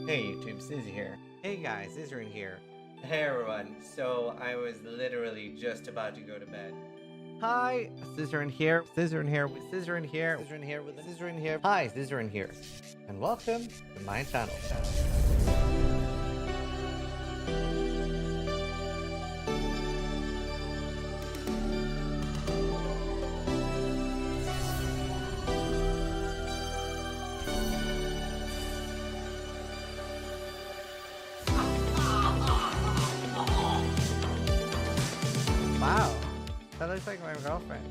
Hey YouTube, Ziz here. Hey guys, Zizaran here. Hey everyone, so I was literally just about to go to bed. Hi, Zizaran here. Zizaran here with Zizaran here. Zizaran here with Zizaran here. Hi, Zizaran here. And welcome to my channel. Wow, that looks like my girlfriend.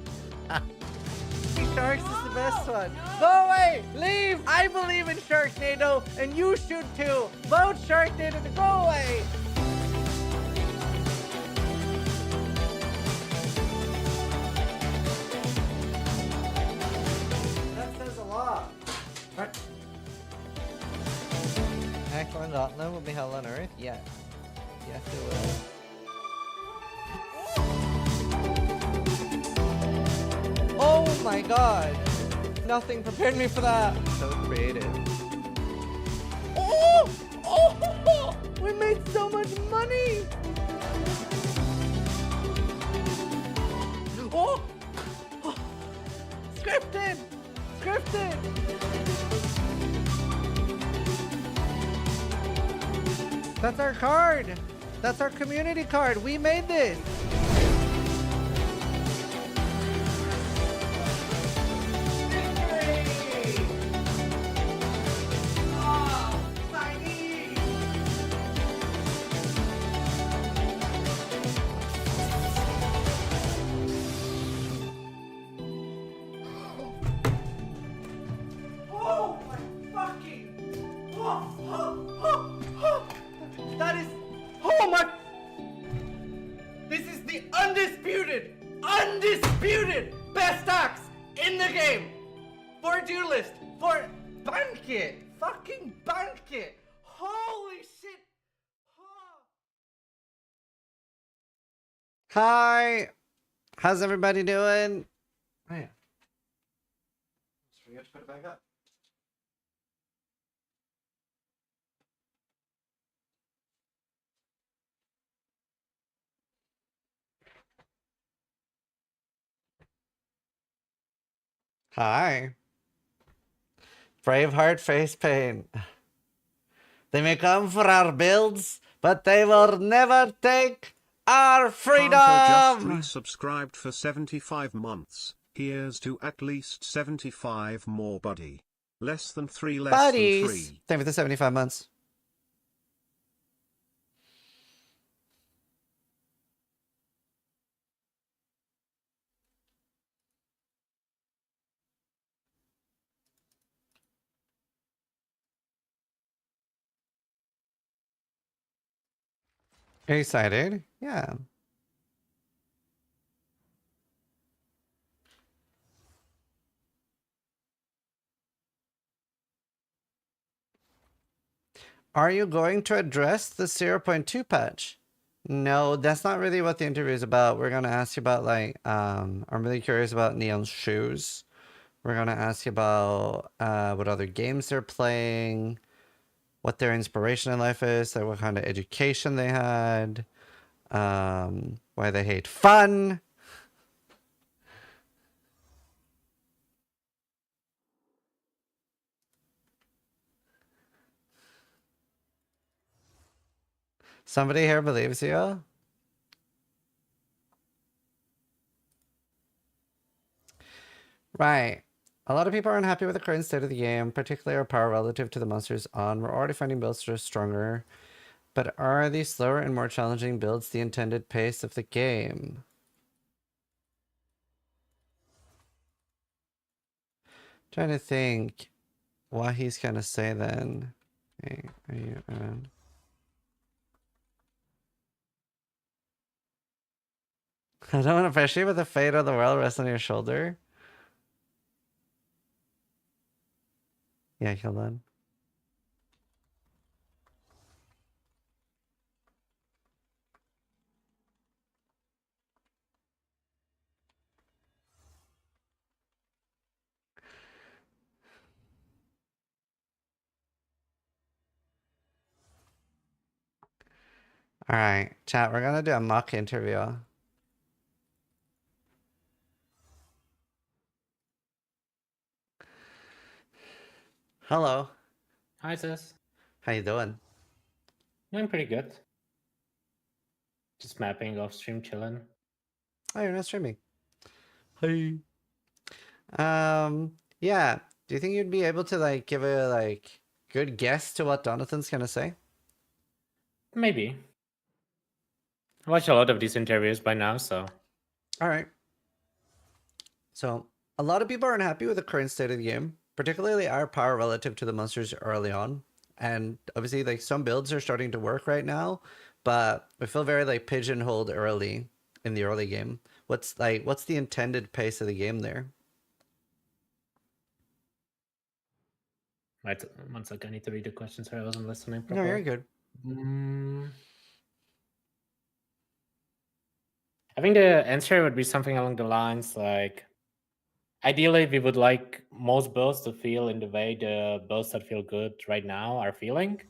Sharks is the best one. Go away! Leave! I believe in Sharknado, and you should too. Vote Sharknado to go away! That says a lot. What? Excellent Gauntlet will be held on Earth? Yes. Yes, it will. Oh my god! Nothing prepared me for that! So creative. Oh! Oh! We made so much money! Oh! Oh. Scripted! Scripted! That's our card! That's our community card! We made this! That is... Oh my... This is the undisputed best axe in the game! For duelist, for banquet! Fucking banquet! Holy shit! Hi! How's everybody doing? Oh yeah. Just forget to put it back up. Hi. Braveheart face paint. They may come for our builds, but they will never take our freedom! Just resubscribed for 75 months. Here's to at least 75 more, buddy. Less than 3, less Buddies! than 3. Thank you for the 75 months. Are you excited? Yeah. Are you going to address the 0.2 patch? No, that's not really what the interview is about. We're gonna ask you about like, I'm really curious about Neon's shoes. We're gonna ask you about what other games they're playing, what their inspiration in life is, like what kind of education they had, why they hate fun. Somebody here believes you? Right. A lot of people are unhappy with the current state of the game, particularly our power relative to the monsters on. We're already finding builds that are stronger. But are these slower and more challenging builds the intended pace of the game? Trying to think what he's gonna say then. Hey, are you I don't want to pressure you with the fate of the world rests on your shoulder. Yeah, hold on. All right, chat, we're gonna do a mock interview. Hello. Hi, sis. How you doing? Doing pretty good. Just mapping off stream, chilling. Oh, you're not streaming. Hey. Yeah. Do you think you'd be able to like give a like good guess to what Donathan's gonna say? Maybe. I watched a lot of these interviews by now, so. All right. So a lot of people are unhappy with the current state of the game, particularly our power relative to the monsters early on. And obviously, like some builds are starting to work right now, but we feel very like pigeonholed early in the early game. What's the intended pace of the game there? Right, one sec, I need to read the question. Sorry, I wasn't listening No, properly. you're good. I think the answer would be something along the lines like, ideally, we would like most builds to feel in the way the builds that feel good right now are feeling.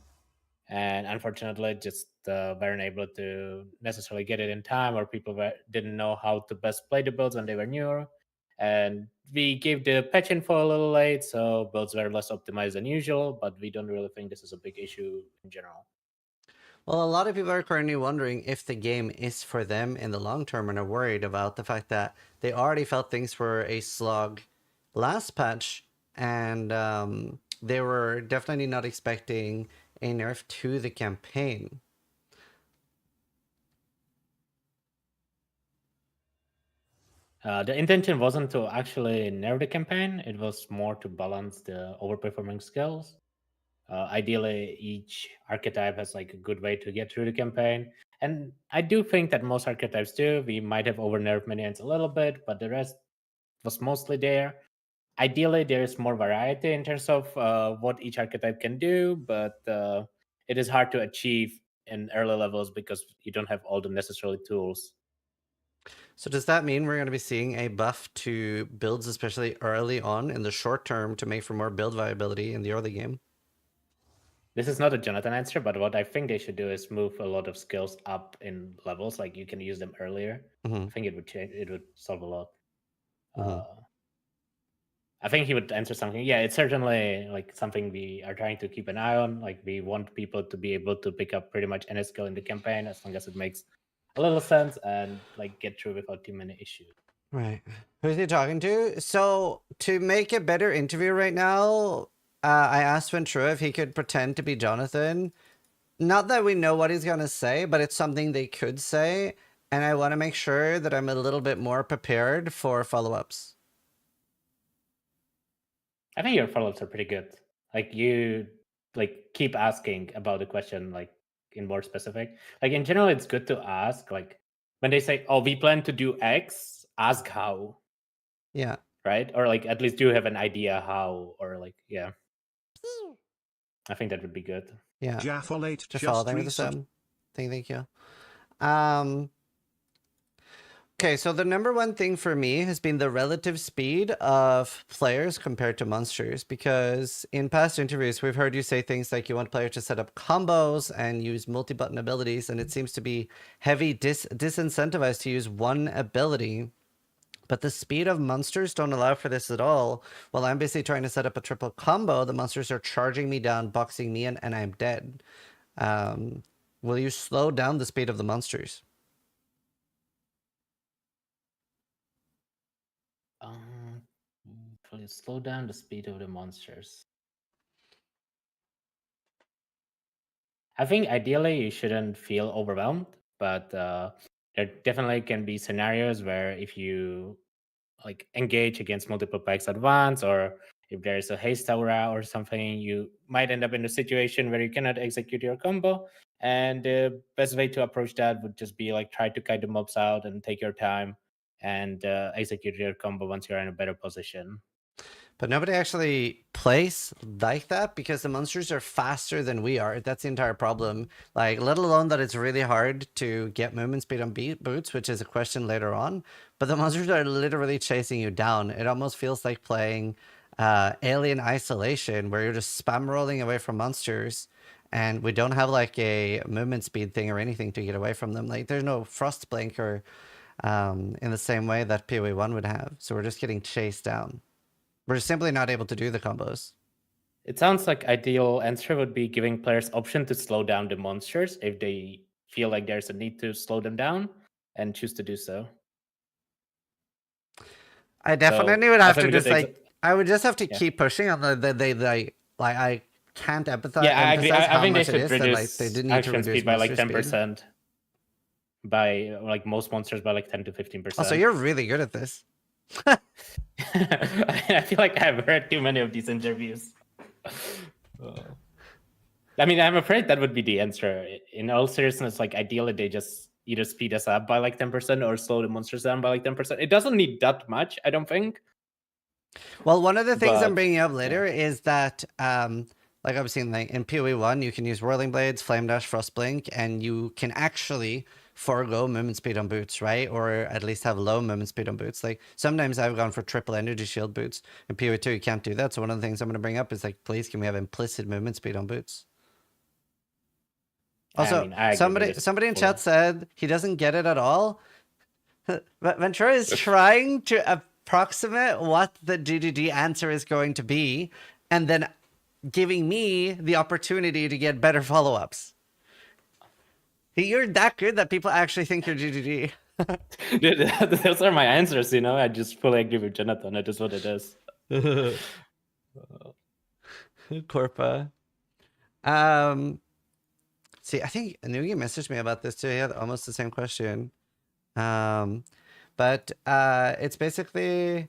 And unfortunately, just weren't able to necessarily get it in time, or people didn't know how to best play the builds when they were newer. And we gave the patch info a little late, so builds were less optimized than usual, but we don't really think this is a big issue in general. Well, a lot of people are currently wondering if the game is for them in the long term and are worried about the fact that they already felt things were a slog last patch, and they were definitely not expecting a nerf to the campaign. The intention wasn't to actually nerf the campaign, it was more to balance the overperforming skills. Ideally, each archetype has like a good way to get through the campaign. And I do think that most archetypes do. We might have over-nerfed minions a little bit, but the rest was mostly there. Ideally, there's more variety in terms of what each archetype can do, but it is hard to achieve in early levels because you don't have all the necessary tools. So does that mean we're going to be seeing a buff to builds, especially early on in the short term, to make for more build viability in the early game? This is not a Jonathan answer, but what I think they should do is move a lot of skills up in levels. Like you can use them earlier. I think it would change. It would solve a lot. I think he would answer something. Yeah, it's certainly like something we are trying to keep an eye on. Like we want people to be able to pick up pretty much any skill in the campaign as long as it makes a little sense and like get through without too many issues. Right. Who's he talking to? So to make a better interview right now, I asked Ventura if he could pretend to be Jonathan. Not that we know what he's going to say, but it's something they could say. And I want to make sure that I'm a little bit more prepared for follow-ups. I think your follow-ups are pretty good. Like you like keep asking about the question like in more specific. Like in general, it's good to ask. Like when they say, "Oh, we plan to do X," ask how. Yeah. Right? Or like at least do have an idea how, or like yeah. I think that would be good. Yeah. Jaffolate Just follow them with the sub. Thank you. Okay, so the number one thing for me has been the relative speed of players compared to monsters, because in past interviews, we've heard you say things like you want players to set up combos and use multi-button abilities, and it seems to be heavy disincentivized to use one ability. But the speed of monsters don't allow for this at all. While I'm basically trying to set up a triple combo, the monsters are charging me down, boxing me in, and I'm dead. Will you slow down the speed of the monsters? Will you slow down the speed of the monsters? I think ideally you shouldn't feel overwhelmed, but there definitely can be scenarios where if you like engage against multiple packs at once, or if there's a haste aura or something, you might end up in a situation where you cannot execute your combo. And the best way to approach that would just be like try to kite the mobs out and take your time and execute your combo once you're in a better position. But nobody actually plays like that because the monsters are faster than we are. That's the entire problem. Like, let alone that it's really hard to get movement speed on boots, which is a question later on. But the monsters are literally chasing you down. It almost feels like playing Alien Isolation, where you're just spam rolling away from monsters and we don't have like a movement speed thing or anything to get away from them. Like there's no frost blink or in the same way that PoE 1 would have. So we're just getting chased down. We're simply not able to do the combos. It sounds like ideal answer would be giving players option to slow down the monsters if they feel like there's a need to slow them down and choose to do so. I definitely would have to just like I would just have to Yeah. keep pushing on the I can't empathize. Yeah, I agree. emphasize I how think they much it should is that, like, reduce they didn't need to action reduce speed by like monster speed. 10%. By like most monsters by like 10 to 15%. Oh, so you're really good at this. I feel like I've heard too many of these interviews. I mean, I'm afraid that would be the answer. In all seriousness, like ideally they just either speed us up by like 10% or slow the monsters down by like 10%. It doesn't need that much, I don't think. Well, one of the things I'm But, bringing up later is that, like I was saying, like in PoE 1, you can use Whirling Blades, Flame Dash, Frost Blink, and you can actually forego movement speed on boots, right? Or at least have low movement speed on boots. Like sometimes I've gone for triple energy shield boots. In PoE 2, you can't do that. So one of the things I'm going to bring up is like, please, can we have implicit movement speed on boots? Also, I mean, I agree somebody with in this chat said he doesn't get it at all. But Ventura is trying to approximate what the GGG answer is going to be, and then giving me the opportunity to get better follow-ups. You're that good that people actually think you're GGG. Dude, those are my answers, you know? I just fully agree with Jonathan. It is what it is. Corpa. See, I think Nugi messaged me about this too. He had almost the same question. But it's basically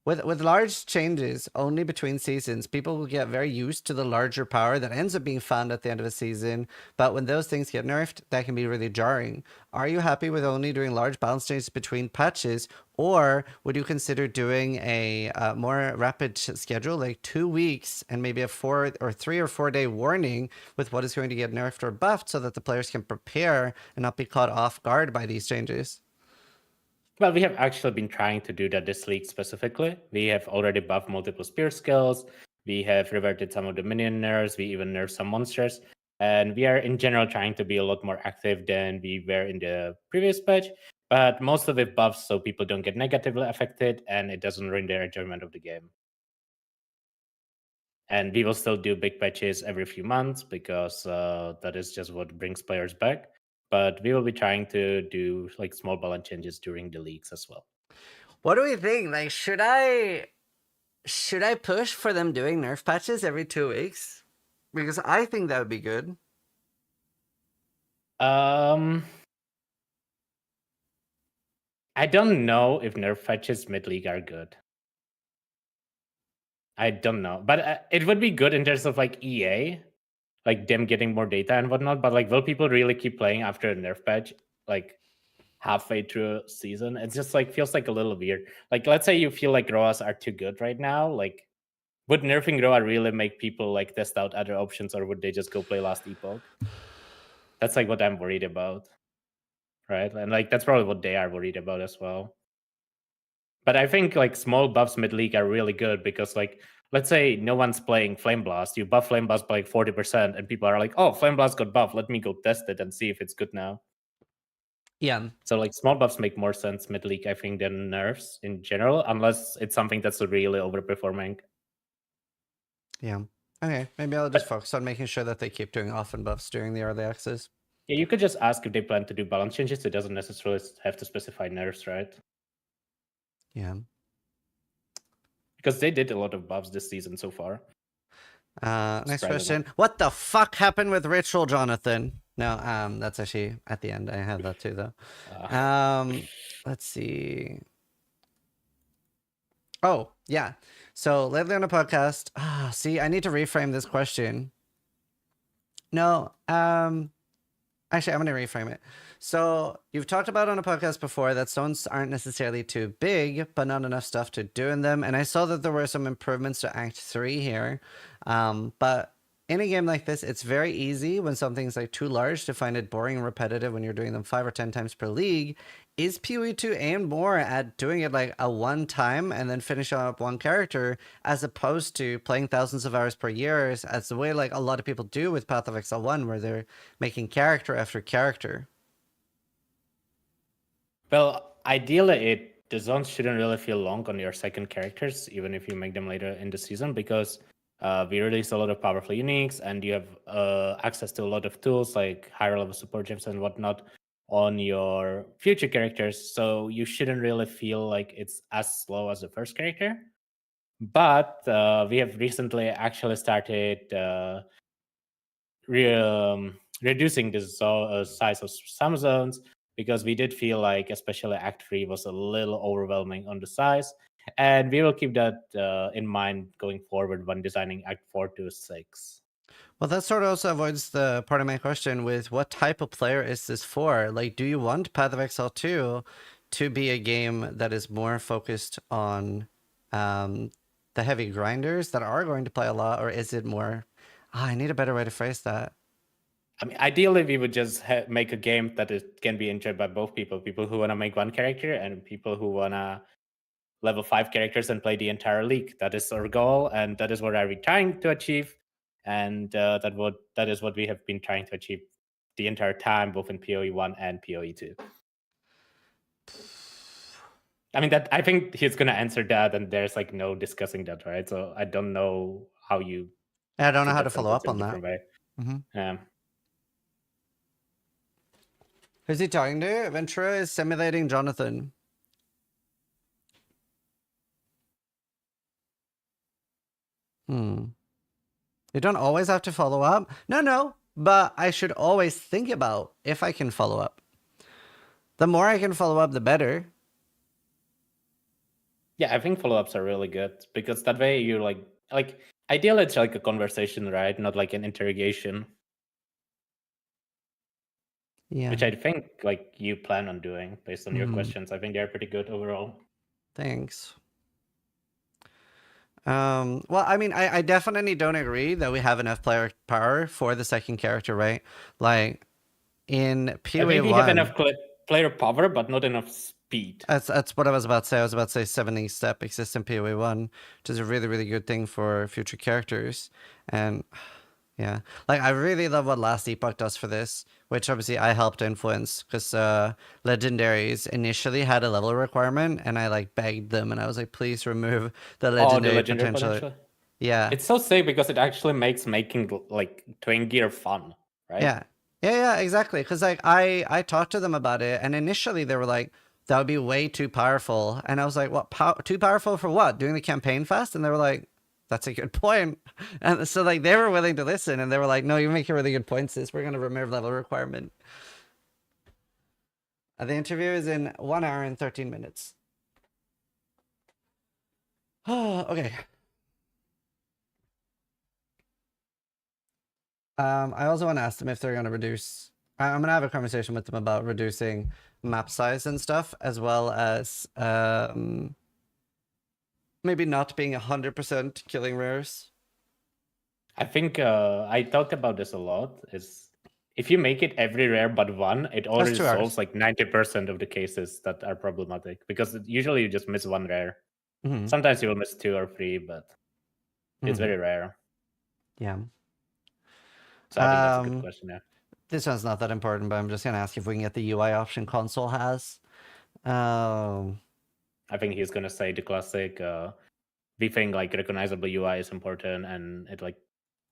with large changes only between seasons, people will get very used to the larger power that ends up being found at the end of a season. But when those things get nerfed, that can be really jarring. Are you happy with only doing large balance changes between patches, or would you consider doing a more rapid schedule, like 2 weeks and maybe a 3 or 4 day warning with what is going to get nerfed or buffed, so that the players can prepare and not be caught off guard by these changes? Well, we have actually been trying to do that this league specifically. We have already buffed multiple spear skills. We have reverted some of the minion nerfs. We even nerfed some monsters. And we are in general trying to be a lot more active than we were in the previous patch. But most of it buffs so people don't get negatively affected and it doesn't ruin their enjoyment of the game. And we will still do big patches every few months because that is just what brings players back. But we will be trying to do like small balance changes during the leagues as well. What do we think? Like, should I push for them doing nerf patches every 2 weeks? Because I think that would be good. I don't know if nerf patches mid league are good. I don't know, but it would be good in terms of like EA, like them getting more data and whatnot. But like, will people really keep playing after a nerf patch, like halfway through a season? It just like feels like a little weird. Like, let's say you feel like ROAs are too good right now. Like, would nerfing ROA really make people like test out other options, or would they just go play Last Epoch? That's like what I'm worried about, right? And like that's probably what they are worried about as well. But I think like small buffs mid league are really good because like, let's say no one's playing Flame Blast, you buff Flame Blast by like 40%, and people are like, oh, Flame Blast got buffed, let me go test it and see if it's good now. Yeah. So like small buffs make more sense mid league, I think, than nerfs in general, unless it's something that's really overperforming. Yeah. Okay, maybe I'll just focus on making sure that they keep doing often buffs during the early access. Yeah, you could just ask if they plan to do balance changes. It doesn't necessarily have to specify nerfs, right? Yeah. Because they did a lot of buffs this season so far. Next question. What the fuck happened with Ritual, Jonathan? No, that's actually at the end. I had that too, though. Let's see. Oh, yeah. So lately on a podcast, see, I need to reframe this question. No, actually, I'm going to reframe it. So you've talked about on a podcast before that stones aren't necessarily too big, but not enough stuff to do in them. And I saw that there were some improvements to Act 3 here. But in a game like this, it's very easy when something's like too large to find it boring and repetitive when you're doing them 5 or 10 times per league. is PoE 2 aimed more at doing it like a one time and then finishing up one character, as opposed to playing thousands of hours per year, as the way like a lot of people do with Path of Exile 1, where they're making character after character? Well, ideally, the zones shouldn't really feel long on your second characters, even if you make them later in the season, because we release a lot of powerful uniques, and you have access to a lot of tools like higher level support gems and whatnot on your future characters. So you shouldn't really feel like it's as slow as the first character. But we have recently actually started reducing the size of some zones, because we did feel like especially Act 3 was a little overwhelming on the size, and we will keep that in mind going forward when designing Act 4 to 6. Well, that sort of also avoids the part of my question with what type of player is this for? Like, do you want Path of Exile 2 to be a game that is more focused on the heavy grinders that are going to play a lot, or is it more... I need a better way to phrase that. I mean, ideally, we would just make a game that can be enjoyed by both people who want to make one character and people who want to level 5 characters and play the entire league. That is our goal, and that is what I'm trying to achieve. And that is what we have been trying to achieve the entire time, both in PoE 1 and PoE 2. I mean, I think he's going to answer that, and there's like no discussing that, right? So I don't know how you... I don't know how to follow up on that. Yeah. Who's he talking to? Ventura is simulating Jonathan. You don't always have to follow up. No, but I should always think about if I can follow up. The more I can follow up, the better. Yeah, I think follow-ups are really good, because that way you're like ideally it's like a conversation, right? Not like an interrogation. Yeah. Which I think like you plan on doing based on your questions. I think they're pretty good overall. Thanks. Well, I mean, I definitely don't agree that we have enough player power for the second character, right? Like in PoE 1, I think we have enough player power, but not enough speed. That's what I was about to say. I was about to say 70 step exists in PoE 1, which is a really, really good thing for future characters. And yeah, like I really love what Last Epoch does for this, which obviously I helped influence, because legendaries initially had a level requirement, and I like begged them, and I was like, please remove the legendary, potential. Yeah, it's so sick because it actually makes making like twin gear fun, right? Yeah, exactly. Because like I talked to them about it, and initially they were like, that would be way too powerful, and I was like, what? Too powerful for what? Doing the campaign fast? And they were like, that's a good point. And so like they were willing to listen, and they were like, no, you make a really good point, sis. We're going to remove level requirement. The interview is in 1 hour and 13 minutes. Okay. I also want to ask them if they're going to reduce... I'm going to have a conversation with them about reducing map size and stuff, as well as maybe not being 100% killing rares. I think I talked about this a lot. Is if you make it every rare but one, it already solves like 90% of the cases that are problematic, because usually you just miss one rare. Sometimes you will miss 2 or 3, but it's very rare. Yeah. So I think that's a good question. Yeah. This one's not that important, but I'm just gonna ask if we can get the UI option console has. I think he's gonna say the classic. We think like recognizable UI is important, and it like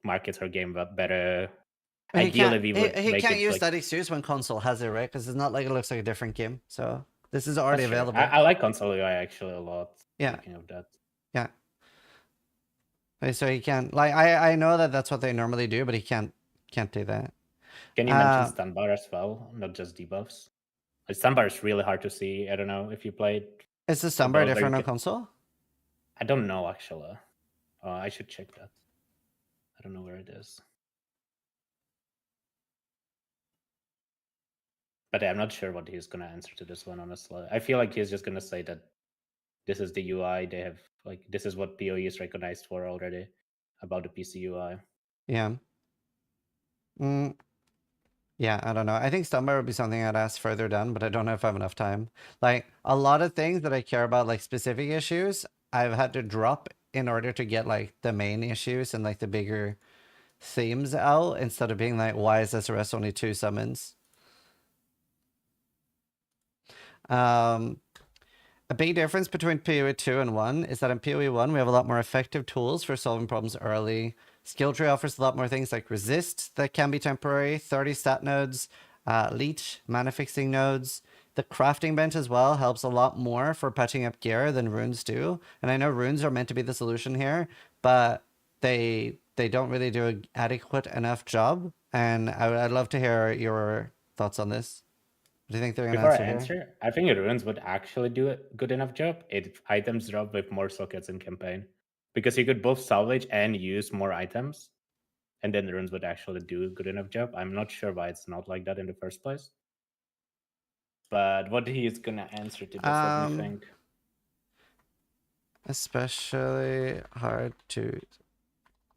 markets our game better. Ideally, we would. He can't use that excuse when console has it, right? Because it's not like it looks like a different game. So this is already available. I like console UI actually a lot. Yeah. Speaking of that. Yeah. So he can't, like, I know that that's what they normally do, but he can't do that. Can you mention stun bar as well, not just debuffs? The stun bar is really hard to see. I don't know if you played. Is the stun bar different on console? I don't know actually. I should check that. I don't know where it is. But I'm not sure what he's gonna answer to this one, honestly. I feel like he's just gonna say that this is the UI they have, like this is what PoE is recognized for already about the PC UI. Yeah. Yeah, I don't know. I think Stumbar would be something I'd ask further down, but I don't know if I have enough time. Like, a lot of things that I care about, like specific issues, I've had to drop in order to get like the main issues and like the bigger themes out instead of being like, why is SRS only 2 summons? A big difference between PoE 2 and 1 is that in PoE 1, we have a lot more effective tools for solving problems early. Skill tree offers a lot more things like resist that can be temporary, 30 stat nodes, leech, mana fixing nodes. The crafting bench as well helps a lot more for patching up gear than runes do. And I know runes are meant to be the solution here, but they don't really do an adequate enough job. And I'd love to hear your thoughts on this. What do you think they're going to Before I answer here? answer, I think runes would actually do a good enough job if items drop with more sockets in campaign, because you could both salvage and use more items, and then the runes would actually do a good enough job. I'm not sure why it's not like that in the first place. But what he is gonna answer to this, let me think. Especially hard to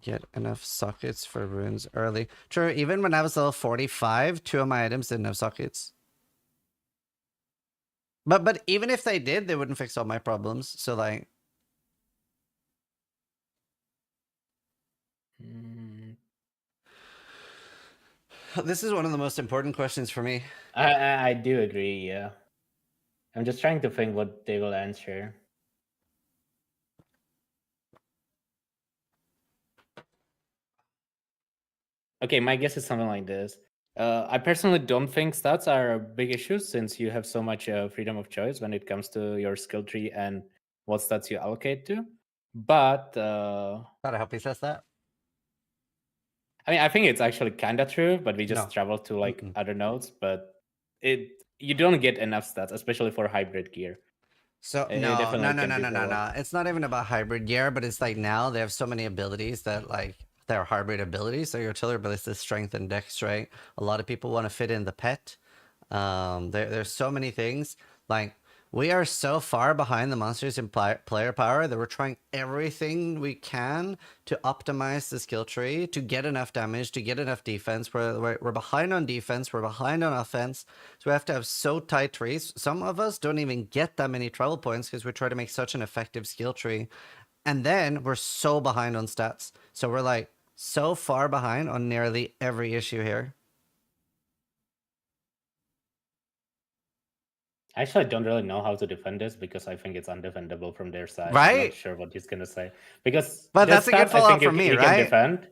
get enough sockets for runes early. True, even when I was level 45, 2 of my items didn't have sockets. But even if they did, they wouldn't fix all my problems. So like, this is one of the most important questions for me. I do agree, yeah. I'm just trying to think what they will answer. Okay, my guess is something like this. I personally don't think stats are a big issue since you have so much freedom of choice when it comes to your skill tree and what stats you allocate to. But Gotta hope he says that. I mean, I think it's actually kind of true, but we just No. travel to like other nodes. But you don't get enough stats, especially for hybrid gear. So It no. definitely can be lower. It's not even about hybrid gear, but it's like now they have so many abilities that like they're hybrid abilities. So your artillery ballista is strength and dex, right? A lot of people want to fit in the pet. There's so many things. Like we are so far behind the monsters in player power that we're trying everything we can to optimize the skill tree to get enough damage, to get enough defense. We're behind on defense, we're behind on offense, so we have to have so tight trees. Some of us don't even get that many travel points because we try to make such an effective skill tree, and then we're so behind on stats. So we're like so far behind on nearly every issue here. Actually, I don't really know how to defend this because I think it's undefendable from their side. Right? I'm not sure what he's gonna say because But that's a good stats, fallout from me, he right? can defend,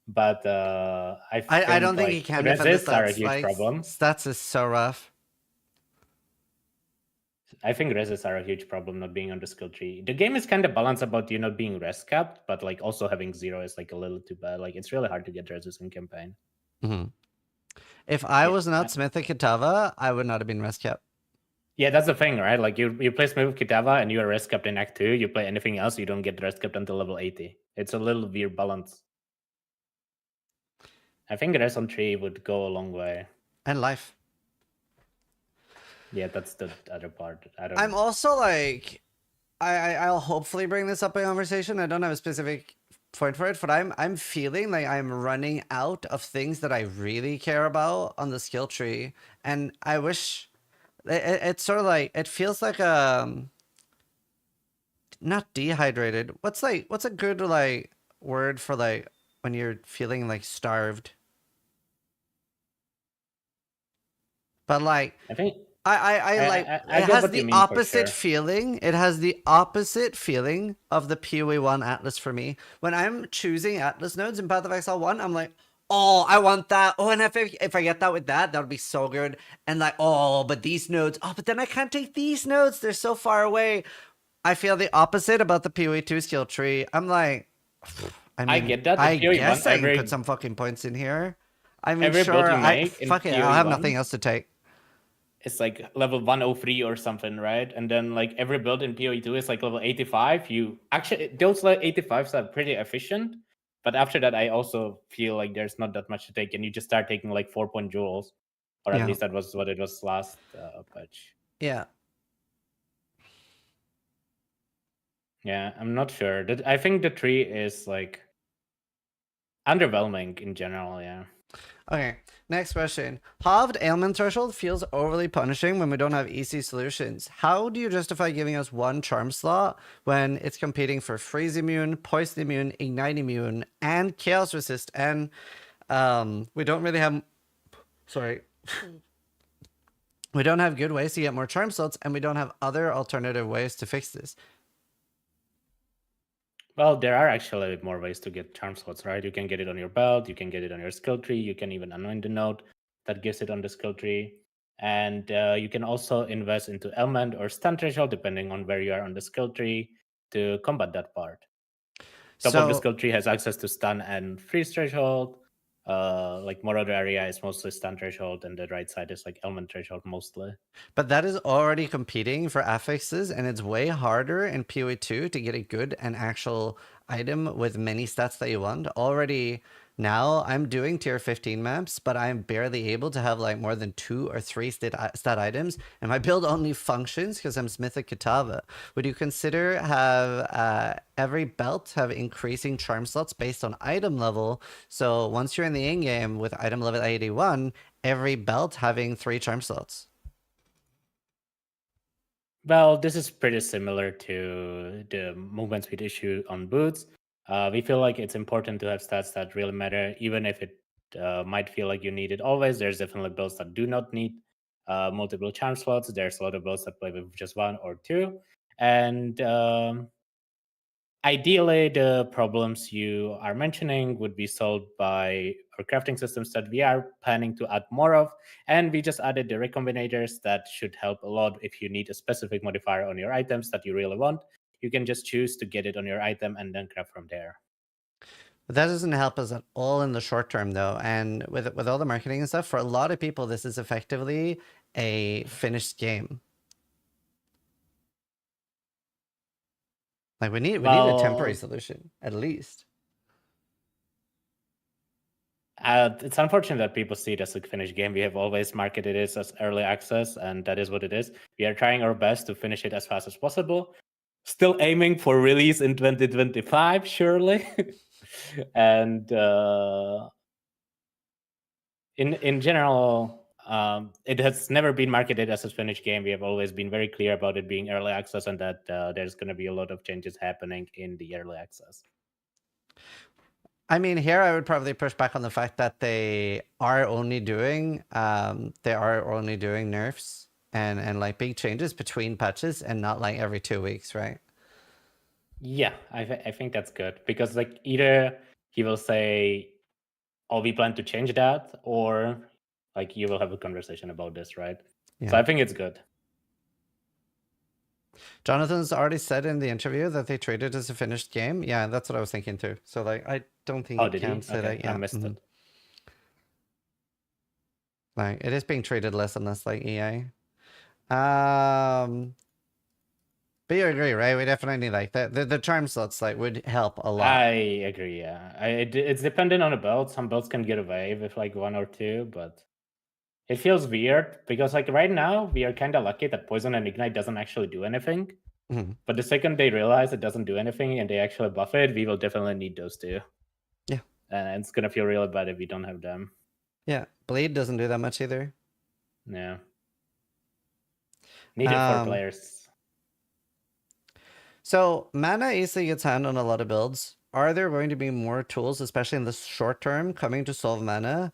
but I don't think he can defend the resists are a stats. huge Like, problem. stats is so rough. I think reses are a huge problem not being on the skill tree. The game is kind of balanced about you not being res capped, but like also having 0 is like a little too bad. Like it's really hard to get reses in campaign. If I was not Smith and Kitava, I would not have been res capped. Yeah, that's the thing, right? Like you play Smith with Kitava and you are res capped in Act 2. You play anything else, you don't get res capped until level 80. It's a little weird balance. I think res on tree would go a long way. And life. Yeah, that's the other part. I'm also like, I'll hopefully bring this up in conversation. I don't have a specific point for it, but I'm feeling like I'm running out of things that I really care about on the skill tree, and I wish it's sort of like it feels like not dehydrated. What's a good like word for like when you're feeling like starved? But like I think I it has the opposite feeling. It has the opposite feeling of the PoE 1 Atlas for me. When I'm choosing Atlas nodes in Path of Exile 1, I'm like, oh, I want that. Oh, and if I get that with that would be so good. And like, oh, but these nodes, oh, but then I can't take these nodes. They're so far away. I feel the opposite about the PoE 2 skill tree. I'm like, I mean, I get that. I guess I can put some fucking points in here. I mean, sure, fuck it, I'll have nothing else to take. It's like level 103 or something, right? And then like every build in PoE 2 is like level 85. You actually, those like 85s are pretty efficient. But after that, I also feel like there's not that much to take, and you just start taking like 4-point jewels, or at least that was what it was last patch. Yeah. Yeah, I'm not sure. I think the tree is like underwhelming in general. Yeah. Okay, next question. Halved ailment threshold feels overly punishing when we don't have EC solutions. How do you justify giving us one charm slot when it's competing for freeze immune, poison immune, ignite immune, and chaos resist? And we don't really have. Sorry. We don't have good ways to get more charm slots, and we don't have other alternative ways to fix this. Well, there are actually more ways to get charm slots, right? You can get it on your belt, you can get it on your skill tree, you can even anoint the node that gives it on the skill tree. And you can also invest into element or stun threshold, depending on where you are on the skill tree, to combat that part. Top of the skill tree has access to stun and freeze threshold. Like Marauder area is mostly stun threshold, and the right side is like element threshold mostly. But that is already competing for affixes, and it's way harder in PoE 2 to get a good and actual item with many stats that you want. Already now I'm doing tier 15 maps, but I'm barely able to have like more than 2 or 3 stat items, and my build only functions because I'm Smith Kitava. Would you consider have every belt have increasing charm slots based on item level? So once you're in the in-game with item level 81, every belt having 3 charm slots. Well, this is pretty similar to the movement speed issue on boots. We feel like it's important to have stats that really matter, even if it might feel like you need it always. There's definitely builds that do not need multiple charm slots. There's a lot of builds that play with just 1 or 2. And ideally, the problems you are mentioning would be solved by our crafting systems that we are planning to add more of. And we just added the recombinators that should help a lot if you need a specific modifier on your items that you really want. You can just choose to get it on your item and then craft from there. But that doesn't help us at all in the short term, though. And with all the marketing and stuff, for a lot of people, this is effectively a finished game. Like we need a temporary solution at least. It's unfortunate that people see it as a finished game. We have always marketed it as early access, and that is what it is. We are trying our best to finish it as fast as possible. Still aiming for release in 2025, surely. And in general, it has never been marketed as a finished game. We have always been very clear about it being early access, and that there's going to be a lot of changes happening in the early access. I mean, here I would probably push back on the fact that they are only doing nerfs and like big changes between patches and not like every 2 weeks, right? Yeah, I think that's good, because like either he will say, "Oh, we plan to change that," or like you will have a conversation about this, right? Yeah. So I think it's good. Jonathan's already said in the interview that they treat it as a finished game. Yeah, that's what I was thinking too. So like, I don't think Did can he? say Okay, that. Yeah, I missed it. Like it is being treated less and less like EA. But you agree, right? We definitely like that. The charm slots like would help a lot. I agree. Yeah, it's dependent on the belt. Some belts can get away with like 1 or 2, but it feels weird because like right now we are kind of lucky that poison and ignite doesn't actually do anything. Mm-hmm. But the second they realize it doesn't do anything and they actually buff it, we will definitely need those two. Yeah. And it's gonna feel really bad if we don't have them. Yeah, Blade doesn't do that much either. Yeah. Need it for players. So mana easily gets hand on a lot of builds. Are there going to be more tools, especially in the short term, coming to solve mana?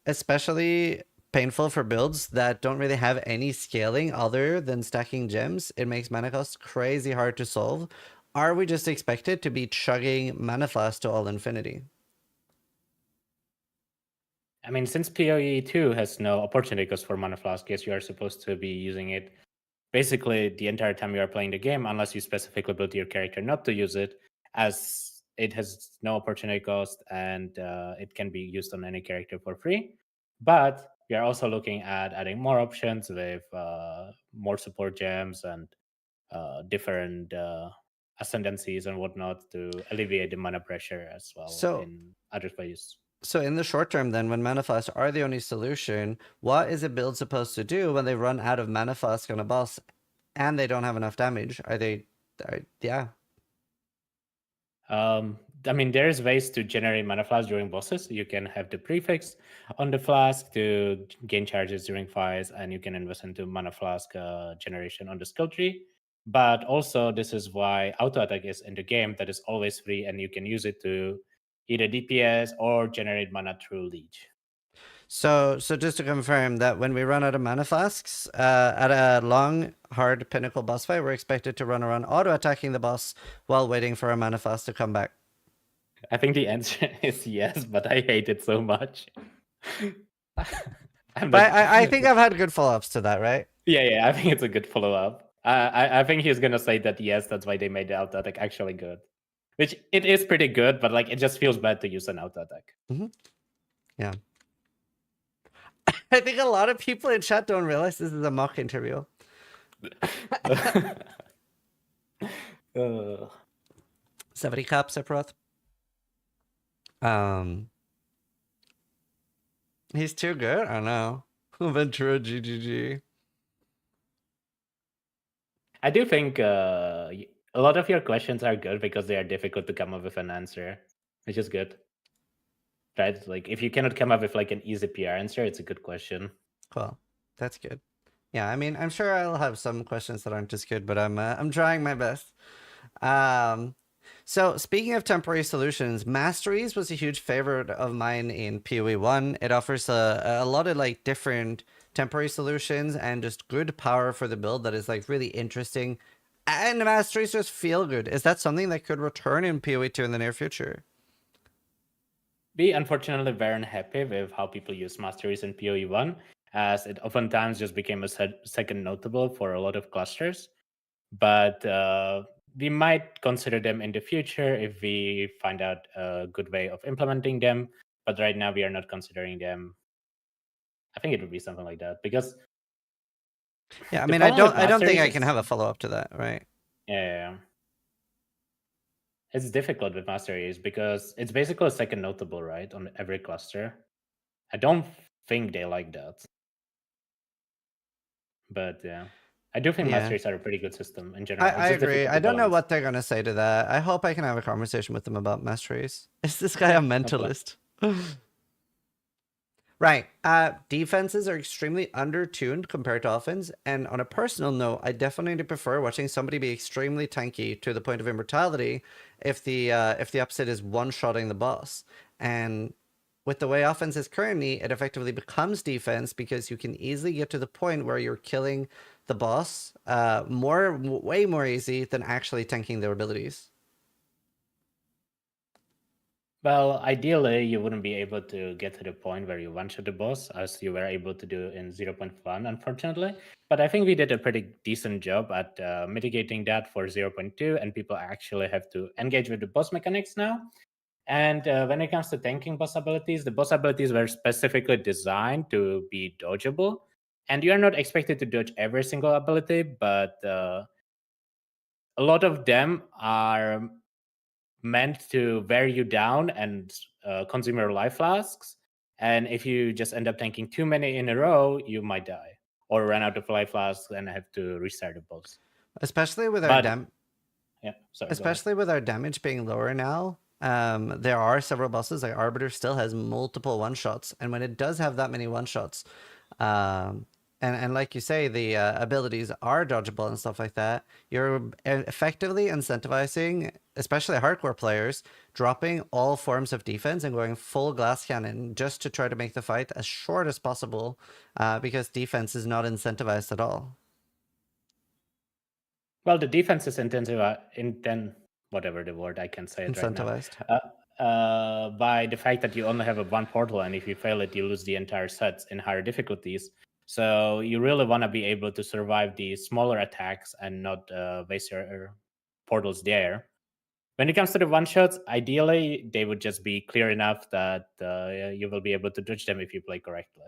Especially painful for builds that don't really have any scaling other than stacking gems. It makes mana cost crazy hard to solve. Are we just expected to be chugging mana flask to all infinity? I mean, since PoE 2 has no opportunity cost for mana flask, yes, you are supposed to be using it basically the entire time you are playing the game, unless you specifically build your character not to use it, as it has no opportunity cost and it can be used on any character for free. But we are also looking at adding more options with more support gems and different ascendancies and whatnot to alleviate the mana pressure as well in other places. So in the short term then, when mana flasks are the only solution, what is a build supposed to do when they run out of mana flask on a boss and they don't have enough damage? Yeah. I mean, there's ways to generate mana flasks during bosses. You can have the prefix on the flask to gain charges during fights, and you can invest into mana flask generation on the skill tree. But also, this is why auto attack is in the game that is always free, and you can use it to either DPS or generate mana through Leech. So just to confirm that when we run out of mana flasks, at a long, hard pinnacle boss fight, we're expected to run around auto-attacking the boss while waiting for a mana flask to come back. I think the answer is yes, but I hate it so much. But I think I've had good follow-ups to that, right? Yeah, I think it's a good follow-up. I think he's gonna say that yes, that's why they made the auto attack actually good. Which it is pretty good, but like it just feels bad to use an auto attack. Yeah. I think a lot of people in chat don't realize this is a mock interview. 70 cap, Sephiroth. He's too good? I know. Ventura GGG. I do think a lot of your questions are good because they are difficult to come up with an answer, which is good. Right? Like if you cannot come up with like an easy PR answer, it's a good question. Cool. That's good. Yeah, I mean, I'm sure I'll have some questions that aren't as good, but I'm trying my best. So speaking of temporary solutions, Masteries was a huge favorite of mine in PoE 1. It offers a lot of like different temporary solutions and just good power for the build that is like really interesting. And Masteries just feel good. Is that something that could return in PoE 2 in the near future? We unfortunately weren't happy with how people use Masteries in PoE 1, as it oftentimes just became a second notable for a lot of clusters. But we might consider them in the future if we find out a good way of implementing them. But right now we are not considering them. I think it would be something like that because yeah, I mean, I don't think I can have a follow-up to that, right? Yeah. It's difficult with Masteries because it's basically a second notable, right, on every cluster. I don't think they like that. But yeah, I do think Masteries are a pretty good system in general. I agree. I don't know what they're going to say to that. I hope I can have a conversation with them about Masteries. Is this guy a mentalist? Right. Defenses are extremely under-tuned compared to offense, and on a personal note, I definitely prefer watching somebody be extremely tanky to the point of immortality if the upset is one-shotting the boss. And with the way offense is currently, it effectively becomes defense because you can easily get to the point where you're killing the boss way more easy than actually tanking their abilities. Well, ideally, you wouldn't be able to get to the point where you one-shot the boss as you were able to do in 0.1, unfortunately. But I think we did a pretty decent job at mitigating that for 0.2, and people actually have to engage with the boss mechanics now. And when it comes to tanking boss abilities, the boss abilities were specifically designed to be dodgeable. And you are not expected to dodge every single ability, but a lot of them are meant to wear you down and consume your life flasks. And if you just end up tanking too many in a row, you might die or run out of life flasks and have to restart the boss. Especially with our our damage being lower now. There are several bosses, like Arbiter still has multiple one-shots, and when it does have that many one-shots, and like you say, the abilities are dodgeable and stuff like that, you're effectively incentivizing, especially hardcore players, dropping all forms of defense and going full glass cannon just to try to make the fight as short as possible, because defense is not incentivized at all. Well, the defense is whatever the word I can say it incentivized. Right now. By the fact that you only have one portal, and if you fail it, you lose the entire sets in higher difficulties. So you really want to be able to survive the smaller attacks and not waste your portals there. When it comes to the one-shots, ideally, they would just be clear enough that you will be able to dodge them if you play correctly.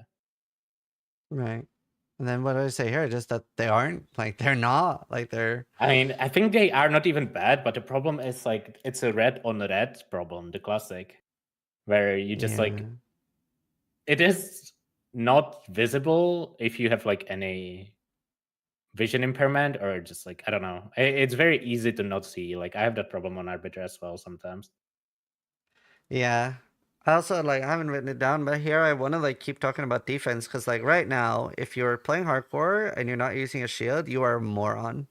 Right. And then what do I say here? Just that they aren't, like, they're not, like, they're... I mean, I think they are not even bad, but the problem is, like, it's a red on red problem, the classic, where you just, like... It is not visible if you have, like, any vision impairment or just, like, I don't know. It's very easy to not see. Like, I have that problem on Arbiter as well sometimes. Yeah. I also like I haven't written it down, but here I want to like keep talking about defense because like right now, if you're playing hardcore and you're not using a shield, you are a moron.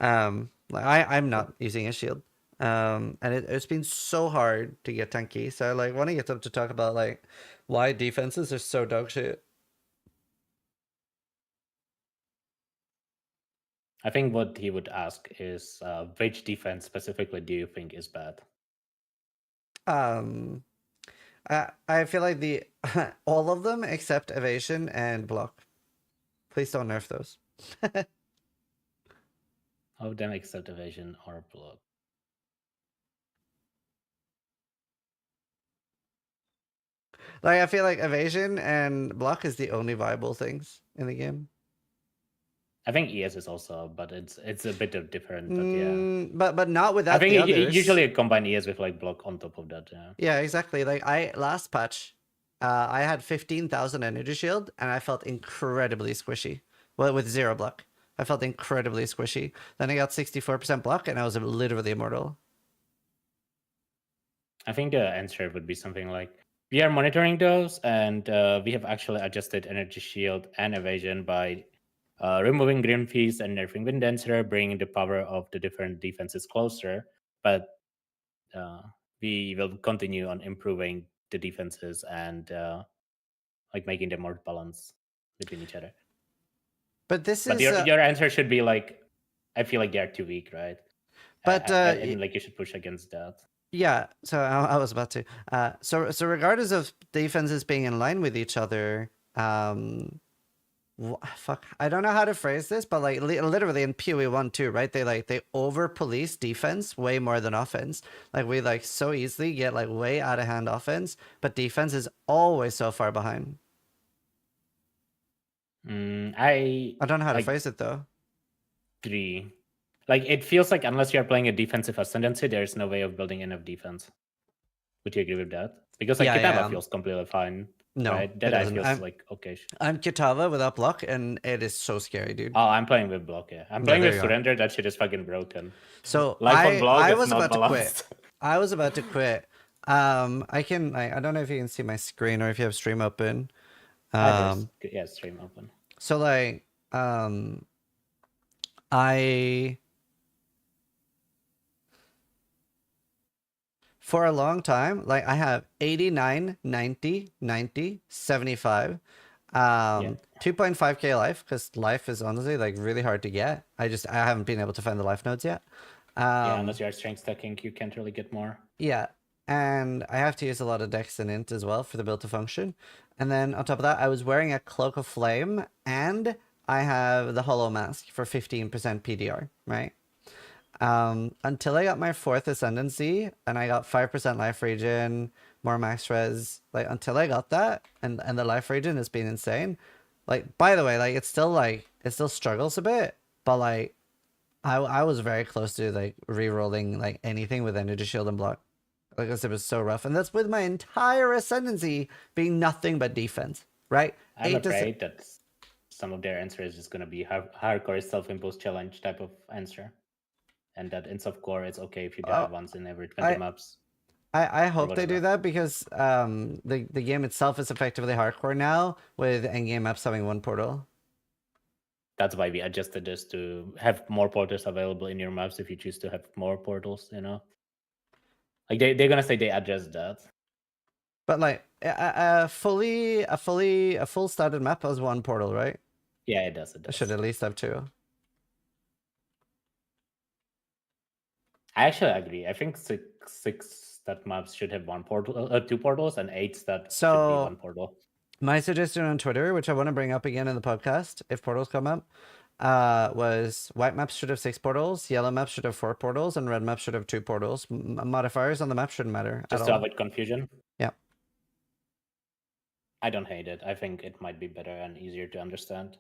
Like I'm not using a shield. And it's been so hard to get tanky. So I like want to get up to talk about like why defenses are so dog shit. I think what he would ask is which defense specifically do you think is bad? I feel like the all of them except evasion and block. Please don't nerf those. All of them except evasion or block. Like I feel like evasion and block is the only viable things in the game. I think ES is also, but it's a bit of different. But yeah, but not without I think the others. usually combine ES with like block on top of that. Yeah. Yeah, exactly. Like I last patch, I had 15,000 energy shield and I felt incredibly squishy. Well, with 0 block, I felt incredibly squishy. Then I got 64% block and I was literally immortal. I think the answer would be something like, we are monitoring those, and we have actually adjusted energy shield and evasion by removing green fees and nerfing wind dancer, bringing the power of the different defenses closer. But we will continue on improving the defenses and like making them more balanced between each other. But this But is your answer should be like, I feel like they're too weak, right? But I mean, like you should push against that. yeah, so I was about to. So regardless of defenses being in line with each other, fuck, I don't know how to phrase this, but like literally in PoE 1 too, right? They over police defense way more than offense. Like we like so easily get like way out of hand offense, but defense is always so far behind. I don't know how to like phrase it though. Agree. Like it feels like unless you're playing a defensive ascendancy, there's no way of building enough defense. Would you agree with that? Because like Kitava feels completely fine. No, right? Deadeye feels like okay. I'm Kitava without block, and it is so scary, dude. Oh, I'm playing with block. Yeah, I'm playing with surrender. That shit is fucking broken. So life on block I is was not about balanced. to quit. I was about to quit. I can. I don't know if you can see my screen or if you have stream open. Yeah, stream open. So like, I for a long time, like I have 89, 90, 90, 75, 2.5k life, because life is honestly like really hard to get. I haven't been able to find the life nodes yet. Yeah, unless you're strength stacking, you can't really get more. Yeah, and I have to use a lot of dex and int as well for the build to function. And then on top of that, I was wearing a cloak of flame, and I have the hollow mask for 15% PDR, right? Until I got my 4th ascendancy and I got 5% life regen, more max res, like until I got that, and the life regen has been insane. Like, by the way, like it still struggles a bit, but like I was very close to like re-rolling like anything with energy shield and block. Like I said, it was so rough, and that's with my entire ascendancy being nothing but defense, right? I'm afraid that some of their answer is just gonna be hardcore self-imposed challenge type of answer. And that in softcore, it's okay if you die once in every 20 maps. I hope they do that because the game itself is effectively hardcore now with endgame maps having 1 portal. That's why we adjusted this to have more portals available in your maps if you choose to have more portals, you know? Like they're gonna say they adjust that. But like a full started map has 1 portal, right? Yeah, it does. It should at least have 2. I actually agree. I think six that maps should have 1 portal, 2 portals, and 8 that should be 1 portal. My suggestion on Twitter, which I want to bring up again in the podcast, if portals come up, was white maps should have 6 portals, yellow maps should have 4 portals, and red maps should have 2 portals. Modifiers on the map shouldn't matter. Just to avoid confusion. Yeah. I don't hate it. I think it might be better and easier to understand.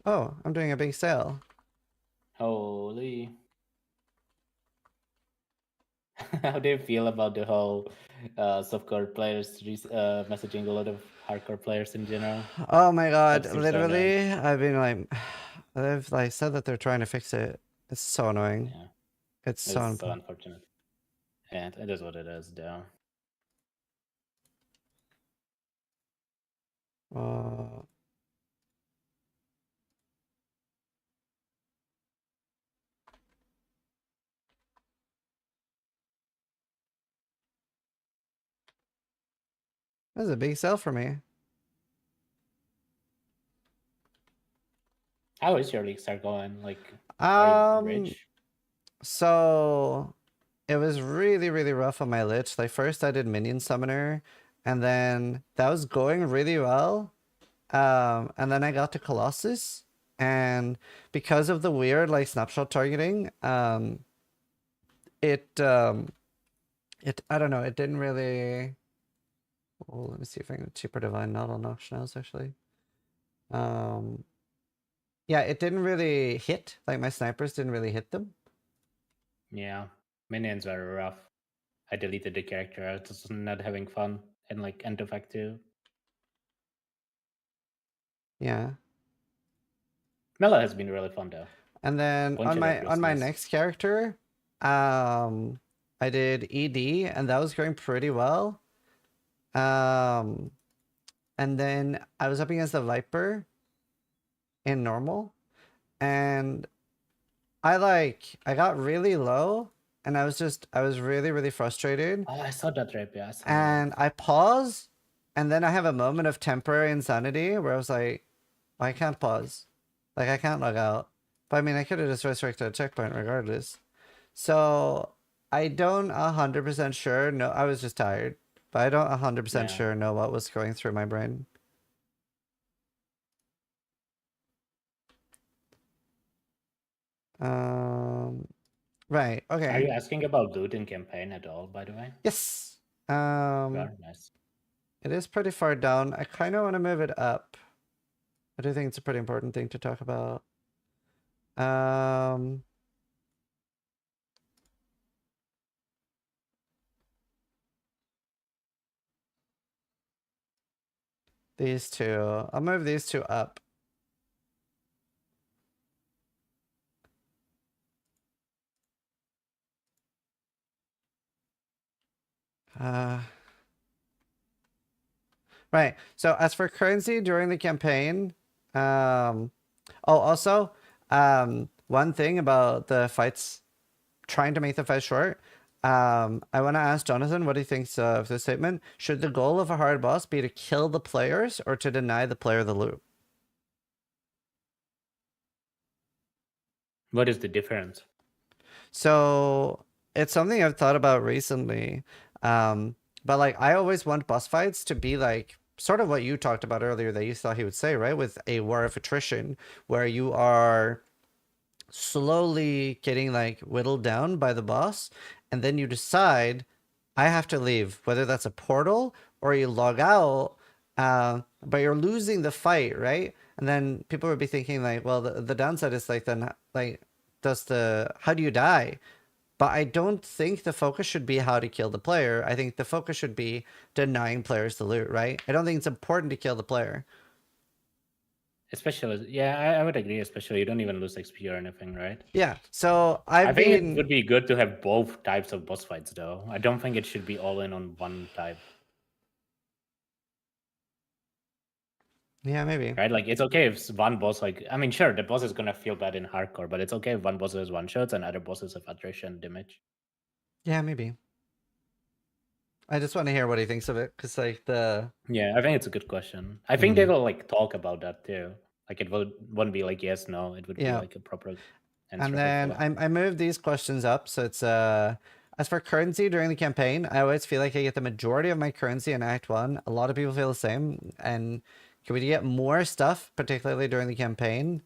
Oh, I'm doing a big sale. Holy. How do you feel about the whole softcore players messaging a lot of hardcore players in general? Oh my god, literally, I've been like, they've like said that they're trying to fix it. It's so annoying. Yeah. It's so so important. unfortunate. And it is what it is, though. That's a big sell for me. How is your league start going? Like, are you rich? So it was really, really rough on my lich. Like first I did minion summoner, and then that was going really well. And then I got to Colossus, and because of the weird like snapshot targeting, it I don't know, it didn't really. Oh, let me see if I can cheaper divine, not on optionals actually. Yeah, it didn't really hit. Like my snipers didn't really hit them. Yeah, minions are rough. I deleted the character. I was just not having fun in like End of Act 2. Yeah. Mela has been really fun though. And then on my next character, I did ED, and that was going pretty well. And then I was up against the Viper in normal, and I got really low, and I was really, really frustrated. Oh, I saw that rip, yeah. And I pause, and then I have a moment of temporary insanity where I was like, I can't pause. Like, I can't log out. But I mean, I could have just resurrected a checkpoint regardless. So, I don't 100% sure. No, I was just tired. But I don't 100% sure know what was going through my brain. Right, okay. Are you asking about loot in campaign at all, by the way? Yes. Very nice. It is pretty far down. I kind of want to move it up. I do think it's a pretty important thing to talk about. These two. I'll move these two up. Right. So as for currency during the campaign, also, one thing about the fights, trying to make the fight short, I want to ask Jonathan what he thinks of this statement. Should the goal of a hard boss be to kill the players or to deny the player the loot? What is the difference? So it's something I've thought about recently. But like I always want boss fights to be like sort of what you talked about earlier that you thought he would say, right? With a war of attrition where you are slowly getting like whittled down by the boss, and then you decide I have to leave, whether that's a portal or you log out, but you're losing the fight, right? And then people would be thinking like, well, the downside is like, then like, how do you die? But I don't think the focus should be how to kill the player. I think the focus should be denying players the loot, right? I don't think it's important to kill the player. Especially, yeah, I would agree. Especially, you don't even lose XP or anything, right? Yeah. So I think it would be good to have both types of boss fights, though. I don't think it should be all in on one type. Yeah, maybe. Right? Like, it's okay if one boss, like, I mean, sure, the boss is gonna feel bad in hardcore, but it's okay if one boss has one shots and other bosses have attrition damage. Yeah, maybe. I just want to hear what he thinks of it, because like Yeah, I think it's a good question. I think they will like talk about that too. Like it wouldn't be like yes, no. It would be like a proper answer. And then I moved these questions up, so it's as for currency during the campaign, I always feel like I get the majority of my currency in Act 1. A lot of people feel the same. And can we get more stuff, particularly during the campaign?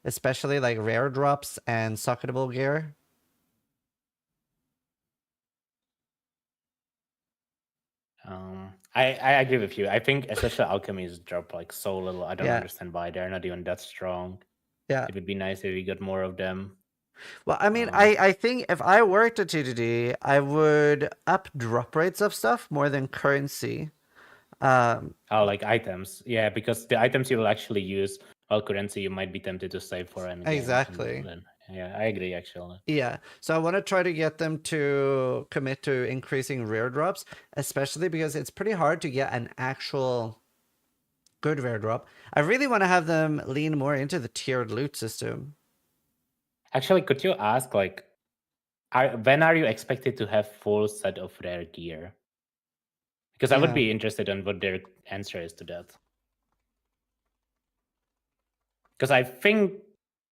Especially like rare drops and socketable gear. I agree with you. I think especially alchemies drop like so little. I don't understand why they're not even that strong. Yeah, it would be nice if we got more of them. Well, I mean, I think if I worked at TDD, I would up drop rates of stuff more than currency. Like items, yeah, because the items you will actually use, while currency you might be tempted to save for any. Exactly. Yeah, I agree actually. Yeah, so I want to try to get them to commit to increasing rare drops, especially because it's pretty hard to get an actual good rare drop. I really want to have them lean more into the tiered loot system. Actually, could you ask like, when are you expected to have full set of rare gear? Because I would Yeah. be interested in what their answer is to that. Because I think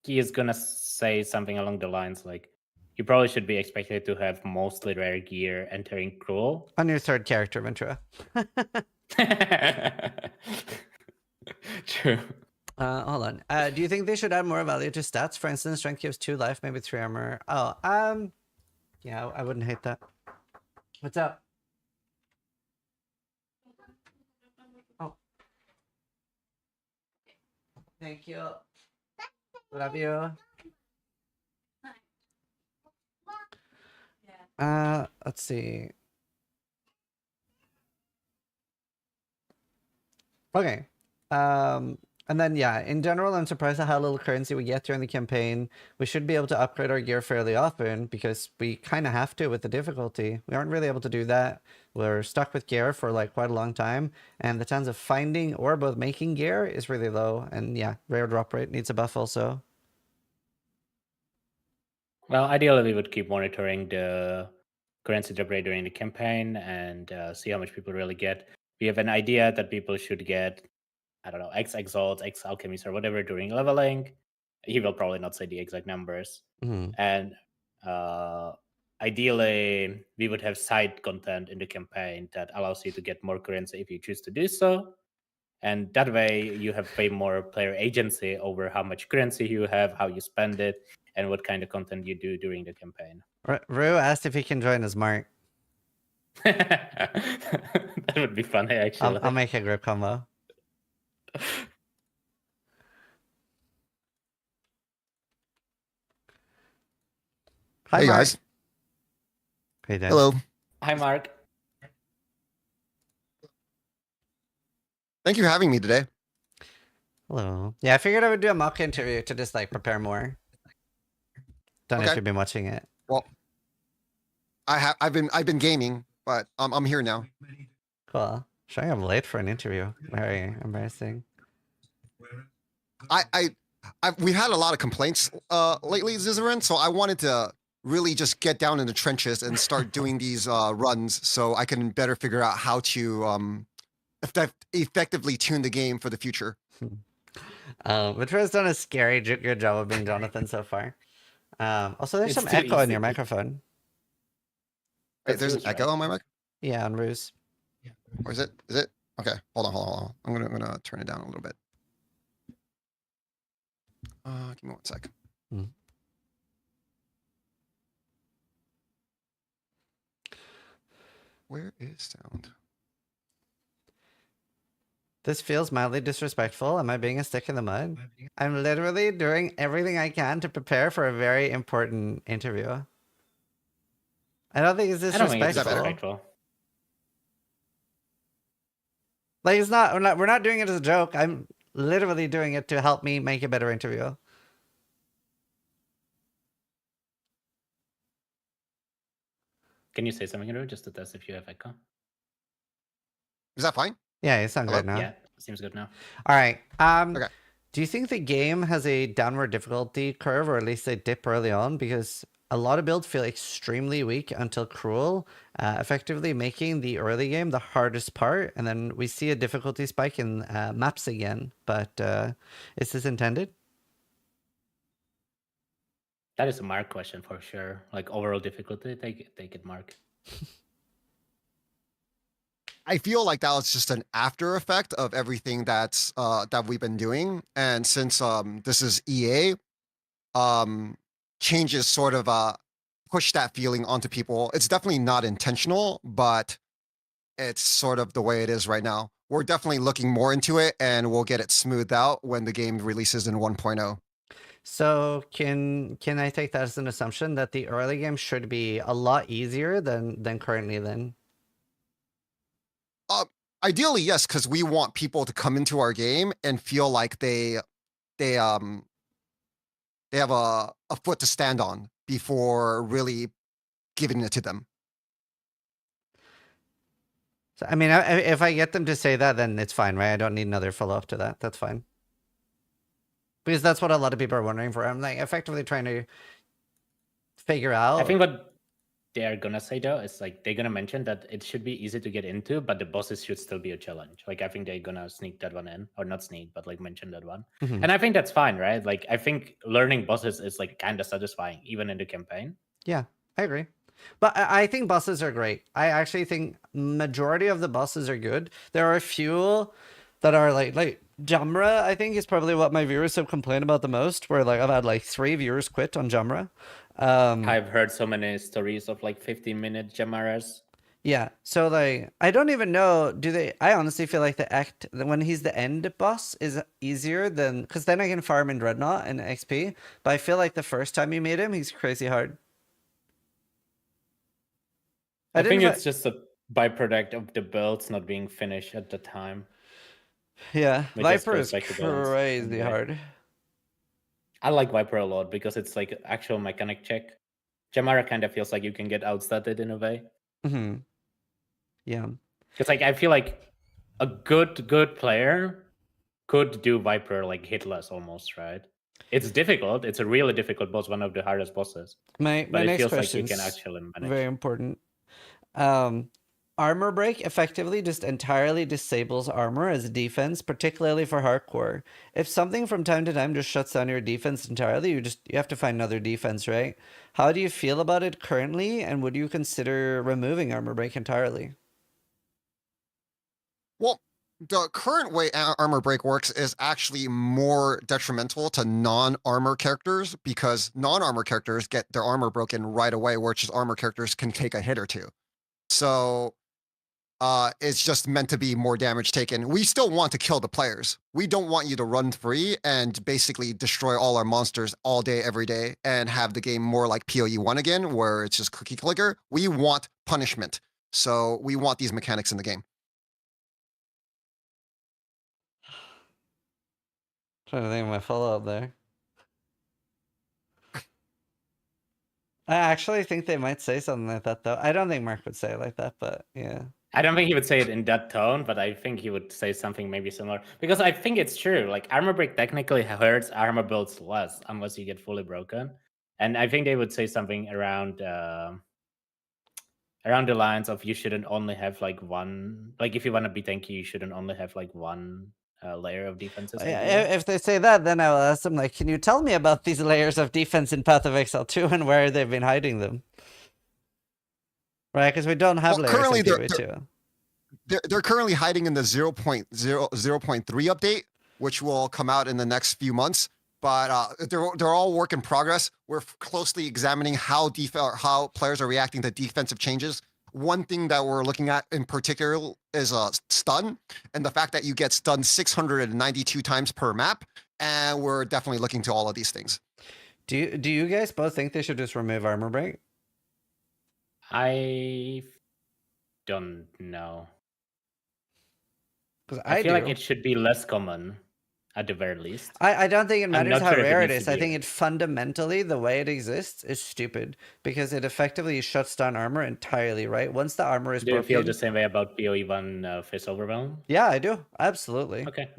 he is gonna say something along the lines like, you probably should be expected to have mostly rare gear entering Cruel. On your third character, Ventura. True. Hold on. Do you think they should add more value to stats? For instance, strength gives 2 life, maybe 3 armor. Oh, yeah, I wouldn't hate that. What's up? Oh. Thank you. Love you. Let's see. Okay. And then, yeah, in general, I'm surprised at how little currency we get during the campaign. We should be able to upgrade our gear fairly often because we kind of have to with the difficulty. We aren't really able to do that. We're stuck with gear for like quite a long time. And the chance of finding or both making gear is really low. And yeah, rare drop rate needs a buff also. Well, ideally, we would keep monitoring the currency drop rate during the campaign and see how much people really get. We have an idea that people should get, I don't know, X exalts, X alchemies, or whatever during leveling. He will probably not say the exact numbers. And ideally, we would have side content in the campaign that allows you to get more currency if you choose to do so. And that way, you have way more player agency over how much currency you have, how you spend it, and what kind of content you do during the campaign. Rue asked if he can join as Mark. That would be funny, actually. I'll make a group combo. Hi, hey Mark. guys. Hey, Dad. Hello. Hi, Mark. Thank you for having me today. Hello. Yeah, I figured I would do a mock interview to just like prepare more. Don't know if Okay. you've been watching it. Well, I've been gaming, but I'm here now. Cool. Showing I'm late for an interview. Very embarrassing. We've had a lot of complaints lately, Zizaran, so I wanted to really just get down in the trenches and start doing these runs so I can better figure out how to effectively tune the game for the future. Vitra's done a scary good job of being Jonathan so far. Also, there's It's some too echo in easy. your microphone. Wait, there's an That's echo right. on my mic? Yeah, on Ruse. Or is it? Is it? Okay, hold on. I'm gonna turn it down a little bit. Give me 1 sec. Where is sound? This feels mildly disrespectful. Am I being a stick in the mud? I'm literally doing everything I can to prepare for a very important interview. I don't think it's I don't think it's disrespectful. disrespectful. Like it's not. We're not doing it as a joke. I'm literally doing it to help me make a better interview. Can you say something, Ru, just to test if you have echo? Is that fine? Yeah, you sound Hello? good now. Yeah, seems good now. All right. Okay. Do you think the game has a downward difficulty curve, or at least a dip early on? Because a lot of builds feel extremely weak until Cruel, effectively making the early game the hardest part, and then we see a difficulty spike in maps again. But is this intended? That is a Mark question for sure. Like overall difficulty, take it, Mark. I feel like that was just an after effect of everything that's that we've been doing, and since this is EA, changes sort of push that feeling onto people. It's definitely not intentional, but it's sort of the way it is right now. We're definitely looking more into it, and we'll get it smoothed out when the game releases in 1.0. So can I take that as an assumption that the early game should be a lot easier than currently then? Ideally, yes, because we want people to come into our game and feel like they they have a foot to stand on before really giving it to them. So, I mean, if I get them to say that, then it's fine, right? I don't need another follow-up to that. That's fine. Because that's what a lot of people are wondering for. I'm like effectively trying to figure out. I think what they're gonna say though is like they're gonna mention that it should be easy to get into, but the bosses should still be a challenge. Like I think they're gonna sneak that one in, or not sneak, but like mention that one. Mhm. And I think that's fine, right? Like I think learning bosses is like kind of satisfying, even in the campaign. Yeah, I agree. But I think bosses are great. I actually think majority of the bosses are good. There are a few that are like Jamra, I think is probably what my viewers have complained about the most, where like I've had like 3 viewers quit on Jamra. I've heard so many stories of like 15-minute Jamaras. Yeah, so like I don't even know, do they, I honestly feel like the act when he's the end boss is easier than, because then I can farm in Dreadnought and XP, but I feel like the first time you meet him he's crazy hard. I think it's just a byproduct of the builds not being finished at the time. Yeah, It just Viper goes is back to balance crazy anyway. hard. I like Viper a lot because it's like actual mechanic check. Jamara kind of feels like you can get outstatted in a way. Mm-hmm. Yeah. Because like I feel like a good player could do Viper like hitless almost, right? It's difficult. It's a really difficult boss, one of the hardest bosses. My But it next feels like question you can is actually manage. very important. Armor break effectively just entirely disables armor as a defense, particularly for hardcore. If something from time to time just shuts down your defense entirely, you have to find another defense, right? How do you feel about it currently, and would you consider removing armor break entirely? Well, the current way armor break works is actually more detrimental to non-armor characters because non-armor characters get their armor broken right away, whereas armor characters can take a hit or two. So it's just meant to be more damage taken. We still want to kill the players. We don't want you to run free and basically destroy all our monsters all day, every day, and have the game more like PoE1 again, where it's just cookie clicker. We want punishment. So we want these mechanics in the game. Trying to think of my follow-up there. I actually think they might say something like that, though. I don't think Mark would say it like that, but yeah. I don't think he would say it in that tone, but I think he would say something maybe similar. Because I think it's true. Like armor break technically hurts armor builds less unless you get fully broken. And I think they would say something around the lines of you shouldn't only have like one. Like if you want to be tanky, you shouldn't only have like one layer of defenses. If they say that, then I will ask them, like, can you tell me about these layers of defense in Path of Exile 2 and where they've been hiding them? Right, because we don't have layers currently in PoE2. They're currently hiding in the 0.0.3 update, which will come out in the next few months. But they're all work in progress. We're closely examining how players are reacting to defensive changes. One thing that we're looking at in particular is stun, and the fact that you get stunned 692 times per map. And we're definitely looking to all of these things. Do you guys both think they should just remove armor break? I don't know. Because I feel like it should be less common at the very least. I don't think it matters how rare it is. I think it fundamentally, the way it exists is stupid because it effectively shuts down armor entirely, right? Once the armor is broken. Do you feel the same way about PoE1 Fist Overwhelm? Yeah, I do. Absolutely. Okay.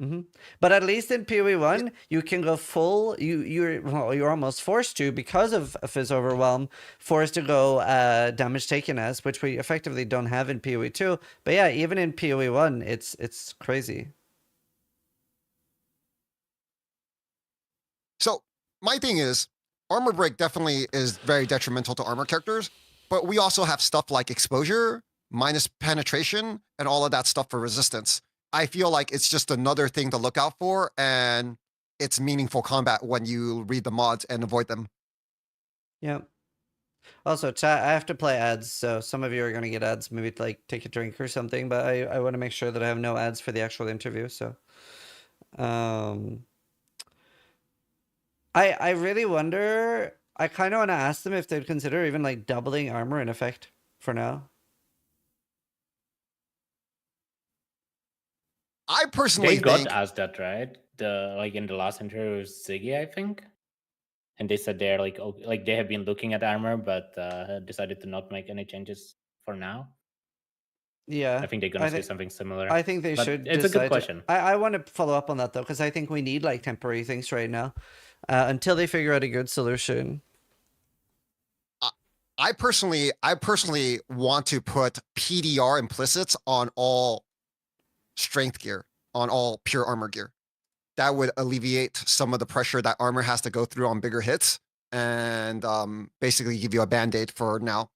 But at least in PoE1, you can go full. You're almost forced to, because of Fizz Overwhelm, forced to go damage taken as, which we effectively don't have in PoE2. But yeah, even in PoE1, it's crazy. So my thing is, armor break definitely is very detrimental to armor characters, but we also have stuff like exposure, minus penetration, and all of that stuff for resistance. I feel like it's just another thing to look out for, and it's meaningful combat when you read the mods and avoid them. Yeah. Also, chat, I have to play ads, so some of you are going to get ads, maybe like take a drink or something, but I want to make sure that I have no ads for the actual interview, so... I really wonder, I kind of want to ask them if they'd consider even like doubling armor in effect for now. I personally they got asked that, right? Like in the last interview with Ziggy, I think. and they said they're like they have been looking at armor, but decided to not make any changes for now. Yeah. I think they're gonna say something similar. I think they but should. It's a good decide question. I want to follow up on that though, because I think we need like temporary things right now, until they figure out a good solution. I personally want to put PDR implicits on all strength gear, on all pure armor gear. That would alleviate some of the pressure that armor has to go through on bigger hits, and basically give you a band-aid for now.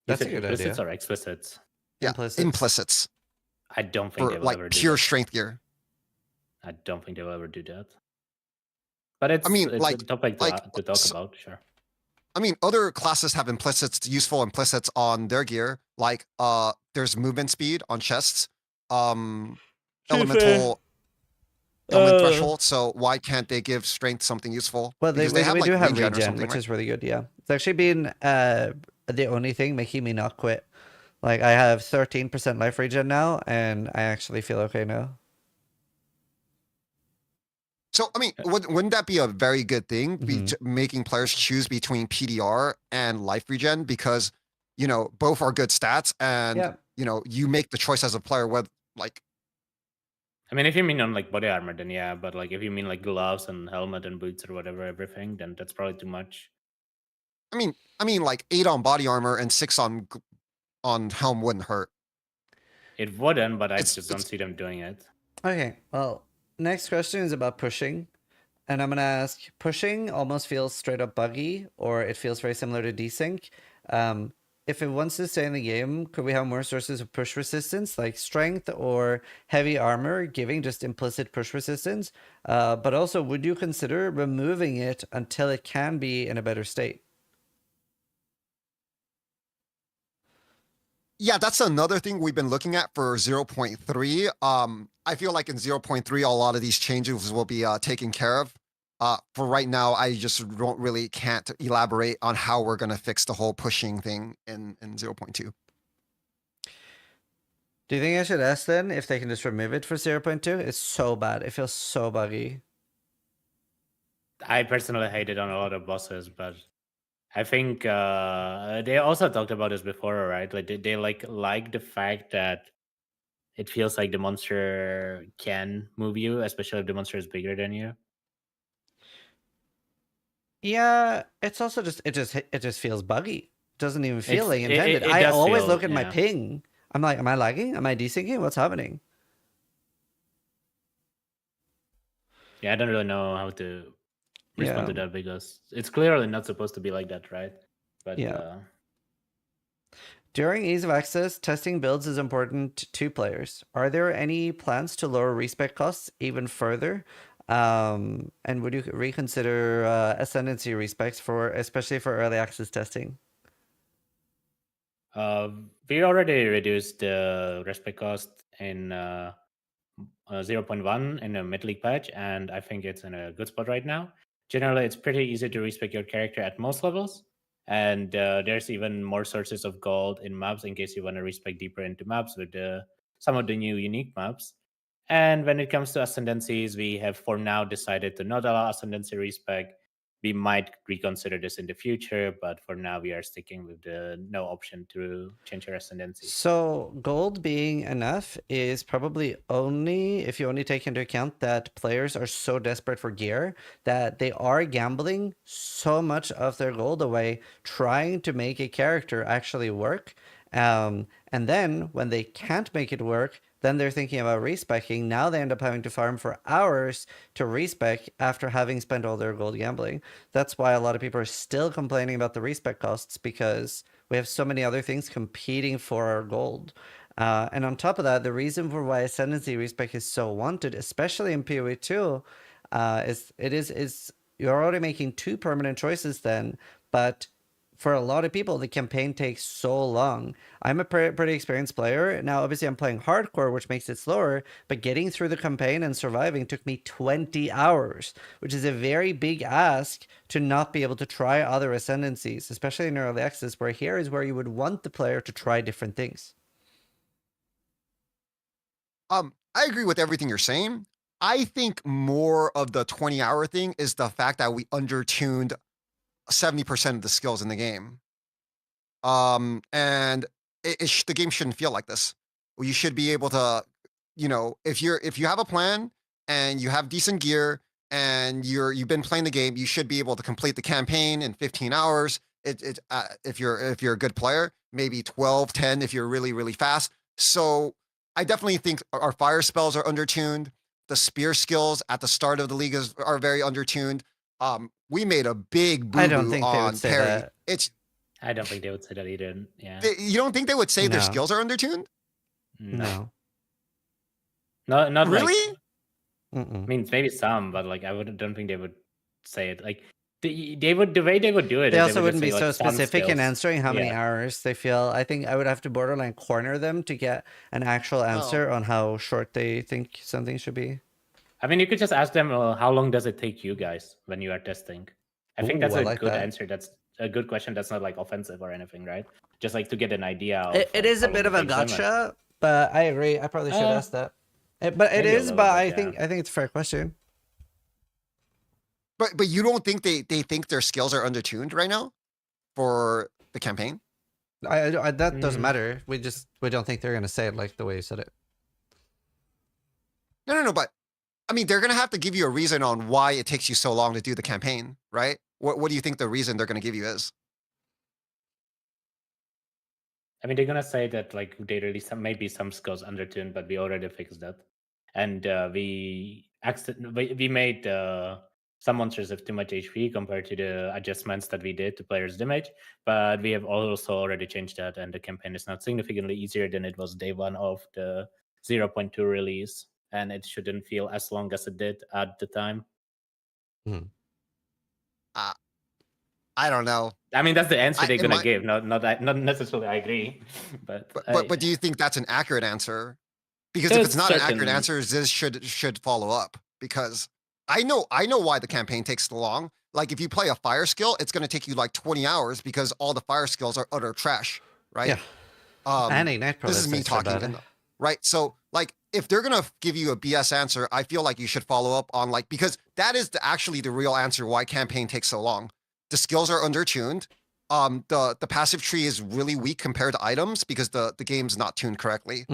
That's a good idea. Implicits or explicits? Yeah, implicits. I don't think they For will like ever do pure that. strength gear. I don't think they will ever do that. But it's, I mean, it's like- a topic to talk so- about, sure. I mean, other classes have implicits, useful implicits on their gear. Like, there's movement speed on chests, elemental element threshold. So why can't they give strength something useful? Well, Because we like, do have regen or regen, something, which right? is really good. Yeah, it's actually been the only thing making me not quit. Like I have 13% life regen now, and I actually feel okay now. So, I mean, wouldn't that be a very good thing, Mhm. making players choose between PDR and life regen? Because, you know, both are good stats, and, Yeah. you know, you make the choice as a player whether, like, I mean, if you mean on like body armor, then yeah. But like if you mean like gloves and helmet and boots or whatever, everything, then that's probably too much. I mean, like 8 on body armor and 6 on helm wouldn't hurt. It wouldn't, but I It's- just don't it's- see them doing it. Okay. Well, next question is about pushing, and I'm gonna ask: pushing almost feels straight up buggy, or it feels very similar to desync. If it wants to stay in the game, could we have more sources of push resistance, like strength or heavy armor, giving just implicit push resistance? But also, would you consider removing it until it can be in a better state? Yeah, that's another thing we've been looking at for 0.3. I feel like in 0.3, a lot of these changes will be taken care of. For right now, I just can't elaborate on how we're going to fix the whole pushing thing in 0.2. Do you think I should ask then if they can just remove it for 0.2? It's so bad. It feels so buggy. I personally hate it on a lot of bosses, but I think they also talked about this before, right? Like they like the fact that it feels like the monster can move you, especially if the monster is bigger than you. Yeah, it's also just it just feels buggy. It doesn't even feel like It intended. I does always feel, look at my yeah. ping. I'm like, am I lagging? Am I desyncing? What's happening? Yeah, I don't really know how to respond to Yeah. that because it's clearly not supposed to be like that, right? But Yeah. During ease of access, testing builds is important to 2 players. Are there any plans to lower respec costs even further? And would you reconsider ascendancy respecs for, especially for early access testing? we already reduced the respect cost in 0.1 in a mid-league patch, and I think it's in a good spot right now. Generally, it's pretty easy to respec your character at most levels, and there's even more sources of gold in maps in case you want to respec deeper into maps with some of the new unique maps. And when it comes to ascendancies, we have for now decided to not allow ascendancy respec. We might reconsider this in the future, but for now we are sticking with the no option to change your ascendancy. So gold being enough is probably only if you only take into account that players are so desperate for gear that they are gambling so much of their gold away trying to make a character actually work. And then when they can't make it work, then they're thinking about respecing. Now they end up having to farm for hours to respec after having spent all their gold gambling. That's why a lot of people are still complaining about the respec costs, because we have so many other things competing for our gold. And on top of that, the reason for why ascendancy respec is so wanted, especially in PoE 2, is you're already making 2 permanent choices then, but for a lot of people, the campaign takes so long. I'm a pretty experienced player. Now, obviously, I'm playing hardcore, which makes it slower, but getting through the campaign and surviving took me 20 hours, which is a very big ask to not be able to try other ascendancies, especially in early access, where here is where you would want the player to try different things. I agree with everything you're saying. I think more of the 20-hour thing is the fact that we undertuned 70% of the skills in the game. And the game shouldn't feel like this. You should be able to, you know, if you have a plan and you have decent gear and you've been playing the game, you should be able to complete the campaign in 15 hours. If you're a good player, maybe 12, 10 if you're really, really fast. So I definitely think our fire spells are undertuned. The spear skills at the start of the league are very undertuned. We made a big I don't boo-boo think they would on say parry. that. I don't think they would say that either. Yeah. You don't think they would say their No. skills are undertuned? No. No, not Really? Like, I mean, maybe some, but like don't think they would say it. Like they would, the way they would do it. They is also would wouldn't just be say, so like, some specific in skills. answering how many Yeah. hours they feel. I think I would have to borderline corner them to get an actual answer on how short they think something should be. I mean, you could just ask them, how long does it take you guys when you are testing? I think that's Ooh, I a like good that. answer. That's a good question. That's not like offensive or anything, right? Just like to get an idea. Of, It like, is a how bit long of it a takes them. gotcha, but I agree. I probably should ask that. But it maybe a is. little But bit, I yeah. think it's a fair question. But you don't think they think their skills are undertuned right now for the campaign? That doesn't matter. We don't think they're gonna say it like the way you said it. No. But I mean, they're gonna have to give you a reason on why it takes you so long to do the campaign, right? What do you think the reason they're gonna give you is? I mean, they're gonna say that like they released maybe some skills undertuned, but we already fixed that, and we made some monsters have too much HP compared to the adjustments that we did to players' damage, but we have also already changed that, and the campaign is now significantly easier than it was day one of the 0.2 release, and it shouldn't feel as long as it did at the time. I don't know. I mean, that's the answer they're gonna give. Not necessarily. I agree, but do you think that's an accurate answer? Because if it's not an accurate answer, Ziz should follow up. Because I know why the campaign takes so long. Like if you play a fire skill, it's gonna take you like 20 hours because all the fire skills are utter trash, right? Yeah. And Ignite this is me talking, right? So like if they're gonna give you a BS answer, I feel like you should follow up on like because that is actually the real answer why campaign takes so long. The skills are undertuned. The passive tree is really weak compared to items because the game's not tuned correctly.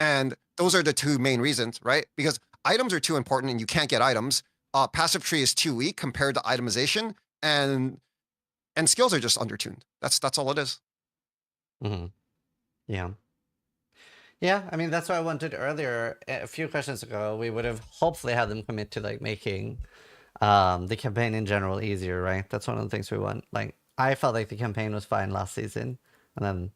And those are the two main reasons, right? Because items are too important and you can't get items. Passive tree is too weak compared to itemization, and skills are just undertuned. That's all it is. Yeah. Yeah, I mean, that's what I wanted earlier. A few questions ago, we would have hopefully had them commit to like making the campaign in general easier, right? That's one of the things we want. Like, I felt like the campaign was fine last season. And then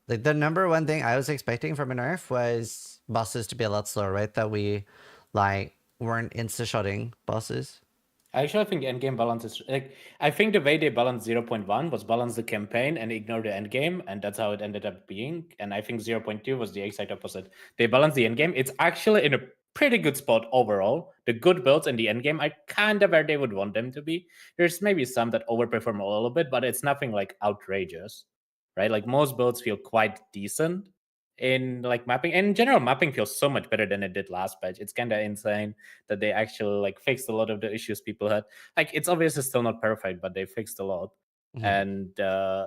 like, the number one thing I was expecting from a nerf was bosses to be a lot slower, right? That we like weren't insta-shotting bosses. I actually think endgame balance is like I think the way they balanced 0.1 was balance the campaign and ignore the endgame, and that's how it ended up being. And I think 0.2 was the exact opposite. They balanced the endgame. It's actually in a pretty good spot overall. The good builds in the endgame are kind of where they would want them to be. There's maybe some that overperform a little bit, but it's nothing like outrageous, right? Like most builds feel quite decent in like mapping. In general, mapping feels so much better than it did last patch. It's kind of insane that they actually like fixed a lot of the issues people had. Like it's obviously still not perfect, but they fixed a lot. And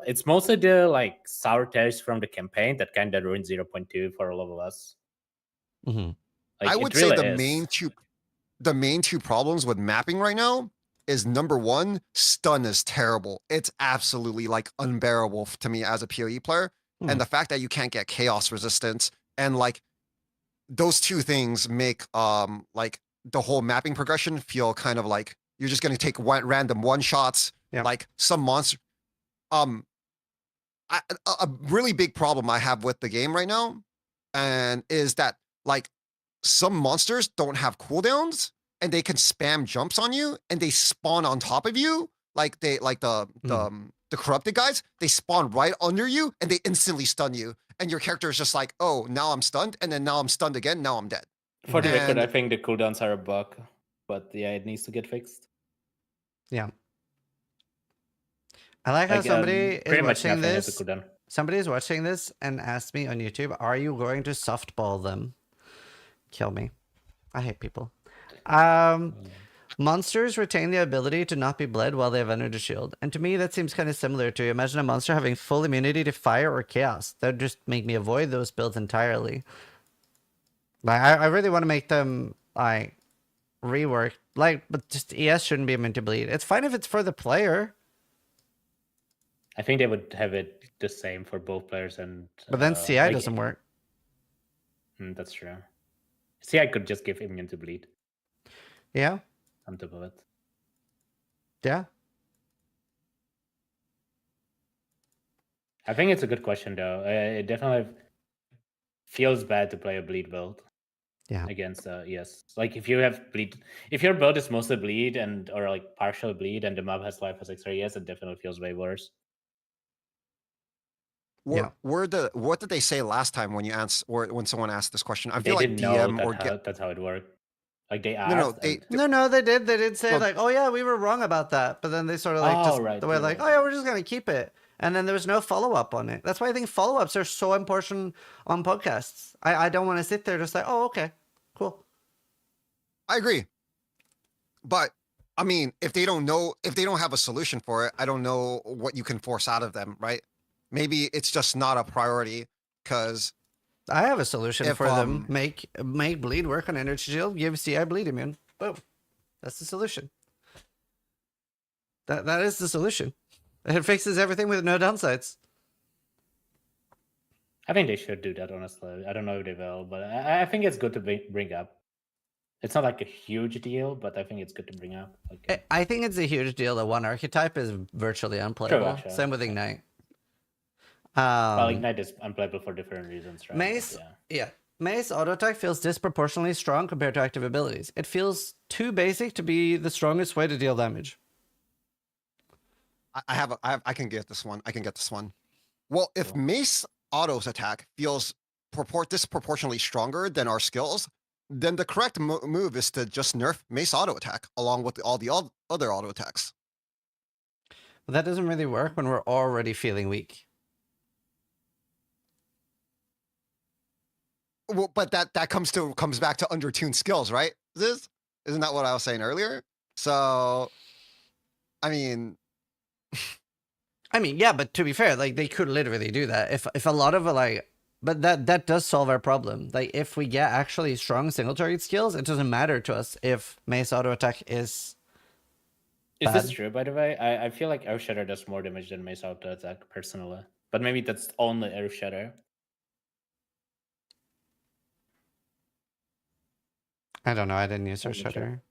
it's mostly the like sour taste from the campaign that kind of ruined 0.2 for all of us. Like, I would say the main two problems with mapping right now is number one, stun is terrible. It's absolutely like unbearable to me as a PoE player. And the fact that you can't get chaos resistance and like those two things make like the whole mapping progression feel kind of like you're just going to take random one shots. Like some monster. A really big problem I have with the game right now, and is that like some monsters don't have cooldowns and they can spam jumps on you and they spawn on top of you. Like they like the corrupted guys, they spawn right under you and they instantly stun you. And your character is just like, oh, now I'm stunned. And then now I'm stunned again. Now I'm dead. For the record, I think the cooldowns are a bug, but yeah, it needs to get fixed. Yeah. I like how somebody is watching this. Somebody is watching this and asked me on YouTube, are you going to softball them? Kill me. I hate people. Monsters retain the ability to not be bled while they have energy shield. And to me, that seems kind of similar to imagine a monster having full immunity to fire or chaos. That would just make me avoid those builds entirely. Like, I really want to make them, like, rework. Like, but just ES shouldn't be immune to bleed. It's fine if it's for the player. I think they would have it the same for both players and. But then CI doesn't work. That's true. CI could just give immune to bleed. Yeah. On top of it. Yeah. I think it's a good question, though. It definitely feels bad to play a bleed build. Yeah. Against ES. Like if you have bleed, if your build is mostly bleed and or like partial bleed, and the mob has life as extra ES, it definitely feels way worse. Yeah. What did they say last time when you when someone asked this question? I They feel like didn't DM know or that's how it worked. Like they asked. No, they did. They did say Well, like, "Oh yeah, we were wrong about that," but then they sort of like they were like, "Oh yeah, we're just gonna keep it," and then there was no follow up on it. That's why I think follow ups are so important on podcasts. I don't want to sit there just like, "Oh okay, cool." I agree, but I mean, if they don't have a solution for it, I don't know what you can force out of them, right? Maybe it's just not a priority because. I have a solution for them. Make bleed work on energy shield. Give CI bleed immune. Boom. That's the solution. That is the solution. It fixes everything with no downsides. I think they should do that, honestly. I don't know if they will, but I think it's good to bring up. It's not like a huge deal, but I think it's good to bring up. Like, I think it's a huge deal that one archetype is virtually unplayable. True, Same with Ignite. Well, Ignite is unplayable for different reasons, right? Mace, Mace auto attack feels disproportionately strong compared to active abilities. It feels too basic to be the strongest way to deal damage. I can get this one. Well, if Mace auto's attack feels disproportionately stronger than our skills, then the correct move is to just nerf Mace auto attack along with all the other auto attacks. But that doesn't really work when we're already feeling weak. Well, but that comes back to undertuned skills, right? Isn't that what I was saying earlier? So, I mean, yeah, but to be fair, like they could literally do that if a lot of but that does solve our problem. Like if we get actually strong single target skills, it doesn't matter to us if Mace auto attack is. Is this true, by the way? I feel like Earth Shatter does more damage than Mace auto attack personally, but maybe that's only Earth Shatter. I don't know. I didn't use Earth Shatter.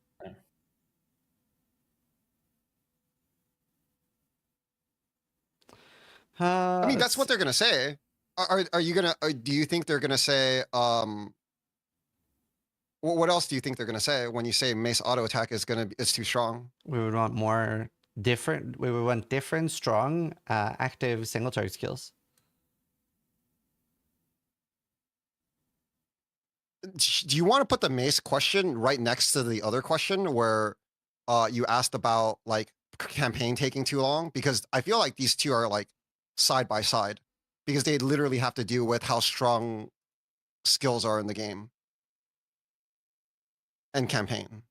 I mean, that's what they're gonna say. Are you gonna? Do you think they're gonna say? What else do you think they're gonna say when you say Mace auto attack is too strong? We would want more different. We would want different, strong, active single target skills. Do you want to put the Mace question right next to the other question where you asked about like campaign taking too long? Because I feel like these two are like side by side because they literally have to do with how strong skills are in the game and campaign.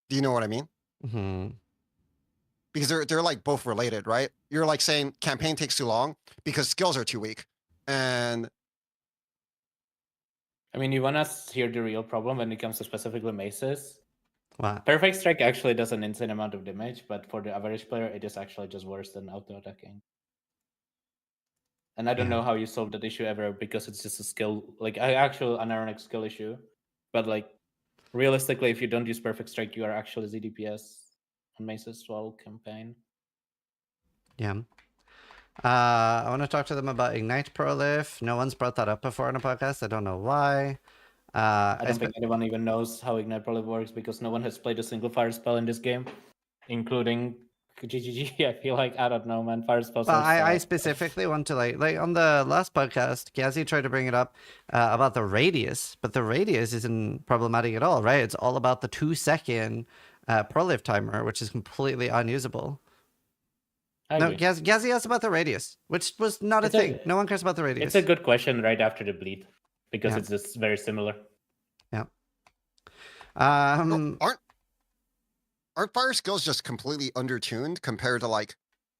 Do you know what I mean? Mm-hmm. Because they're like both related, right? You're like saying campaign takes too long because skills are too weak. And I mean, you want us to hear the real problem when it comes to specifically maces? Wow. Perfect Strike actually does an insane amount of damage, but for the average player, it is actually just worse than auto-attacking. And I don't know how you solve that issue ever, because it's just a skill, like an actual unironic skill issue. But like, realistically, if you don't use Perfect Strike, you are actually ZDPS on maces while campaign. Yeah. I want to talk to them about Ignite Prolif. No one's brought that up before on a podcast. I don't know why. I don't think anyone even knows how Ignite Prolif works because no one has played a single fire spell in this game, including GGG. I feel like, I don't know, man. Fire spells. Well, I specifically want to like on the last podcast, Gazi tried to bring it up about the radius, but the radius isn't problematic at all, right? It's all about the 2-second Prolif timer, which is completely unusable. No, Gazi asked about the radius, which was not a thing. No one cares about the radius. It's a good question right after the bleed, because it's just very similar. Yeah. aren't fire skills just completely undertuned compared to like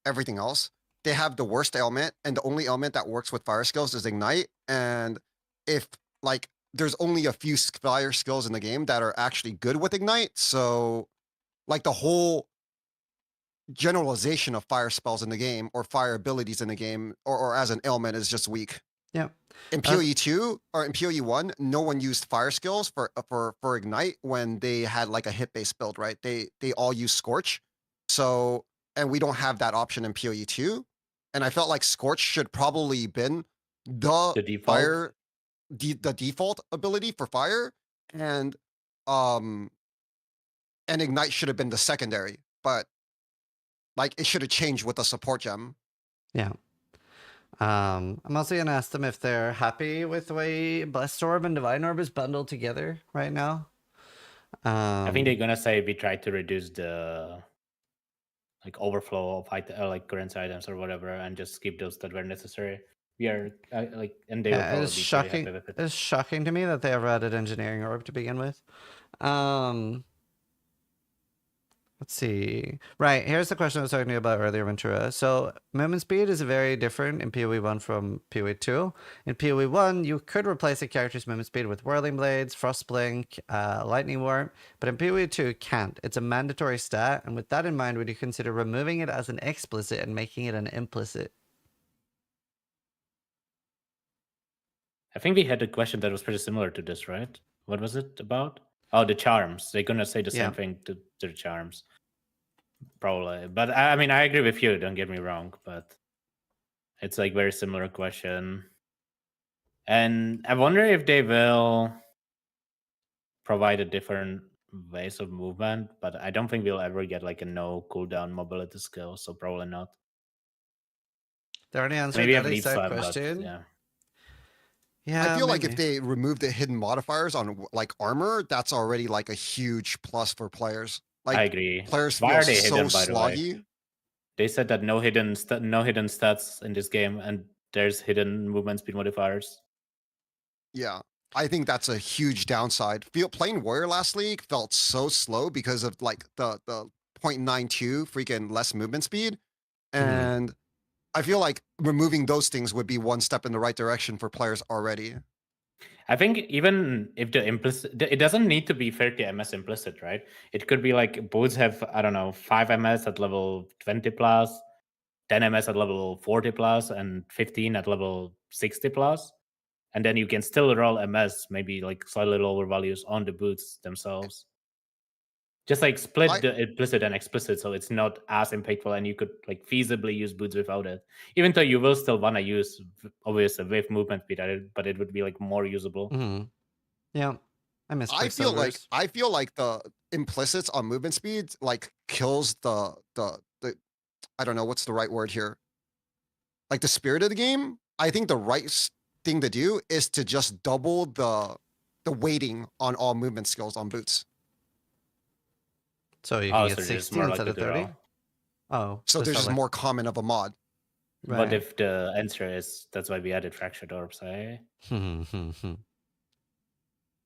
everything else? They have the worst ailment, and the only ailment that works with fire skills is ignite. And if like there's only a few fire skills in the game that are actually good with ignite, so like the whole generalization of fire spells in the game or fire abilities in the game or as an ailment is just weak. Yeah. In PoE 2 or in PoE 1, no one used fire skills for ignite when they had like a hit based build, right? They all use Scorch. So and we don't have that option in PoE 2. And I felt like Scorch should probably been the default. fire the default ability for fire, and ignite should have been the secondary, but like it should have changed with the support gem. Yeah. I'm also gonna ask them if they're happy with the way Blessed Orb and Divine Orb is bundled together right now. I think they're gonna say we tried to reduce the like overflow of like currency items or whatever, and just keep those that were necessary. We are like, and they will probably it's be shocking. pretty happy with it. It's shocking to me that they ever added Engineering Orb to begin with. Let's see. Right, here's the question I was talking to you about earlier, Ventura. So movement speed is very different in PoE 1 from PoE 2. In PoE 1, you could replace a character's movement speed with Whirling Blades, Frost Blink, Lightning Warp, but in PoE 2, you can't. It's a mandatory stat, and with that in mind, would you consider removing it as an explicit and making it an implicit? I think we had a question that was pretty similar to this, right? What was it about? Oh, the charms. They're gonna say the same thing to the charms. Probably. But I mean, I agree with you, don't get me wrong, but it's like very similar question. And I wonder if they will provide a different ways of movement, but I don't think we'll ever get like a no cooldown mobility skill, so probably not. They already answered Maybe that have exact but question. yeah. Yeah, I feel like if they remove the hidden modifiers on like armor, that's already like a huge plus for players. Like I agree. players Why feel are they so hidden, by the way? sloggy. They said that no hidden stats in this game, and there's hidden movement speed modifiers. Yeah, I think that's a huge downside. Playing Warrior last league felt so slow because of like the 0.92 freaking less movement speed, and I feel like removing those things would be one step in the right direction for players already. I think even if the implicit, it doesn't need to be 30 MS implicit, right? It could be like boots have, I don't know, 5 MS at level 20 plus, 10 MS at level 40 plus, and 15 at level 60 plus. And then you can still roll MS, maybe like slightly lower values on the boots themselves. Just like split the implicit and explicit, so it's not as impactful, and you could like feasibly use boots without it. Even though you will still want to use obviously wave movement speed, but it would be like more usable. Yeah, I feel like the implicits on movement speed like kills the I don't know what's the right word here. Like the spirit of the game. I think the right thing to do is to just double the weighting on all movement skills on boots. So you can get 60 instead of 30? Oh. So there's just more common of a mod. Right. But if the answer is, that's why we added Fractured Orbs, eh?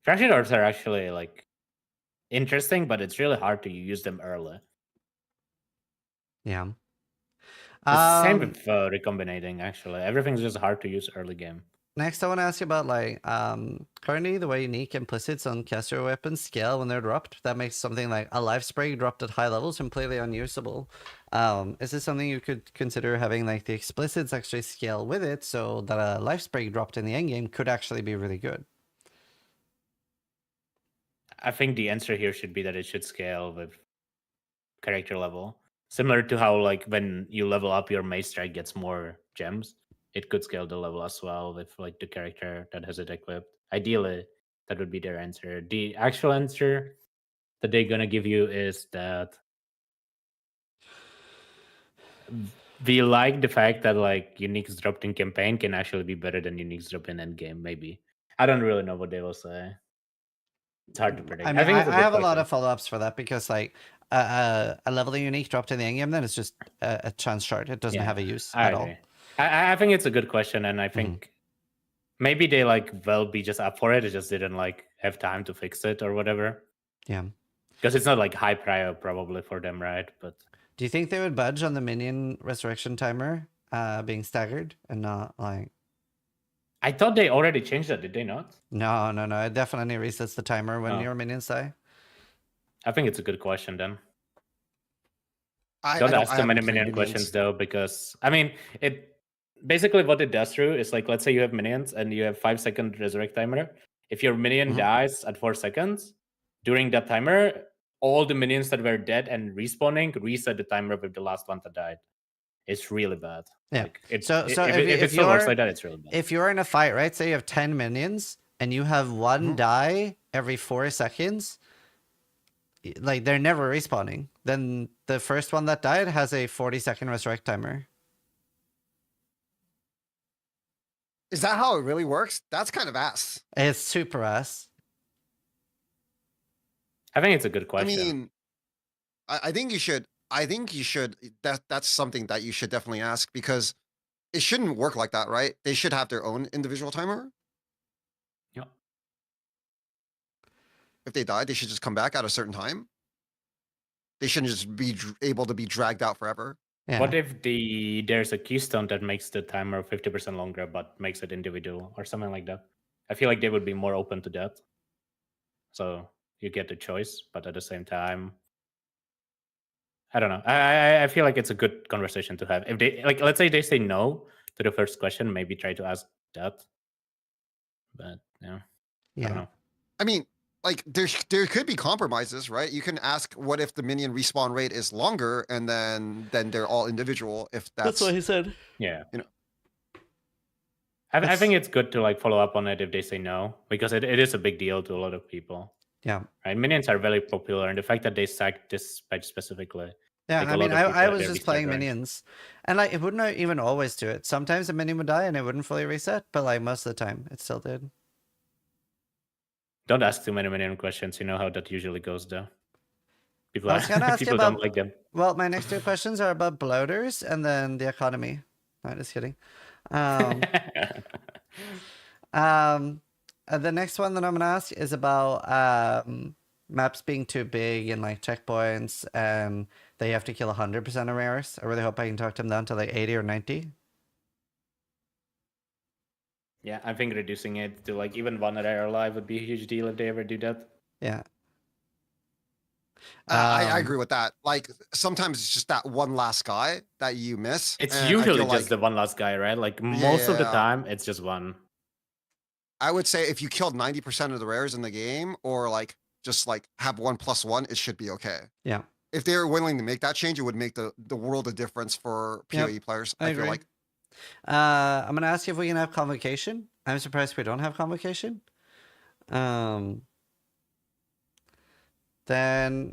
Fractured Orbs are actually like interesting, but it's really hard to use them early. Yeah. Same with recombinating, actually. Everything's just hard to use early game. Next, I want to ask you about like currently the way unique implicits on caster weapons scale when they're dropped. That makes something like a life spray dropped at high levels completely unusable. Is this something you could consider having like the explicits actually scale with it so that a life spray dropped in the endgame could actually be really good? I think the answer here should be that it should scale with character level. Similar to how like when you level up, your mace strike gets more gems. It could scale the level as well with like the character that has it equipped. Ideally, that would be their answer. The actual answer that they're gonna give you is that we like the fact that like uniques dropped in campaign can actually be better than uniques dropped in endgame. Maybe I don't really know what they will say. It's hard to predict. I mean, I have a lot of follow-ups for that because like a level of unique dropped in the endgame, then it's just a chance shard. It doesn't have a use at all. I think it's a good question, and I think maybe they like will be just up for it. It just didn't like have time to fix it or whatever. Yeah. Because it's not like high prior probably for them, right? But Do you think they would budge on the minion resurrection timer being staggered and not like? I thought they already changed that, did they not? No. It definitely resets the timer when Oh. your minions die. I think it's a good question then. I Don't don't- ask I too many haven't played minion questions minions. though, because I mean, it basically what it does through is like, let's say you have minions and you have 5-second resurrect timer. If your minion Mhm. dies at 4 seconds during that timer, all the minions that were dead and respawning reset the timer with the last one that died. It's really bad. Yeah. Like, if if it still works you're- like that, it's really bad. If you're in a fight, right? Say you have 10 minions and you have one Mhm. die every 4 seconds, like they're never respawning. Then the first one that died has a 40-second resurrect timer. Is that how it really works? That's kind of ass. It's super ass. I think it's a good I question. mean, I think you should. I think you should. That's something that you should definitely ask, because it shouldn't work like that, right? They should have their own individual timer. Yeah. If they die, they should just come back at a certain time. They shouldn't just be able to be dragged out forever. Yeah. What if there's a keystone that makes the timer 50% longer but makes it individual or something like that? I feel like they would be more open to that. So you get the choice, but at the same time, I don't know. I feel like it's a good conversation to have. If they like, let's say they say no to the first question, maybe try to ask that. But yeah, I Yeah. don't know. I mean, like there could be compromises, right? You can ask, what if the minion respawn rate is longer, and then they're all individual. If that's he said. Yeah, you know. I think it's good to like follow up on it if they say no, because it is a big deal to a lot of people. Yeah. Right, minions are very popular, and the fact that they sacked this patch specifically. Yeah, Like, I a mean, lot of people I at was their just restart playing range. minions. And like, it wouldn't even always do it. Sometimes a minion would die and it wouldn't fully reset, but like most of the time it still did. Don't ask too many minion questions. You know how that usually goes, though. People I was gonna ask you people don't about- like them. Well, my next two questions are about bloaters and then the economy. No, just kidding. The next one that I'm gonna ask is about maps being too big and like checkpoints, and they have to kill 100% of rares. I really hope I can talk them down to like 80 or 90. Yeah, I think reducing it to like even one rare alive would be a huge deal if they ever do that. Yeah. I agree with that. Like sometimes it's just that one last guy that you miss. It's and I usually feel just like, the one last guy, right? Like most of the Yeah. time, it's just one. I would say if you killed 90% of the rares in the game, or like just like have 1+1, it should be okay. Yeah. If they're willing to make that change, it would make the world a difference for Yep, PoE players. I I feel agree. like. I'm gonna ask you if we can have convocation. I'm surprised we don't have convocation. Then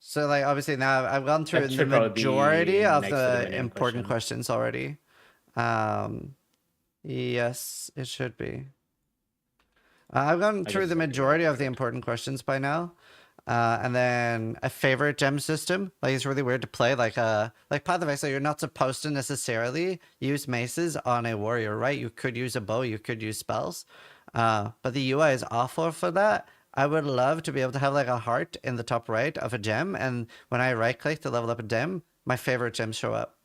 so like obviously now I've gone through That the should probably be majority of next to the the minion important question. questions already. Yes, it should be. I've gone I through guess the I can majority go of the important questions by now. And then a favorite gem system. Like it's really weird to play like Path of Exile. You're not supposed to necessarily use maces on a warrior, right? You could use a bow, you could use spells. But the UI is awful for that. I would love to be able to have like a heart in the top right of a gem, and when I right click to level up a gem, my favorite gems show up.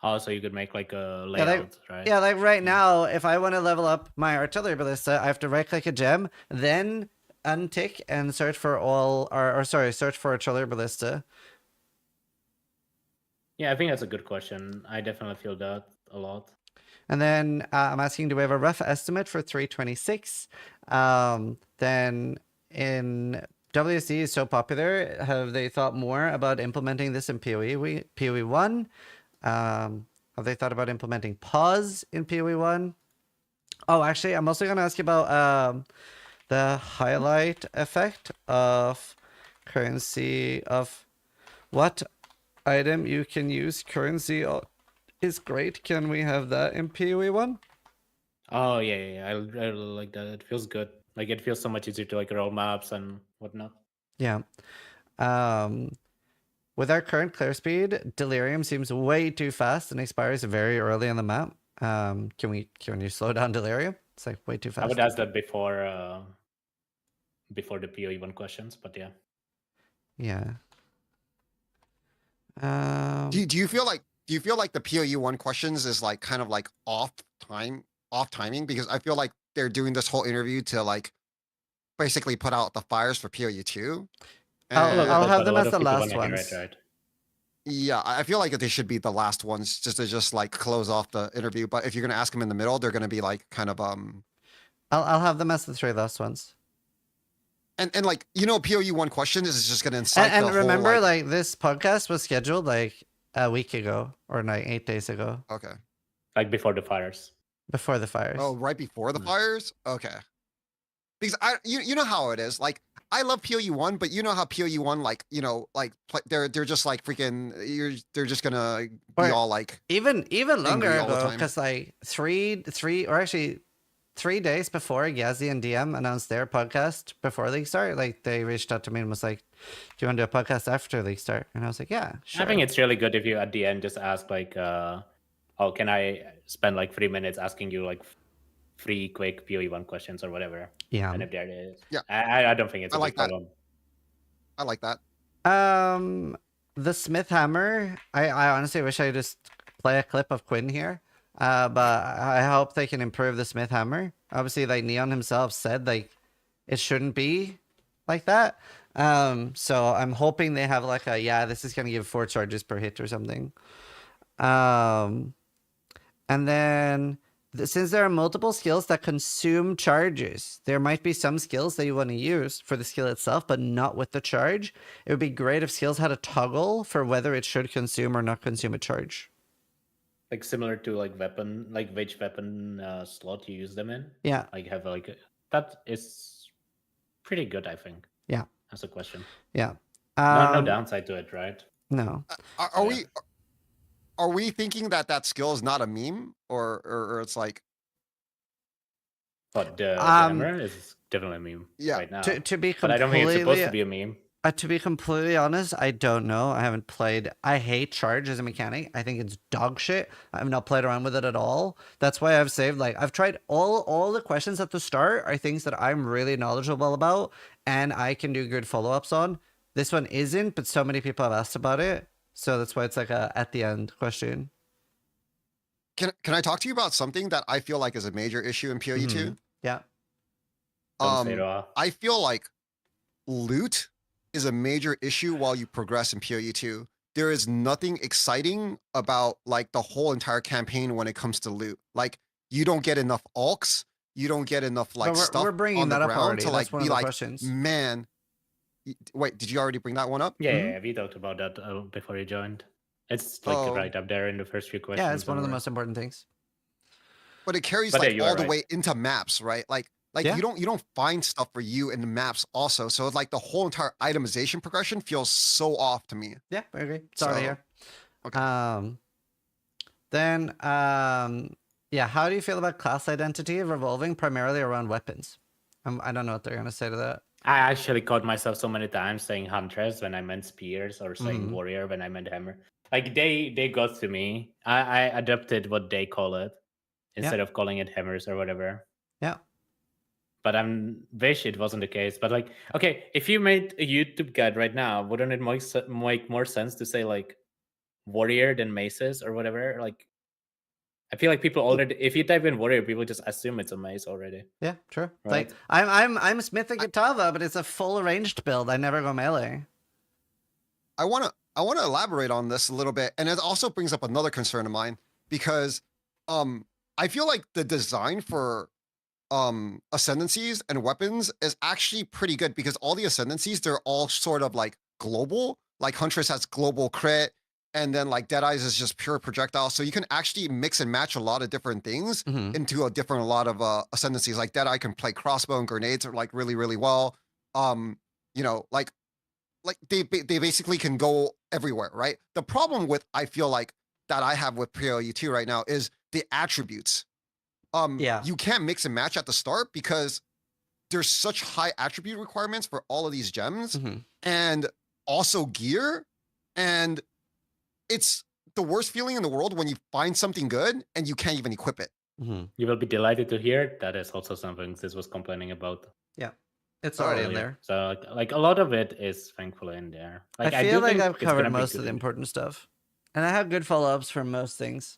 Oh, so you could make like a Yeah, layout, right? Yeah, like right now, if I want to level up my artillery ballista, I have to right click a gem, then untick and search for all, or sorry, search for artillery ballista. Yeah, I think that's a good question. I definitely feel that a lot. And then I'm asking, do we have a rough estimate for 326? Then in WSD is so popular, have they thought more about implementing this in PoE? PoE 1? Have they thought about implementing pause in PoE 1? Oh, actually, I'm also going to ask you about the highlight effect of currency, of what item you can use currency is great. Can we have that in PoE 1? Oh yeah. I really like that. It feels good. Like it feels so much easier to like roll maps and whatnot. Yeah. With our current clear speed, Delirium seems way too fast and expires very early on the map. Can you slow down Delirium? It's like way too fast. I would ask that before before the PoE1 questions, but yeah. Yeah. Do you feel like the POU1 questions is like kind of like off timing? Because I feel like they're doing this whole interview to like basically put out the fires for POU2. I'll have But a them lot as of the people last wanna hear ones. it, right? Yeah, I feel like they should be the last ones just to like close off the interview. But if you're gonna ask them in the middle, they're gonna be like kind of I'll have them as the 3 last ones. and like POU1 question is just gonna incite And the remember, whole, like this podcast was scheduled like a week ago or like 8 days ago okay. Like before the fires. before the fires. Oh, right before the Mm. fires? Okay. Because you know how it is. Like I love POU1, but you know how POU1 like, they're just like freaking they're just gonna be Or all like even longer angry all the ago, time. because like three or actually 3 days before Yazzie and DM announced their podcast before League Start, like they reached out to me and was like, "Do you want to do a podcast after League Start?" And I was like, "Yeah, sure." I think it's really good if you at the end just ask like, "Oh, can I spend like 3 minutes asking you like 3 quick PoE1 questions or whatever?" Yeah. And if there it is, Yeah. I don't think it's I a like big that. problem. I like that. The Smith Hammer. I honestly wish I just play a clip of Quinn here. But I hope they can improve the Smith Hammer. Obviously, like Neon himself said, like it shouldn't be like that. So I'm hoping they have like this is gonna give 4 charges per hit or something. And then since there are multiple skills that consume charges, there might be some skills that you want to use for the skill itself, but not with the charge. It would be great if skills had a toggle for whether it should consume or not consume a charge. Like similar to like weapon, like which weapon slot you use them in. Yeah. Like have like that is pretty good, I think. Yeah. That's a question. Yeah. No downside to it, right? No. Are we thinking that skill is not a meme or it's like? But the hammer is definitely a meme right now. To be completely, but I don't think it's supposed to be a meme. To be completely honest, I don't know. I haven't played. I hate charge as a mechanic. I think it's dog shit. I've not played around with it at all. That's why I've saved. Like I've tried all the questions at the start are things that I'm really knowledgeable about and I can do good follow-ups on. This one isn't, but so many people have asked about it. So that's why it's like a at the end question. Can I talk to you about something that I feel like is a major issue in PoE2? Yeah. Don't say it all. I feel like loot is a major issue while you progress in PoE2. There is nothing exciting about like the whole entire campaign when it comes to loot. Like you don't get enough alks, you don't get enough like stuff we're bringing on the that up ground already. to like That's one be of the like, questions. man. Wait, did you already bring that one up? Yeah, we talked about that before you joined. It's like right up there in the first few questions. Yeah, it's one of the most important things. But it carries But like yeah, all the right. way into maps, right? Like Yeah. you don't find stuff for you in the maps also. So it's like the whole entire itemization progression feels so off to me. Yeah, I agree. Sorry So, here. okay. Then yeah, how do you feel about class identity revolving primarily around weapons? I don't know what they're gonna say to that. I actually caught myself so many times saying Huntress when I meant Spears or saying Mhm. Warrior when I meant Hammer. Like they got to me. I adopted what they call it instead of calling it Hammers or whatever. Yeah. But I wish it wasn't the case. But like, okay, if you made a YouTube guide right now, wouldn't it make more sense to say like Warrior than Maces or whatever? Like, I feel like people already, if you type in Warrior, people just assume it's a mace already. Yeah, true. Right. Like I'm Smith and Gitava, but it's a full ranged build. I never go melee. I wanna elaborate on this a little bit, and it also brings up another concern of mine because I feel like the design for ascendancies and weapons is actually pretty good because all the ascendancies, they're all sort of like global. Like Huntress has global crit, and then like Deadeye's is just pure projectile. So you can actually mix and match a lot of different things into a lot of ascendancies. Like Deadeye can play crossbow and grenades are like really, really well. Like they basically can go everywhere, right? The problem with I feel like that I have with PoE2 right now is the attributes. You can't mix and match at the start because there's such high attribute requirements for all of these gems and also gear. And it's the worst feeling in the world when you find something good and you can't even equip it. You will be delighted to hear that is also something Ziz was complaining about. Yeah. It's already in earlier. there. So like a lot of it is thankfully in there. Like I do feel like think I've it's gonna covered be most of the good. important stuff. And I have good follow-ups for most things.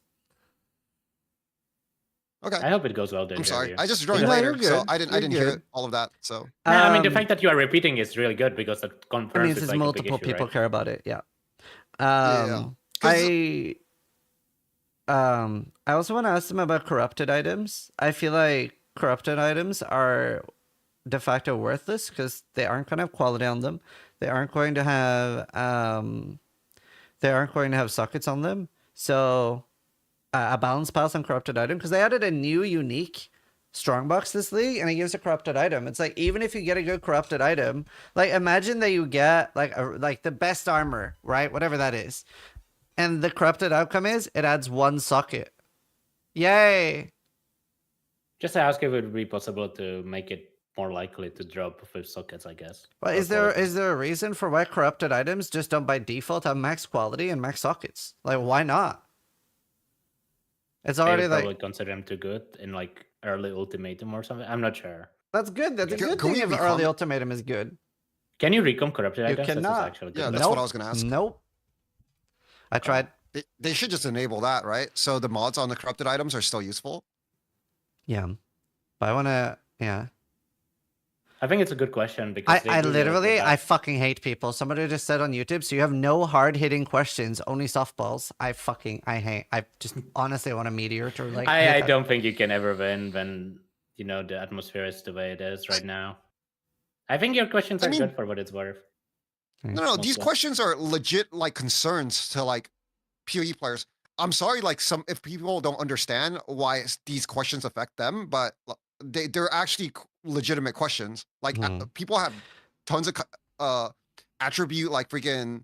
Okay. I hope it goes well. I'm sorry. Interview. I just joined No, later, you're so good. I You're didn't hear good. all of that. So No, I mean the fact that you are repeating is really good because that It confirms means it's it's like a big multiple issue, people right? care about it. Yeah. Yeah. 'Cause- I also want to ask them about corrupted items. I feel like corrupted items are de facto worthless because they aren't going to have quality on them. They aren't going to have sockets on them. So a balance pass on corrupted item, because they added a new unique strongbox this league and it gives a corrupted item. It's like, even if you get a good corrupted item, like imagine that you get like the best armor, right? Whatever that is. And the corrupted outcome is it adds 1 socket. Yay. Just to ask if it would be possible to make it more likely to drop with sockets, I guess. Well, or is there quality. a reason for why corrupted items just don't by default have max quality and max sockets? Like, why not? It's They already would probably like, consider them too good in like early ultimatum or something. I'm not sure. that's good. That's a Can- good can thing we if early recom- ultimative is good. Can you recom corrupted You items? This is cannot. actually good. Yeah, that's Nope. what I was gonna ask. Nope. I tried. They should just enable that, right? So the mods on the corrupted items are still useful. Yeah. But I want to, yeah. I think it's a good question because I do literally, have- I fucking hate people. Somebody just said on YouTube, so you have no hard hitting questions, only softballs. I just honestly want a meteor to like. I hit that. don't think you can ever win when you know the atmosphere is the way it is right now. I think your questions I are mean- good for what it's worth. No, these Mostly. questions are legit like concerns to like PoE players. I'm sorry, like if people don't understand why these questions affect them, but they're actually legitimate questions. Like people have tons of attribute, like freaking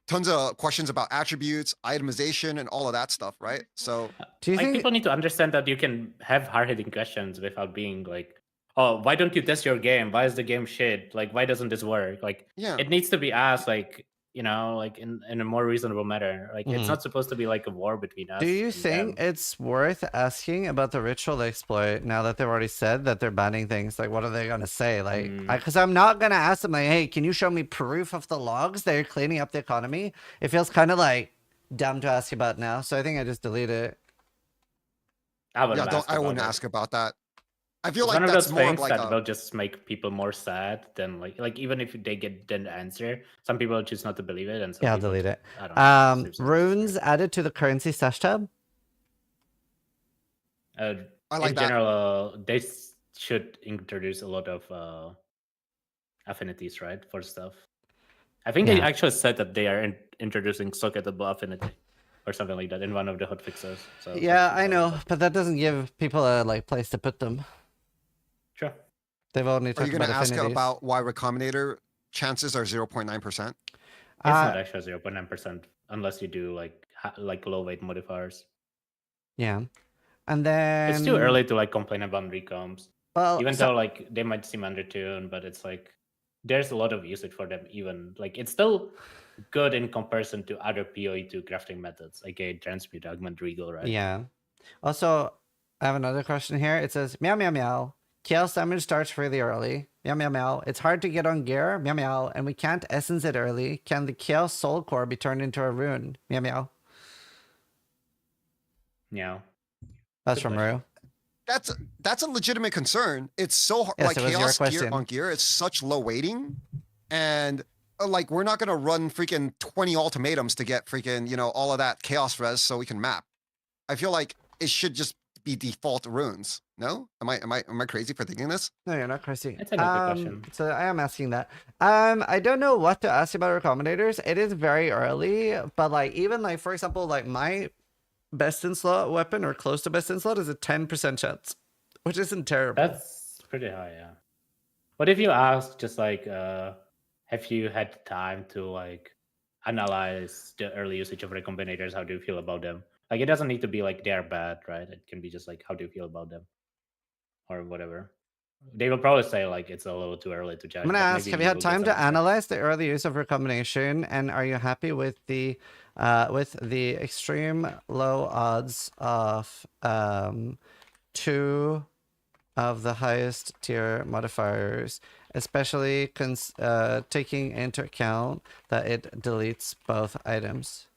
tons of questions about attributes, itemization, and all of that stuff, right? So Do you Like think people need to understand that you can have hard-hitting questions without being like, "Oh, why don't you test your game? Why is the game shit? Like, why doesn't this work?" Like, yeah, it needs to be asked, like, you know, like in a more reasonable manner. Like, it's not supposed to be like a war between us. Do you and think them. it's worth asking about the ritual exploit now that they've already said that they're banning things? Like, what are they gonna say? Like, because I'm not gonna ask them like, "Hey, can you show me proof of the logs that you're cleaning up the economy?" It feels kind of like dumb to ask about now, so I think I just delete it. I wouldn't ask I about wouldn't it. ask about that. I feel It's like one of that's those more of things like that will just make people more sad than like even if they get the answer, some people choose not to believe it, and some Yeah, I'll people, delete it. I don't know, seems Runes added to the currency stash tab. I like in that. general, they should introduce a lot of affinities, right, for stuff. I think they Yeah. actually said that they are introducing socketable affinity or something like that in one of the hotfixes. So Yeah, I know, but that doesn't give people a like place to put them. Sure. They've only Are talked you going about to ask affinities. about why Recombinator chances are 0.9%? It's not actually 0.9% unless you do like low weight modifiers. Yeah, and then It's too early to like complain about recombs. Well, Even though like they might seem undertuned, but it's like there's a lot of usage for them. Even like it's still good in comparison to other PoE2 crafting methods, aka transmute, augment, regal, right? Yeah. Also, I have another question here. It says, meow, meow, meow. Chaos damage starts really early. Meow, meow, meow. It's hard to get on gear. Meow, meow. And we can't essence it early. Can the Chaos Soul Core be turned into a rune? Meow, meow. Meow. That's Good from question. Rue. That's a legitimate concern. It's so hard. Yes, Like it was your chaos gear question. on gear, it's such low weighting, and like we're not gonna run freaking 20 ultimatums to get freaking all of that chaos res so we can map. I feel like it should just be default runes. No, am I crazy for thinking this? No, you're not crazy. That's a good question. So I am asking that. I don't know what to ask you about recombinators. It is very early, but like even like for example, like my best in slot weapon or close to best in slot is a 10% chance, which isn't terrible. That's pretty high, yeah. What if you ask just like have you had time to like analyze the early usage of recombinators? How do you feel about them? Like it doesn't need to be like they're bad, right? It can be just like how do you feel about them? Or whatever. They will probably say like it's a little too early to judge. I'm gonna but ask, maybe have you had will get time some to insight. analyze the early use of recombination, and are you happy with the extreme low odds of 2 of the highest tier modifiers especially taking into account that it deletes both items.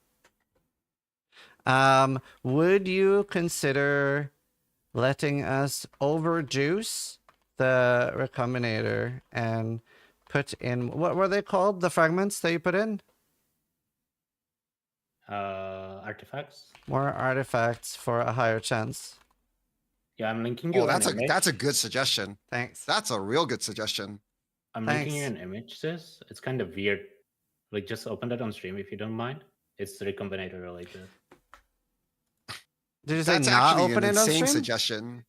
Would you consider letting us overjuice the recombinator and put in, what were they called? The fragments that you put in? Artifacts. More artifacts for a higher chance. Yeah, I'm linking you Oh, an that's a image. good suggestion. Thanks. That's a real good suggestion. I'm linking you an image, sis. It's kind of weird. Like, just open that on stream if you don't mind. It's recombinator related. Did you say That's not actually open an it on insane stream? suggestion.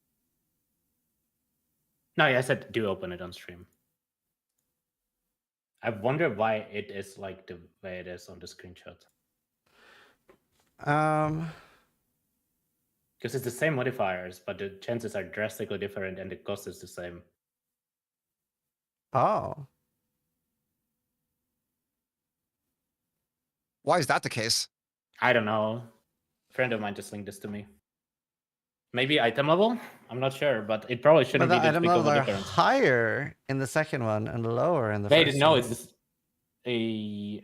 No, yeah, I said do open it on stream. I wonder why it is like the way it is on the screenshot. Because it's the same modifiers, but the chances are drastically different and the cost is the same. Oh. Why is that the case? I don't know. A friend of mine just linked this to me. Maybe item level? I'm not sure, but it probably shouldn't But be the this item big of levels a are difference. higher in the second one and lower in the Wait, first no, one. it's this,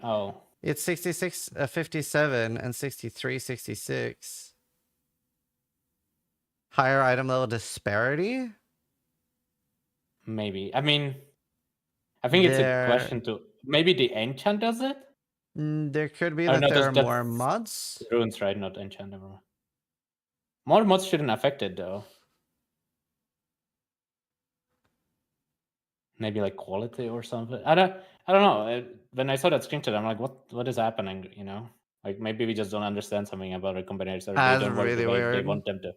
oh. It's 66, 57, and 63, 66. Higher item level disparity? Maybe. I mean, I think it's a question to... Maybe the enchant does it? There could be Oh, that no, there are that's more mods. Runes, right? Not enchant. More mods shouldn't affect it, though. Maybe like quality or something. I don't know. When I saw that screenshot, I'm like, what is happening? You know, like maybe we just don't understand something about recombinators, or they don't work really the way they weird. want them to.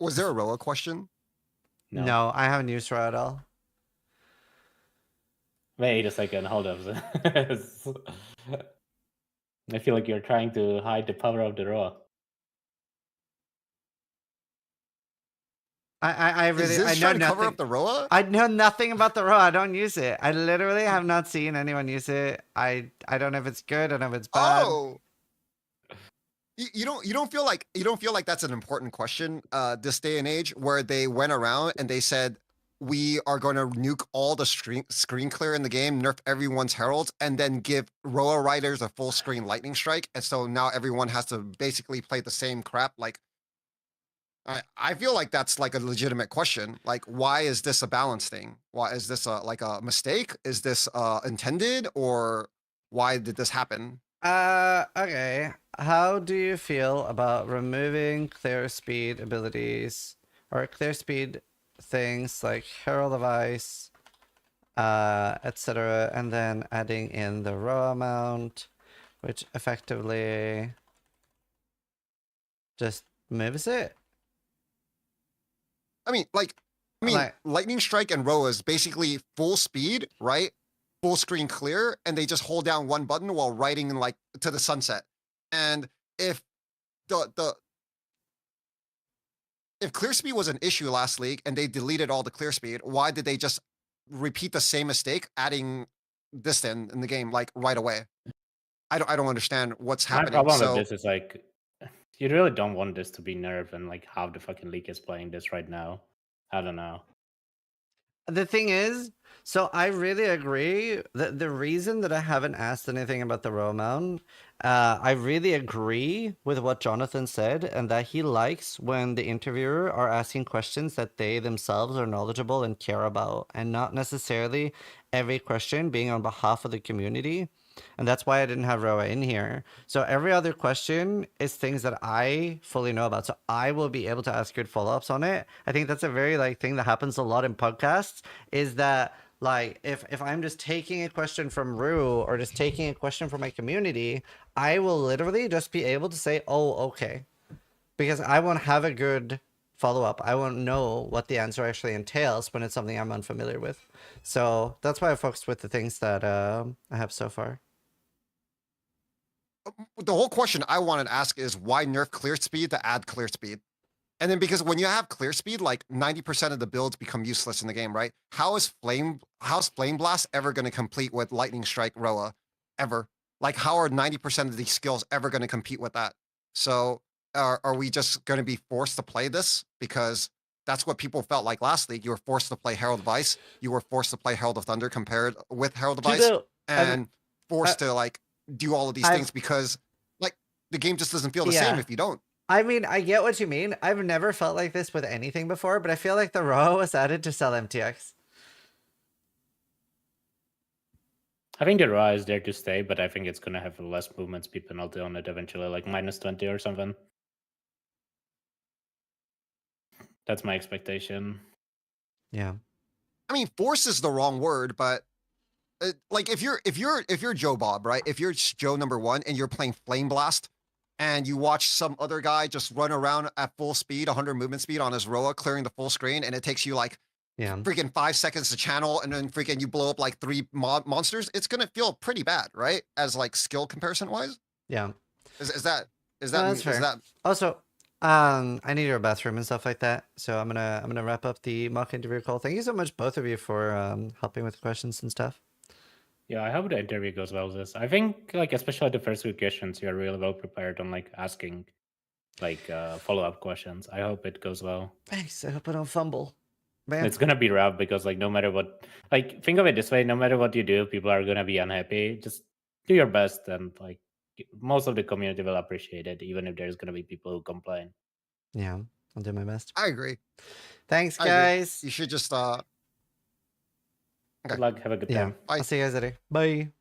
Was there a Roa question? No, I haven't used Roa at all. Wait a second, hold up. I feel like you're trying to hide the power of the Roa. I really, Is this I know trying to nothing. cover up the Roa? I know nothing about the Roa. I don't use it. I literally have not seen anyone use it. I don't know if it's good. I don't know if it's bad. Oh, you don't feel like that's an important question this day and age, where they went around and they said we are going to nuke all the screen clear in the game, nerf everyone's heralds, and then give Roa riders a full screen lightning strike, and so now everyone has to basically play the same crap. Like, I feel like that's like a legitimate question. Like, why is this a balance thing? Why is this like a mistake? Is this intended, or why did this happen? Okay. How do you feel about removing clear speed abilities or clear speed things like Herald of Ice, etc., and then adding in the Roa mount, which effectively just moves it? I mean, Lightning Strike and Roa is basically full speed, right? Full screen clear, and they just hold down one button while riding like to the sunset. And if if clear speed was an issue last league and they deleted all the clear speed, why did they just repeat the same mistake, adding this in the game like right away? I don't understand what's happening. My problem with this is like, you really don't want this to be nerfed, and like how the fucking league is playing this right now. I don't know. The thing is, so I really agree that the reason that I haven't asked anything about the Roa mount, I really agree with what Jonathan said, and that he likes when the interviewer are asking questions that they themselves are knowledgeable and care about, and not necessarily every question being on behalf of the community. And that's why I didn't have Roa in here. So every other question is things that I fully know about. So I will be able to ask good follow-ups on it. I think that's a very thing that happens a lot in podcasts, is that if I'm just taking a question from Rue or just taking a question from my community, I will literally just be able to say, oh, okay. Because I won't have a good follow-up. I won't know what the answer actually entails when it's something I'm unfamiliar with. So that's why I focused with the things that I have so far. The whole question I wanted to ask is why nerf clear speed to add clear speed? And then because when you have clear speed, like 90% of the builds become useless in the game, right? How's Flame Blast ever going to compete with Lightning Strike Roa? Ever? Like, how are 90% of these skills ever going to compete with that? So are we just going to be forced to play this because that's what people felt like last league? You were forced to play Herald of Ice. You were forced to play Herald of Thunder compared with Herald of Ice, and forced to like do all of these things because like the game just doesn't feel the same if you don't. I mean, I get what you mean. I've never felt like this with anything before, but I feel like the ROA was added to sell MTX. I think the Raw is there to stay, but I think it's gonna have less movement speed penalty on it eventually, like -20 or something. That's my expectation. Yeah. I mean, force is the wrong word, but like if you're Joe Bob, right? If you're Joe number 1 and you're playing Flame Blast, and you watch some other guy just run around at full speed, 100 movement speed on his Roa, clearing the full screen, and it takes you like freaking 5 seconds to channel, and then freaking you blow up like 3 monsters, it's gonna feel pretty bad, right? As like skill comparison wise. Yeah. Is that that's fair. is that also? I need your bathroom and stuff like that, so I'm gonna wrap up the mock interview call. Thank you so much, both of you, for helping with questions and stuff. Yeah, I hope the interview goes well. I think, like, especially the first few questions, you're really well prepared on like asking, like, follow-up questions. I hope it goes well. Thanks. I hope I don't fumble. Man. It's gonna be rough because, like, no matter what, like, think of it this way: no matter what you do, people are gonna be unhappy. Just do your best, and like, most of the community will appreciate it, even if there's gonna be people who complain. Yeah, I'll do my best. I agree. Thanks, guys. You should just Good luck. Have a good time. I'll see you guys later. Bye.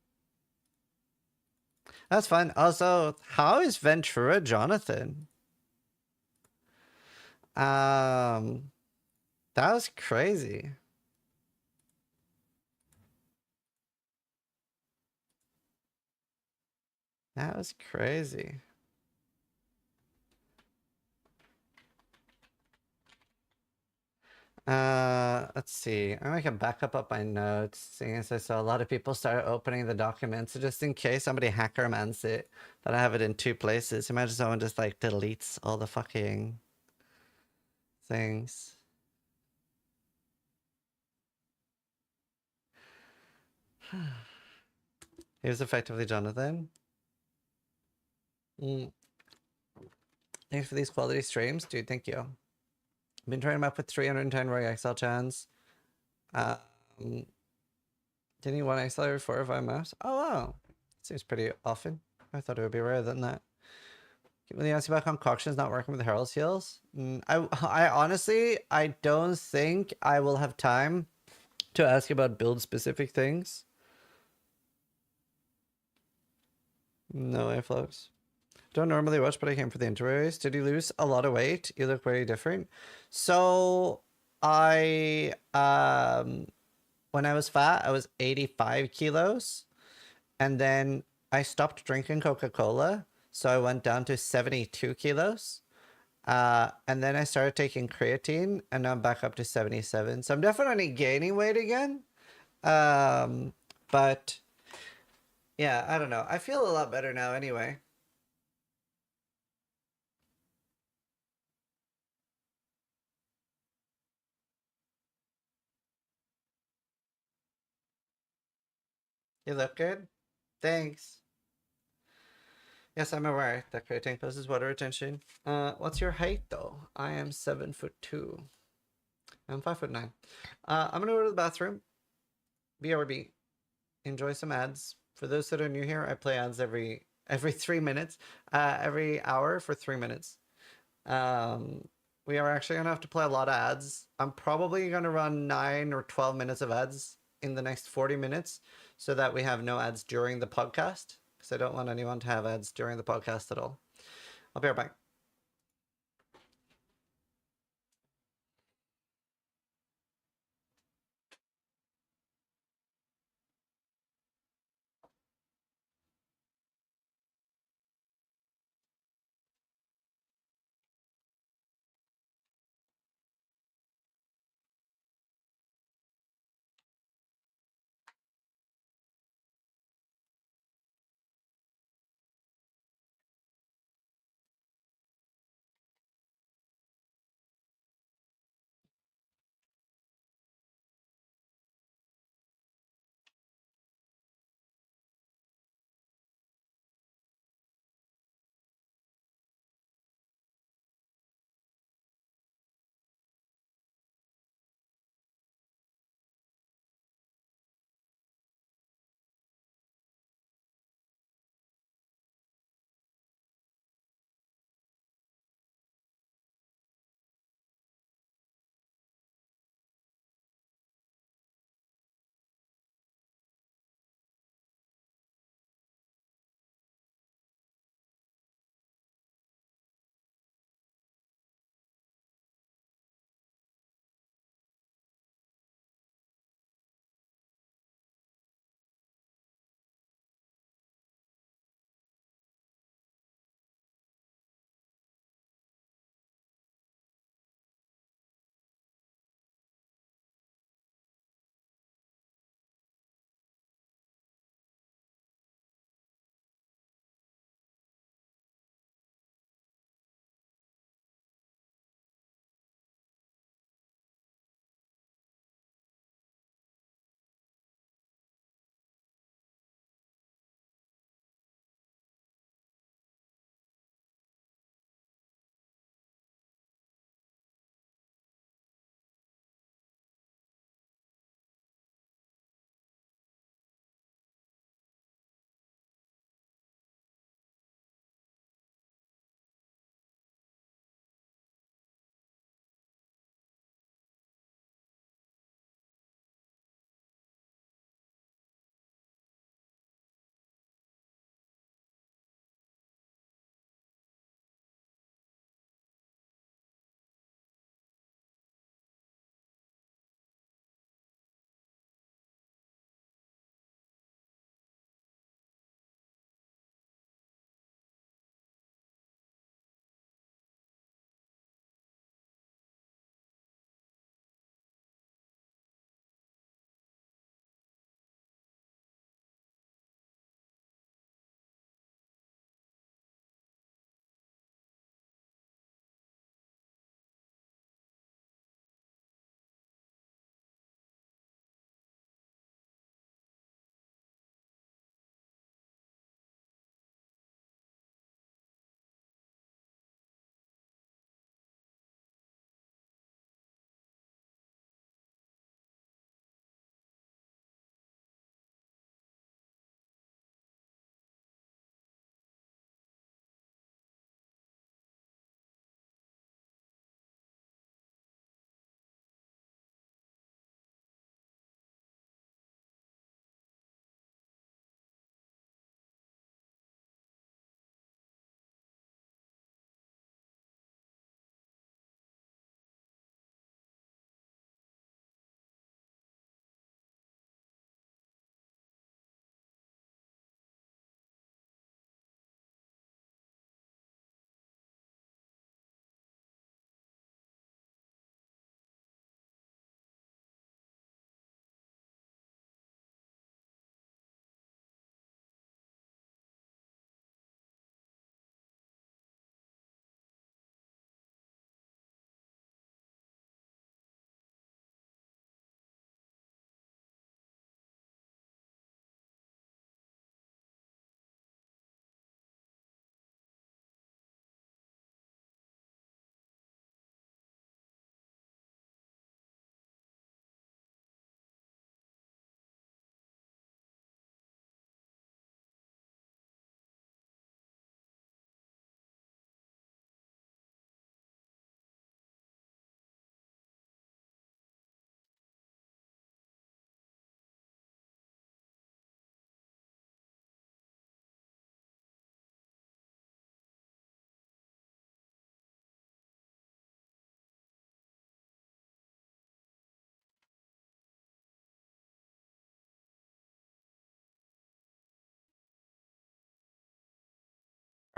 That's fun. Also, how is Ventura Jonathan? That was crazy. That was crazy. Let's see. I'm gonna backup up my notes, seeing as I saw a lot of people start opening the documents. So just in case somebody hackermans it, that I have it in 2 places. Imagine someone just like deletes all the fucking things. He was effectively Jonathan. Thanks for these quality streams, dude. Thank you. I've been trying them up with 310 Roy XL chans. Didn't you want XL every 4 or 5 maps? Oh wow. Seems pretty often. I thought it would be rarer than that. When you ask about concoctions not working with Herald Seals, I honestly, I don't think I will have time to ask about build specific things. No way, folks. Don't normally watch, but I came for the interviews. Did you lose a lot of weight? You look very different. So I, when I was fat, I was 85 kilos. And then I stopped drinking Coca-Cola. So I went down to 72 kilos. And then I started taking creatine, and now I'm back up to 77. So I'm definitely gaining weight again. But yeah, I don't know. I feel a lot better now anyway. You look good. Thanks. Yes, I'm aware that creatine causes water retention. What's your height though? I am 7'2". I'm 5'9". I'm gonna go to the bathroom. BRB. Enjoy some ads. For those that are new here, I play ads every 3 minutes. Every hour for 3 minutes. We are actually gonna have to play a lot of ads. I'm probably gonna run 9 or 12 minutes of ads in the next 40 minutes so that we have no ads during the podcast, because I don't want anyone to have ads during the podcast at all. I'll be right back.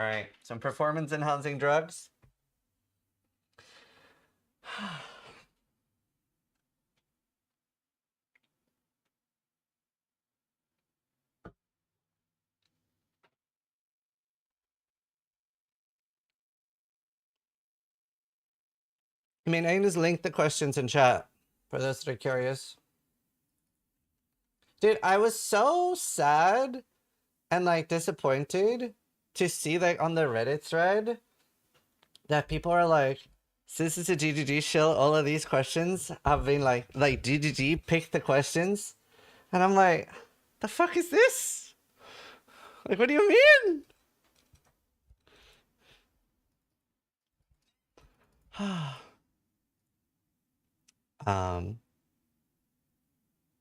All right, some performance enhancing drugs. I mean, I can just link the questions in chat for those that are curious. Dude, I was so sad and like disappointed to see like on the Reddit thread that people are like, so this is a GGG shill. All of these questions have been like GGG picked the questions. And I'm like, the fuck is this? Like, what do you mean?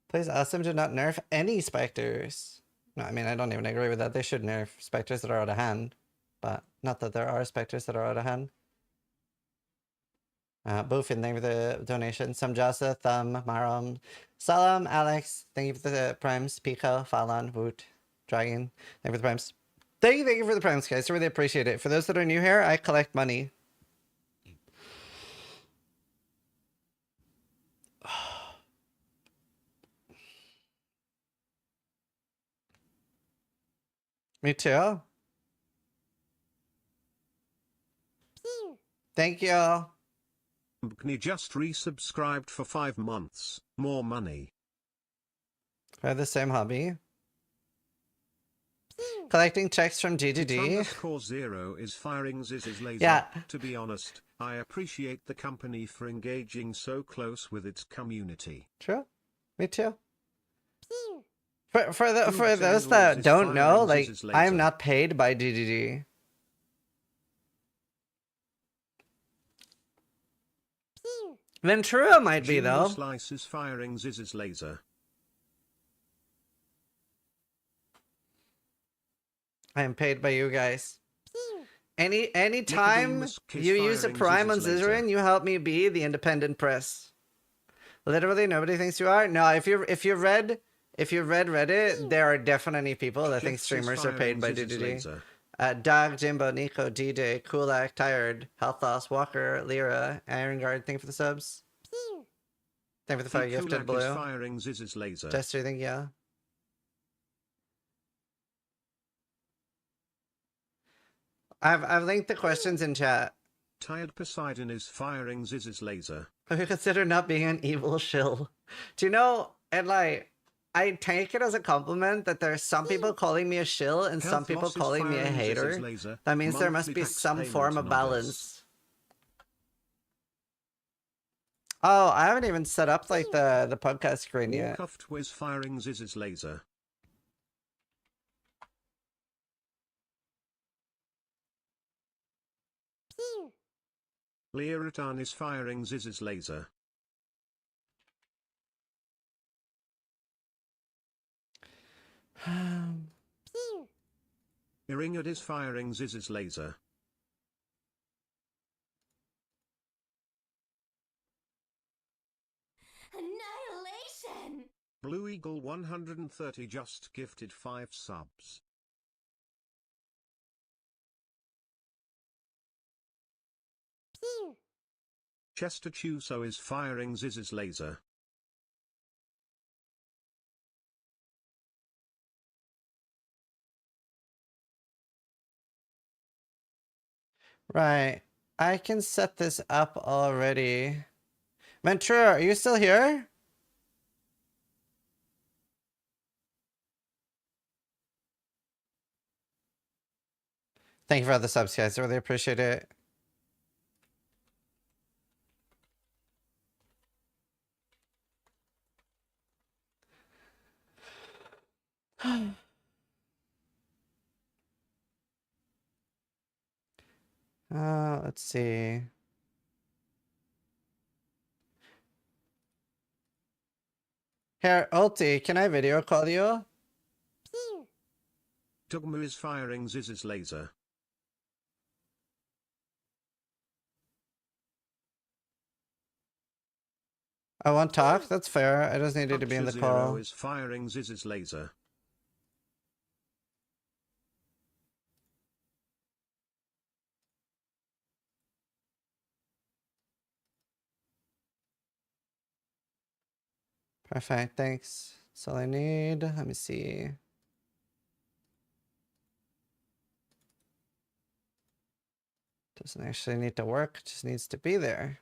Please ask them to not nerf any specters. No, I mean, I don't even agree with that. They should nerf specters that are out of hand. But not that there are specters that are out of hand. Boofin, thank you for the donation. Samjasa, Thumb, Maram, Salam, Alex, thank you for the primes. Pico, Falan, Woot, Dragon, thank you for the primes. Thank you for the primes, guys. I really appreciate it. For those that are new here, I collect money. Me too. Thank you. Bkni just resubscribed for 5 months. More money. I have the same hobby. Collecting checks from GGD. _0 is firing Ziz's laser. Yeah. To be honest, I appreciate the company for engaging so close with its community. True. Me too. For those that don't know, like, I'm not paid by GGG. Ventura might be though. Slice is firing Ziz's laser. I am paid by you guys. Any time you use a prime on Zizaran, you help me be the independent press. Literally nobody thinks you are. No, if you read Reddit, there are definitely people that think streamers are paid by GGG. Dog, Jimbo, Nico, DJ, Kulak, Tired, Health Loss, Walker, Lyra, Iron Guard, thank you for the subs. Thank you for the fire gifted blue. Firing Ziz's laser. Jester, thank you. I've linked the questions in chat. Tired Poseidon is firing Ziz's laser. I consider not being an evil shill. Do you know, and like, I take it as a compliment that there's some people calling me a shill and some people calling me a hater. That means there must be some form of balance. Oh, I haven't even set up like the podcast screen yet. Warcuffed was firing Ziz's laser. Leoritan is firing Ziz's laser. Iringard is firing Ziz's laser. Annihilation! Blue Eagle 130 just gifted 5 subs. Chester Chuso is firing Ziz's laser. Right. I can set this up already. Ventura, are you still here? Thank you for all the subs, guys. I really appreciate it. Let's see. Here, Ulti, can I video call you? Dogma is firing Ziz's laser. I won't talk? That's fair. I just needed to be in the call. Is firing Ziz's laser. Perfect, thanks. That's all I need. Let me see. Doesn't actually need to work, just needs to be there.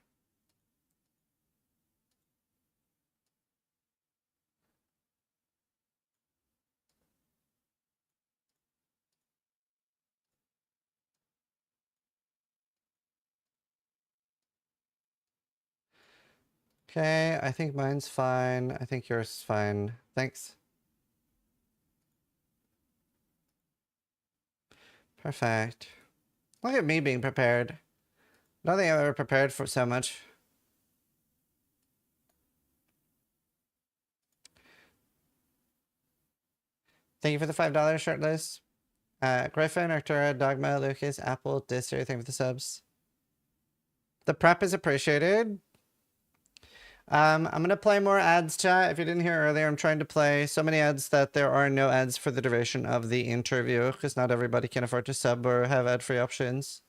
Okay, I think mine's fine. I think yours is fine. Thanks. Perfect. Look at me being prepared. I don't think I've ever prepared for so much. Thank you for the $5 short list. Griffin, Artura, Dogma, Lucas, Apple, Disser, thank you for the subs. The prep is appreciated. I'm gonna play more ads, chat. If you didn't hear earlier, I'm trying to play so many ads that there are no ads for the duration of the interview, because not everybody can afford to sub or have ad-free options.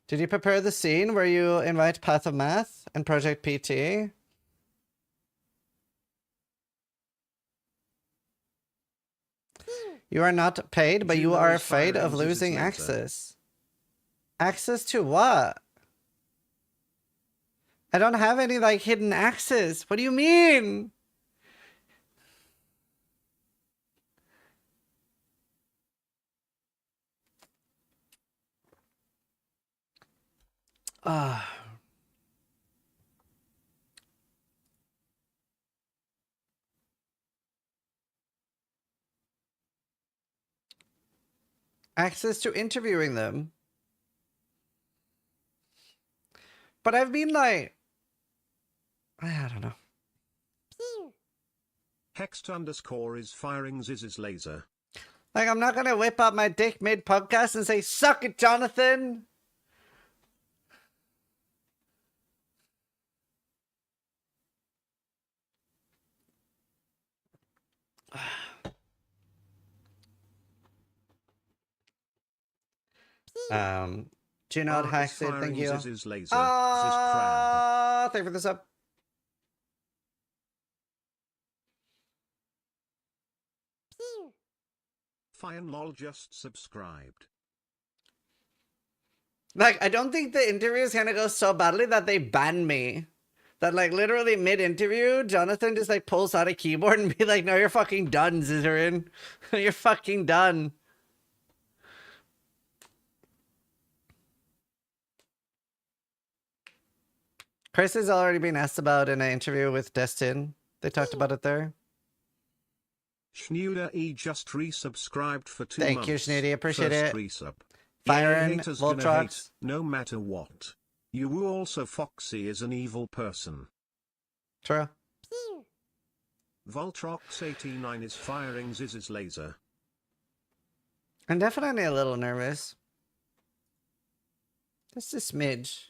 Did you prepare the scene where you invite Path of Math and Project PT? You are not paid, but you are afraid of losing access. Access to what? I don't have any, like, hidden access. What do you mean? Access to interviewing them. But I've been like, I don't know. Hext_ is firing Ziz's laser. Like, I'm not gonna whip out my dick mid-podcast and say, suck it, Jonathan! Junod hacks it, thank you. Thank you for this up. Fine lol just subscribed. Like, I don't think the interview is gonna go so badly that they ban me. That, like, literally mid-interview, Jonathan just, like, pulls out a keyboard and be like, no, you're fucking done, Zizaran. You're fucking done. Chris has already been asked about in an interview with Destin. They talked about it there. Schnuda E just resubscribed for 2 Thank months. you, Schneidy. Appreciate First it. resub. Byron, Haters gonna Voltrox. hate, no matter what. You also Foxy is an evil person. True. Voltrox89 is firing Ziz's laser. I'm definitely a little nervous. Just a smidge.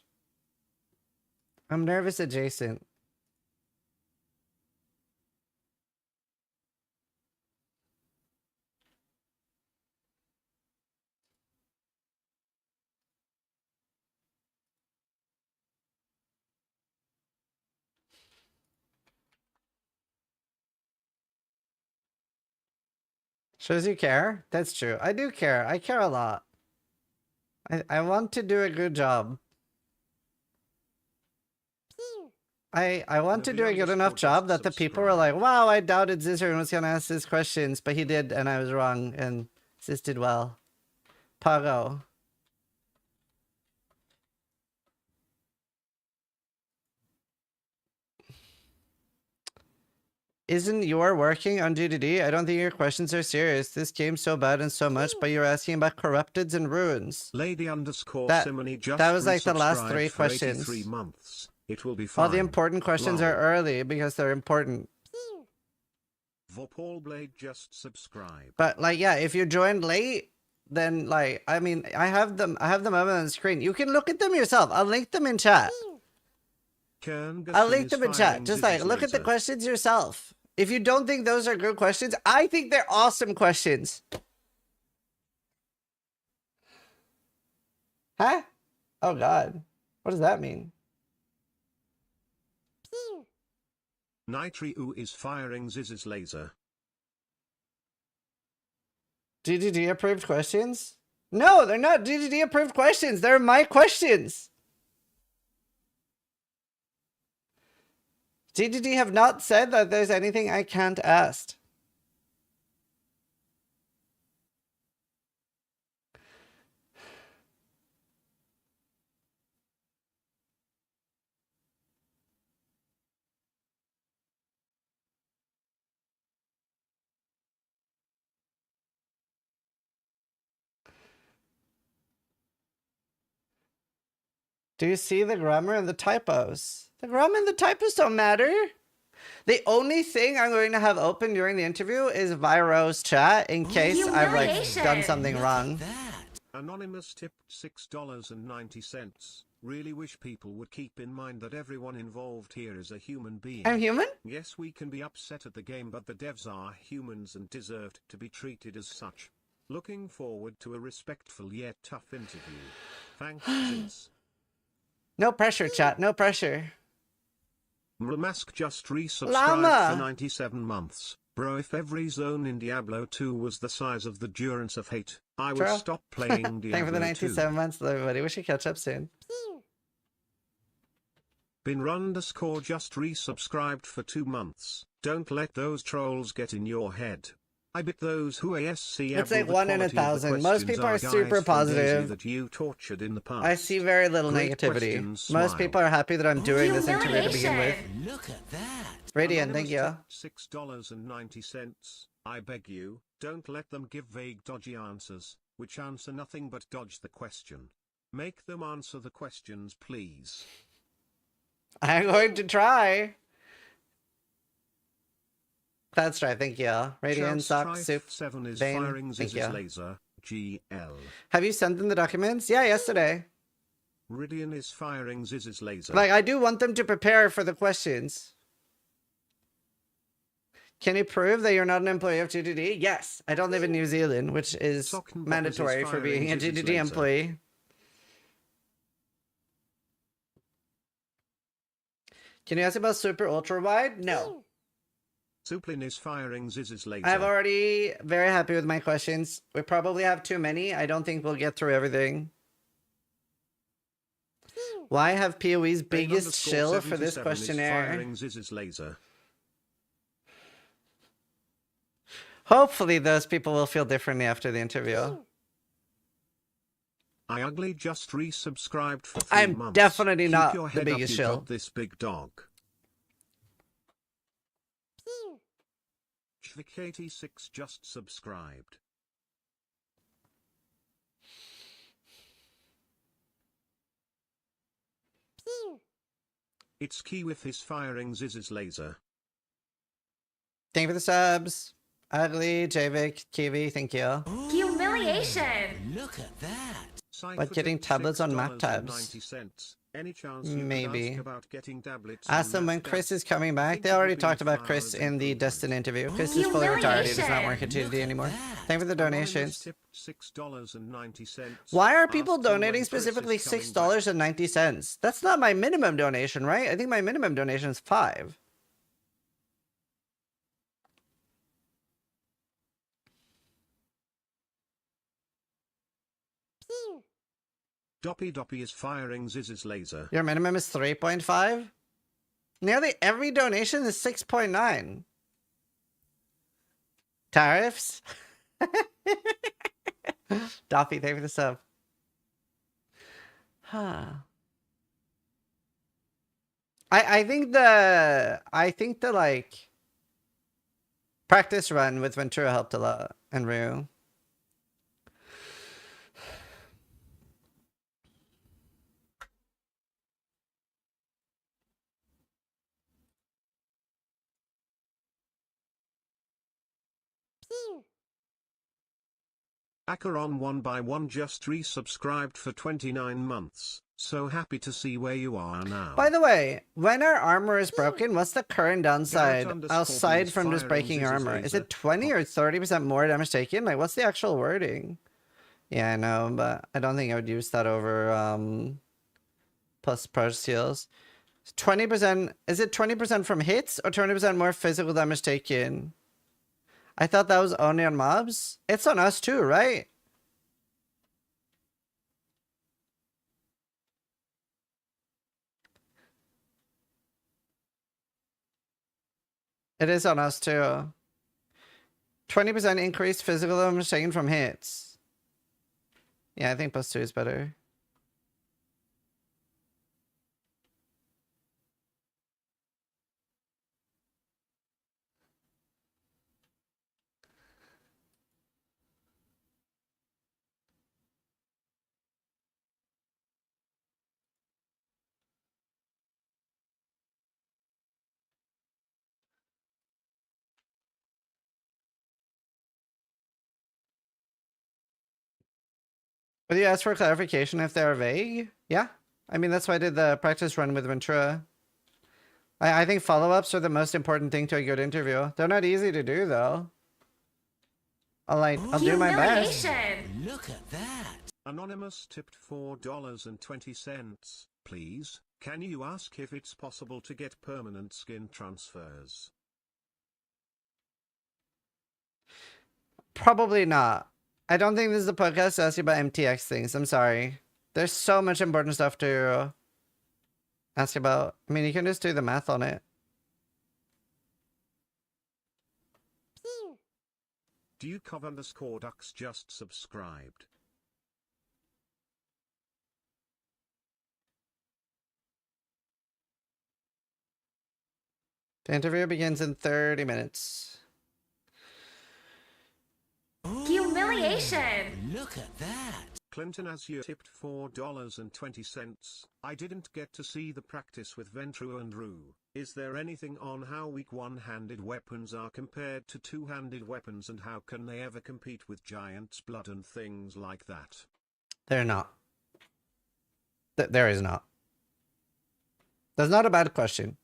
I'm nervous adjacent. Shows you care? That's true. I do care. I care a lot. I want to do a good job. I want to do a good enough job that the people were like, wow, I doubted Zizaran was going to ask these questions, but he did, and I was wrong, and Ziz did well. Pago. Isn't your working on GDD? I don't think your questions are serious. This game's so bad and so much, but you're asking about corrupteds and ruins. Lady _ That- Simony just that was like the last 3 resubscribed for questions. 83 months. It will be fine. All the important questions Lol. are early because they're important. Vopal Blade just subscribed. But like, yeah, if you joined late, then like, I mean, I have them up on the screen. You can look at them yourself. I'll link them in chat. I'll link them in chat. Just like, look at the questions yourself. If you don't think those are good questions, I think they're awesome questions. Huh? Oh God. What does that mean? Nitryu is firing Ziz's laser. DDD approved questions? No, they're not DDD approved questions. They're my questions. DDD have not said that there's anything I can't ask. Do you see the grammar and the typos? The grammar and the typos don't matter. The only thing I'm going to have open during the interview is Viro's chat in case I've like done something wrong. Anonymous tipped $6.90. Really wish people would keep in mind that everyone involved here is a human being. I'm human? Yes, we can be upset at the game, but the devs are humans and deserved to be treated as such. Looking forward to a respectful yet tough interview. Thanks, Ziz. No pressure, chat. No pressure. Mramask just resubscribed Llama. for 97 months. Bro, if every zone in Diablo 2 was the size of the Durance of Hate, I would True. stop playing Diablo 2. Thank you for the 97 months, everybody. We should catch up soon. Bin__ just resubscribed for 2 months. Don't let those trolls get in your head. I bet those who ASC It's like 1 in 1,000. Most people are super positive. That you tortured in the past. I see very little Great negativity. questions, Most smile. people are happy that I'm doing this interview to begin with. Look at that. Radiant, thank you. $6.90. I beg you, don't let them give vague dodgy answers, which answer nothing but dodge the question. Make them answer the questions, please. I'm going to try. That's right, thank you. Radiant, Sock, Soup, 7 is Bane, firing thank Ziz's you. laser. GL. Have you sent them the documents? Yeah, yesterday. Ridian is firing Ziz's laser. Like, I do want them to prepare for the questions. Can you prove that you're not an employee of GDD? Yes. I don't live in New Zealand, which is Sock and Bobbers mandatory is for being a firing Ziz's GDD laser. employee. Can you ask about super ultra wide? No. Suplin is firing Ziz's laser. I'm already very happy with my questions. We probably have too many. I don't think we'll get through everything. Why have PoE's biggest shill for this questionnaire? Firing Ziz's laser. Hopefully those people will feel differently after the interview. I ugly just resubscribed for 3 I'm months. definitely Keep not your the head up, biggest you shill. got this big dog. Chvik86 just subscribed. It's Key with his firing Ziz's laser. Thank you for the subs. Ugly, Javik, Kiwi, thank you. Humiliation. Look at that. But getting tablets on Mac tabs? $6.90. Any chance you Maybe. could ask about getting tablets Ask on them when Mac Chris tabs? is coming back. Think They it would already be talked a about Chris flowers in the improvement. Destin interview. Chris is fully retired. He does not work at GDD anymore. Thank you for the donations. Tipped $6.90. Why are people Ask them when donating Chris is specifically coming back. $6.90? That's not my minimum donation, right? I think my minimum donation is $5. Doppy is firing Ziz's laser. Your minimum is 3.5? Nearly every donation is 6.9. Tariffs? Doppy, thank you for the sub. Huh. I think the like practice run with Ventura helped a lot, and Rue. Acheron 1x1 just resubscribed for 29 months. So happy to see where you are now. By the way, when our armor is broken, what's the current downside Garrett__ aside is from just firing breaking Ziz's armor? Is laser. it 20 or 30% more damage taken? Like, what's the actual wording? Yeah, I know, but I don't think I would use that over plus purge seals. 20%, is it 20% from hits or 20% more physical damage taken? I thought that was only on mobs. It's on us too, right? It is on us too. 20% increased physical damage taken from hits. Yeah, I think +2 is better. But you asked for clarification if they're vague? Yeah. I mean, that's why I did the practice run with Ventura. I think follow-ups are the most important thing to a good interview. They're not easy to do, though. I'll do my best. Humiliation. Look at that. Anonymous tipped $4.20. Please, can you ask if it's possible to get permanent skin transfers? Probably not. I don't think this is a podcast to ask you about MTX things. I'm sorry. There's so much important stuff to ask about. I mean, you can just do the math on it. Do you cover the Scorducks just subscribed? The interview begins in 30 minutes. Humiliation. Look at that. Clinton as you tipped $4.20. I didn't get to see the practice with Ventrue and Rue. Is there anything on how weak one-handed weapons are compared to two-handed weapons, and how can they ever compete with Giant's Blood and things like that? They're not. There is not. That's not a bad question.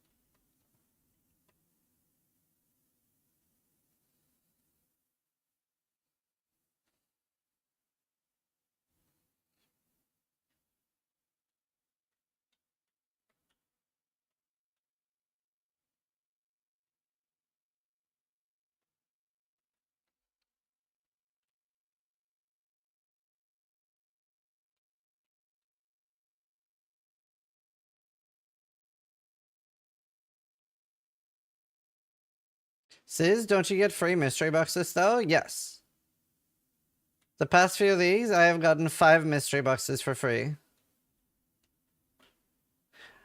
Sis, don't you get free mystery boxes though? Yes. The past few of these, I have gotten 5 mystery boxes for free.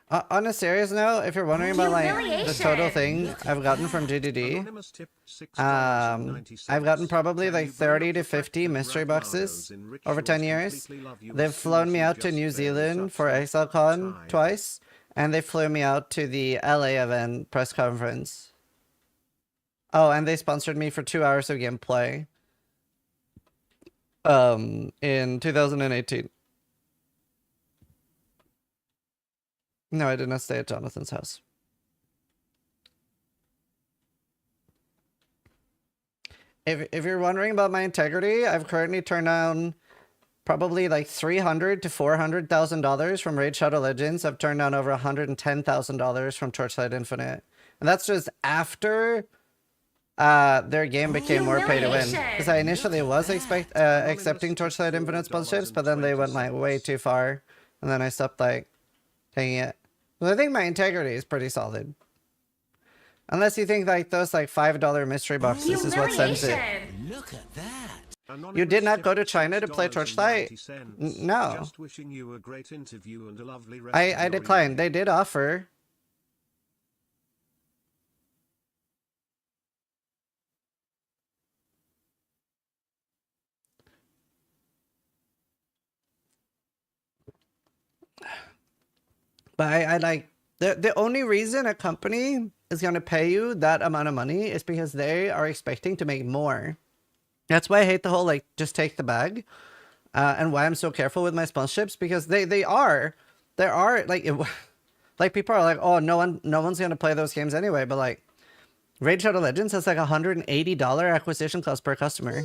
On a serious note, if you're wondering about like the total thing I've gotten from GDD, I've gotten probably like 30 to 50 mystery boxes over 10 years. They've flown me out to New Zealand for ExileCon twice, and they flew me out to the LA event press conference. Oh, and they sponsored me for 2 hours of gameplay in 2018. No, I did not stay at Jonathan's house. If you're wondering about my integrity, I've currently turned down probably like $300,000 to $400,000 from Raid Shadow Legends. I've turned down over $110,000 from Torchlight Infinite, and that's just after their game became more pay to win. Because I initially was accepting Torchlight Infinite sponsorships, but then they went like way too far, and then I stopped like taking it. But I think my integrity is pretty solid. Unless you think like those like $5 mystery boxes is what sends it. Look at that. You did not go to China to play Torchlight? No. Just wishing you a great interview and a lovely rest I of your declined. evening. They did offer. But I like the only reason a company is gonna pay you that amount of money is because they are expecting to make more. That's why I hate the whole like just take the bag, and why I'm so careful with my sponsorships, because there are like like people are like, oh, no one's gonna play those games anyway, but like Raid Shadow Legends has like $180 acquisition cost per customer.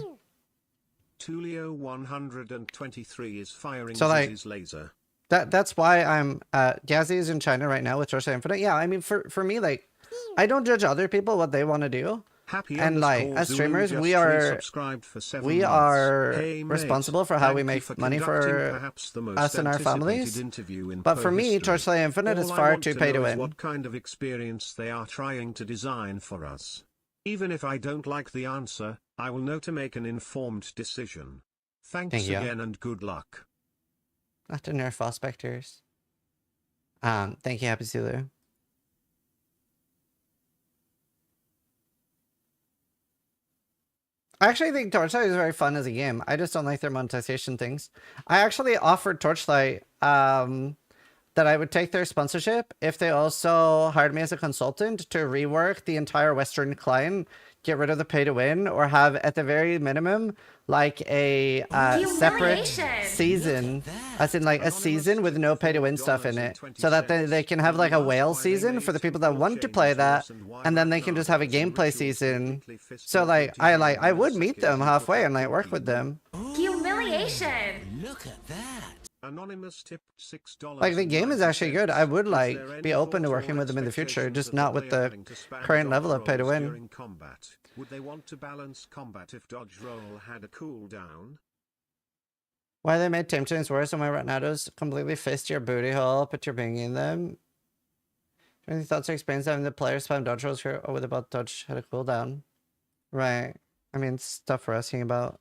Tulio 123 is firing So, like, Zizzy's laser. That's why I'm Gazzy is in China right now with Torchlight Infinite. Yeah, I mean for me, like, I don't judge other people what they want to do. And like as streamers, we are responsible for how we make money for us and our families. But for me, Torchlight Infinite is far too pay to win. What kind of experience they are trying to design for us. Even if I don't like the answer, I will know to make an informed decision. Thanks again and good luck. Not to nerf all specters. Thank you, Happy Zulu. I actually think Torchlight is very fun as a game. I just don't like their monetization things. I actually offered Torchlight that I would take their sponsorship if they also hired me as a consultant to rework the entire Western client, get rid of the pay to win, or have at the very minimum like a separate season, as in like a season with no pay to win stuff in it, so that they can have like a whale season for the people that want to play that, and then they can just have a gameplay season. So like I would meet them halfway and like work with them. Humiliation. Look at that. Anonymous tipped $6. Like the game is actually good. I would like be open to working with them in the future, just not with the current level of pay to win. Would they want to balance combat if dodge roll had a cooldown? Why they made team chains worse and why Ratnados completely fist your booty hole, put your bing in them. Any thoughts or experience having the player spam dodge rolls here over the bot dodge had a cooldown? Right. I mean, stuff we're asking about.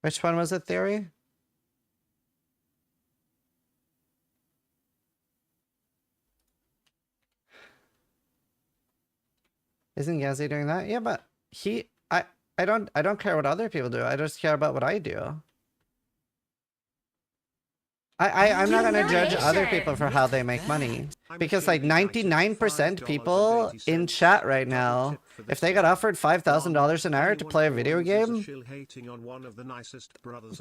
Which one was it, Theory? Isn't Gazzy doing that? Yeah, but I don't care what other people do. I just care about what I do. I'm not gonna judge other people for how they make money. Because like 99% people in chat right now, if they got offered $5,000 an hour to play a video game,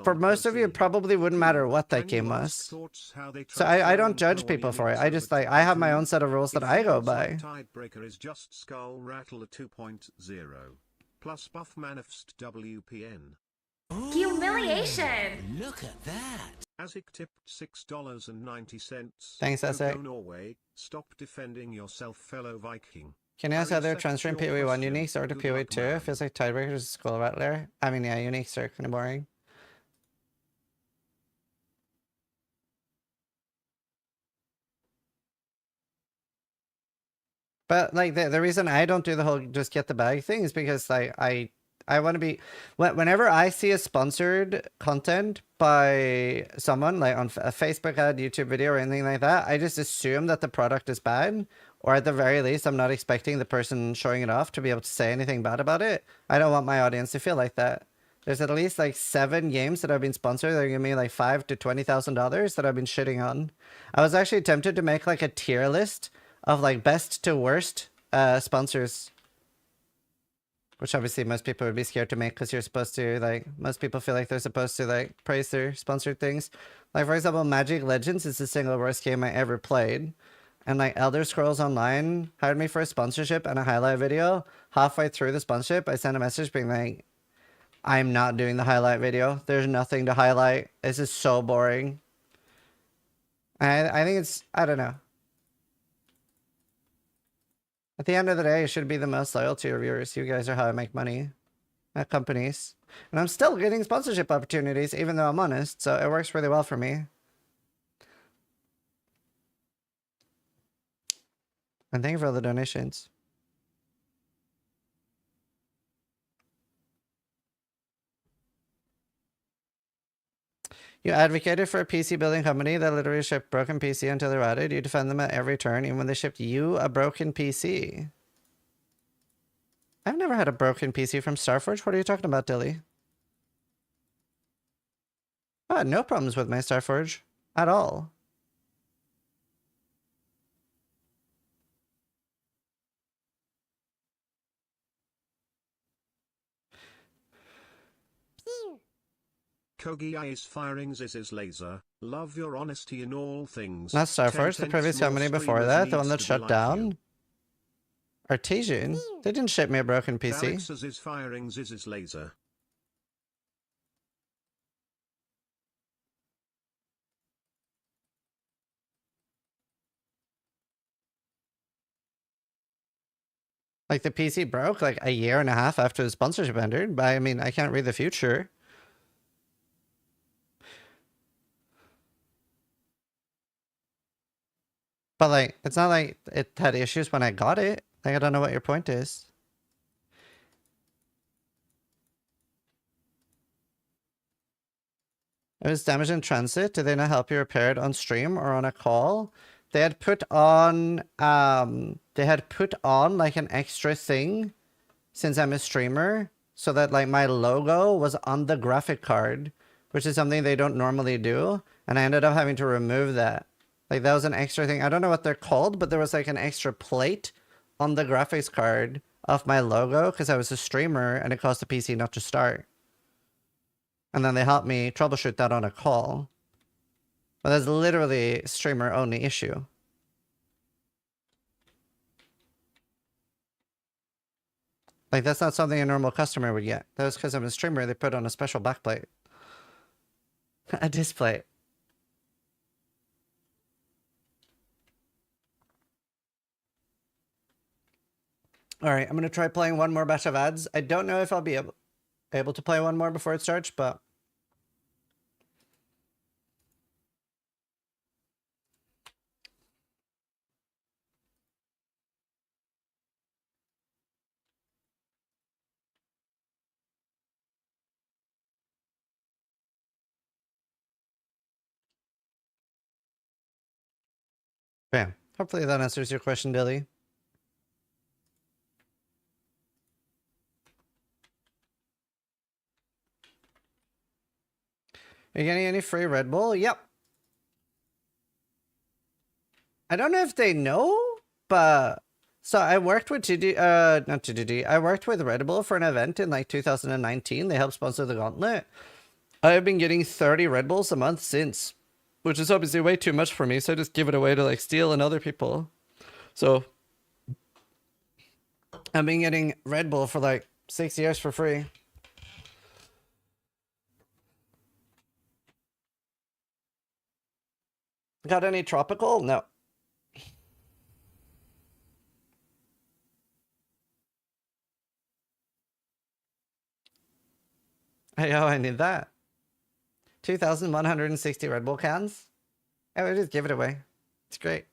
for most of you it probably wouldn't matter what that game was. So I don't judge people for it. I just like, I have my own set of rules that I go by. Tidebreaker is just Skull Rattle 2.0 plus buff manifest WPN. Humiliation. Look at that. Asic tipped $6.90. Thanks, Asic. Go Norway, stop defending yourself, fellow Viking. Can you ask how they're transferring PoE 1 uniques over to PoE 2? It feels like Tidebreaker is a Skull Rattler. I mean, yeah, uniques are kind of boring. But like the reason I don't do the whole just get the bag thing is because like I want to be, whenever I see a sponsored content by someone like on a Facebook ad, YouTube video or anything like that, I just assume that the product is bad, or at the very least I'm not expecting the person showing it off to be able to say anything bad about it. I don't want my audience to feel like that. There's at least like 7 games that have been sponsored that are giving me like $5,000 to $20,000 that I've been shitting on. I was actually tempted to make like a tier list of like best to worst sponsors. Which obviously most people would be scared to make because you're supposed to, like, most people feel like they're supposed to, like, praise their sponsored things. Like, for example, Magic Legends is the single worst game I ever played. And, like, Elder Scrolls Online hired me for a sponsorship and a highlight video. Halfway through the sponsorship, I sent a message being like, I'm not doing the highlight video. There's nothing to highlight. This is so boring. I think it's, I don't know. At the end of the day, you should be the most loyal to your viewers. You guys are how I make money at companies. And I'm still getting sponsorship opportunities, even though I'm honest. So it works really well for me. And thank you for all the donations. You advocated for a PC building company that literally shipped broken PC until they're routed. You defend them at every turn, even when they shipped you a broken PC. I've never had a broken PC from Starforge. What are you talking about, Dilly? I had no problems with my Starforge. At all. Kogi is firing Ziz's laser. Love your honesty in all things. Not Starforge, the previous company before that, the one that shut down. Artesian? They didn't ship me a broken PC. Alex's is firing Ziz's laser. Like the PC broke like a year and a half after the sponsorship ended, but I mean, I can't read the future. But like, it's not like it had issues when I got it. Like, I don't know what your point is. It was damaged in transit. Did they not help you repair it on stream or on a call? They had put on like an extra thing since I'm a streamer, so that like my logo was on the graphic card, which is something they don't normally do, and I ended up having to remove that. Like that was an extra thing. I don't know what they're called, but there was like an extra plate on the graphics card of my logo because I was a streamer and it caused the PC not to start. And then they helped me troubleshoot that on a call. But that's literally a streamer only issue. Like, that's not something a normal customer would get. That was because I'm a streamer, they put on a special backplate. A display. Alright, I'm gonna try playing one more batch of ads. I don't know if I'll be able to play one more before it starts, but... yeah, hopefully that answers your question, Dilly. Are you getting any free Red Bull? Yep. I don't know if they know, but... So I worked with not TDD, I worked with Red Bull for an event in like 2019. They helped sponsor the gauntlet. I've been getting 30 Red Bulls a month since, which is obviously way too much for me, so I just give it away to like Steel and other people. So I've been getting Red Bull for like 6 years for free. Got any tropical? No. Hey, oh, I need that. 2,160 Red Bull cans? I would just give it away. It's great.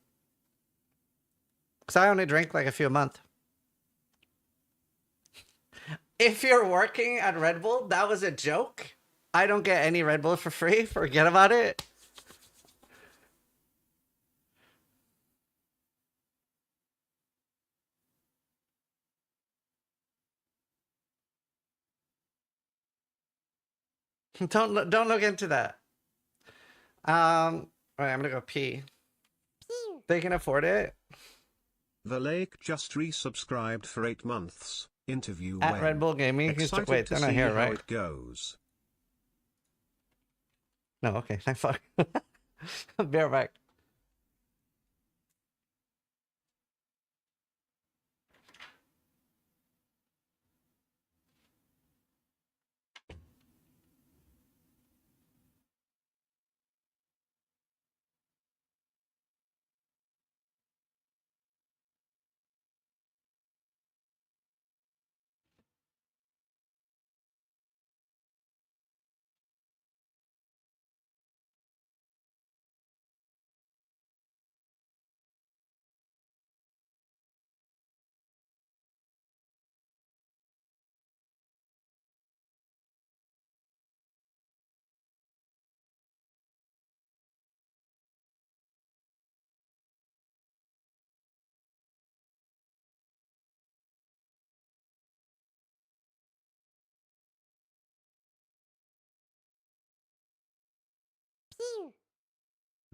Because I only drink like a few a month. If you're working at Red Bull, that was a joke. I don't get any Red Bull for free. Forget about it. Don't look into that. All right, I'm gonna go pee. They can afford it. The Lake just resubscribed for 8 months. Interview At when? Red Bull Gaming. Excited Wait, to they're not see here, how right? it goes. No, okay. Fuck. Be right back.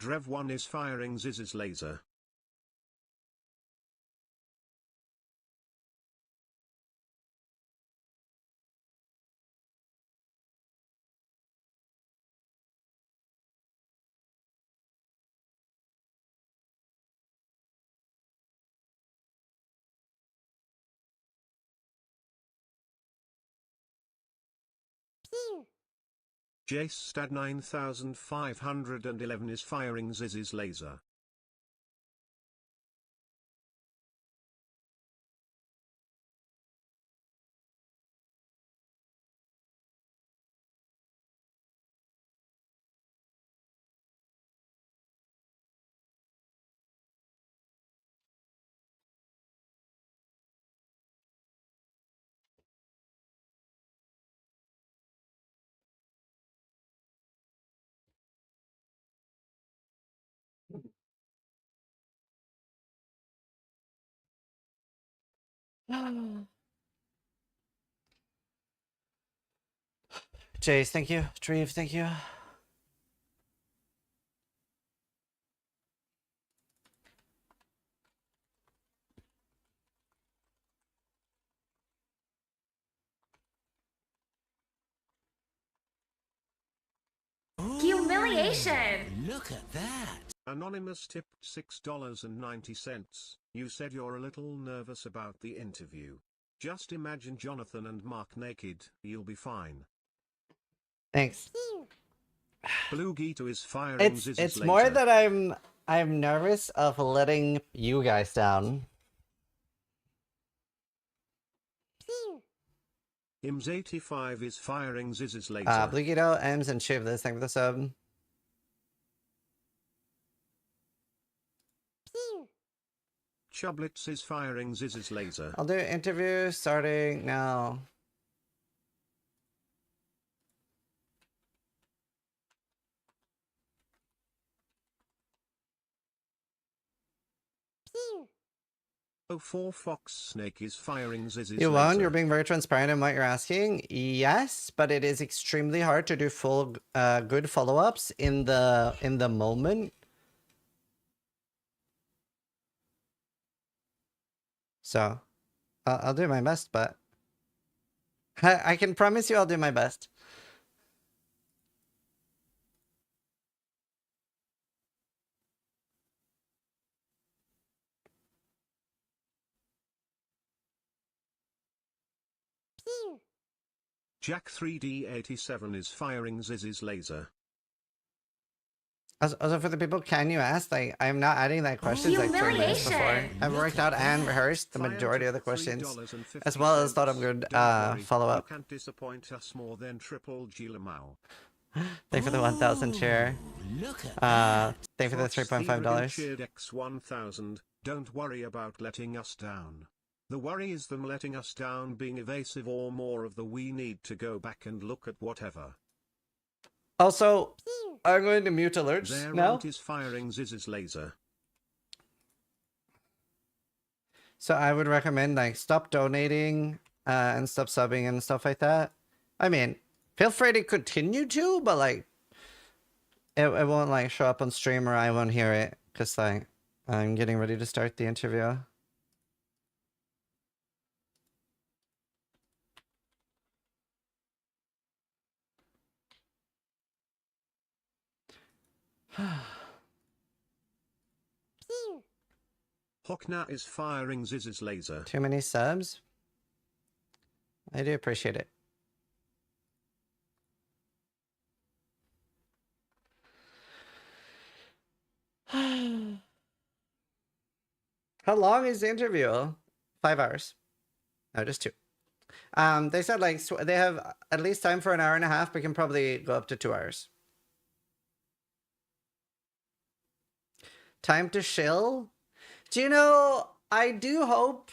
Drev1 is firing Ziz's laser. Jace Stad 9511 is firing Ziz's laser. Jace, thank you. Treve, thank you. Humiliation. Look at that. Anonymous tipped $6.90. You said you're a little nervous about the interview. Just imagine Jonathan and Mark naked, you'll be fine. Thanks. Blue Gito is firing Ziz's It's laser. more that I'm nervous of letting you guys down. Ims85 is firing Ziz's laser. Blue Guido, Ems, and Shiv, this thing for the sub. Chublitz is firing Ziz's laser. I'll do interview starting now. Oh, 4 Fox Snake is firing Ziz's You laser. won. You're being very transparent in what you're asking. Yes, but it is extremely hard to do full, good follow-ups in the moment. So, I'll do my best, but I can promise you I'll do my best. Jack 3D87 is firing Ziz's laser. Also, for the people, can you ask? Like, I'm not adding that questions like 3 minutes before. Humiliation. I've worked out and rehearsed the majority of the questions, as well as thought of good follow up. You can't disappoint us more than Triple G Lamau. Thank you for the 1,000 chair. Look at Thank you for the $3.5. Cheered X1000. Don't worry about letting us down. The worry is them letting us down, being evasive, or more of the we need to go back and look at whatever. Also, I'm going to mute alerts Their now. rant is firing Ziz's laser. So I would recommend like stop donating and stop subbing and stuff like that. I mean, feel free to continue to, but like it won't like show up on stream or I won't hear it because like I'm getting ready to start the interview. Hokna is firing Ziz's laser. Too many subs? I do appreciate it. How long is the interview? 5 hours. No, just 2. They said like they have at least time for an hour and a half, but can probably go up to 2 hours. Time to chill? Do you know, I do hope,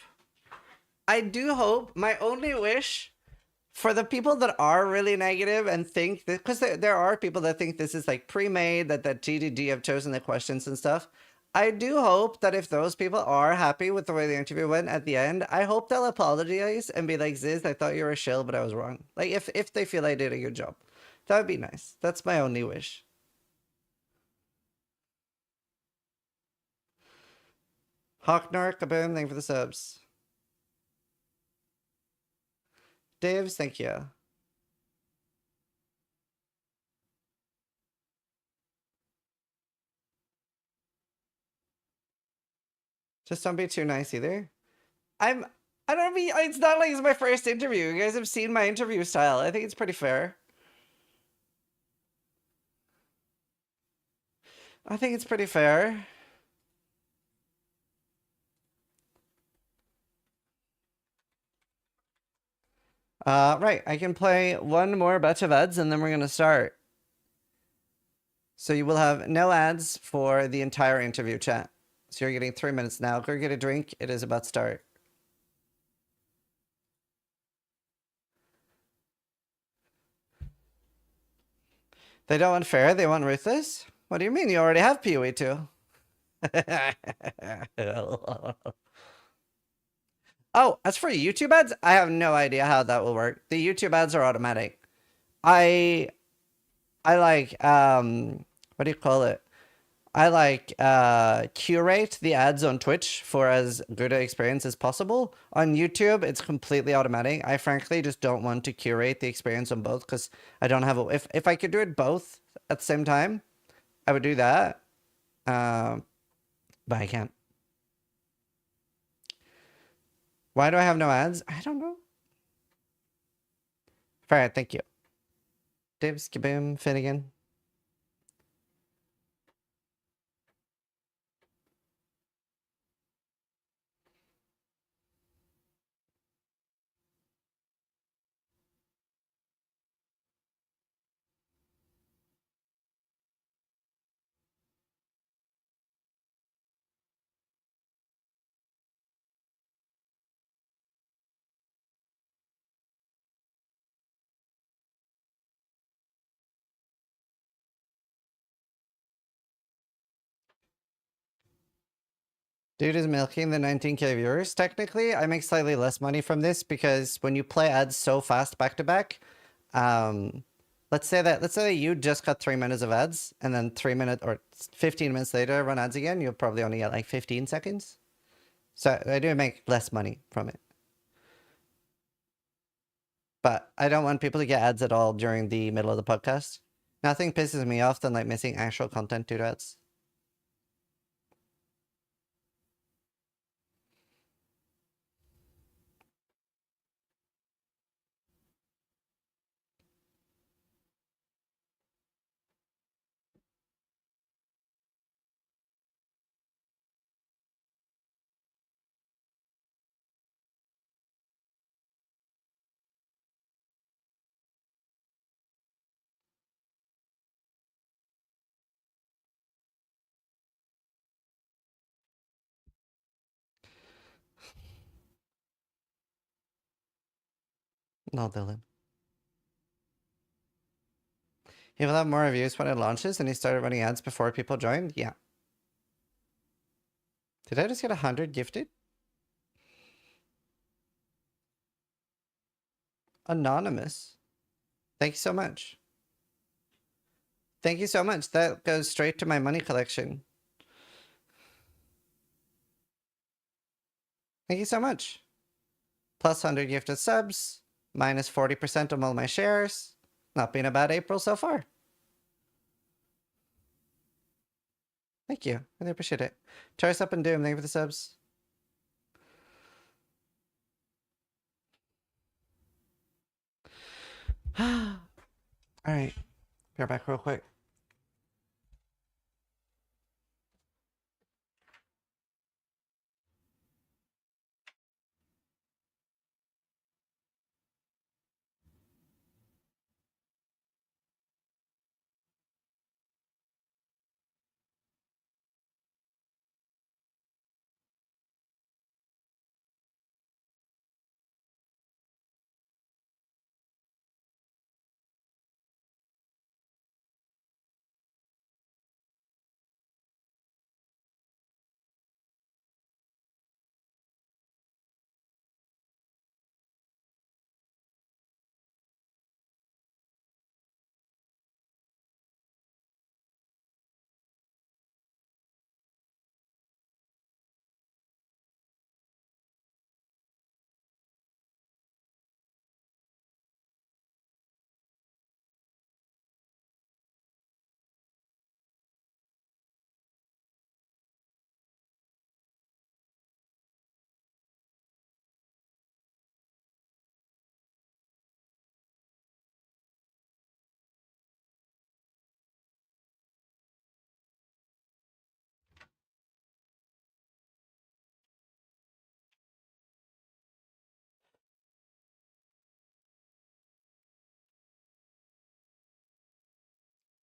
my only wish for the people that are really negative and think that, because there are people that think this is like pre-made, that GDD have chosen the questions and stuff. I do hope that if those people are happy with the way the interview went at the end, I hope they'll apologize and be like, Ziz, I thought you were a shill, but I was wrong. Like, if they feel I did a good job. That would be nice. That's my only wish. Hawknark, Kaboom, thank you for the subs. Divs, thank you. Just don't be too nice either. I don't mean, it's not like it's my first interview. You guys have seen my interview style. I think it's pretty fair. I think it's pretty fair. Right, I can play one more batch of ads and then we're gonna start. So you will have no ads for the entire interview chat. So you're getting 3 minutes now. Go get a drink. It is about to start. They don't want fair, they want ruthless? What do you mean? You already have PoE 2. Oh, as for YouTube ads, I have no idea how that will work. The YouTube ads are automatic. I like what do you call it? I like curate the ads on Twitch for as good an experience as possible. On YouTube, it's completely automatic. I frankly just don't want to curate the experience on both because I don't have a if I could do it both at the same time, I would do that. But I can't. Why do I have no ads? I don't know. Alright, thank you. Dibs, kaboom, Finnegan. Dude is milking the 19k viewers. Technically, I make slightly less money from this because when you play ads so fast back to back, let's say you just got 3 minutes of ads and then 3 minutes or 15 minutes later run ads again, you'll probably only get like 15 seconds. So I do make less money from it. But I don't want people to get ads at all during the middle of the podcast. Nothing pisses me off than like missing actual content due to ads. No, Dylan. He will have more reviews when it launches and he started running ads before people joined? Yeah. Did I just get 100 gifted? Anonymous. Thank you so much. Thank you so much. That goes straight to my money collection. Thank you so much. Plus 100 gifted subs. Minus 40% on all my shares. Not been a bad April so far. Thank you. Really appreciate it. Charles up and Doom, thank you for the subs. Alright. Be right back real quick.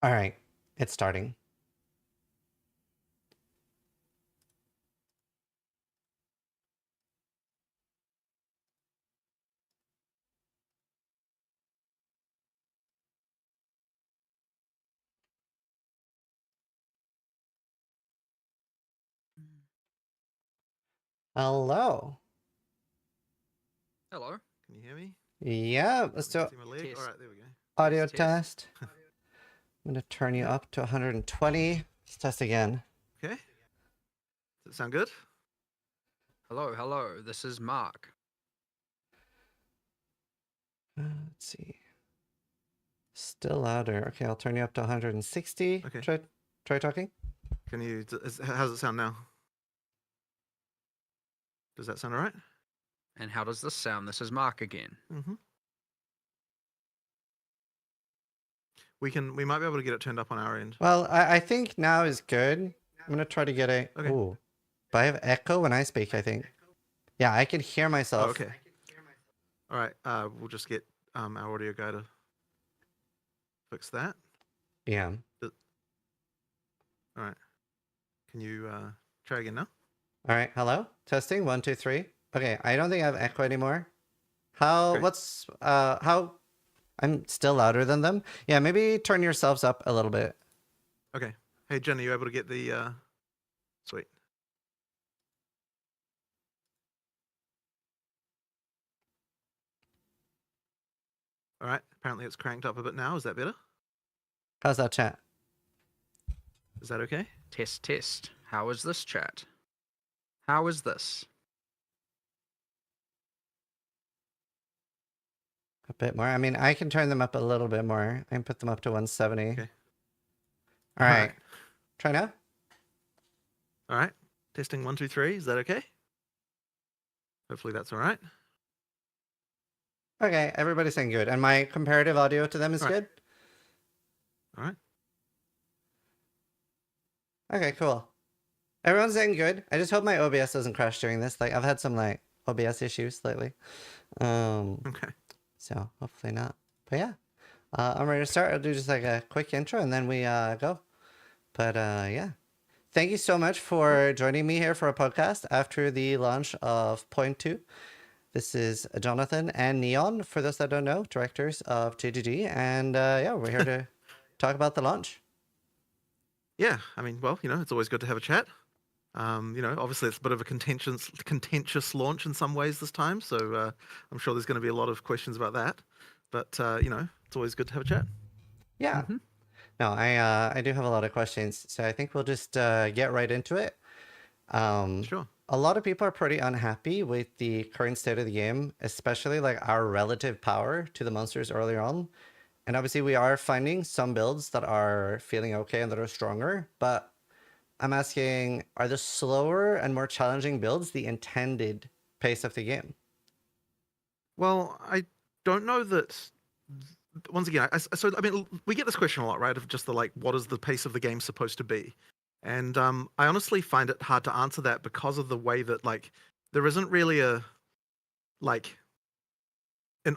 All right, it's starting. Hello. Hello. Can you hear me? Yeah, let's do See my leg? Test. All right, there we go. audio Test. test. I'm gonna turn you up to 120. Let's test again. Okay. Does it sound good? Hello, hello. This is Mark. Let's see. Still louder. Okay, I'll turn you up to 160. Okay. Try talking. Can you? How does it sound now? Does that sound all right? And how does this sound? This is Mark again. Mm-hmm. We might be able to get it turned up on our end. Well, I think now is good. I'm gonna try to get a. Okay. Ooh, but I have echo when I speak. I think. Yeah, I can hear Oh, myself. okay. All right. We'll just get our audio guy to fix that. Yeah. All right. Can you try again now? All right. Hello. Testing. 1, 2, 3. Okay. I don't think I have echo anymore. How? Okay. What's? How? I'm still louder than them. Yeah. Maybe turn yourselves up a little bit. Okay. Hey, Jen, are you able to get the? Sweet. All right. Apparently, it's cranked up a bit now. Is that better? How's that chat? Is that okay? Test, test. How is this chat? How is this? A bit more. I mean, I can turn them up a little bit more. I can put them up to 170. Okay. All right. Alright. Try now. All right. Testing 1, 2, 3. Is that okay? Hopefully that's all right. Okay. Everybody's saying good. And my comparative audio to them is All right. good? All right. Okay, cool. Everyone's saying good. I just hope my OBS doesn't crash during this. Like, I've had some, like, OBS issues lately. Okay. So hopefully not. But yeah. I'm ready to start. I'll do just like a quick intro and then we go. But yeah. Thank you so much for joining me here for a podcast after the launch of Point 2. This is Jonathan and Neon, for those that don't know, directors of JGG. And yeah, we're here to talk about the launch. Yeah. I mean, well, it's always good to have a chat. Obviously it's a bit of a contentious launch in some ways this time. So I'm sure there's going to be a lot of questions about that. But it's always good to have a chat. Yeah. No, I do have a lot of questions. So I think we'll just get right into it. Sure. A lot of people are pretty unhappy with the current state of the game, especially like our relative power to the monsters earlier on. And obviously we are finding some builds that are feeling okay and that are stronger, but I'm asking, are the slower and more challenging builds the intended pace of the game? Well, I don't know that. Once again, I mean, we get this question a lot, right? Of just the like, what is the pace of the game supposed to be? And I honestly find it hard to answer that because of the way that like there isn't really an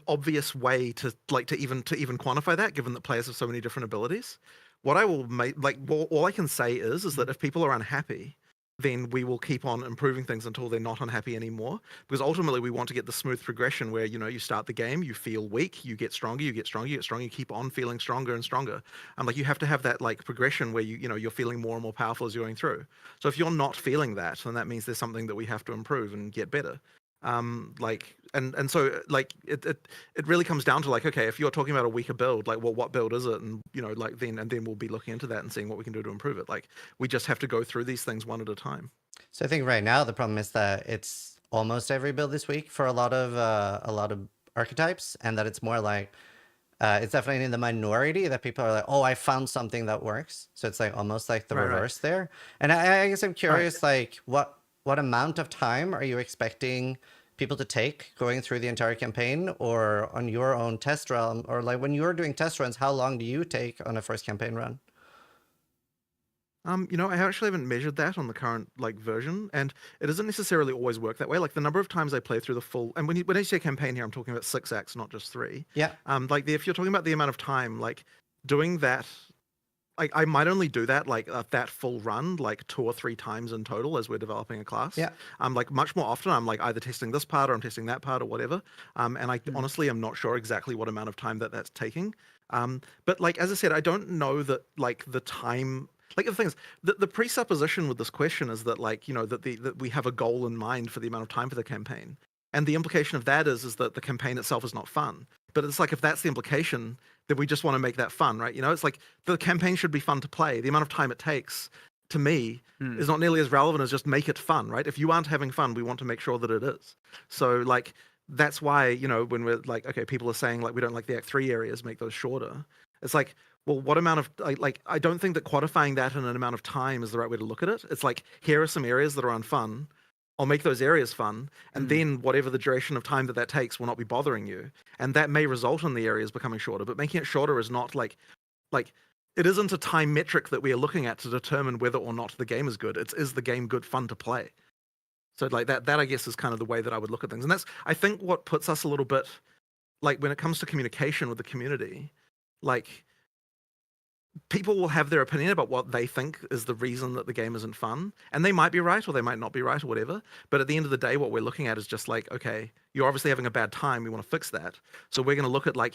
obvious way to even quantify that, given that players have so many different abilities. What I will make all I can say is that if people are unhappy, then we will keep on improving things until they're not unhappy anymore. Because ultimately we want to get the smooth progression where, you start the game, you feel weak, you get stronger, you get stronger, you get stronger, you keep on feeling stronger and stronger. And like you have to have that like progression where you're feeling more and more powerful as you're going through. So if you're not feeling that, then that means there's something that we have to improve and get better. So it really comes down to like, okay, if you're talking about a weaker build, like, well, what build is it? And then we'll be looking into that and seeing what we can do to improve it. Like we just have to go through these things one at a time. So I think right now the problem is that it's almost every build this week for a lot of archetypes, and that it's more like it's definitely in the minority that people are like, oh, I found something that works. So it's like almost like the reverse there. And I guess I'm curious, like what amount of time are you expecting people to take going through the entire campaign, or on your own test run, or like when you're doing test runs, how long do you take on a first campaign run? I actually haven't measured that on the current version, and it doesn't necessarily always work that way. Like the number of times I play through the full, and when I say campaign here, I'm talking about 6 acts, not just 3. Yeah. If you're talking about the amount of time, like doing that I might only do that like that full run like 2 or 3 times in total as we're developing a class. Yeah. Like much more often I'm like either testing this part or I'm testing that part or whatever. And I honestly am not sure exactly what amount of time that's taking. But like as I said, I don't know that like the time. Like the thing is, the presupposition with this question is that like that we have a goal in mind for the amount of time for the campaign, and the implication of that is that the campaign itself is not fun. But it's like if that's the implication, then we just want to make that fun, right? It's like the campaign should be fun to play. The amount of time it takes, to me, is not nearly as relevant as just make it fun, right? If you aren't having fun, we want to make sure that it is. So like that's why when we're like, okay, people are saying like we don't like the Act 3 areas, make those shorter. It's like, well, what amount of I don't think that quantifying that in an amount of time is the right way to look at it. It's like here are some areas that are unfun. I'll make those areas fun, and then whatever the duration of time that takes will not be bothering you, and that may result in the areas becoming shorter. But making it shorter is not like it isn't a time metric that we are looking at to determine whether or not the game is good. Is the game good fun to play? So like that I guess is kind of the way that I would look at things, and that's I think what puts us a little bit like when it comes to communication with the community, like people will have their opinion about what they think is the reason that the game isn't fun, and they might be right or they might not be right or whatever, but at the end of the day what we're looking at is just like, okay, you're obviously having a bad time, we want to fix that, so we're going to look at like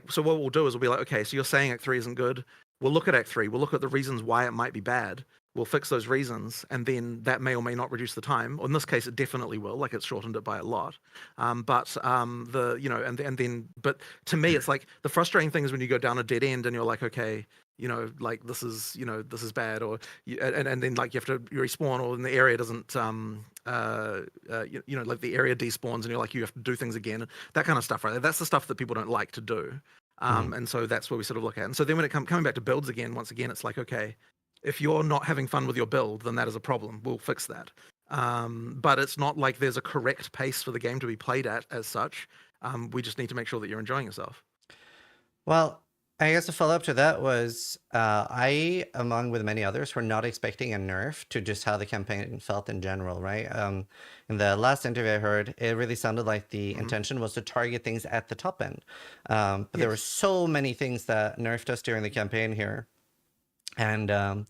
so what we'll do is we'll be like, okay, so you're saying Act 3 isn't good, we'll look at Act 3, we'll look at the reasons why it might be bad, we'll fix those reasons, and then that may or may not reduce the time. Or in this case, it definitely will. Like it's shortened it by a lot. But to me, it's like the frustrating thing is when you go down a dead end and you're like, okay, like this is bad, or and then like you have to respawn, or then the area doesn't like the area despawns and you're like you have to do things again, that kind of stuff, right? That's the stuff that people don't like to do. And so that's where we sort of look at. And so then when it coming back to builds again, once again, it's like, okay, if you're not having fun with your build, then that is a problem. We'll fix that. But it's not like there's a correct pace for the game to be played at as such. We just need to make sure that you're enjoying yourself. Well, I guess a follow-up to that was I, among with many others, were not expecting a nerf to just how the campaign felt in general, right? In the last interview I heard, it really sounded like the intention was to target things at the top end. But there were so many things that nerfed us during the campaign here. And the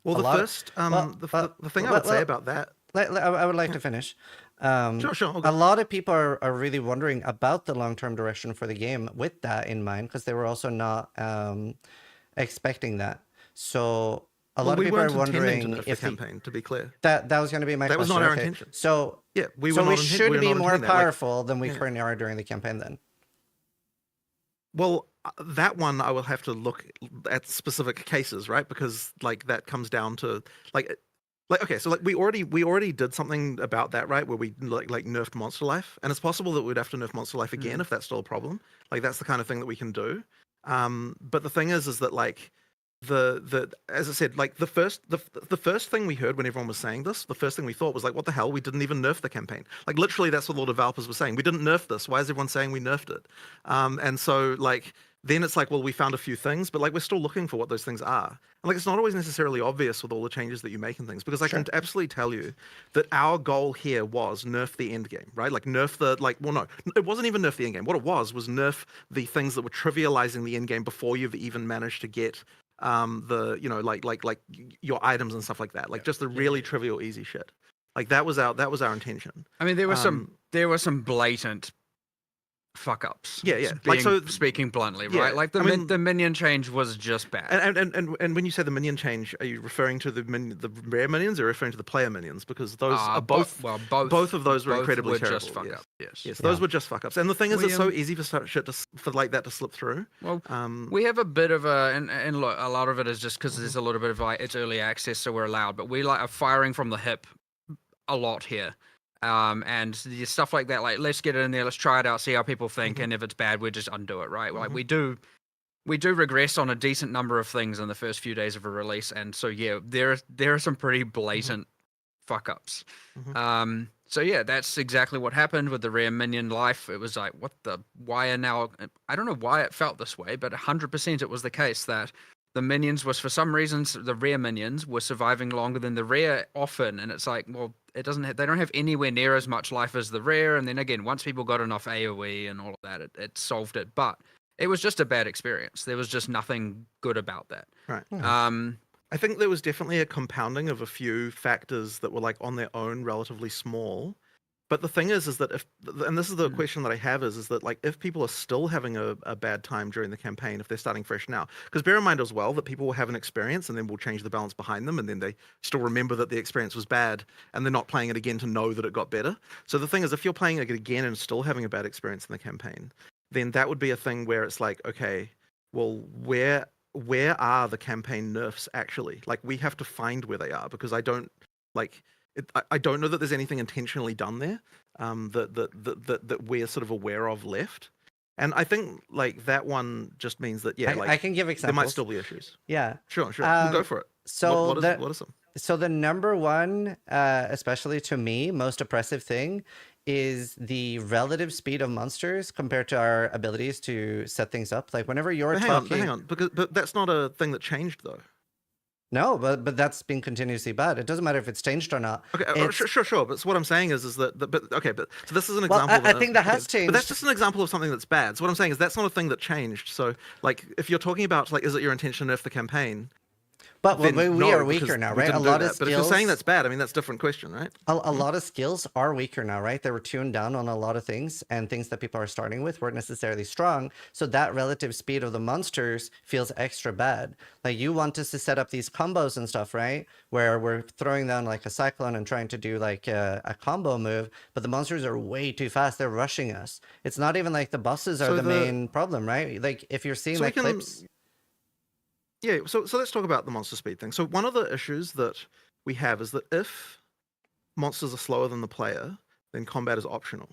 thing I would say about that, I would like to finish. Sure. Okay. A lot of people are really wondering about the long-term direction for the game with that in mind, because they were also not expecting that. So a lot of people are wondering if the campaign, to be clear, that was going to be my question. That was not our intention. So yeah, we should be more powerful than we currently are during the campaign then. Well, that one I will have to look at specific cases, right? Because like that comes down to like okay, so like we already did something about that, right? Where we like nerfed Monster Life, and it's possible that we'd have to nerf Monster Life again if that's still a problem. Like that's the kind of thing that we can do. But the thing is that like as I said, like the first thing we heard when everyone was saying this, the first thing we thought was like, what the hell? We didn't even nerf the campaign. Like literally, that's what all the developers were saying. We didn't nerf this. Why is everyone saying we nerfed it? And so like then it's like, well, we found a few things, but like we're still looking for what those things are. And like it's not always necessarily obvious with all the changes that you make and things, because I can absolutely tell you that our goal here was nerf the end game, right? Like nerf no, it wasn't even nerf the end game. What it was nerf the things that were trivializing the end game before you've even managed to get like your items and stuff like that. Like just the really trivial, easy shit. Like that was our intention. I mean, there were some blatant fuck ups. Yeah. Speaking bluntly, right? Like the minion change was just bad. And when you say the minion change, are you referring to the rare minions or referring to the player minions? Because those are both of those were incredibly terrible. Just fuck ups. Yes, those were just fuck ups. And the thing is, it's so easy for shit for like that to slip through. Well, we have a bit of and look, a lot of it is just because there's a little bit of like it's early access, so we're allowed. But we are firing from the hip a lot here. And stuff like that, like let's get it in there, let's try it out, see how people think, and if it's bad, we just undo it, right? Like we do regress on a decent number of things in the first few days of a release, and so yeah, there are some pretty blatant fuck ups. So yeah, that's exactly what happened with the rare minion life. It was like, why now? I don't know why it felt this way, but 100% it was the case that the minions was, for some reasons, the rare minions were surviving longer than the rare often, and it's like, well, they don't have anywhere near as much life as the rare, and then again, once people got enough AoE and all of that, it solved it. But It was just a bad experience. There was just nothing good about that. Right. Um, I think there was definitely a compounding of a few factors that were like on their own relatively small. But the thing is that if, and this is the question that I have is that like if people are still having a bad time during the campaign, if they're starting fresh now, because bear in mind as well that people will have an experience and then we'll change the balance behind them and then they still remember that the experience was bad and they're not playing it again to know that it got better. So the thing is, if you're playing it again and still having a bad experience in the campaign, then that would be a thing where it's like, okay, well, where are the campaign nerfs actually? Like we have to find where they are because I don't like. I don't know that there's anything intentionally done there that we're sort of aware of left. And I think like that one just means that I can give examples. There might still be issues. Yeah. Sure. We'll go for it. So what are some? So the number one, especially to me, most oppressive thing is the relative speed of monsters compared to our abilities to set things up. Like whenever you're talking... Hang on, but that's not a thing that changed though. No, but that's been continuously bad. It doesn't matter if it's changed or not. Okay, sure. But so what I'm saying is that, so this is an example. I think that has changed. But that's just an example of something that's bad. So what I'm saying is that's not a thing that changed. So like, if you're talking about like, is it your intention to nerf the campaign? But we are weaker now, right? A lot of skills. But if you're saying that's bad, I mean, that's a different question, right? A lot of skills are weaker now, right? They were tuned down on a lot of things, and things that people are starting with weren't necessarily strong. So that relative speed of the monsters feels extra bad. Like you want us to set up these combos and stuff, right? Where we're throwing down like a cyclone and trying to do like a combo move, but the monsters are way too fast. They're rushing us. It's not even like the bosses are the main problem, right? Like if you're seeing like clips. Yeah, so let's talk about the monster speed thing. So one of the issues that we have is that if monsters are slower than the player, then combat is optional.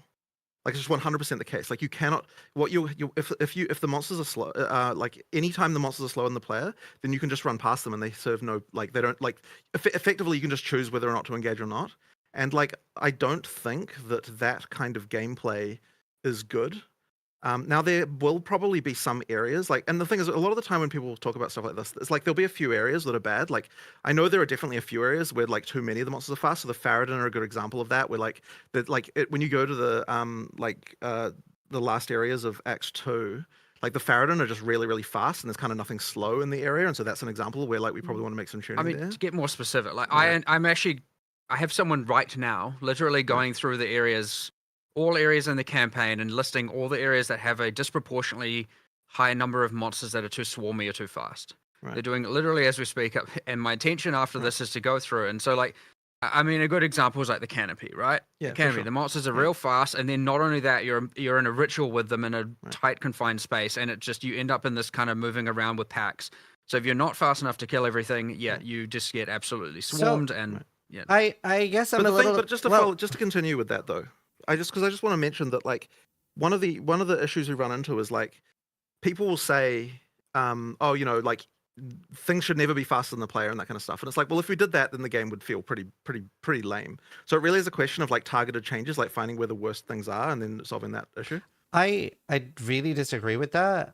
Like it's just 100% the case. Like you cannot if the monsters are slow, like anytime the monsters are slower than the player, then you can just run past them and they serve no like they don't like effectively you can just choose whether or not to engage or not. And like I don't think that kind of gameplay is good. Now there will probably be some areas like, and the thing is, a lot of the time when people talk about stuff like this, it's like there'll be a few areas that are bad. Like I know there are definitely a few areas where like too many of the monsters are fast. So the Faradin are a good example of that. Where like when you go to the last areas of Act 2, like the Faradin are just really really fast, and there's kind of nothing slow in the area, and so that's an example where like we probably want to make some tuning. I mean, there. to get more specific, like I have someone right now literally going through the areas. All areas in the campaign and listing all the areas that have a disproportionately high number of monsters that are too swarmy or too fast. Right. They're doing it literally as we speak up. And my intention after this is to go through. And so like, I mean, a good example is like the canopy, right? Yeah, the canopy. Sure. The monsters are real fast. And then not only that, you're in a ritual with them in a tight confined space. And it just, you end up in this kind of moving around with packs. So if you're not fast enough to kill everything, you just get absolutely swarmed. I guess I'm a little... But just to continue with that though. I just want to mention that like one of the issues we run into is like people will say, oh, you know, like things should never be faster than the player and that kind of stuff. And it's like, well, if we did that, then the game would feel pretty lame. So it really is a question of like targeted changes, like finding where the worst things are and then solving that issue. I really disagree with that.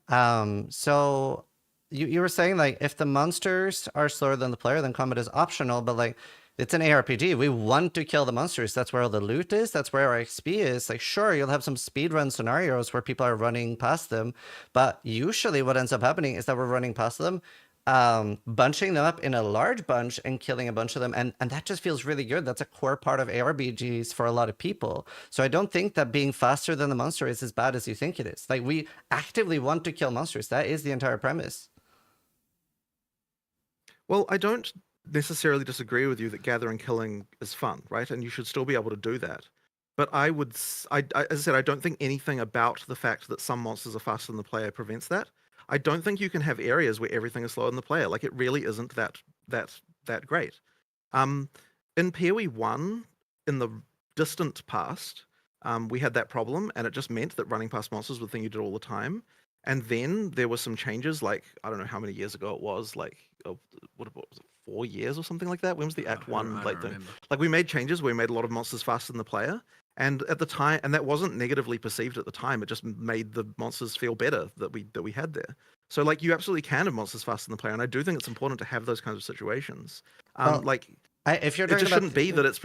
So you were saying like if the monsters are slower than the player, then combat is optional, but like it's an ARPG. We want to kill the monsters. That's where all the loot is. That's where our XP is. Like, sure, you'll have some speedrun scenarios where people are running past them. But usually what ends up happening is that we're running past them, bunching them up in a large bunch and killing a bunch of them. And that just feels really good. That's a core part of ARPGs for a lot of people. So I don't think that being faster than the monster is as bad as you think it is. Like, we actively want to kill monsters. That is the entire premise. Well, I don't necessarily disagree with you that gathering killing is fun, right? And you should still be able to do that. But as I said, I don't think anything about the fact that some monsters are faster than the player prevents that. I don't think you can have areas where everything is slower than the player. Like it really isn't that great. In PoE 1, in the distant past, we had that problem, and it just meant that running past monsters was the thing you did all the time. And then there were some changes, like I don't know how many years ago it was, like what was it, 4 years or something like that? When was the Act 1 like thing? Like we made changes where we made a lot of monsters faster than the player. And at the time, and that wasn't negatively perceived at the time, it just made the monsters feel better that we had there. So like you absolutely can have monsters faster than the player, and I do think it's important to have those kinds of situations. If you're it just shouldn't be that it's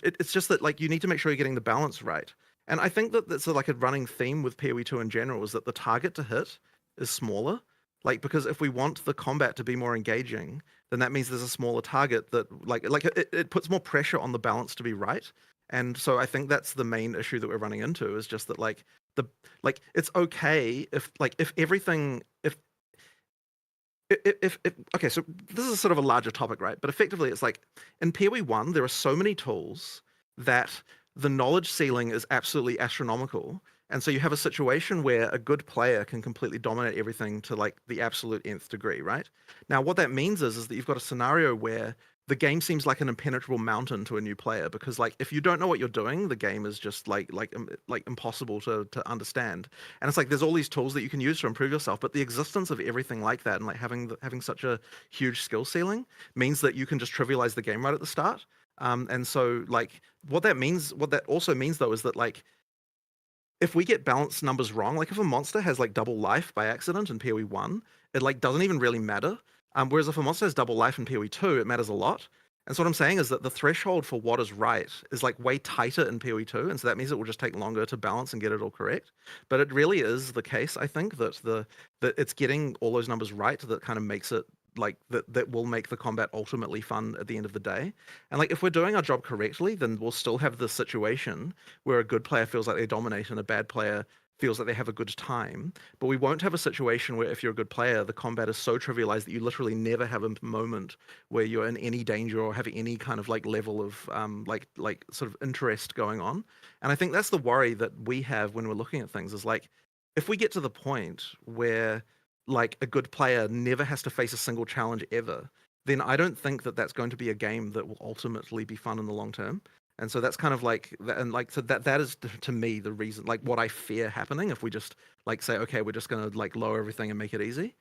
it's just that like you need to make sure you're getting the balance right. And I think that that's like a running theme with PoE 2 in general is that the target to hit is smaller. Like, because if we want the combat to be more engaging, then that means there's a smaller target that it puts more pressure on the balance to be right. And so I think that's the main issue that we're running into is just that it's okay if everything if okay, so this is sort of a larger topic, right? But effectively it's like in PoE 1 there are so many tools that the knowledge ceiling is absolutely astronomical. And so you have a situation where a good player can completely dominate everything to like the absolute nth degree, right? Now, what that means is that you've got a scenario where the game seems like an impenetrable mountain to a new player because like if you don't know what you're doing, the game is just like impossible to understand. And it's like there's all these tools that you can use to improve yourself, but the existence of everything like that and like having such a huge skill ceiling means that you can just trivialize the game right at the start. And so like what that also means though is that like if we get balance numbers wrong, like if a monster has like double life by accident in PoE 1, it like doesn't even really matter. Whereas if a monster has double life in PoE 2, it matters a lot. And so what I'm saying is that the threshold for what is right is like way tighter in PoE 2, and so that means it will just take longer to balance and get it all correct. But it really is the case, I think, that it's getting all those numbers right that kind of makes it like that will make the combat ultimately fun at the end of the day. And like if we're doing our job correctly, then we'll still have this situation where a good player feels like they dominate and a bad player feels like they have a good time. But we won't have a situation where if you're a good player, the combat is so trivialized that you literally never have a moment where you're in any danger or having any kind of like level of like sort of interest going on. And I think that's the worry that we have when we're looking at things is like if we get to the point where like a good player never has to face a single challenge ever, then I don't think that that's going to be a game that will ultimately be fun in the long term. And so that's kind of like, and like, so that is to me the reason, like what I fear happening if we just like say, okay, we're just going to like lower everything and make it easy.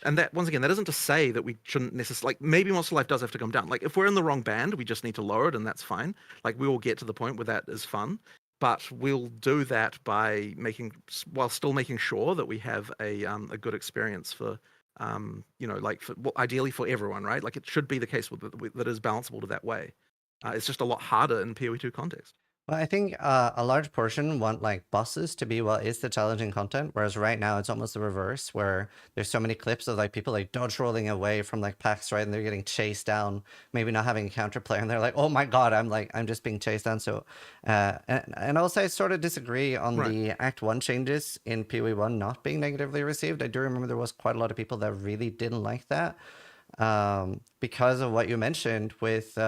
And that, once again, that isn't to say that we shouldn't necessarily, like maybe Monster Life does have to come down. Like if we're in the wrong band, we just need to lower it and that's fine. Like we will get to the point where that is fun. But we'll do that by while still making sure that we have a good experience for, ideally for everyone, right? Like it should be the case that is balanceable to that way. It's just a lot harder in PoE 2 context. Well, I think a large portion want like bosses to be what is the challenging content, whereas right now it's almost the reverse, where there's so many clips of like people like dodge rolling away from like packs, right, and they're getting chased down, maybe not having a counterplay, and they're like, oh my god, I'm just being chased down. So, and also I sort of disagree on the Act 1 changes in PoE 1 not being negatively received. I do remember there was quite a lot of people that really didn't like that because of what you mentioned with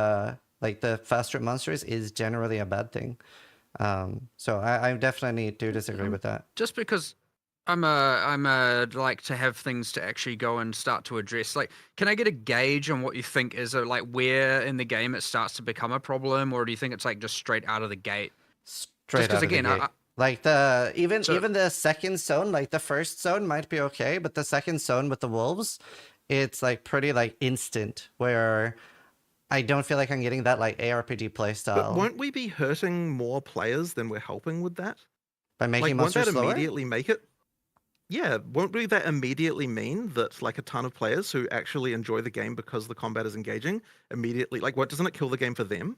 like the faster monsters is generally a bad thing. So I definitely do disagree with that. Just because I'm a like to have things to actually go and start to address. Like, can I get a gauge on what you think is like where in the game it starts to become a problem, or do you think it's like just straight out of the gate? Straight out of the gate. Like even the second zone, like the first zone might be okay, but the second zone with the wolves, it's like pretty like instant where I don't feel like I'm getting that like ARPG playstyle. But won't we be hurting more players than we're helping with that? By making like, monsters won't that slower? immediately make it? Yeah, won't that immediately mean that like a ton of players who actually enjoy the game because the combat is engaging immediately, like what, doesn't it kill the game for them?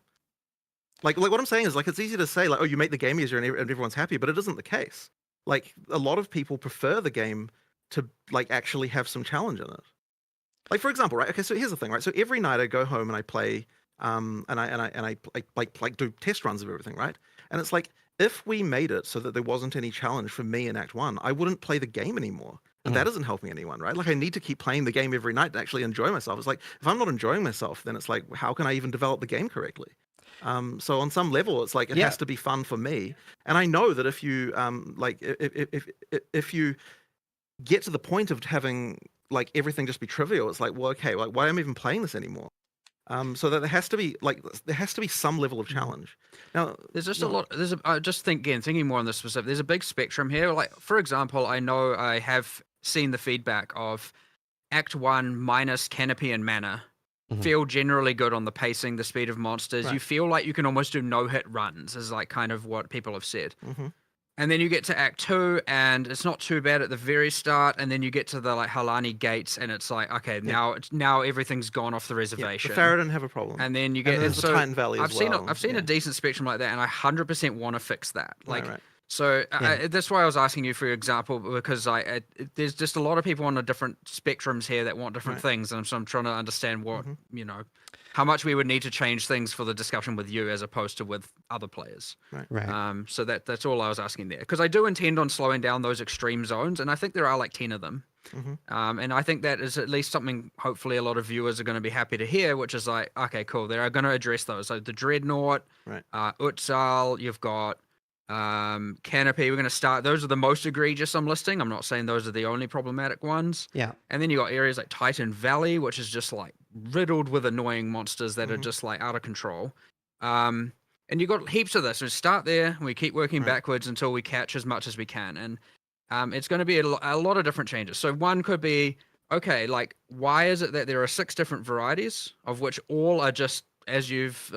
Like what I'm saying is like it's easy to say like, oh, you make the game easier and everyone's happy, but it isn't the case. Like a lot of people prefer the game to like actually have some challenge in it. Like for example, right? Okay, so here's the thing, right? So every night I go home and I play, and I like do test runs of everything, right? And it's like if we made it so that there wasn't any challenge for me in Act 1, I wouldn't play the game anymore, and that isn't helping anyone, right? Like I need to keep playing the game every night to actually enjoy myself. It's like if I'm not enjoying myself, then it's like how can I even develop the game correctly? So on some level, it's like it has to be fun for me, and I know that if you if you get to the point of having like everything just be trivial, it's like, well, okay, like why am I even playing this anymore? So that there has to be some level of challenge. Now, there's just a lot. I just thinking more on this specific. There's a big spectrum here. Like for example, I know I have seen the feedback of Act 1 minus canopy and mana feel generally good on the pacing, the speed of monsters. You feel like you can almost do no-hit runs, is like kind of what people have said. And then you get to Act 2, and it's not too bad at the very start, and then you get to the like Halani gates, and it's like, okay, now everything's gone off the reservation. The Faradin have a problem. And then you get the Titan Valley as well. I've seen a decent spectrum like that, and I 100% want to fix that. Like So Yeah. that's why I was asking you for your example, because there's just a lot of people on the different spectrums here that want different things, and so I'm trying to understand what how much we would need to change things for the discussion with you as opposed to with other players. Right. So that's all I was asking there, because I do intend on slowing down those extreme zones, and I think there are like 10 of them. And I think that is at least something hopefully a lot of viewers are going to be happy to hear, which is like, okay, cool, they are going to address those. So the Dreadnought, Utsal, you've got Canopy. We're going to start. Those are the most egregious I'm listing. I'm not saying those are the only problematic ones. Yeah. And then you got areas like Titan Valley, which is just like riddled with annoying monsters that are just like out of control. And you got heaps of this. So start there, and we keep working backwards until we catch as much as we can. And it's going to be a lot of different changes. So one could be, okay, like, why is it that there are 6 different varieties, of which all are just, as you've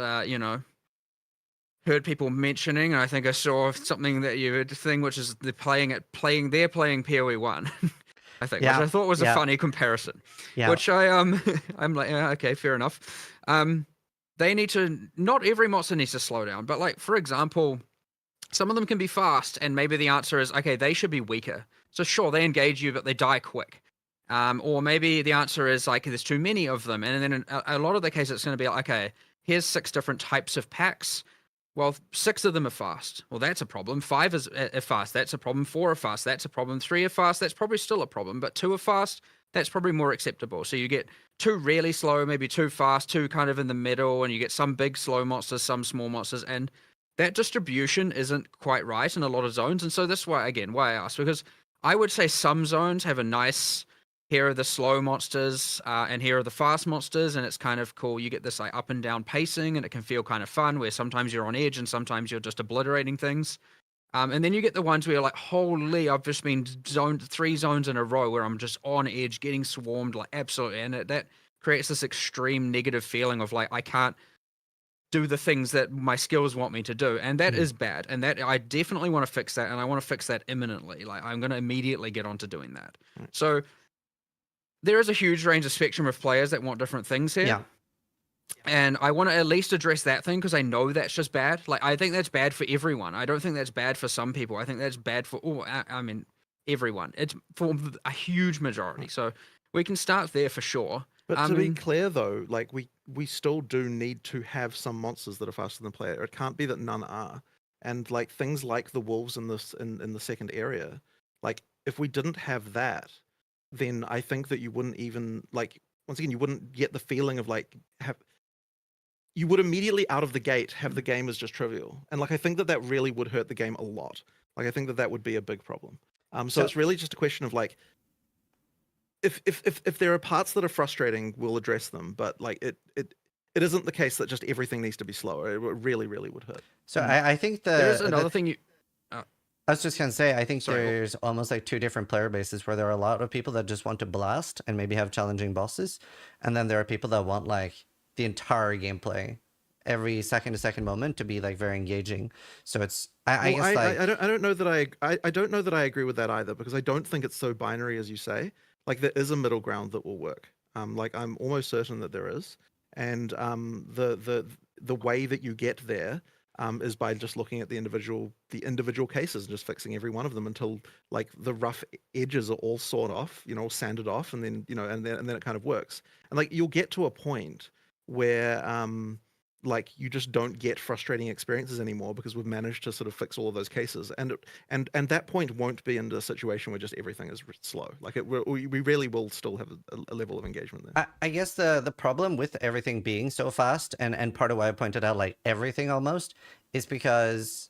heard people mentioning, and I think I saw something that you had thing, which is they're playing PoE 1. I think, which I thought was a funny comparison. Yeah. Which I'm like, yeah, okay, fair enough. They need to, not every monster needs to slow down, but like, for example, some of them can be fast, and maybe the answer is, okay, they should be weaker. So sure, they engage you, but they die quick. Or maybe the answer is like, there's too many of them. And then in a lot of the cases, it's going to be like, okay, here's 6 different types of packs. Well, 6 of them are fast. Well, that's a problem. 5 is fast. That's a problem. 4 are fast. That's a problem. 3 are fast. That's probably still a problem. But 2 are fast. That's probably more acceptable. So you get 2 really slow, maybe 2 fast, 2 kind of in the middle, and you get some big slow monsters, some small monsters, and that distribution isn't quite right in a lot of zones. And so that's why I asked, because I would say some zones have a nice, here are the slow monsters, and here are the fast monsters, and it's kind of cool. You get this like up and down pacing, and it can feel kind of fun, where sometimes you're on edge and sometimes you're just obliterating things. And then you get the ones where you're like, holy, I've just been zoned 3 zones in a row where I'm just on edge, getting swarmed, like absolutely. And that creates this extreme negative feeling of like, I can't do the things that my skills want me to do. And that is bad. And that I definitely want to fix that. And I want to fix that imminently. Like, I'm going to immediately get onto doing that. So there is a huge range of spectrum of players that want different things here. Yeah. And I want to at least address that thing, because I know that's just bad. Like, I think that's bad for everyone. I don't think that's bad for some people. I think that's bad for, everyone. It's for a huge majority. So we can start there for sure. But to be clear, though, like we still do need to have some monsters that are faster than player. It can't be that none are. And like things like the wolves in this in the second area, like if we didn't have that, then I think that you wouldn't even like, once again, you wouldn't get the feeling of like you would immediately out of the gate have the game as just trivial. And like I think that really would hurt the game a lot. Like I think that would be a big problem. So it's really just a question of like, if there are parts that are frustrating, we'll address them. But like it isn't the case that just everything needs to be slower. It really would hurt. So I think there's another thing you. I was just gonna say, I think there's almost like 2 different player bases, where there are a lot of people that just want to blast and maybe have challenging bosses, and then there are people that want like the entire gameplay, every second to second moment, to be like very engaging. So it's I don't know that I agree with that either, because I don't think it's so binary as you say. Like there is a middle ground that will work. Like I'm almost certain that there is, and the way that you get there is by just looking at the individual cases and just fixing every one of them until like the rough edges are all sawed off, sanded off, and then and then it kind of works. And like you'll get to a point where like you just don't get frustrating experiences anymore, because we've managed to sort of fix all of those cases, and that point won't be in a situation where just everything is slow. Like we really will still have a level of engagement there. I guess the problem with everything being so fast, and part of why I pointed out like everything almost, is because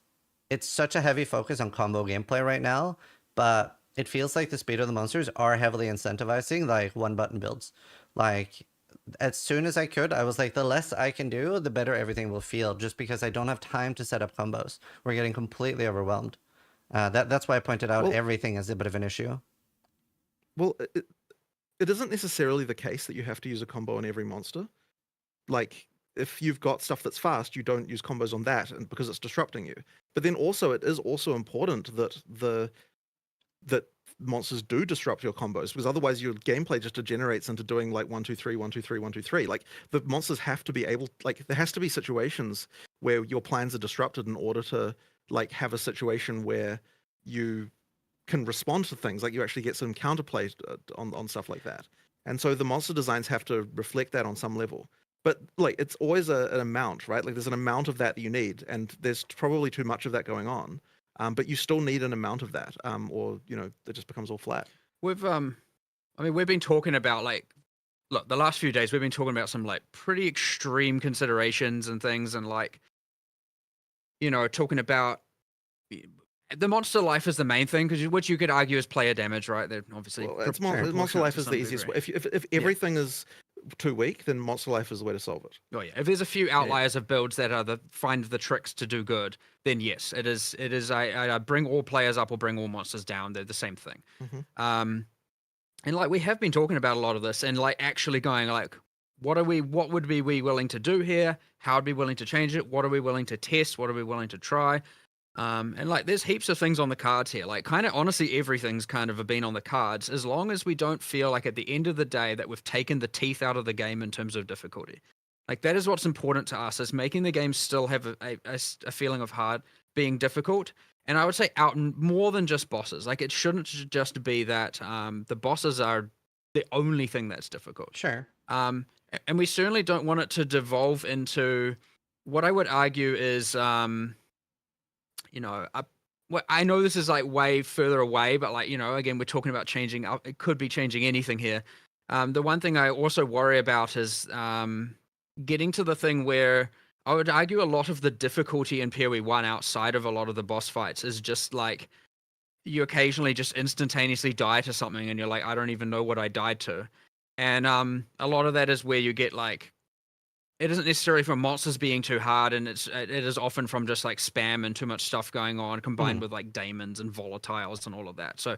it's such a heavy focus on combo gameplay right now, but it feels like the speed of the monsters are heavily incentivizing like 1-button builds. Like as soon as I could, I was like, the less I can do, the better everything will feel, just because I don't have time to set up combos. We're getting completely overwhelmed. That's why I pointed out everything as a bit of an issue. Well, it isn't necessarily the case that you have to use a combo on every monster. Like, if you've got stuff that's fast, you don't use combos on that, and because it's disrupting you. But then also, it is also important that that monsters do disrupt your combos, because otherwise your gameplay just degenerates into doing like 1 2 3 1 2 3 1 2 3. Like the monsters have to be able, like there has to be situations where your plans are disrupted in order to like have a situation where you can respond to things, like you actually get some counterplay on stuff like that. And so the monster designs have to reflect that on some level. But like it's always an amount, right? Like there's an amount of that you need, and there's probably too much of that going on. But you still need an amount of that, or it just becomes all flat. We've we've been talking about like, look, the last few days we've been talking about some like pretty extreme considerations and things, and like, talking about the monster life is the main thing, which you could argue is player damage, right? They're obviously monster life is the easiest way. If everything is too weak, then monster life is the way to solve it. Oh yeah, if there's a few outliers of builds that are find the tricks to do good, then yes, it is. I bring all players up or bring all monsters down. They're the same thing. And like we have been talking about a lot of this, and like actually going like, what would we willing to do here? How would we be willing to change it? What are we willing to test? What are we willing to try? And like there's heaps of things on the cards here. Like kind of honestly everything's kind of been on the cards, as long as we don't feel like at the end of the day that we've taken the teeth out of the game in terms of difficulty. Like that is what's important to us, is making the game still have a feeling of hard, being difficult. And I would say out more than just bosses. Like it shouldn't just be that the bosses are the only thing that's difficult. Sure. And we certainly don't want it to devolve into what I would argue is I know this is like way further away, but like, again, we're talking about changing up. It could be changing anything here. The one thing I also worry about is getting to the thing where I would argue a lot of the difficulty in PoE 1 outside of a lot of the boss fights is just like you occasionally just instantaneously die to something and you're like, I don't even know what I died to. And a lot of that is where you get like, it isn't necessarily from monsters being too hard, and it is often from just like spam and too much stuff going on, combined with like daemons and volatiles and all of that. So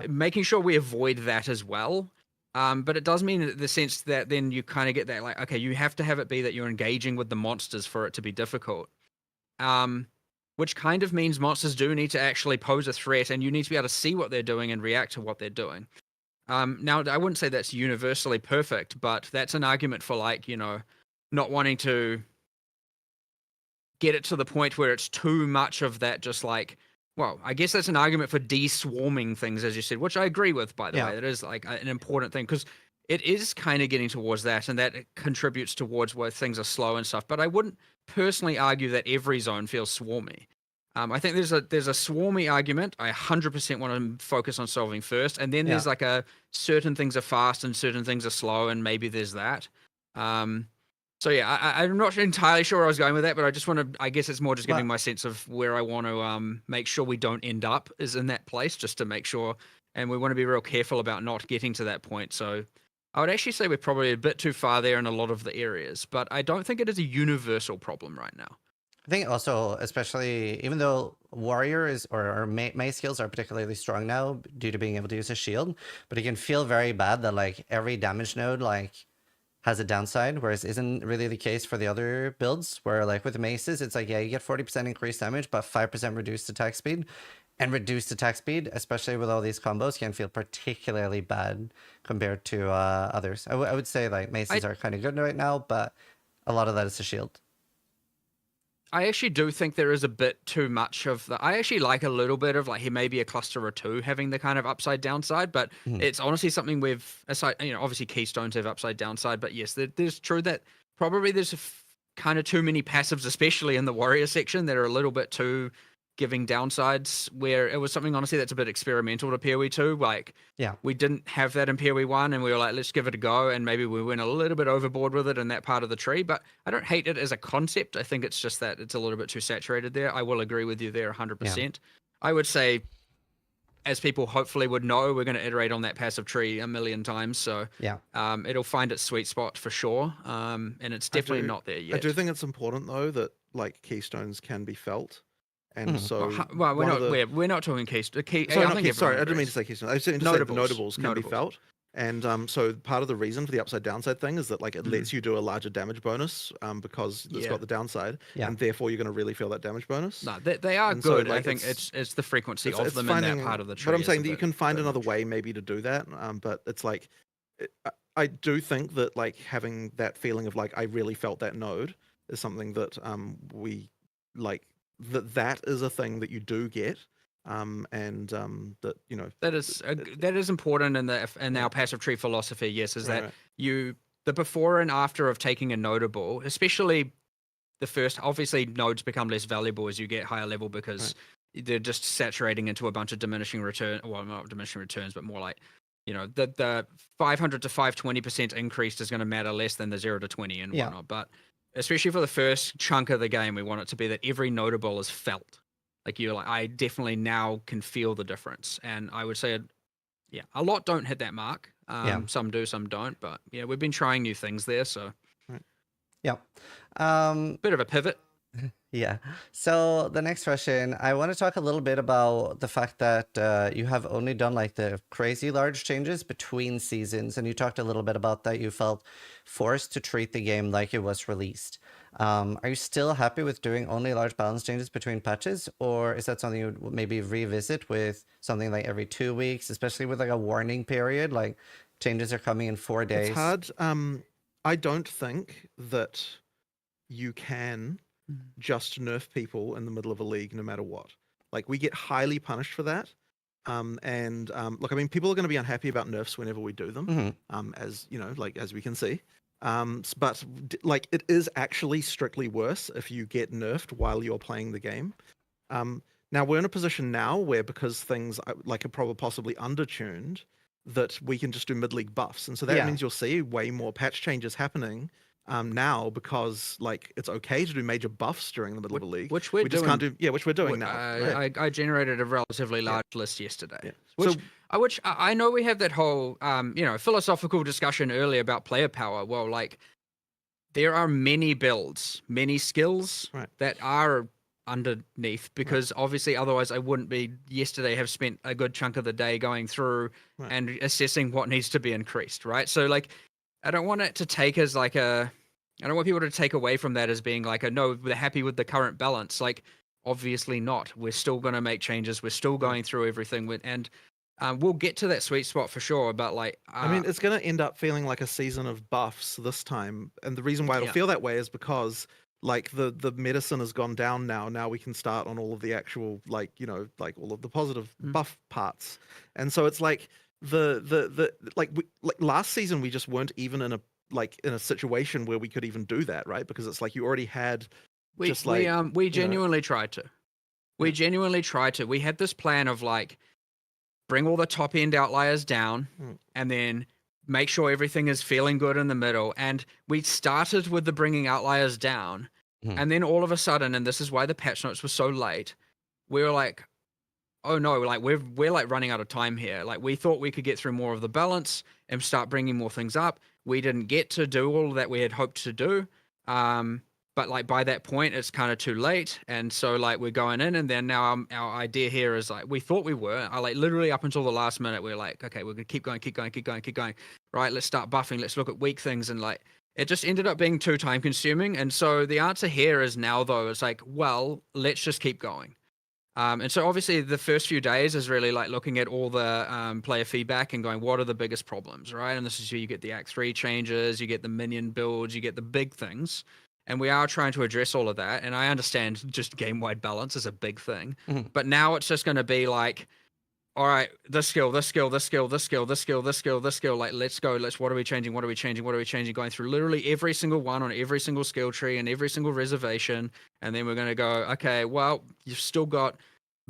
making sure we avoid that as well. But it does mean in the sense that then you kind of get that like, okay, you have to have it be that you're engaging with the monsters for it to be difficult. Which kind of means monsters do need to actually pose a threat, and you need to be able to see what they're doing and react to what they're doing. Now, I wouldn't say that's universally perfect, but that's an argument for like, not wanting to get it to the point where it's too much of that, just like, well, I guess that's an argument for de-swarming things, as you said, which I agree with, by the way. That is like an important thing, because it is kind of getting towards that, and that contributes towards where things are slow and stuff. But I wouldn't personally argue that every zone feels swarmy. I think there's a swarmy argument I 100% want to focus on solving first, and then there's like a certain things are fast and certain things are slow, and maybe there's that. So yeah, I'm not entirely sure where I was going with that, but I just want to, I guess it's more just giving my sense of where I want to make sure we don't end up is in that place, just to make sure, and we want to be real careful about not getting to that point. So I would actually say we're probably a bit too far there in a lot of the areas, but I don't think it is a universal problem right now. I think also, especially, even though warrior is or May skills are particularly strong now due to being able to use a shield, but it can feel very bad that like every damage node like has a downside, whereas isn't really the case for the other builds, where like with maces, it's like, yeah, you get 40% increased damage, but 5% reduced attack speed. And reduced attack speed, especially with all these combos, can feel particularly bad compared to others. I would say like maces are kind of good right now, but a lot of that is a shield. I actually do think there is a bit too much of the. I actually like a little bit of like, here may be a cluster or two having the kind of upside downside, but it's honestly something we've aside. Obviously keystones have upside downside, but yes, there's true that probably there's kind of too many passives, especially in the warrior section, that are a little bit too giving downsides, where it was something honestly that's a bit experimental to PoE 2. Like, we didn't have that in PoE 1, and we were like, let's give it a go, and maybe we went a little bit overboard with it in that part of the tree. But I don't hate it as a concept. I think it's just that it's a little bit too saturated there. I will agree with you there 100%. I would say, as people hopefully would know, we're going to iterate on that passive tree a million times. So it'll find its sweet spot for sure. And it's definitely not there yet. I do think it's important though that like keystones can be felt. And so, well, we're not talking keystone. Sorry, I didn't mean to say keystone. I was saying to say the notables can be felt. And so part of the reason for the upside downside thing is that like it lets you do a larger damage bonus because it's got the downside, and therefore you're going to really feel that damage bonus. No, they are good. So, like, I think it's the frequency of them in that part of the tree. But I'm saying that you can find another way maybe to do that. But it's like I do think that like having that feeling of like I really felt that node is something that we like that is a thing that you do get, that that is important in our passive tree philosophy. Yes, is that the before and after of taking a notable, especially the first. Obviously, nodes become less valuable as you get higher level because they're just saturating into a bunch of diminishing return. Well, not diminishing returns, but more like the 500 to 520% increase is going to matter less than the 0 to 20 and whatnot. But especially for the first chunk of the game, we want it to be that every notable is felt. Like I definitely now can feel the difference, and I would say, a lot don't hit that mark. Some do, some don't. But we've been trying new things there, so Yeah. bit of a pivot. Yeah. So the next question, I want to talk a little bit about the fact that you have only done like the crazy large changes between seasons, and you talked a little bit about that. You felt forced to treat the game like it was released. Are you still happy with doing only large balance changes between patches, or is that something you would maybe revisit with something like every 2 weeks, especially with like a warning period, like changes are coming in 4 days? It's hard. I don't think that you can just nerf people in the middle of a league no matter what. Like, we get highly punished for that. Look, I mean, people are going to be unhappy about nerfs whenever we do them, as as we can see. But like, it is actually strictly worse if you get nerfed while you're playing the game. Now we're in a position now where, because things like are probably possibly undertuned, that we can just do mid-league buffs, and so that means you'll see way more patch changes happening now, because like it's okay to do major buffs during the middle of a league, which we just can't do. Which we're doing now. I generated a relatively large list yesterday. So, Which I know we have that whole philosophical discussion earlier about player power. Well, like, there are many builds, many skills that are underneath, because obviously otherwise I wouldn't be have spent a good chunk of the day going through and assessing what needs to be increased, right? So like, I don't want it to take as like I don't want people to take away from that as being like no, we're happy with the current balance. Like, obviously not. We're still going to make changes. We're still going through everything and we'll get to that sweet spot for sure. But like, I mean, it's going to end up feeling like a season of buffs this time, and the reason why it'll feel that way is because like the medicine has gone down now. Now we can start on all of the actual like all of the positive buff parts, and so it's like like last season we just weren't even in a situation where we could even do that, right? Because it's like you already had we genuinely tried to. We genuinely tried to. We had this plan of like, bring all the top end outliers down and then make sure everything is feeling good in the middle. And we started with the bringing outliers down. And then all of a sudden, and this is why the patch notes were so late, we were like, oh no, like we're like running out of time here. Like, we thought we could get through more of the balance and start bringing more things up. We didn't get to do all that we had hoped to do. But like, by that point, it's kind of too late. And so like, we're going in, and then now our idea here is like, we thought we were, like literally up until the last minute, we're like, okay, we're going to keep going. Right, let's start buffing. Let's look at weak things. And like, it just ended up being too time consuming. And so the answer here is now, though, it's like, well, let's just keep going. And so obviously the first few days is really like looking at all the player feedback and going, what are the biggest problems, right? And this is where you get the Act 3 changes, you get the minion builds, you get the big things. And we are trying to address all of that. And I understand just game-wide balance is a big thing. But now it's just going to be like, all right, this skill. Like, let's go. What are we changing? Going through literally every single one on every single skill tree and every single reservation. And then we're going to go, okay, well, you've still got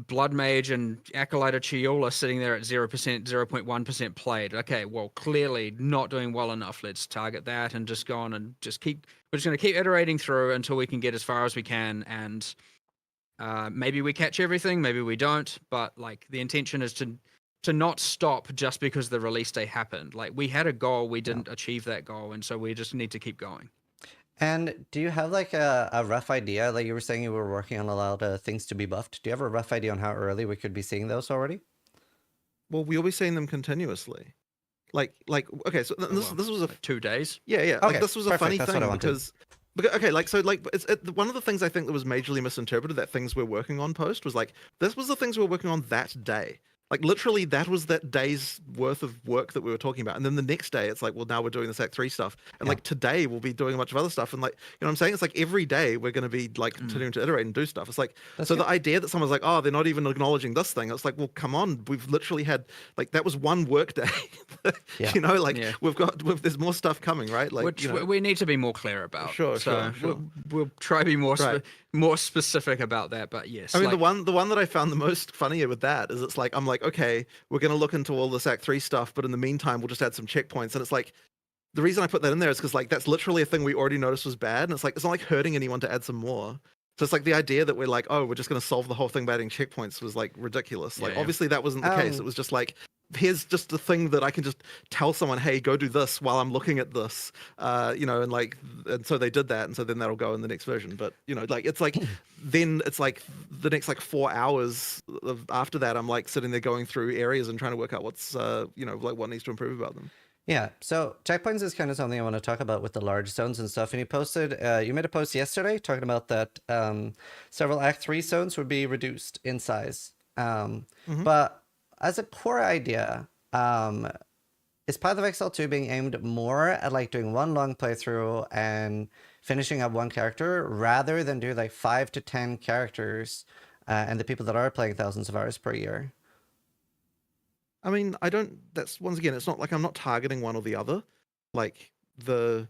Blood Mage and Acolyte of Chiola sitting there at 0.1% played. Okay, well, clearly not doing well enough. Let's target that and just go on and we're just going to keep iterating through until we can get as far as we can. And maybe we catch everything, maybe we don't. But like, the intention is to not stop just because the release day happened. Like, we had a goal, we didn't achieve that goal. And so we just need to keep going. And do you have like a rough idea? Like, you were saying you were working on a lot of things to be buffed. Do you have a rough idea on how early we could be seeing those already? Well, we'll be seeing them continuously. Like okay, so this was 2 days. Yeah. Okay, like, this was a funny that's thing what I wanted. because okay, like, so like one of the things I think that was majorly misinterpreted, that things we're working on post, was like, this was the things we were working on that day. Like literally, that was that day's worth of work that we were talking about. And then the next day, it's like, well, now we're doing this Act 3 stuff. And like today, we'll be doing a bunch of other stuff. And like, you know what I'm saying? It's like every day we're going to be like continuing to iterate and do stuff. It's like, so the idea that someone's like, oh, they're not even acknowledging this thing. It's like, well, come on. We've literally had, like, that was one work day. You know, like there's more stuff coming, right? Like, Which you know, we need to be more clear about. Sure. We'll try to be more specific about that. But yes, I mean, the one that I found the most funnier with that is it's like, I'm like, okay, we're going to look into all this Act 3 stuff, but in the meantime, we'll just add some checkpoints. And it's like, the reason I put that in there is because like that's literally a thing we already noticed was bad, and it's like it's not like hurting anyone to add some more. So it's like the idea that we're like, oh, we're just going to solve the whole thing by adding checkpoints was like ridiculous. Like obviously that wasn't the case. It was just like, here's just a thing that I can just tell someone, hey, go do this while I'm looking at this, you know, and like, and so they did that, and so then that'll go in the next version. But you know, like it's like then it's like the next like 4 hours after that, I'm like sitting there going through areas and trying to work out what's you know, like what needs to improve about them. Yeah, so checkpoints is kind of something I want to talk about with the large zones and stuff. And you posted, you made a post yesterday talking about that several Act 3 zones would be reduced in size. But as a core idea, is Path of Exile 2 being aimed more at like doing one long playthrough and finishing up one character rather than do like 5 to 10 characters and the people that are playing thousands of hours per year? I mean, I don't, that's once again, it's not like I'm not targeting one or the other. Like your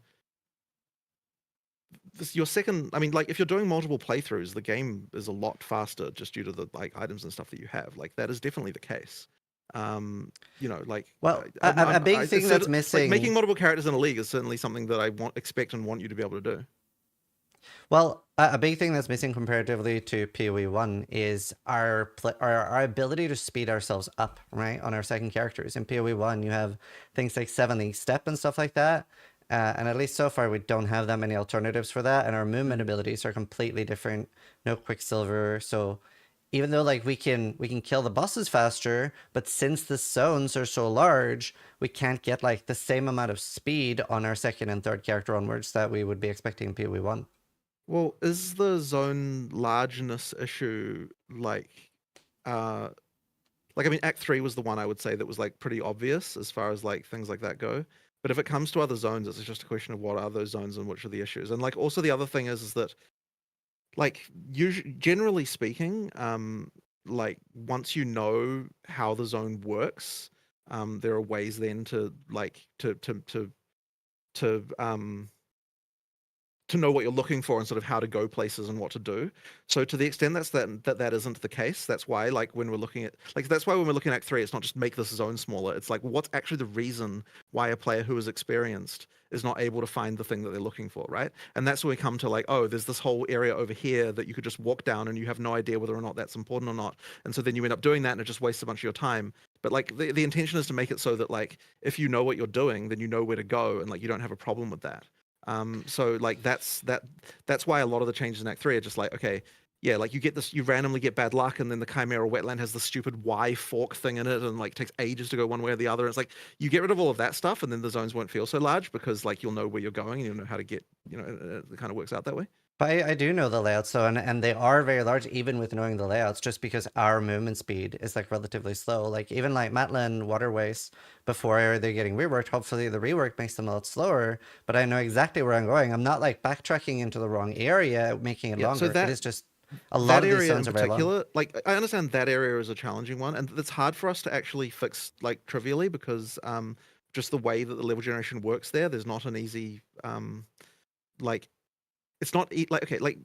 second, I mean, like if you're doing multiple playthroughs, the game is a lot faster just due to the like items and stuff that you have. Like that is definitely the case. You know, like a big thing that's missing, like making multiple characters in a league is certainly something that I expect and want you to be able to do. Well, a big thing that's missing comparatively to PoE 1 is our ability to speed ourselves up, right, on our second characters. In PoE 1, you have things like 7 League Step and stuff like that. And at least so far, we don't have that many alternatives for that. And our movement abilities are completely different. No Quicksilver. So even though like we can kill the bosses faster, but since the zones are so large, we can't get like the same amount of speed on our second and third character onwards that we would be expecting in PoE 1. Well, is the zone largeness issue like I mean, Act 3 was the one I would say that was like pretty obvious as far as like things like that go. But if it comes to other zones, it's just a question of what are those zones and which are the issues. And like also the other thing is that like generally speaking, like once you know how the zone works, there are ways then to like to know what you're looking for and sort of how to go places and what to do. So to the extent that isn't the case, that's why like when we're looking at Act 3, it's not just make this zone smaller. It's like what's actually the reason why a player who is experienced is not able to find the thing that they're looking for, right? And that's where we come to like, oh, there's this whole area over here that you could just walk down and you have no idea whether or not that's important or not. And so then you end up doing that and it just wastes a bunch of your time. But like the intention is to make it so that like if you know what you're doing, then you know where to go and like you don't have a problem with that. So like that's why a lot of the changes in Act 3 are just like, okay, yeah, like you randomly get bad luck, and then the Chimera Wetland has the stupid Y fork thing in it, and like takes ages to go one way or the other. It's like you get rid of all of that stuff, and then the zones won't feel so large because like you'll know where you're going and you'll know how to get, you know, it kind of works out that way. But I do know the layouts though, and they are very large even with knowing the layouts, just because our movement speed is like relatively slow. Like even like Matlan waterways, before they're getting reworked, hopefully the rework makes them a lot slower, but I know exactly where I'm going. I'm not like backtracking into the wrong area, making it longer. So it is just a lot of these zones are very long. Like I understand that area is a challenging one, and it's hard for us to actually fix like trivially because just the way that the level generation works there's not an easy like it's not like, okay, like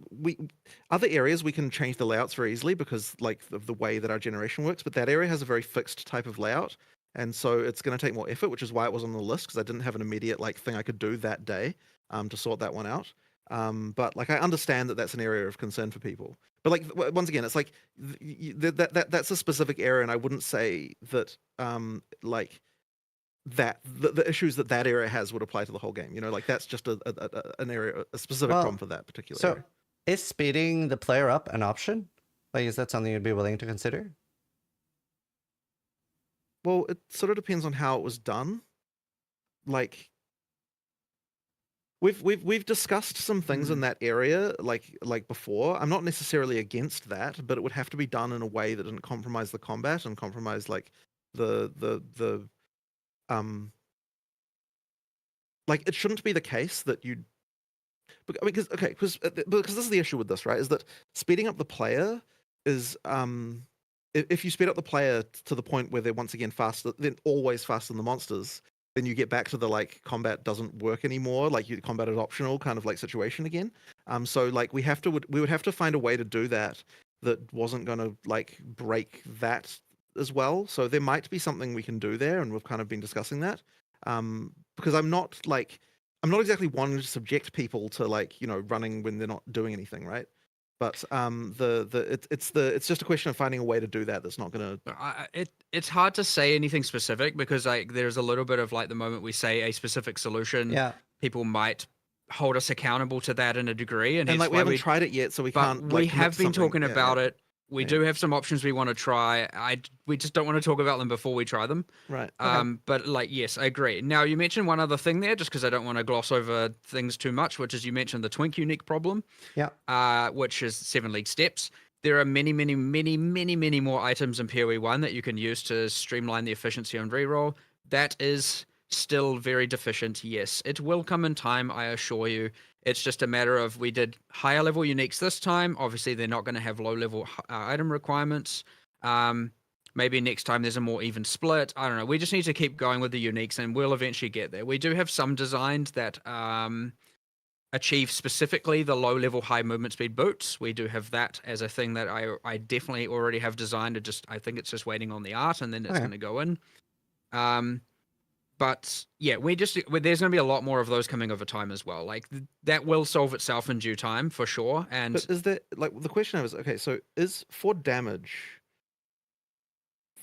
other areas we can change the layouts very easily because like of the way that our generation works, but that area has a very fixed type of layout. And so it's going to take more effort, which is why it was on the list, because I didn't have an immediate like thing I could do that day to sort that one out. But like I understand that that's an area of concern for people. But like once again, it's like that's a specific area, and I wouldn't say that like that the issues that area has would apply to the whole game. You know, like that's just an area, a specific problem for that particular area. So is speeding the player up an option? Like, is that something you'd be willing to consider? Well, it sort of depends on how it was done. Like, We've discussed some things in that area like before. I'm not necessarily against that, but it would have to be done in a way that didn't compromise the combat and compromise like the like it shouldn't be the case that you because this is the issue with this, right? Is that speeding up the player is if you speed up the player to the point where they're once again faster, then always faster than the monsters, then you get back to the like combat doesn't work anymore, like you combat is optional kind of like situation again. So like we would have to find a way to do that wasn't going to like break that as well. So there might be something we can do there, and we've kind of been discussing that. Because I'm not exactly wanting to subject people to like running when they're not doing anything, right? But it's just a question of finding a way to do that that's not gonna. It's hard to say anything specific because like there's a little bit of like the moment we say a specific solution, people might hold us accountable to that in a degree, and like we haven't tried it yet, so we can't. We have been talking about it. We Yeah. do have some options we want to try. We just don't want to talk about them before we try them. Right. But like, yes, I agree. Now you mentioned one other thing there, just because I don't want to gloss over things too much, which is you mentioned the Twink unique problem. Yeah. Which is 7 league steps. There are many more items in PoE 1 that you can use to streamline the efficiency on reroll. That is still very deficient. Yes, it will come in time, I assure you. It's just a matter of we did higher level uniques this time. Obviously, they're not going to have low level item requirements. Maybe next time there's a more even split. I don't know. We just need to keep going with the uniques and we'll eventually get there. We do have some designs that achieve specifically the low level high movement speed boots. We do have that as a thing that I definitely already have designed. I think it's just waiting on the art and then it's going to go in. But yeah, there's going to be a lot more of those coming over time as well. Like that will solve itself in due time for sure. And but is there like the question I was okay? So is for damage,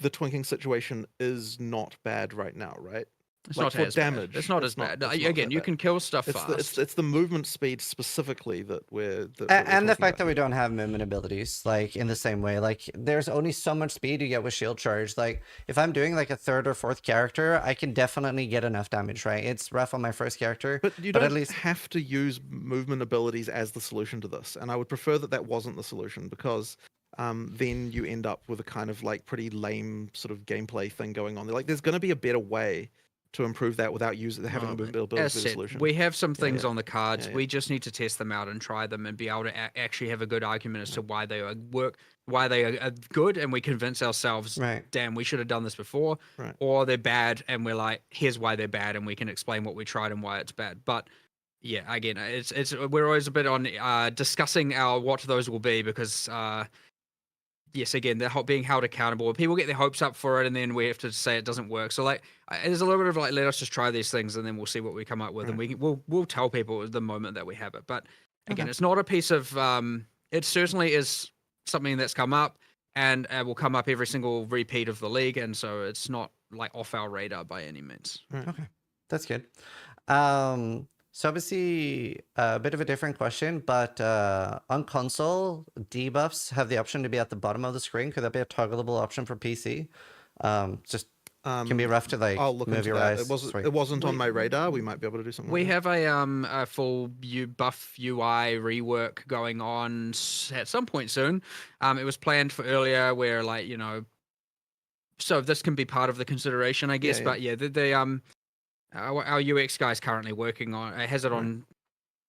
the twinking situation is not bad right now, right? It's like not for as damage. Bad. It's not as bad. Again, you can kill stuff fast. It's the movement speed specifically that we're and the fact about. that we don't have movement abilities like in the same way. Like there's only so much speed you get with shield charge. Like if I'm doing like a third or fourth character, I can definitely get enough damage, right? It's rough on my first character, but you don't at least have to use movement abilities as the solution to this. And I would prefer that wasn't the solution, because then you end up with a kind of like pretty lame sort of gameplay thing going on there. Like there's going to be a better way to improve that without having movement abilities as a solution. We have some things on the cards. Yeah. We just need to test them out and try them and be able to actually have a good argument as to why they are good, and we convince ourselves, damn, we should have done this before, or they're bad, and we're like, here's why they're bad, and we can explain what we tried and why it's bad. But yeah, again, we're always a bit on discussing what those will be, because yes, again, they're being held accountable. People get their hopes up for it, and then we have to say it doesn't work. So, like, there's a little bit of like, let us just try these things, and then we'll see what we come up with, and we'll tell people the moment that we have it. But again, it's not a piece of. It certainly is something that's come up, and will come up every single repeat of the league, and so it's not like off our radar by any means. Okay, that's good. So obviously a bit of a different question, but on console, debuffs have the option to be at the bottom of the screen. Could that be a toggleable option for PC? Just can be rough to like move your eyes. It wasn't on my radar. We might be able to do something. We have a full buff UI rework going on at some point soon. It was planned for earlier, where like so this can be part of the consideration, I guess. But yeah, our UX guy's currently working on. Has it on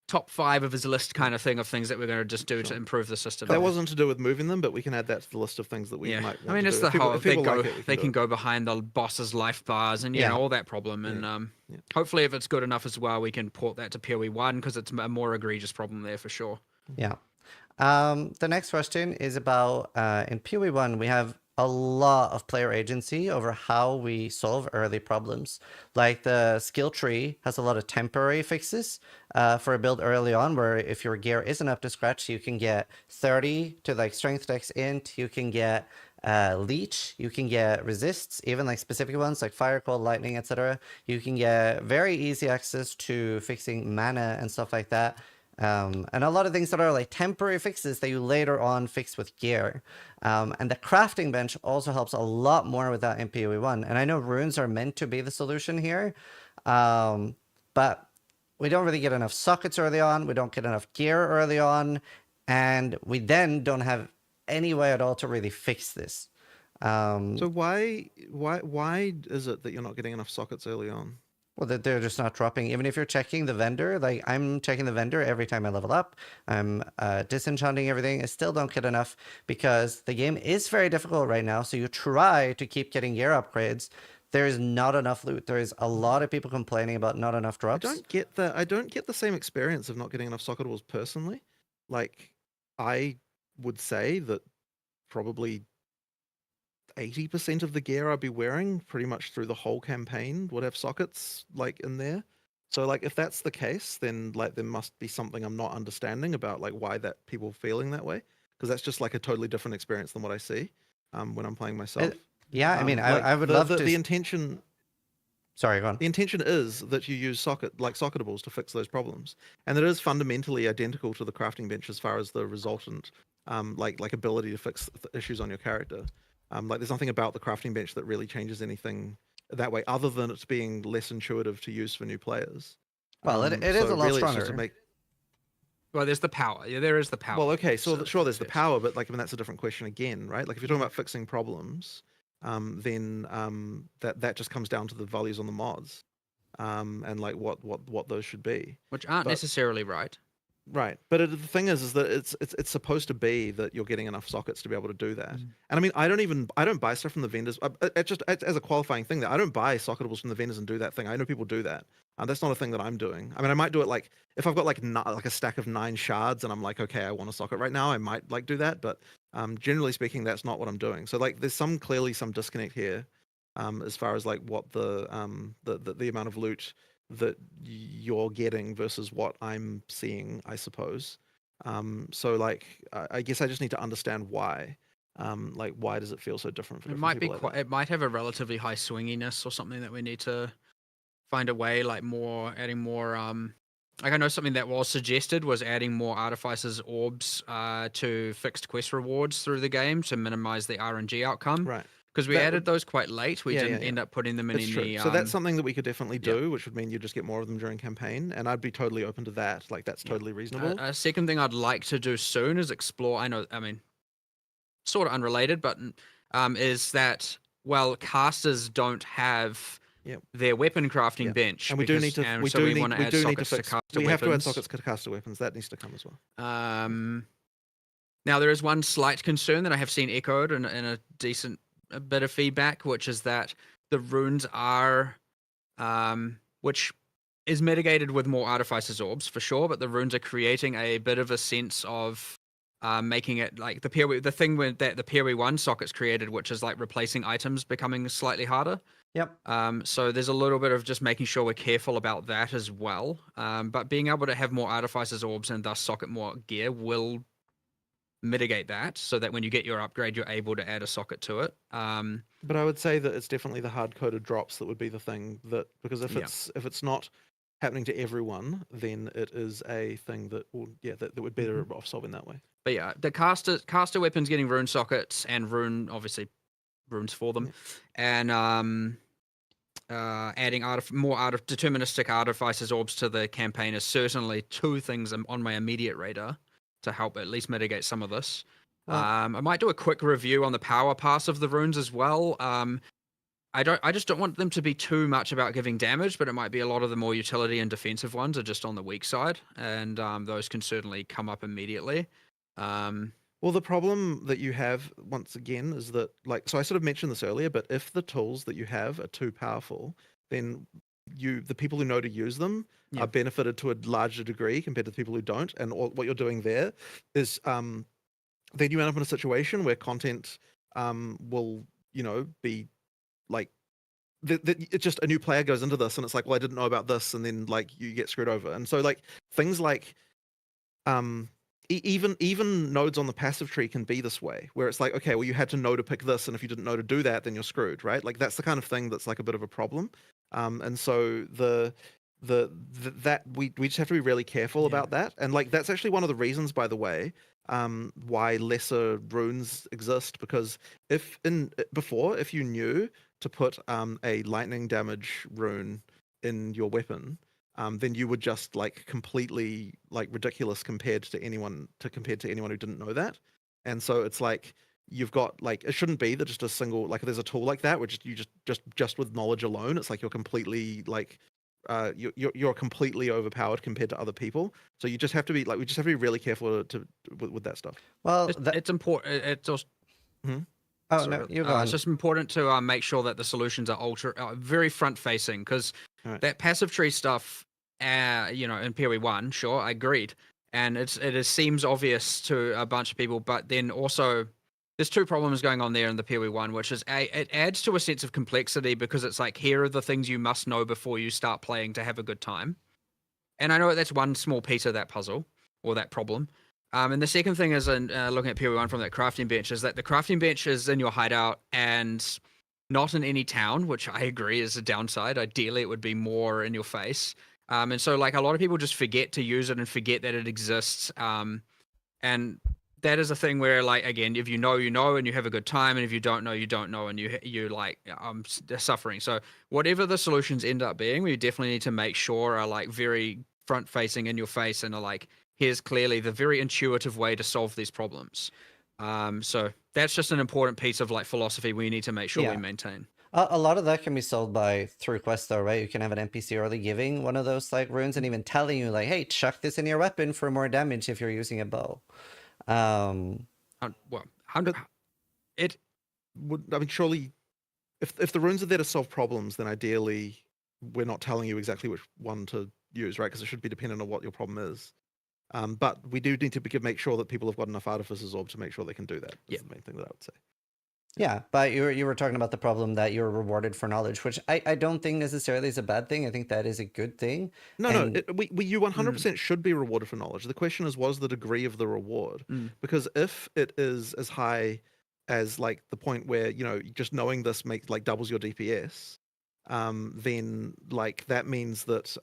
top 5 of his list, kind of thing, of things that we're going to just do to improve the system. That wasn't to do with moving them, but we can add that to the list of things that we might want I mean, to it's do. the whole they can go go behind the boss's life bars and all that problem. And hopefully, if it's good enough as well, we can port that to PoE 1, because it's a more egregious problem there for sure. Yeah. The next question is about in PoE 1 we have a lot of player agency over how we solve early problems. Like the skill tree has a lot of temporary fixes for a build early on, where if your gear isn't up to scratch, you can get 30 to like strength dex int, you can get leech, you can get resists, even like specific ones like fire, cold, lightning, etc. You can get very easy access to fixing mana and stuff like that. And a lot of things that are like temporary fixes that you later on fix with gear. And the crafting bench also helps a lot more with that in PoE 1. And I know runes are meant to be the solution here. But we don't really get enough sockets early on. We don't get enough gear early on, and we then don't have any way at all to really fix this. So why is it that you're not getting enough sockets early on? Well, that they're just not dropping. Even if you're checking the vendor, like I'm checking the vendor every time I level up. I'm disenchanting everything. I still don't get enough because the game is very difficult right now. So you try to keep getting gear upgrades. There is not enough loot. There is a lot of people complaining about not enough drops. I don't get the same experience of not getting enough socketables personally. Like, I would say that probably 80% of the gear I'd be wearing pretty much through the whole campaign would have sockets like in there. So like if that's the case, then like there must be something I'm not understanding about like why that people feeling that way, because that's just like a totally different experience than what I see when I'm playing myself. Yeah, I mean, like I would love to. The intention. Sorry, go on. The intention is that you use socketables to fix those problems, and it is fundamentally identical to the crafting bench as far as the resultant like ability to fix issues on your character. Like there's nothing about the crafting bench that really changes anything that way, other than it's being less intuitive to use for new players. Well, it is a lot really stronger. Well, there's the power. Yeah, there is the power. Well, okay, so sure, there's the power, but like, I mean, that's a different question again, right? Like, if you're talking about fixing problems, then that just comes down to the values on the mods, and like what those should be, which aren't necessarily right. Right, but the thing is that it's supposed to be that you're getting enough sockets to be able to do that. And I mean, I don't buy stuff from the vendors. It's just as a qualifying thing that I don't buy socketables from the vendors and do that thing. I know people do that. That's not a thing that I'm doing. I mean, I might do it like if I've got like a stack of 9 shards and I'm like, okay, I want a socket right now. I might like do that, but generally speaking, that's not what I'm doing. So like, there's clearly some disconnect here, as far as like what the amount of loot that you're getting versus what I'm seeing, I suppose. So like, I guess I just need to understand why. Like, why does it feel so different for different people? It might have a relatively high swinginess or something that we need to find a way, like adding more. Like I know something that was suggested was adding more artificers orbs to fixed quest rewards through the game to minimize the RNG outcome. Right. Because we added those quite late. We didn't end up putting them in any... So that's something that we could definitely do, which would mean you just get more of them during campaign, and I'd be totally open to that. Like, that's totally reasonable. A second thing I'd like to do soon is explore... I mean, sort of unrelated, but is that, well, casters don't have their weapon crafting bench. And we do need to... We so do we want to add sockets to caster weapons. We have to add sockets to caster weapons. That needs to come as well. Now, there is one slight concern that I have seen echoed in a decent... a bit of feedback, which is that the runes are which is mitigated with more artificers orbs for sure, but the runes are creating a bit of a sense of making it like the thing with that the PoE1 sockets created, which is like replacing items becoming slightly harder. So there's a little bit of just making sure we're careful about that as well, but being able to have more artificers orbs and thus socket more gear will mitigate that, so that when you get your upgrade, you're able to add a socket to it. But I would say that it's definitely the hard-coded drops that would be the thing that, because if it's not happening to everyone, then it is a thing that that would be better off solving that way. But yeah, the caster weapons getting rune sockets and obviously runes for them, and adding more deterministic artificers orbs to the campaign is certainly 2 things on my immediate radar to help at least mitigate some of this. I might do a quick review on the power pass of the runes as well. I just don't want them to be too much about giving damage, but it might be a lot of the more utility and defensive ones are just on the weak side, and those can certainly come up immediately. Well, the problem that you have, once again, is that, like, so I sort of mentioned this earlier, but if the tools that you have are too powerful, then the people who know to use them are benefited to a larger degree compared to the people who don't. And what you're doing there is then you end up in a situation where content will, be like, it's just a new player goes into this and it's like, well, I didn't know about this, and then like you get screwed over. And so like things like even nodes on the passive tree can be this way, where it's like, okay, well, you had to know to pick this, and if you didn't know to do that, then you're screwed, right? Like that's the kind of thing that's like a bit of a problem. And so that we just have to be really careful about that. And like that's actually one of the reasons, by the way, why lesser runes exist, because if you knew to put a lightning damage rune in your weapon, then you would just like completely like ridiculous compared to anyone who didn't know that. And so it's like you've got like it shouldn't be that just a single like there's a tool like that which you just with knowledge alone it's like you're completely like you're completely overpowered compared to other people. So you just have to be like we just have to be really careful with that stuff. Well, it's important. It's also oh no, you go on. It's just important to make sure that the solutions are very front facing because that passive tree stuff, in PoE 1, sure, I agreed, and it seems obvious to a bunch of people, but then also there's two problems going on there in the PoE 1, which is it adds to a sense of complexity because it's like here are the things you must know before you start playing to have a good time, and I know that's one small piece of that puzzle or that problem. And the second thing is, looking at PoE 1 from that crafting bench, is that the crafting bench is in your hideout and not in any town, which I agree is a downside. Ideally, it would be more in your face. And so, like, a lot of people just forget to use it and forget that it exists. And that is a thing where, like, again, if you know, you know, and you have a good time, and if you don't know, you don't know, and you like, suffering. So whatever the solutions end up being, we definitely need to make sure are, like, very front-facing in your face and are, like, here's clearly the very intuitive way to solve these problems. So that's just an important piece of like philosophy we need to make sure we maintain. A lot of that can be solved through quests though, right? You can have an NPC early giving one of those like runes and even telling you like, hey, chuck this in your weapon for more damage if you're using a bow. It would, I mean, surely if the runes are there to solve problems, then ideally we're not telling you exactly which one to use, right? Because it should be dependent on what your problem is. But we do need to make sure that people have got enough Artificer's Orb to make sure they can do that. That's the main thing that I would say. Yeah, but you were talking about the problem that you're rewarded for knowledge, which I don't think necessarily is a bad thing. I think that is a good thing. No, you 100% should be rewarded for knowledge. The question is, what is the degree of the reward? Because if it is as high as like the point where, you know, just knowing this makes like doubles your DPS, then like that means that,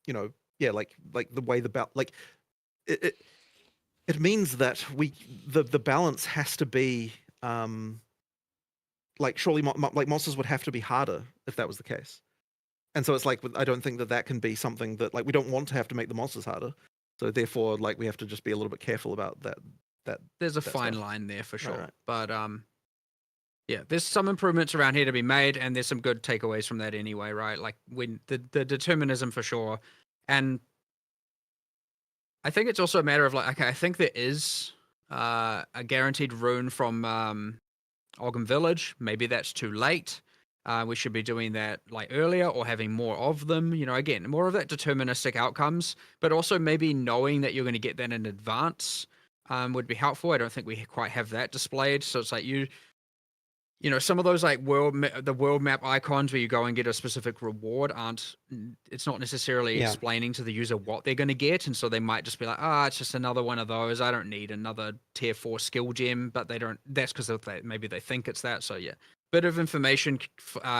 you know, yeah, like the way it means that the balance has to be like surely like monsters would have to be harder if that was the case, and so it's like I don't think that can be something that like we don't want to have to make the monsters harder, so therefore like we have to just be a little bit careful about that. There's a fine line there for sure, right. But yeah, there's some improvements around here to be made, and there's some good takeaways from that anyway, right? Like when the determinism for sure. And I think it's also a matter of like, okay, I think there is a guaranteed rune from Ogham Village. Maybe that's too late. We should be doing that like earlier or having more of them. You know, again, more of that deterministic outcomes, but also maybe knowing that you're going to get that in advance would be helpful. I don't think we quite have that displayed. So it's like you know, some of those like the world map icons where you go and get a specific reward it's not necessarily explaining to the user what they're going to get. And so they might just be like, it's just another one of those. I don't need another tier 4 skill gem, but that's because maybe they think it's that. So yeah, bit of information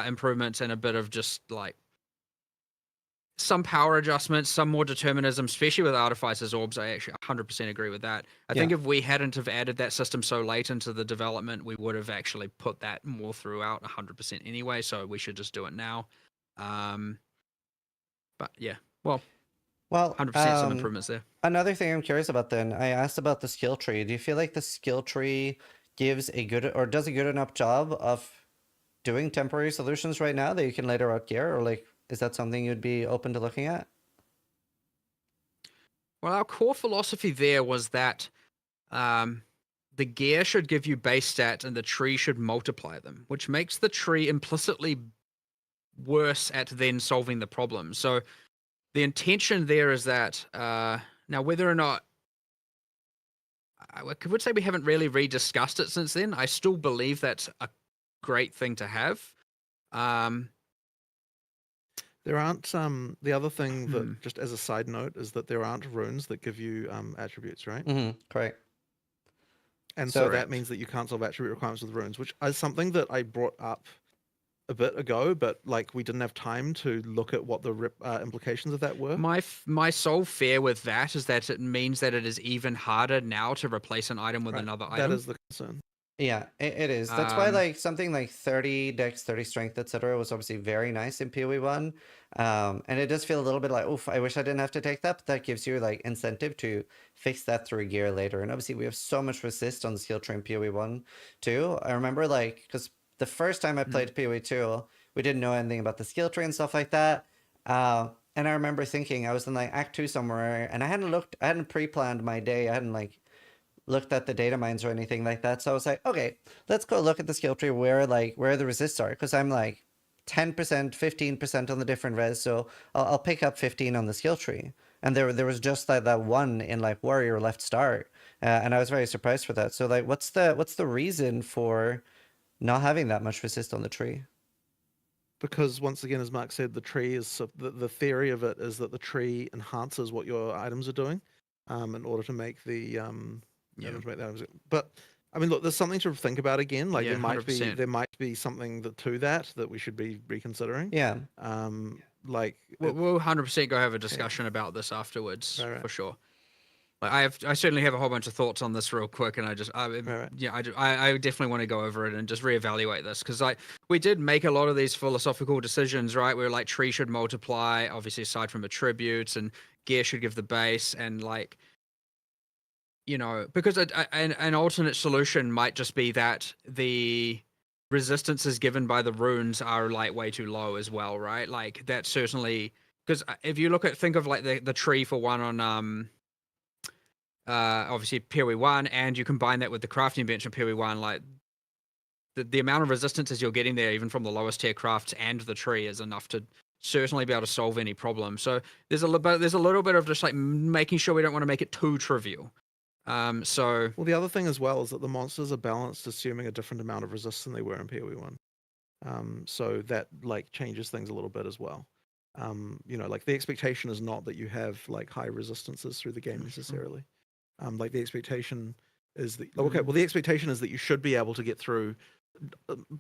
improvements and a bit of just like some power adjustments, some more determinism, especially with Artificer's Orbs. I actually 100% agree with that. I think if we hadn't have added that system so late into the development, we would have actually put that more throughout 100% anyway, so we should just do it now. But yeah, well 100% some improvements there. Another thing I'm curious about then, I asked about the skill tree. Do you feel like the skill tree does a good enough job of doing temporary solutions right now that you can later out gear, or like is that something you'd be open to looking at? Well, our core philosophy there was that the gear should give you base stats and the tree should multiply them, which makes the tree implicitly worse at then solving the problem. So the intention there is that now whether or not I would say we haven't really rediscussed it since then. I still believe that's a great thing to have. There aren't the other thing that just as a side note is that there aren't runes that give you attributes, right? Correct. And so that means that you can't solve attribute requirements with runes, which is something that I brought up a bit ago, but like we didn't have time to look at what the implications of that were. My sole fear with that is that it means that it is even harder now to replace an item with another item. That is the concern. Yeah, it is. That's why Um, like something like 30 dex, 30 strength, etc. was obviously very nice in PoE 1. And it does feel a little bit like, oof, I wish I didn't have to take that, but that gives you like incentive to fix that through gear later. And obviously we have so much resist on the skill tree in PoE 1 too. I remember like, because the first time I played PoE 2, we didn't know anything about the skill tree and stuff like that. And I remember thinking I was in like Act 2 somewhere and I hadn't pre-planned my day. I hadn't like looked at the data mines or anything like that. So I was like, okay, let's go look at the skill tree where the resists are, because I'm like 10%, 15% on the different res, so I'll pick up 15 on the skill tree. And there was just that one in like warrior left start, and I was very surprised for that. So like, what's the reason for not having that much resist on the tree? Because once again, as Mark said, the tree is the theory of it is that the tree enhances what your items are doing, in order to make the in order to make the items. But I mean, look, there's something to think about again. Like Yeah, there might be something to that we should be reconsidering. Yeah. Like we'll 100% go have a discussion about this afterwards Right. for sure. Like I certainly have a whole bunch of thoughts on this real quick, and yeah, I definitely want to go over it and just reevaluate this, because like we did make a lot of these philosophical decisions, right? Where like tree should multiply, obviously aside from attributes, and gear should give the base, and like, you know, because an alternate solution might just be that the resistances given by the runes are like way too low as well, right? Like that certainly, because if you think of like the tree for one on obviously PoE 1, and you combine that with the crafting bench in PoE 1, like the amount of resistances you're getting there, even from the lowest tier crafts and the tree, is enough to certainly be able to solve any problem. So there's a little bit of just like making sure we don't want to make it too trivial. So well, the other thing as well is that the monsters are balanced, assuming a different amount of resist than they were in PoE 1. So that like changes things a little bit as well. You know, like the expectation is not that you have like high resistances through the game necessarily. Like the expectation is that the expectation is that you should be able to get through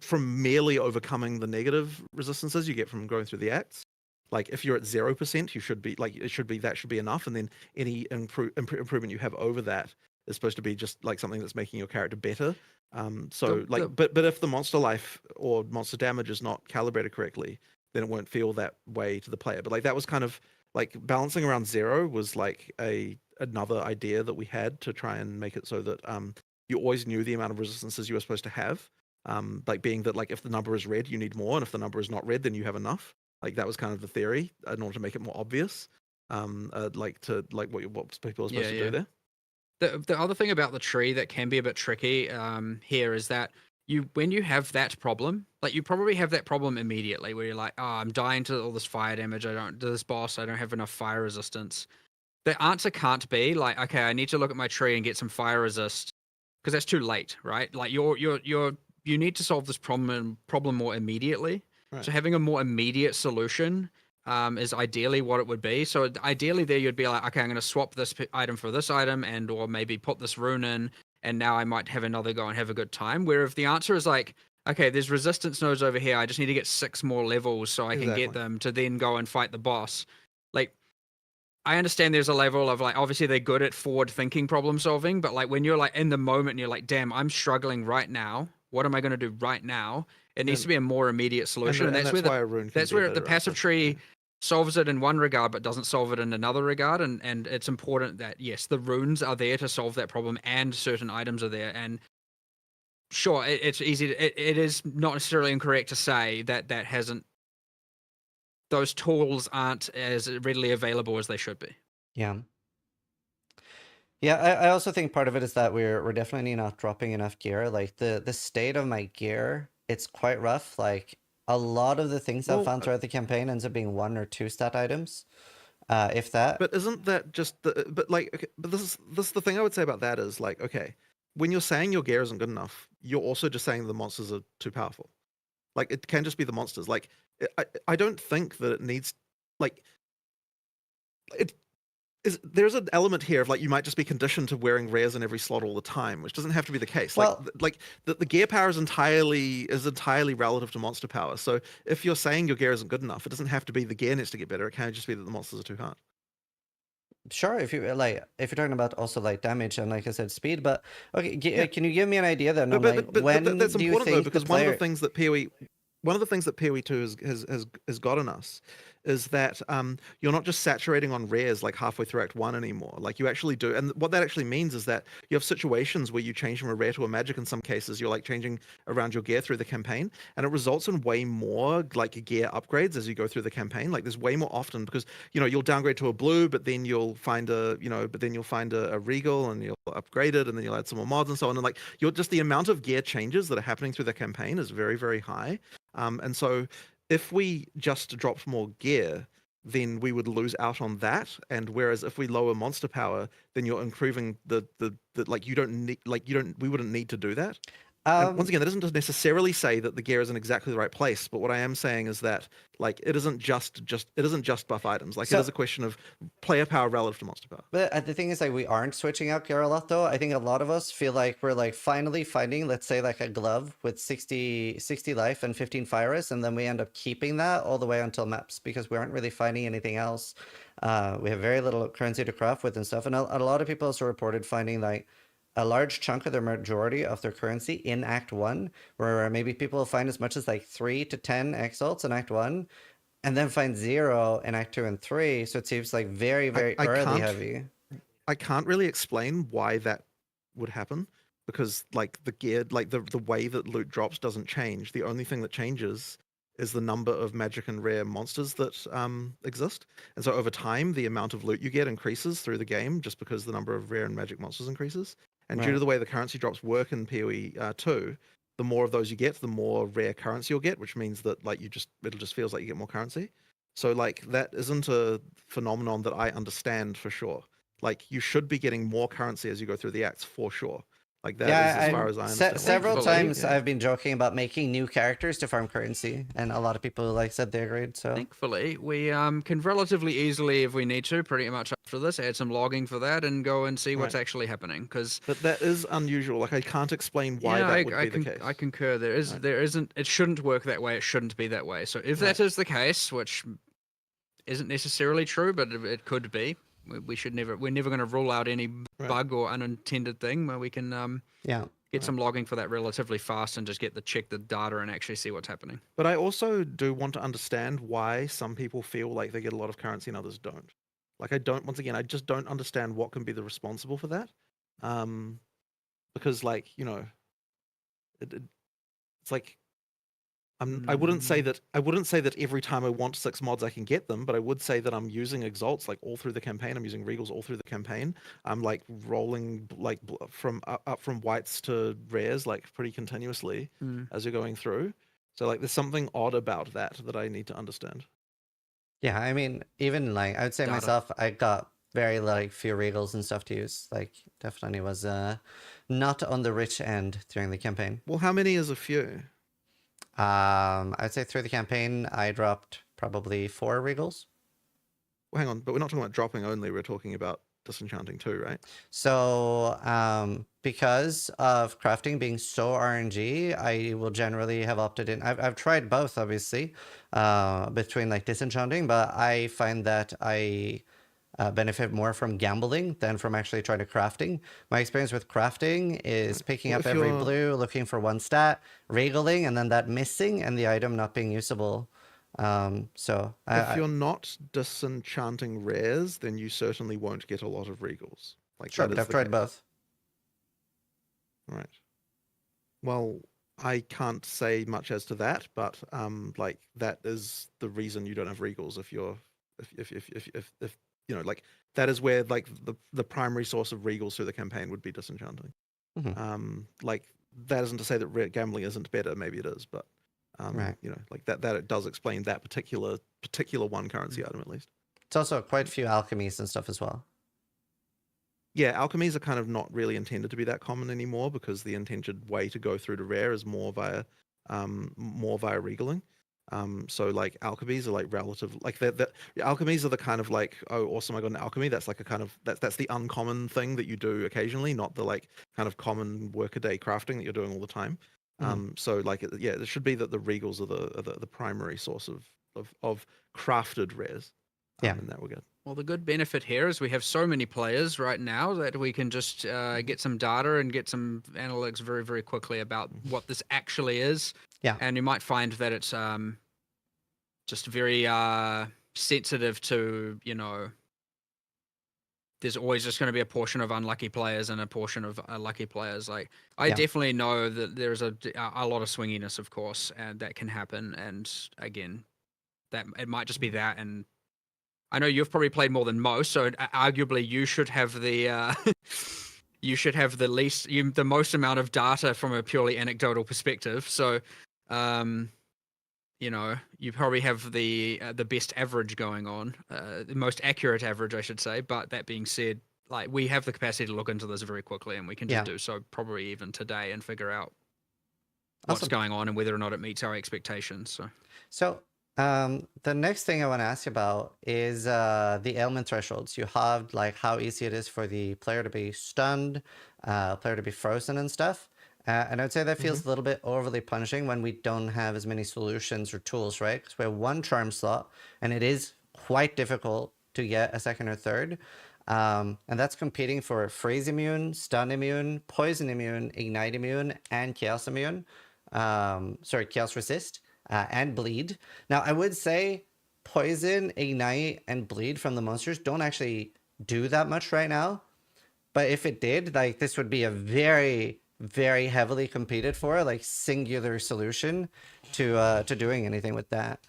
from merely overcoming the negative resistances you get from going through the acts. Like if you're at 0%, you should be like that should be enough, and then any improvement you have over that is supposed to be just like something that's making your character better. But if the monster life or monster damage is not calibrated correctly, then it won't feel that way to the player. But like that was kind of like balancing around 0 was like another idea that we had to try and make it so that you always knew the amount of resistances you were supposed to have. Like being that like if the number is red, you need more, and if the number is not red, then you have enough. Like that was kind of the theory in order to make it more obvious. Like what people are supposed to do there. The other thing about the tree that can be a bit tricky here is that when you have that problem, like you probably have that problem immediately where you're like, oh, I'm dying to all this fire damage. I don't have enough fire resistance. The answer can't be like, okay, I need to look at my tree and get some fire resist, because that's too late, right? Like you need to solve this problem more immediately. Right. So having a more immediate solution is ideally what it would be. So ideally there you'd be like, okay, I'm going to swap this item for this item, and or maybe put this rune in, and now I might have another go and have a good time. Where if the answer is like, okay, there's resistance nodes over here, I just need to get 6 more levels so I can get them to then go and fight the boss. Like, I understand there's a level of like, obviously they're good at forward thinking problem solving, but like when you're like in the moment and you're like, damn, I'm struggling right now. What am I going to do right now? It needs to be a more immediate solution. And that's where the passive tree solves it in one regard, but doesn't solve it in another regard. And it's important that, yes, the runes are there to solve that problem, and certain items are there. And sure, it's easy. It is not necessarily incorrect to say that those tools aren't as readily available as they should be. Yeah. Yeah, I also think part of it is that we're definitely not dropping enough gear. Like the state of my gear, it's quite rough. Like a lot of the things I've found throughout the campaign ends up being 1 or 2 stat items, if that. But isn't that just but this is the thing I would say about that is like, okay, when you're saying your gear isn't good enough, you're also just saying the monsters are too powerful. Like it can just be the monsters. Like I don't think that it needs like it. There's an element here of like you might just be conditioned to wearing rares in every slot all the time, which doesn't have to be the case. Well, like the gear power is entirely relative to monster power. So if you're saying your gear isn't good enough, it doesn't have to be the gear needs to get better. It can just be that the monsters are too hard. Sure, if you like, if you're talking about also like damage and like I said, speed. But okay, Yeah. can you give me an idea then But, on but, like but, but, when but that's do you important though, think the because one of the player? things that PoE 2 has gotten us is that you're not just saturating on rares like halfway through Act 1 anymore. Like you actually do, and what that actually means is that you have situations where you change from a rare to a magic. In some cases, you're like changing around your gear through the campaign, and it results in way more like gear upgrades as you go through the campaign. Like there's way more often because you'll downgrade to a blue, but then you'll find a regal and you'll upgrade it, and then you'll add some more mods and so on. And like you're just the amount of gear changes that are happening through the campaign is very, very high. And so if we just dropped more gear, then we would lose out on that. And whereas if we lower monster power, then you're improving the like you don't need we wouldn't need to do that. And once again, that doesn't necessarily say that the gear is in exactly the right place, but what I am saying is that like it isn't just buff items. Like it is a question of player power relative to monster power. But the thing is, like, we aren't switching out gear a lot, though. I think a lot of us feel like we're like finally finding, let's say, like a glove with 60 life and 15 fire risk, and then we end up keeping that all the way until maps because we aren't really finding anything else. We have very little currency to craft with and stuff, and a lot of people also reported finding like a large chunk of their majority of their currency in Act 1, where maybe people find as much as like 3 to 10 exalts in Act 1, and then find 0 in Act 2 and 3. So it seems like very, very early heavy. I can't really explain why that would happen because like the gear, like the way that loot drops doesn't change. The only thing that changes is the number of magic and rare monsters that exist. And so over time, the amount of loot you get increases through the game just because the number of rare and magic monsters increases. And due to the way the currency drops work in PoE 2, the more of those you get, the more rare currency you'll get, which means that like it'll just feels like you get more currency. So like that isn't a phenomenon that I understand for sure. Like you should be getting more currency as you go through the acts for sure. Like that is as far as I understand. Several times I've been joking about making new characters to farm currency, and a lot of people like said they agreed. So thankfully, we can relatively easily, if we need to, pretty much after this, add some logging for that and go and see what's actually happening. But that is unusual. Like I can't explain why that would be the case. I concur. There isn't. It shouldn't work that way. It shouldn't be that way. So if that is the case, which isn't necessarily true, but it could be. We're never going to rule out any bug or unintended thing where we can get some logging for that relatively fast and just check the data and actually see what's happening. But I also do want to understand why some people feel like they get a lot of currency and others don't. Like I just don't understand what can be the responsible for that. Because like, it's like I wouldn't say that every time I want 6 mods I can get them, but I would say that I'm using exalts like all through the campaign. I'm using regals all through the campaign. I'm like rolling like from whites to rares like pretty continuously as you're going through. So like there's something odd about that I need to understand. Yeah, I mean, even like I would say myself, I got very like few regals and stuff to use. Like definitely was not on the rich end during the campaign. Well, how many is a few? I'd say through the campaign, I dropped probably 4 regals. Well, hang on, but we're not talking about dropping only. We're talking about disenchanting too, right? So, because of crafting being so RNG, I will generally have opted in. I've tried both, obviously, between like disenchanting, but I find that I benefit more from gambling than from actually trying to crafting. My experience with crafting is picking up every blue, looking for 1 stat, regaling, and then that missing and the item not being usable. So if you're not disenchanting rares, then you certainly won't get a lot of regals. Like sure, but I've tried both. Right. Well, I can't say much as to that, but like that is the reason you don't have regals if like that is where like the primary source of regals through the campaign would be disenchanting. Like that isn't to say that gambling isn't better. Maybe it is, but like that it does explain that particular 1 currency item at least. It's also quite a few alchemies and stuff as well. Yeah, alchemies are kind of not really intended to be that common anymore because the intended way to go through to rare is more via regaling. So like alchemies are like relative, like alchemies are the kind of like, oh awesome, I got an alchemy. That's like a kind of that's the uncommon thing that you do occasionally, not the like kind of common workaday crafting that you're doing all the time. So like it should be that the regals are the primary source of crafted rares. In that regard. Well, the good benefit here is we have so many players right now that we can just get some data and get some analytics very, very quickly about what this actually is. Yeah. And you might find that it's just very sensitive to, there's always just going to be a portion of unlucky players and a portion of lucky players. Like, I definitely know that there's a lot of swinginess, of course, and that can happen. And again, that it might just be that. And I know you've probably played more than most, so arguably you should have the you should have the most amount of data from a purely anecdotal perspective. So, you probably have the best average going on, the most accurate average, I should say. But that being said, like, we have the capacity to look into this very quickly, and we can just do so probably even today and figure out what's going on and whether or not it meets our expectations. So the next thing I want to ask you about is the ailment thresholds. You have like how easy it is for the player to be stunned, player to be frozen and stuff. And I would say that feels a little bit overly punishing when we don't have as many solutions or tools, right? Because we have one charm slot, and it is quite difficult to get a second or third. And that's competing for freeze immune, stun immune, poison immune, ignite immune, and chaos immune. Chaos resist, and bleed. Now, I would say poison, ignite, and bleed from the monsters don't actually do that much right now. But if it did, like, this would be a very, very heavily competed for, like, singular solution to doing anything with that.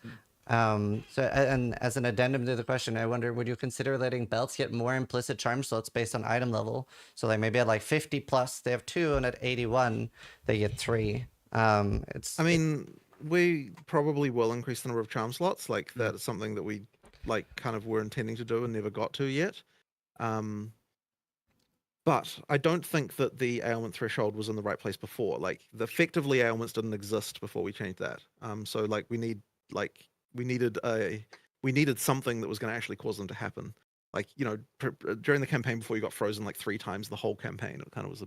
And as an addendum to the question, I wonder, would you consider letting belts get more implicit charm slots based on item level? So like maybe at like 50 plus they have 2, and at 81 they get 3. We probably will increase the number of charm slots. Like, that is something that we kind of were intending to do and never got to yet. But I don't think that the ailment threshold was in the right place before. Like, effectively ailments didn't exist before we changed that. So like we needed something that was going to actually cause them to happen. Like, during the campaign before you got frozen like 3 times the whole campaign, it kind of was a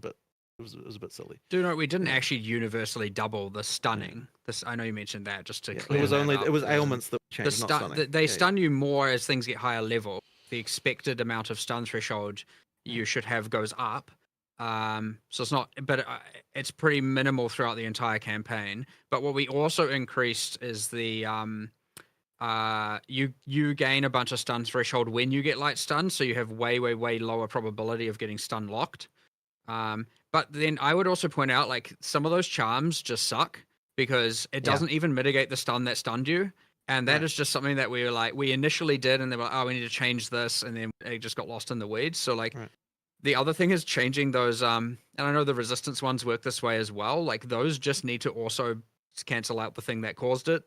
bit silly. Do note we didn't actually universally double the stunning. I know you mentioned that, just to clear it was that only up. it was ailments that changed, not stunning. They stun you more as things get higher level. The expected amount of stun threshold you should have goes up. So it's not, but it's pretty minimal throughout the entire campaign. But what we also increased is the you gain a bunch of stun threshold when you get light stun, so you have way lower probability of getting stun locked. But then I would also point out, like, some of those charms just suck because it doesn't even mitigate the stun that stunned you. And that is just something that we initially did, and they were like, oh, we need to change this, and then it just got lost in the weeds. So like, the other thing is changing those, and I know the resistance ones work this way as well. Like, those just need to also cancel out the thing that caused it,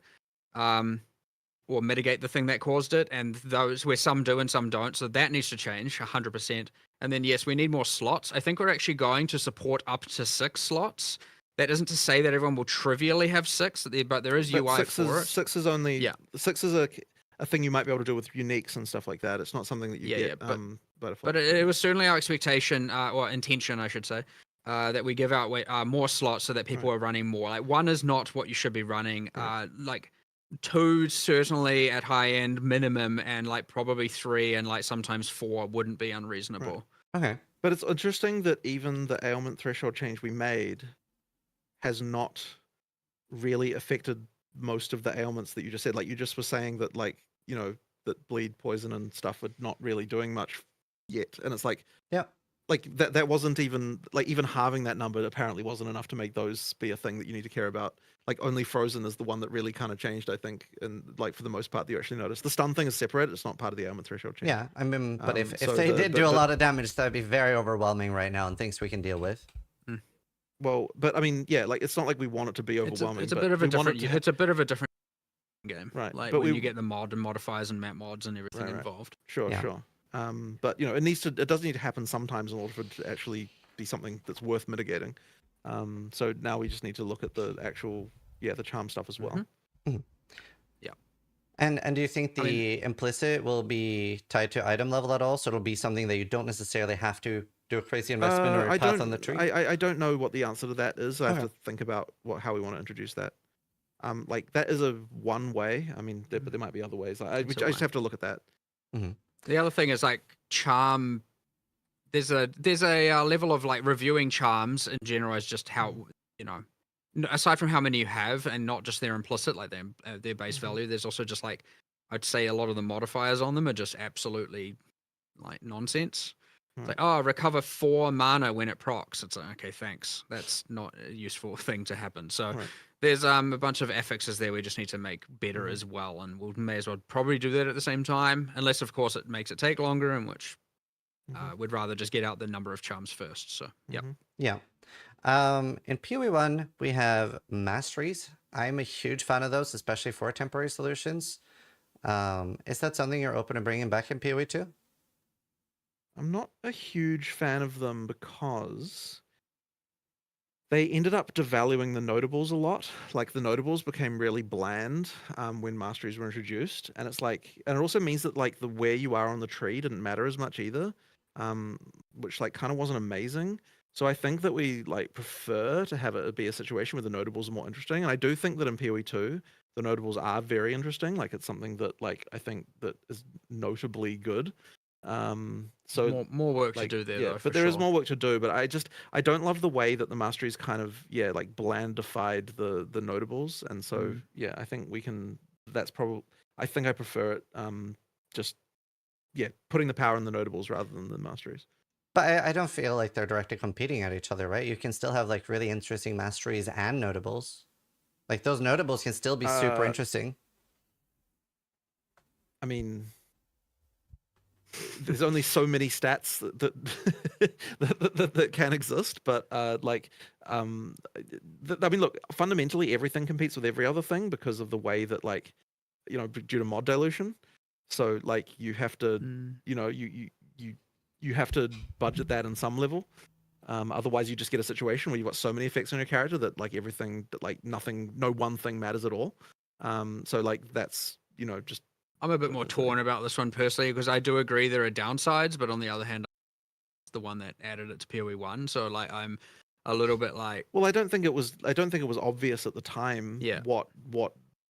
or mitigate the thing that caused it. And those where some do and some don't, so that needs to change 100%. And then yes, we need more slots. I think we're actually going to support up to 6 slots. That isn't to say that everyone will trivially have 6, but there is UI for it. 6 is only 6 is a thing you might be able to do with uniques and stuff like that. It's not something that you get. But it was certainly our expectation, or intention, I should say, that we give out more slots so that people are running more. Like, 1 is not what you should be running. Like 2 certainly at high end minimum, and like probably 3 and like sometimes 4 wouldn't be unreasonable. Okay. But it's interesting that even the ailment threshold change we made has not really affected most of the ailments that you just said. Like, you just were saying that, like, that bleed, poison, and stuff are not really doing much yet. And it's like, like that wasn't even, like, even halving that number apparently wasn't enough to make those be a thing that you need to care about. Like, only frozen is the one that really kind of changed, I think, and like for the most part that you actually notice. The stun thing is separate; it's not part of the ailment threshold change. Yeah, I mean, but if they did do a lot of damage, that'd be very overwhelming right now, and things we can deal with. Well, but I mean, yeah, like, it's not like we want it to be overwhelming. It's a bit of a different. It's a bit of a different game, right? Like, but when you get the mod and modifiers and map mods and everything involved. Sure. But it does need to happen sometimes in order for it to actually be something that's worth mitigating. So now we just need to look at the actual, the charm stuff as well. Yeah. And do you think the implicit will be tied to item level at all? So it'll be something that you don't necessarily have to do a crazy investment or a path on the tree? I don't know what the answer to that is. I have to think about how we want to introduce that. Like, that is one way. I mean, but there might be other ways. I just have to look at that. The other thing is like charm. There's a level of like reviewing charms in general is just how aside from how many you have and not just their implicit like their base value. There's also just like I'd say a lot of the modifiers on them are just absolutely like nonsense. It's like, oh, recover 4 mana when it procs. It's like, okay, thanks. That's not a useful thing to happen. So there's a bunch of affixes there we just need to make better as well, and we may as well probably do that at the same time, unless of course it makes it take longer, in which we'd rather just get out the number of charms first. So Yeah. In PoE 1, we have masteries. I'm a huge fan of those, especially for temporary solutions. Is that something you're open to bringing back in PoE 2? I'm not a huge fan of them because they ended up devaluing the notables a lot. Like the notables became really bland when masteries were introduced, and it's like, and it also means that like the where you are on the tree didn't matter as much either, which like kind of wasn't amazing. So I think that we like prefer to have it be a situation where the notables are more interesting, and I do think that in PoE 2 the notables are very interesting. Like it's something that like I think that is notably good. So more work like, to do there, yeah, though. but there is more work to do. But I don't love the way that the masteries kind of like blandified the notables, and so yeah, I think we can. That's probably. I think I prefer it. Just putting the power in the notables rather than the masteries. But I don't feel like they're directly competing at each other, right? You can still have like really interesting masteries and notables. Like those notables can still be super interesting. I mean, there's only so many stats that can exist, but I mean, look, fundamentally everything competes with every other thing because of the way that like, due to mod dilution. So like you have to, you have to budget that in some level. Otherwise you just get a situation where you've got so many effects on your character that like everything, that like nothing, no one thing matters at all. So like that's, just. I'm a bit more torn about this one personally because I do agree there are downsides, but on the other hand, it's the one that added it to PoE 1. So like I'm a little bit like. Well, I don't think it was obvious at the time. Yeah. What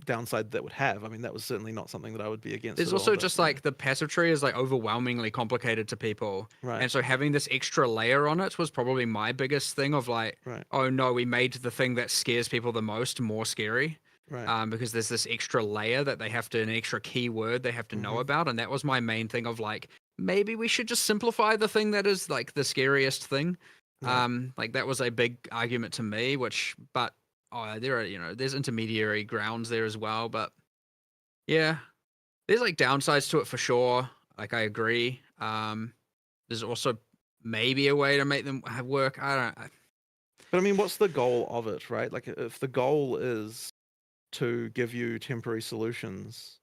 downside that would have. I mean, that was certainly not something that I would be against. There's also just like the passive tree is like overwhelmingly complicated to people, right? And so having this extra layer on it was probably my biggest thing of like, oh no, we made the thing that scares people the most more scary. Right. Because there's this extra layer that they have to, an extra keyword they have to know about. And that was my main thing of like, maybe we should just simplify the thing that is like the scariest thing. Like that was a big argument to me, but there are, there's intermediary grounds there as well. But yeah, there's like downsides to it for sure. Like I agree. There's also maybe a way to make them work. But I mean, what's the goal of it, right? Like if the goal is to give you temporary solutions,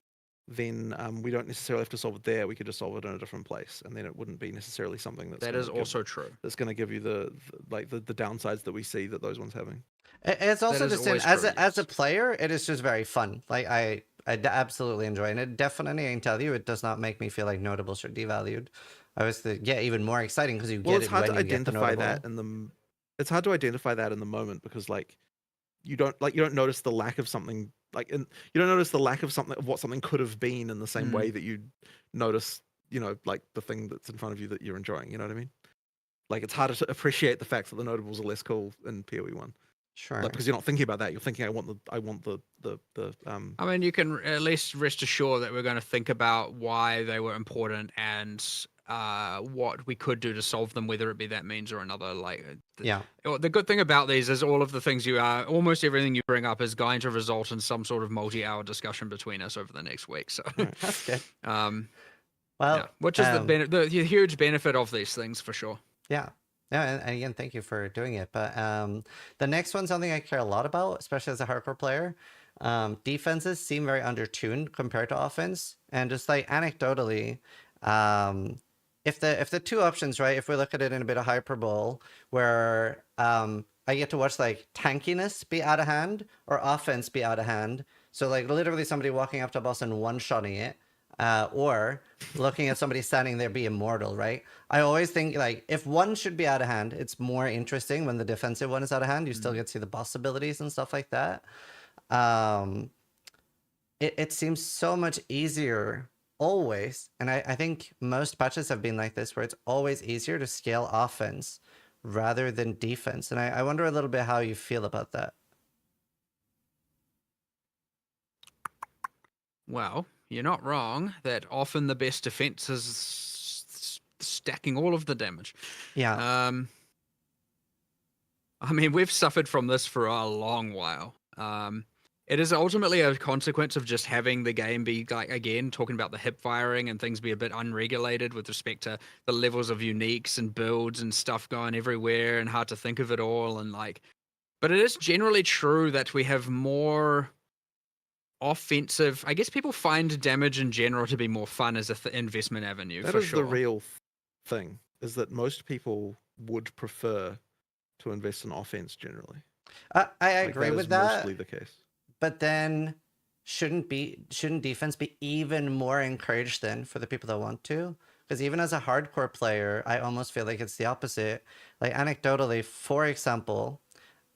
then we don't necessarily have to solve it there. We could just solve it in a different place, and then it wouldn't be necessarily something that is also true. That's going to give you the downsides that we see that those ones having. It's also just as a player, it is just very fun. Like I absolutely enjoy it. And it definitely, I can tell you, it does not make me feel like notables are devalued. I was even more exciting because you get it when you get the notable. It's hard to identify that in the moment because like you don't notice the lack of something you don't notice the lack of what something could have been in the same way that you notice like the thing that's in front of you that you're enjoying. You know what I mean? Like it's harder to appreciate the fact that the notables are less cool in PoE 1. Sure. Like, because you're not thinking about that. You're thinking, I want the. I mean, you can at least rest assured that we're going to think about why they were important and what we could do to solve them, whether it be that means or another. Like, the good thing about these is all of the things almost everything you bring up is going to result in some sort of multi-hour discussion between us over the next week. So that's good. Which is the huge benefit of these things for sure. Yeah. Yeah, and again, thank you for doing it. But the next one's something I care a lot about, especially as a hardcore player. Defenses seem very undertuned compared to offense, and just like anecdotally, if the two options, right? If we look at it in a bit of hyperbole, where I get to watch like tankiness be out of hand or offense be out of hand. So like literally somebody walking up to a boss and one-shotting it. Or looking at somebody standing there be immortal, right? I always think like if one should be out of hand, it's more interesting when the defensive one is out of hand. You still get to see the boss abilities and stuff like that. It seems so much easier always, and I think most patches have been like this, where it's always easier to scale offense rather than defense. And I wonder a little bit how you feel about that. Well, you're not wrong that often the best defense is stacking all of the damage. Yeah. I mean, we've suffered from this for a long while. It is ultimately a consequence of just having the game be, like, again, talking about the hip firing and things be a bit unregulated with respect to the levels of uniques and builds and stuff going everywhere and hard to think of it all. And like, but it is generally true that we have more offensive. I guess people find damage in general to be more fun as an investment avenue. That for is sure. the real thing, is that most people would prefer to invest in offense generally. I Like, agree that with is that. mostly the case. But then shouldn't defense be even more encouraged then for the people that want to? Because even as a hardcore player, I almost feel like it's the opposite. Like anecdotally, for example,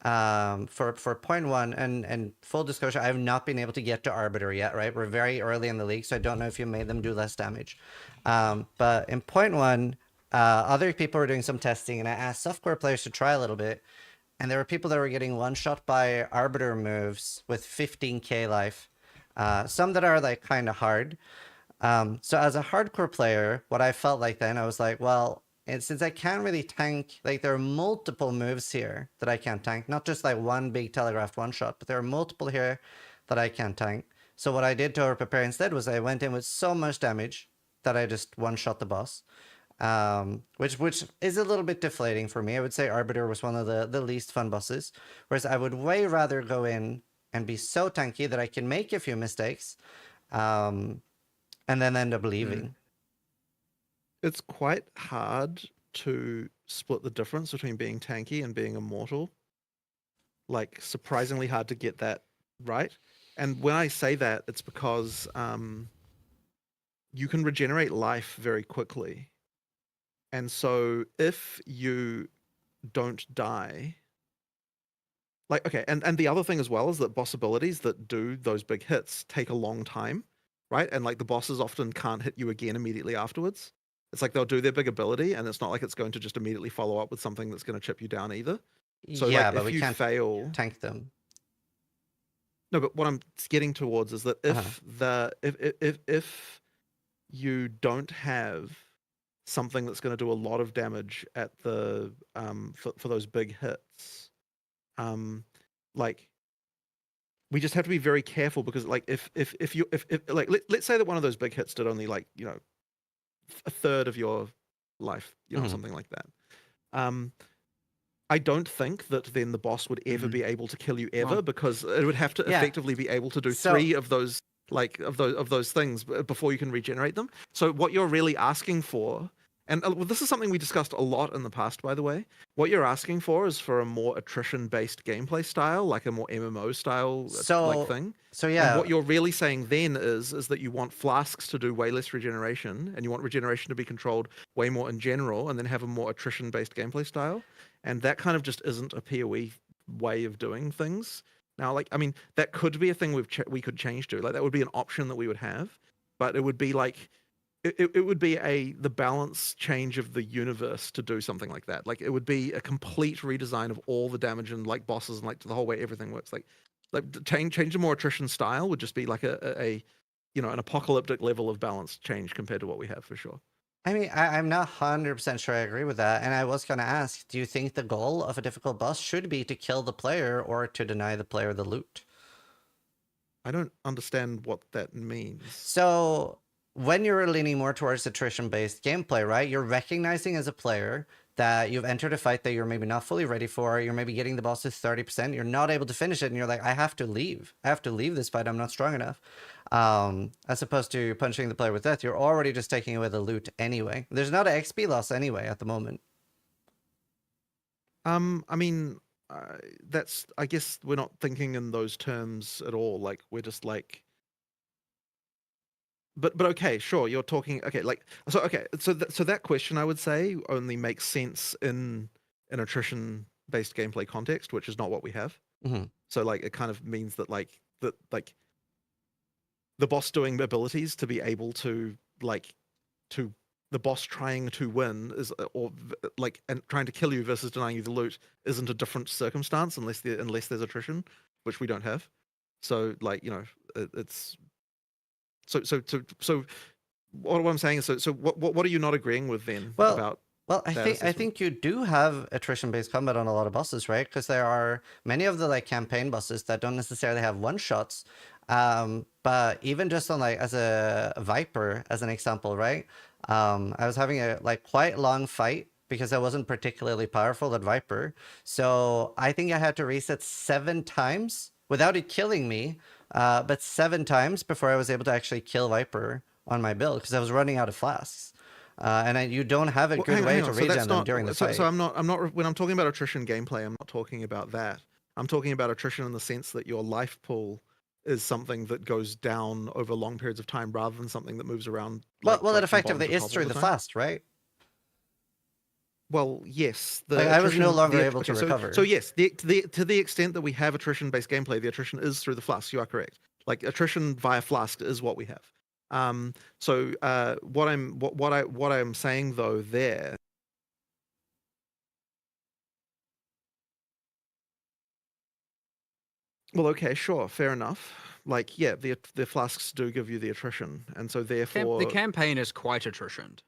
for point one, and full disclosure, I have not been able to get to Arbiter yet, right? We're very early in the league, so I don't know if you made them do less damage. But in point one, other people were doing some testing, and I asked softcore players to try a little bit. And there were people that were getting one shot by Arbiter moves with 15k life. Some that are like kind of hard. So as a hardcore player, what I felt like then, I was like, well, and since I can't really tank, like there are multiple moves here that I can't tank, not just like one big telegraphed one shot, but there are multiple here that I can't tank. So what I did to over-prepare instead was I went in with so much damage that I just one-shot the boss. Which is a little bit deflating for me. I would say Arbiter was one of the least fun bosses, whereas I would way rather go in and be so tanky that I can make a few mistakes, and then end up leaving. It's quite hard to split the difference between being tanky and being immortal. Like, surprisingly hard to get that right. And when I say that, it's because you can regenerate life very quickly. And so if you don't die, like, okay, and the other thing as well is that boss abilities that do those big hits take a long time, right? And like the bosses often can't hit you again immediately afterwards. It's like they'll do their big ability, and it's not like it's going to just immediately follow up with something that's going to chip you down either. So Yeah, like, but if we you can't fail, tank them. no, but what I'm getting towards is that if if you don't have something that's going to do a lot of damage at the for those big hits, like, we just have to be very careful, because like if like let's say that one of those big hits did only, like, you know, a third of your life, you know, something like that. I don't think that then the boss would ever be able to kill you ever, because it would have to effectively be able to do three of those, like, of those things before you can regenerate them. So what you're really asking for, and this is something we discussed a lot in the past, by the way, what you're asking for is for a more attrition-based gameplay style, like a more MMO style like thing. So yeah, and what you're really saying then is that you want flasks to do way less regeneration, and you want regeneration to be controlled way more in general, and then have a more attrition-based gameplay style. And that kind of just isn't a PoE way of doing things. Now, like, I mean, that could be a thing we could change to. Like, that would be an option that we would have, but it would be like, it would be the balance change of the universe to do something like that. Like, it would be a complete redesign of all the damage and like bosses and like the whole way everything works. Like change to more attrition style would just be like a you know, an apocalyptic level of balance change compared to what we have, for sure. I mean, I'm not 100% sure I agree with that. And I was going to ask, do you think the goal of a difficult boss should be to kill the player or to deny the player the loot? I don't understand what that means. So when you're leaning more towards attrition-based gameplay, right, you're recognizing as a player that you've entered a fight that you're maybe not fully ready for. You're maybe getting the boss to 30%. You're not able to finish it. And you're like, I have to leave. I have to leave this fight. I'm not strong enough. As opposed to punching the player with death, you're already just taking away the loot anyway. There's not an XP loss anyway at the moment. I mean, that's, I guess we're not thinking in those terms at all. Like, we're just like, but okay, sure, you're talking, okay, like, so okay, so that question, I would say, only makes sense in an attrition based gameplay context, which is not what we have. So like, it kind of means that like the boss doing abilities to be able to like to the boss trying to win is like and trying to kill you versus denying you the loot isn't a different circumstance unless there's attrition, which we don't have. So like it's so what I'm saying is so what are you not agreeing with then about? Well, I think you do have attrition-based combat on a lot of bosses, right? Because there are many of the like campaign bosses that don't necessarily have one-shots. But even just on like as a Viper, as an example, right? I was having a like quite long fight because I wasn't particularly powerful at Viper. So I think I had to reset 7 times without it killing me, but 7 times before I was able to actually kill Viper on my build because I was running out of flasks. And you don't have a good way to regen them during the fight. So I'm not when I'm talking about attrition gameplay, I'm not talking about that. I'm talking about attrition in the sense that your life pool is something that goes down over long periods of time rather than something that moves around. Well, it effectively is through the fast, right? Well, yes. I was no longer able to recover. So yes, to the extent that we have attrition-based gameplay, the attrition is through the flask. You are correct. Like attrition via flask is what we have. So what I'm saying though there. Well, okay, sure, fair enough. Like, yeah, the flasks do give you the attrition, and so therefore the campaign is quite attritioned.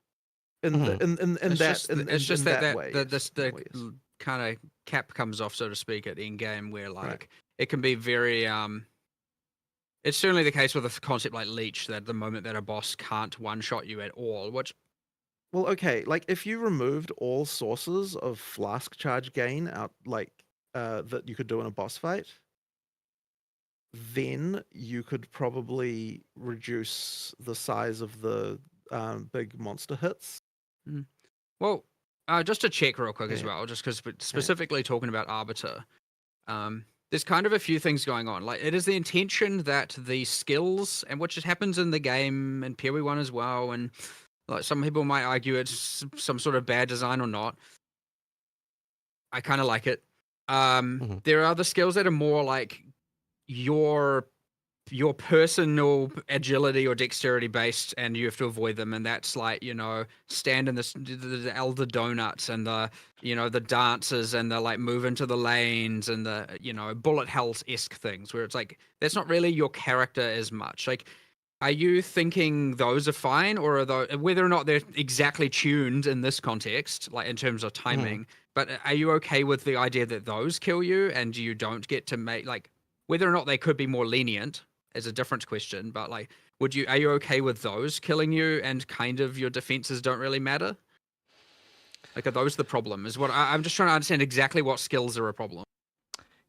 It's just that way, the kind of cap comes off, so to speak, at end game, where like it can be very It's certainly the case with a concept like Leech that the moment that a boss can't one-shot you at all, which... Well, okay, like if you removed all sources of flask charge gain out, like that you could do in a boss fight, then you could probably reduce the size of the big monster hits. Well, just to check real quick as well, just because specifically talking about Arbiter, there's kind of a few things going on. Like, it is the intention that the skills, and which it happens in the game and PoE 1 as well, and like some people might argue it's some sort of bad design or not. I kind of like it. There are other skills that are more like your personal agility or dexterity based, and you have to avoid them, and that's like, stand in the elder donuts and the the dances and the like move into the lanes and the bullet hells-esque things where it's like that's not really your character as much. Like, are you thinking those are fine, or are those, whether or not they're exactly tuned in this context, like in terms of timing, but are you okay with the idea that those kill you and you don't get to make, like, whether or not they could be more lenient is a different question, but like, are you okay with those killing you and kind of your defenses don't really matter? Like, are those the problem? Is what I'm just trying to understand exactly what skills are a problem.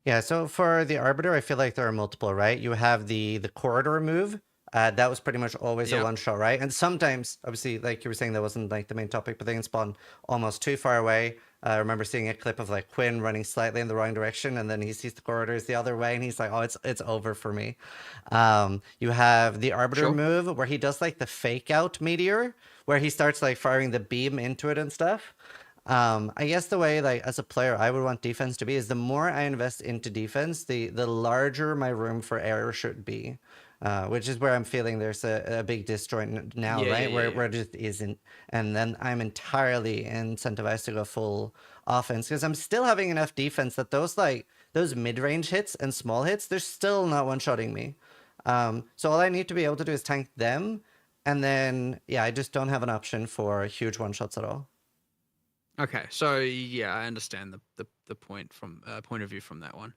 Yeah, so for the Arbiter, I feel like there are multiple, right? You have the corridor move. That was pretty much always a one-shot, right? And sometimes, obviously, like you were saying, that wasn't like the main topic, but they can spawn almost too far away. I remember seeing a clip of like Quinn running slightly in the wrong direction, and then he sees the corridors the other way, and he's like, "Oh, it's over for me." You have the Arbiter move where he does like the fake out meteor, where he starts like firing the beam into it and stuff. I guess the way, like, as a player I would want defense to be is the more I invest into defense, the larger my room for error should be. Which is where I'm feeling there's a big disjoint now, right? Where it just isn't. And then I'm entirely incentivized to go full offense because I'm still having enough defense that those mid-range hits and small hits, they're still not one-shotting me. So all I need to be able to do is tank them. And then, I just don't have an option for huge one-shots at all. Okay, so I understand the point of view from that one.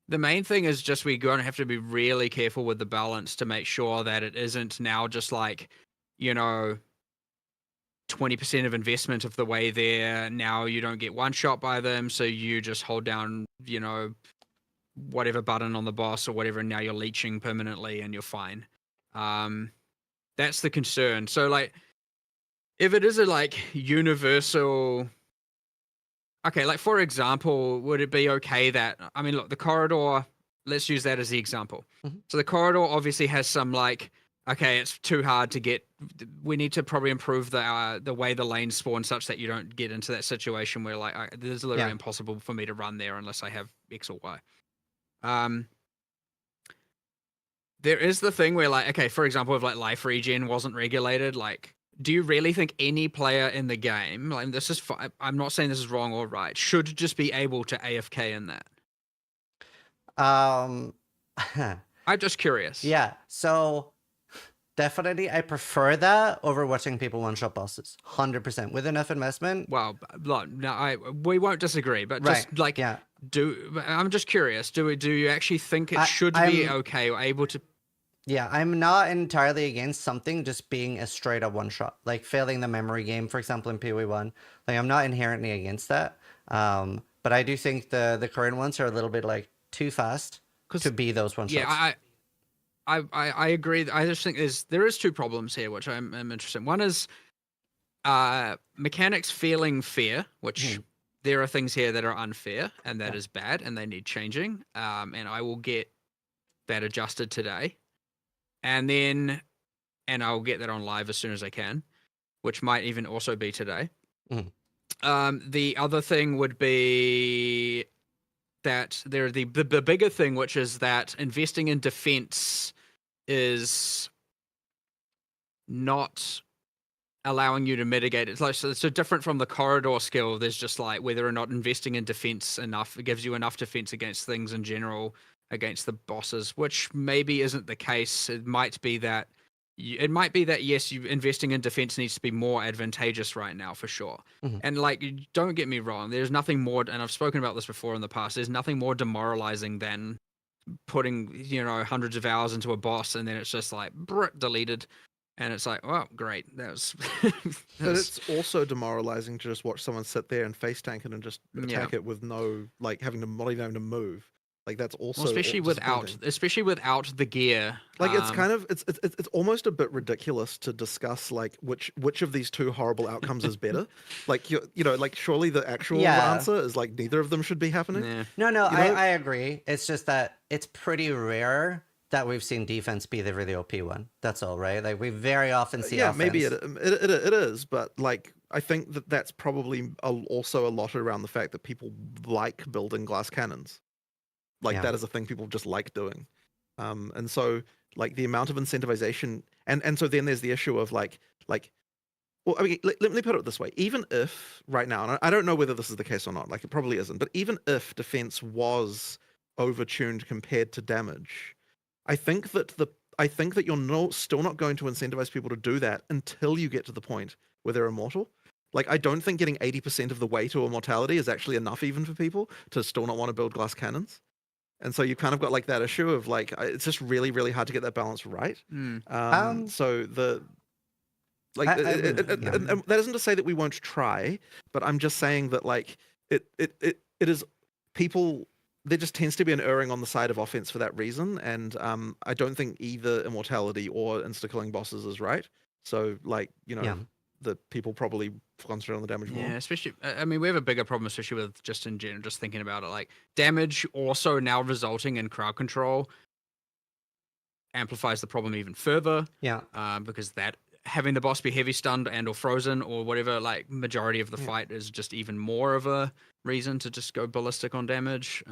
The main thing is just we're going to have to be really careful with the balance to make sure that it isn't now just like, 20% of investment of the way there. Now you don't get one shot by them, so you just hold down, whatever button on the boss or whatever, and now you're leeching permanently and you're fine. That's the concern. So like, if it is a like universal... Okay, like for example, would it be okay that, I mean, look, the corridor, let's use that as the example. So the corridor obviously has some like, okay, it's too hard to get, we need to probably improve the way the lanes spawn such that you don't get into that situation where like, this is literally impossible for me to run there unless I have X or Y. There is the thing where, like, okay, for example, if like life regen wasn't regulated, like, do you really think any player in the game, like, this is, I'm not saying this is wrong or right, should just be able to AFK in that? Um, I'm just curious. yeah. So definitely, I prefer that over watching people one-shot bosses. 100% with enough investment. Well, look, no, we won't disagree, but just Right, like, yeah. I'm just curious. Do you actually think it should be I'm- okay or able to? Yeah, I'm not entirely against something just being a straight up one shot, like failing the memory game, for example, in PoE1. Like, I'm not inherently against that. But I do think the current ones are a little bit like too fast to be those one shots. Yeah, I agree. I just think there is two problems here, which I'm interested in. One is mechanics feeling fair, which there are things here that are unfair, and that is bad, and they need changing. And I will get that adjusted today. And I'll get that on live as soon as I can, which might even also be today. The other thing would be that the bigger thing, which is that investing in defense is not allowing you to mitigate it. It's like, so different from the corridor skill. There's just like whether or not investing in defense enough, it gives you enough defense against things in general, against the bosses, which maybe isn't the case. It might be that yes, you investing in defense needs to be more advantageous right now for sure. And like, don't get me wrong, there's nothing more, and I've spoken about this before in the past, there's nothing more demoralizing than putting, hundreds of hours into a boss and then it's just like deleted. And it's like, oh, great. That was. But it's also demoralizing to just watch someone sit there and face tank it and just attack it with no, like, not even having to move. Like, that's also especially without the gear. Like, it's kind of it's almost a bit ridiculous to discuss like which of these two horrible outcomes is better. Like, like, surely the actual answer is like neither of them should be happening. No, I agree. It's just that it's pretty rare that we've seen defense be the really OP one. That's all, right? Like, we very often see offense. Maybe it is, but like, I think that's probably also a lot around the fact that people like building glass cannons. Like, that is a thing people just like doing. And so, like, the amount of incentivization, and so then there's the issue of like, well, I mean, let me put it this way. Even if right now, and I don't know whether this is the case or not, like, it probably isn't, but even if defense was overtuned compared to damage, I think that you're still not going to incentivize people to do that until you get to the point where they're immortal. Like, I don't think getting 80% of the way to immortality is actually enough even for people to still not want to build glass cannons. And so you kind of got like that issue of like, it's just really, really hard to get that balance right. So the, like, and that isn't to say that we won't try, but I'm just saying that like, it is people, there just tends to be an erring on the side of offense for that reason. And I don't think either immortality or insta-killing bosses is right. So like, the people probably concentrate on the damage more. Yeah, especially, I mean, we have a bigger problem, especially with just in general, just thinking about it, like damage also now resulting in crowd control amplifies the problem even further. Yeah. Because that having the boss be heavy stunned and or frozen or whatever, like majority of the fight is just even more of a reason to just go ballistic on damage.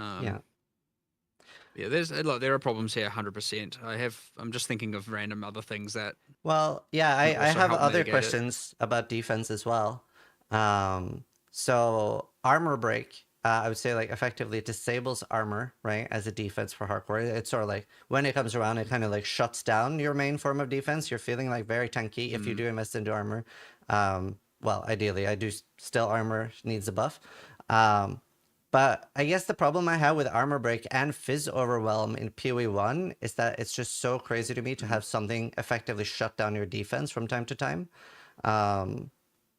Yeah, there are problems here, 100%. I'm just thinking of random other things that. Well, yeah, I have other questions about defense as well. So armor break, I would say, like, effectively disables armor, right, as a defense for hardcore. It's sort of like when it comes around, it kind of like shuts down your main form of defense. You're feeling like very tanky if you do invest into armor. Well, ideally, I do still armor needs a buff. But I guess the problem I have with Armor Break and Fizz Overwhelm in PoE1 is that it's just so crazy to me to have something effectively shut down your defense from time to time.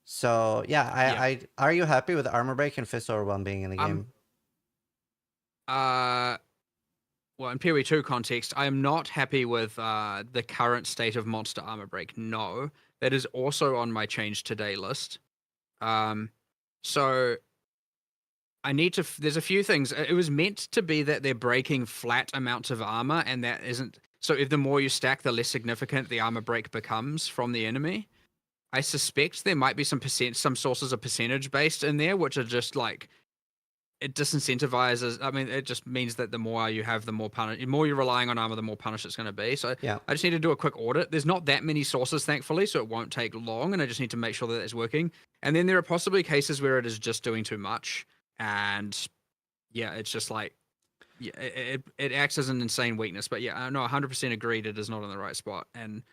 So, I are you happy with Armor Break and Fizz Overwhelm being in the game? Well, in PoE2 context, I am not happy with the current state of Monster Armor Break. No, that is also on my change today list. So I need to. There's a few things. It was meant to be that they're breaking flat amounts of armor, and that isn't. So if the more you stack, the less significant the armor break becomes from the enemy. I suspect there might be some sources of percentage based in there, which are just like it disincentivizes. I mean, it just means that the more you have, the more the more you're relying on armor, the more punished it's going to be. So Yeah. I just need to do a quick audit. There's not that many sources, thankfully, so it won't take long, and I just need to make sure that it's working. And then there are possibly cases where it is just doing too much, and yeah, it's just like, yeah, it acts as an insane weakness. But yeah, I know 100% agreed it is not in the right spot, and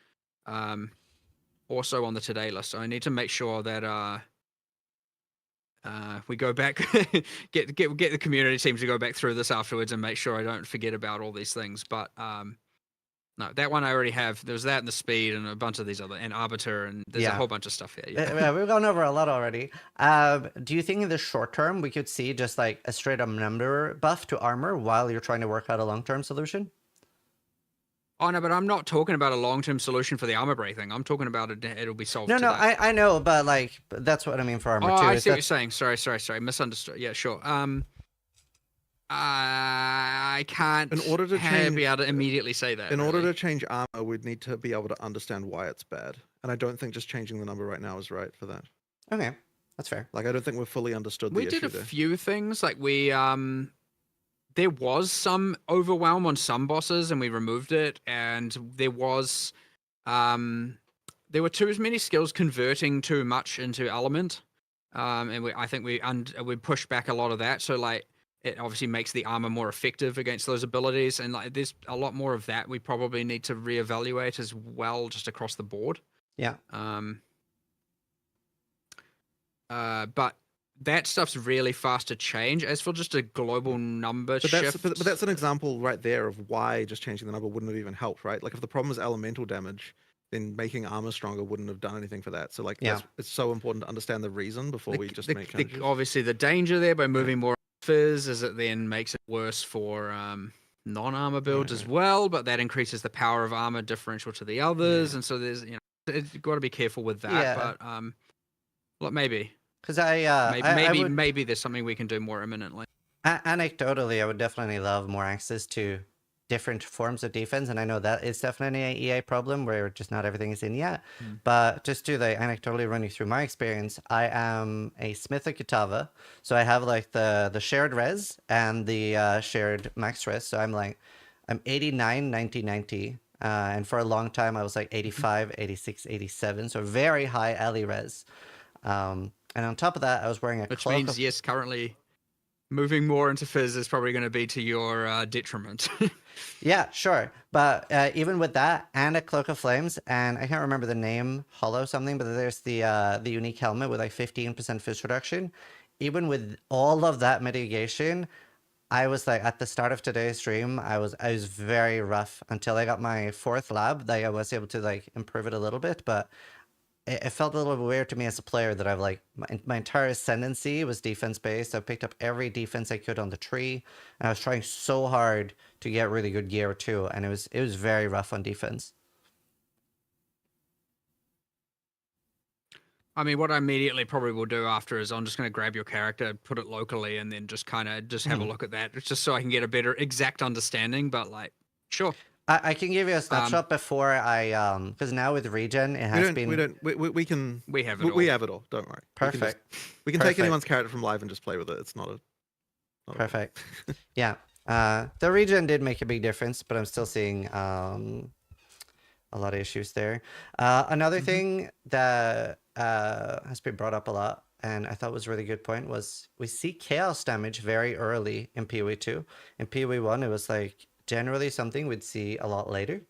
also on the today list. So I need to make sure that we go back, get the community team to go back through this afterwards and make sure I don't forget about all these things. But no, that one I already have. There's that and the speed and a bunch of these other, and arbiter, and there's a whole bunch of stuff here. Yeah. We've gone over a lot already. Do you think in the short term we could see just like a straight up number buff to armor while you're trying to work out a long-term solution? Oh no, but I'm not talking about a long-term solution for the armor break thing. I'm talking about it'll be solved. No, today. I know, but like that's what I mean for armor too. I see what you're saying. Sorry, misunderstood. Yeah, sure. I can't In order to be able to immediately say that. In order to change armor, we'd need to be able to understand why it's bad. And I don't think just changing the number right now is right for that. Okay, that's fair. Like, I don't think we've fully understood the we issue did a there. few things. Like we there was some overwhelm on some bosses, and we removed it. And there was there were too many skills converting too much into element. And I think we pushed back a lot of that. So like, it obviously makes the armor more effective against those abilities, and like there's a lot more of that we probably need to reevaluate as well, just across the board. Yeah. But that stuff's really fast to change. As for just a global number shift, but that's an example right there of why just changing the number wouldn't have even helped, right? Like, if the problem is elemental damage, then making armor stronger wouldn't have done anything for that. So like, it's so important to understand the reason before we just make changes. Obviously, the danger there by moving more fizz is it then makes it worse for non-armor builds as well, but that increases the power of armor differential to the others, and so there's, you know, you've got to be careful with that. But well, maybe because maybe there's something we can do more imminently. Anecdotally, I would definitely love more access to different forms of defense, and I know that is definitely an EA problem where just not everything is in yet. But just to like anecdotally run you through my experience, I am a Smith of Kitava, so I have like the shared res and the shared max res. So I'm 89, 90, 90, and for a long time I was like 85, 86, 87, so very high alley res. And on top of that, I was wearing a which cloak means yes, currently moving more into fizz is probably going to be to your detriment. Yeah, sure. But even with that and a Cloak of Flames, and I can't remember the name, Hollow something, but there's the unique helmet with like 15% fizz reduction. Even with all of that mitigation, I was like, at the start of today's stream, I was very rough until I got my 4th lab. That I was able to like improve it a little bit, but it felt a little bit weird to me as a player that I've like my entire ascendancy was defense based. I picked up every defense I could on the tree, and I was trying so hard to get really good gear too, and it was very rough on defense. I mean, what I immediately probably will do after is I'm just going to grab your character, put it locally, and then just kind of have a look at that. It's just so I can get a better exact understanding. But like, sure. I can give you a snapshot before I because now with regen it has been. We have it all. Don't worry. Perfect. We can take anyone's character from live and just play with it. It's not a perfect. Yeah. The regen did make a big difference, but I'm still seeing a lot of issues there. Another thing that has been brought up a lot, and I thought was a really good point, was we see chaos damage very early in PoE 2. In PoE 1, it was like generally something we'd see a lot later.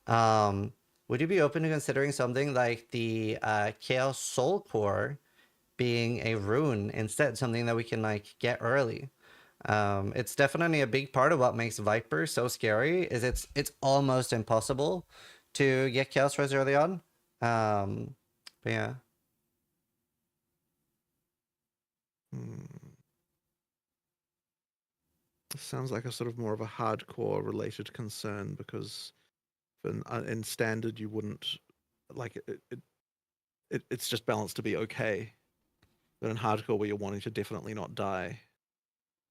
Would you be open to considering something like the Chaos Soul Core being a rune instead, something that we can like get early? It's definitely a big part of what makes Viper so scary. Is it's almost impossible to get Chaos Res early on. But yeah. Sounds like a sort of more of a hardcore related concern, because in standard you wouldn't like it's just balanced to be okay, but in hardcore where you're wanting to definitely not die,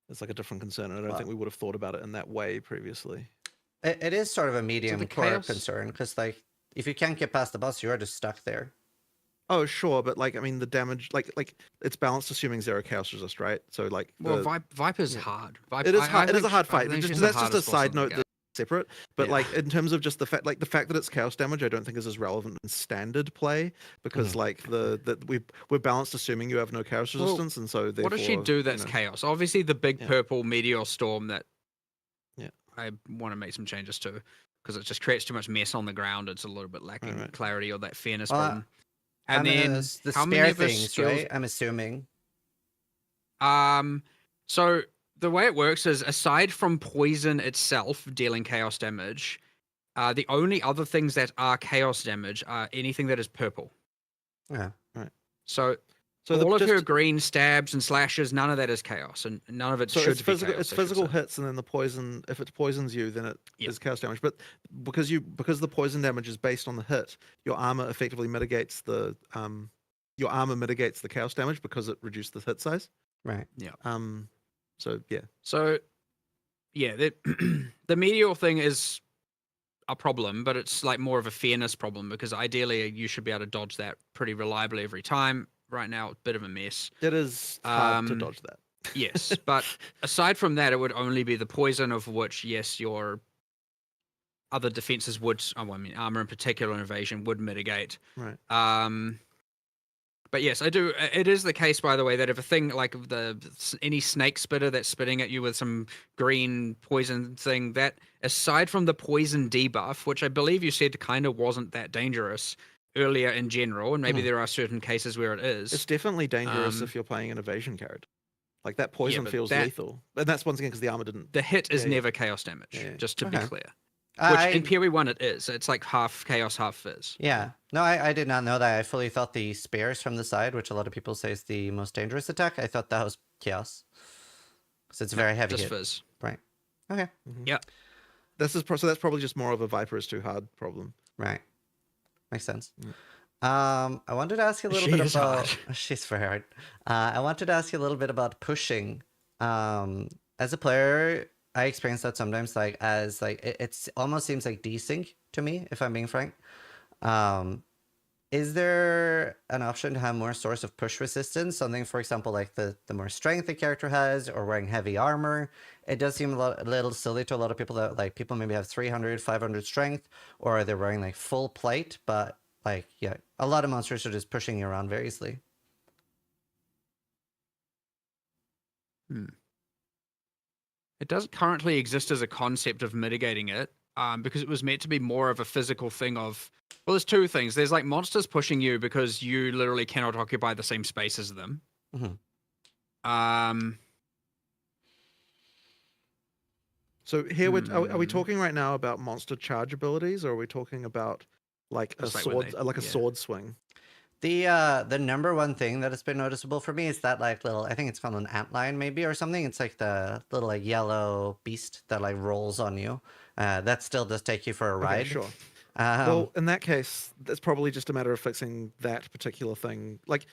it's like a different concern, and I don't think we would have thought about it in that way previously. It is sort of a medium core concern, because like if you can't get past the boss, you are just stuck there. Oh, sure, but like I mean the damage, like it's balanced assuming 0 chaos resist, right? So like Well, the, Viper's yeah. hard. It is hard. It is a hard I fight. think Just, she's the that's just a hardest boss side in the note game. that's separate. But Yeah. like in terms of just the fact that it's chaos damage, I don't think is as relevant in standard play because like we're balanced assuming you have no chaos Well, resistance, and so therefore What does she do that's chaos? Obviously, the big Yeah. purple meteor storm that Yeah. I want to make some changes to because it just creates too much mess on the ground. It's a little bit lacking Right. clarity or that fairness Well, problem. And then the how many spare of her things, skills? right? I'm assuming. So the way it works is aside from poison itself dealing chaos damage, the only other things that are chaos damage are anything that is purple. Yeah. So all of her green stabs and slashes, none of that is chaos, and none of it so should it's be physical. chaos, It's I should physical say. hits, and then the poison. If it poisons you, then it is Yep. chaos damage. But because the poison damage is based on the hit, your armor effectively mitigates the chaos damage because it reduced the hit size. Right. So yeah. So yeah, the meteor thing is a problem, but it's like more of a fairness problem because ideally you should be able to dodge that pretty reliably every time. Right now, it's a bit of a mess. It is hard to dodge that. Yes, but aside from that, it would only be the poison, of which, yes, your other defenses would, armor in particular and evasion would mitigate. Right. But yes, I do. It is the case, by the way, that if a thing like any snake spitter that's spitting at you with some green poison thing, that aside from the poison debuff, which I believe you said kind of wasn't that dangerous earlier in general, and maybe there are certain cases where it is. It's definitely dangerous if you're playing an evasion character. Like that poison but feels lethal, and that's once again because the armor didn't. The hit is never chaos damage, just to be clear. Which in PoE1 it is. It's like half chaos, half fizz. Yeah. No, I did not know that. I fully thought the spares from the side, which a lot of people say is the most dangerous attack, I thought that was chaos. Because it's a very heavy just hit. fizz. Right. Okay. Yeah. So that's probably just more of a Viper is too hard problem. Right. Makes sense. I wanted to ask you a little bit about... She's very hard. I wanted to ask you a little bit about pushing. As a player, I experience that sometimes, like, as, like, it almost seems like desync to me, if I'm being frank. Is there an option to have more source of push resistance? Something, for example, like the more strength the character has, or wearing heavy armor. It does seem a little silly to a lot of people that, like, people maybe have 300, 500 strength, or they're wearing, like, full plate, but, like, yeah, a lot of monsters are just pushing you around very easily. It doesn't currently exist as a concept of mitigating it, because it was meant to be more of a physical thing of, well, there's two things. There's like monsters pushing you because you literally cannot occupy the same space as them. So here are we talking right now about monster charge abilities, or are we talking about like a sword, like a sword swing? The number one thing that has been noticeable for me is that, like, little, I think it's called an antlion maybe or something. It's like the little, like, yellow beast that, like, rolls on you. That still does take you for a ride. Okay, sure. Well, in that case, it's probably just a matter of fixing that particular thing. Like,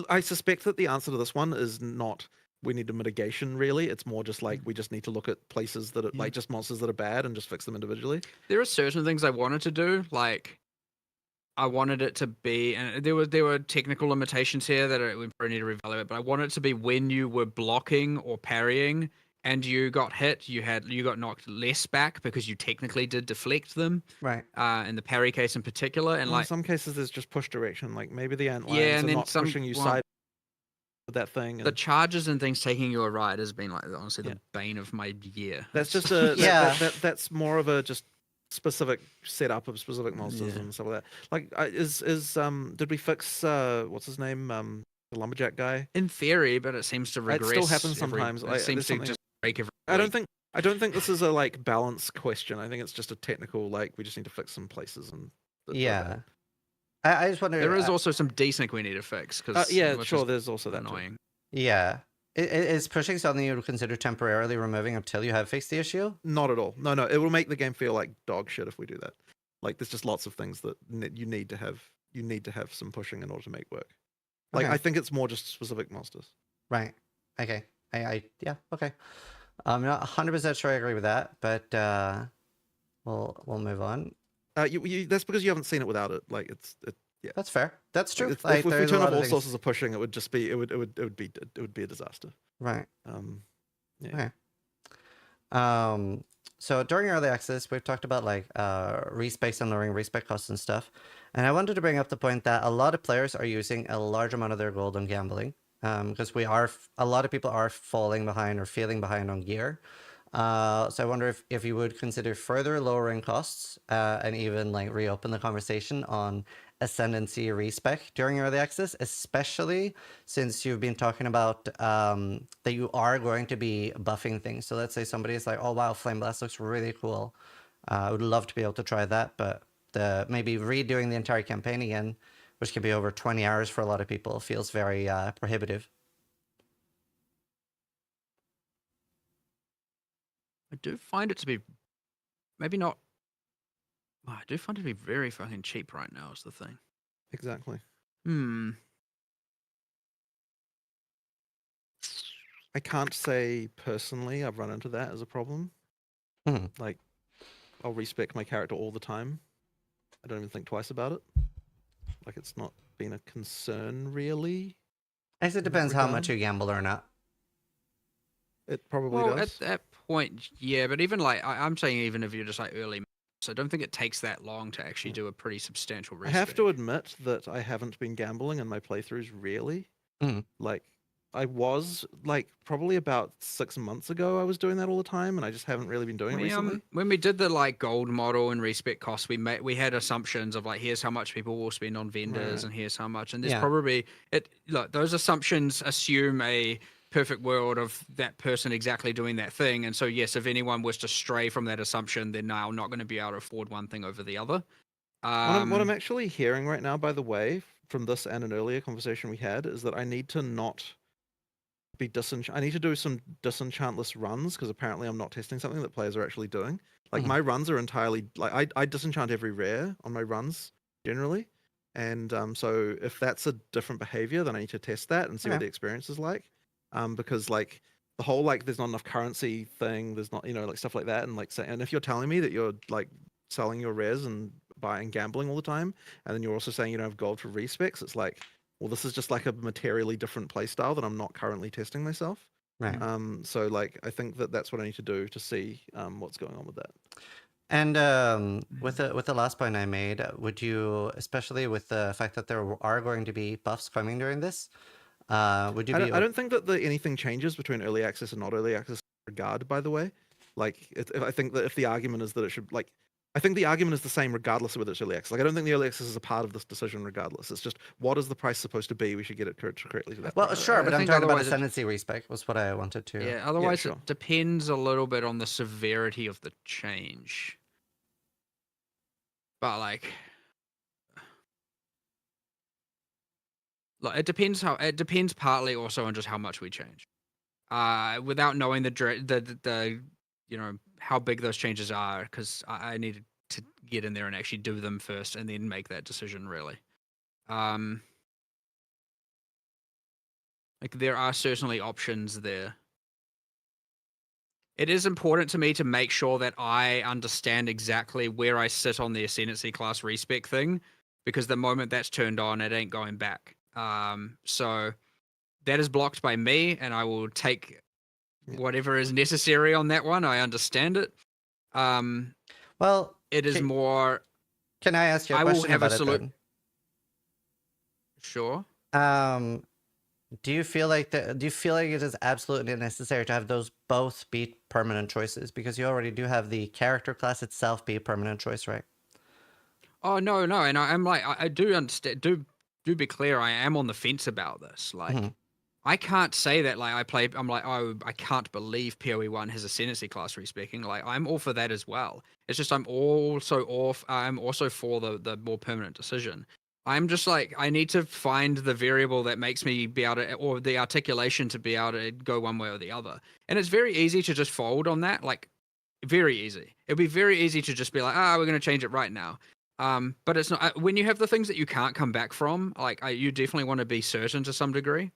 I suspect that the answer to this one is not we need a mitigation, really. It's more just like we just need to look at places that are like just monsters that are bad and just fix them individually. There are certain things I wanted to do, like I wanted it to be, and there were technical limitations here that we probably need to reevaluate, but I wanted it to be when you were blocking or parrying and you got hit, you got knocked less back because you technically did deflect them. Right. In the parry case in particular, and like in some cases there's just push direction, like maybe the ant lions and are then not pushing you side with that thing. The charges and things taking you a ride has been like honestly the bane of my year. That's just a that's more of a just specific setup of specific monsters and stuff like that. Like did we fix what's his name, the lumberjack guy? In theory, but it seems to regress. It still happens sometimes. It seems to just break every I don't think this is a like balance question. I think it's just a technical, like we just need to fix some places and I just wonder. There is also some desync we need to fix because there's also that annoying. Yeah. Is pushing something you would consider temporarily removing until you have fixed the issue? Not at all. No. It will make the game feel like dog shit if we do that. Like there's just lots of things that you need to have. You need to have some pushing in order to make work. Like I think it's more just specific monsters. Right. Okay. Yeah. Okay. I'm not 100% sure I agree with that, but we'll move on. That's because you haven't seen it without it. Like That's fair. That's true. If Like we there's a turn lot off of all things. sources of pushing, it would just be it would be a disaster. Right. Yeah. Okay. So during early access, we've talked about like respecs and lowering respec costs and stuff. And I wanted to bring up the point that a lot of players are using a large amount of their gold on gambling. Because a lot of people are falling behind or feeling behind on gear. So I wonder if you would consider further lowering costs and even like reopen the conversation on ascendancy respec during early access, especially since you've been talking about that you are going to be buffing things. So let's say somebody is like, oh wow, Flame Blast looks really cool. I would love to be able to try that, but maybe redoing the entire campaign again, which can be over 20 hours for a lot of people, feels very prohibitive. I do find it to be maybe not. I do find it to be very fucking cheap right now. Is the thing. Exactly. I can't say personally I've run into that as a problem. Like, I'll respec my character all the time. I don't even think twice about it. Like, it's not been a concern really. I guess it depends how much you gamble or not. It probably does. At that point, yeah. But even like I'm saying, even if you're just like early, so I don't think it takes that long to actually do a pretty substantial respec. I have to admit that I haven't been gambling in my playthroughs really. Like, I was like probably about 6 months ago. I was doing that all the time, and I just haven't really been doing it recently. When we did the like gold model and respec costs, we had assumptions of like here's how much people will spend on vendors, and here's how much, and there's probably look, those assumptions assume a perfect world of that person exactly doing that thing, and so yes, if anyone was to stray from that assumption, they're now not going to be able to afford one thing over the other. What I'm actually hearing right now, by the way, from this and an earlier conversation we had, is that I need to not be I need to do some disenchantless runs, because apparently I'm not testing something that players are actually doing. Like my runs are entirely like I disenchant every rare on my runs generally, and so if that's a different behavior, then I need to test that and see what the experience is like. Because like the whole like there's not enough currency thing, there's not like stuff like that, and like and if you're telling me that you're like selling your rares and buying gambling all the time, and then you're also saying you don't have gold for respecs, it's like, well, this is just like a materially different playstyle that I'm not currently testing myself. Right. So like I think that's what I need to do to see what's going on with that. And with the last point I made, would you, especially with the fact that there are going to be buffs coming during this, would you I don't think that anything changes between early access and not early access regard, by the way. Like, I think that if the argument is that it should, like, I think the argument is the same regardless of whether it's early access. Like, I don't think the early access is a part of this decision regardless. It's just, what is the price supposed to be? We should get it correctly to that. Well, price. sure, but I'm talking about otherwise ascendancy respec was what I wanted to. Yeah, otherwise sure. it depends a little bit on the severity of the change. But like it depends partly also on just how much we change. Without knowing the how big those changes are, because I needed to get in there and actually do them first and then make that decision really. Like there are certainly options there. It is important to me to make sure that I understand exactly where I sit on the ascendancy class respec thing, because the moment that's turned on, it ain't going back. So that is blocked by me, and I will take whatever is necessary on that one. I understand it. Well, it is more. Can I ask you a question about it then? Sure. Do you feel like it is absolutely necessary to have those both be permanent choices? Because you already do have the character class itself be a permanent choice, right? Oh no, and I'm like, I do understand. Do be clear, I am on the fence about this. Like, I can't say that. Like, I'm like, oh, I can't believe PoE1 has ascendancy class respecing. Like, I'm all for that as well. It's just I'm also for the more permanent decision. I'm just like, I need to find the variable that makes me be able to, or the articulation to be able to go one way or the other. And it's very easy to just fold on that. Like, very easy. It'd be very easy to just be like, we're going to change it right now. But it's not, when you have the things that you can't come back from, like, you definitely want to be certain to some degree.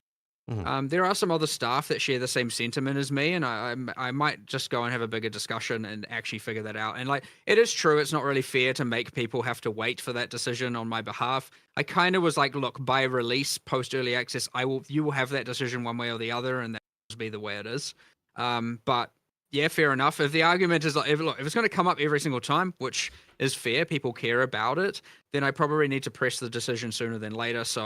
There are some other staff that share the same sentiment as me, and I might just go and have a bigger discussion and actually figure that out. And like, it is true, it's not really fair to make people have to wait for that decision on my behalf. I kind of was like, look, by release, post early access, you will have that decision one way or the other, and that will be the way it is. But yeah, fair enough. If the argument is like, if it's going to come up every single time, which is fair, people care about it, then I probably need to press the decision sooner than later. So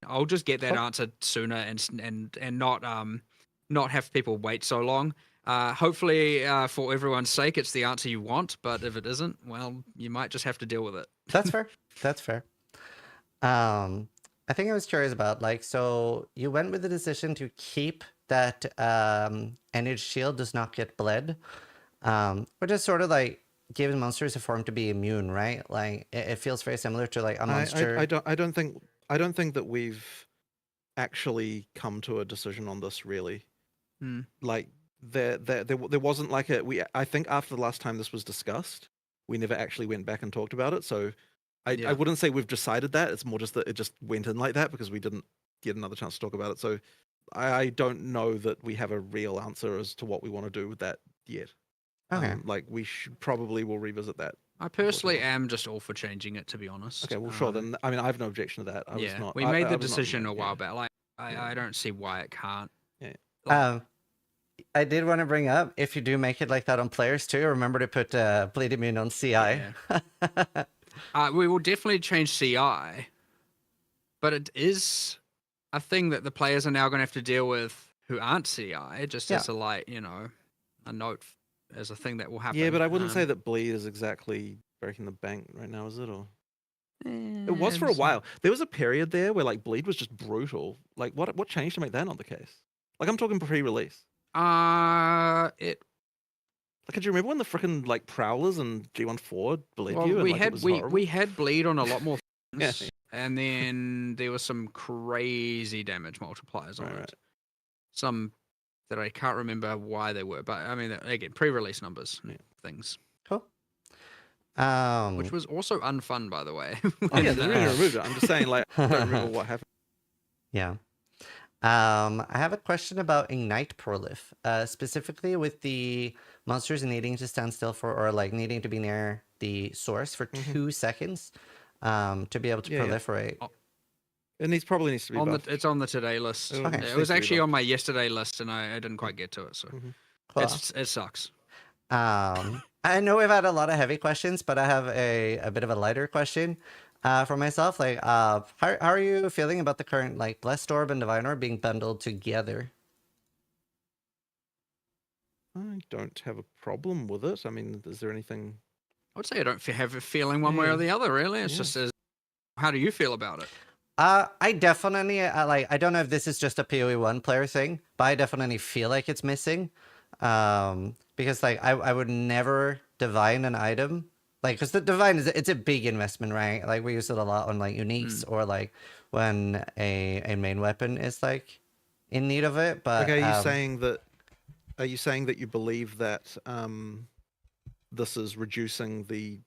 I'll just get that answer sooner and not have people wait so long. Hopefully, for everyone's sake, it's the answer you want. But if it isn't, well, you might just have to deal with it. That's fair. That's fair. I think I was curious about, like, so you went with the decision to keep that energy shield does not get bled, which is sort of like giving monsters a form to be immune, right? Like it feels very similar to like a monster. I don't think that we've actually come to a decision on this really. Like there wasn't like I think after the last time this was discussed, we never actually went back and talked about it. So I wouldn't say we've decided that. It's more just that it just went in like that because we didn't get another chance to talk about it. So I don't know that we have a real answer as to what we want to do with that yet. Okay. Like we probably will revisit that. I personally am just all for changing it, to be honest. Okay, well, sure. Then I mean, I have no objection to that. We made the decision a while back. Like I don't see why it can't. I did want to bring up, if you do make it like that on players too, remember to put bleed immune on CI. We will definitely change CI, but it is a thing that the players are now going to have to deal with who aren't CI, just as a note as a thing that will happen. Yeah, but I wouldn't say that bleed is exactly breaking the bank right now, is it? Or it was for a while. There was a period there where like bleed was just brutal. Like what changed to make that not the case? Like I'm talking pre-release. Like, could you remember when the freaking like prowlers and G14 bled you? And, we had bleed on a lot more things, and then there was some crazy damage multipliers on it. Some that I can't remember why they were, but I mean, again, pre-release numbers things. Cool. Which was also unfun, by the way. The reason I removed it. I'm just saying, like, I don't remember what happened. Yeah. I have a question about Ignite Prolif, specifically with the monsters needing to stand still for, or like needing to be near the source for 2 seconds to be able to proliferate. It probably needs to be buffed. It's on the today list. Okay. It was actually on my yesterday list, and I didn't quite get to it, so Cool. it sucks. I know we've had a lot of heavy questions, but I have a bit of a lighter question for myself. Like, how are you feeling about the current like Blessed Orb and Divine Orb being bundled together? I don't have a problem with it. I mean, is there anything? I would say I don't have a feeling one way or the other, really. It's just how do you feel about it? I definitely like. I don't know if this is just a PoE1 player thing, but I definitely feel like it's missing. Because like I would never divine an item, like because the divine it's a big investment, right? Like we use it a lot on like uniques or like when a main weapon is like in need of it. But are you saying that you believe that this is reducing the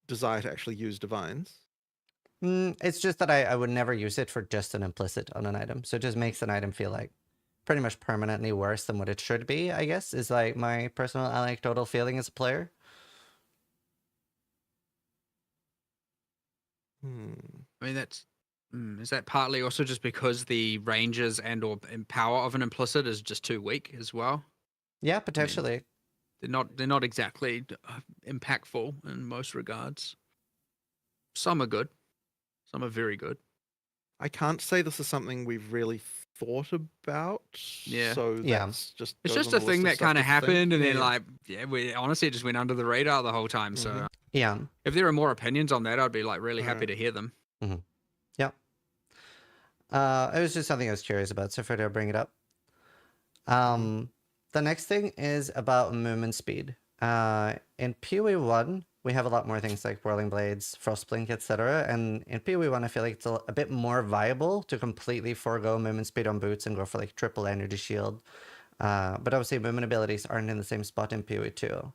desire to actually use divines? It's just that I would never use it for just an implicit on an item. So it just makes an item feel like pretty much permanently worse than what it should be, I guess, is like my personal anecdotal feeling as a player. I mean, is that partly also just because the ranges and or power of an implicit is just too weak as well? Yeah, potentially. I mean, they're not exactly impactful in most regards. Some are good. Some are very good. I can't say this is something we've really thought about. Yeah. So that's just it's just a thing that kind of happened, and then we honestly just went under the radar the whole time. So yeah, if there are more opinions on that, I'd be like really happy to hear them. Yeah. It was just something I was curious about, so I figured I'd bring it up. The next thing is about movement speed. In PoE1, we have a lot more things like Whirling Blades, Frostblink, etc. And in PoE1, I feel like it's a bit more viable to completely forego movement speed on boots and go for like triple energy shield. But obviously movement abilities aren't in the same spot in PoE2.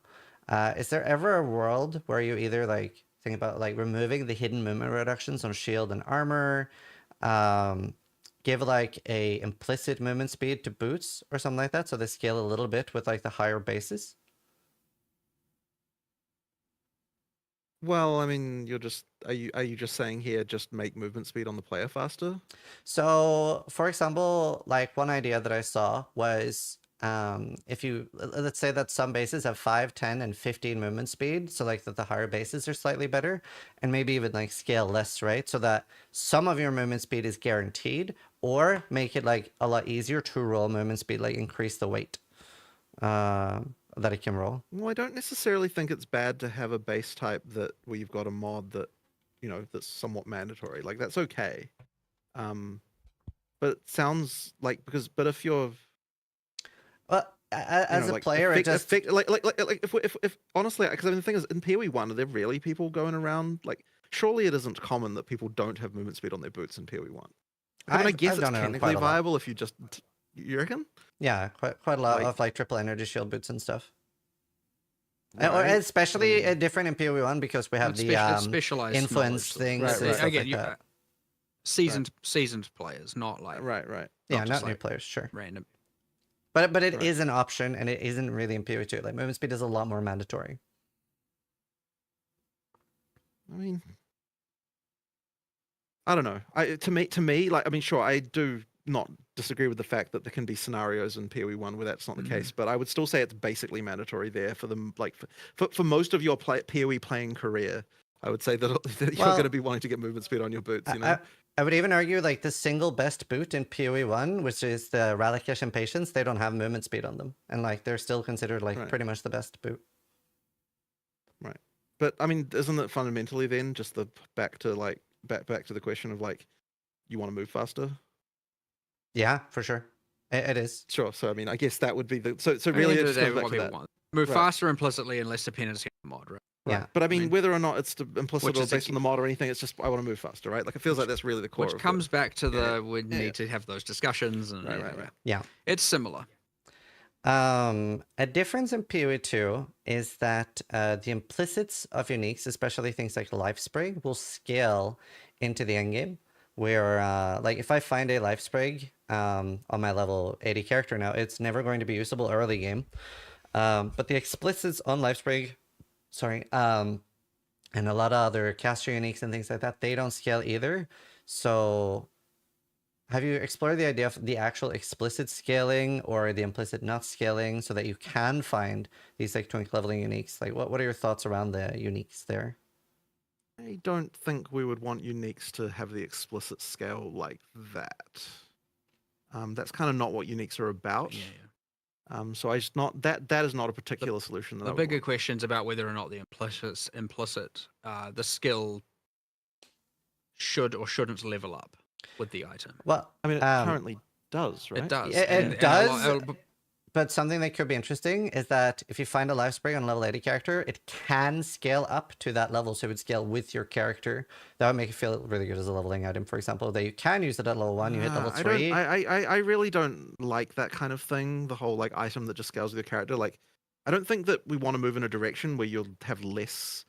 Is there ever a world where you either like think about like removing the hidden movement reductions on shield and armor, give like a implicit movement speed to boots or something like that, so they scale a little bit with like the higher bases? Well, I mean, are you just saying here just make movement speed on the player faster? So, for example, like one idea that I saw was if you let's say that some bases have 5, 10, and 15 movement speed, so like that the higher bases are slightly better, and maybe even like scale less, right? So that some of your movement speed is guaranteed, or make it like a lot easier to roll movement speed, like increase the weight that it can roll. Well, I don't necessarily think it's bad to have a base type that where you've got a mod that, that's somewhat mandatory. Like that's okay. But it sounds like but if you're Well, as a like player, it just like if honestly, because I mean the thing is in PoE1, are there really people going around like? Surely it isn't common that people don't have movement speed on their boots in PoE1. I mean, I guess it's technically viable if you just. You reckon? Yeah, quite a lot Like- of like triple energy shield boots and stuff. Right. Especially different in PoE1 because we have It's the specialized influence knowledge. things. Right, and right. stuff Again, like that. seasoned players, not like Right. Yeah, not not just new like players, sure. random. But it is Right. an option, and it isn't really in PoE2. Like movement speed is a lot more mandatory. I mean, I don't know. To me, like I mean, sure, I do not disagree with the fact that there can be scenarios in PoE1 where that's not the case, but I would still say it's basically mandatory there for them. Like for most of your PoE playing career, I would say that you're Well, going to be wanting to get movement speed on your boots. You know, I would even argue like the single best boot in PoE1, which is the Ralakesh and Patience, they don't have movement speed on them, and like they're still considered like Right. pretty much the best boot. right. But I mean, isn't it fundamentally then just back to the question of like, you want to move faster? Yeah, for sure, it is. Sure. So I mean, I guess that would be so At the really end it of just the day, comes back what to people that. want. Move Right. faster implicitly and less dependency on the mod, right? Yeah. But I I mean, mean- whether or not it's implicit Which or is a based on the mod or anything, it's just I want to move faster, right? Like it feels like that's really the core. Which of comes back to Yeah. the we need to have those discussions and Right. Yeah. It's similar. A difference in PoE2 is that the implicits of uniques, especially things like life sprig, will scale into the endgame. Where, like, if I find a life sprig on my level 80 character now, it's never going to be usable early game. But the explicits on life sprig, and a lot of other caster uniques and things like that, they don't scale either. So have you explored the idea of the actual explicit scaling or the implicit not scaling so that you can find these like twink leveling uniques? Like what are your thoughts around the uniques there? I don't think we would want uniques to have the explicit scale like that. That's kind of not what uniques are about. So I just not that is not a particular solution. That The I would bigger want. questions about whether or not the implicit, the skill should or shouldn't level up with the item. Well, I mean, it currently does, right? It does. It and does. But something that could be interesting is that if you find a life sprig on a level 80 character, it can scale up to that level. So it would scale with your character. That would make it feel really good as a leveling item, for example. That you can use it at level 1, you hit level 3. I really don't like that kind of thing. The whole like item that just scales with your character. Like, I don't think that we want to move in a direction where you'll have less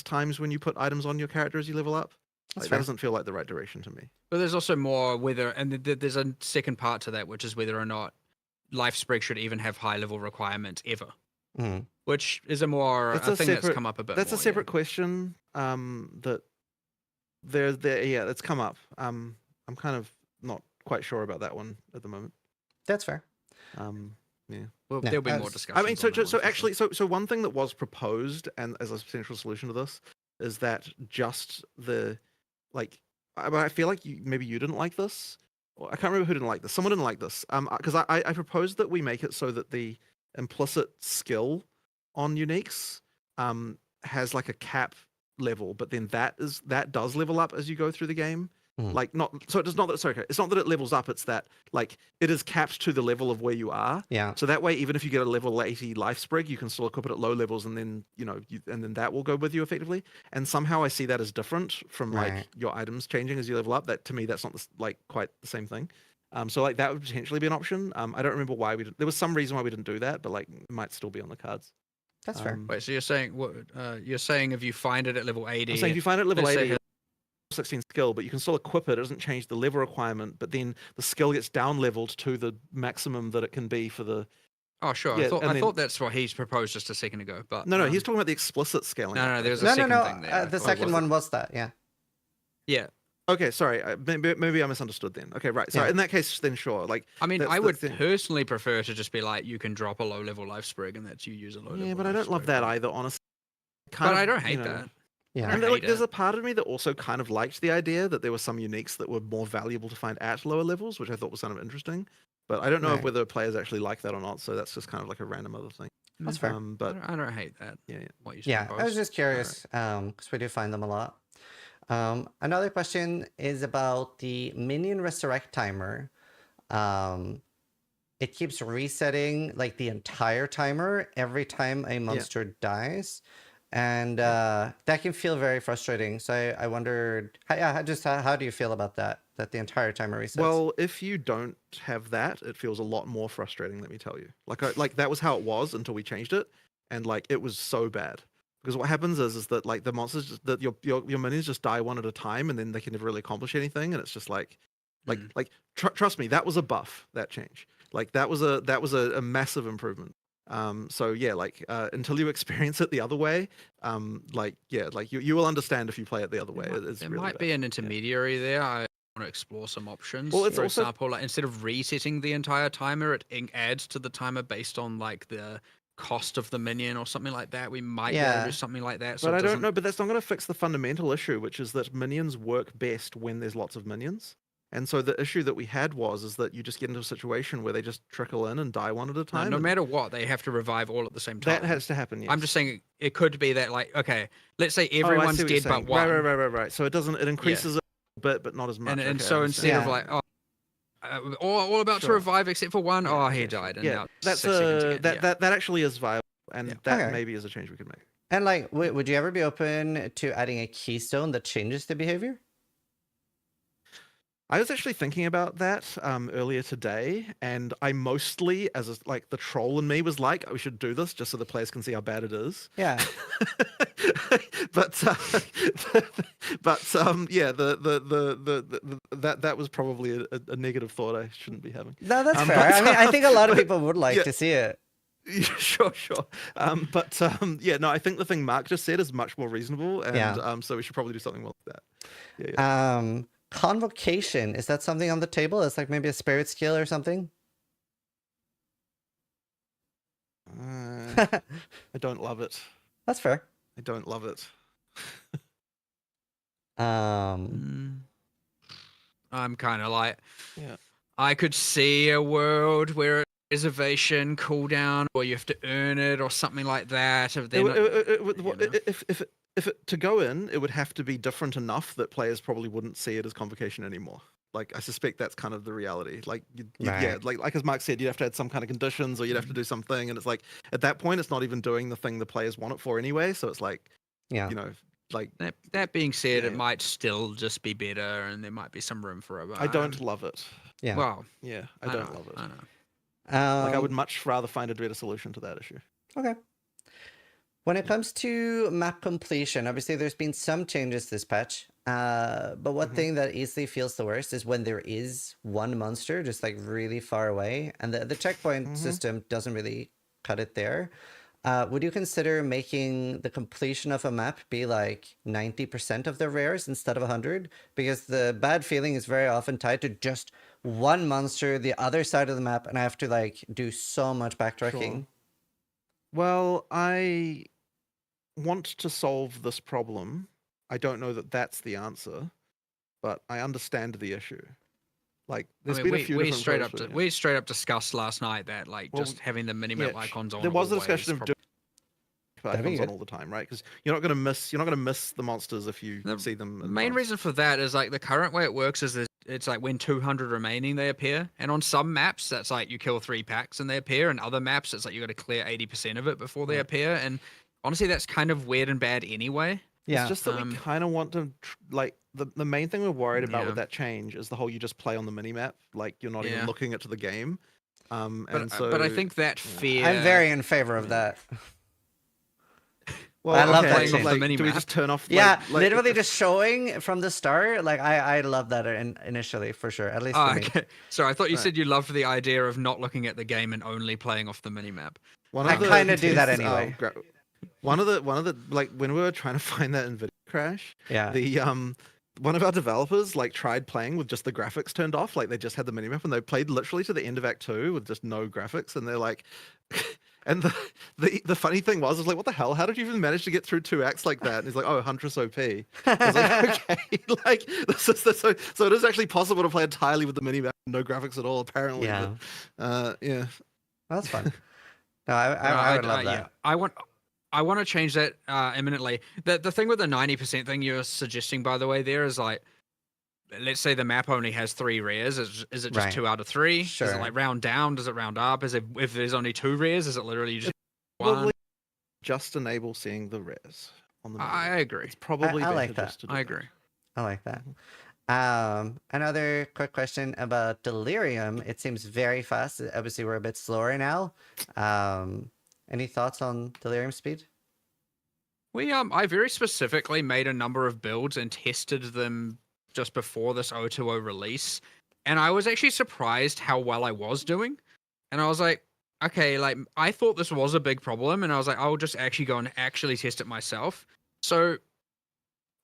times when you put items on your character as you level up. That doesn't feel like the right direction to me. But there's also more whether, and there's a second part to that, which is whether or not life sprig should even have high level requirements ever, which is a thing that's come up a bit. That's more, a separate question. That that's come up. I'm kind of not quite sure about that one at the moment. That's fair. Yeah. Well, Yeah, there'll be more discussion. I mean, so actually, so one thing that was proposed and as a potential solution to this is that just I feel like maybe you didn't like this. I can't remember who didn't like this. Someone didn't like this. Because I proposed that we make it so that the implicit skill on uniques has like a cap level, but then that does level up as you go through the game. Like it's not that it levels up, it's that like it is capped to the level of where you are. Yeah. So that way, even if you get a level 80 life sprig, you can still equip it at low levels, and then and then that will go with you effectively. And somehow I see that as different from like your items changing as you level up. That to me, that's not quite the same thing. So like that would potentially be an option. I don't remember why we didn't. There was some reason why we didn't do that, but like it might still be on the cards. That's fair. Wait, so you're saying if you find it at level 80? I'm saying if you find it at level let's say 80, 16 skill, but you can still equip it. It doesn't change the level requirement, but then the skill gets down leveled to the maximum that it can be for the. Oh, sure. Yeah, I thought that's what he's proposed just a second ago. But No, he's talking about the explicit scaling. No, there's a No, second no, thing there. no. The second one was that. Yeah. Yeah. Okay, sorry. Maybe I misunderstood then. Okay, right. Sorry. Yeah. In that case, then sure. Like, I mean, that's I the would thing. personally prefer to just be like, you can drop a low-level life sprig, and that's you use a low-level. Yeah, but I don't love that either, honestly. But I don't hate that. Yeah. And I like, hate there's it. a part of me that also kind of liked the idea that there were some uniques that were more valuable to find at lower levels, which I thought was kind of interesting. But I don't know Right. whether players actually like that or not. So that's just kind of like a random other thing. That's fair. But I don't hate that. yeah. What you Yeah, I proposed. was just curious because we do find them a lot. Another question is about the minion resurrect timer. It keeps resetting like the entire timer every time a monster dies, and that can feel very frustrating. So I wondered, how do you feel about that? That the entire timer resets? Well, if you don't have that, it feels a lot more frustrating. Let me tell you. Like that was how it was until we changed it, and like it was so bad. Because what happens is that like the monsters just, that your minions just die one at a time, and then they can never really accomplish anything, and it's just like trust me, that was a buff, that change. Like that was a massive improvement. So yeah, like until you experience it the other way, you will understand if you play it the other way. It's There really might bad. be an intermediary there. I want to explore some options. Well, it's For also- example, like instead of resetting the entire timer, it adds to the timer based on like the cost of the minion or something like that. We might be able Yeah. to do something like that. But it I don't doesn't- know. But that's not going to fix the fundamental issue, which is that minions work best when there's lots of minions. And so the issue that we had is that you just get into a situation where they just trickle in and die one at a time. No and matter what, they have to revive all at the same time. that has to happen. Yes. I'm just saying it could be that like, okay, let's say Oh, I everyone's see what you're dead but saying. one. Right. So it doesn't. It increases a bit, but not as much. And Okay, I so understand. instead of Yeah. like, all about to Sure. revive except for one, Yeah, he okay, sure. died. And Yeah, now that's 6 seconds again. that actually is viable, and Yeah. that Okay. maybe is a change we could make. And like, would you ever be open to adding a keystone that changes the behavior? I was actually thinking about that earlier today, and I mostly, like the troll in me, was like, "We should do this just so the players can see how bad it is." Yeah. but yeah, that was probably a negative thought I shouldn't be having. No, that's fair. but, I mean, I think a lot of but- people would like yeah. to see it. Yeah, sure. Yeah, no, I think the thing Mark just said is much more reasonable, and Yeah. so we should probably do something more like that. Yeah. Convocation, is that something on the table? It's like maybe a spirit skill or something? I don't love it. That's fair. I don't love it. Um, I'm kind of like, Yeah. I could see a world where reservation cooldown, or you have to earn it, or something like that. If they're not, If it to go in, it would have to be different enough that players probably wouldn't see it as convocation anymore. Like I suspect that's kind of the reality. Like yeah, Right. like as Mark said, you'd have to add some kind of conditions, or you'd have to do something, and it's like at that point, it's not even doing the thing the players want it for anyway. So it's like, yeah. you know, like that being said, Yeah. it might still just be better, and there might be some room for it. I don't love it. Yeah. Well, Yeah, I don't love it. I know. Like I would much rather find a better solution to that issue. Okay. When it comes to map completion, obviously there's been some changes this patch. But one thing that easily feels the worst is when there is one monster just like really far away, and the checkpoint system doesn't really cut it there. Would you consider making the completion of a map be like 90% of the rares instead of 100? Because the bad feeling is very often tied to just one monster, the other side of the map, and I have to like do so much backtracking. Sure. Well, I want to solve this problem. I don't know that that's the answer, but I understand the issue. Like, there's I mean, been a few we different straight approaches, up yeah. we straight up discussed last night that like Well, just having the minimap Yeah, icons on. there was a always discussion of prob- doing That'd be icons on good. all the time, right? Because you're not going to miss the monsters if you The see them. The in main advance. reason for that is like the current way it works is it's like when 200 remaining they appear, and on some maps that's like you kill 3 packs and they appear, and other maps it's like you got to clear 80% of it before they Right. appear, and honestly that's kind of weird and bad anyway. Yeah. It's just that we Um, kind of want to like the main thing we're worried about with Yeah. that change is the whole you just play on the minimap, like you're not Yeah. even looking into the game. And But so but I think that fear. I'm very in favor of that. Well, I love that playing off the change. mini do we map. just turn off? Yeah, like, literally just showing from the start. Like I love that initially for sure. At least for me. Okay. Sorry, I thought you Right. said you loved the idea of not looking at the game and only playing off the mini map. I kinda do that anyway. One of the like when we were trying to find that NVIDIA crash, Yeah. the one of our developers like tried playing with just the graphics turned off, like they just had the minimap and they played literally to the end of Act 2 with just no graphics, and they're like, and the funny thing was like, what the hell? How did you even manage to get through 2 acts like that? And he's like, oh, Huntress OP. I was like, okay, like so it is actually possible to play entirely with the minimap, no graphics at all, apparently. Yeah. But, yeah. That's fun. No, I would love that. Yeah. I want to change that imminently. The thing with the 90% thing you're suggesting, by the way, there is like, let's say the map only has 3 rares. Is it just Right. 2 out of 3? Does Sure. it like round down? Does it round up? Is it if there's only 2 rares? Is it literally just Probably one? just enable seeing the res on the I minimap. agree. It's probably I better like that. just to do I that. agree. I like that. Another quick question about Delirium. It seems very fast. Obviously, we're a bit slower now. Any thoughts on Delirium speed? I very specifically made a number of builds and tested them just before this 020 release, and I was actually surprised how well I was doing. And I was like, okay, like I thought this was a big problem, and I was like, I'll just actually go and actually test it myself. So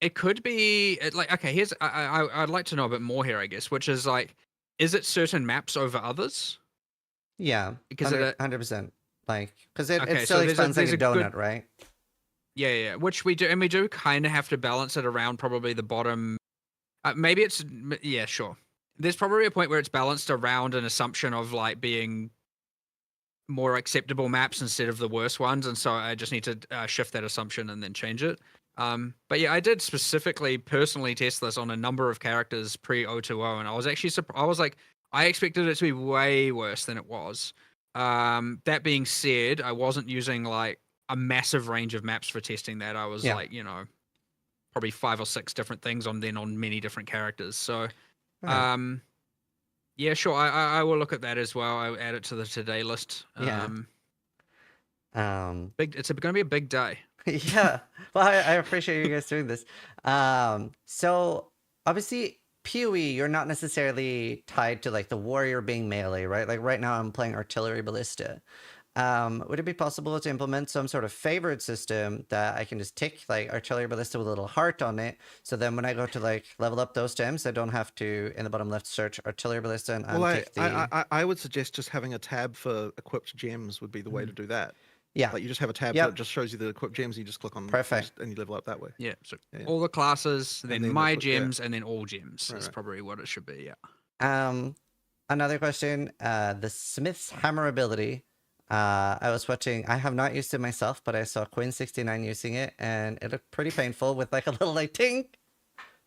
it could be like, okay, here's I'd like to know a bit more here, I guess, which is like, is it certain maps over others? Yeah, Because 100%. Like, because it Okay, still so expands like there's a a good- donut, right? Yeah, which we do, and we do kind of have to balance it around probably the bottom. Maybe it's yeah, sure. There's probably a point where it's balanced around an assumption of like being more acceptable maps instead of the worst ones, and so I just need to shift that assumption and then change it. But yeah, I did specifically personally test this on a number of characters pre-020, and I was actually I was like, I expected it to be way worse than it was. That being said, I wasn't using like a massive range of maps for testing that. I was like, probably 5 or 6 different things on many different characters. So, Okay. yeah, sure. I will look at that as well. I'll add it to the today list. Yeah. It's going to be a big day. Yeah. Well, I appreciate you guys doing this. So obviously PoE, you're not necessarily tied to like the warrior being melee, right? Like right now I'm playing artillery ballista. Would it be possible to implement some sort of favorite system that I can just tick like artillery ballista with a little heart on it? So then when I go to like level up those gems, I don't have to in the bottom left search artillery ballista and tick the. I would suggest just having a tab for equipped gems would be the way to do that. Yeah. Like you just have a tab that just shows you the equipped gems. And you just click on Perfect, and you level up that way. Yeah. So Yeah. all the classes, then then my that's what- yeah. gems, and then all gems is Right. probably what it should be. Yeah. Another question. The Smith's hammer ability. I was watching. I have not used it myself, but I saw Quinn69 using it, and it looked pretty painful with like a little like tink,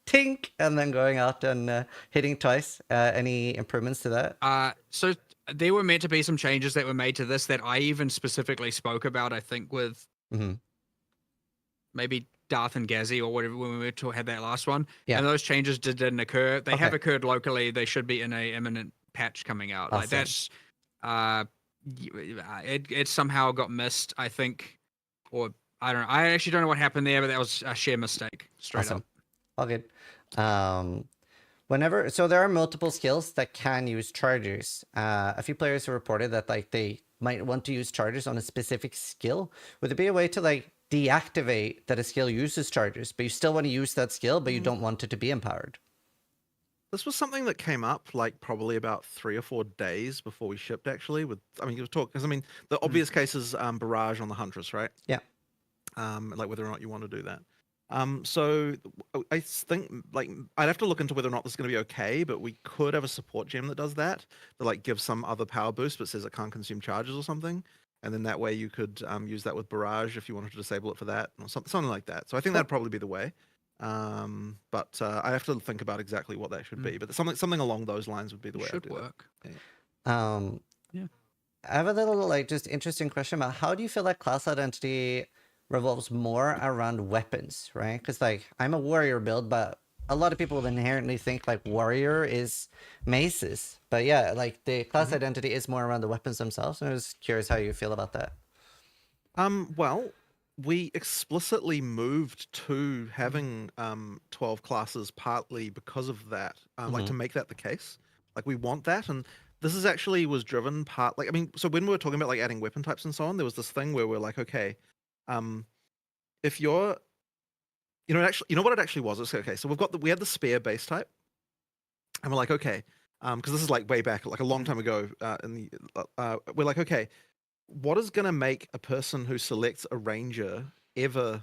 tink, and then going out and hitting twice. Any improvements to that? So there were meant to be some changes that were made to this that I even specifically spoke about. I think with maybe Darth and Gazzy or whatever when we had that last one. Yeah. And those changes didn't occur. They have Okay. occurred locally. They should be in a imminent patch coming out. Like Awesome. that's it somehow got missed, I think, or I don't know. I actually don't know what happened there, but that was a sheer mistake, straight Awesome. up. All good. Whenever, so there are multiple skills that can use chargers. A few players have reported that like they might want to use chargers on a specific skill. Would there be a way to like deactivate that a skill uses chargers, but you still want to use that skill, but you don't want it to be empowered? This was something that came up like probably about 3 or 4 days before we shipped. Actually, you was talk because the obvious case is barrage on the Huntress, right? Yeah. Like whether or not you want to do that. So I think like I'd have to look into whether or not this is going to be okay, but we could have a support gem that does that like gives some other power boost, but says it can't consume charges or something, and then that way you could use that with barrage if you wanted to disable it for that or something like that. So I think that'd probably be the way. But I have to think about exactly what that should be, but something along those lines would be the way. Should I'd do that. work. Yeah. I have a little like just interesting question about how do you feel like class identity revolves more around weapons, right? Because like I'm a warrior build, but a lot of people inherently think like warrior is maces. But yeah, like the class identity is more around the weapons themselves. And I was curious how you feel about that. Well, we explicitly moved to having 12 classes partly because of that, like to make that the case. Like we want that, and this is actually was driven part like I mean, so when we were talking about like adding weapon types and so on, there was this thing where we're like, okay, if you're, actually, you know what it actually was? It's okay. So we had the spear base type, and we're like, okay, because this is like way back, like a long time ago, we're like, okay, what is going to make a person who selects a ranger ever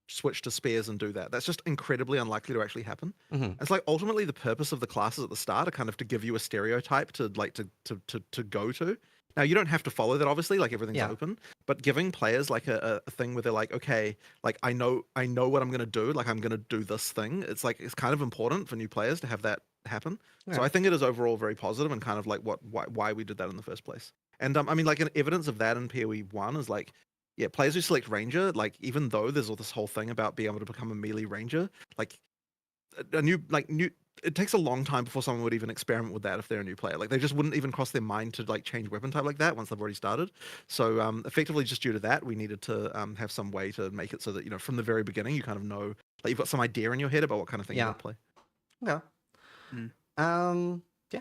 switch to spears and do that? That's just incredibly unlikely to actually happen. It's like ultimately the purpose of the classes at the start are kind of to give you a stereotype to like to go to. Now you don't have to follow that, obviously, like everything's open, but giving players like a thing where they're like, okay, like I know what I'm going to do, like I'm going to do this thing. It's like it's kind of important for new players to have that happen. So I think it is overall very positive and kind of like why we did that in the first place. And I mean, like an evidence of that in PoE 1 is like, yeah, players who select ranger, like even though there's all this whole thing about being able to become a melee ranger, like it takes a long time before someone would even experiment with that if they're a new player. Like they just wouldn't even cross their mind to like change weapon type like that once they've already started. So effectively just due to that, we needed to have some way to make it so that, from the very beginning, you kind of know, like you've got some idea in your head about what kind of thing you want to play. Okay. Yeah.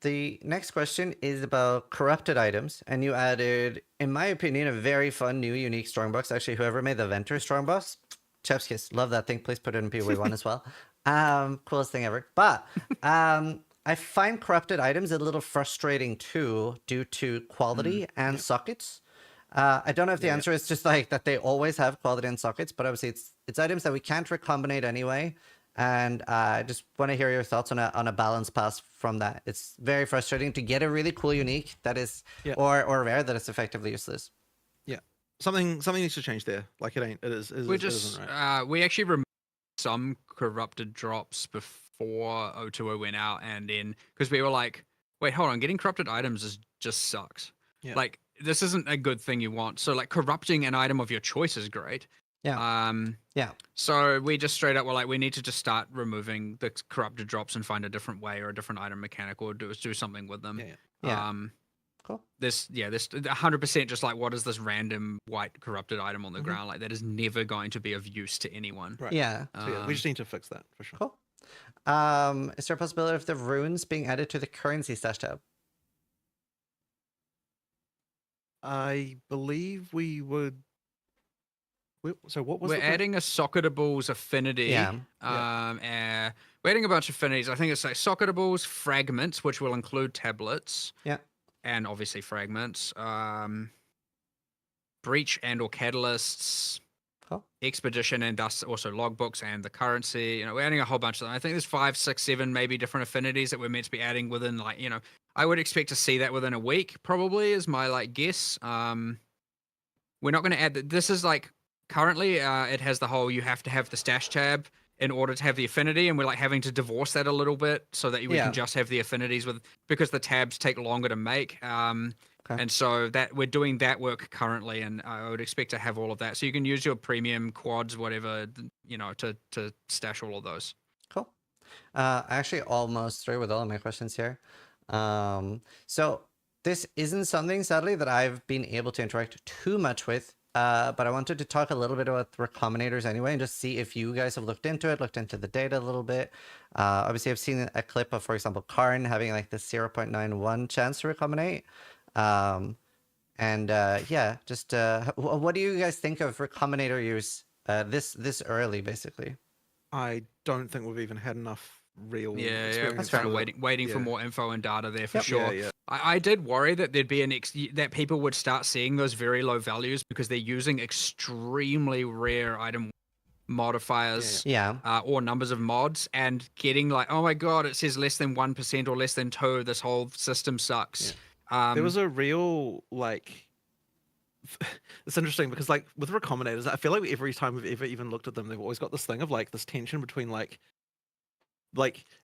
The next question is about corrupted items, and you added, in my opinion, a very fun new unique strongbox. Actually, whoever made the Venture strongbox, chef's kiss, love that thing. Please put it in PoE 1 as well. Coolest thing ever. But I find corrupted items a little frustrating too, due to quality and sockets. I don't know if the answer is just like that they always have quality and sockets, but obviously it's items that we can't recombinate anyway. And I just want to hear your thoughts on a balance pass from that. It's very frustrating to get a really cool unique that is or rare that is effectively useless. Yeah, something needs to change there. Like it isn't right. We actually removed some corrupted drops before 020 went out, and then because we were like, wait, hold on, getting corrupted items just sucks. Like this isn't a good thing you want. So like corrupting an item of your choice is great. So we just straight up were like, we need to just start removing the corrupted drops and find a different way or a different item mechanic or do something with them. Cool. This 100% just like, what is this random white corrupted item on the ground? Like that is never going to be of use to anyone. Right. So we just need to fix that for sure. Cool. Is there a possibility of the runes being added to the currency stash tab? I believe we would. So what was we're adding a socketables affinity. We're adding a bunch of affinities. I think it's like socketables, fragments, which will include tablets. And obviously fragments. Breach and or catalysts. Expedition and thus also logbooks and the currency. We're adding a whole bunch of them. I think there's 5, 6, 7 maybe different affinities that we're meant to be adding within like, I would expect to see that within a week probably is my like guess. We're not going to add that. This is like currently it has the whole you have to have the stash tab in order to have the affinity, and we're like having to divorce that a little bit so that we can just have the affinities because the tabs take longer to make. And so that we're doing that work currently, and I would expect to have all of that. So you can use your premium quads, whatever, to stash all of those. Cool. Actually almost through with all of my questions here. So this isn't something, sadly, that I've been able to interact too much with. But I wanted to talk a little bit about recombinators anyway, and just see if you guys have looked into the data a little bit. Obviously, I've seen a clip of, for example, Karn having like the 0.91 chance to recombinate. What do you guys think of recombinator use this early, basically? I don't think we've even had enough real experience. Kind of waiting for more info and data there for sure. Yeah. I did worry that there'd be that people would start seeing those very low values because they're using extremely rare item modifiers or numbers of mods and getting like, oh my god, it says less than 1% or less than 2%. This whole system sucks. There was a real like it's interesting because like with recombinators, I feel like every time we've ever even looked at them, they've always got this thing of like this tension between like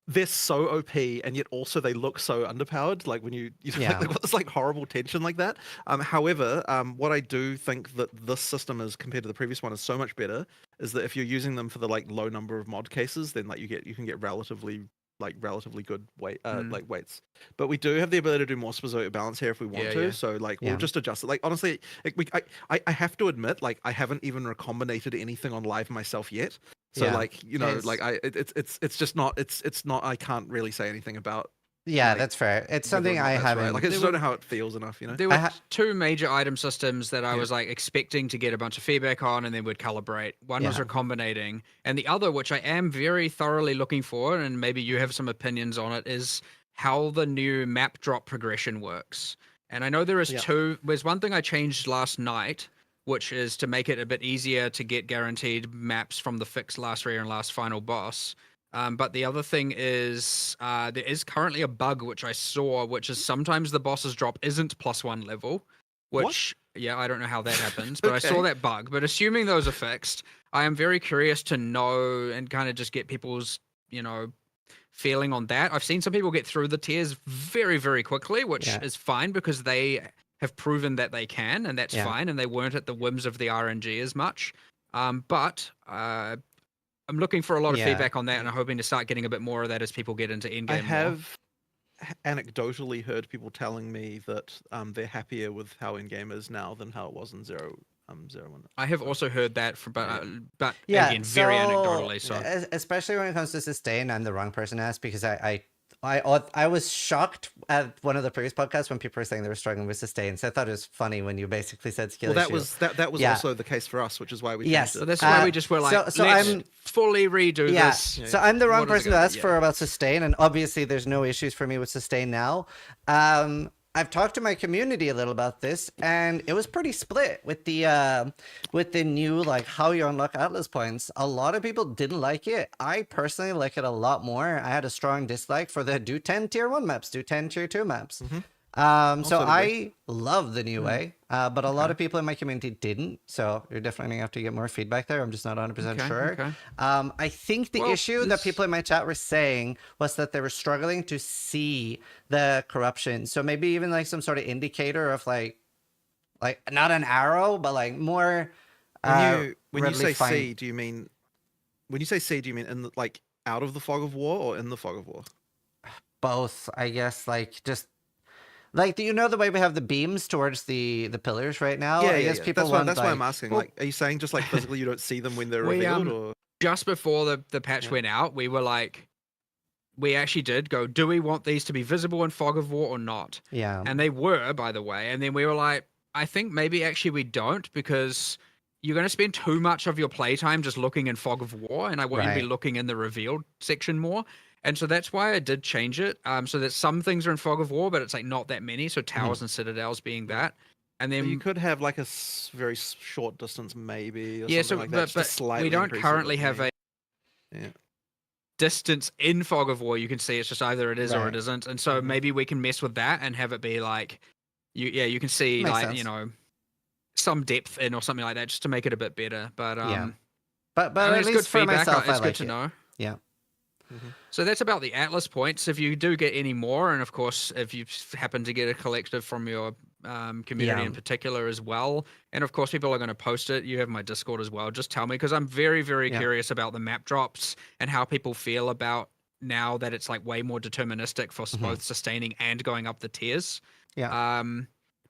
they're so OP and yet also they look so underpowered. Like when like, they've got this like horrible tension like that. However, what I do think that this system is compared to the previous one is so much better is that if you're using them for the like low number of mod cases, then like you can get relatively like relatively good Mm. like weights. But we do have the ability to do more specific balance here if we want Yeah, to. yeah. So like Yeah. we'll just adjust it. Like honestly, like, I have to admit, like I haven't even recombinated anything on live myself yet. So Yeah. like you know, It's- like it's just not it's not I can't really say anything about. Yeah, like, that's fair. It's whether or something not I that's right. haven't. Like I just don't know how it feels enough, you know. There were two major item systems that I Yeah. was like expecting to get a bunch of feedback on and then would calibrate. One was Yeah. recombinating, and the other, which I am very thoroughly looking for, and maybe you have some opinions on it, is how the new map drop progression works. And I know there is Yeah. two. There's one thing I changed last night, which is to make it a bit easier to get guaranteed maps from the fixed last rare and last final boss. But the other thing is there is currently a bug which I saw, which is sometimes the boss's drop isn't +1 level, which, yeah, I don't know how that happens, but I saw Okay. that bug. But assuming those are fixed, I am very curious to know and kind of just get people's, feeling on that. I've seen some people get through the tiers very, very quickly, which Yeah. is fine because they have proven that they can, and that's Yeah. fine, and they weren't at the whims of the RNG as much. But I'm looking for a lot of Yeah. feedback on that, and I'm hoping to start getting a bit more of that as people get into in-game I more. have anecdotally heard people telling me that they're happier with how in-game is now than how it was in 0.1. I have also heard that, but Yeah, again, very anecdotally. So especially when it comes to sustain, I'm the wrong person to ask because I was shocked at one of the previous podcasts when people were saying they were struggling with sustain. So I thought it was funny when you basically said skill Well, issue. that was Yeah. also the case for us, which is why we Yes. changed so it. that's why we just were like, so let's I'm- fully redo Yeah. this. So I'm the wrong What is it person to gonna ask be? for about sustain, and obviously there's no issues for me with sustain now. I've talked to my community a little about this, and it was pretty split with the new like how you unlock Atlas points. A lot of people didn't like it. I personally like it a lot more. I had a strong dislike for the do 10 tier 1 maps, do 10 tier 2 maps. Mhm. So Also I agree. love the new Hmm. way, but a lot of people in my community didn't. So you're definitely gonna have to get more feedback there. I'm just not 100% Okay, sure. okay. I think the Well, issue that this- people in my chat were saying was that they were struggling to see the corruption. So maybe even like some sort of indicator of like not an arrow, but like more. When you readily say find- C, do you mean in the, like out of the fog of war or in the fog of war? both, I guess, like just. Like, do you know the way we have the beams towards the pillars right now? I guess people want That's why like, I'm asking. Well- Like, are you saying just like physically you don't see them when they're We, revealed, or Just before the patch Yeah. went out, we were like, we actually did go, do we want these to be visible in Fog of War or not? yeah, And they were, by the way. And then we were like, I think maybe actually we don't, because you're going to spend too much of your playtime just looking in Fog of War, and I want you to be Right. looking in the revealed section more. And so that's why I did change it. So that some things are in Fog of War, but it's like not that many. So towers and citadels being that. And But then you could have like a very short distance, maybe, or yeah, something so like that. but, just to but slightly we don't increase it, currently but have yeah. a Yeah. distance in Fog of War. You can see it's just either it is or Right. it isn't. And so Mhm. maybe we can mess with that and have it be like, you can see Makes like sense. some depth in or something like that, just to make it a bit better. But Yeah. but I mean, at it's least good for feedback. myself, It's I good like to it. know. Yeah. So that's about the Atlas points. If you do get any more, and of course, if you happen to get a collective from your community Yeah. in particular as well, and of course, people are going to post it. You have my Discord as well. Just tell me, because I'm very, very Yeah. curious about the map drops and how people feel about now that it's like way more deterministic for Mhm. both sustaining and going up the tiers. Yeah.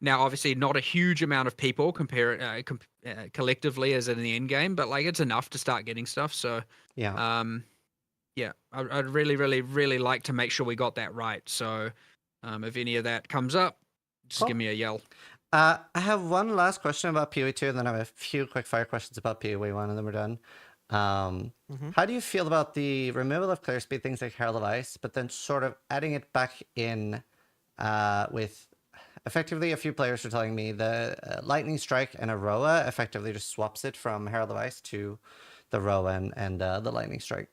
Now, obviously, not a huge amount of people collectively as in the end game, but like it's enough to start getting stuff. So. Yeah. Yeah, I'd really, really, really like to make sure we got that right. So, if any of that comes up, just Cool. give me a yell. I have one last question about PoE 2, and then I have a few quick fire questions about PoE 1, and then we're done. How do you feel about the removal of clear speed, things like Herald of Ice, but then sort of adding it back in with effectively a few players are telling me the Lightning Strike and Aroa effectively just swaps it from Herald of Ice to the Roa and the Lightning Strike.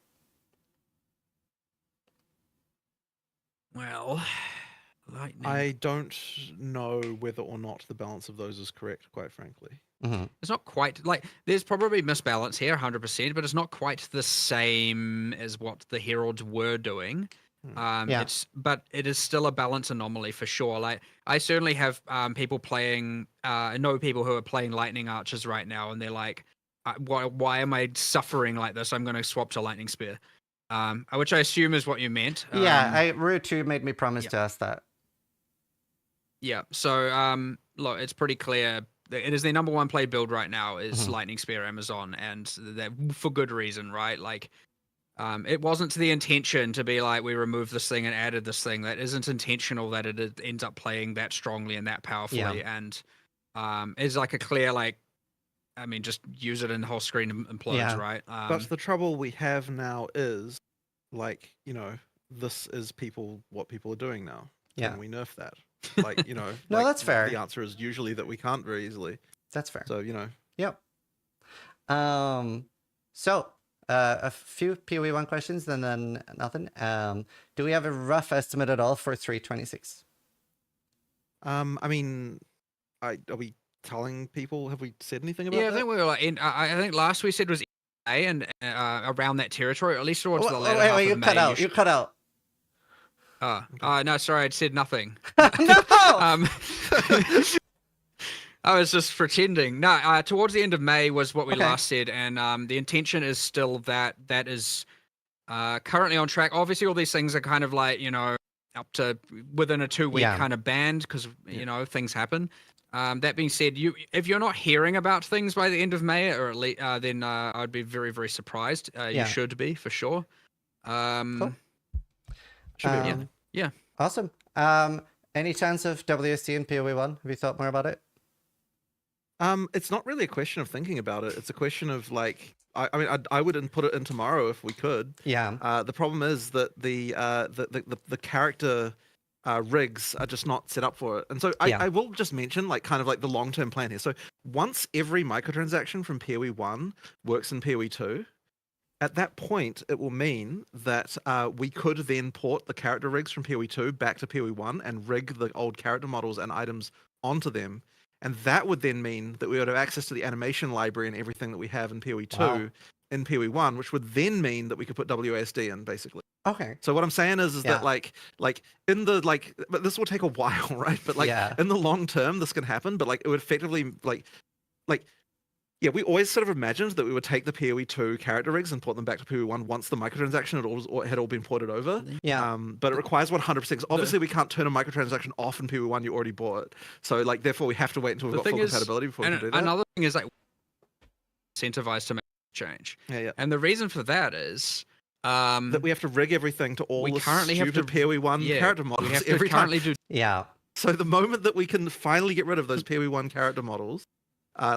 Well, lightning. I don't know whether or not the balance of those is correct, quite frankly. Mm-hmm. It's not quite like there's probably misbalance here, 100%, but it's not quite the same as what the Heralds were doing. Yeah. But it is still a balance anomaly for sure. Like I certainly have people playing, I know people who are playing Lightning Archers right now, and they're like, why am I suffering like this? I'm going to swap to Lightning Spear. which I assume is what you meant. Yeah, Route 2 made me promise to ask that. Yeah. So, look, it's pretty clear. It is their number one played build right now is Mhm. Lightning Spear Amazon, and that for good reason, right? Like, it wasn't the intention to be like we removed this thing and added this thing. That isn't intentional. That it ends up playing that strongly and that powerfully, and is like a clear like. I mean, just use it and the whole screen implodes, Yeah. right? But the trouble we have now is, like, you know, this is what people are doing now. Yeah. Can we nerf that? Like, you know. No, like, that's fair. The answer is usually that we can't very easily. That's fair. So, you know. Yep. So a few PoE1 questions and then nothing. Do we have a rough estimate at all for 326? I mean, are we telling people? Have we said anything about Yeah, I that? think we were like, I think last we said was A and around that territory, or at least towards the Oh, latter wait, half wait, of you May. cut out. You cut out. No, sorry, I'd said nothing. No! I was just pretending. No, towards the end of May was what we Okay. last said, and the intention is still that is currently on track. Obviously, all these things are kind of like, you know, up to within a 2-week Yeah. kind of band because you know things happen. That being said, if you're not hearing about things by the end of May, or at least, then I'd be very, very surprised. Yeah. You should be for sure. Cool. Should be around. Yeah. Awesome. Any chance of WST in PoE1? Have you thought more about it? It's not really a question of thinking about it. It's a question of like, I mean, I would put it in tomorrow if we could. Yeah. The problem is that the character rigs are just not set up for it. And so Yeah. I will just mention like kind of like the long-term plan here. So once every microtransaction from PoE 1 works in PoE 2, at that point, it will mean that we could then port the character rigs from PoE 2 back to PoE 1 and rig the old character models and items onto them. And that would then mean that we would have access to the animation library and everything that we have in PoE 2 Wow. in PoE 1, which would then mean that we could put WASD in, basically. Okay. So what I'm saying is Yeah. that like in the like, but this will take a while, right? But like Yeah. in the long term, this can happen. But like it would effectively like yeah, we always sort of imagined that we would take the PoE 2 character rigs and port them back to PoE 1 once the microtransaction had all been ported over. Yeah. But it requires 100%. 'Cause obviously, we can't turn a microtransaction off in PoE 1 you already bought. So like therefore, we have to wait until we've The got thing full is, compatibility before we and can do that. another thing is like incentivized to make a change. Yeah. And the reason for that is That we have to rig everything to all we the currently have stupid to- PoE 1 yeah, character we models have to every time. currently do Yeah. So the moment that we can finally get rid of those PoE 1 character models,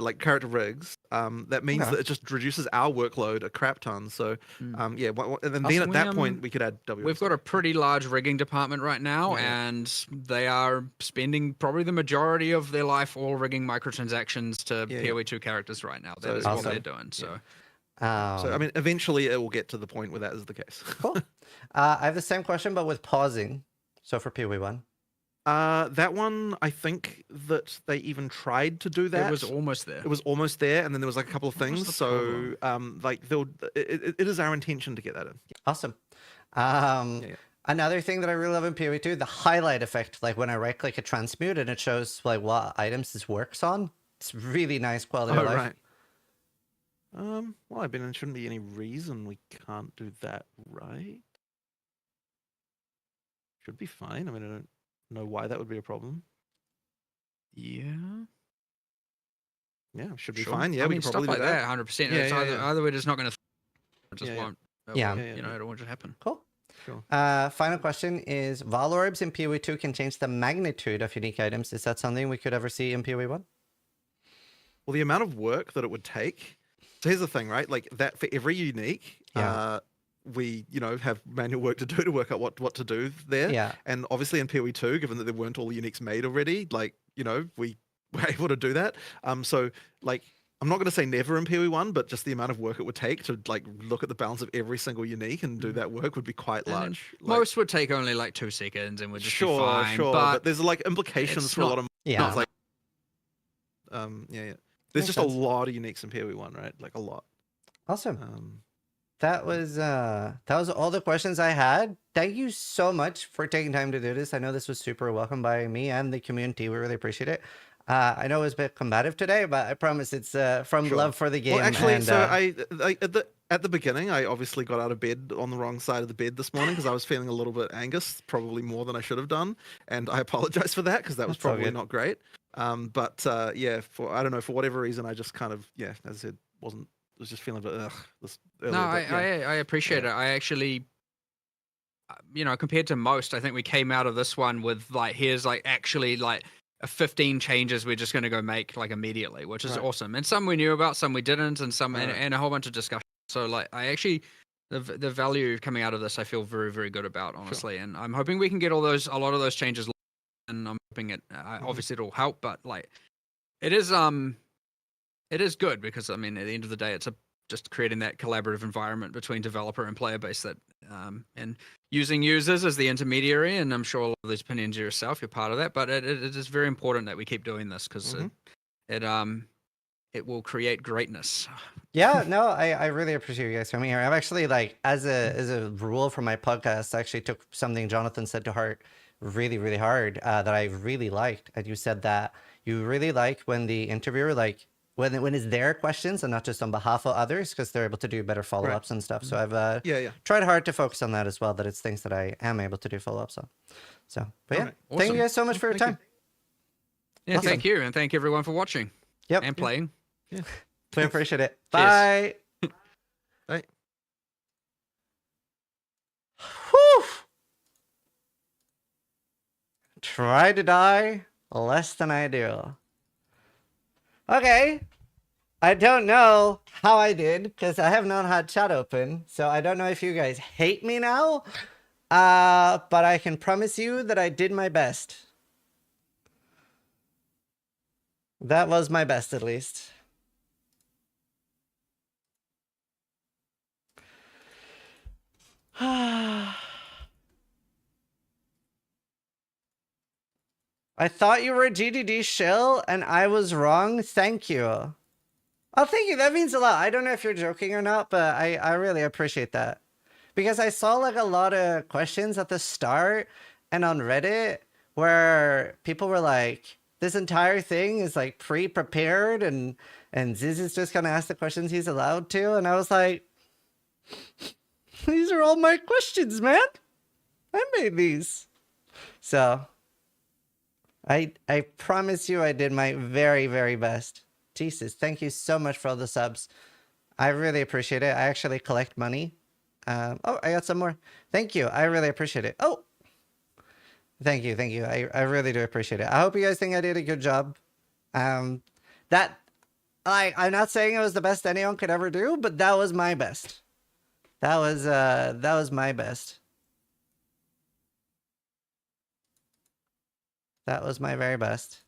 like character rigs, that means Okay. that it just reduces our workload a crap ton. So yeah, and then Also, at we, that point we could add WSD. We've got a pretty large rigging department right now, Yeah. and they are spending probably the majority of their life all rigging microtransactions to Yeah. PoE 2 characters right now. That So- is what Awesome. they're doing. So So I mean, eventually it will get to the point where that is the case. Cool. I have the same question, but with pausing. So for PoE1. That one, I think that they even tried to do that. it was almost there. It was almost there, and then there was like a couple of What was things. the So problem? like it is our intention to get that in. Awesome. Yeah. Another thing that I really love in PoE2, the highlight effect. Like when I right click a transmute and it shows like what items this works on. It's really nice quality of life. Right. Well, I mean, there shouldn't be any reason we can't do that, right? Should be fine. I mean, I don't know why that would be a problem. Yeah. Yeah, should be Sure. fine. Yeah, I we mean, can stuff probably like do that. that. 100%. Yeah, It's yeah, either, yeah. either we're just not going to. It just Yeah, yeah. won't. It Yeah. won't, Yeah, you know, yeah. it won't just happen. Cool. Sure. Final question is Val orbs in PoE2 can change the magnitude of unique items. Is that something we could ever see in PoE1? Well, the amount of work that it would take. So here's the thing, right? Like that for every unique, Yeah. we have manual work to do to work out what to do there. Yeah. And obviously in PoE2, given that there weren't all the uniques made already, like we were able to do that. So like I'm not going to say never in PoE1, but just the amount of work it would take to like look at the balance of every single unique and do that work would be quite And then large. Like, Most would take only like 2 seconds and would just be sure, fine. sure, but there's like implications it's for a lot not- of Yeah. it's like yeah. There's Makes just sense. a lot of uniques in PoE1, right? Like a lot. Awesome. That was all the questions I had. Thank you so much for taking time to do this. I know this was super welcome by me and the community. We really appreciate it. I know it was a bit combative today, but I promise it's from Sure. love for the game. Well, actually, and, so I at the beginning, I obviously got out of bed on the wrong side of the bed this morning because I was feeling a little bit angus, probably more than I should have done, and I apologize for that because that was That's all probably good. not great. But yeah, for I don't know, for whatever reason, I just kind of as I said, was just feeling a bit ugh. This earlier, No, but, yeah. I appreciate it. I actually, compared to most, I think we came out of this one with like, here's like actually like 15 changes we're just going to go make like immediately, which is Right. awesome. And some we knew about, some we didn't, and some Right. and a whole bunch of discussion. So like, I actually, the value coming out of this, I feel very, very good about, honestly. And I'm hoping we can get a lot of those changes, and I'm hoping it. Obviously, it'll help, but like, it is good because I mean, at the end of the day, it's just creating that collaborative environment between developer and player base that and using users as the intermediary. And I'm sure a lot of these opinions yourself, you're part of that, but it is very important that we keep doing this because it will create greatness. Yeah, no, I really appreciate you guys coming here. I've actually like as a rule for my podcast, I actually took something Jonathan said to heart really, really hard that I really liked. And you said that you really like when the interviewer like when it's their questions and not just on behalf of others because they're able to do better follow-ups and stuff. So I've tried hard to focus on that as well, that it's things that I am able to do follow-ups on. So but yeah, Awesome. thank you guys so much for your time. Yeah, Awesome. thank you, and thank everyone for watching and playing. We appreciate it. Cheers. Bye. Bye. Whew. Try to die less than I do. Okay. I don't know how I did because I have not had chat open. So I don't know if you guys hate me now. But I can promise you that I did my best. That was my best, at least. I thought you were a GDD shill and I was wrong. Thank you. Oh, thank you. That means a lot. I don't know if you're joking or not, but I really appreciate that. Because I saw like a lot of questions at the start and on Reddit where people were like, this entire thing is like pre-prepared and Ziz is just going to ask the questions he's allowed to. And I was like, these are all my questions, man. I made these. So I promise you I did my very, very best. Jesus, thank you so much for all the subs. I really appreciate it. I actually collect money. Oh, I got some more. Thank you. I really appreciate it. Oh, thank you. Thank you. I really do appreciate it. I hope you guys think I did a good job. I'm not saying it was the best anyone could ever do, but that was my best. That was my best. That was my very best.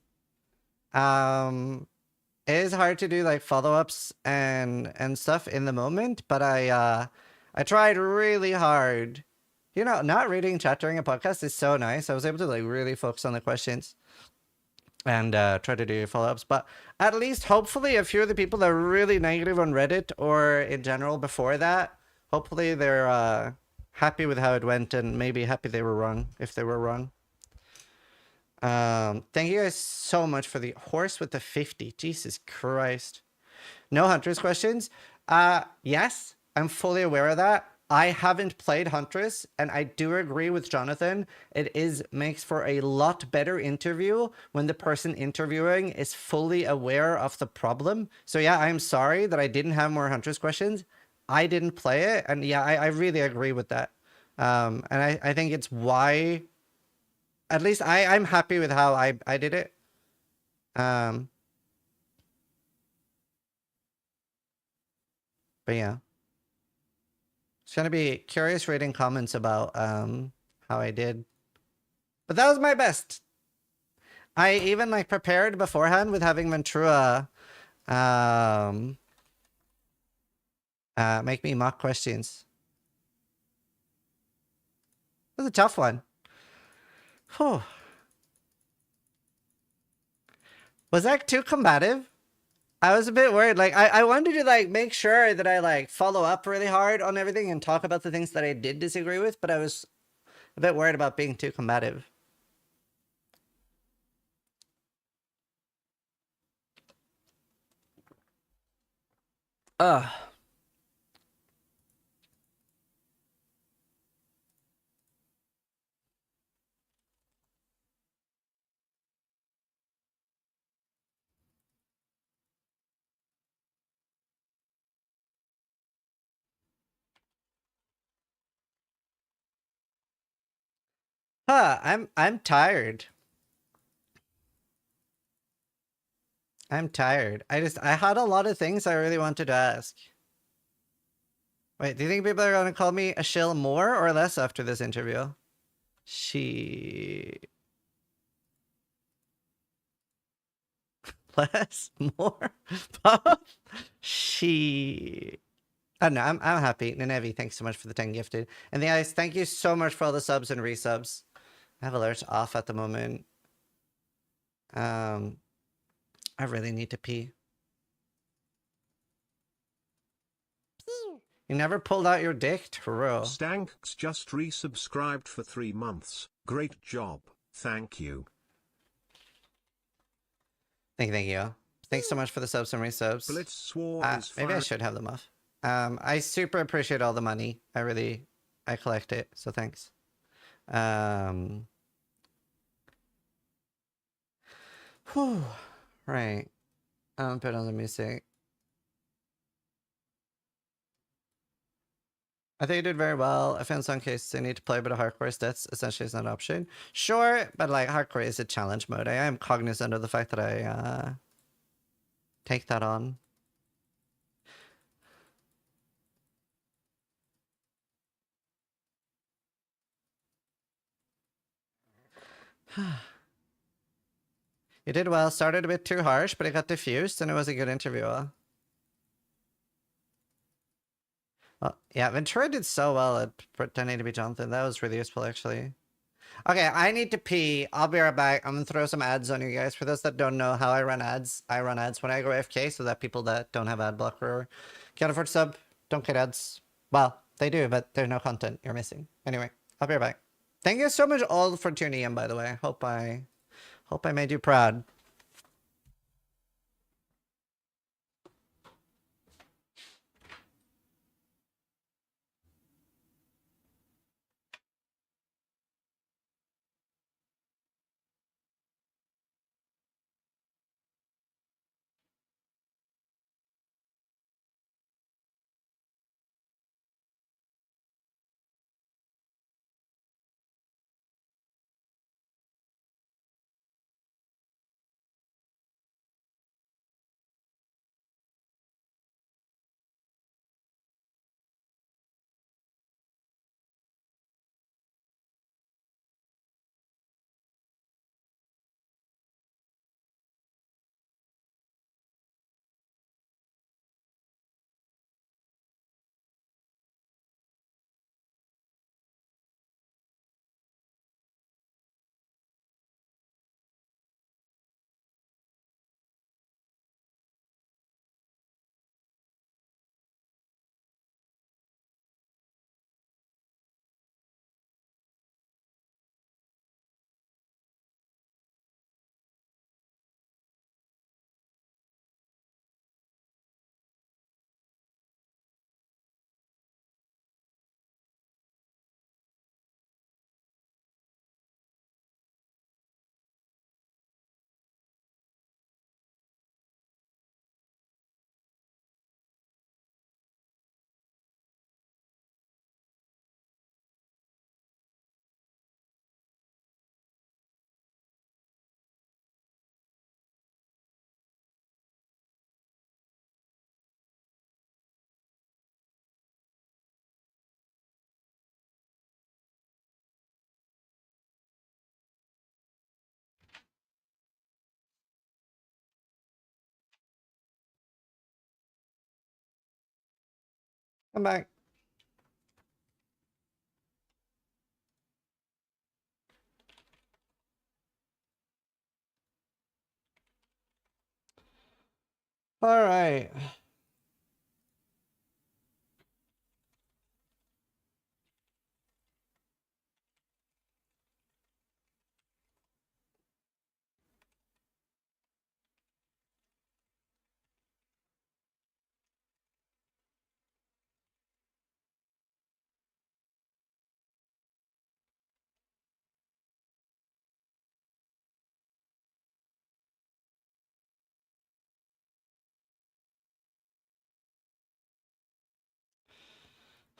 It is hard to do like follow-ups and stuff in the moment, but I tried really hard. You know, not reading chat during a podcast is so nice. I was able to like really focus on the questions and try to do follow-ups. But at least hopefully a few of the people that were really negative on Reddit or in general before that, hopefully they're happy with how it went and maybe happy they were wrong if they were wrong. Thank you guys so much for the horse with the 50. Jesus Christ. No Huntress questions? Yes, I'm fully aware of that. I haven't played Huntress, and I do agree with Jonathan. It makes for a lot better interview when the person interviewing is fully aware of the problem. So yeah, I'm sorry that I didn't have more Huntress questions. I didn't play it, and yeah, I really agree with that. And I think it's why... At least I'm happy with how I did it. But yeah. It's gonna be curious reading comments about how I did. But that was my best. I even like prepared beforehand with having Ventura make me mock questions. It was a tough one. Whew. Was that too combative? I was a bit worried. Like, I wanted to, like, make sure that I, like, follow up really hard on everything and talk about the things that I did disagree with, but I was a bit worried about being too combative. I'm tired. I'm tired. I had a lot of things I really wanted to ask. Wait, do you think people are gonna call me a shill more or less after this interview? Less? More? Both? I don't know, I'm happy. Nanevi, thanks so much for the 10 gifted. And the guys, thank you so much for all the subs and resubs. I have alerts off at the moment. I really need to pee. You never pulled out your dick, Turo. Stanks just resubscribed for 3 months. Great job. Thank you. Thank you. Thanks so much for the subs and resubs. Maybe I should have them off. I super appreciate all the money. I collect it, so thanks. Whew. Right. Put on the music. I think you did very well. I found some cases I need to play a bit of hardcore stats. Essentially, it's not an option. Sure, but like hardcore is a challenge mode. I am cognizant of the fact that I take that on. You did well. Started a bit too harsh, but it got diffused, and it was a good interview. Well, yeah, Ventura did so well at pretending to be Jonathan. That was really useful, actually. Okay, I need to pee. I'll be right back. I'm gonna throw some ads on you guys. For those that don't know how I run ads when I go AFK, so that people that don't have ad blocker can't afford sub don't get ads. Well, they do, but there's no content you're missing. Anyway, I'll be right back. Thank you so much all for tuning in, by the way. Hope I made you proud. I'm back. All right.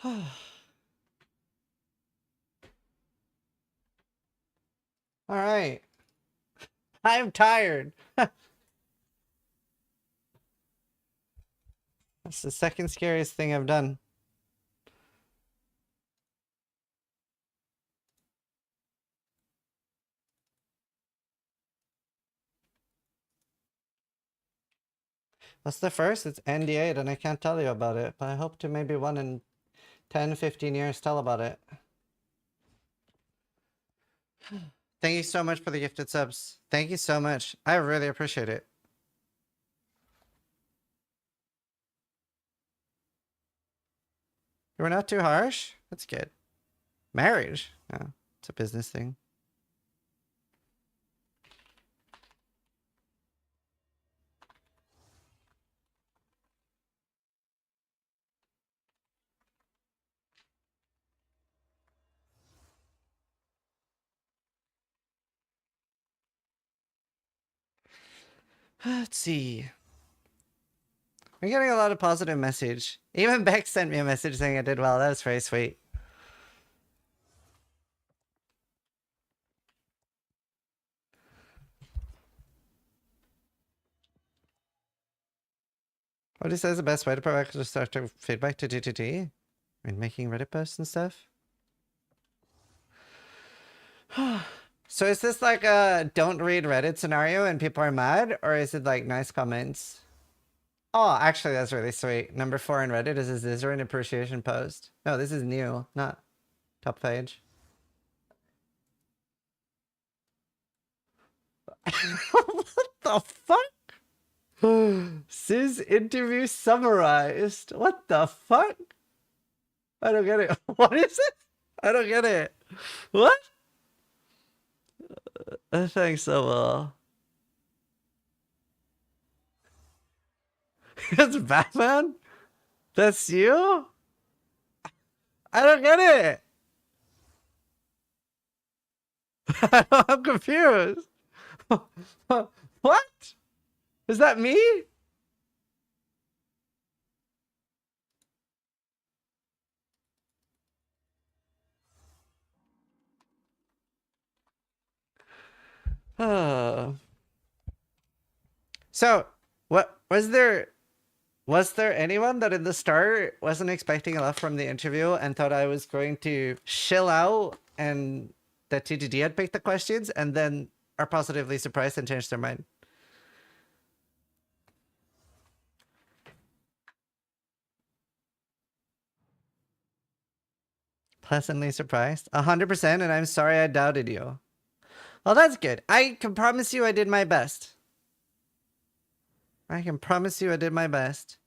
All right. I'm tired. That's the second scariest thing I've done. What's the first? It's ND8 and I can't tell you about it, but I hope to maybe one in 10, 15 years tell about it. Thank you so much for the gifted subs. Thank you so much. I really appreciate it. You were not too harsh? That's good. Marriage? Oh, it's a business thing. Let's see. I'm getting a lot of positive message. Even Beck sent me a message saying I did well. That was very sweet. What he says the best way to provide constructive feedback to GTT when making Reddit posts and stuff. So is this like a don't read Reddit scenario and people are mad, or is it like nice comments? Oh, actually, that's really sweet. Number 4 in Reddit is a Zizaran appreciation post. No, this is new, not top page. What the fuck? Sis interview summarized. What the fuck? I don't get it. What is it? I don't get it. What? Thanks so well. It's Batman? That's you? I don't get it. I'm confused. What? Is that me? So, what was there anyone that in the start wasn't expecting a lot from the interview and thought I was going to chill out and that TTD had picked the questions and then are positively surprised and changed their mind? Pleasantly surprised? 100%, and I'm sorry I doubted you. Well, that's good. I can promise you I did my best. I can promise you I did my best.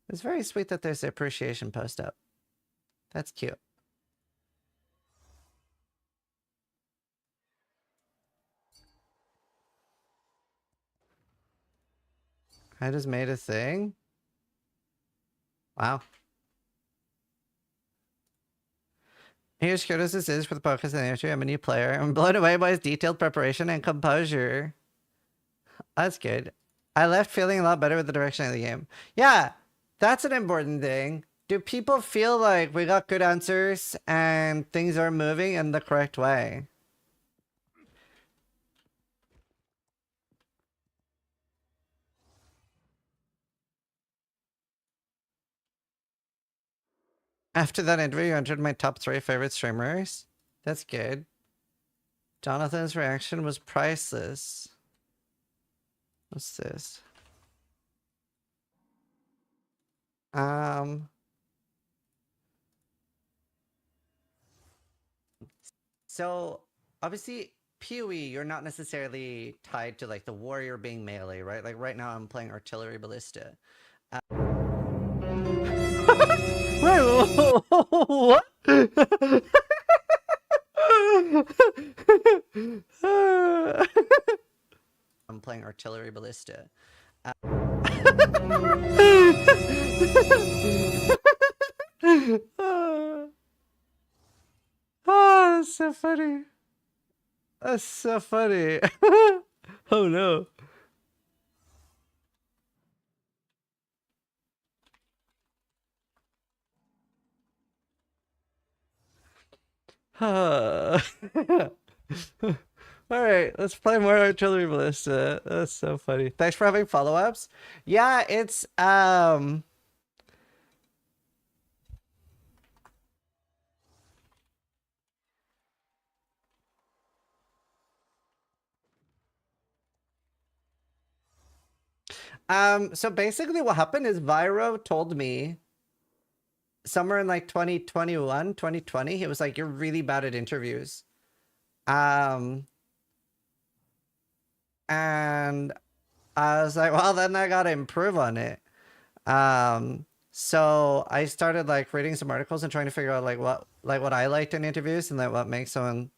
It's very sweet that there's an appreciation post up. That's cute. I just made a thing? Wow. Here's cute as this is for the podcast and the industry. I'm a new player. I'm blown away by his detailed preparation and composure. That's good. I left feeling a lot better with the direction of the game. Yeah, that's an important thing. Do people feel like we got good answers and things are moving in the correct way? After that interview, you entered my top 3 favorite streamers. That's good. Jonathan's reaction was priceless. What's this? So obviously PoE, you're not necessarily tied to like the warrior being melee, right? Like right now I'm playing artillery ballista. Wait, what? I'm playing artillery ballista. Oh, that's so funny. That's so funny. Oh no. All right, let's play more Artillery Ballista. That's so funny. Thanks for having follow-ups. Yeah, it's so basically what happened is Viro told me somewhere in like 2021, 2020, he was like, you're really bad at interviews. And I was like, well, then I gotta improve on it. So I started like reading some articles and trying to figure out like what I liked in interviews and like what makes someone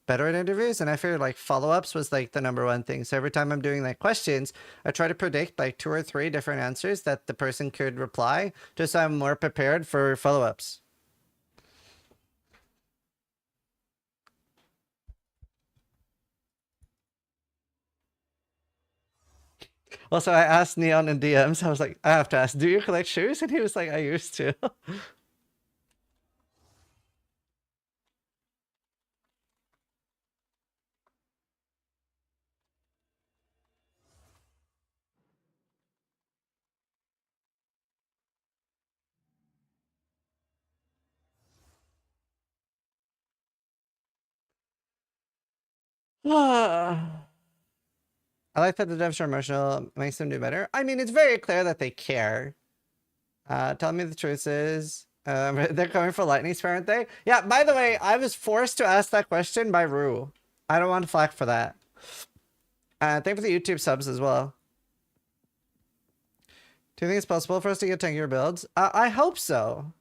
better at interviews. And I figured like follow-ups was like the #1 thing. So every time I'm doing like questions, I try to predict like 2 or 3 different answers that the person could reply, just so I'm more prepared for follow-ups. Also, I asked Neon in DMs, I was like, I have to ask, do you collect shoes? And he was like, I used to. I like that the devs are emotional, makes them do better. I mean, it's very clear that they care. Tell me the truth is, they're coming for Lightning Spare, aren't they? Yeah, by the way, I was forced to ask that question by Rue. I don't want flack for that. Thank you for the YouTube subs as well. Do you think it's possible for us to get tankier builds? I hope so.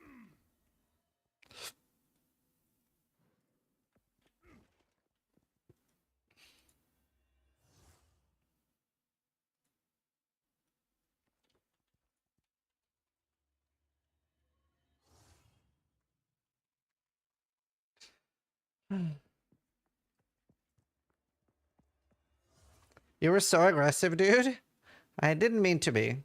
You were so aggressive, dude. I didn't mean to be.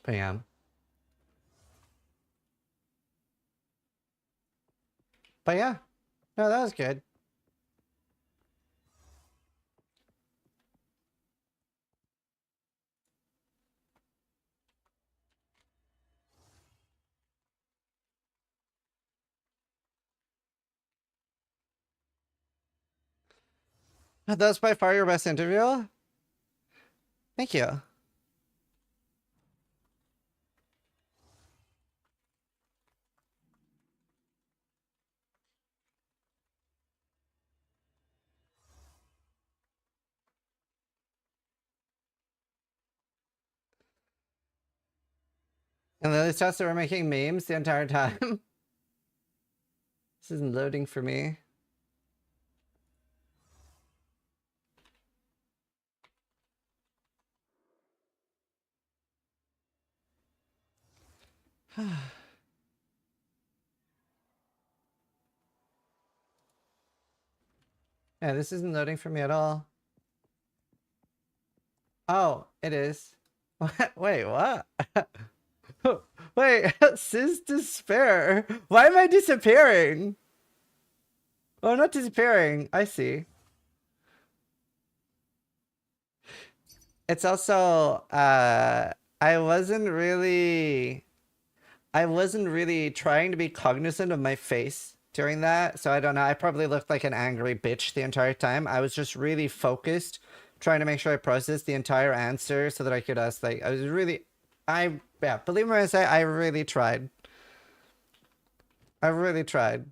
Bam. But yeah, no, that was good. That was by far your best interview. Thank you. And Lily Strauss were making memes the entire time. This isn't loading for me. Yeah, this isn't loading for me at all. Oh, it is. Wait, what? Wait, Sis Despair. Why am I disappearing? Oh, not disappearing. I see. It's also, I wasn't really trying to be cognizant of my face during that. So I don't know. I probably looked like an angry bitch the entire time. I was just really focused, trying to make sure I processed the entire answer so that I could ask, like, I was really, yeah, believe me when I say I really tried. I really tried.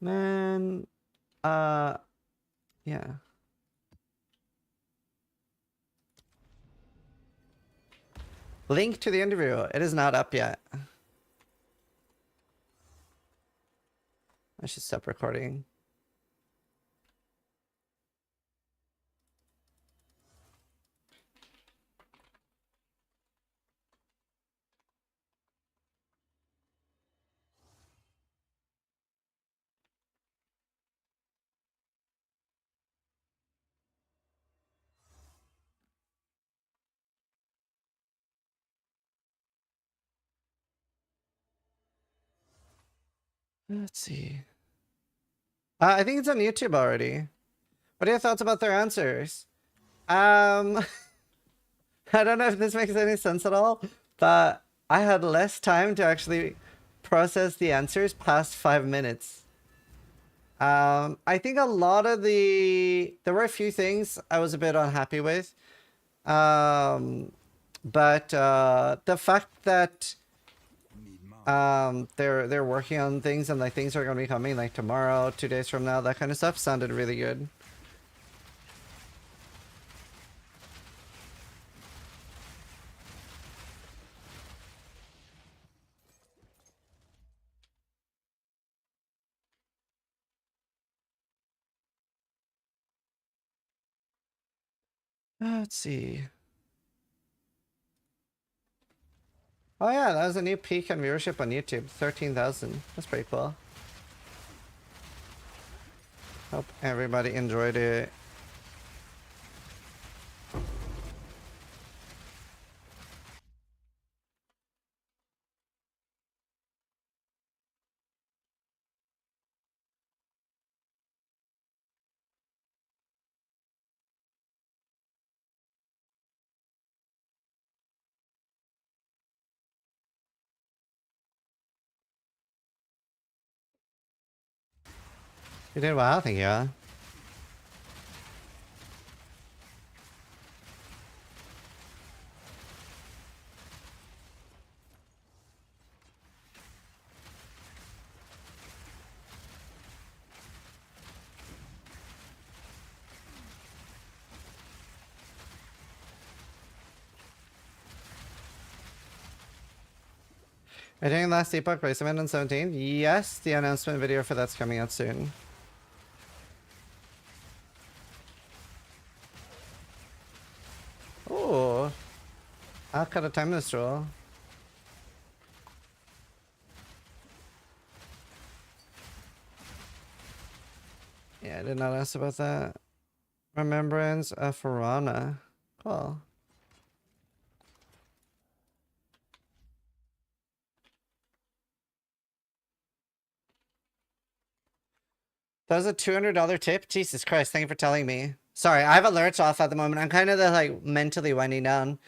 Man, yeah. Link to the interview. It is not up yet. I should stop recording. Let's see. I think it's on YouTube already. What are your thoughts about their answers? I don't know if this makes any sense at all, but I had less time to actually process the answers past 5 minutes. I think a lot of there were a few things I was a bit unhappy with. But the fact that they're working on things and like things are gonna be coming like tomorrow, 2 days from now, that kind of stuff sounded really good. Let's see. Oh yeah, that was a new peak in viewership on YouTube. 13,000. That's pretty cool. Hope everybody enjoyed it. You did well, thank you. Are you doing last epoch race event on 17th? Yes, the announcement video for that's coming out soon. Oh, I'll cut a time this roll. Yeah, I did not ask about that. Remembrance of Farana. Cool. That was a $200 tip? Jesus Christ, thank you for telling me. Sorry, I have alerts off at the moment. I'm kind of like mentally winding down.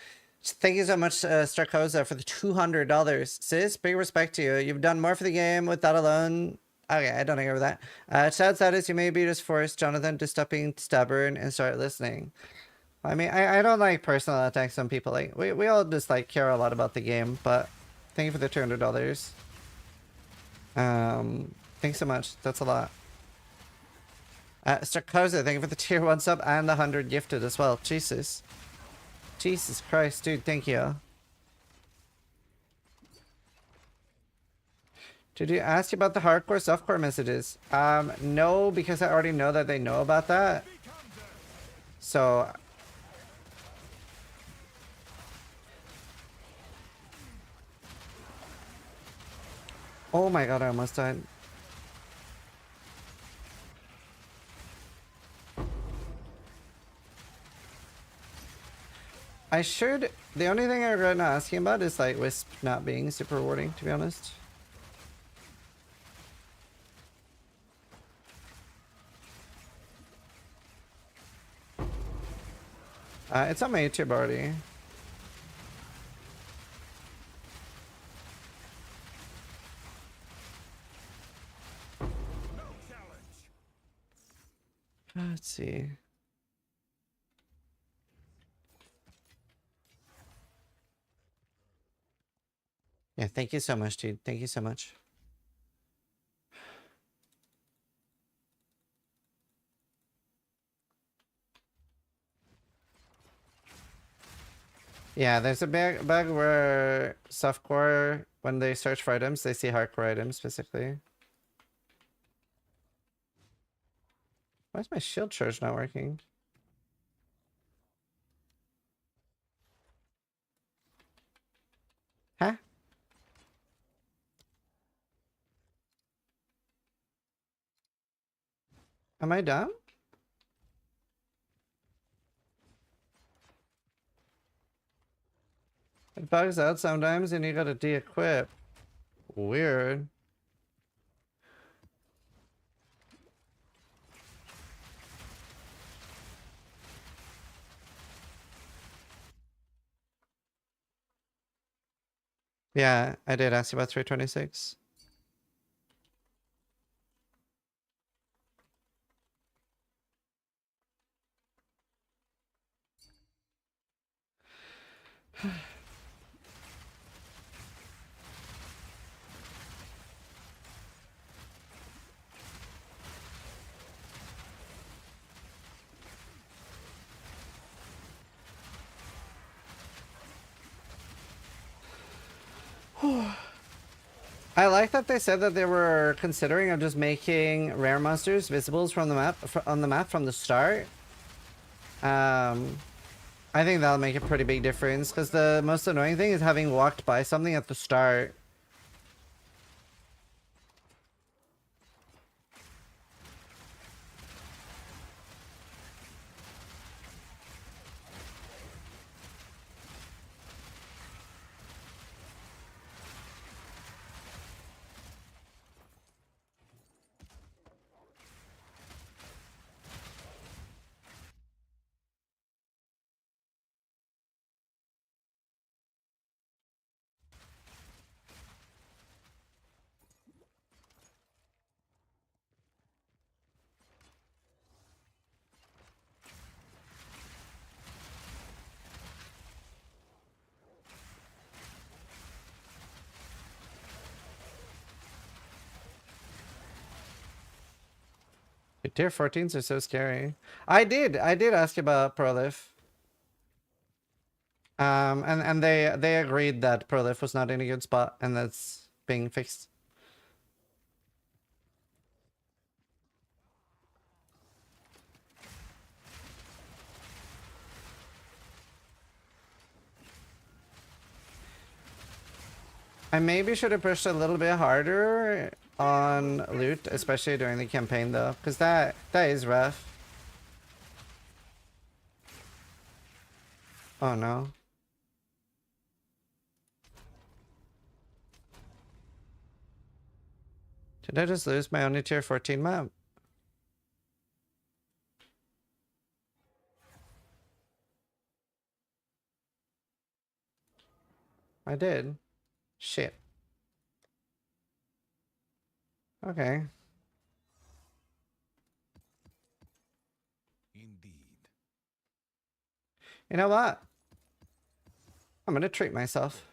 Thank you so much, Strakoza, for the $200. Sis, big respect to you. You've done more for the game with that alone. Okay, I don't agree with that. Sad is you may be just forced Jonathan to stop being stubborn and start listening. I mean, I don't like personal attacks on people. Like we all just like care a lot about the game, but thank you for the $200. Thanks so much. That's a lot. Strakoza, thank you for the tier 1 sub and the 100 gifted as well. Jesus. Jesus Christ, dude, thank you. Did you ask about the hardcore, softcore messages? No, because I already know that they know about that. So... Oh my god, I almost died. I should... The only thing I regret not asking about is like Wisp not being super rewarding, to be honest. It's on my YouTube already. Let's see. Yeah, thank you so much, dude. Thank you so much. Yeah, there's a bug where softcore, when they search for items, they see hardcore items specifically. Why is my shield charge not working? Huh? Am I dumb? It bugs out sometimes and you gotta de-equip. Weird. Yeah, I did ask you about 326. I like that they said that they were considering of just making rare monsters visibles from the map on the map from the start. I think that'll make a pretty big difference because the most annoying thing is having walked by something at the start. Tier 14s are so scary. I did ask about Prolif. And they agreed that Prolif was not in a good spot and that's being fixed. I maybe should have pushed a little bit harder on loot, especially during the campaign though, because that is rough. Oh no. Did I just lose my only tier 14 map? I did. Shit. Okay. Indeed. You know what? I'm gonna treat myself.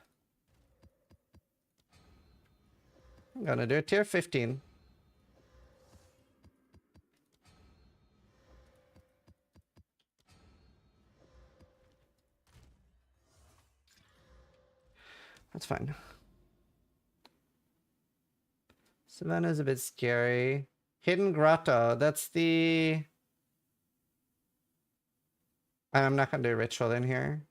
I'm gonna do a tier 15. That's fine. Savannah's a bit scary. Hidden Grotto. That's the... I'm not gonna do a ritual in here.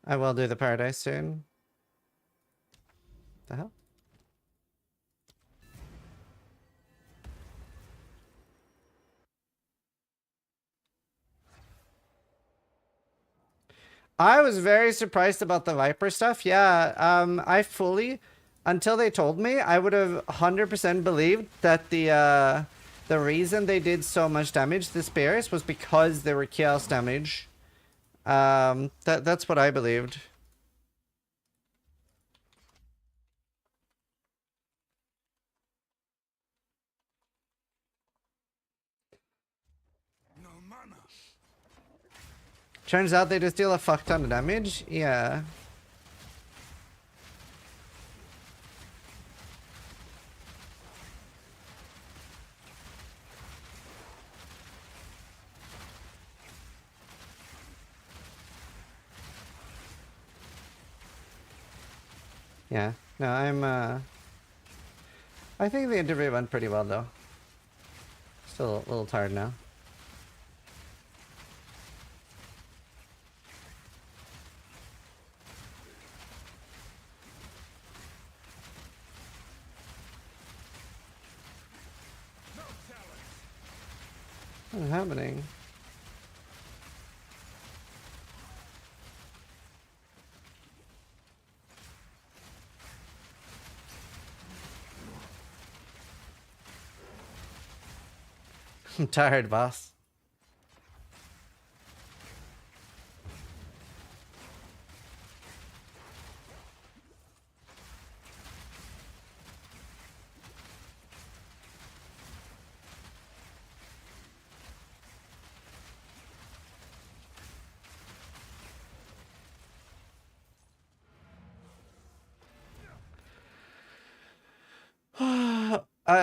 I will do the paradise soon. The hell? I was very surprised about the Viper stuff. Yeah, I fully, until they told me, I would have 100% believed that the reason they did so much damage to the Spears was because they were chaos damage. That's what I believed. Turns out they just deal a fuck ton of damage. Yeah. Yeah. No, I think the interview went pretty well though. Still a little tired now. What's happening? I'm tired, boss.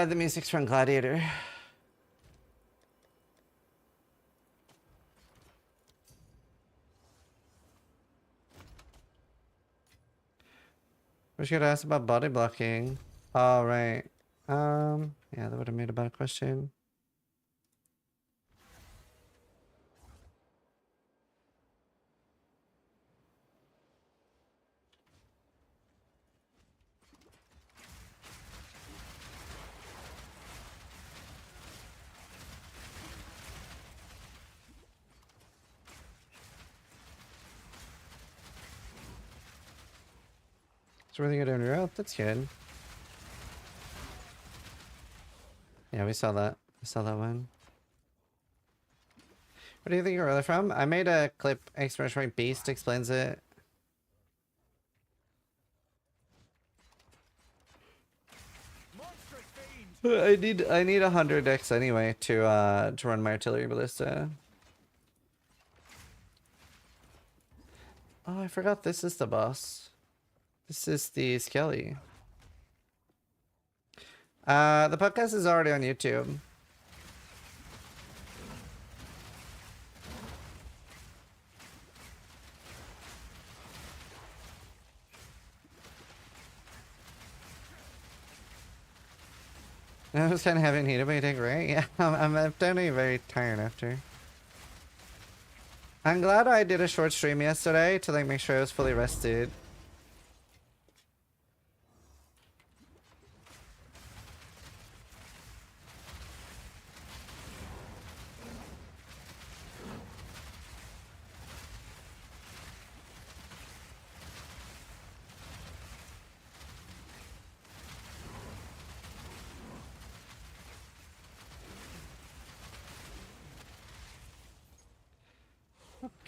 The music's from Gladiator. We should ask about body blocking. All right. Yeah, that would have made a better question. It's really good on your out. That's good. Yeah, we saw that. We saw that one. What do you think you're really from? I made a clip. Exclamation beast explains it. I need 100x anyway to run my artillery ballista. Oh, I forgot this is the boss. This is the Skelly. The podcast is already on YouTube. I was kind of having heat about it, right? Yeah, I'm definitely very tired after. I'm glad I did a short stream yesterday to like make sure I was fully rested.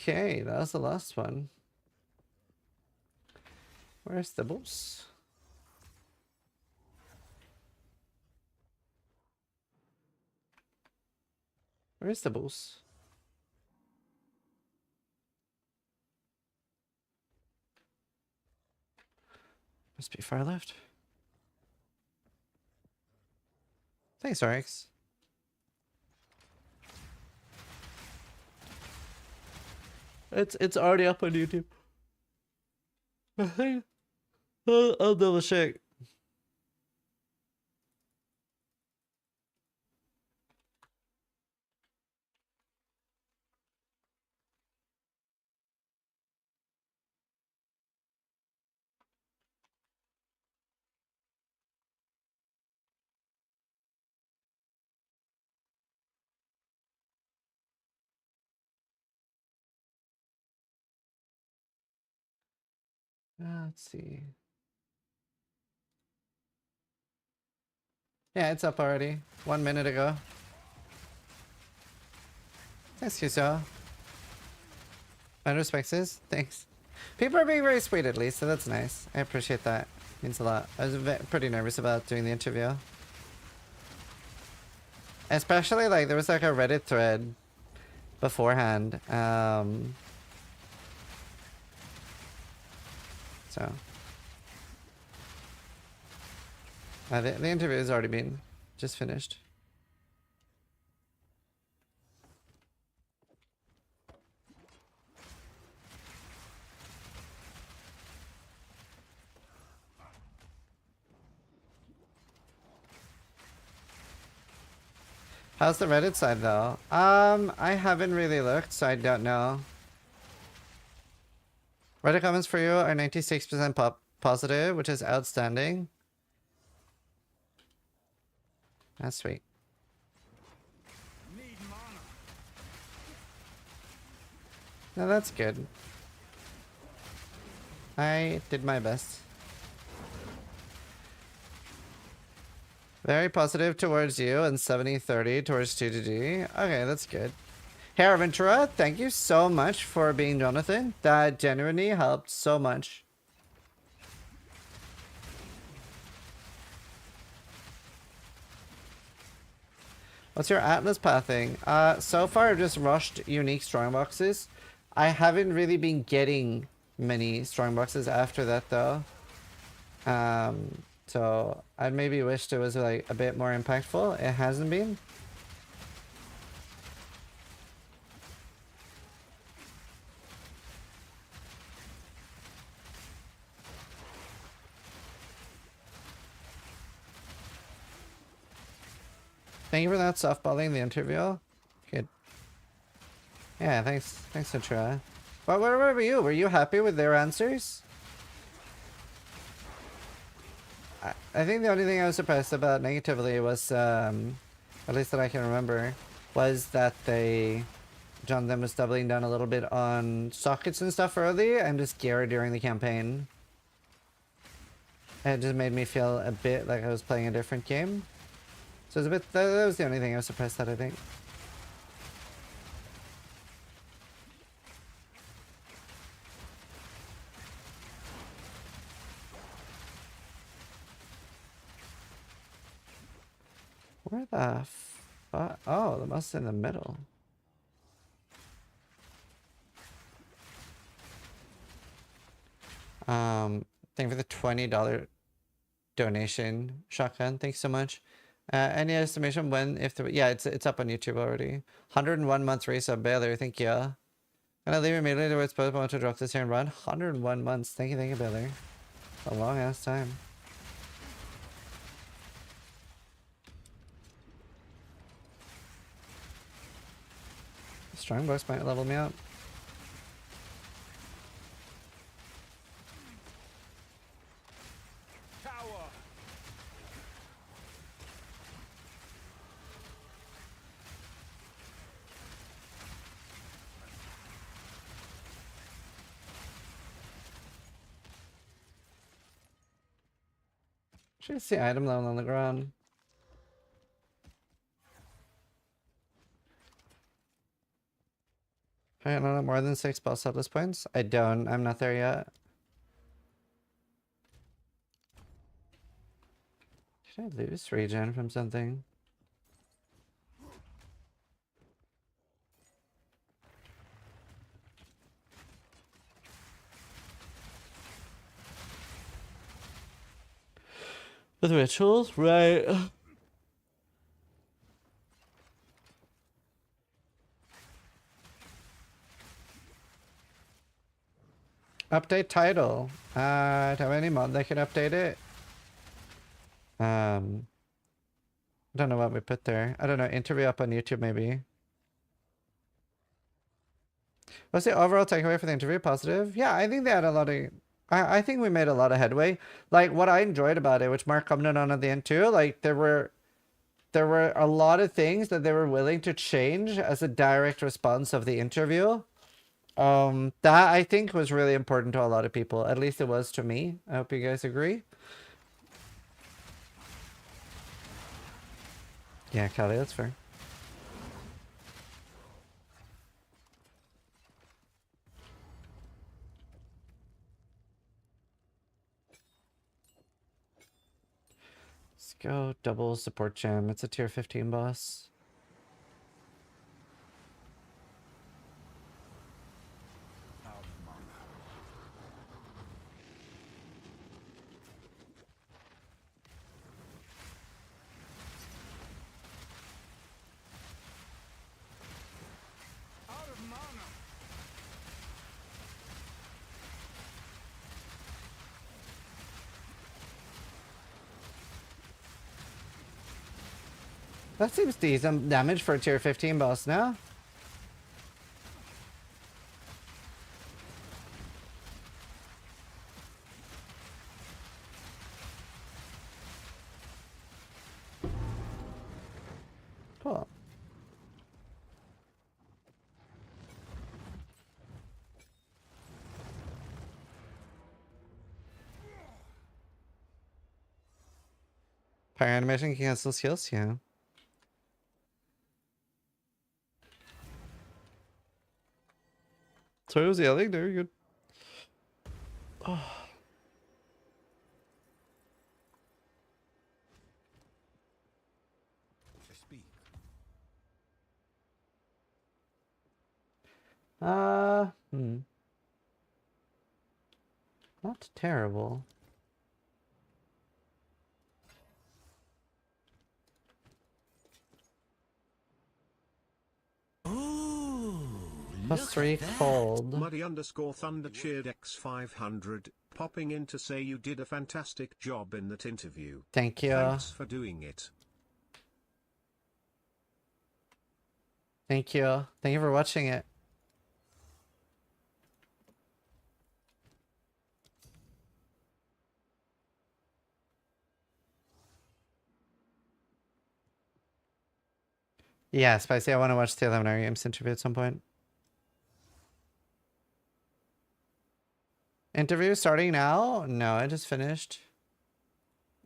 Okay, that was the last one. Where's the boss? Where's the boss? Must be far left. Thanks, RX. It's already up on YouTube. I'll double check. Let's see. Yeah, it's up already. 1 minute ago. Thanks, Kuso. My respects is. Thanks. People are being very sweet at least, so that's nice. I appreciate that. Means a lot. I was pretty nervous about doing the interview. Especially like there was like a Reddit thread beforehand. So the interview has already been just finished. How's the Reddit side though? I haven't really looked, so I don't know. Reddit comments for you are 96% positive, which is outstanding. That's sweet. No, that's good. I did my best. Very positive towards you and 70-30 towards 2GG. Okay, that's good. Hey, Ventura, thank you so much for being Jonathan. That genuinely helped so much. What's your Atlas pathing? So far I've just rushed unique strongboxes. I haven't really been getting many strongboxes after that though. So I'd maybe wished it was like a bit more impactful. It hasn't been. Thank you for that softballing the interview. Good. Yeah, thanks, Citra. What about you? Were you happy with their answers? I think the only thing I was surprised about negatively was, at least that I can remember, was that Jonathan was doubling down a little bit on sockets and stuff early and just gear during the campaign. It just made me feel a bit like I was playing a different game. So it's a bit, that was the only thing I was surprised at, I think. Where the fuck? Oh, the mouse in the middle. Thank you for the $20 donation, Shotgun. Thanks so much. Any estimation when, if the, yeah, it's up on YouTube already. 101 months resub, Baylor, thank you. Gonna leave immediately to it's supposed to want to drop this here and run. 101 months, thank you, Baylor. A long ass time. Strongbox might level me up. Should see item level on the ground. I don't know more than 6 boss Atlas points. I don't. I'm not there yet. Did I lose regen from something? With rituals, right? Update title. Do I have any mod that can update it? I don't know what we put there. I don't know. Interview up on YouTube, maybe. What's the overall takeaway for the interview? Positive? Yeah, I think they had a lot of... I think we made a lot of headway. Like, what I enjoyed about it, which Mark commented on at the end too, like, there were a lot of things that they were willing to change as a direct response of the interview. That I think was really important to a lot of people. At least it was to me. I hope you guys agree. Yeah, Callie, that's fair. Let's go double support gem. It's a tier 15 boss. That seems decent damage for a tier 15 boss now. Cool. Fire animation can cancel skills, yeah. So it was yelling, very good. Oh. Not terrible. +3 cold. Muddy _ Thunder cheered X500, popping in to say you did a fantastic job in that interview. Thank you. Thanks for doing it. Thank you. Thank you for watching it. Yeah, Spicy, I want to watch the 11 Hour Games interview at some point. Interview starting now? No, I just finished.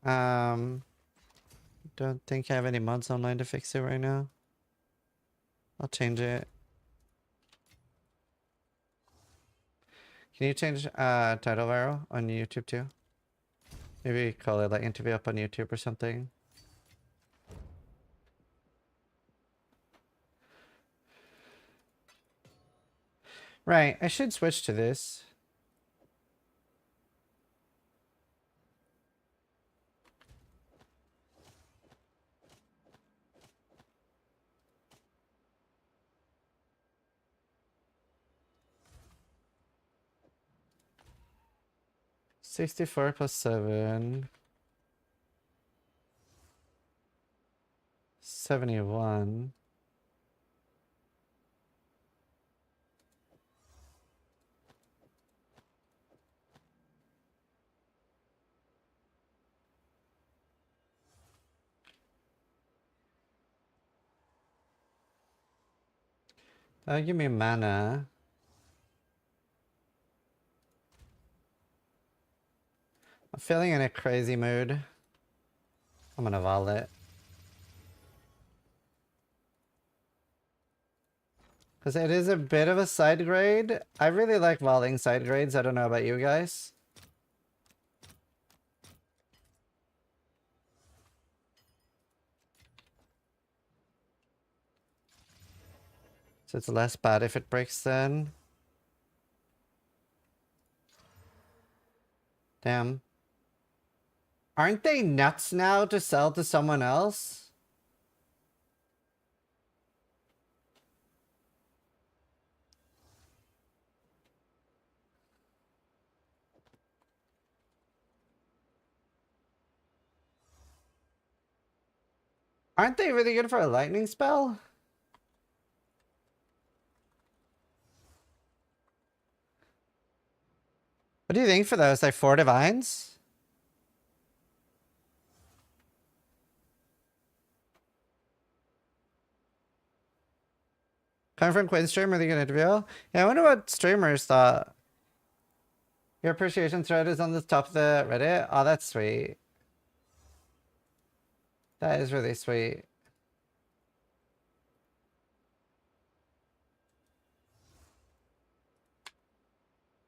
Don't think I have any mods online to fix it right now. I'll change it. Can you change title arrow on YouTube too? Maybe call it like interview up on YouTube or something. Right, I should switch to this. $64 + 7. 71. That'll give me mana. I'm feeling in a crazy mood. I'm gonna vol it. Because it is a bit of a side grade. I really like volleying side grades. I don't know about you guys. So it's less bad if it breaks then. Damn. Aren't they nuts now to sell to someone else? Aren't they really good for a lightning spell? What do you think for those? Like 4 divines? Coming from Quinn stream, really good interview. Yeah, I wonder what streamers thought. Your appreciation thread is on the top of the Reddit. Oh, that's sweet. That is really sweet.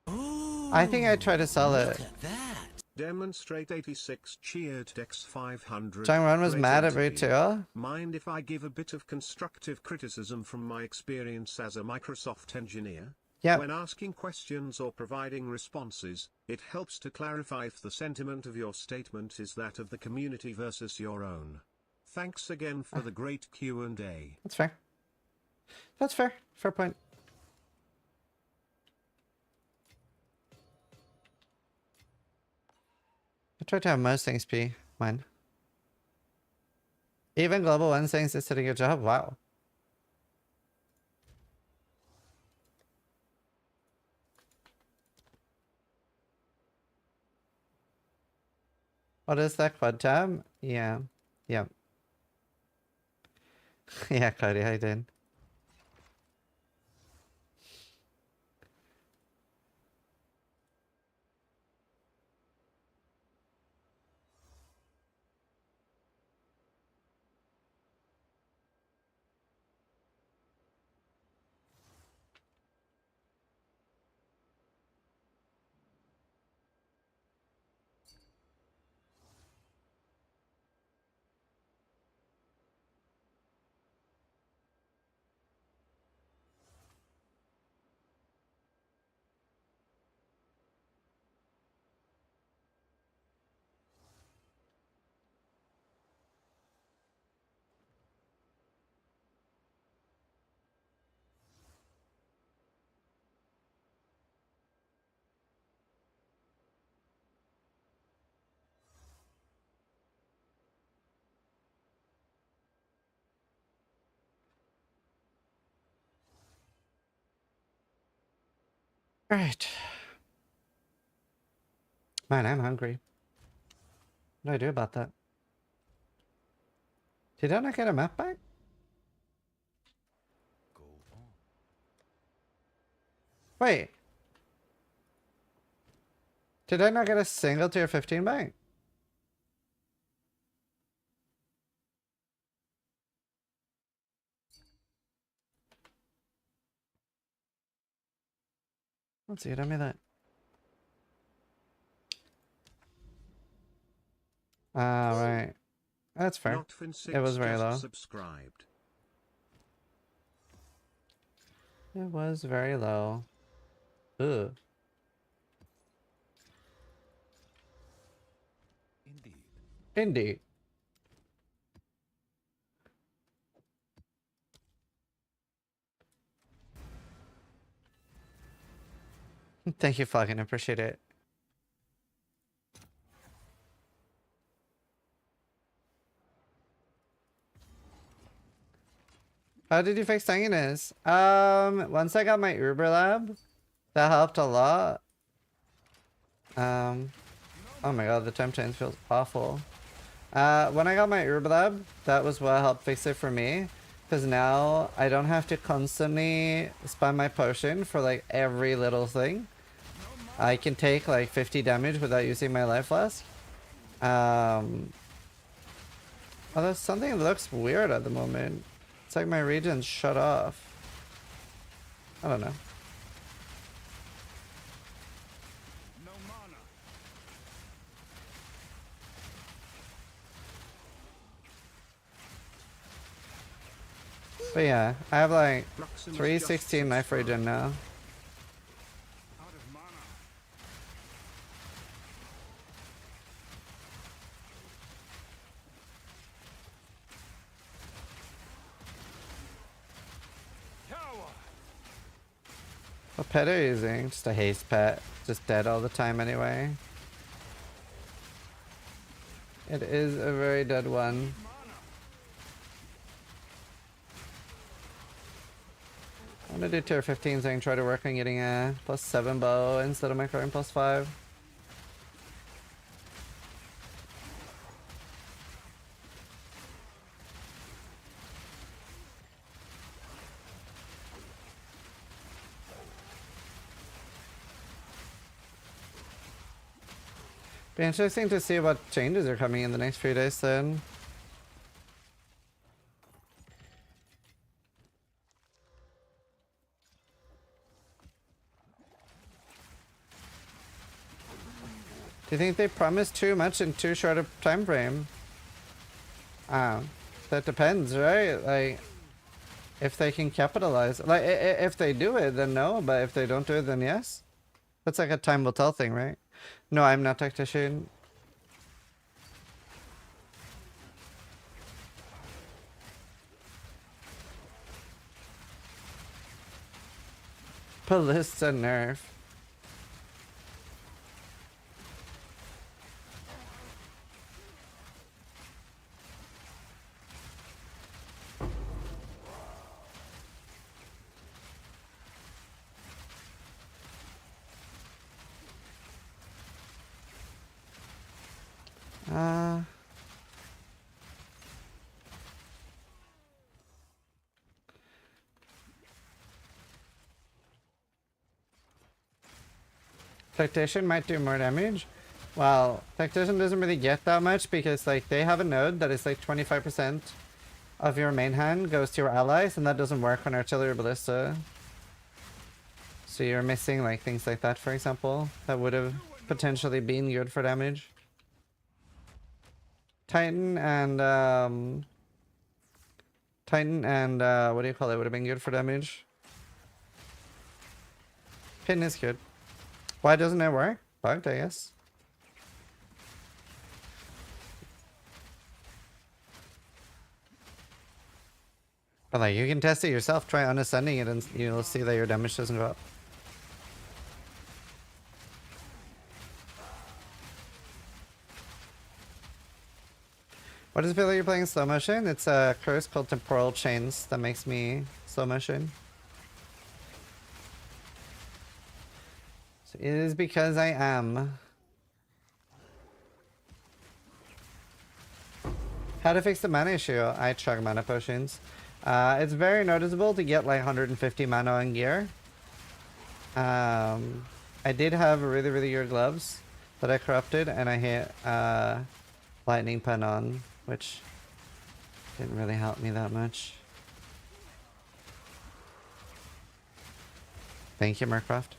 I think I try to sell it. Demonstrate 86 cheered X500. Changron was Great mad at interview. Ritual. Mind if I give a bit of constructive criticism from my experience as a Microsoft engineer? Yeah. When asking questions or providing responses, it helps to clarify if the sentiment of your statement is that of the community versus your own. Thanks again for the great Q&A. That's fair. That's fair. Fair point. I try to have most things be mine. Even Global One saying it's did a good job. Wow. What is that quad tab? Yeah. Yeah. Yeah, Cody, I did. All right. Man, I'm hungry. What do I do about that? Did I not get a map back? Wait. Did I not get a single tier 15 back? Let's see, tell me that. Ah, right. That's fair. It was very low. Subscribed. It was very low. Ugh. Indeed. Thank you, Falcon. I appreciate it. How did you fix tanginess? Once I got my Uber Lab, that helped a lot. Oh my god, the temp change feels awful. When I got my Uber Lab, that was what helped fix it for me. Because now I don't have to constantly spam my potion for like every little thing. I can take like 50 damage without using my life flask. Although something looks weird at the moment. It's like my regen's shut off. I don't know. But yeah, I have like 316 knife regen now. What pet are you using? Just a haste pet. Just dead all the time anyway. It is a very dead one. I'm gonna do tier 15 so I can try to work on getting a +7 bow instead of my current +5. Be interesting to see what changes are coming in the next few days then. Do you think they promised too much in too short a time frame? That depends, right? Like, if they can capitalize. Like, if they do it, then no. But if they don't do it, then yes. That's like a time will tell thing, right? No, I'm not tactician. Ballista nerf. Tactician might do more damage. Well, Tactician doesn't really get that much because like they have a node that is like 25% of your main hand goes to your allies, and that doesn't work on Artillery or Ballista. So you're missing like things like that, for example, that would have potentially been good for damage. Titan and what do you call it? Would have been good for damage. Pin is good. Why doesn't it work? Bugged, I guess. But like, you can test it yourself. Try unascending it and you'll see that your damage doesn't go up. What is it feel like you're playing slow motion? It's a curse called Temporal Chains that makes me slow motion. So it is because I am. How to fix the mana issue? I chug mana potions. It's very noticeable to get like 150 mana on gear. I did have really, really good gloves that I corrupted, and I hit lightning pen on, which didn't really help me that much. Thank you, Murcroft.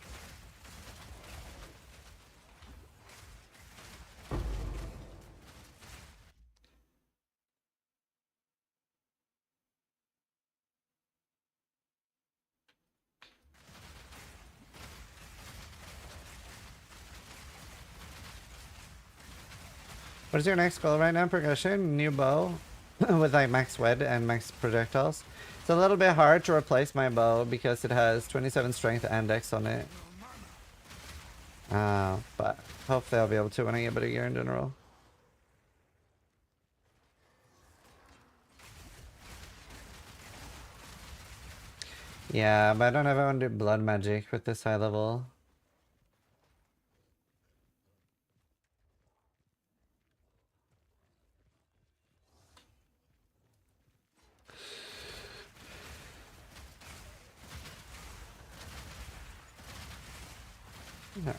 What is your next goal right now? Progression? New bow with like max wed and max projectiles. It's a little bit hard to replace my bow because it has 27 strength and dex on it. But hopefully I'll be able to when I get better gear in general. Yeah, but I don't ever want to do blood magic with this high level.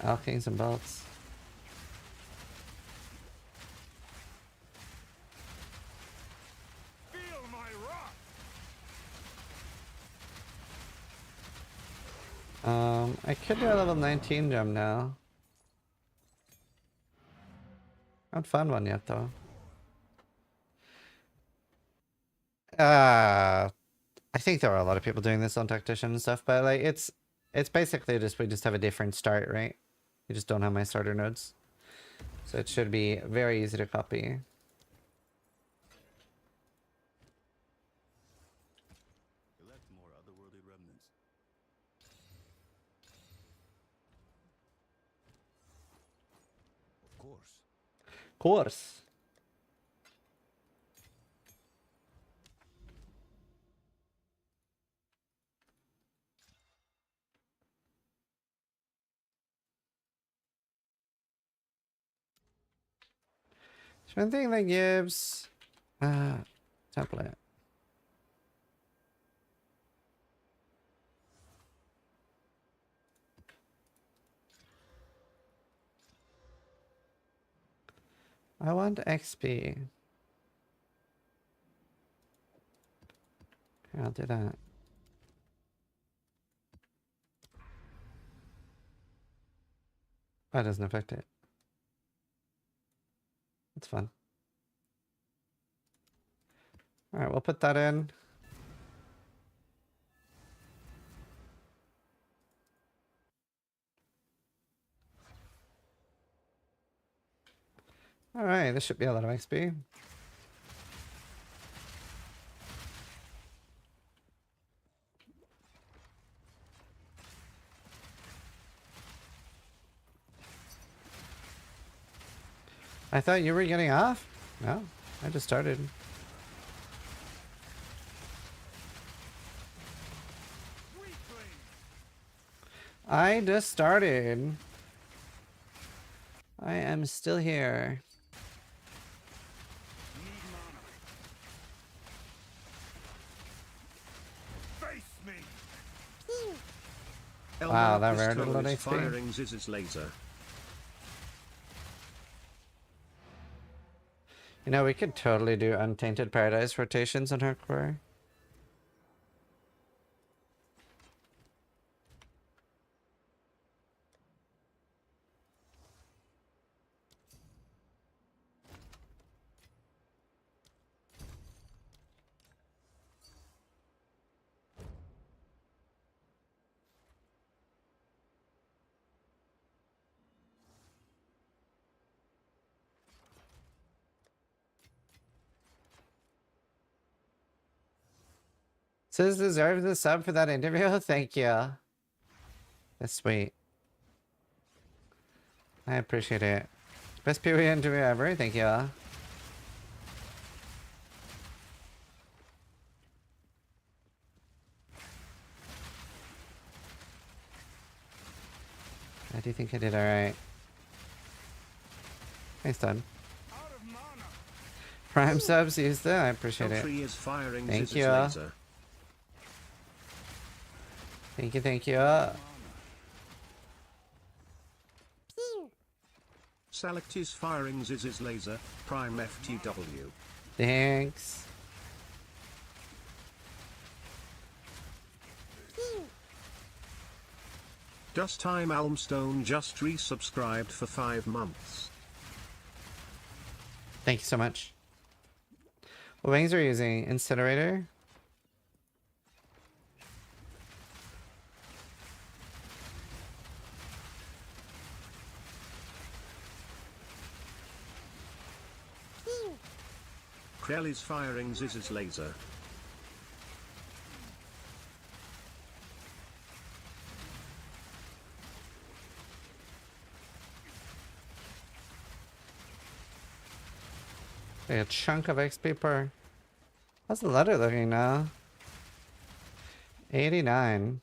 Alkings and belts. I could do a level 19 jump now. Not found one yet though. I think there are a lot of people doing this on Tactician and stuff, but like it's basically just we just have a different start, right? You just don't have my starter nodes. So it should be very easy to copy. More otherworldly remnants. Of course. Course. Is there anything that gives template? I want XP. Okay, I'll do that. That doesn't affect it. It's fun. Alright, we'll put that in. Alright, this should be a lot of XP. I thought you were getting off? No, I just started. I just started. I am still here. Wow, that rare little XP. Firing Ziz's laser. You know, we could totally do Untainted Paradise rotations on hardcore. Says deserves the sub for that interview. Thank you. That's sweet. I appreciate it. Best PoE interview ever. Thank you. I do think I did alright. Nice done. Prime subs used it. I appreciate it. Country is firing Thank Ziz's you. laser. Thank you, thank you. Select is firing Ziz's laser. Prime FTW. Thanks. Dust Time Almstone just resubscribed for 5 months. Thank you so much. What wings are you using? Incinerator? Krell is firing Ziz's laser. A chunk of XP per. How's the letter looking now? 89.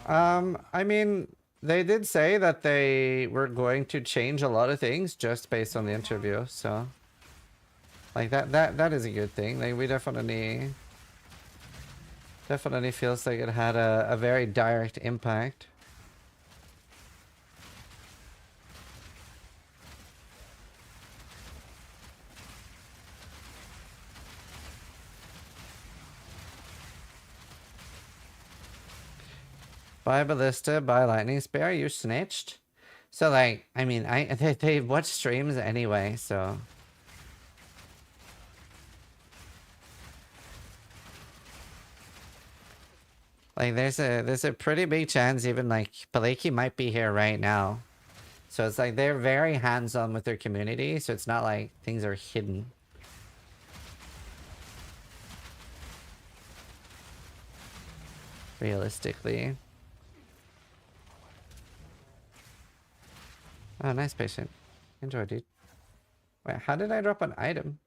I mean, they did say that they were going to change a lot of things just based on the interview, so like that is a good thing. Like we definitely feels like it had a very direct impact. Bye Ballista, bye Lightning Spear, you snitched? So like, I mean, they watch streams anyway, so. Like there's a pretty big chance even like Paleki might be here right now. So it's like they're very hands-on with their community, so it's not like things are hidden. Realistically. Oh, nice patient. Enjoy, dude. Wait, how did I drop an item?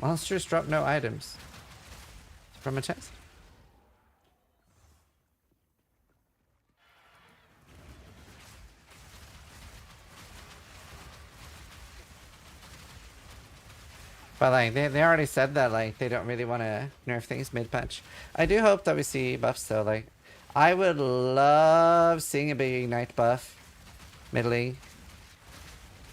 Monsters drop no items. From a chest? But like they already said that like they don't really want to nerf things mid-patch. I do hope that we see buffs though. Like I would love seeing a big ignite buff mid league.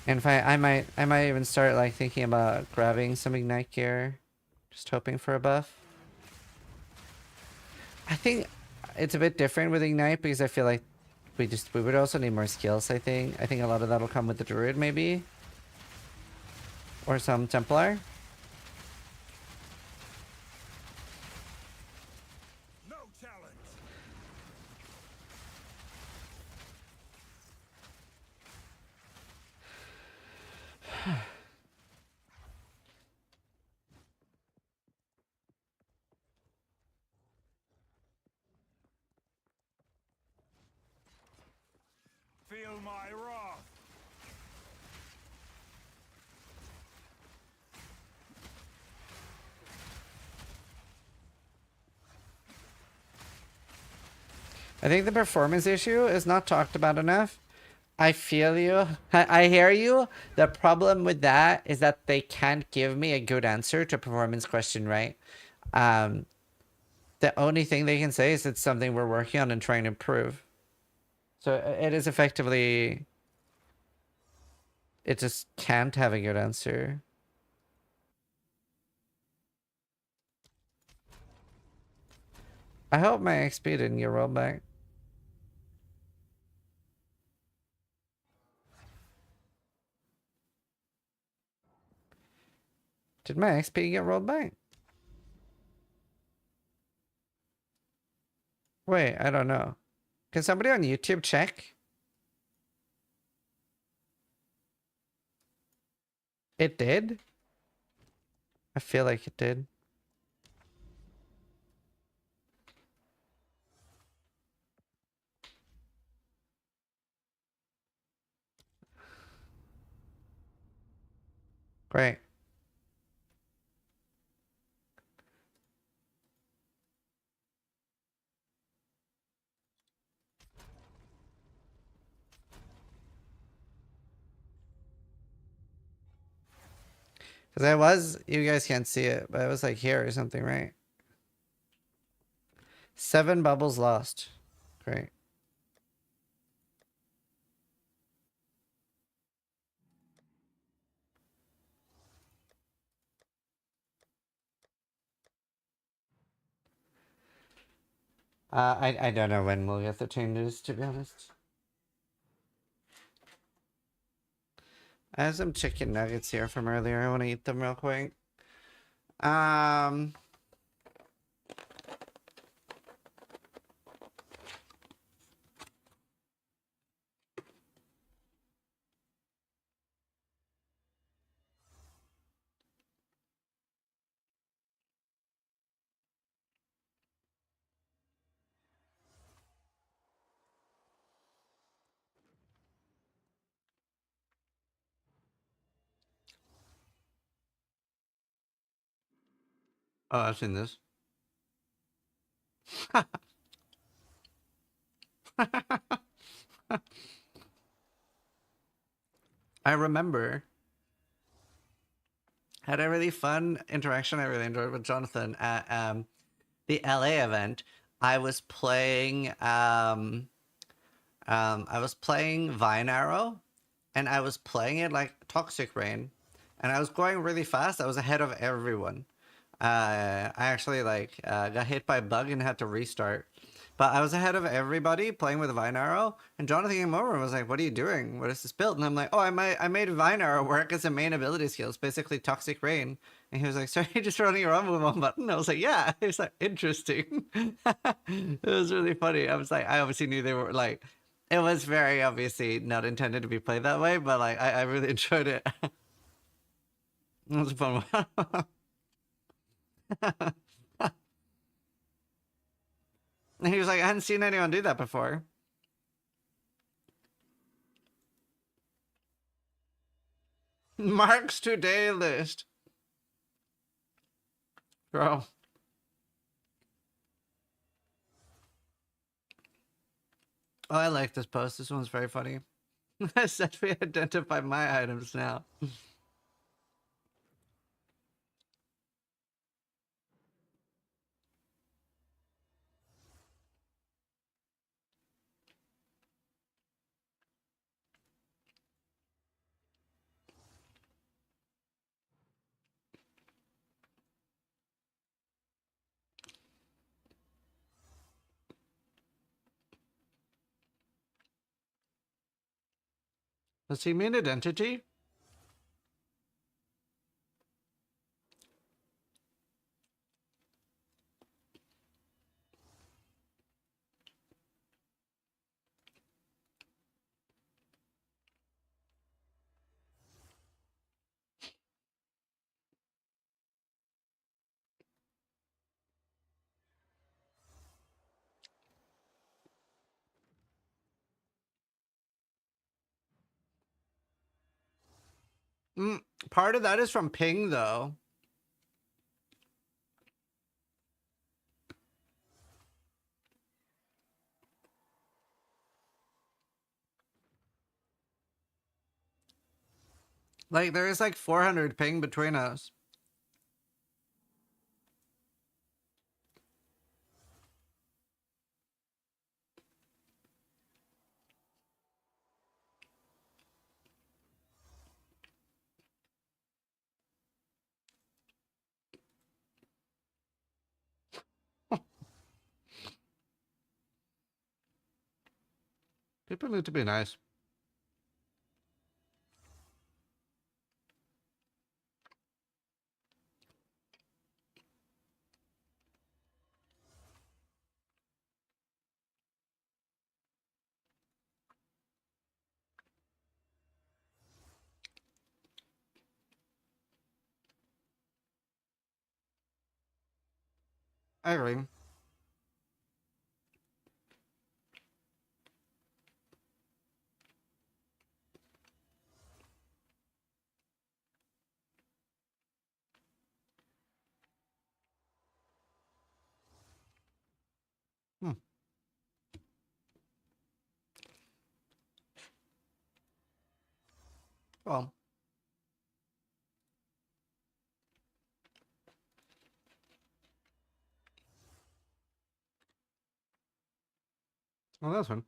And if I might even start like thinking about grabbing some ignite gear, just hoping for a buff. I think it's a bit different with ignite because I feel like we would also need more skills. I think a lot of that will come with the druid maybe, or some Templar. Feel my wrath. I think the performance issue is not talked about enough. I feel you. I hear you. The problem with that is that they can't give me a good answer to a performance question, right? The only thing they can say is it's something we're working on and trying to improve. So it is effectively, it just can't have a good answer. I hope my XP didn't get rolled back. Did my XP get rolled back? Wait, I don't know. Can somebody on YouTube check? It did? I feel like it did. Great. Because I was, you guys can't see it, but I was like here or something, right? 7 bubbles lost. Great. I don't know when we'll get the changes, to be honest. I have some chicken nuggets here from earlier. I want to eat them real quick. Oh, I've seen this. I remember had a really fun interaction I really enjoyed with Jonathan at the LA event. I was playing Vine Arrow, and I was playing it like Toxic Rain, and I was going really fast. I was ahead of everyone. I actually got hit by a bug and had to restart. But I was ahead of everybody playing with Vine Arrow, and Jonathan came over and was like, "What are you doing? What is this build?" And I'm like, "Oh, I made Vine Arrow work as a main ability skill. It's basically Toxic Rain." And he was like, "Sorry, you're just running around with one button?" I was like, "Yeah." He was like, "Interesting." It was really funny. I was like, I obviously knew they were like, it was very obviously not intended to be played that way, but like I really enjoyed it. It was a fun one. And he was like, I hadn't seen anyone do that before. Mark's today list. Bro. Oh, I like this post. This one's very funny. I said we identify my items now. Does he mean identity? Part of that is from ping, though. Like, there is like 400 ping between us. People need to be nice. I agree. Hmm. Well. Well, that's fun.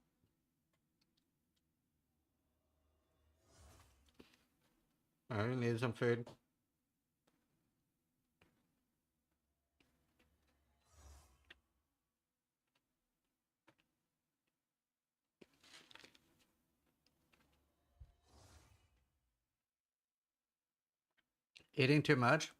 I need some food. Eating too much?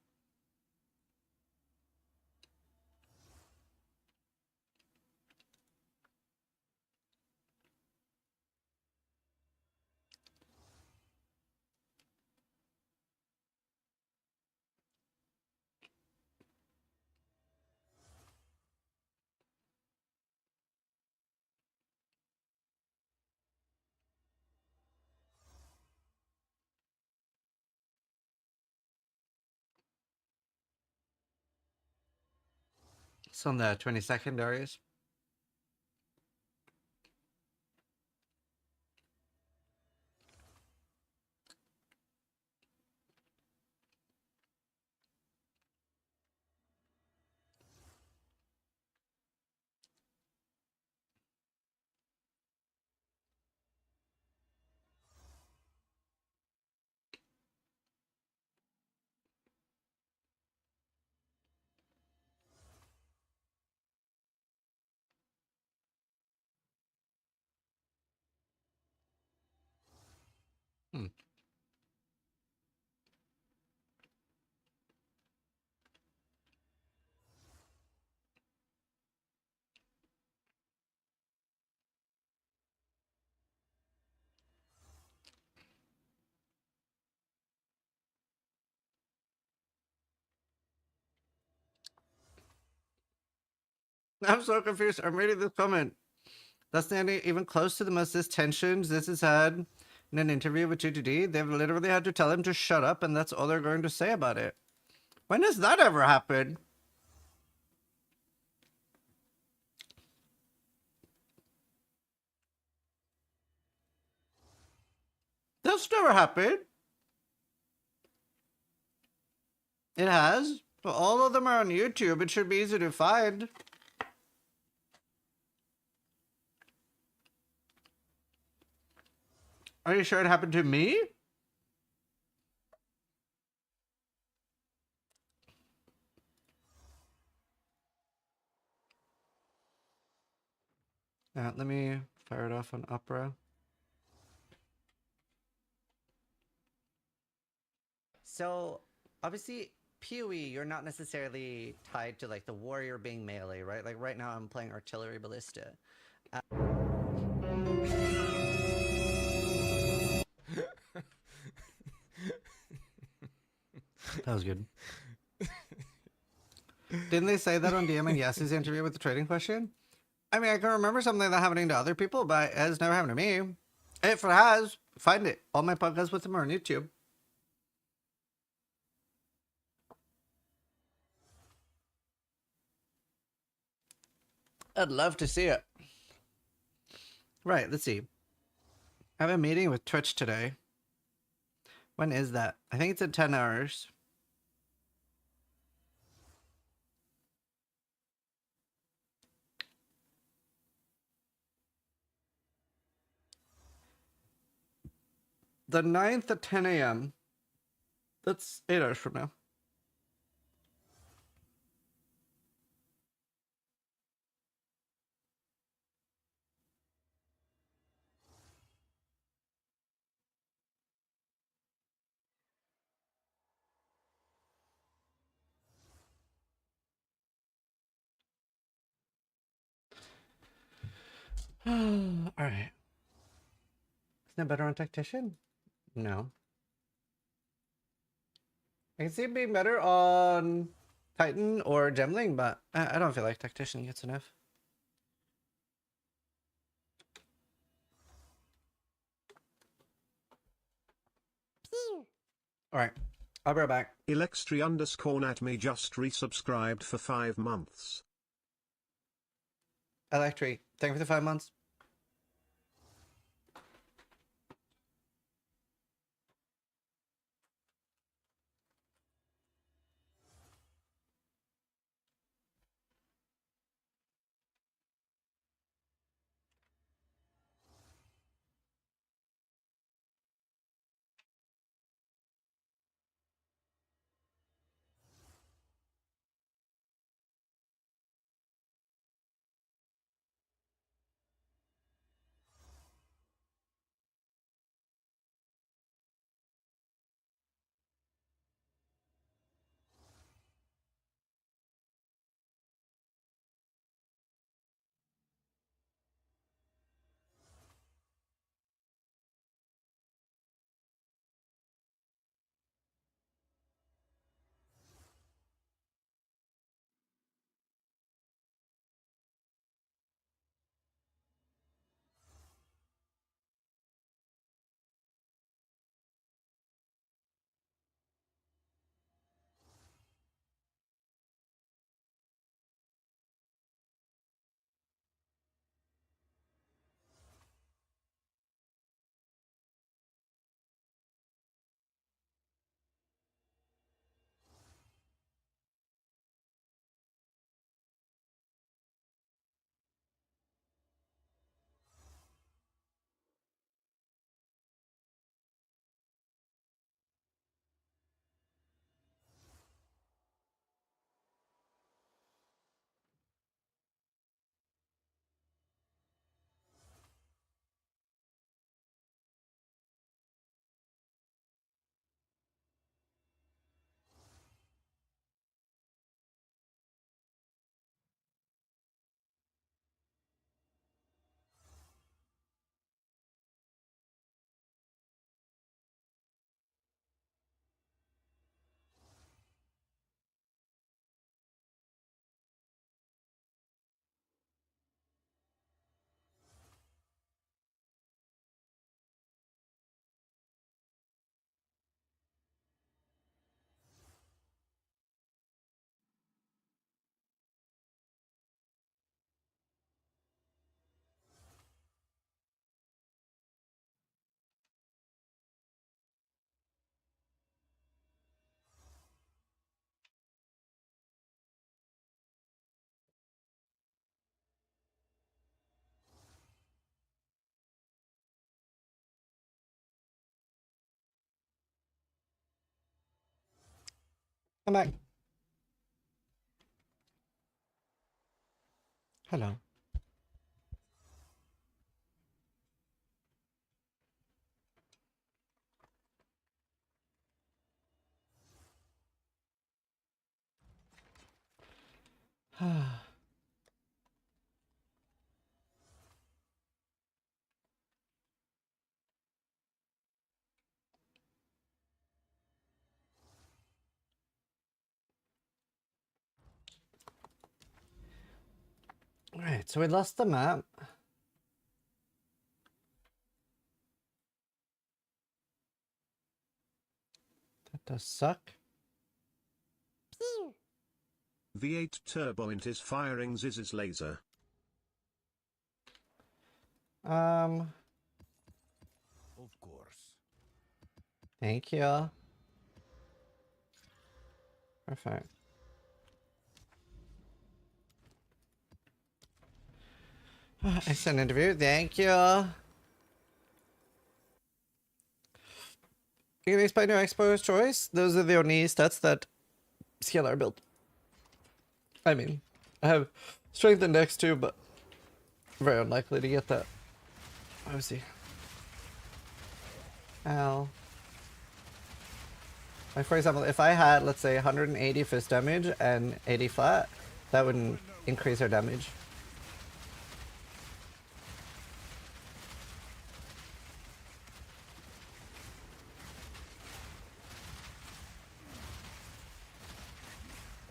It's on the 22nd, Darius. Hmm. I'm so confused. I'm reading this comment. That's not even close to the most tensions this has had in an interview with G2D. They've literally had to tell him to shut up, and that's all they're going to say about it. When does that ever happen? That's never happened. It has. But all of them are on YouTube. It should be easy to find. Are you sure it happened to me? Let me fire it off on Opera. So, obviously, PoE, you're not necessarily tied to like the warrior being melee, right? Like right now I'm playing artillery ballista. That was good. Didn't they say that on DM and Yes's interview with the trading question? I mean, I can remember something like that happening to other people, but it has never happened to me. If it has, find it. All my podcasts with them are on YouTube. I'd love to see it. Right, let's see. I have a meeting with Twitch today. When is that? I think it's in 10 hours. The 9th at 10 a.m. That's 8 hours from now. Alright. Isn't it better on Tactician? No. I can see it being better on Titan or Gemling, but I don't feel like Tactician gets enough. Alright. I'll be right back. Elextri_Natme just resubscribed for 5 months. Electri, thank you for the 5 months. I'm back. Hello. Alright, so we lost the map. That does suck. V8 Turboint is firing Ziz's laser. Of course. Thank you. Perfect. Excellent interview. Thank you. You can explain your expo's choice. Those are the only stats that scale our build. I mean, I have strength index too, but very unlikely to get that. Let me see. Ow. Like for example, if I had, let's say, 180 fist damage and 80 flat, that wouldn't increase our damage.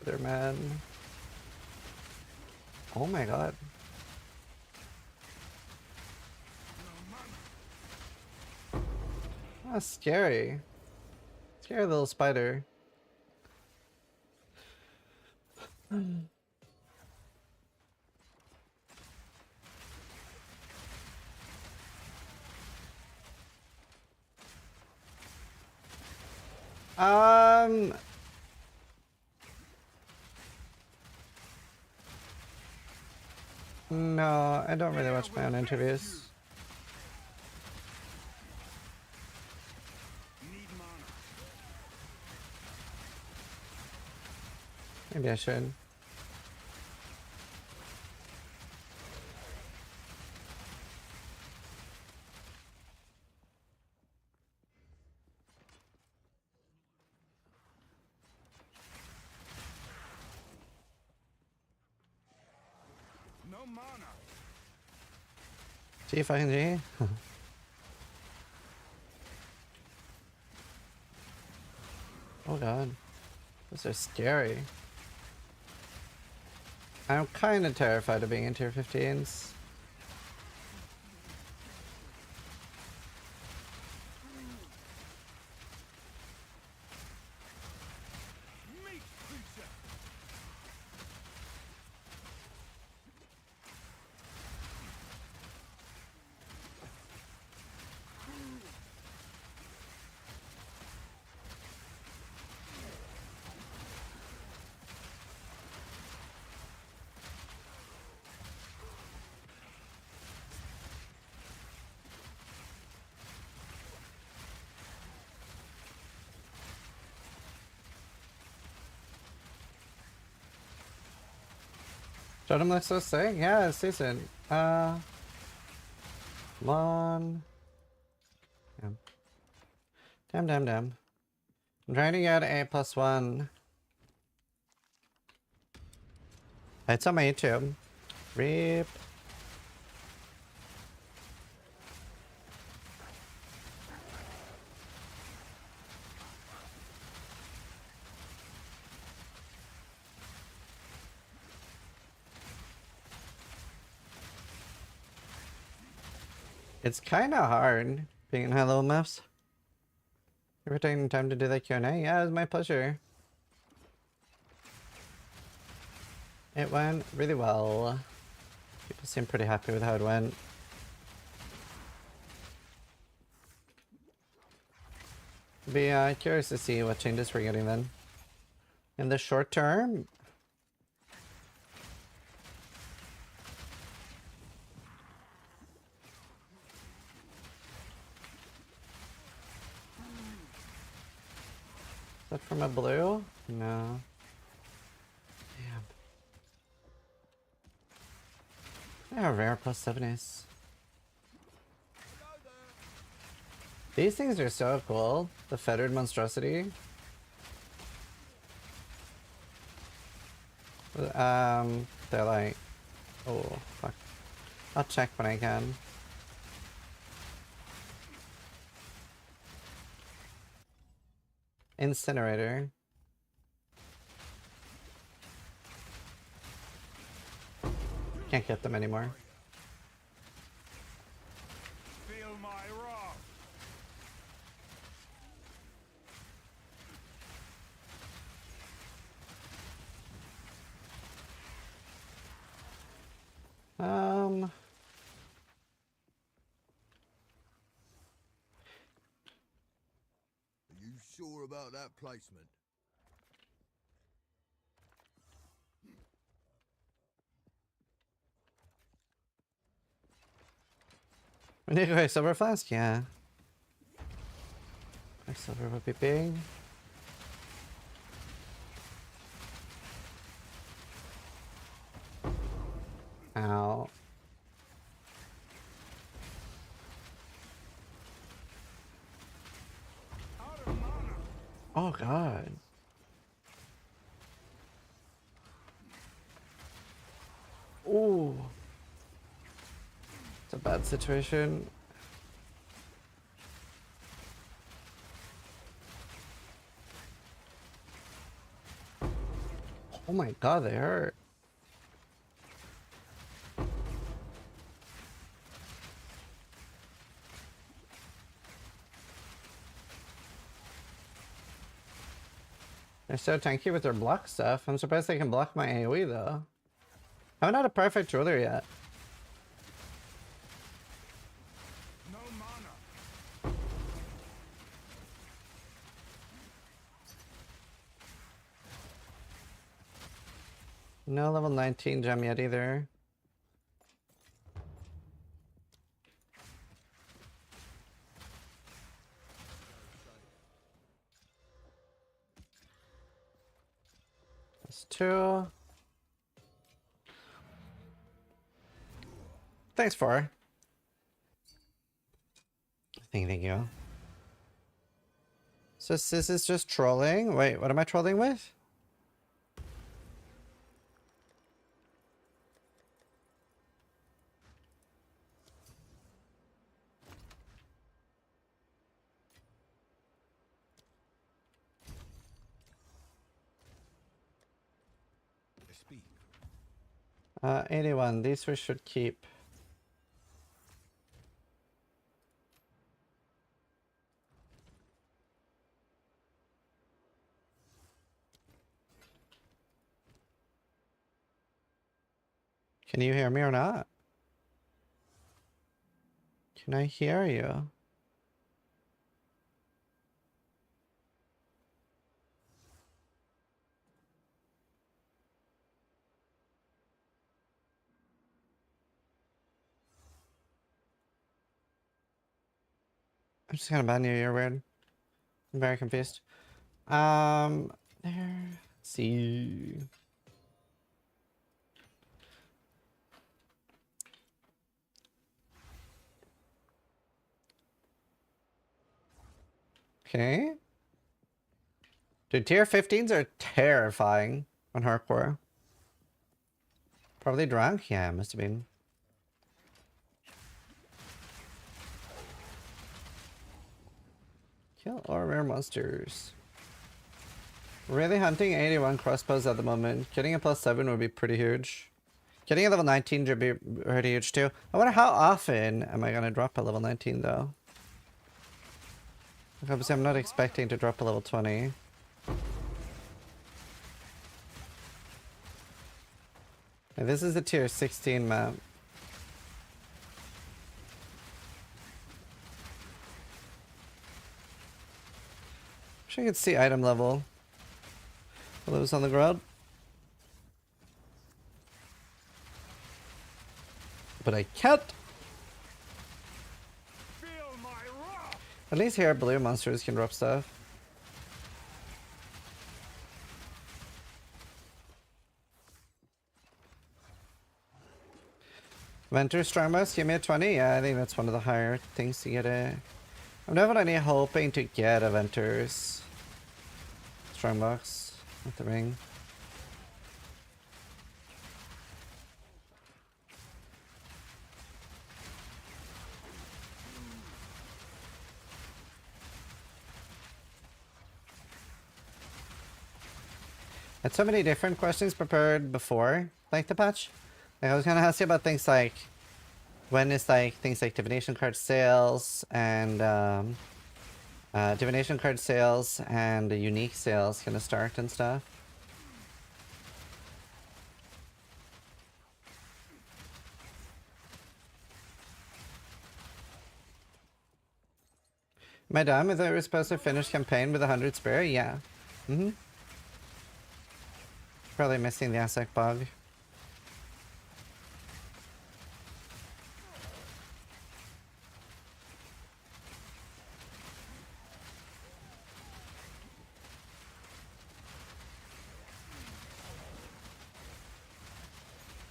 Spider-Man. Oh my god. That's scary. Scary little spider. No, I don't really watch my own interviews. Need mana. Maybe I should. No mana. G fucking G. Oh god. Those are scary. I'm kind of terrified of being in tier 15s. Meat creature. Totem looks so sick. Yeah, it's decent. Come on. Damn. I'm trying to get a +1. It's on my YouTube. Reap. It's kind of hard being in high level maps. You were taking time to do that Q&A? Yeah, it was my pleasure. It went really well. People seem pretty happy with how it went. Be curious to see what changes we're getting then. In the short term, is that from a blue? No. Damn. Yeah, rare +70s. These things are so cool. The Fettered Monstrosity. They're like, oh fuck. I'll check when I can. Incinerator. Can't get them anymore. Feel my wrath. Are you sure about that placement? We need to go silver flask? Yeah. Silver would be big. Ow. Out of mana. Oh god. Ooh. It's a bad situation. Oh my god, they hurt. They're so tanky with their block stuff. I'm surprised they can block my AoE though. I'm not a perfect ruler yet. No mana. No level 19 gem yet either. That's 2. Thanks for. Thank you. So this is just trolling? Wait, what am I trolling with? Speak. 81. These we should keep. Can you hear me or not? Can I hear you? I'm just gonna ban you, you're weird. I'm very confused. There. Let's see. Okay. Dude, tier 15s are terrifying on hardcore. Probably drunk? Yeah, must have been. Kill all rare monsters. Really hunting 81 crossbows at the moment. Getting a +7 would be pretty huge. Getting a level 19 would be pretty huge too. I wonder how often am I gonna drop a level 19 though? Obviously I'm not expecting to drop a level 20. And this is the tier 16 map. Wish I could see item level. While it was on the ground. But I can't. Feel my wrath. At least here blue monsters can drop stuff. Venture Strongbox, give me a 20. Yeah, I think that's one of the higher things to get it. I'm definitely hoping to get a Ventur's Strongbox with the ring. I had so many different questions prepared before, like the patch. Like I was gonna ask you about things like when is like things like divination card sales and divination card sales and the unique sales gonna start and stuff. Am I done? I thought we were supposed to finish campaign with 100 spare? Yeah. Probably missing the Aztec bug.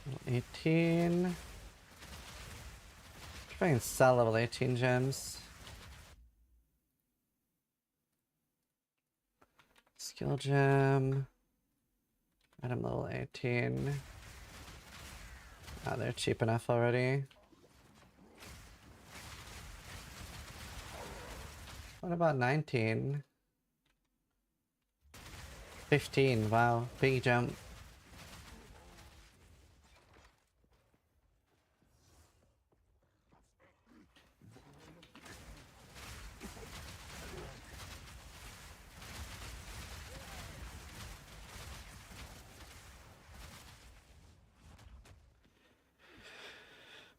Level 18. Try and sell level 18 gems. Skill gem. Item level 18. Ah, they're cheap enough already. What about 19? 15, wow, big jump.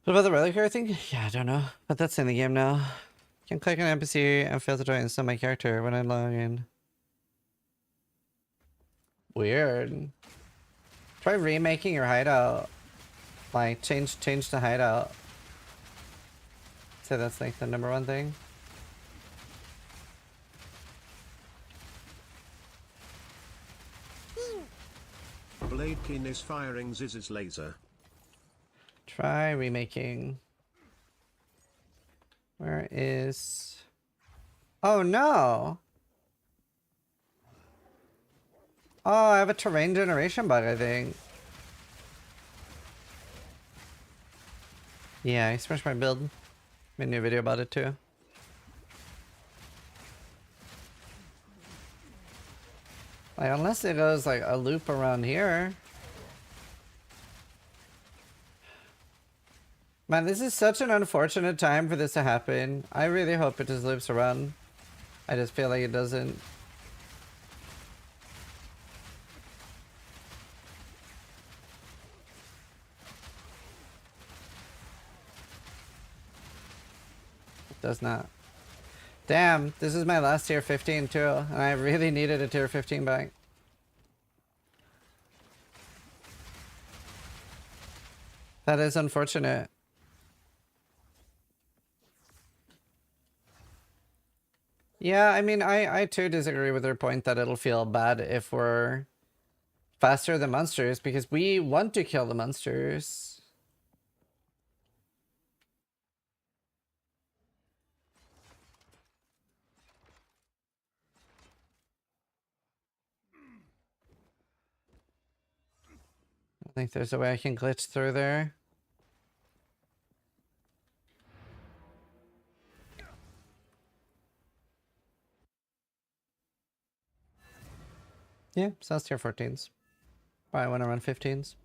What about the reliquary thing? Yeah, I don't know. But that's in the game now. Can click on NPC and fail to join install my character when I log in. Weird. Try remaking your hideout. Like change the hideout. So that's like the #1 thing. Bladekin is firing Ziz's laser. Try remaking. Where is... Oh no! Oh, I have a terrain generation bug, I think. Yeah, I smashed my build. Made a new video about it too. Like, unless it goes like a loop around here. Man, this is such an unfortunate time for this to happen. I really hope it just loops around. I just feel like it doesn't. It does not. Damn, this is my last tier 15 too, and I really needed a tier 15 back. That is unfortunate. Yeah, I mean, I too disagree with their point that it'll feel bad if we're faster than monsters, because we want to kill the monsters. I think there's a way I can glitch through there. Yeah, so that's tier 14s. Probably want to run 15s.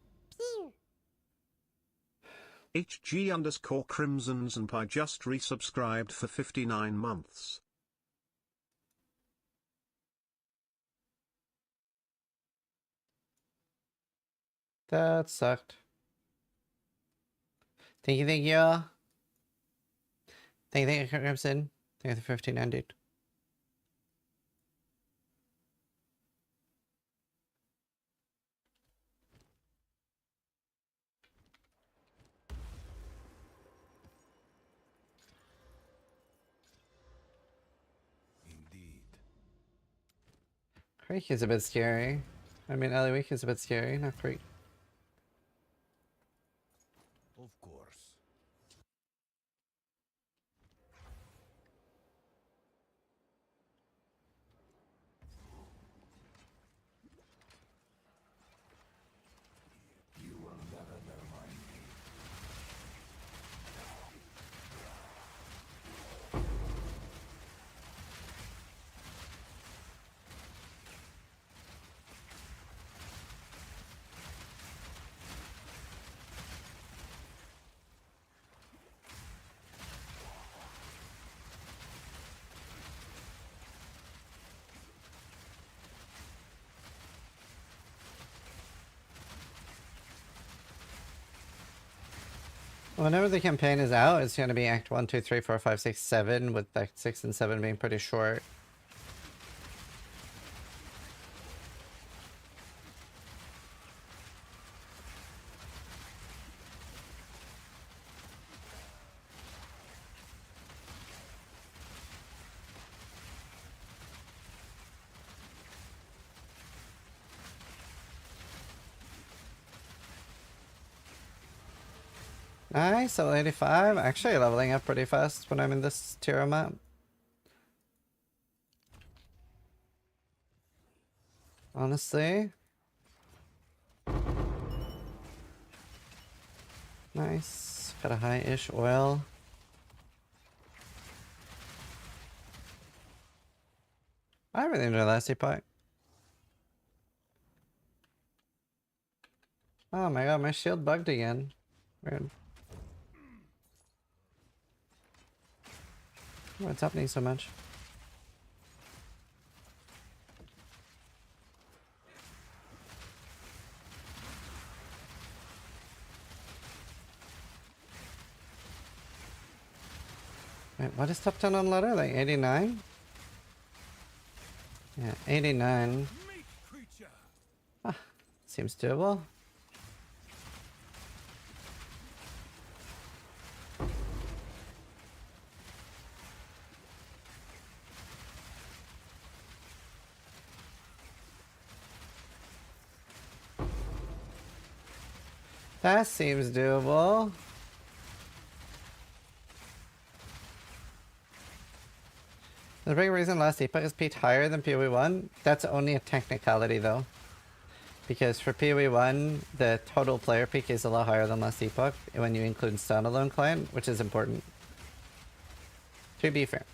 HG_Crimsons and Pie just resubscribed for 59 months. That sucked. Thank you, Thank you, Crimson. Thank you for 1500. Indeed. Creek is a bit scary. I mean, Ellie Week is a bit scary, not Creek. Of course. You will never know my name. Whenever the campaign is out, it's going to be Act 1, 2, 3, 4, 5, 6, 7, with Act 6 and 7 being pretty short. Nice, level 85. Actually leveling up pretty fast when I'm in this tier map. Honestly. Nice. Got a high-ish oil. I really enjoy Lassie Pike. Oh my god, my shield bugged again. Weird. What's happening so much? Wait, what is top 10 on ladder? Like 89? Yeah, 89. Meat creature. Seems doable. That seems doable. The big reason last epoch is peaked higher than PoE 1, that's only a technicality though. Because for PoE 1, the total player peak is a lot higher than last epoch when you include standalone client, which is important. To be fair.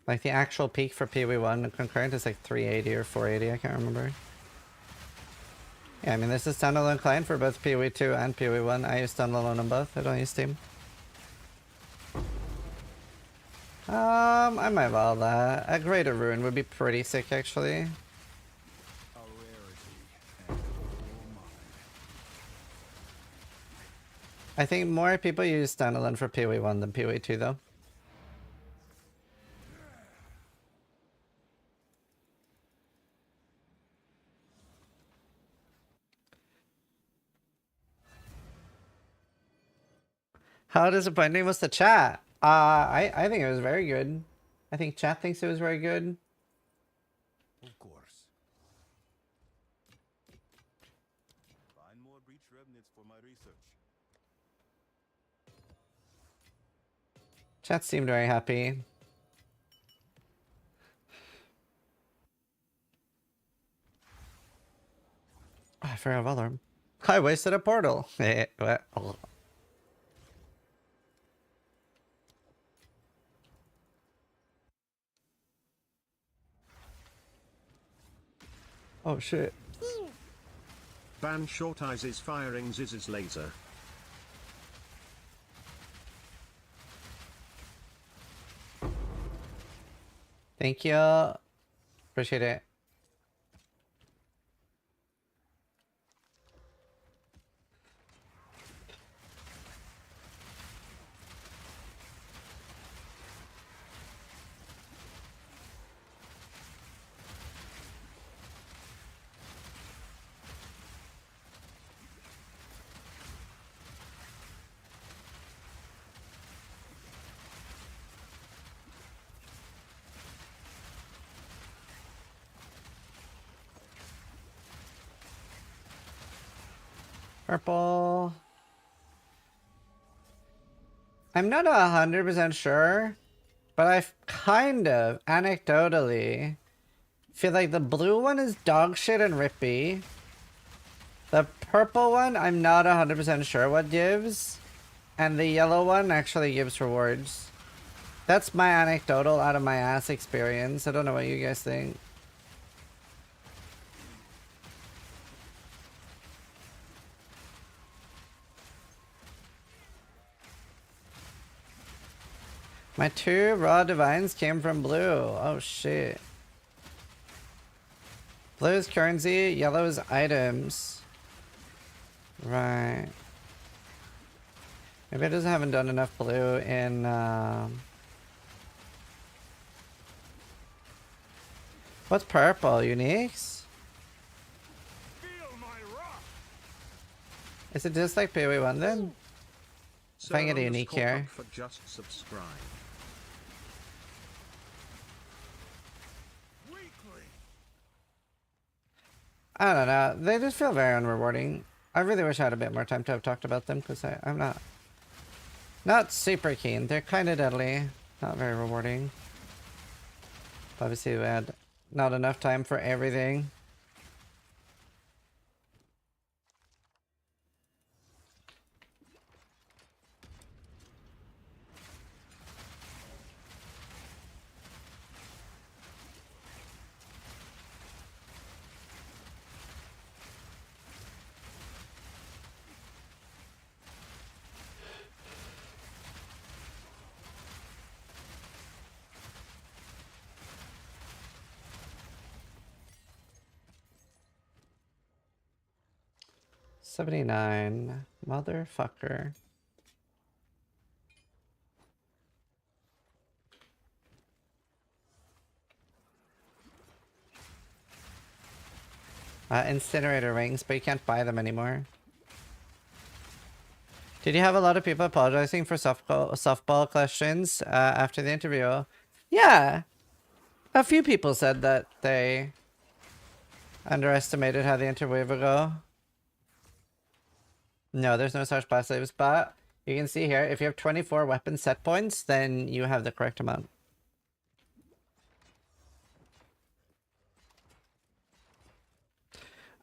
Like the actual peak for PoE 1 concurrent is like 380 or 480, I can't remember. Yeah, I mean this is standalone client for both PoE 2 and PoE 1. I use standalone on both, I don't use Steam. I might buy that. A Greater Ruin would be pretty sick actually. I think more people use standalone for PoE 1 than PoE 2 though. How disappointing was the chat? I think it was very good. I think chat thinks it was very good. Of course. Find more breach remnants for my research. Chat seemed very happy. I forgot about them. I wasted a portal. Oh shit. Ban Short Eyes is firing Ziz's laser. Thank you. Appreciate it. Purple. I'm not 100% sure, but I kind of, anecdotally, feel like the blue one is dog shit and rippy. The purple one, I'm not 100% sure what gives. And the yellow one actually gives rewards. That's my anecdotal out of my ass experience. I don't know what you guys think. My 2 raw divines came from blue. Oh shit. Blue is currency, yellow is items. Right. Maybe I just haven't done enough blue in What's purple? Uniques? Feel my wrath. Is it just like PoE 1 then? If I can get a Zizaran unique caught here. up for just subscribe. Weekly. I don't know. They just feel very unrewarding. I really wish I had a bit more time to have talked about them because I'm not super keen. They're kind of deadly. Not very rewarding. Obviously we had not enough time for everything. 79. Motherfucker. Incinerator rings, but you can't buy them anymore. Did you have a lot of people apologizing for softball questions after the interview? Yeah. A few people said that they underestimated how the interview would go. No, there's no such passives, but you can see here, if you have 24 weapon set points, then you have the correct amount.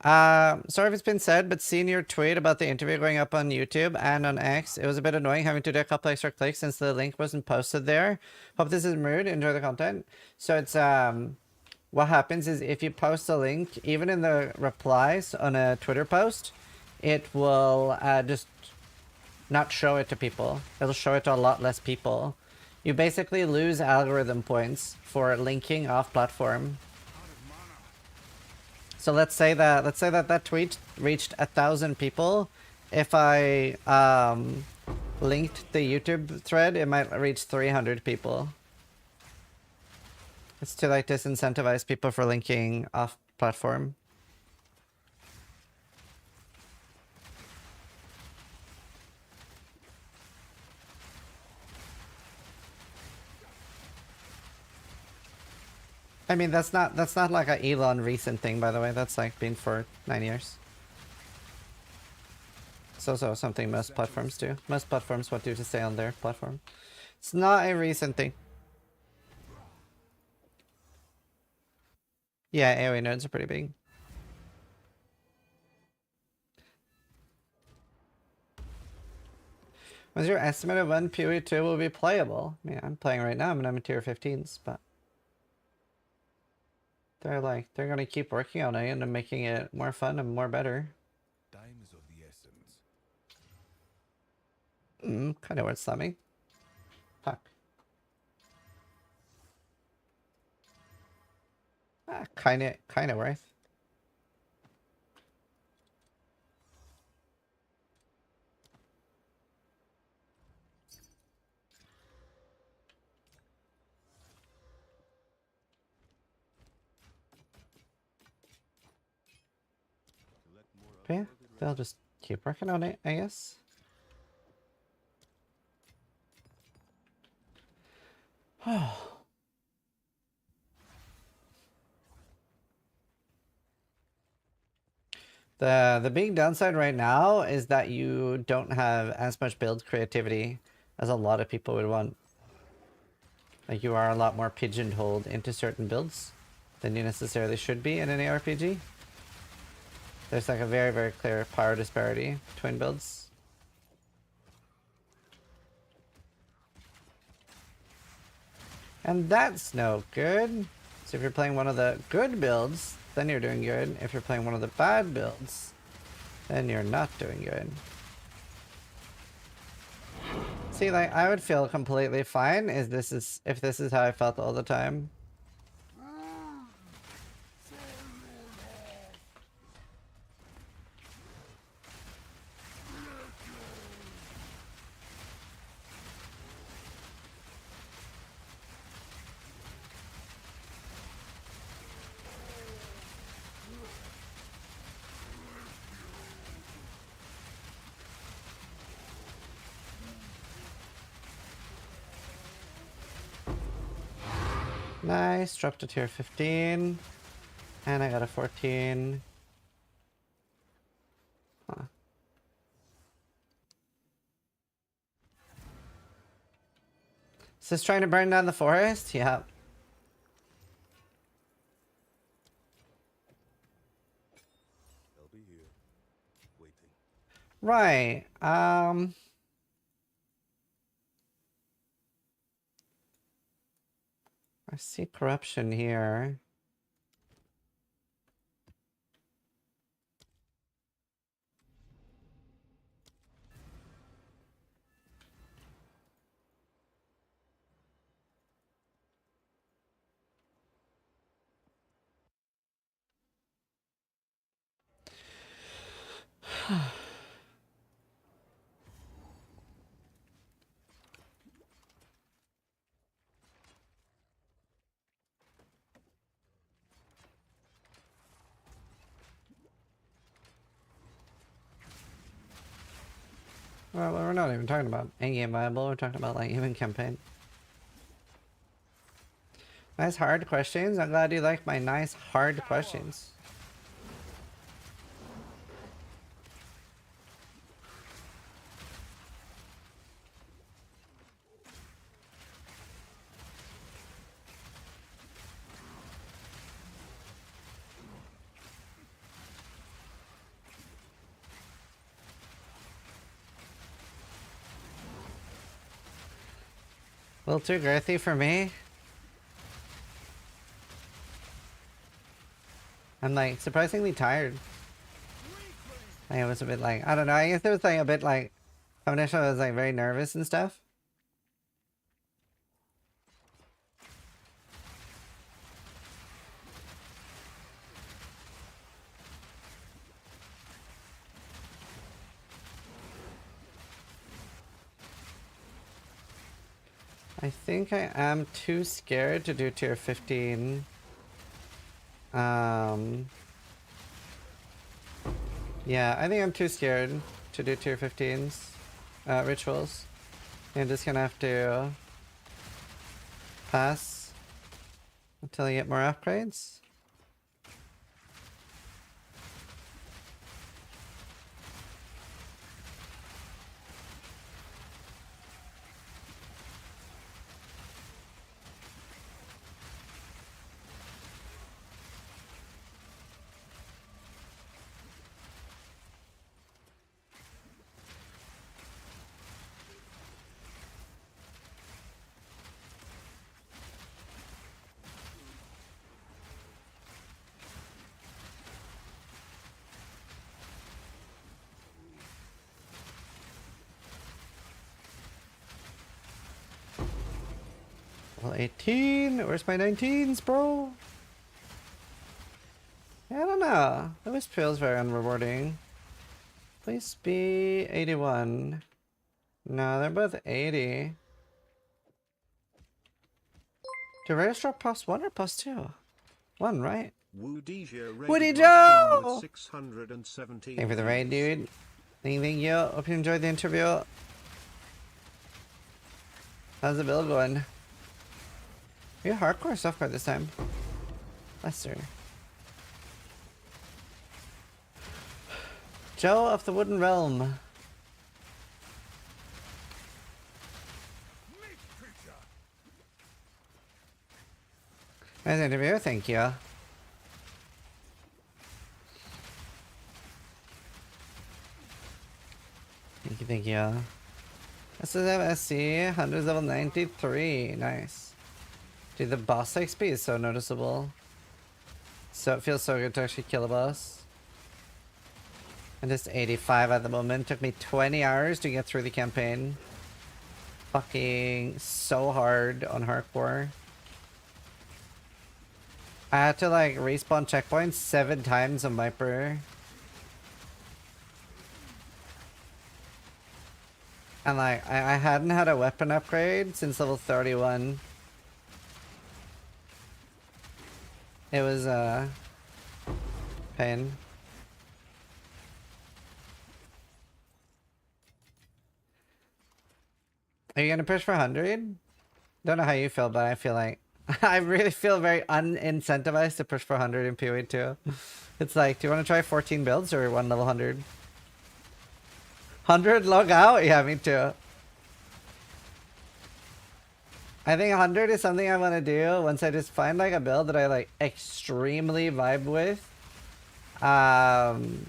Sorry if it's been said, but seeing your tweet about the interview going up on YouTube and on X, it was a bit annoying having to do a couple extra clicks since the link wasn't posted there. Hope this isn't rude. Enjoy the content. So it's, what happens is if you post a link, even in the replies on a Twitter post, it will just not show it to people. It'll show it to a lot less people. You basically lose algorithm points for linking off platform. So let's say that tweet reached 1,000 people. If I linked the YouTube thread, it might reach 300 people. It's to like disincentivize people for linking off platform. I mean, that's not like a Elon recent thing, by the way. That's like been for 9 years. It's also something most platforms do. Most platforms want you to stay on their platform. It's not a recent thing. Yeah, AoE nodes are pretty big. What's your estimate of when PoE 2 will be playable? I mean, I'm playing right now, and I'm in tier 15s, but they're gonna keep working on it and making it more fun and more better. Time is of the essence. Kind of worth slamming. Fuck. Kind of worth. But yeah, they'll just keep working on it, I guess. The big downside right now is that you don't have as much build creativity as a lot of people would want. Like, you are a lot more pigeonholed into certain builds than you necessarily should be in an ARPG. There's like a very, very clear power disparity between builds. And that's no good. So if you're playing one of the good builds, then you're doing good. If you're playing one of the bad builds, then you're not doing good. See, like, I would feel completely fine if this is how I felt all the time. Nice, dropped to tier 15. And I got a 14. Huh. Is this trying to burn down the forest? Yeah. I'll be here, waiting. Right. I see corruption here. Well, we're not even talking about in-game viable. We're talking about like even campaign. Nice hard questions. I'm glad you like my nice hard questions. A little too girthy for me. I'm like surprisingly tired. I was a bit like, I don't know, I guess it was like a bit like, initially I was like very nervous and stuff. I think I am too scared to do tier 15. Yeah, I think I'm too scared to do tier 15s rituals. I'm just gonna have to pass until I get more upgrades. Well, 18. Where's my 19s, bro? Yeah, I don't know. That always feels very unrewarding. Please be 81. No, they're both 80. Do raiders drop +1 or +2? 1, right? Woody Joe! Thank you for the raid, dude. Thank you. Hope you enjoyed the interview. How's the build going? Are you hardcore or softcore this time? Lester. Joe of the Wooden Realm. Nice interview, thank you. Thank you. SSC, 100 level 93. Nice. Dude, the boss XP is so noticeable. So it feels so good to actually kill a boss. And just 85 at the moment. Took me 20 hours to get through the campaign. Fucking so hard on hardcore. I had to like respawn checkpoints 7 times on Viper. And like, I hadn't had a weapon upgrade since level 31. It was pain. Are you gonna push for 100? Don't know how you feel, but I feel like I really feel very unincentivized to push for 100 in PoE 2. It's like, do you want to try 14 builds or 1 level 100? 100 log out? Yeah, me too. I think 100 is something I want to do once I just find like a build that I like extremely vibe with. And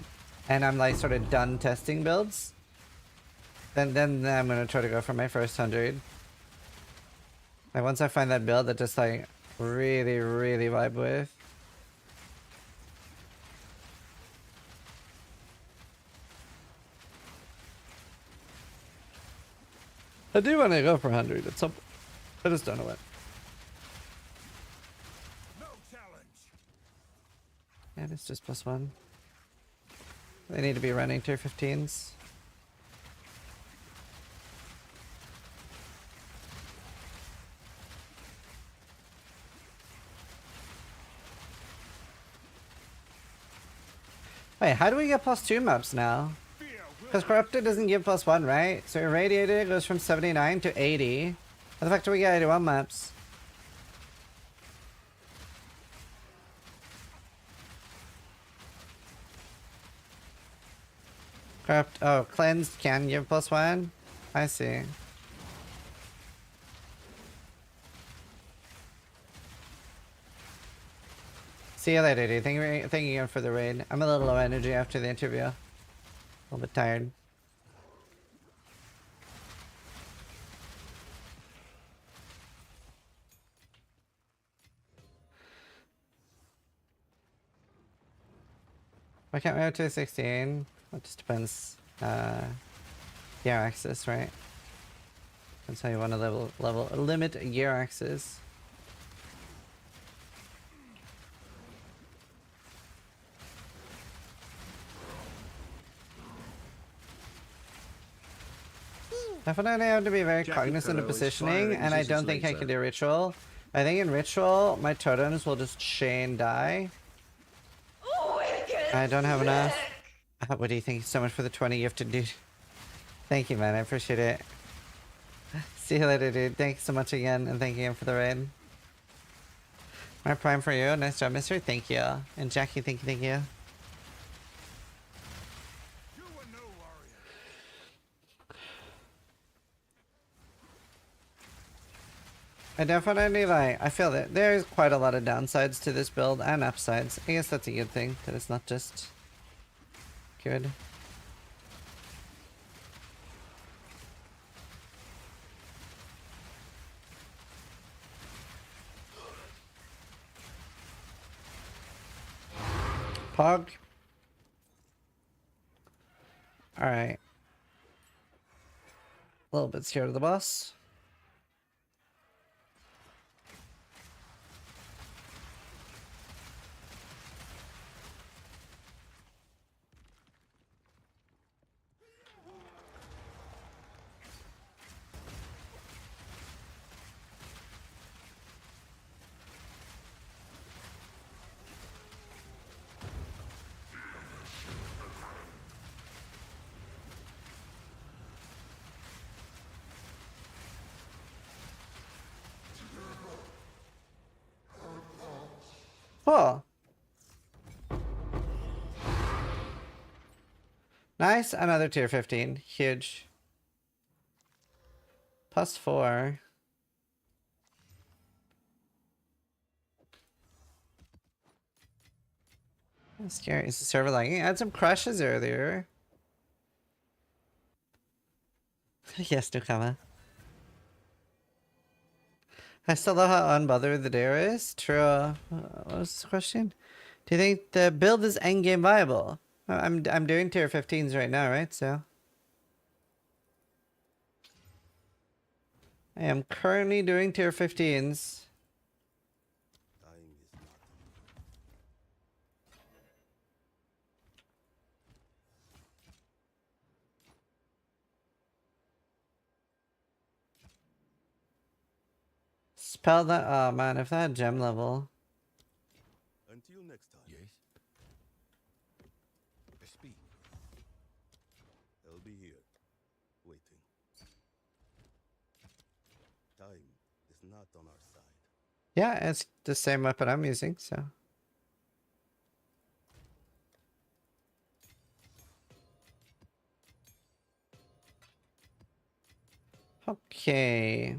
I'm like sort of done testing builds. Then I'm gonna try to go for my first 100. Like once I find that build that just like really vibe with. I do want to go for 100 at some point. I just don't know what. No challenge. Yeah, it's just +1. They need to be running tier 15s. Wait, how do we get +2 maps now? Fear will Because Corrupted doesn't give +1, right? So Irradiated goes from 79 to 80. How the fuck do we get 81 maps? Corrupt. Oh, Cleansed can give +1? I see. See you later, dude. Thank you again for the raid. I'm a little low energy after the interview. A little bit tired. Why can't we go to 16? It just depends. Yeah, access, right? That's how you want to limit gear access. Definitely have to be very cognizant of positioning, and I don't think I can do ritual. I think in ritual, my totems will just chain die. I don't have enough. What do you think so much for the 20 gifted, dude? Thank you, man. I appreciate it. See you later, dude. Thanks so much again, and thank you again for the raid. My prime for you. Nice job, mister. Thank you. And Jackie, thank you, thank you. I definitely I feel that there's quite a lot of downsides to this build and upsides. I guess that's a good thing, that it's not just good. Pog. Alright. A little bit scared of the boss. Cool. Nice. Another tier 15. Huge. +4. That's scary. Is the server lagging? I had some crashes earlier. Yes, Nukama. I still love how unbothered the dare is. True. What was the question? Do you think the build is endgame viable? I'm doing tier 15s right now, right? So I am currently doing tier 15s. Spell that. Oh man, if that had gem level. Until next time. Yes. Speak. I'll be here, waiting. Time is not on our side. Yeah, it's the same weapon I'm using, so. Okay.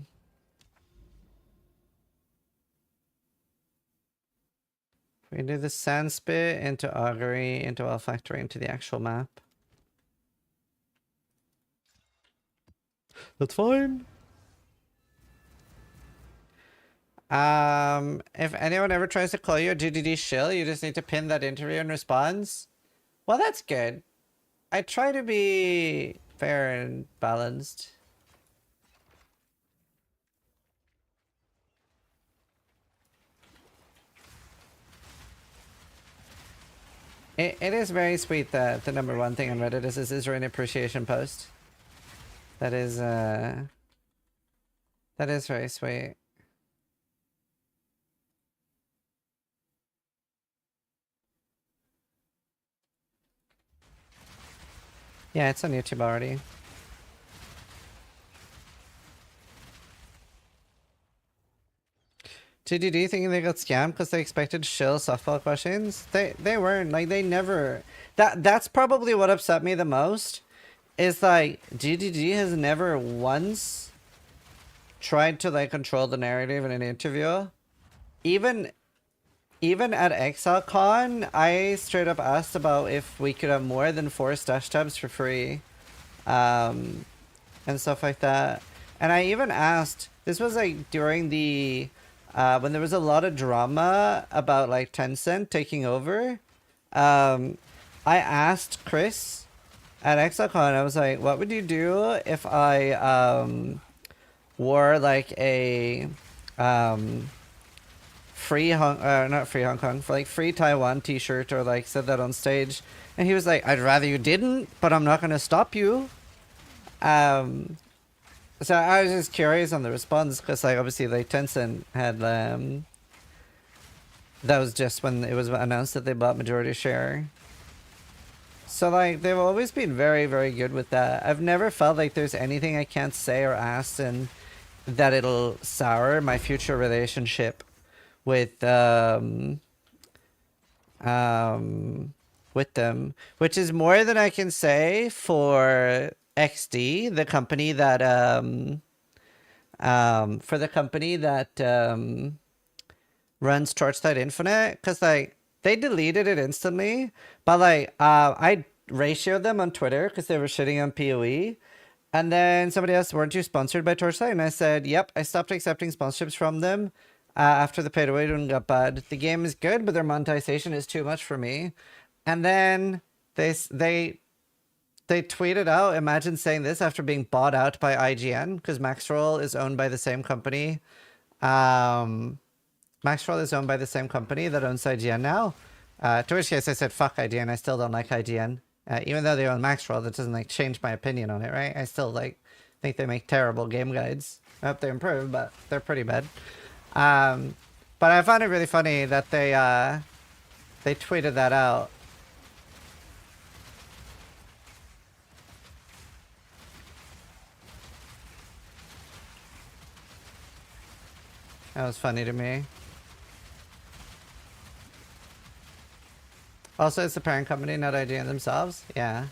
We do the sand spit into augury into olfactory into the actual map. That's fine. If anyone ever tries to call you a GDD shill, you just need to pin that interview and response. Well, that's good. I try to be fair and balanced. It is very sweet that the #1 thing on Reddit is this Zizaran appreciation post. That is very sweet. Yeah, it's on YouTube already. TDD thinking they got scammed because they expected shill softball questions. They weren't. Like, they never. That's probably what upset me the most. Is like GDG has never once tried to like control the narrative in an interview. Even at ExileCon, I straight up asked about if we could have more than 4 stash tabs for free. And stuff like that. And I even asked, this was like during the, when there was a lot of drama about like Tencent taking over. I asked Chris at ExileCon, I was like, what would you do if I, wore like a, not free Hong Kong, for like free Taiwan t-shirt, or like said that on stage? And he was like, I'd rather you didn't, but I'm not going to stop you. So I was just curious on the response, because like obviously like Tencent had, that was just when it was announced that they bought majority share. So like they've always been very, very good with that. I've never felt like there's anything I can't say or ask and that it'll sour my future relationship with them, which is more than I can say for XD, the company that runs Torchlight Infinite, because like they deleted it instantly, but like I ratioed them on Twitter because they were shitting on PoE, and then somebody asked, weren't you sponsored by Torchlight? And I said, yep, I stopped accepting sponsorships from them after the pay-to-win one got bad. The game is good, but their monetization is too much for me. And then they tweeted out, imagine saying this after being bought out by IGN, because Maxroll is owned by the same company. Maxroll is owned by the same company that owns IGN now. To which case I said, fuck IGN, I still don't like IGN. Even though they own Maxroll, that doesn't like change my opinion on it, right? I still like think they make terrible game guides. I hope they improve, but they're pretty bad. But I found it really funny that they tweeted that out. That was funny to me. Also, it's the parent company, not IGN themselves. Yeah.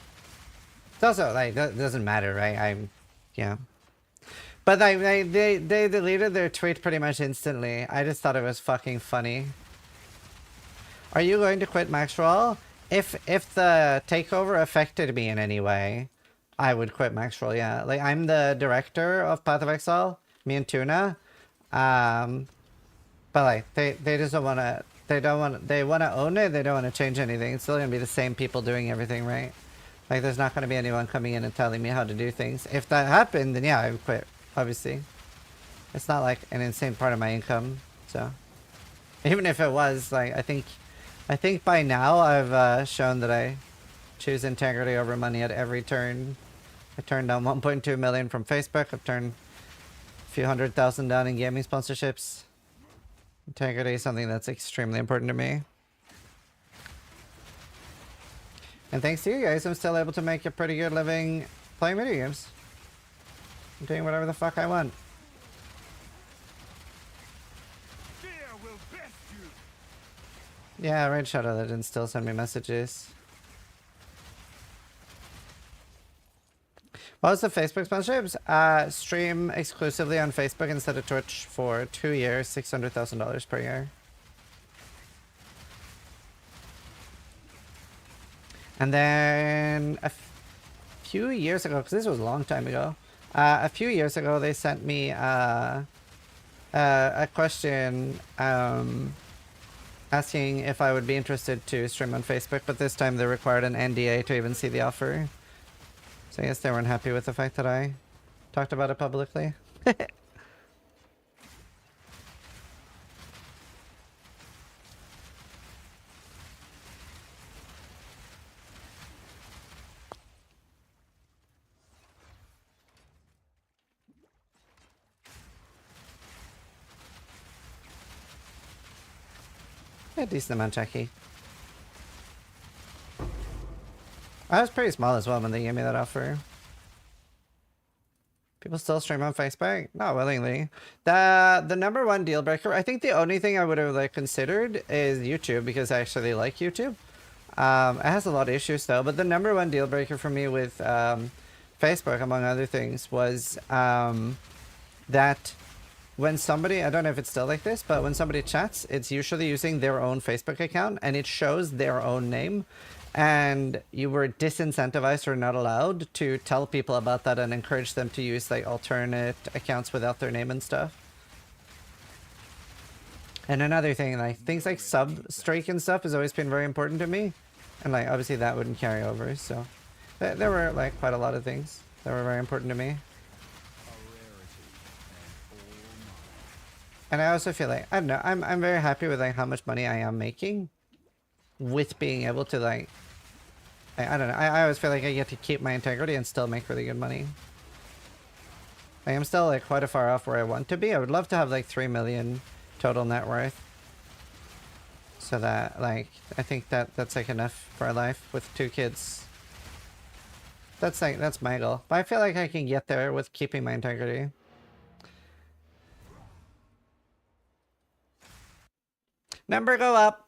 It's also, like, that doesn't matter, right? Yeah. But, like, they deleted their tweet pretty much instantly. I just thought it was fucking funny. Are you going to quit Maxroll? If the takeover affected me in any way, I would quit Maxroll, yeah. Like, I'm the director of Path of Exile, me and Tuna. But like they just don't want to, they want to own it, they don't want to change anything. It's still going to be the same people doing everything, right? Like there's not going to be anyone coming in and telling me how to do things. If that happened, then yeah, I would quit, obviously. It's not like an insane part of my income, so even if it was, like I think by now I've shown that I choose integrity over money at every turn. I turned down 1.2 million from Facebook. I've turned a few $100,000 down in gaming sponsorships. Integrity is something that's extremely important to me. And thanks to you guys, I'm still able to make a pretty good living playing video games. I'm doing whatever the fuck I want. Fear will best you. Yeah, Raid Shadow that didn't still send me messages. What was the Facebook sponsorships? Stream exclusively on Facebook instead of Twitch for 2 years, $600,000 per year. And then a few years ago, because this was a long time ago, a few years ago they sent me a question asking if I would be interested to stream on Facebook, but this time they required an NDA to even see the offer. So I guess they weren't happy with the fact that I talked about it publicly. A decent amount, Jackie. I was pretty small as well when they gave me that offer. People still stream on Facebook? Not willingly. The number one deal breaker, I think the only thing I would have like considered is YouTube, because I actually like YouTube. It has a lot of issues though, but the number one deal breaker for me with Facebook, among other things, was that when somebody, I don't know if it's still like this, but when somebody chats, it's usually using their own Facebook account and it shows their own name. And you were disincentivized or not allowed to tell people about that and encourage them to use like alternate accounts without their name and stuff. And another thing, like things like sub streak and stuff has always been very important to me. And like obviously that wouldn't carry over, so there were like quite a lot of things that were very important to me. And I also feel like, I don't know, I'm very happy with like how much money I am making with being able to like, I don't know, I always feel like I get to keep my integrity and still make really good money. Like I'm still like quite a far off where I want to be. I would love to have like 3 million total net worth. So that like, I think that's like enough for a life with 2 kids. That's like, that's my goal. But I feel like I can get there with keeping my integrity. Number go up.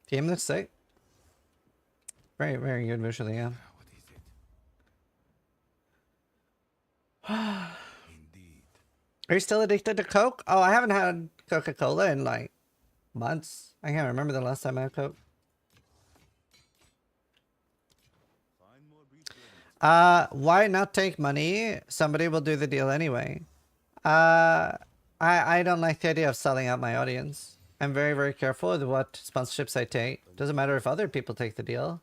Game looks sick. Very, very good visually, yeah. Are you still addicted to Coke? Oh, I haven't had Coca-Cola in like months. I can't remember the last time I had Coke. Why not take money? Somebody will do the deal anyway. I don't like the idea of selling out my audience. I'm very, very careful with what sponsorships I take. Doesn't matter if other people take the deal.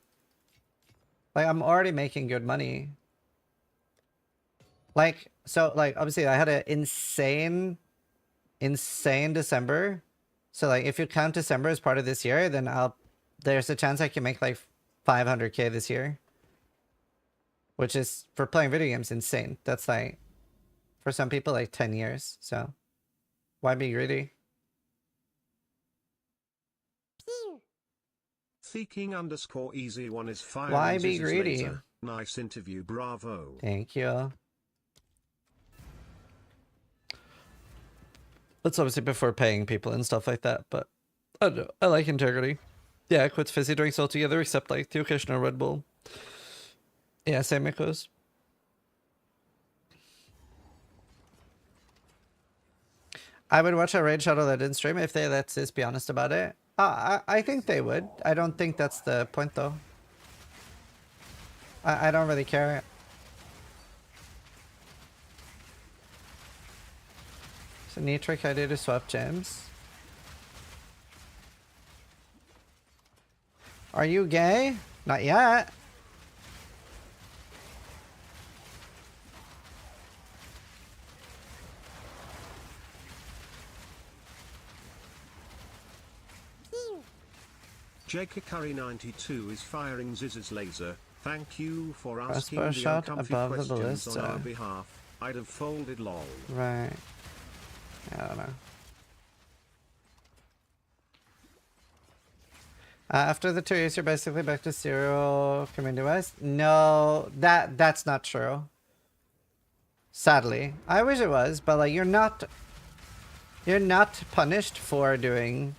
Like, I'm already making good money. Like, so, like, obviously I had an insane December. So, like, if you count December as part of this year, then there's a chance I can make, like, 500K this year. Which is, for playing video games, insane. That's, like, for some people, like, 10 years. So, why be greedy? Seeking_easy1 is firing. Why be Ziz's greedy? laser. Nice interview, bravo. Thank you. That's obviously before paying people and stuff like that, but I don't know. I like integrity. Yeah, I quit fizzy drinks altogether, except like the occasional Red Bull. Yeah, same echoes. I would watch a Raid Shadow Legends stream if they let Sis be honest about it. I think they would. I don't think that's the point though. I don't really care. It's a neat trick idea to swap gems. Are you gay? Not yet. Curry92 is firing Ziz's laser. Thank you for asking Crossbow the shot uncomfy above the questions on our ballista. behalf. I'd have folded lol. Right. I don't know. After the 2 years, you're basically back to 0 community-wise? No, that's not true. Sadly. I wish it was, but like you're not punished for doing...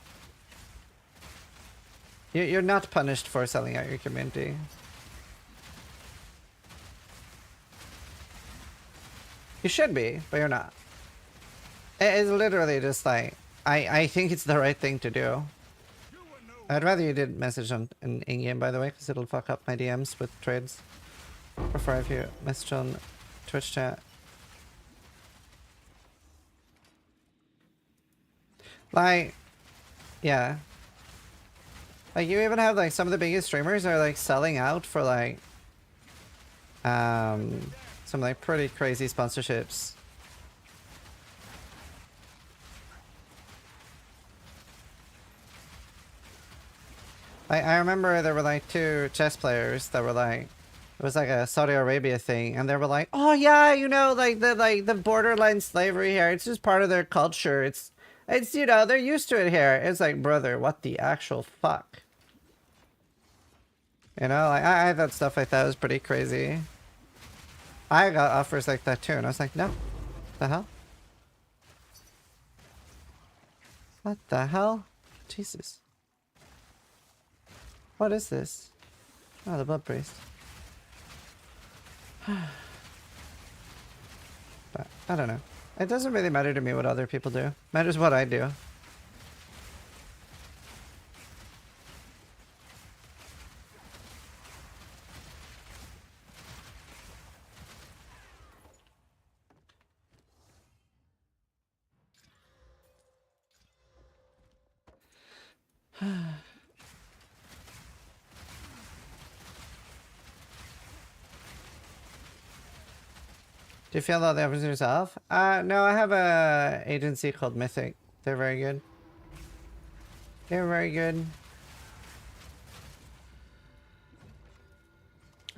You're not punished for selling out your community. You should be, but you're not. It's literally just like, I think it's the right thing to do. I'd rather you did message on in-game, by the way, because it'll fuck up my DMs with trades. Prefer if you message on Twitch chat. Like, yeah. Like, you even have, like, some of the biggest streamers are, like, selling out for, like, some, like, pretty crazy sponsorships. I remember there were, like, 2 chess players that were, like, It was like a Saudi Arabia thing, and they were like, "Oh yeah, you know, like the borderline slavery here. It's just part of their culture. It's you know, they're used to it here." It's like, brother, what the actual fuck? You know, like I thought stuff like that was pretty crazy. I got offers like that too, and I was like, no, the hell? What the hell? Jesus. What is this? Oh, the blood priest. But I don't know. It doesn't really matter to me what other people do. It matters what I do. Do you feel all the efforts yourself? No, I have a agency called Mythic. They're very good. They're very good.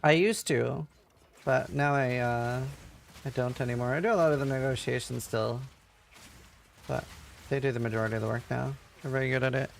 I used to, but now I don't anymore. I do a lot of the negotiations still, but they do the majority of the work now. They're very good at it.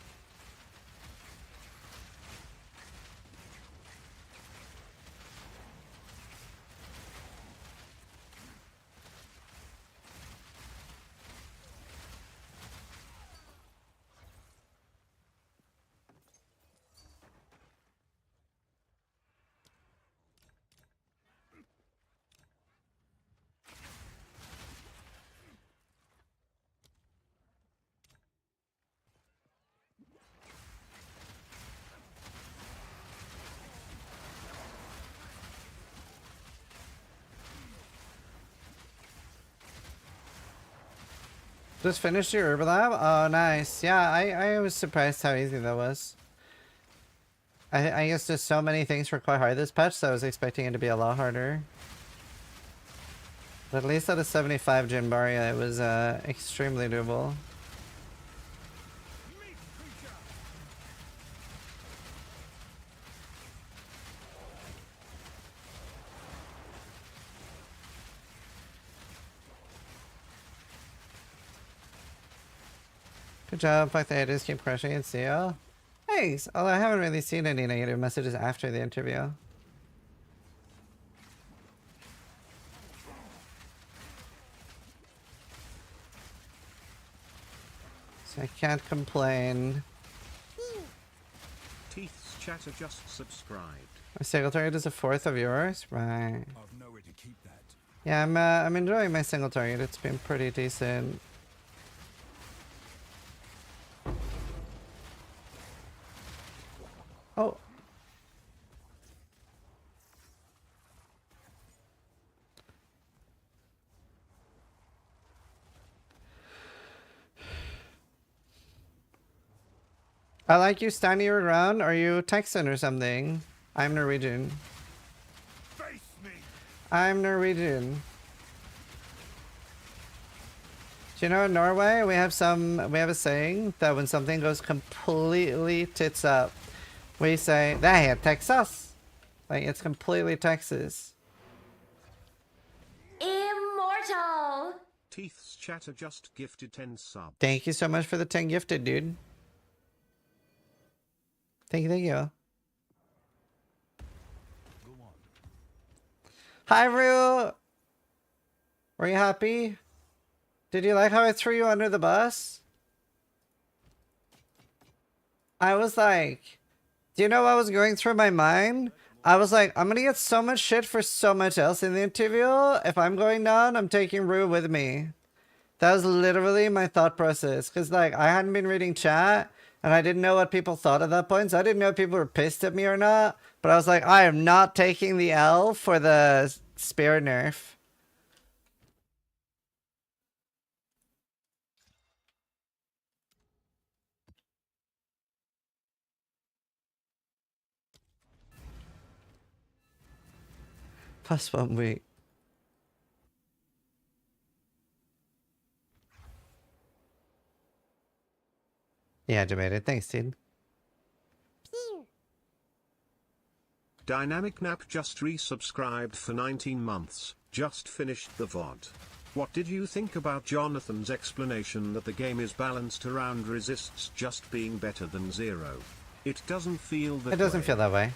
Just finished your Herb Lab? Oh, nice. Yeah, I was surprised how easy that was. I guess just so many things were quite hard this patch, so I was expecting it to be a lot harder. But at least at a 75 Jinbaria, it was extremely doable. Good job, fuck the haters, keep crushing it, see ya. Thanks! Although I haven't really seen any negative messages after the interview. So I can't complain. Teeth's chatter just subscribed. My single target is a fourth of yours? Right. I've nowhere to keep that. Yeah, I'm enjoying my single target. It's been pretty decent. Oh. I like you standing your ground. Are you Texan or something? I'm Norwegian. Face me. I'm Norwegian. Do you know in Norway we have a saying that when something goes completely tits up, we say, "That here Texas." Like it's completely Texas. Immortal. Teeth's chatter just gifted 10 subs. Thank you so much for the 10 gifted, dude. Thank you, thank you. Hi, Rue. Were you happy? Did you like how I threw you under the bus? I was like, do you know what was going through my mind? I was like, I'm gonna get so much shit for so much else in the interview. If I'm going down, I'm taking Rue with me. That was literally my thought process. Because, like, I hadn't been reading chat, and I didn't know what people thought at that point, so I didn't know if people were pissed at me or not. But I was like, I am not taking the L for the spear nerf. Plus 1 week. Yeah, debated. Thanks, dude. Dynamic Nap just resubscribed for 19 months, just finished the VOD. What did you think about Jonathan's explanation that the game is balanced around resists just being better than 0? It doesn't feel that It doesn't way. feel that way.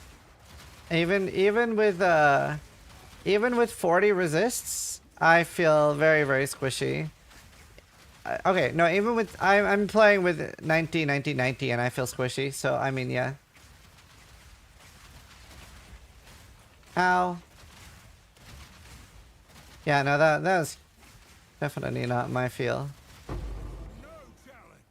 Even with 40 resists, I feel very, very squishy. Okay, no, even with I'm playing with 90, 90, 90, and I feel squishy. So I mean, yeah. Ow. Yeah, no, that was definitely not my feel. No challenge.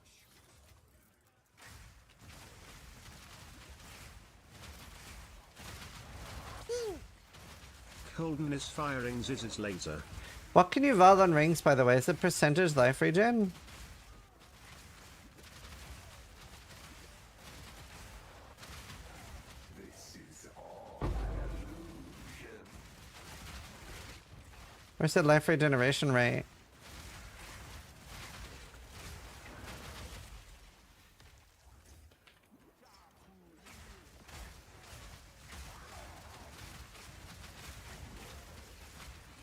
Holden is firing Ziz's laser. What can you vault on rings, by the way? Is it percentage life regen? Where's the life regeneration rate?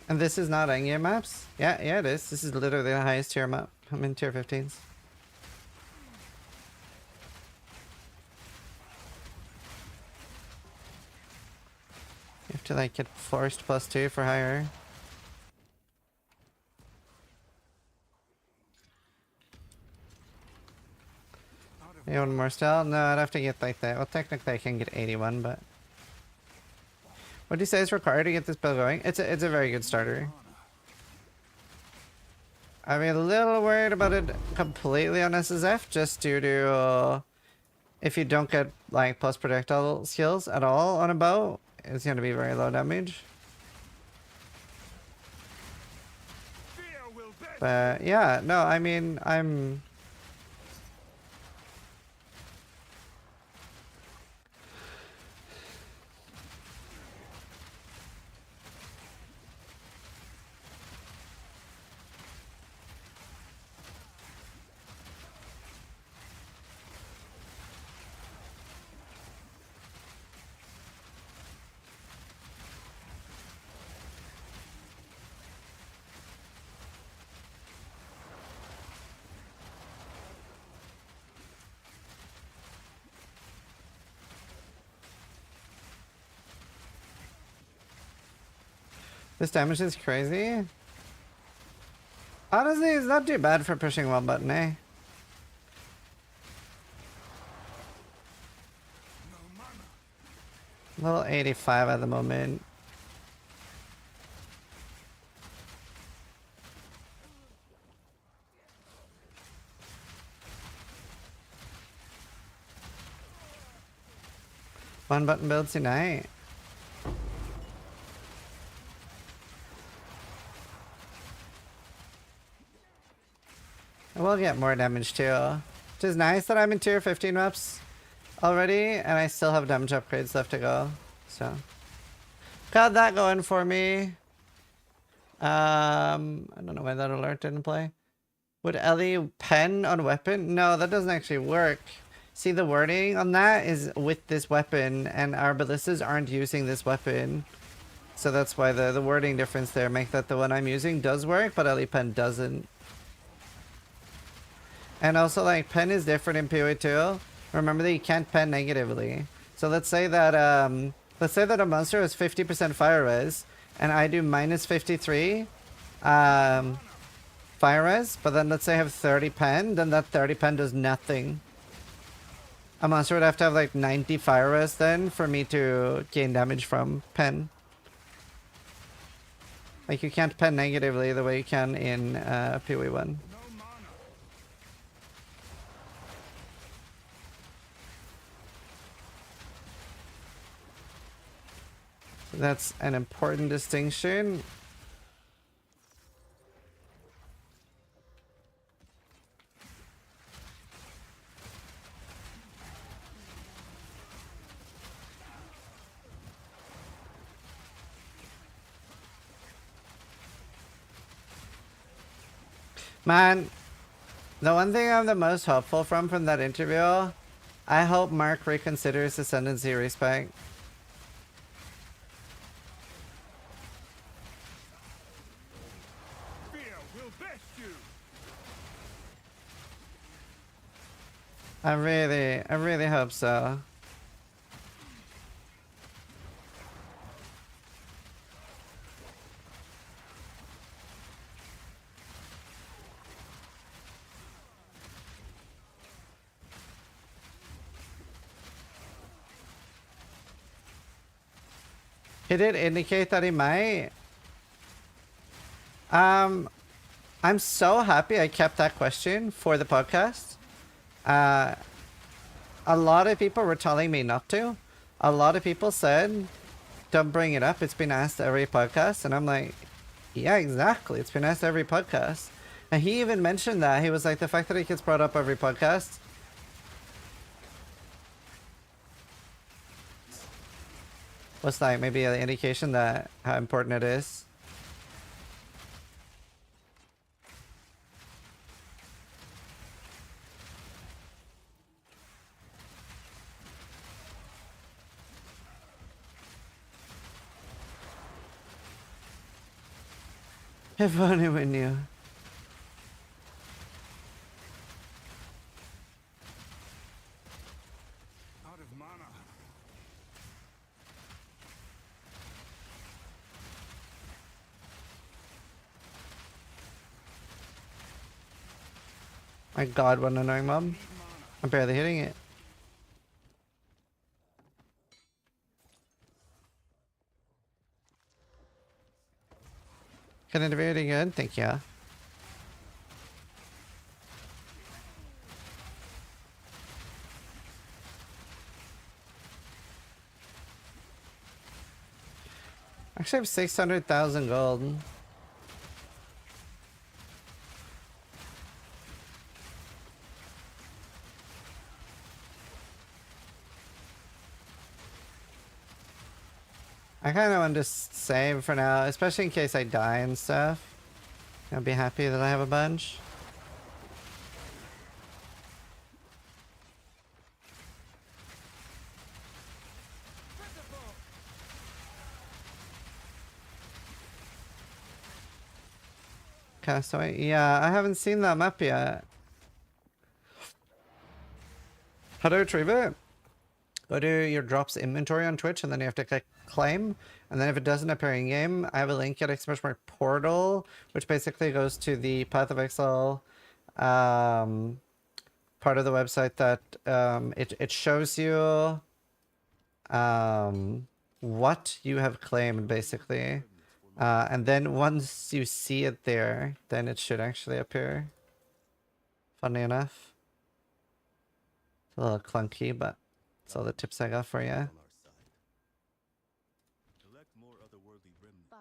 And this is not Engia maps? Yeah, it is. This is literally the highest tier map. I'm in tier 15s. You have to like get forced +2 for higher. You want more style? No, I'd have to get like that. Well, technically I can get 81, but... What do you say is required to get this build going? It's a very good starter. I'm a little worried about it completely on SSF, just due to if you don't get like plus projectile skills at all on a bow, it's going to be very low damage. But yeah, no, I mean, I'm... This damage is crazy. Honestly, it's not too bad for pushing one button, eh? Level 85 at the moment. One button builds tonight. I will get more damage too. Which is nice that I'm in tier 15 maps already, and I still have damage upgrades left to go. So, got that going for me. I don't know why that alert didn't play. Would Ellie pen on weapon? No, that doesn't actually work. See, the wording on that is with this weapon, and our ballistas aren't using this weapon. So that's why the wording difference there make that the one I'm using does work, but Ellie pen doesn't. And also, like, pen is different in PoE too. Remember that you can't pen negatively. So let's say that a monster has 50% fire res, and I do minus 53 fire res, but then let's say I have 30 pen, then that 30 pen does nothing. A monster would have to have like 90 fire res then for me to gain damage from pen. Like, you can't pen negatively the way you can in PoE 1. That's an important distinction. Man, the one thing I'm the most hopeful from that interview, I hope Mark reconsiders Ascendancy respect. I really hope so. He did indicate that he might. I'm so happy I kept that question for the podcast. A lot of people were telling me not to. A lot of people said, don't bring it up. It's been asked every podcast. And I'm like, yeah, exactly. It's been asked every podcast. And he even mentioned that. He was like, the fact that it gets brought up every podcast was like maybe an indication that how important it is. If only we knew. Out of mana. My god, what an annoying mob. I'm barely hitting it. Can it be really good? Thank you. Actually, I have 600,000 gold. I kind of want to save for now, especially in case I die and stuff. I'll be happy that I have a bunch. Castaway? Yeah, I haven't seen that map yet. How to retrieve it? Go to your drops inventory on Twitch and then you have to click claim. And then if it doesn't appear in game, I have a link at Mark portal, which basically goes to the Path of Exile part of the website that it shows you what you have claimed basically. And then once you see it there, then it should actually appear. Funny enough. It's a little clunky, but that's all the tips I got for you. Bye.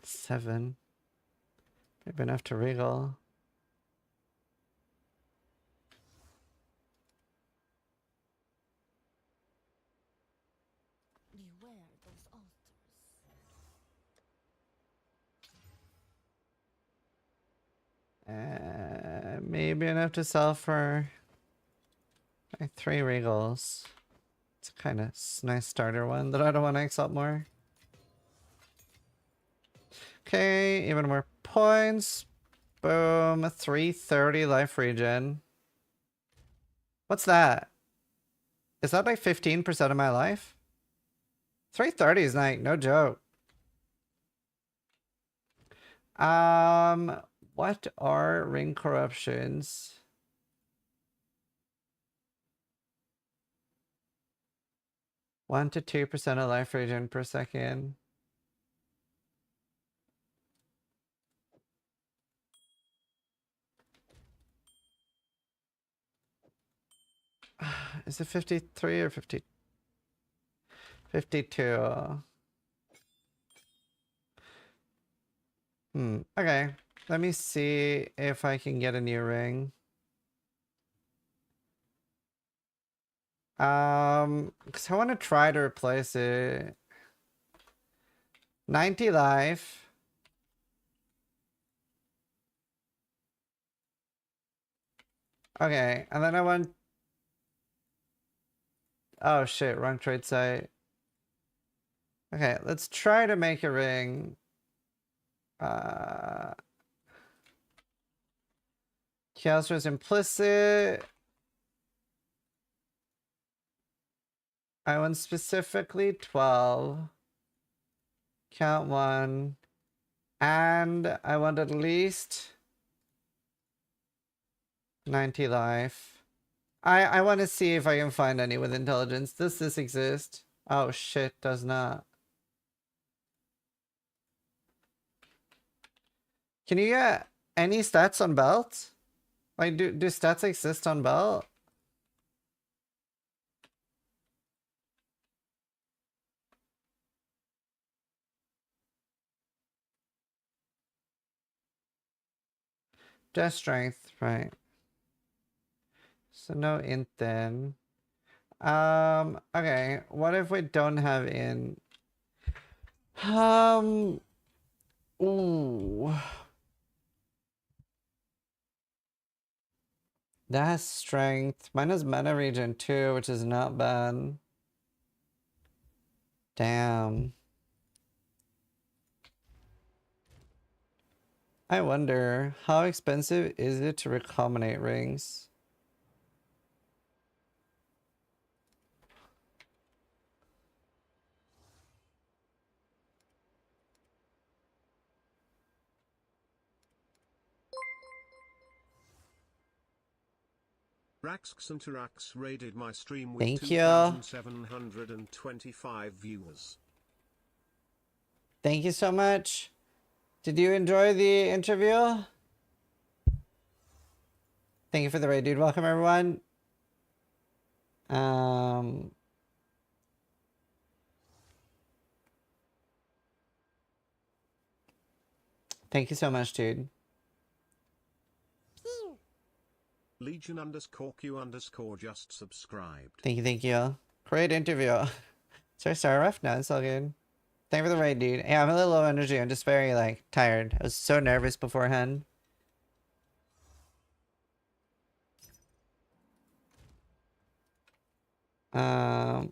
Seven. Maybe enough to regal. Beware those altars. Maybe enough to sell for like 3 regals. It's a kind of nice starter one that I don't want to accept more. Okay, even more points. Boom, 330 life regen. What's that? Is that like 15% of my life? 330 is like no joke. What are ring corruptions? One to 2% of life regen per second. Is it 53 or 50? 52. Okay. Let me see if I can get a new ring. Because I want to try to replace it. 90 life. Okay, and then I want... Oh shit, wrong trade site. Okay, let's try to make a ring. Chaos was implicit. I want specifically 12. Count 1. And I want at least 90 life. I want to see if I can find any with intelligence. Does this exist? Oh shit, does not. Can you get any stats on belt? Like, do stats exist on belt? Just strength, right. So no int then. Okay, what if we don't have int? Ooh. That has strength. Mine has mana regen too, which is not bad. Damn. I wonder, how expensive is it to recombinate rings? Raxxantarax raided my stream with Thank you. 2,725 viewers. Thank you so much. Did you enjoy the interview? Thank you for the raid, dude. Welcome, everyone. Thank you so much, dude. Legion _Q_ just subscribed. Thank you, thank you. Great interview. Sorry, rough. No, it's all good. Thank you for the raid, dude. Yeah, I'm a little low energy. I'm just very, like, tired. I was so nervous beforehand.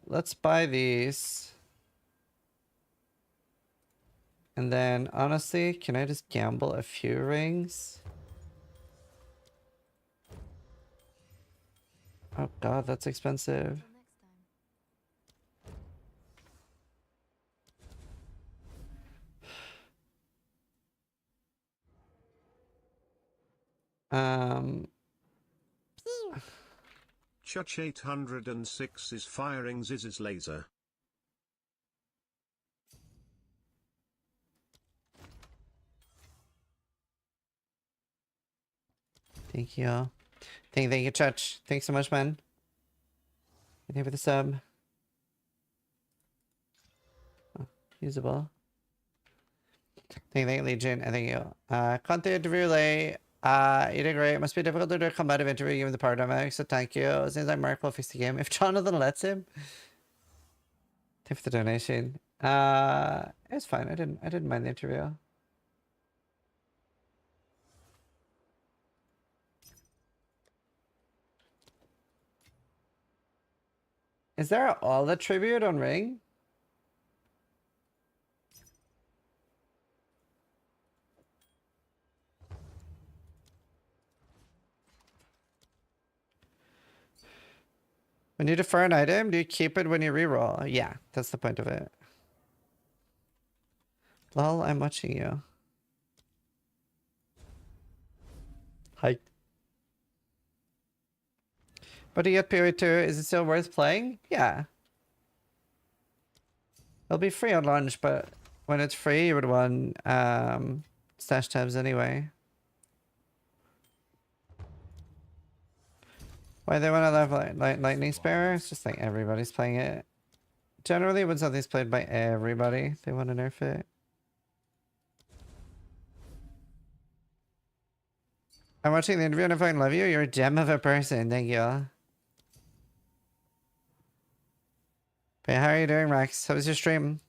Let's buy these. And then, honestly, can I just gamble a few rings? Oh god, that's expensive. Chuch 806 is firing Ziz's laser. Thank you. Thank you, Church. Thanks so much, man. Thank you for the sub. Oh, usable. Thank you, Legion. And thank you. Conte de Relay. You did great. It must be difficult to do a combative interview given the power dynamic, so thank you. It seems like Mark will fix the game if Jonathan lets him. Thank you for the donation. It's fine. I didn't mind the interview. Is there all the tribute on Ring? When you defer an item, do you keep it when you reroll? Yeah, that's the point of it. Lol, I'm watching you. Hi. But to get PoE2, is it still worth playing? Yeah. It'll be free on launch, but when it's free, you would want stash tabs anyway. Why they want to have lightning spare? It's just like everybody's playing it. Generally, when something's played by everybody, they want to nerf it. I'm watching the interview and I fucking love you. You're a gem of a person. Thank you. Hey, how are you doing, Max? How was your stream?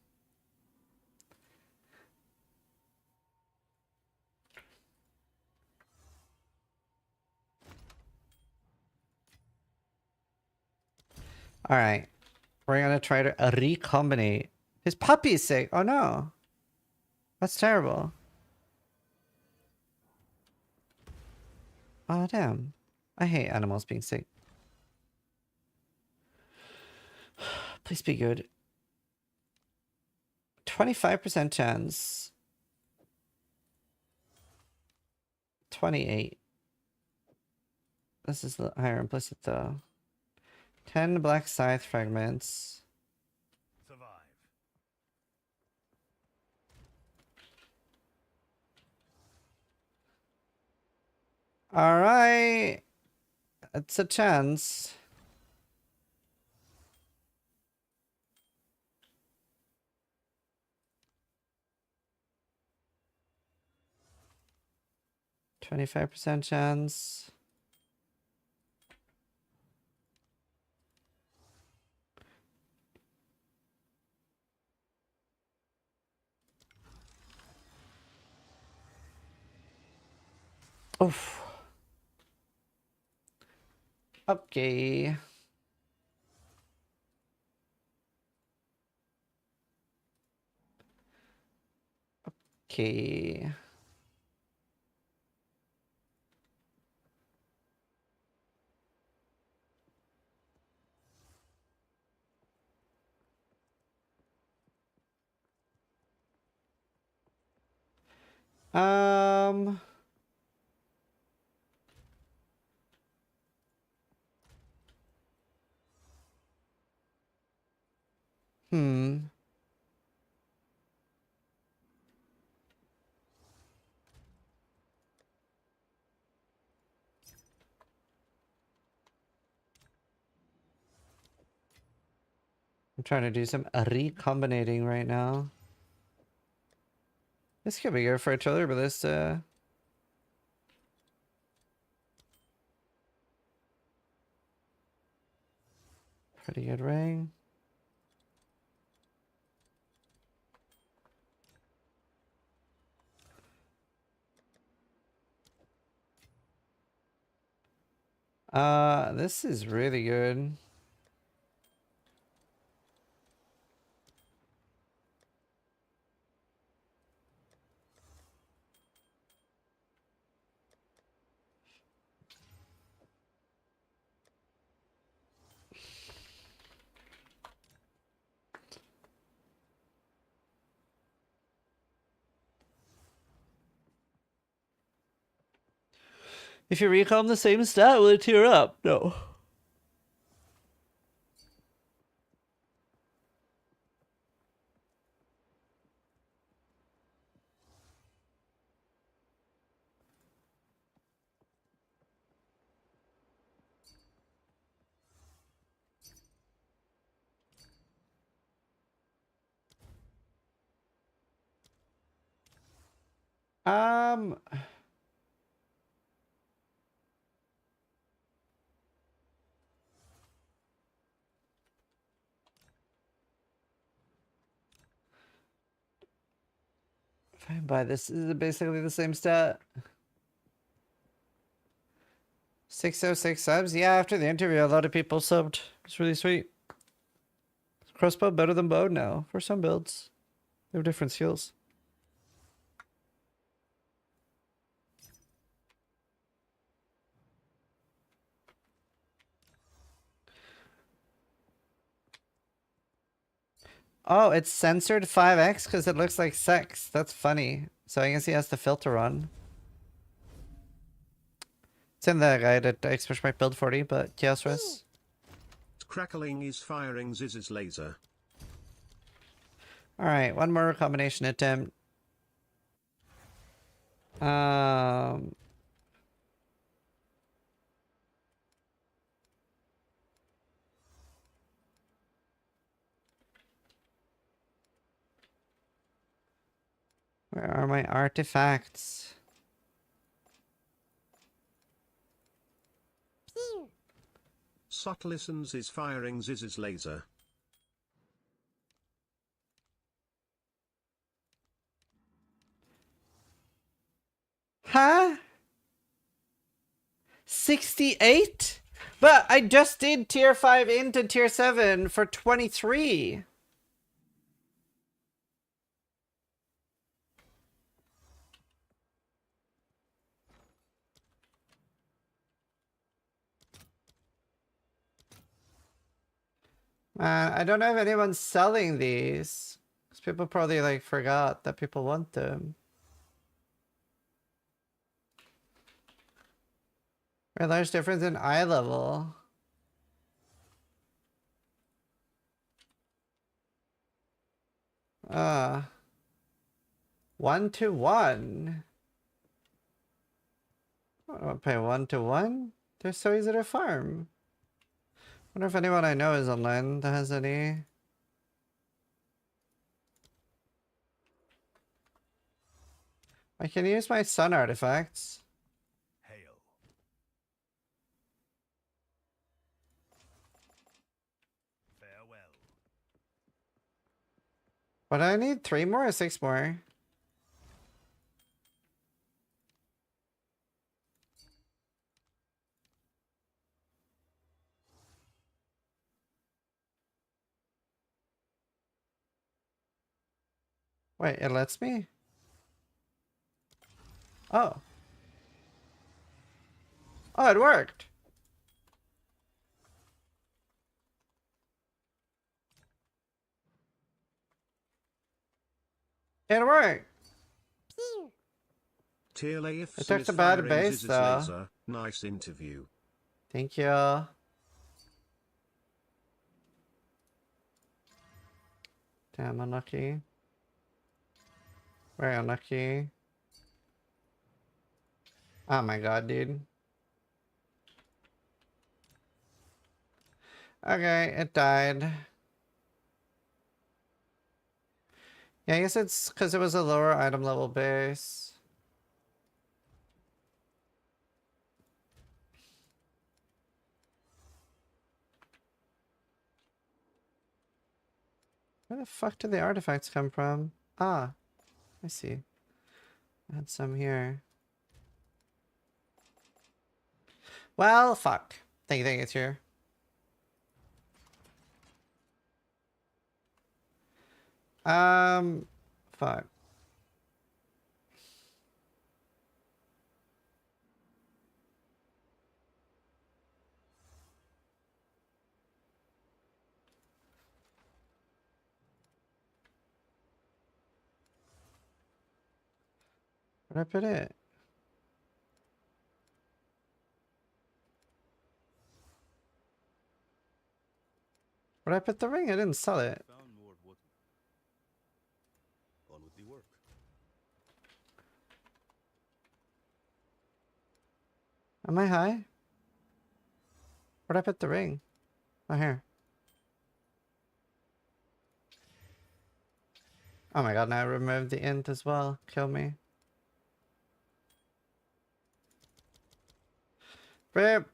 All right. We're going to try to recombinate. His puppy's sick. Oh, no. That's terrible. Oh, damn. I hate animals being sick. Please be good. 25% chance. 28. This is the higher implicit though. 10 black scythe fragments. Survive. Alright. It's a chance. %25 chance. Oof. Okay. Okay. Um. Hmm. I'm trying to do some recombinating right now. This could be good for each other, but this pretty good ring. This is really good. If you recom the same stat, will it tear up? No. Um. Fine by this is basically the same stat. 606 subs. Yeah, after the interview, a lot of people subbed. It's really sweet. Crossbow better than bow now for some builds. They have different skills. Oh, it's censored 5x because it looks like sex. That's funny. So I guess he has to filter on. It's in the guide at Express my build 40, but Chaos Res. Crackling is firing Ziz's laser. Alright, one more combination attempt. Where are my artifacts? Sut listens is firing Ziz's laser. Huh? 68? But I just did tier 5 into tier 7 for 23. Man, I don't know if anyone's selling these. Because people probably like forgot that people want them. Very large difference in eye level. Uh 1-to-1. I don't pay 1-to-1. They're so easy to farm. Wonder if anyone I know is online that has any. I can use my sun artifacts. Hail. Farewell. But I need 3 more or 6 more. Wait, it lets me? Oh. Oh, it worked. It worked. Tearlaith It took says the bad firing base, Ziz's though. laser. Nice interview. Thank you. Damn, unlucky. Very unlucky. Oh my god, dude. Okay, it died. Yeah, I guess it's because it was a lower item level base. Where the fuck did the artifacts come from? Ah, I see. I had some here. Well, fuck. Thank you, it's here. Fuck. Where'd I put it? Where'd I put the ring? I didn't sell it. Found more of what on with the work. Am I high? Where'd I put the ring? Oh, here. Oh my god, now I removed the int as well. Kill me. Rip.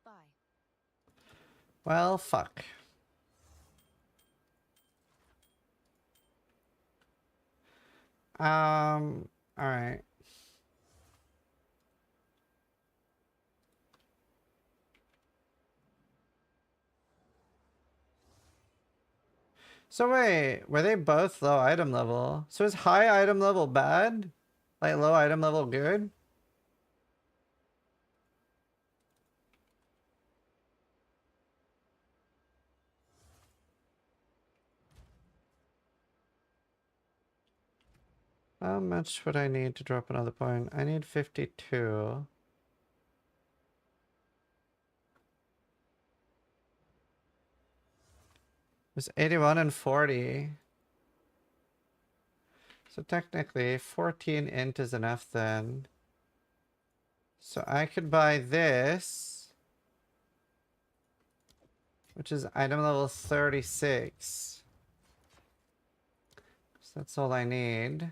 Bye. Well, fuck. Alright. So wait, were they both low item level? So is high item level bad? Like low item level good? How much would I need to drop another point? I need 52. There's 81 and 40. So technically 14 int is enough then. So I could buy this, which is item level 36. So that's all I need.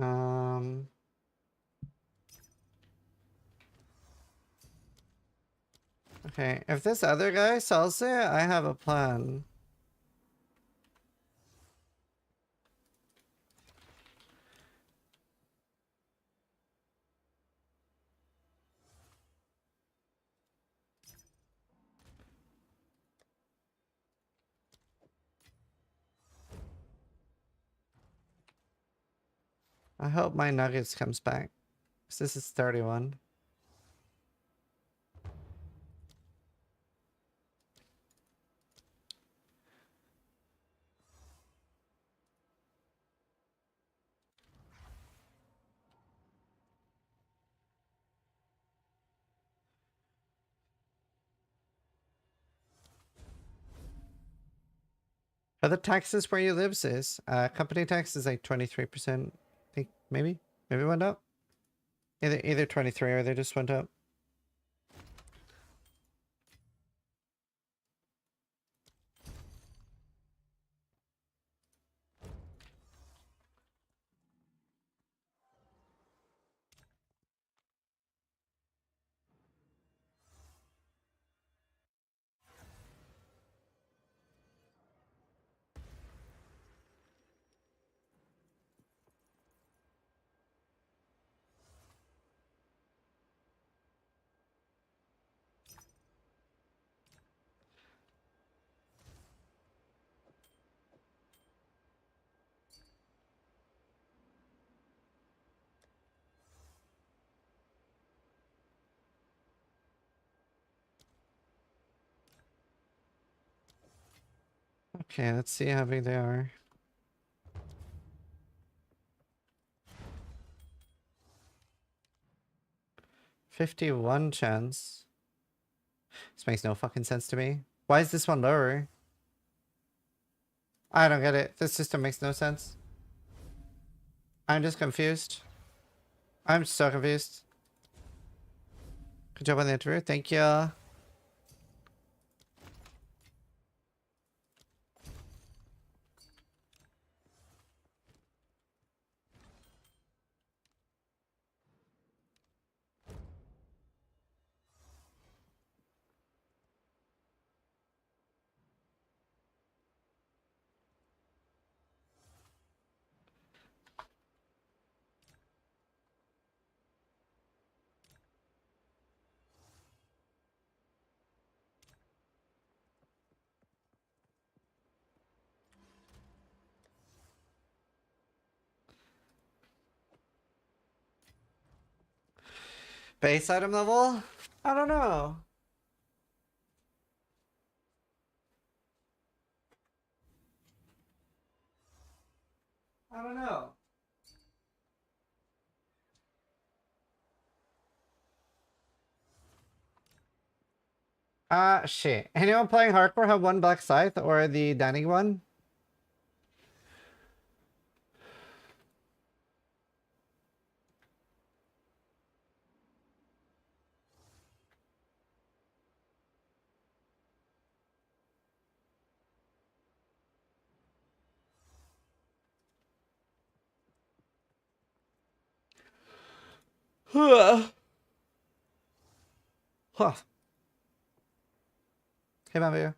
Um. Okay, if this other guy sells it, I have a plan. I hope my nuggets comes back. 'Cause this is 31. Are the taxes where you live, sis? Company tax is like 23%. I think maybe it went up. Either 23 or they just went up. Okay, let's see how big they are. $51 chance. This makes no fucking sense to me. Why is this one lower? I don't get it. This system makes no sense. I'm just confused. I'm so confused. Good job on the interview. Thank you. Base item level? I don't know. I don't know. Shit. Anyone playing hardcore have one black scythe or the dining one? Huh. Hey, Bamboo.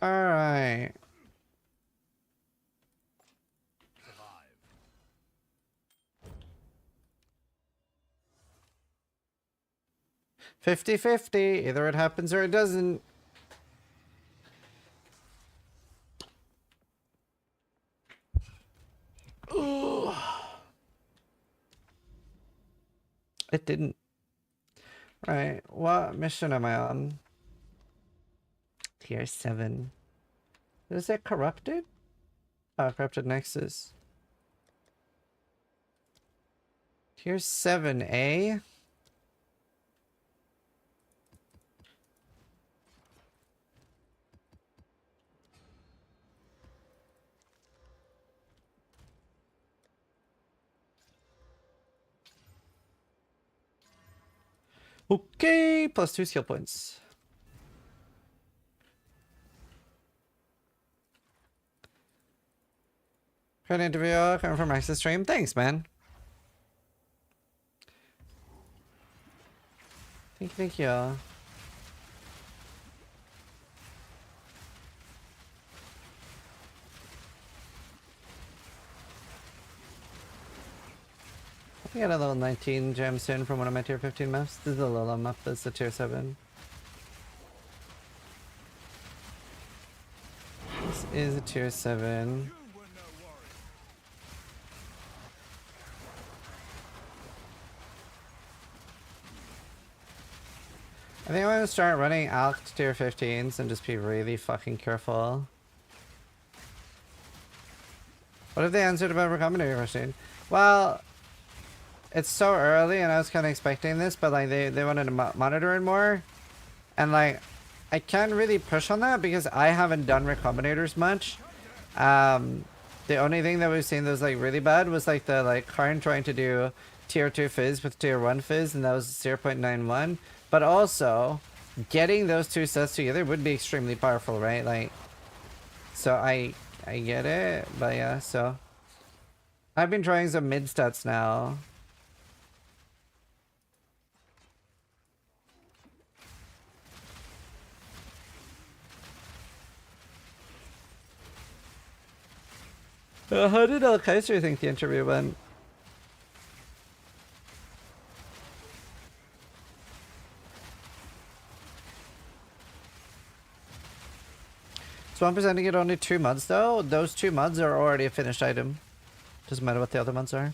All right. Survive. 50-50. Either it happens or it doesn't. Ooh. It didn't. Right, what mission am I on? Tier 7. Is it corrupted? Oh, corrupted Nexus. Tier 7A? Okay, plus 2 skill points. Good interview coming from Max's stream. Thanks, man. Thank you. I get a level 19 gem soon from one of my tier 15 maps. This is a Lola map, that's the tier 7. This is a tier 7. I think I'm gonna start running out tier 15s and just be really fucking careful. What if they answered about recommending your question? Well, it's so early and I was kind of expecting this, but like they wanted to monitor it more. And like, I can't really push on that because I haven't done recombinators much. The only thing that we've seen that was like really bad was like the like Karn trying to do tier 2 fizz with tier 1 fizz, and that was 0.91. But also, getting those two sets together would be extremely powerful, right? Like, so I get it, but yeah, so I've been trying some mid stats now. How did El Kaiser think the interview went? So I'm presenting it only 2 mods though. Those 2 mods are already a finished item. Doesn't matter what the other mods are.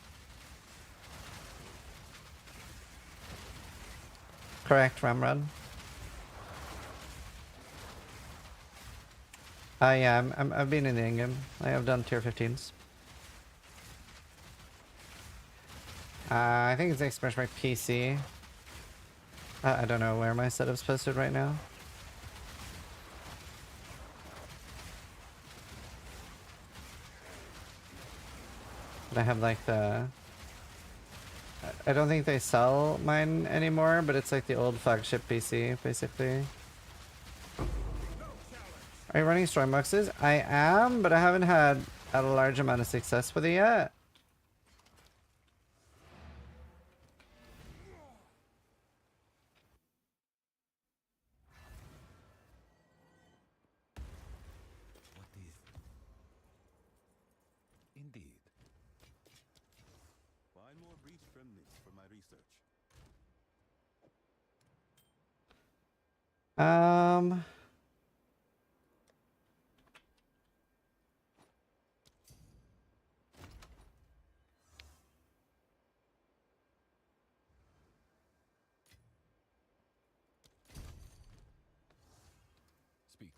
Correct, Ramrod. Yeah, I've been in the in-game. I have done tier 15s. I think it's expressed my PC. I don't know where my setup's posted right now. But I have like the... I don't think they sell mine anymore, but it's like the old flagship PC, basically. Are you running storm boxes? I am, but I haven't had a large amount of success with it yet. What is? Indeed. Find more breach remnants for my research. Speak.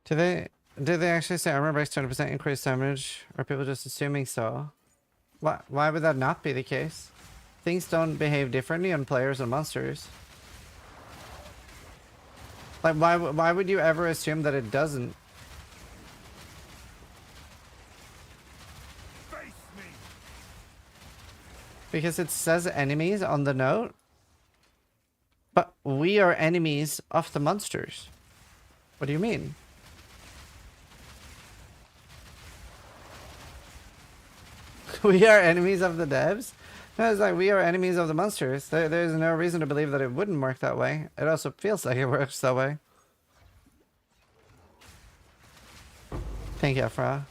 Did they actually say armor breaks 20% increased damage? Or are people just assuming so? Why would that not be the case? Things don't behave differently on players and monsters. Like, why would you ever assume that it doesn't? Because it says enemies on the note. But we are enemies of the monsters. What do you mean? We are enemies of the devs? No, it's like we are enemies of the monsters. There's no reason to believe that it wouldn't work that way. It also feels like it works that way. Thank you, Afra.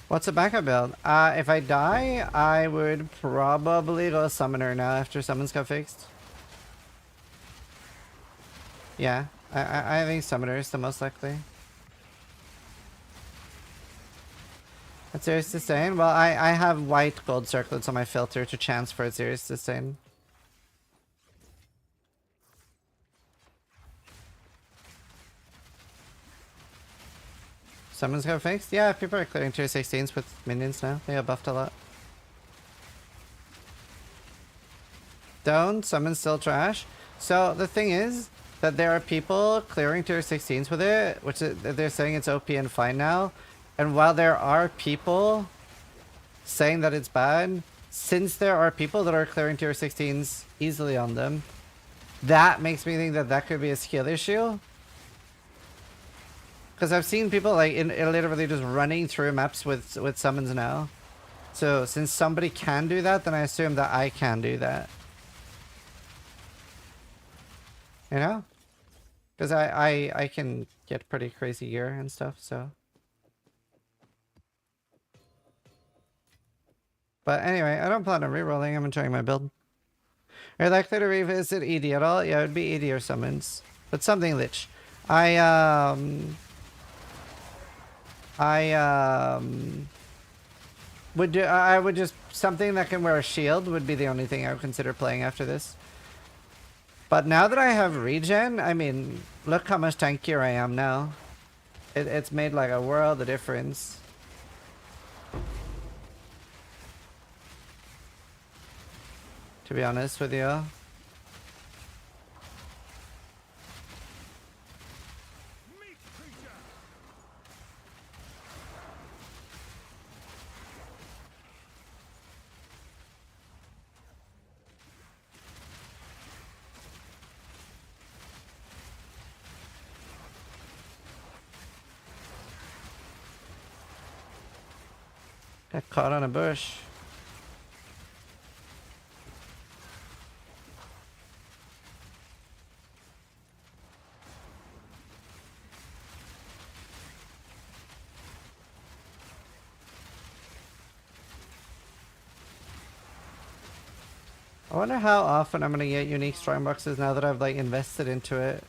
What's a backup build? If I die, I would probably go Summoner now after Summons got fixed. Yeah, I think Summoner is the most likely. That's Serious Disdain? Well, I have white gold circlets on my filter to chance for a Serious Disdain. Summons got fixed? Yeah, people are clearing tier 16s with minions now. They got buffed a lot. Don't. Summons still trash. So the thing is that there are people clearing tier 16s with it, which they're saying it's OP and fine now. And while there are people saying that it's bad, since there are people that are clearing tier 16s easily on them, that makes me think that that could be a skill issue. Because I've seen people like literally just running through maps with summons now. So since somebody can do that, then I assume that I can do that. You know? Because I can get pretty crazy gear and stuff, so. But anyway, I don't plan on rerolling. I'm enjoying my build. Are you likely to revisit ED at all? Yeah, it would be ED or summons. But something lich. I would just something that can wear a shield would be the only thing I would consider playing after this. But now that I have regen, I mean, look how much tankier I am now. It's made like a world of difference. To be honest with you. Got caught on a bush. I wonder how often I'm gonna get unique strong boxes now that I've like invested into it.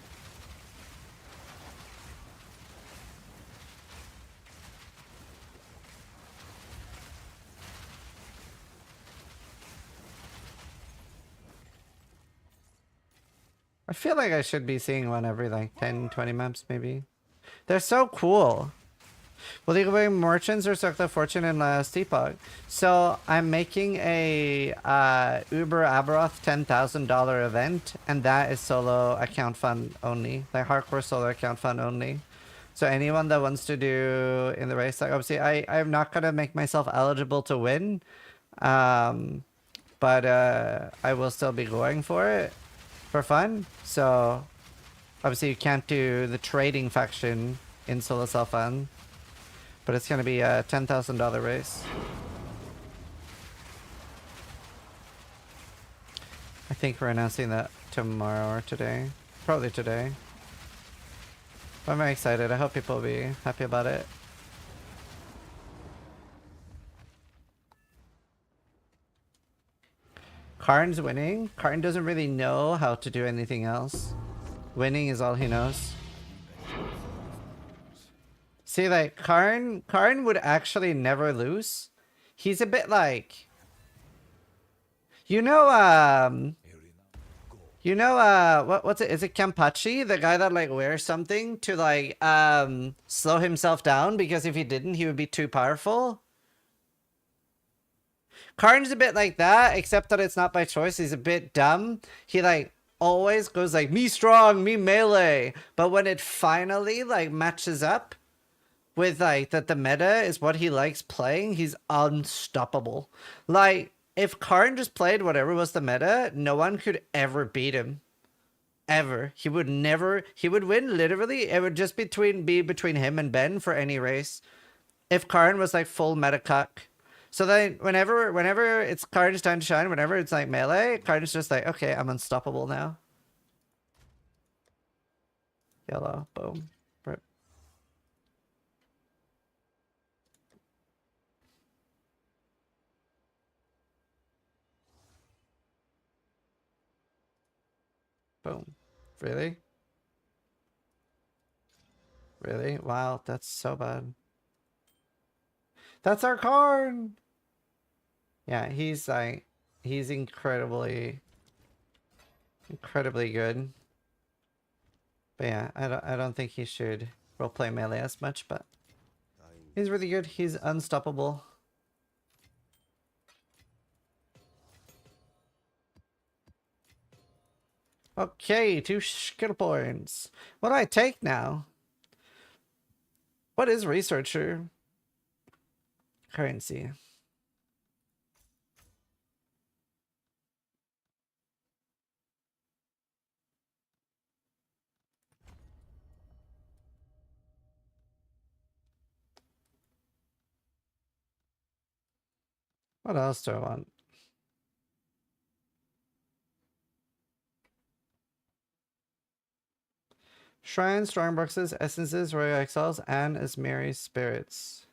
I feel like I should be seeing one every like 10, 20 maps maybe. They're so cool. Will you bring merchants or Circle of Fortune in Steepog? So I'm making a Uber Aberoth $10,000 event, and that is solo account fund only, like hardcore solo account fund only. So anyone that wants to do in the race, like obviously I'm not gonna make myself eligible to win, but I will still be going for it for fun. So obviously you can't do the trading faction in solo self fund. But it's going to be a $10,000 race. I think we're announcing that tomorrow or today. Probably today. But I'm very excited. I hope people will be happy about it. Karn's winning. Karn doesn't really know how to do anything else. Winning is all he knows. See, like, Karn would actually never lose. He's a bit like... what's it? Is it Kampachi? The guy that, like, wears something to, like, slow himself down? Because if he didn't, he would be too powerful. Karn's a bit like that, except that it's not by choice. He's a bit dumb. He, like, always goes, like, me strong, me melee. But when it finally, like, matches up... with like that the meta is what he likes playing, he's unstoppable. Like if Karn just played whatever was the meta, no one could ever beat him. Ever. He would win literally. It would just be between him and Ben for any race. If Karn was like full meta cuck. So then whenever it's Karn's time to shine, whenever it's like melee, Karn's just like, okay, I'm unstoppable now. Yellow, boom. Boom. Really? Really? Wow, that's so bad. That's our card! Yeah, he's like, he's incredibly good. But yeah, I don't think he should roleplay melee as much, but he's really good. He's unstoppable. Okay, 2 skill points. What do I take now? What is researcher? Currency. What else do I want? Shrines, strong boxes, essences, royal exiles, and Asmeri spirits.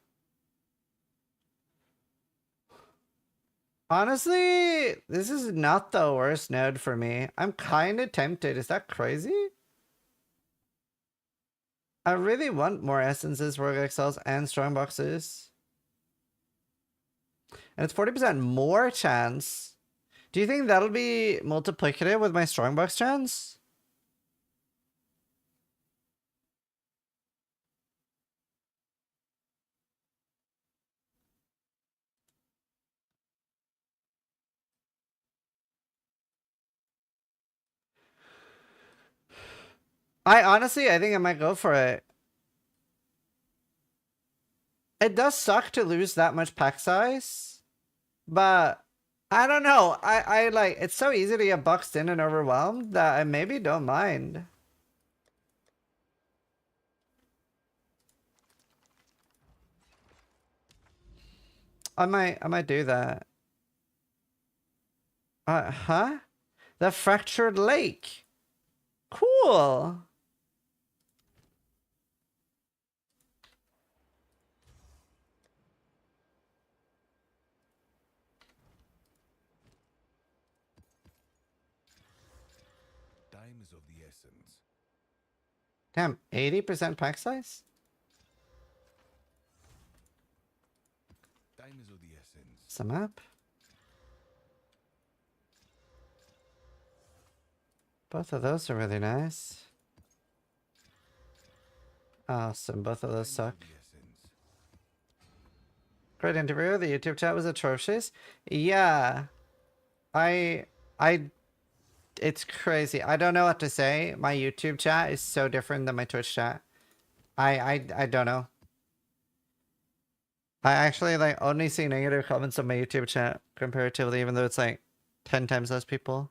Honestly, this is not the worst node for me. I'm kind of tempted. Is that crazy? I really want more essences, royal exiles, and strong boxes. And it's 40% more chance. Do you think that'll be multiplicative with my strongbox chance? I think I might go for it. It does suck to lose that much pack size, but I don't know. I like, it's so easy to get boxed in and overwhelmed that I maybe don't mind. I might do that. Huh? The fractured lake. Cool. Time is of the essence. Damn, 80% pack size? Time is of the essence. Some up. Both of those are really nice. Awesome, both of those suck. Great interview. The YouTube chat was atrocious. Yeah. It's crazy. I don't know what to say. My YouTube chat is so different than my Twitch chat. I don't know. I actually like only see negative comments on my YouTube chat comparatively, even though it's like 10 times less people.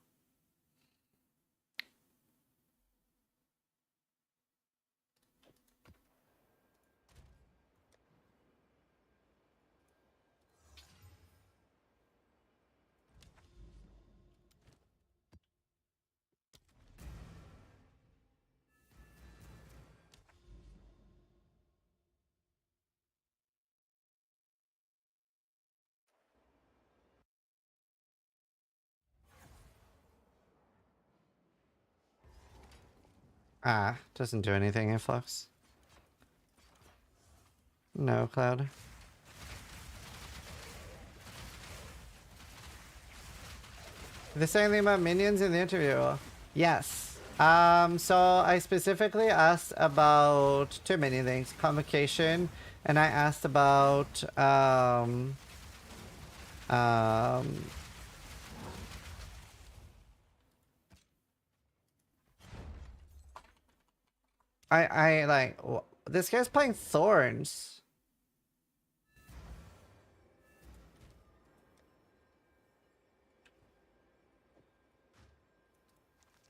Doesn't do anything, Influx. No, Cloud. They say anything about minions in the interview? Yes. So I specifically asked about two minion things. Convocation, and I asked about, I like, this guy's playing Thorns.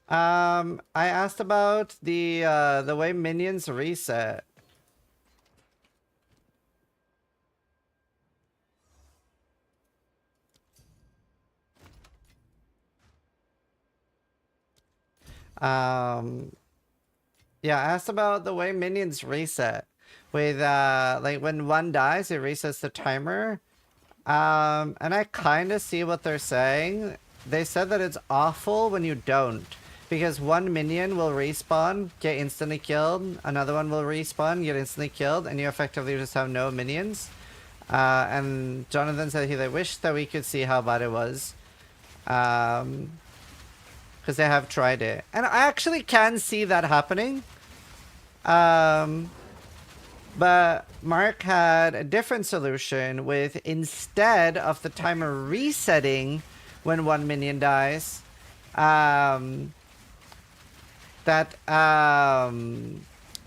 I asked about the way minions reset. Yeah, I asked about the way minions reset. With like when one dies, it resets the timer. And I kind of see what they're saying. They said that it's awful when you don't. because one minion will respawn, get instantly killed, another one will respawn, get instantly killed, and you effectively just have no minions. And Jonathan said he wished that we could see how bad it was. Because they have tried it. And I actually can see that happening. But Mark had a different solution with, instead of the timer resetting when one minion dies, it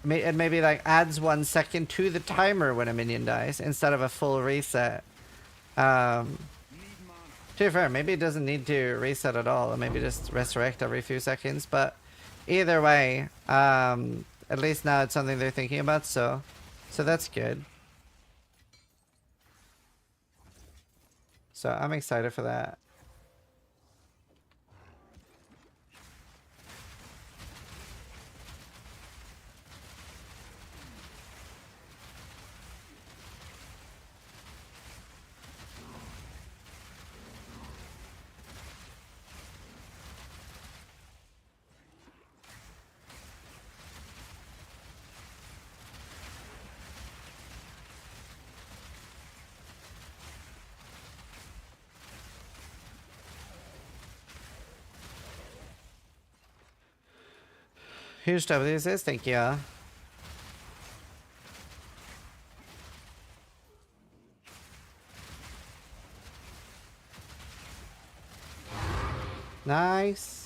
maybe like adds 1 second to the timer when a minion dies instead of a full reset. To be fair, maybe it doesn't need to reset at all, or maybe just resurrect every few seconds. But either way, at least now it's something they're thinking about, so that's good. So I'm excited for that. Huge W says, thank you. Nice.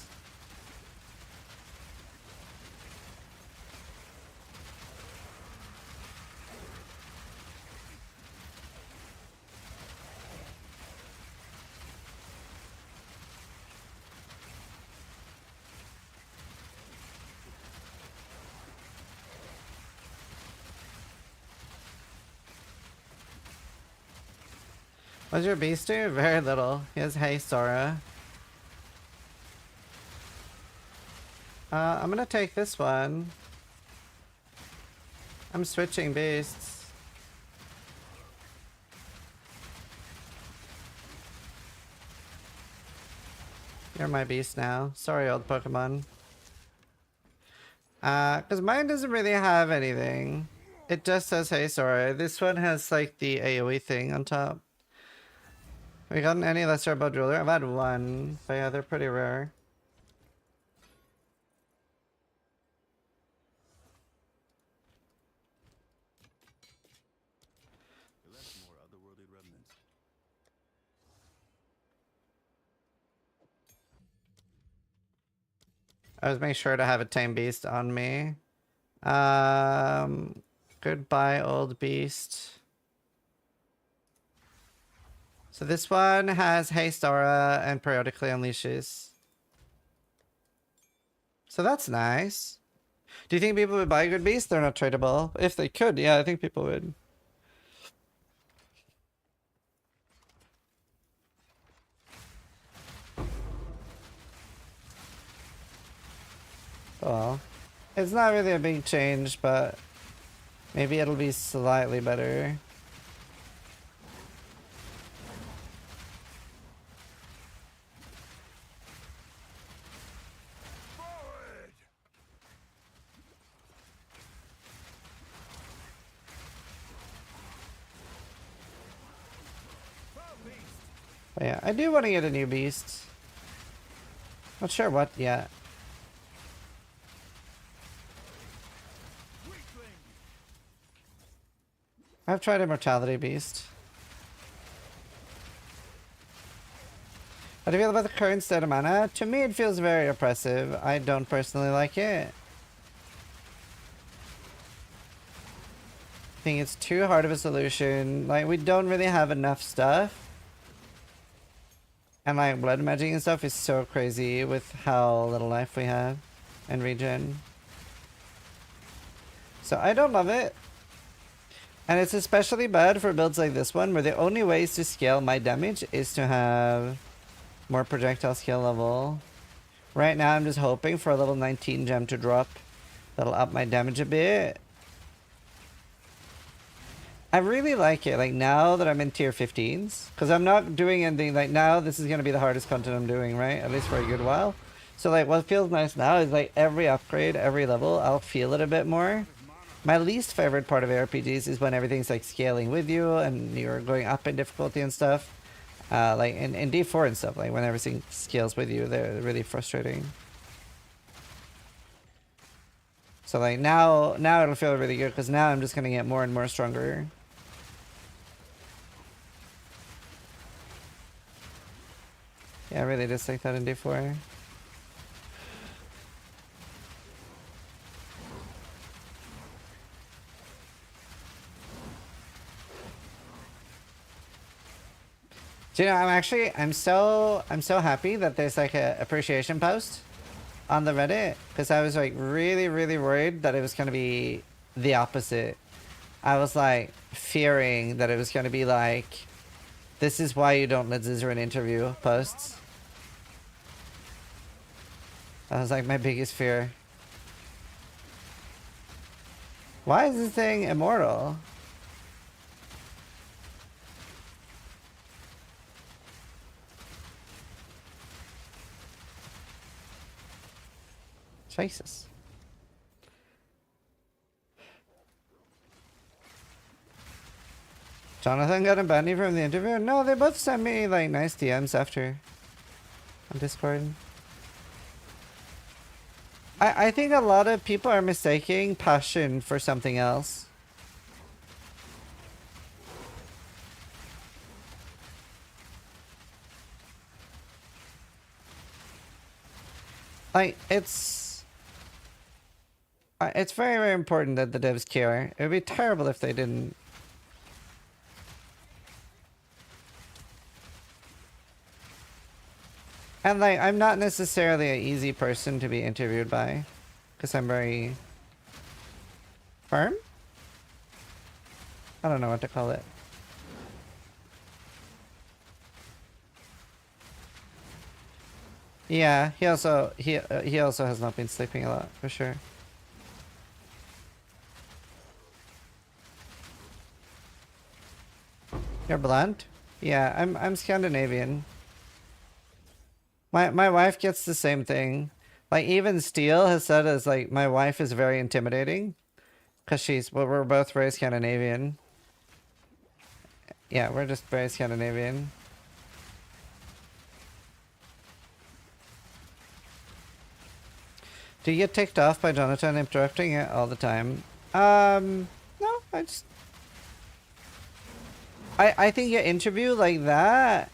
What's your beast do? Very little. He has haste aura. I'm gonna take this one. I'm switching beasts. You're my beast now. Sorry, old Pokemon. Because mine doesn't really have anything. It just says haste aura. This one has like the AoE thing on top. Have we gotten any lesser above ruler? I've had one, but yeah, they're pretty rare. More otherworldly remnants. I always make sure to have a tame beast on me. Goodbye, old beast. So this one has haste aura and periodically unleashes. So that's nice. Do you think people would buy a good beast? They're not tradable. If they could, yeah, I think people would. Well, it's not really a big change, but maybe it'll be slightly better. But yeah, I do want to get a new beast. Not sure what yet. I've tried Immortality Beast. How do you feel about the current state of mana? To me, it feels very oppressive. I don't personally like it. I think it's too hard of a solution. Like, we don't really have enough stuff. And like, blood magic and stuff is so crazy with how little life we have and regen. So I don't love it. And it's especially bad for builds like this one, where the only ways to scale my damage is to have more projectile skill level. Right now I'm just hoping for a level 19 gem to drop. That'll up my damage a bit. I really like it, like now that I'm in tier 15s. Because I'm not doing anything, like now this is going to be the hardest content I'm doing, right? At least for a good while. So like what feels nice now is like every upgrade, every level, I'll feel it a bit more. My least favorite part of ARPGs is when everything's like scaling with you and you're going up in difficulty and stuff. Like in D4 and stuff, like when everything scales with you, they're really frustrating. So like now it'll feel really good because now I'm just gonna get more and more stronger. Yeah, I really dislike that in D4. Do you know, I'm so happy that there's like a appreciation post on the Reddit, because I was like really worried that it was gonna be the opposite. I was like fearing that it was gonna be like, this is why you don't let Zizaran interview posts. That was like my biggest fear. Why is this thing immortal? Jesus. Jonathan got a bounty from the interview? No, they both sent me like nice DMs after on Discord. I think a lot of people are mistaking passion for something else. Like, it's very important that the devs care. It would be terrible if they didn't. And like, I'm not necessarily an easy person to be interviewed by, because I'm very firm? I don't know what to call it. Yeah, he also has not been sleeping a lot, for sure. You're blunt? Yeah, I'm Scandinavian. My wife gets the same thing. Like even Steele has said as like my wife is very intimidating, cause we're both very Scandinavian. Yeah, we're just very Scandinavian. Do you get ticked off by Jonathan interrupting it all the time? No, I think an interview like that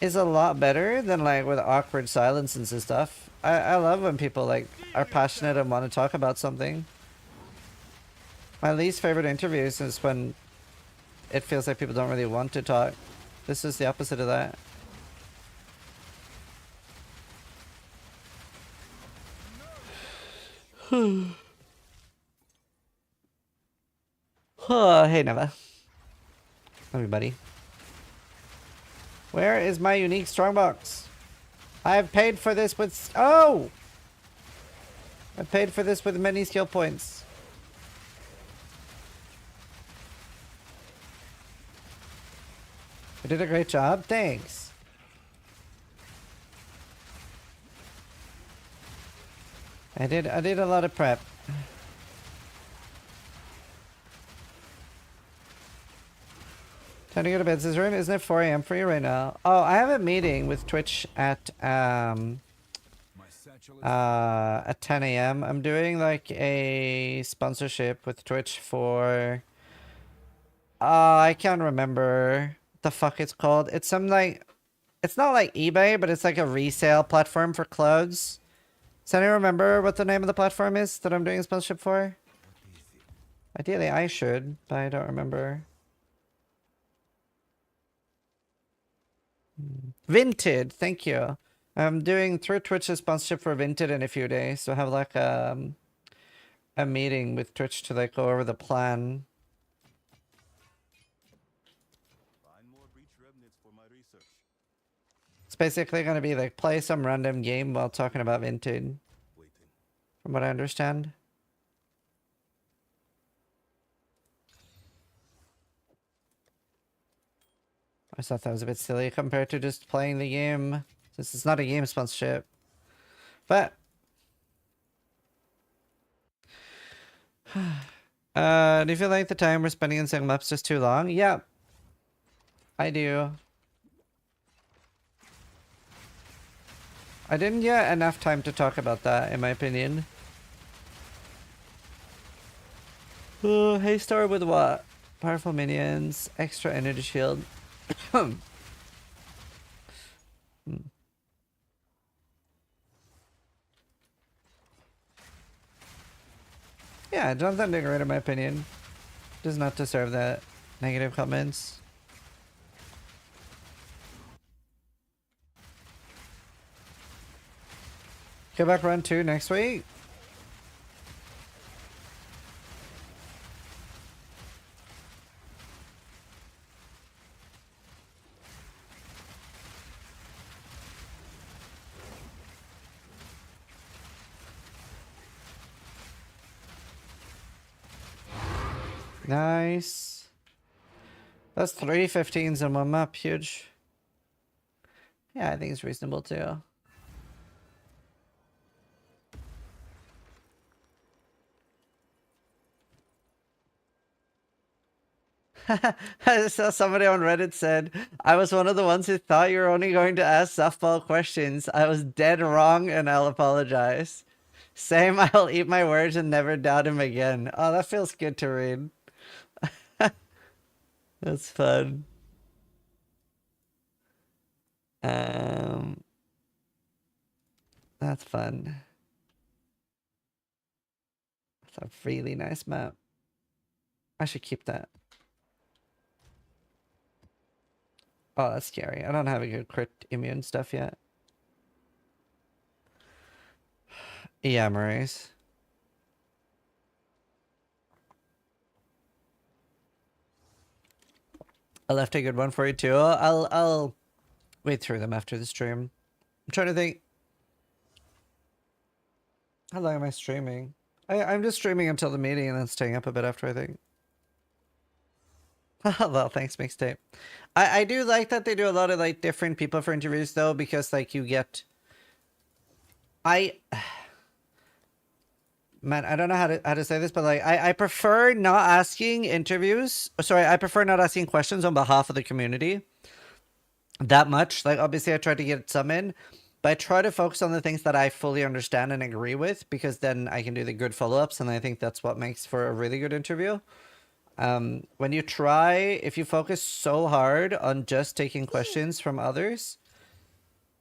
is a lot better than like with awkward silences and stuff. I love when people like are passionate and want to talk about something. My least favorite interviews is when it feels like people don't really want to talk. This is the opposite of that. Oh, hey Neva. Everybody. Where is my unique strongbox? I've paid for this with... Oh! I paid for this with many skill points. I did a great job. Thanks. I did a lot of prep. Time to go to bed, Zizaran. Isn't it 4 AM for you right now? Oh, I have a meeting with Twitch at 10 AM. I'm doing like a sponsorship with Twitch for I can't remember what the fuck it's called. It's some like, it's not like eBay, but it's like a resale platform for clothes. Does anyone remember what the name of the platform is that I'm doing a sponsorship for? Ideally I should, but I don't remember. Vinted, thank you. I'm doing through Twitch a sponsorship for Vinted in a few days, so I have like a meeting with Twitch to like go over the plan. Find more breach remnants for my research. It's basically gonna be like play some random game while talking about Vinted, from what I understand. I just thought that was a bit silly compared to just playing the game. This is not a game sponsorship. But do you feel like the time we're spending in single maps is too long? Yeah, I do. I didn't get enough time to talk about that, in my opinion. Haystar with what? Powerful minions, extra energy shield. Yeah, Jonathan doing great in my opinion. Does not deserve that negative comments. Quebec run 2 next week. Nice. That's 3 15s in one map. Huge. Yeah, I think it's reasonable too. I saw somebody on Reddit said, I was one of the ones who thought you were only going to ask softball questions. I was dead wrong and I'll apologize. Same, I'll eat my words and never doubt him again. Oh, that feels good to read. That's fun. That's fun. That's a really nice map. I should keep that. Oh, that's scary. I don't have a good crit immune stuff yet. Yeah, Maurice. I left a good one for you too. I'll wait through them after the stream. I'm trying to think. How long am I streaming? I'm just streaming until the meeting and then staying up a bit after, I think. Well, thanks, Mixtape. I do like that they do a lot of like different people for interviews though, because like you get man, I don't know how to say this, but like I prefer not asking interviews. Sorry, I prefer not asking questions on behalf of the community that much. Like obviously I try to get some in, but I try to focus on the things that I fully understand and agree with, because then I can do the good follow-ups, and I think that's what makes for a really good interview. When you try, if you focus so hard on just taking questions from others.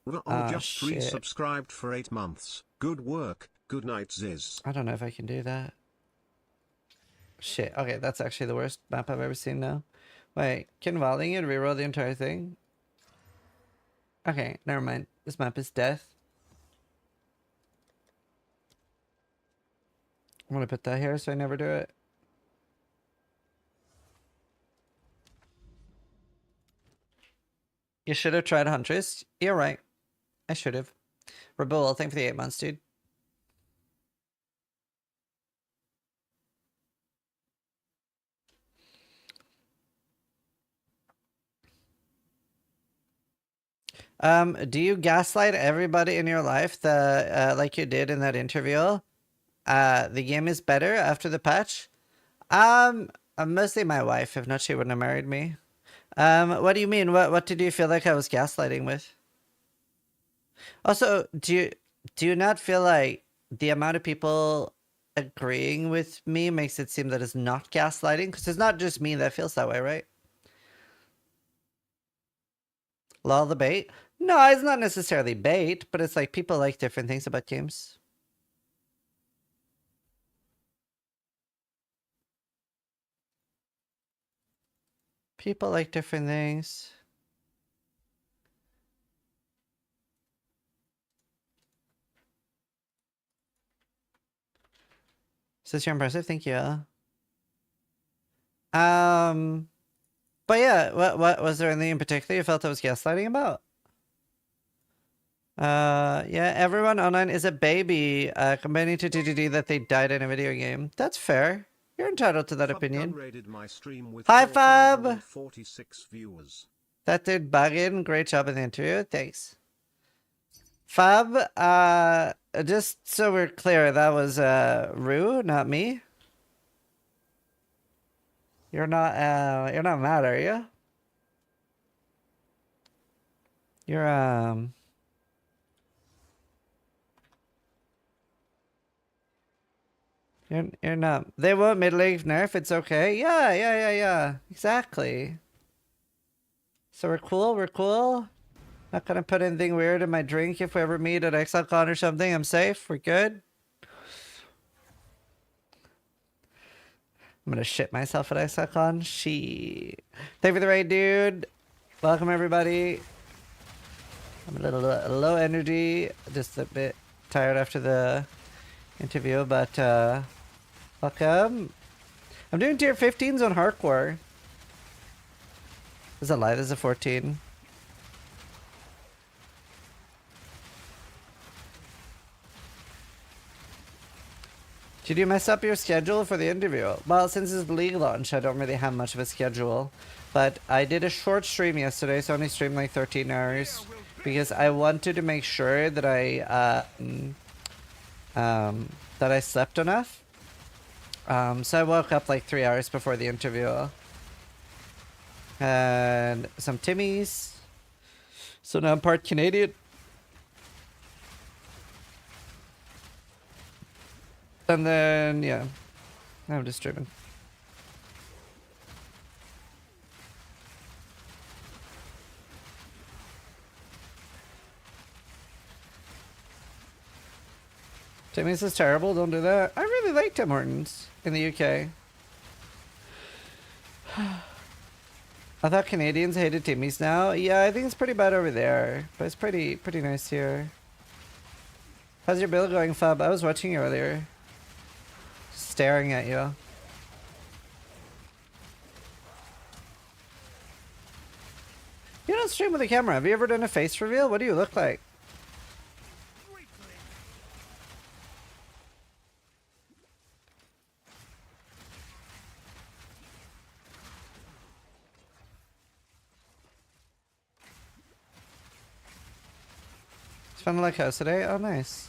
Just resubscribed for 8 months. Good work. Good night, Ziz. I don't know if I can do that. Shit. Okay, that's actually the worst map I've ever seen now. Wait, can Valing and reroll the entire thing? Okay, never mind. This map is death. I'm gonna put that here so I never do it. You should have tried Huntress. You're right. I should have. Rebel, thank you for the 8 months, dude. Do you gaslight everybody in your life like you did in that interview? The game is better after the patch? Mostly my wife. If not, she wouldn't have married me. What do you mean? What did you feel like I was gaslighting with? Also, do you not feel like the amount of people agreeing with me makes it seem that it's not gaslighting? Because it's not just me that feels that way, right? Lol the bait? No, it's not necessarily bait, but it's like people like different things about games. People like different things. Says you're impressive, thank you. But yeah, what was there anything in particular you felt I was gaslighting about? Yeah, everyone online is a baby, complaining to DDD that they died in a video game. That's fair. You're entitled to that opinion. Hi, Fab! 46 viewers. That dude bugging. Great job in the interview. Thanks. Fab, just so we're clear, that was Rue, not me. You're not mad, are you? You're You're not. They won't mid-lane nerf. It's okay. Yeah. Exactly. So we're cool. We're cool. Not gonna put anything weird in my drink if we ever meet at ExileCon or something. I'm safe. We're good. I'm gonna shit myself at ExileCon. Thank you for the raid, dude. Welcome everybody. I'm a little low energy, just a bit tired after the interview, but welcome. I'm doing tier 15s on hardcore. Is that lie? This is a 14. Did you mess up your schedule for the interview? Well, since it's league launch, I don't really have much of a schedule. But I did a short stream yesterday, so I only streamed like 13 hours. Because I wanted to make sure that I slept enough. So I woke up like 3 hours before the interview. And some Timmies. So now I'm part Canadian. And then, yeah. I'm just streaming. Timmy's is terrible, don't do that. I really like Tim Hortons in the UK. I thought Canadians hated Timmy's now. Yeah, I think it's pretty bad over there. But it's pretty nice here. How's your bill going, Fab? I was watching you earlier. Staring at you. You don't stream with a camera. Have you ever done a face reveal? What do you look like? It's fun to like house today. Oh, nice.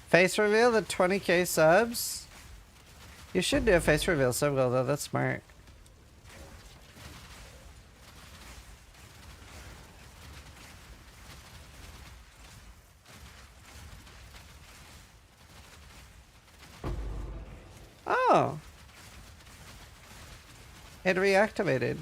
Face reveal at 20k subs. You should do a face reveal sub goal though. That's smart. Oh. It reactivated.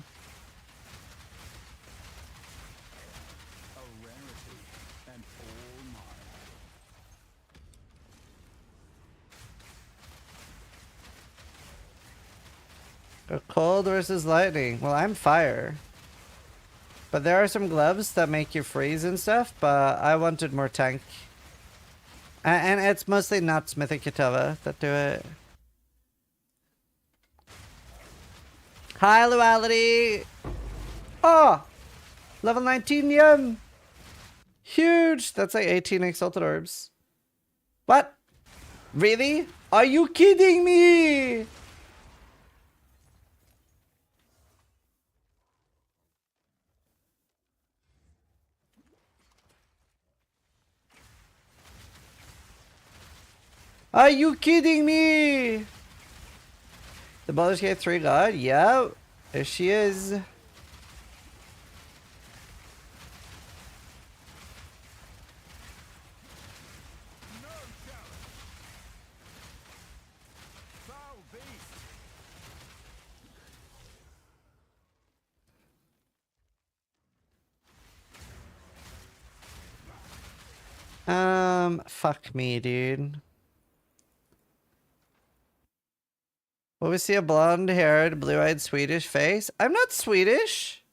A cold versus lightning. Well, I'm fire. But there are some gloves that make you freeze and stuff, but I wanted more tank. And it's mostly not Mythic Kitava that do it. Hi, Luality! Oh! Level 19 Yum! Huge! That's like 18 Exalted Orbs. What? Really? Are you kidding me? Are you kidding me? The Baldur's Gate 3 god? Yeah, there she is. Fuck me, dude. Will we see a blonde-haired, blue-eyed Swedish face? I'm not Swedish.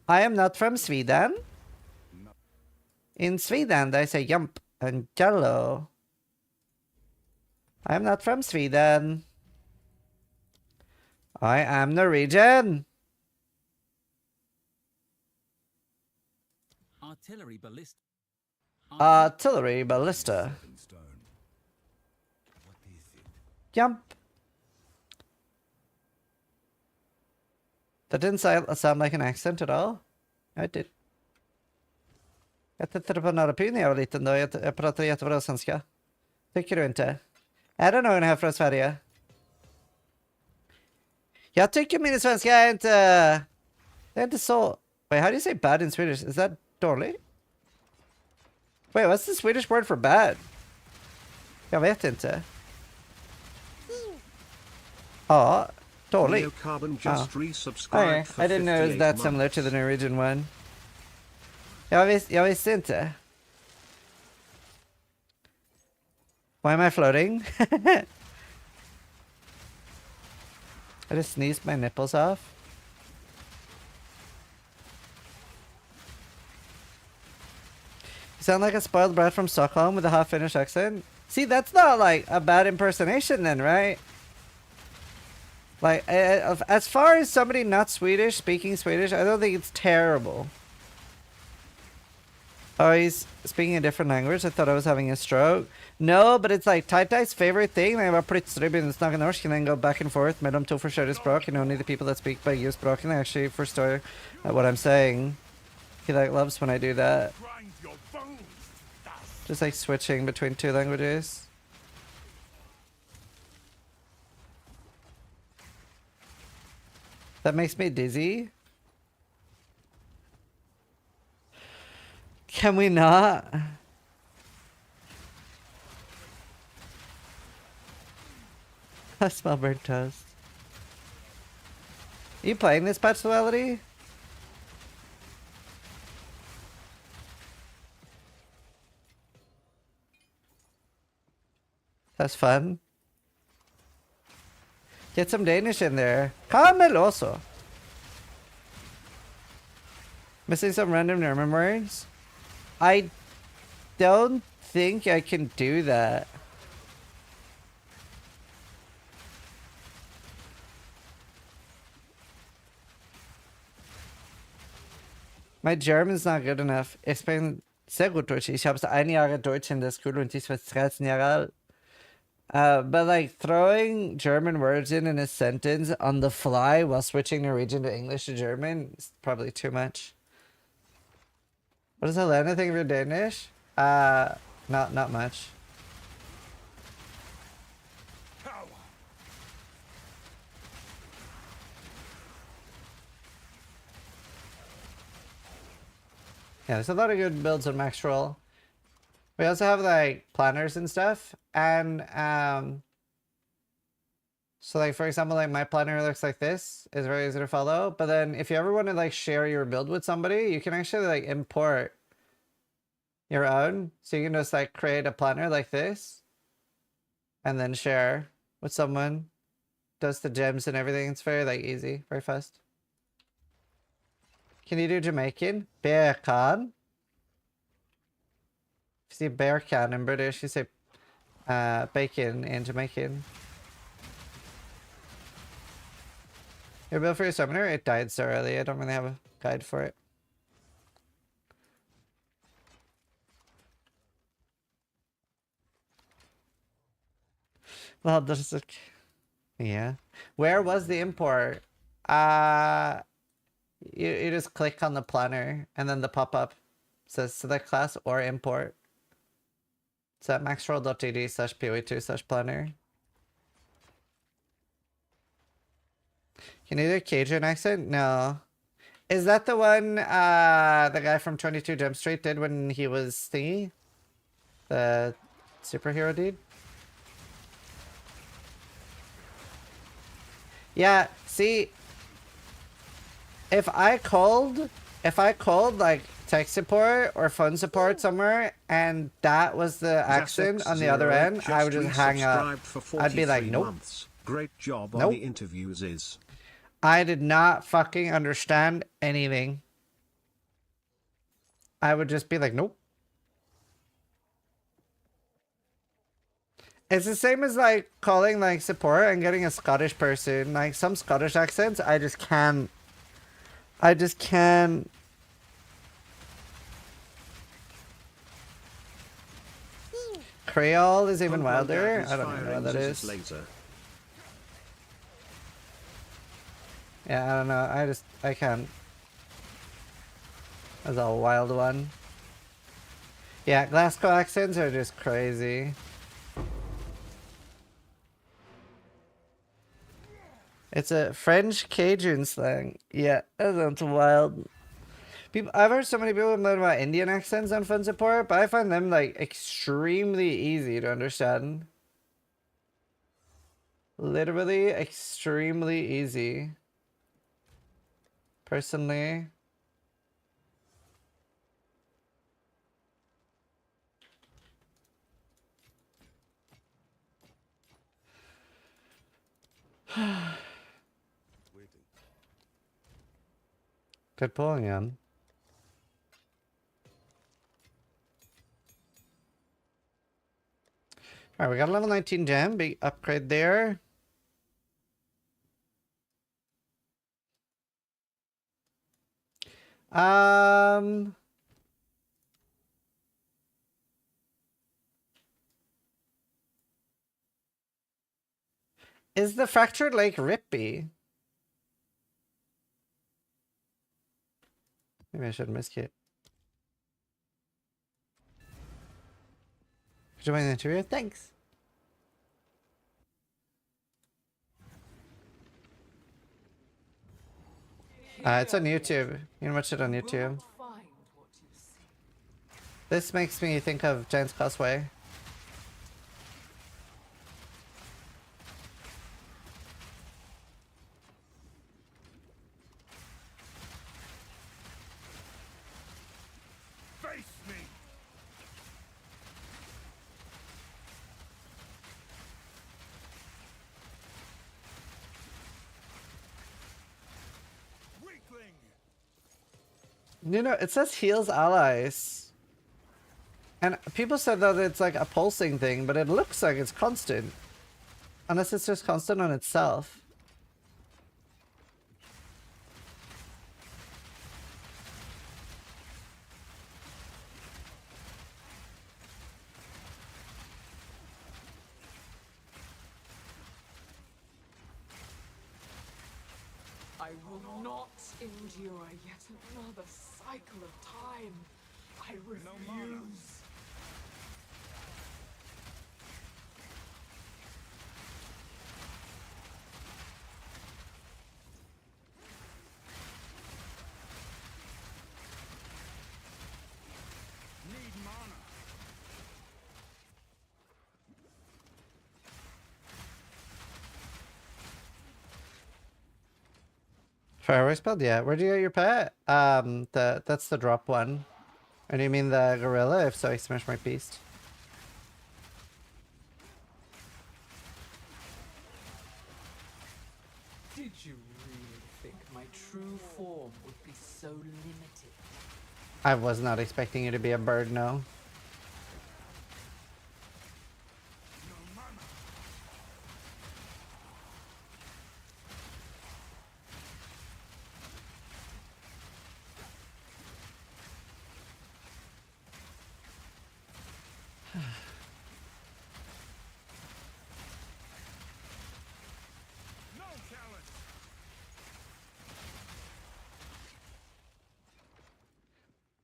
I am not from Sweden. In Sweden, they say jump and jello. I am not from Sweden. I am Norwegian. Artillery ballista. Artillery ballista. Jump. That didn't sound like an accent at all. I did. Jag tittade på Norrpyn när jag var liten då. Jag pratade jättebra svenska. Tycker du inte? Är det någon här från Sverige? Jag tycker min svenska är inte... Det är inte så... Wait, how do you say bad in Swedish? Is that dålig? Wait, what's the Swedish word for bad? Jag vet inte. Ja, dålig. Neocarbon just resubscribed Okay, for I didn't know it was 58 that similar to the Norwegian one. Jag visste inte. Why am I floating? I just sneezed my nipples off. You sound like a spoiled brat from Stockholm with a half-Finnish accent. See, that's not like a bad impersonation then, right? Like, as far as somebody not Swedish, speaking Swedish, I don't think it's terrible. Oh, he's speaking a different language. I thought I was having a stroke. No, but it's like Tai-Tai's favorite thing. They var plutselig begynner å snakke norsk, and then go back and forth mellom to forskjellige språk, and only the people that speak begge språkene actually forstår what I'm saying. He like loves when I do that. Just like switching between two languages. That makes me dizzy. Can we not? I smell burnt toast. Are you playing this patch, Duality? That's fun. Get some Danish in there. Kamel also. Missing some random German words? I don't think I can do that. My German's not good enough. Ich bin sehr gut Deutsch. Ich habe 1 Jahr Deutsch in der Schule und ich war 13 Jahre alt. But like throwing German words in a sentence on the fly while switching Norwegian to English to German is probably too much. What does Helena think of your Danish? Not much. Yeah, there's a lot of good builds on Maxroll. We also have like planners and stuff, and so like for example, like my planner looks like this. It's very easy to follow. But then if you ever want to like share your build with somebody, you can actually like import your own. So you can just like create a planner like this, and then share with someone. Does the gems and everything. It's very like easy, very fast. Can you do Jamaican? Bear can. If you say bear can in British, you say bacon in Jamaican. Your build for your summoner? It died so early. I don't really have a guide for it. Well, there's a... Yeah. Where was the import? You just click on the planner and then the pop-up says select class or import. It's at maxroll.gd/poe2/planner. Can you do Cajun accent? No. Is that the one the guy from 22 Jump Street did when he was thingy? The superhero dude? Yeah, see, if I called like tech support or phone support somewhere and that was the accent on the other end, I would just hang up. I'd be like, nope. Great job on Nope. the interviews is. I did not fucking understand anything. I would just be like, nope. It's the same as like calling like support and getting a Scottish person. Like some Scottish accents, I just can't. Creole is even wilder. I don't even know what that is. Yeah, I don't know. I can't. That's a wild one. Yeah, Glasgow accents are just crazy. It's a French Cajun slang. Yeah, that sounds wild. People, I've heard so many people complain about Indian accents on Fun Support, but I find them like extremely easy to understand. Literally extremely easy. Personally. Good pulling in. Alright, we got a level 19 gem. Big upgrade there. Is the Fractured Lake Rippy? Maybe I should miskit. Join the interview. Thanks. It's on YouTube. You can watch it on YouTube. This makes me think of Giant's Causeway. Face me! Weakling! You know, it says heals allies. And people said that it's like a pulsing thing, but it looks like it's constant. Unless it's just constant on itself. I will not endure yet another cycle of time. I refuse. Need mana. Firework spelled? Yeah. Where'd you get your pet? That's the drop one. Or do you mean the gorilla? If so, I smash my beast. Did you really think my true form would be so limited? I was not expecting you to be a bird, no.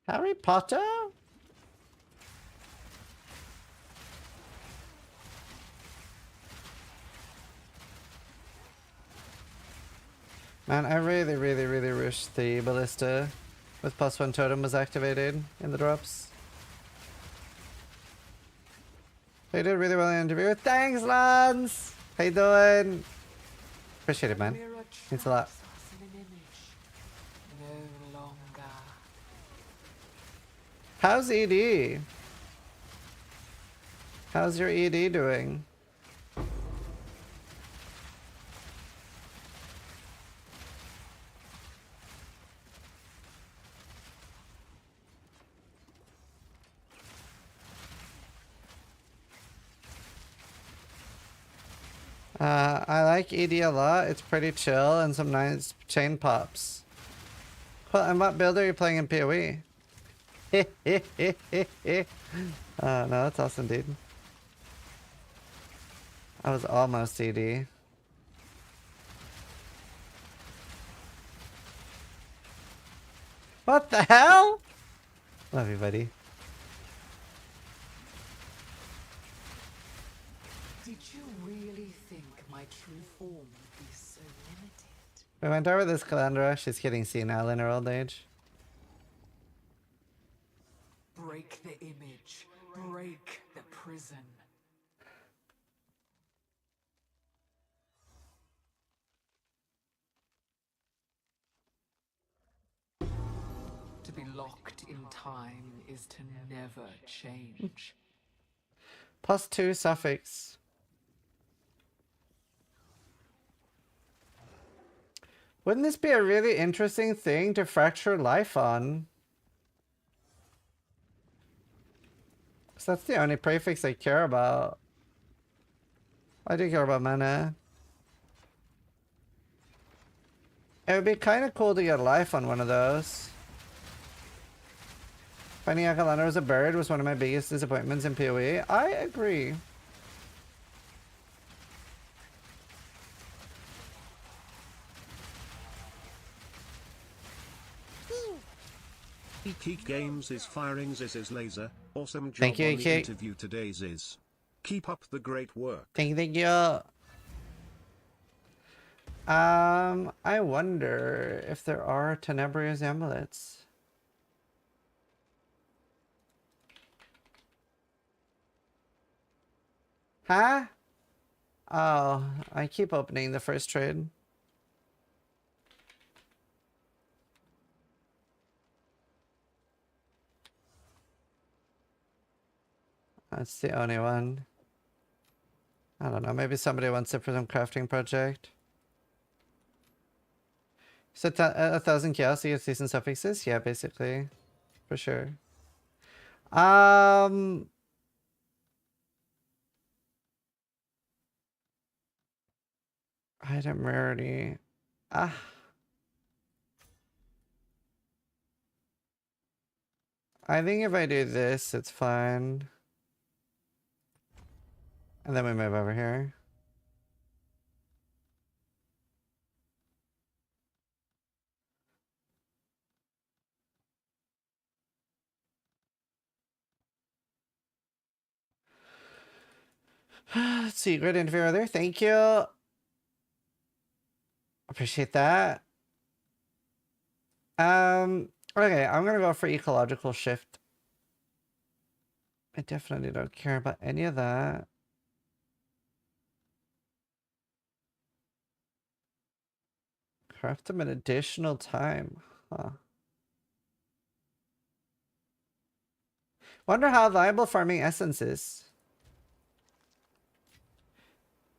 Harry Potter? Man, I really wish the ballista with +1 totem was activated in the drops. You did really well in the interview. Thanks, Lance! How you doing? Appreciate it, man. Means a lot. No longer. How's ED? How's your ED doing? I like ED a lot. It's pretty chill and some nice chain pops. Well, and what build are you playing in PoE? No, that's awesome, dude. I was almost ED. What the hell? Love you, buddy. Did you really think my true form would be so limited? We went over this Calandra. She's getting senile in her old age. Break the image. Break the prison. To be locked in time is to never change. +2 suffix. Wouldn't this be a really interesting thing to fracture life on? Because that's the only prefix I care about. I do care about mana. It would be kind of cool to get life on one of those. Finding out Calandra was a bird was one of my biggest disappointments in PoE. I agree. Eek Games is firing Ziz's laser. Awesome job Thank you, on the Eek. interview today, Ziz. Keep up the great work. Thank you. I wonder if there are Tenebrious amulets. Huh? Oh, I keep opening the first trade. That's the only one. I don't know, maybe somebody wants it for some crafting project. So 1,000 chaos to get decent suffixes? Yeah, basically. For sure. Item rarity. Ah. I think if I do this, it's fine. And then we move over here. Let's see, great interview there. Thank you. Appreciate that. Okay, I'm gonna go for ecological shift. I definitely don't care about any of that. Craft them an additional time. Huh. Wonder how viable farming essence is.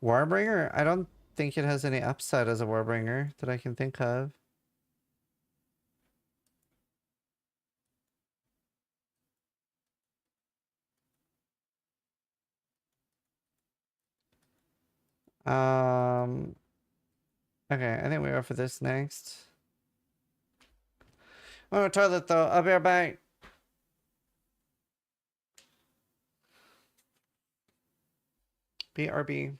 Warbringer? I don't think it has any upside as a Warbringer that I can think of. Okay, I think we go for this next. Oh, toilet though. I'll be right back. BRB.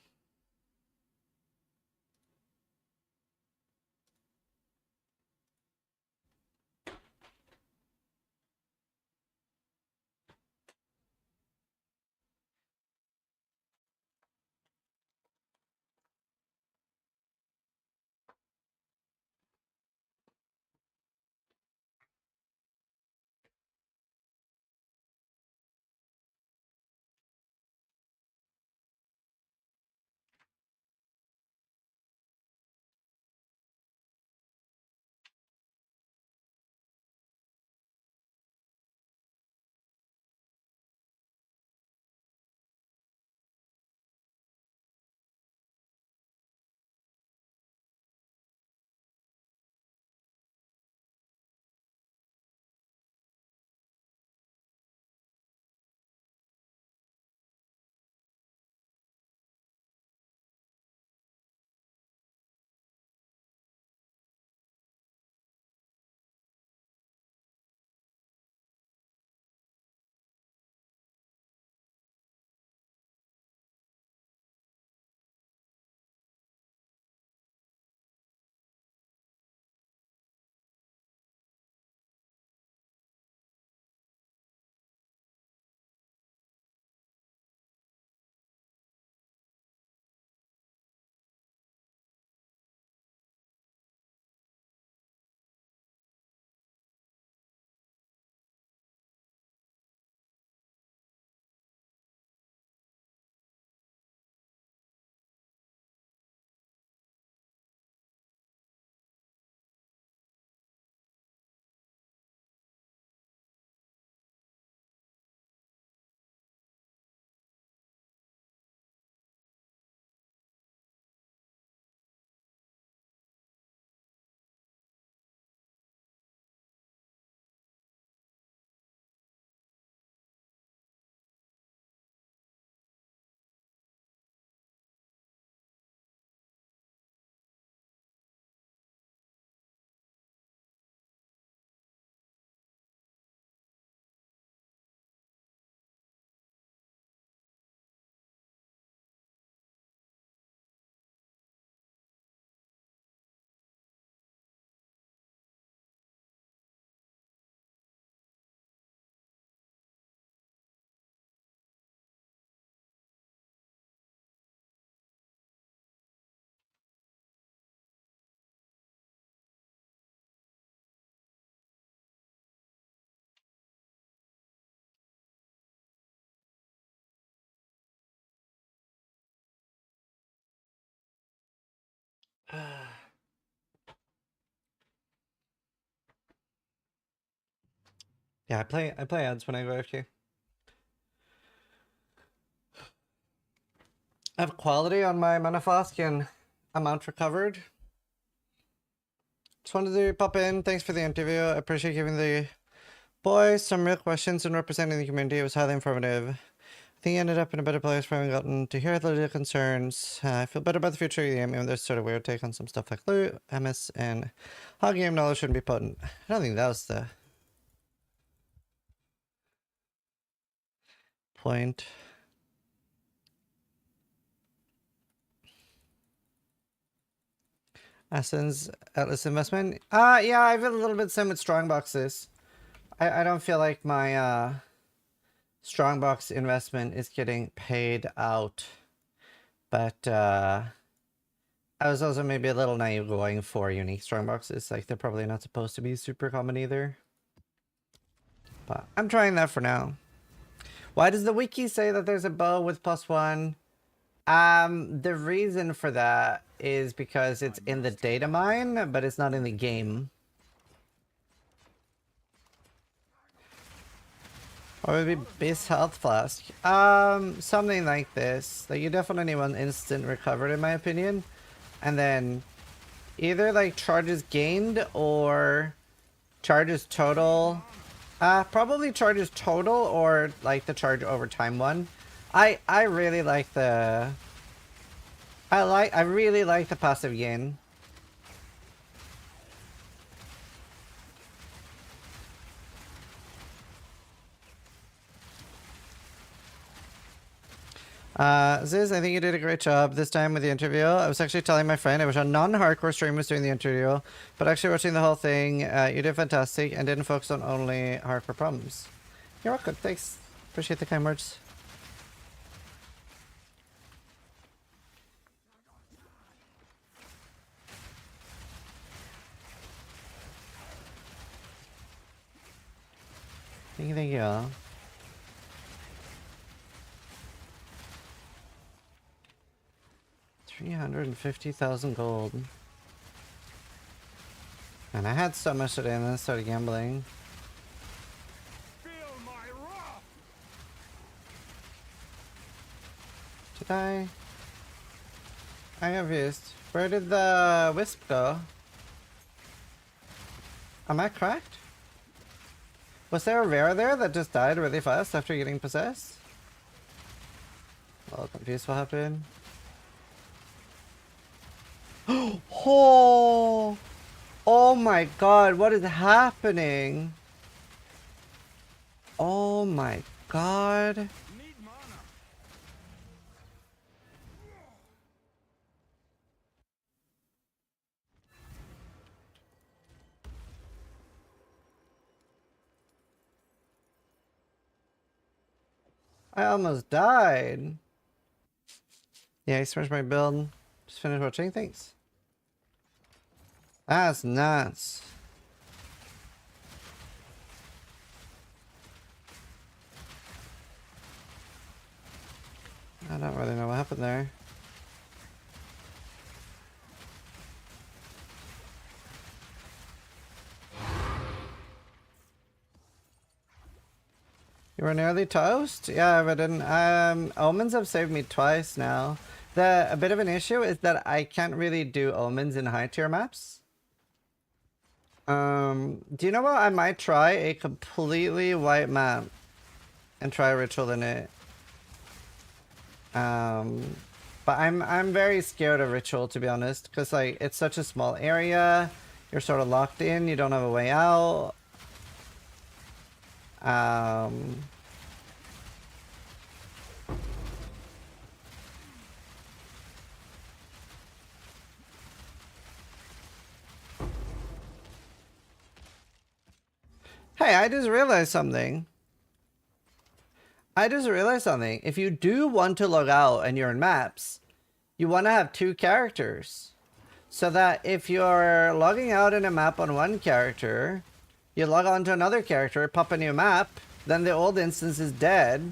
Yeah, I play ads when I go AFK. I have quality on my mana flask and amount recovered. Just wanted to pop in. Thanks for the interview. I appreciate giving the boys some real questions and representing the community. It was highly informative. I think I ended up in a better place for having gotten to hear the little concerns. I feel better about the future of the game, even though there's sort of weird take on some stuff like loot, MS, and how game knowledge shouldn't be potent. I don't think that was the point. Essence Atlas investment. Yeah, I've been a little bit same with strongboxes. I don't feel like my strongbox investment is getting paid out, but I was also maybe a little naive going for unique strongboxes. Like they're probably not supposed to be super common either. But I'm trying that for now. Why does the wiki say that there's a bow with +1? The reason for that is because it's in the data mine, but it's not in the game. Or would it be base health flask? Something like this. Like you definitely need one instant recovered in my opinion. And then either like charges gained or charges total. Probably charges total or like the charge over time one. I really like the I really like the passive gain. Ziz, I think you did a great job this time with the interview. I was actually telling my friend I wish a non-hardcore stream was doing the interview, but actually watching the whole thing, you did fantastic and didn't focus on only hardcore problems. You're welcome. Thanks. Appreciate the kind words. Thank you. 350,000 gold. And I had so much today and then started gambling. Did I? I have used. Where did the wisp go? Am I cracked? Was there a rare there that just died really fast after getting possessed? Well, confused what happened. Oh! Oh my god, what is happening? Oh my god. I almost died. Yeah, I smashed my build. Just finished watching. Thanks. That's nuts. I don't really know what happened there. You were nearly toast? Yeah, but omens have saved me twice now. A bit of an issue is that I can't really do omens in high tier maps. Do you know what? I might try a completely white map and try a ritual in it. But I'm very scared of ritual, to be honest, because like it's such a small area. You're sort of locked in. You don't have a way out. Hey, I just realized something. If you do want to log out and you're in maps, you want to have two characters. So that if you're logging out in a map on one character, you log on to another character, pop a new map, then the old instance is dead,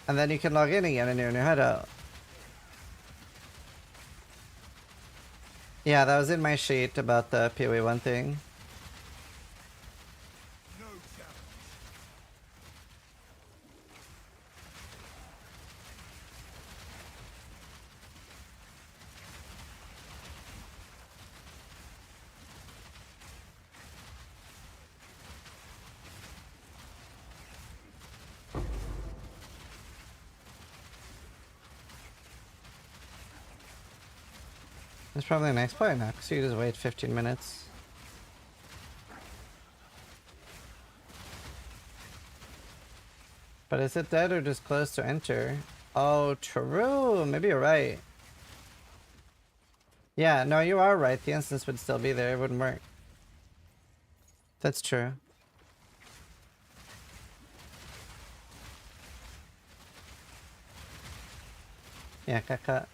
and then you can log in again and you're in your hideout. Yeah, that was in my sheet about the PoE1 thing. It's probably a nice play now, because you just wait 15 minutes. But is it dead or just close to enter? Oh, true. Maybe you're right. Yeah, no, you are right. The instance would still be there. It wouldn't work. That's true. Yeah, cut.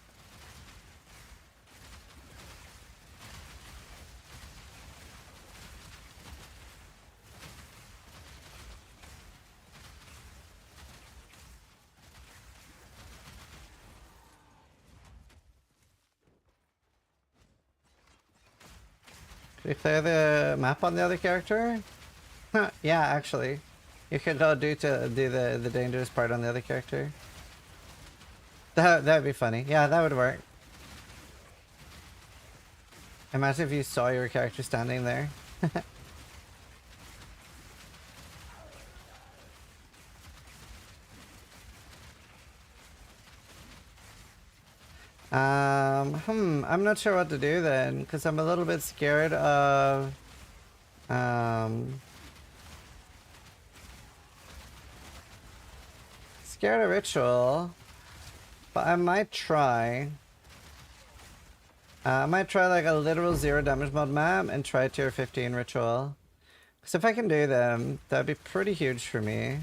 Could you clear the map on the other character? Yeah, actually. You could go do the dangerous part on the other character. That would be funny. Yeah, that would work. Imagine if you saw your character standing there. I'm not sure what to do then, because I'm a little bit scared of scared of ritual, but I might try like a literal 0 damage mod map and try tier 15 ritual. Because if I can do them, that'd be pretty huge for me.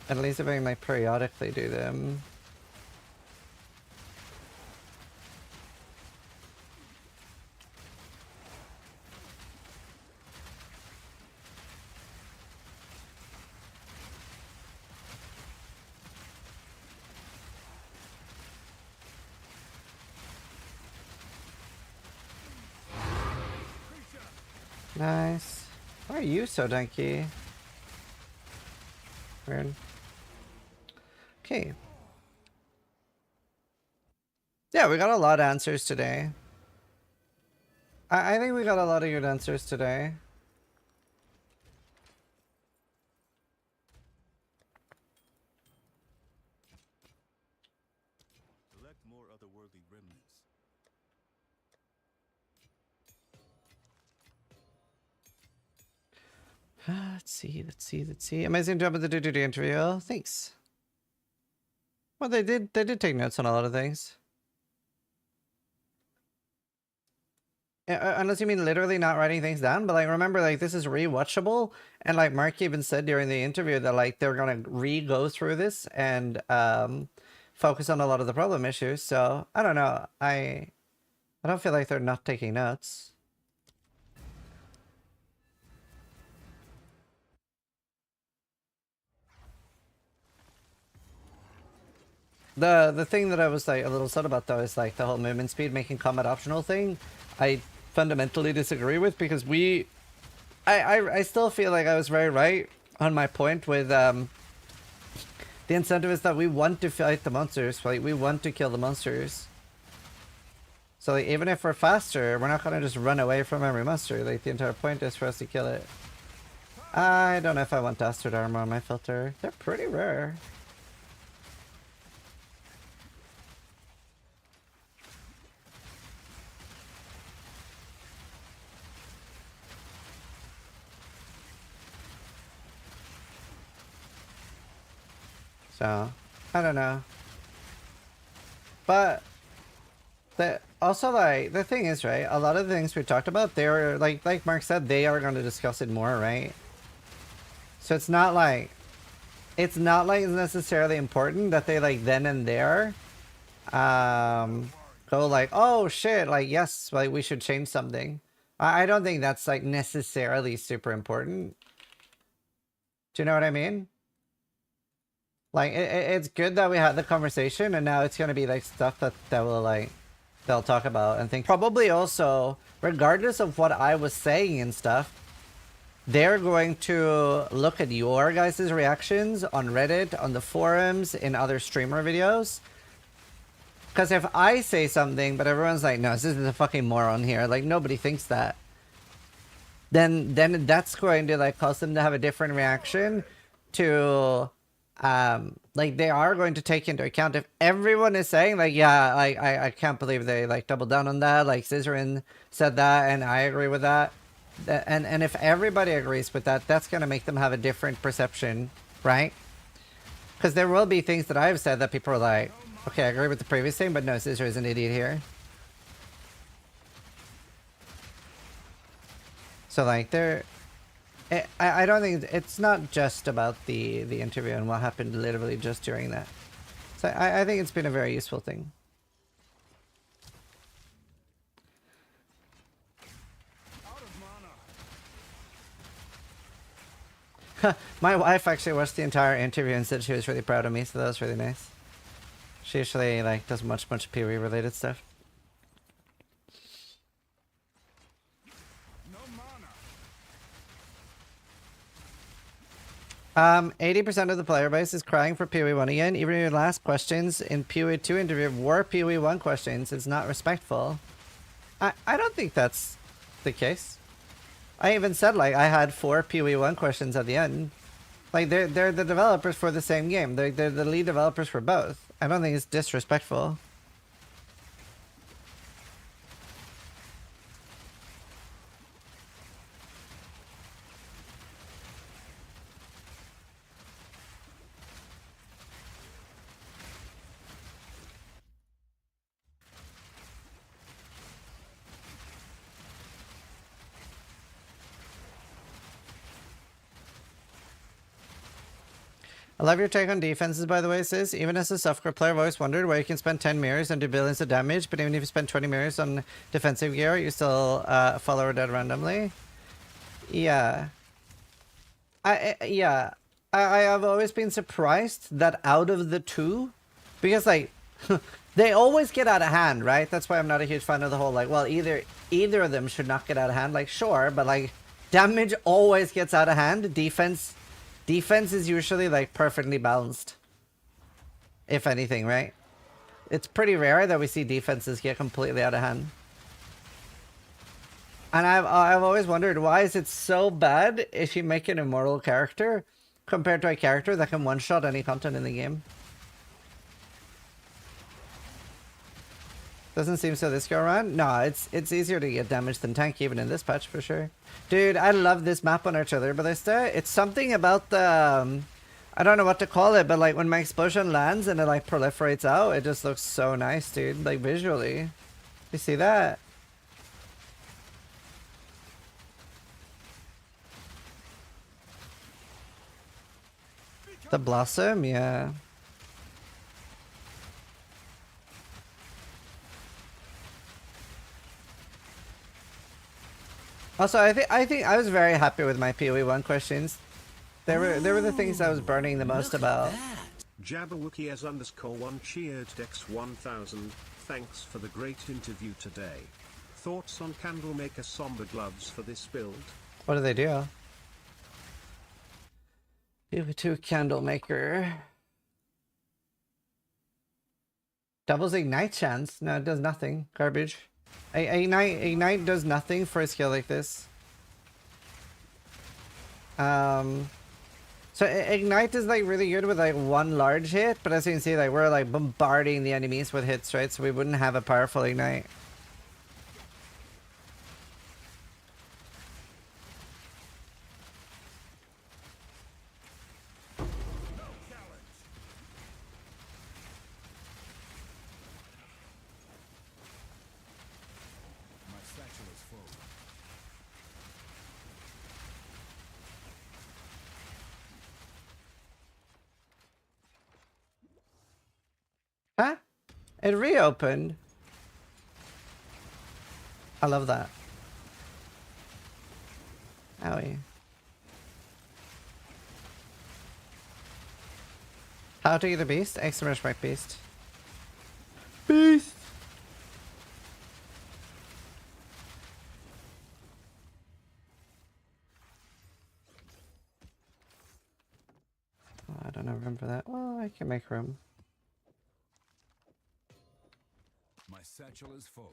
At least if I can like periodically do them. Nice. Why are you so dunky? Weird. Okay. Yeah, we got a lot of answers today. I think we got a lot of good answers today. Select more otherworldly remnants. Let's see. Amazing job with the do interview. Thanks. Well, they did take notes on a lot of things. Unless you mean literally not writing things down, but like remember, like this is rewatchable, and like Mark even said during the interview that like they're gonna re-go through this and focus on a lot of the problem issues. So I don't know. I don't feel like they're not taking notes. The thing that I was like a little sad about though is like the whole movement speed making combat optional thing. I fundamentally disagree with, because I still feel like I was very right on my point with the incentive is that we want to fight the monsters, like we want to kill the monsters. So like even if we're faster, we're not gonna just run away from every monster. Like the entire point is for us to kill it. I don't know if I want Dastard armor on my filter. They're pretty rare. So, I don't know. But, also, like, the thing is, right, a lot of the things we talked about, they're, like Mark said, they are going to discuss it more, right? So it's not like it's necessarily important that they, like, then and there, go like, oh, shit, like, yes, like, we should change something. I don't think that's, like, necessarily super important. Do you know what I mean? Like, it's good that we had the conversation, and now it's gonna be, like, stuff that will, like, they'll talk about and think. Probably also, regardless of what I was saying and stuff, they're going to look at your guys' reactions on Reddit, on the forums, in other streamer videos. Because if I say something, but everyone's like, no, this is a fucking moron here, like, nobody thinks that, then that's going to, like, cause them to have a different reaction to, like, they are going to take into account if everyone is saying, like, yeah, like, I can't believe they, like, doubled down on that, like, Zizaran said that, and I agree with that. And if everybody agrees with that, that's going to make them have a different perception, right? Because there will be things that I've said that people are like, okay, I agree with the previous thing, but no, Scissor is an idiot here. So, like, I don't think it's not just about the interview and what happened literally just during that. So I think it's been a very useful thing. My wife actually watched the entire interview and said she was really proud of me, so that was really nice. She usually, like, does much PoE related stuff. 80% of the player base is crying for PoE 1 again. Even your last questions in PoE 2 interview were PoE 1 questions. It's not respectful. I don't think that's the case. I even said, like, I had 4 PoE 1 questions at the end. Like, they're the developers for the same game. They're the lead developers for both. I don't think it's disrespectful. I love your take on defenses, by the way, sis. Even as a softcore player, I've always wondered why you can spend 10 mirrors and do billions of damage, but even if you spend 20 mirrors on defensive gear, you still follow or dead randomly. Yeah. I have always been surprised that out of the two, because, like, they always get out of hand, right? That's why I'm not a huge fan of the whole, like, well, either of them should not get out of hand. Like, sure, but, like, damage always gets out of hand. Defense is usually, like, perfectly balanced. If anything, right? It's pretty rare that we see defenses get completely out of hand. And I've always wondered, why is it so bad if you make an immortal character compared to a character that can one-shot any content in the game? Doesn't seem so this go around. No, it's easier to get damage than tank even in this patch for sure. Dude, I love this map on Artillery Ballista. It's something about the I don't know what to call it, but like when my explosion lands and it like proliferates out, it just looks so nice, dude. Like visually. You see that? The blossom, yeah. Also, I think I was very happy with my PoE 1 questions. They were the things I was burning the most about. Jabberwocky as _1 cheered Dex 1000. Thanks for the great interview today. Thoughts on Candlemaker Somber gloves for this build? What do they do? PoE 2 Candlemaker. Doubles ignite chance? No, it does nothing. Garbage. Ignite does nothing for a skill like this. So Ignite is like really good with like one large hit, but as you can see, like we're like bombarding the enemies with hits, right? So we wouldn't have a powerful Ignite. Huh? It reopened. I love that. Owie. How to get a beast? X Rush Beast. Beast! can make room. My satchel is full.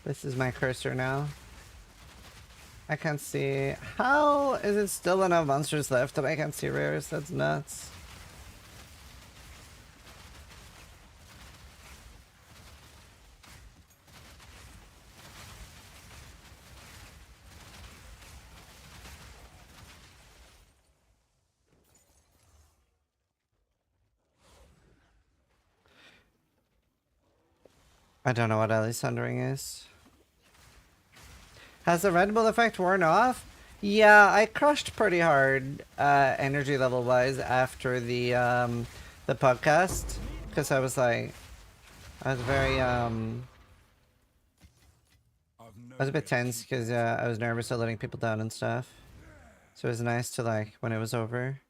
This is my cursor now. I can't see. How is it still enough monsters left that I can't see rares? That's nuts. I don't know what Ellie Sundering is. Has the Red Bull effect worn off? Yeah, I crushed pretty hard, energy level wise after the podcast, because I was like, I was very I was a bit tense because I was nervous of letting people down and stuff. So it was nice to like when it was over.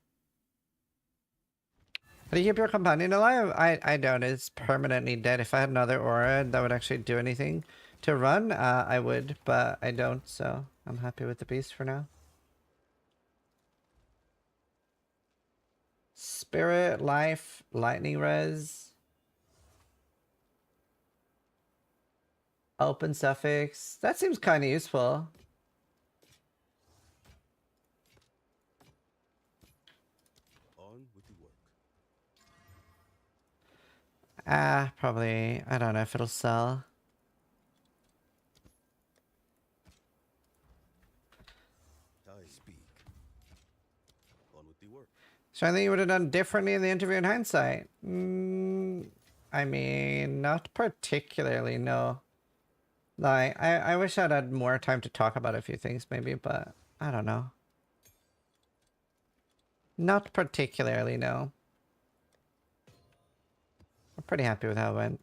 How do you keep your companion alive? I don't. It's permanently dead. If I had another aura that would actually do anything to run, I would, but I don't, so I'm happy with the beast for now. Spirit, life, lightning res. Open suffix. That seems kind of useful. Probably. I don't know if it'll sell. So I think you would have done differently in the interview in hindsight. I mean, not particularly, no. Like, I wish I'd had more time to talk about a few things maybe, but I don't know. Not particularly, no. I'm pretty happy with how it went.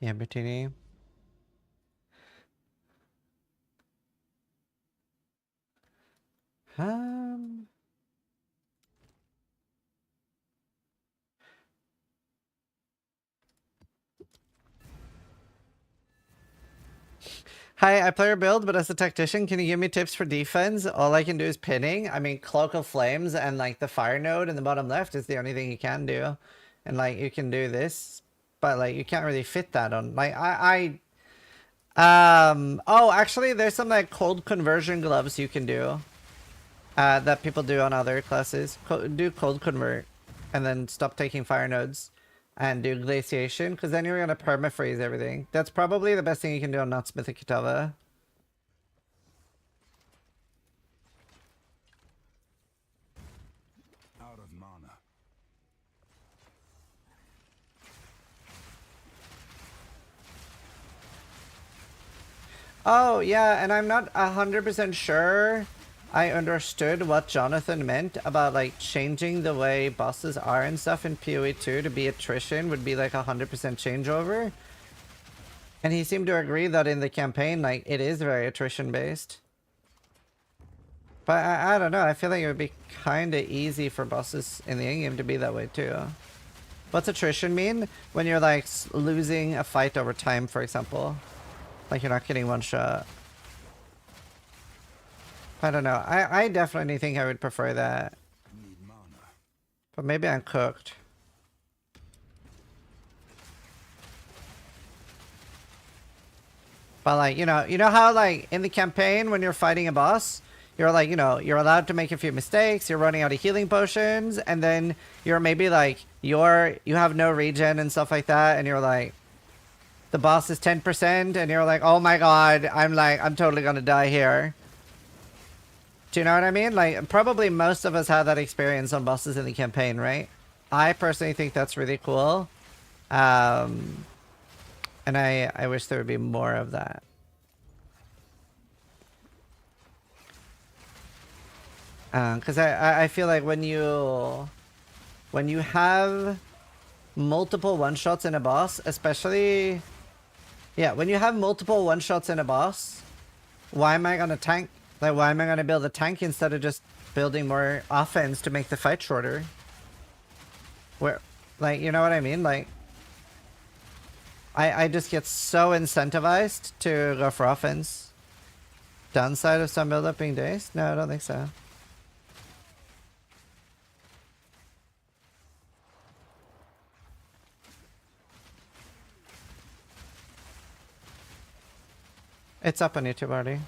Yeah, Bertini. Hi, I play your build, but as a tactician, can you give me tips for defense? All I can do is pinning. I mean, Cloak of Flames and like the fire node in the bottom left is the only thing you can do. And like you can do this, but like you can't really fit that on like oh, actually there's some like cold conversion gloves you can do. That people do on other classes. Do cold convert and then stop taking fire nodes and do glaciation, because then you're gonna permafreeze everything. That's probably the best thing you can do on not Mythic Kitava. Out of mana. Oh yeah, and I'm not 100% sure I understood what Jonathan meant about like changing the way bosses are and stuff in PoE 2 to be attrition would be like 100% changeover. And he seemed to agree that in the campaign, like it is very attrition based. But I don't know, I feel like it would be kind of easy for bosses in the in-game to be that way too. What's attrition mean? When you're like losing a fight over time, for example. Like you're not getting one shot. I don't know. I definitely think I would prefer that. But maybe I'm cooked. But like, you know how like in the campaign when you're fighting a boss, you're like, you're allowed to make a few mistakes, you're running out of healing potions, and then you're maybe like, you have no regen and stuff like that, and you're like, the boss is 10%, and you're like, oh my god, I'm totally gonna die here. Do you know what I mean? Like, probably most of us had that experience on bosses in the campaign, right? I personally think that's really cool. And I wish there would be more of that. Because I feel like when you have multiple one-shots in a boss, especially... Yeah, when you have multiple one-shots in a boss, why am I going to tank? Like, why am I going to build a tank instead of just building more offense to make the fight shorter? where, like, you know what I mean? Like, I just get so incentivized to go for offense. Downside of some build-up being dazed? No, I don't think so. It's up on YouTube already.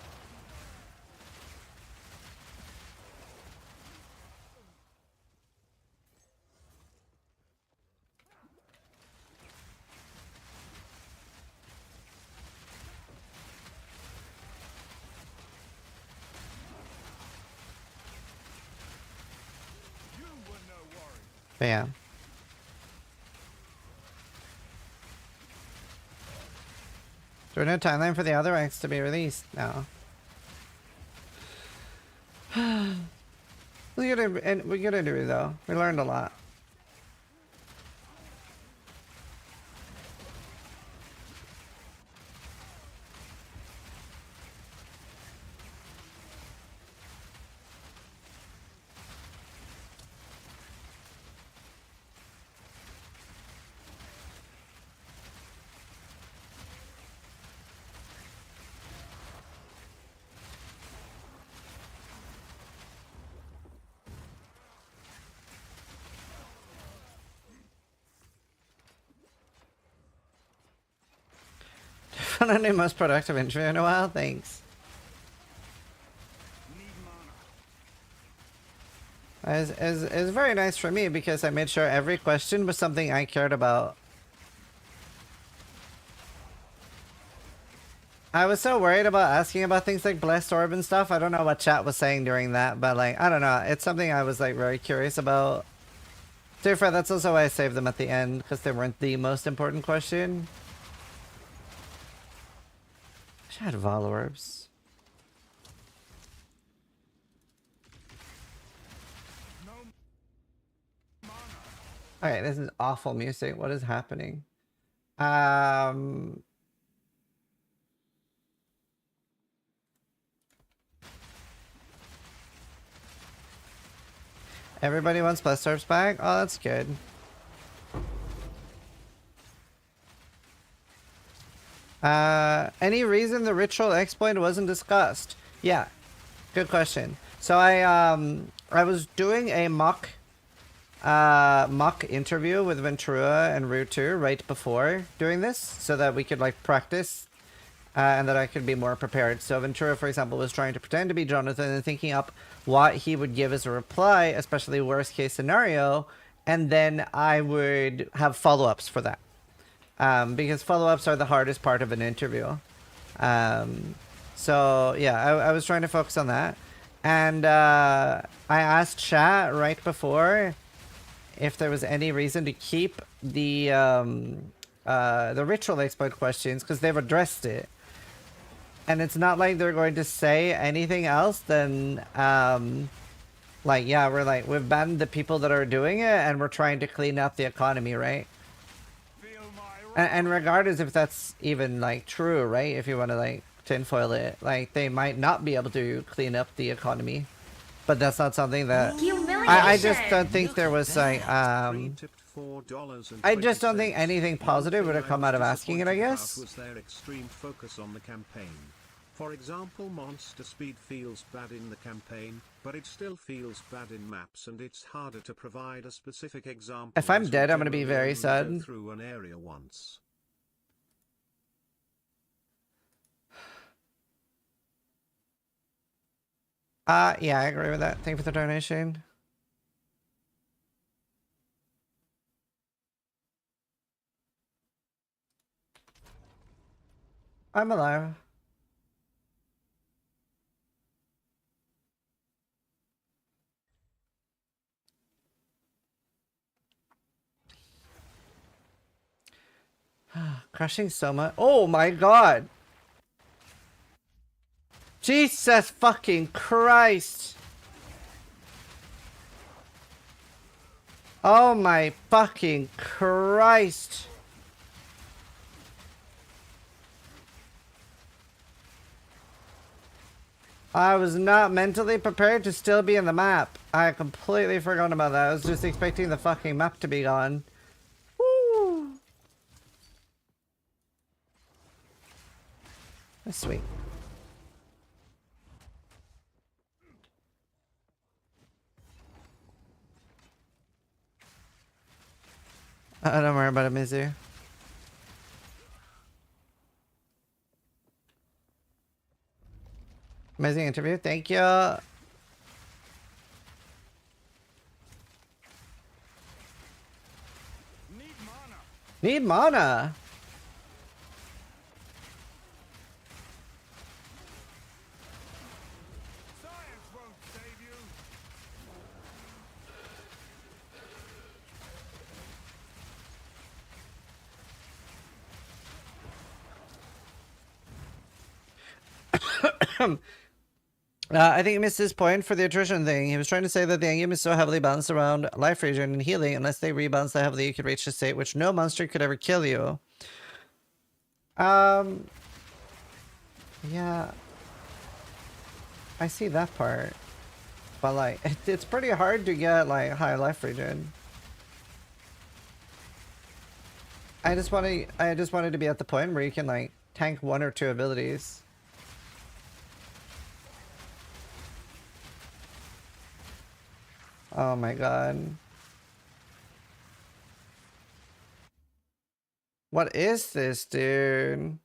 But yeah. Is there no timeline for the other ranks to be released? No. We get into it though. We learned a lot. Definitely most productive intro in a while, thanks. It's very nice for me because I made sure every question was something I cared about. I was so worried about asking about things like Blessed Orb and stuff. I don't know what chat was saying during that, but like, I don't know. It's something I was like very curious about. To be fair, that's also why I saved them at the end, because they weren't the most important question. I had Vol Orbs. Okay, this is awful music. What is happening? Everybody wants Blessed Orbs back? Oh, that's good. Any reason the ritual exploit wasn't discussed? Yeah, good question. So I was doing a mock interview with Ventura and Rue 2 right before doing this, so that we could like practice and that I could be more prepared. So Ventura, for example, was trying to pretend to be Jonathan and thinking up what he would give as a reply, especially worst case scenario, and then I would have follow-ups for that. Because follow-ups are the hardest part of an interview. So yeah, I was trying to focus on that. And I asked chat right before if there was any reason to keep the ritual exploit questions, because they've addressed it. And it's not like they're going to say anything else than, like, yeah, we've banned the people that are doing it, and we're trying to clean up the economy, right? And regardless if that's even, like, true, right? If you want to, like, tinfoil it, like, they might not be able to clean up the economy. But that's not something that... I just don't think there was, like, I just don't think anything positive would have come out of asking it, I guess. Was their extreme focus on the campaign. For example, monster speed feels bad in the campaign, but it still feels bad in maps, and it's harder to provide a specific example. If I'm dead, I'm gonna be very sad. Through an area once. Yeah, I agree with that. Thank you for the donation. I'm alive. Crushing so much. Oh my god. Jesus fucking Christ. Oh my fucking Christ. I was not mentally prepared to still be in the map. I completely forgot about that. I was just expecting the fucking map to be gone. Woo! That's sweet. Don't worry about it, Mizu. Amazing interview. Thank you. Need mana. Science won't save you. I think he missed his point for the attrition thing. He was trying to say that the endgame is so heavily balanced around life regen and healing. Unless they rebalance that heavily, you could reach a state which no monster could ever kill you. Yeah. I see that part. But like, it's pretty hard to get like high life regen. I just wanted to be at the point where you can like tank 1 or 2 abilities. Oh my god. What is this, dude?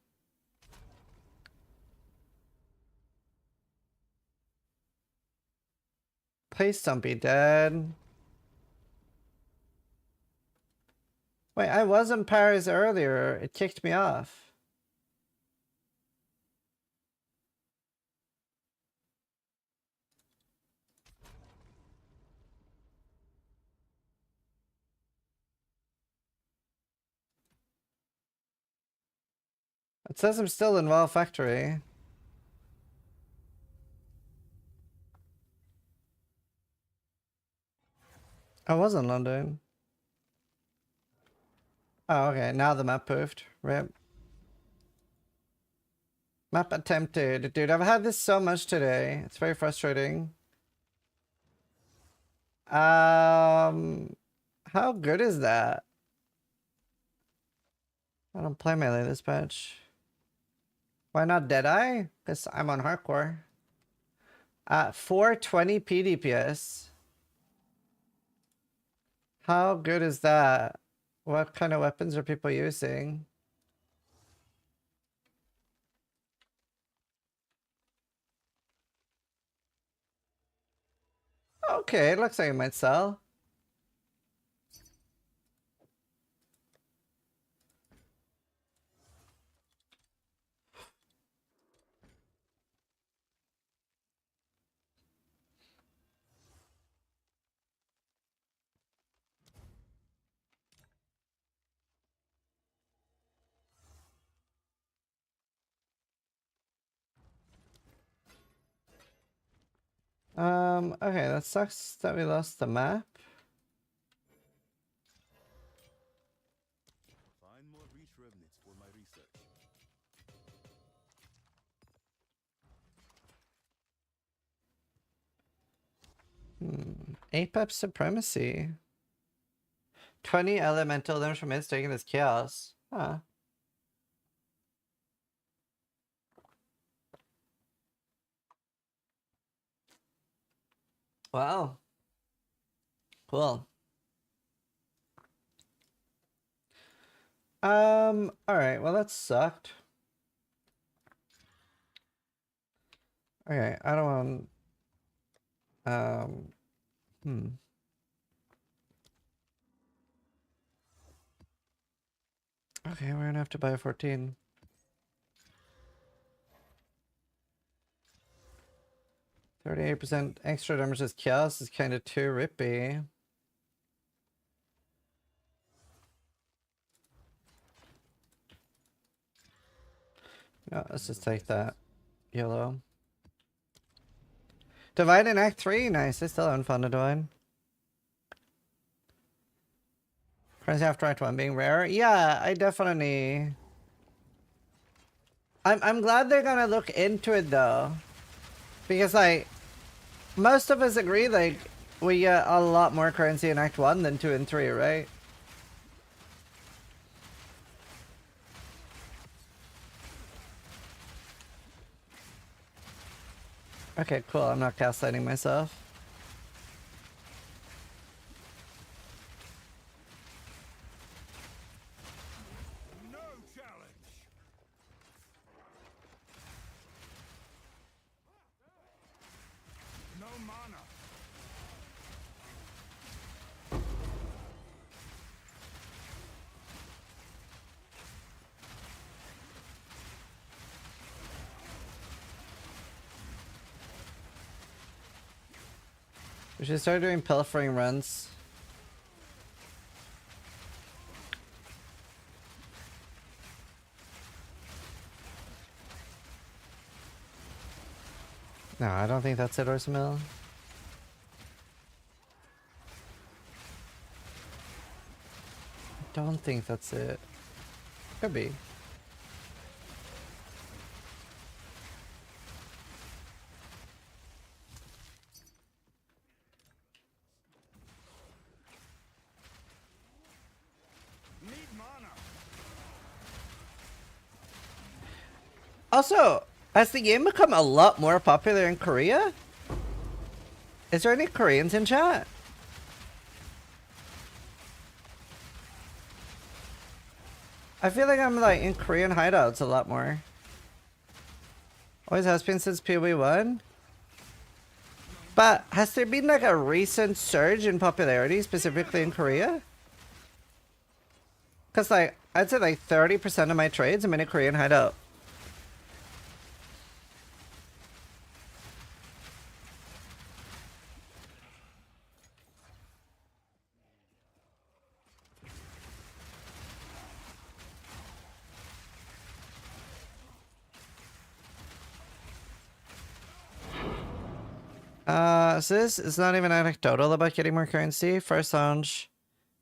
Please don't be dead. Wait, I was in Paris earlier. It kicked me off. It says I'm still in Wall Factory. I was in London. Oh, okay. Now the map poofed. Rip. Map attempted. Dude, I've had this so much today. It's very frustrating. How good is that? I don't play melee this patch. Why not Deadeye? Because I'm on hardcore. 420 PDPS. How good is that? What kind of weapons are people using? Okay, it looks like it might sell. Okay, that sucks that we lost the map. Find more breach remnants for my research. Apex Supremacy. 20 elemental damage from it taken as chaos. Huh. Wow. Cool. Alright, well that sucked. Okay, I don't want Okay, we're gonna have to buy a 14. 38% extra damage as chaos is kind of too rippy. No, let's just take that. Yellow. Divide in Act 3? Nice, I still haven't found a divide. Currency after Act 1 being rare? Yeah, I definitely... I'm glad they're gonna look into it though. Because like most of us agree like we get a lot more currency in Act 1 than 2 and 3, right? Okay, cool. I'm not gaslighting myself. No challenge. No mana. We should start doing pilfering runs. No, I don't think that's it, Orsamil. I don't think that's it. Could be. Need mana. Also, has the game become a lot more popular in Korea? Is there any Koreans in chat? I feel like I'm like in Korean hideouts a lot more. Always has been since PoE1. But has there been like a recent surge in popularity specifically in Korea? Cause like I'd say like 30% of my trades I'm in a Korean hideout. So this is not even anecdotal about getting more currency. First launch,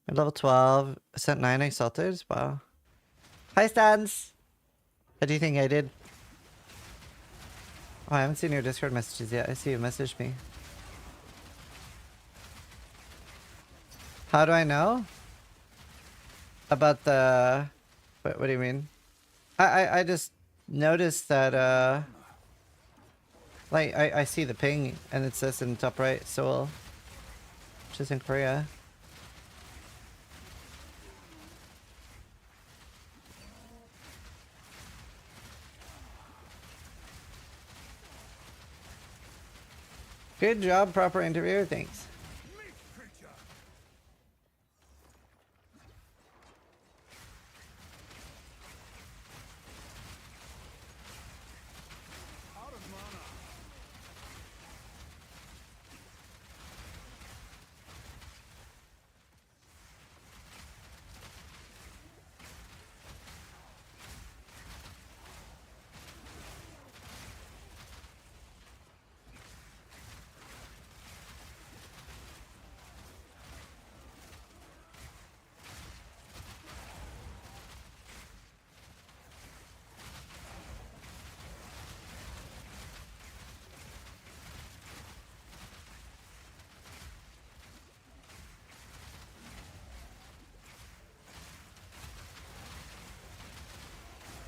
at level 12, sent 9 exalted. Wow. Hi, Stans. What do you think I did? Oh, I haven't seen your Discord messages yet. I see you messaged me. How do I know? About the... What do you mean? I just noticed that, like, I see the ping, and it says in the top right, Seoul, which is in Korea. Good job, proper interviewer, thanks. Meat creature. Out of mana.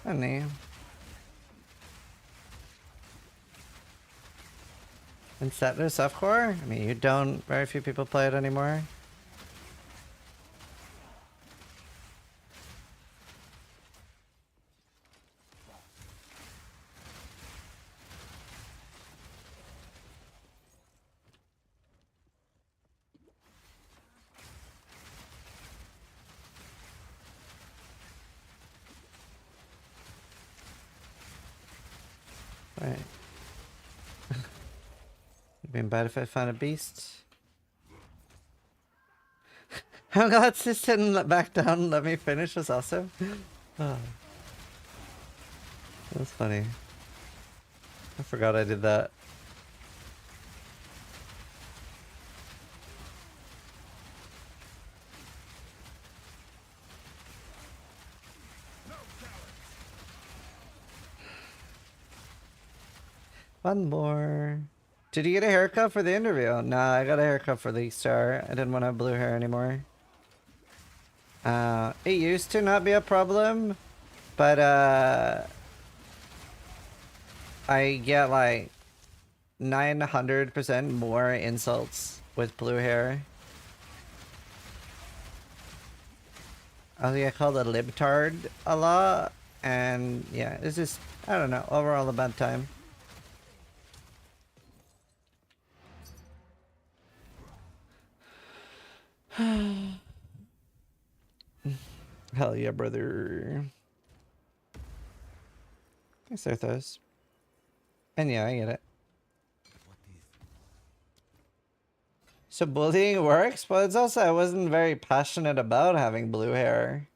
Honey. And Settler softcore? I mean, you don't. Very few people play it anymore. Right. It'd been bad if I found a beast. I'm glad Sis didn't back down and let me finish was awesome. Oh. That was funny. I forgot I did that. One more. Did you get a haircut for the interview? No, I got a haircut for the star. I didn't want to have blue hair anymore. It used to not be a problem, but I get like 900% more insults with blue hair. I get called a libtard a lot, and yeah, it's just, I don't know, overall a bad time. Hell yeah, brother. Thanks, Arthos. And yeah, I get it. So bullying works, but it's also I wasn't very passionate about having blue hair.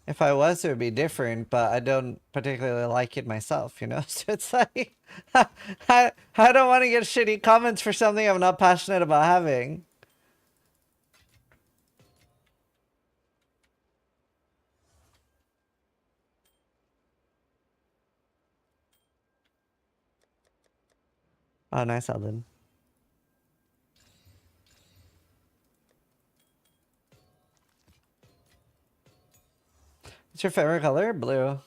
If I was, it would be different, but I don't particularly like it myself, you know? So it's like, I don't want to get shitty comments for something I'm not passionate about having. Oh, nice, Alden. What's your favorite color? Blue.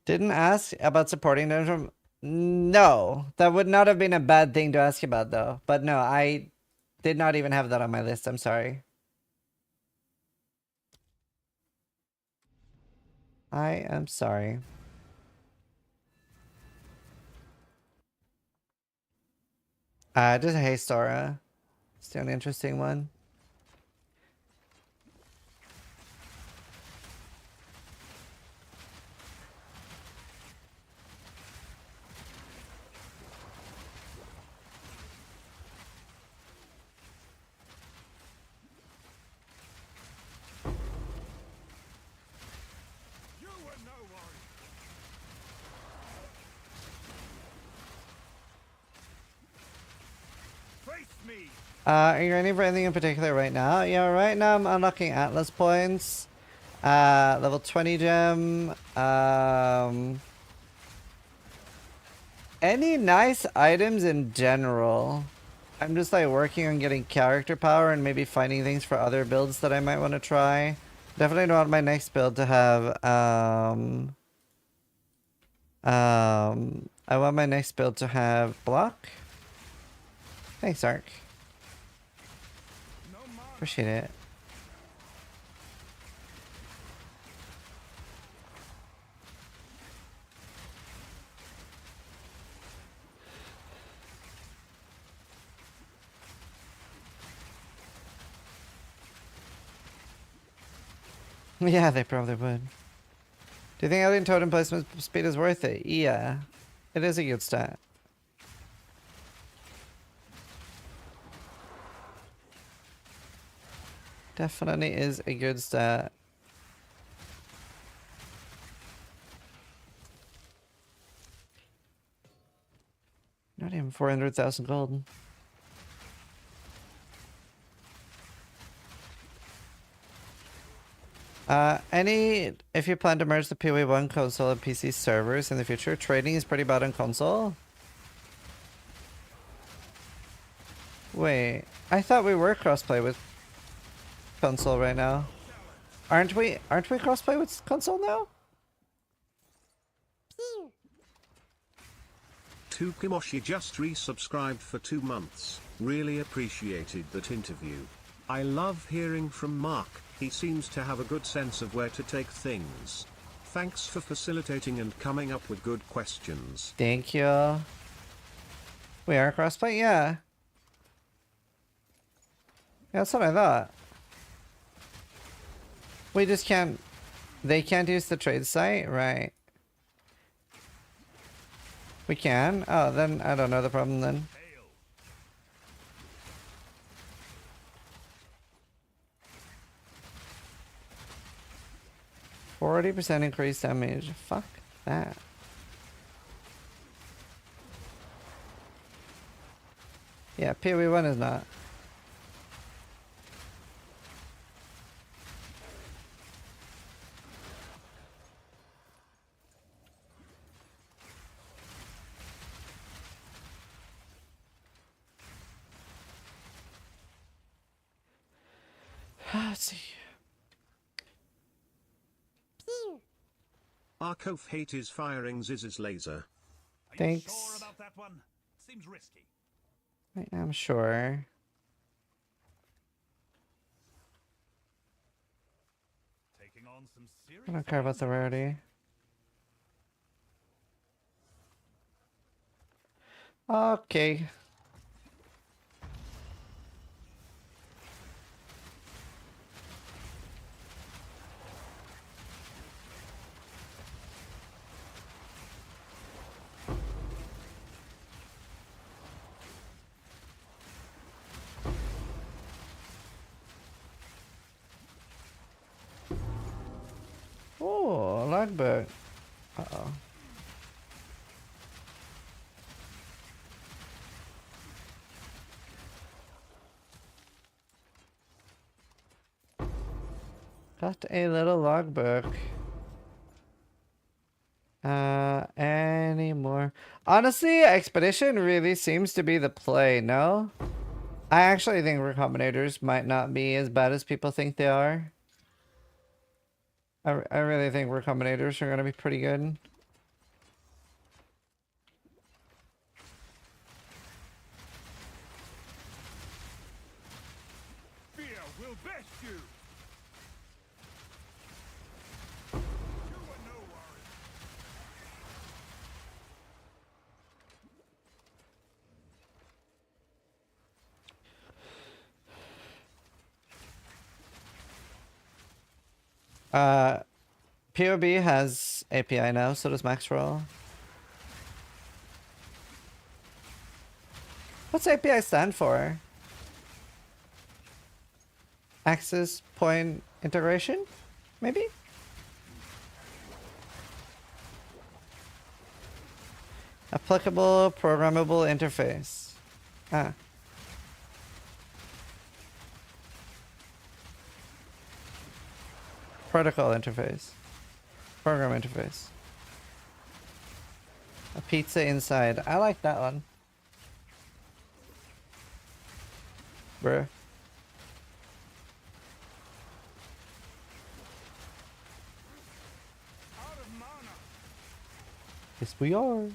Didn't ask about supporting them from... No, that would not have been a bad thing to ask about, though. But no, I did not even have that on my list. I'm sorry. I am sorry. Just Hey Sora. Still an interesting one. You were no one. Face me. Are you ready for anything in particular right now? Yeah, right now I'm unlocking Atlas points. Level 20 gem. Any nice items in general. I'm just like working on getting character power and maybe finding things for other builds that I might want to try. Definitely want my next build to have, I want my next build to have block. Thanks, Ark. Appreciate it. Yeah, they probably would. Do you think Alien Totem placement speed is worth it? Yeah. It is a good stat. Definitely is a good stat. Not even 400,000 gold. If you plan to merge the PoE1 console and PC servers in the future, trading is pretty bad on console. Wait, I thought we were crossplay with console right now. Aren't we crossplay with console now? Tukimoshi just resubscribed for 2 months. Really appreciated that interview. I love hearing from Mark. He seems to have a good sense of where to take things. Thanks for facilitating and coming up with good questions. Thank you. We are crossplay? Yeah. Yeah, that's what I thought. We just can't... They can't use the trade site? Right. We can? Oh, then I don't know the problem then. 40% increased damage. Fuck that. Yeah, PoE1 is not. Let's see. Arkof hate is firing Ziz's laser. Are you Thanks. sure about that one? Seems risky. I am sure. Taking on some serious. I don't care about the rarity. Okay. Oh, logbook. Uh-oh. Got a little logbook. Any more? Honestly, Expedition really seems to be the play, no? I actually think Recombinators might not be as bad as people think they are. I really think Recombinators are going to be pretty good. Fear will best you. You are no worry. POB has API now, so does Maxroll. What's API stand for? Access Point Integration? Maybe? Applicable Programmable Interface. Ah. Protocol interface. Program interface. A pizza inside. I like that one. Bruh. Out of mana. Yes, we are.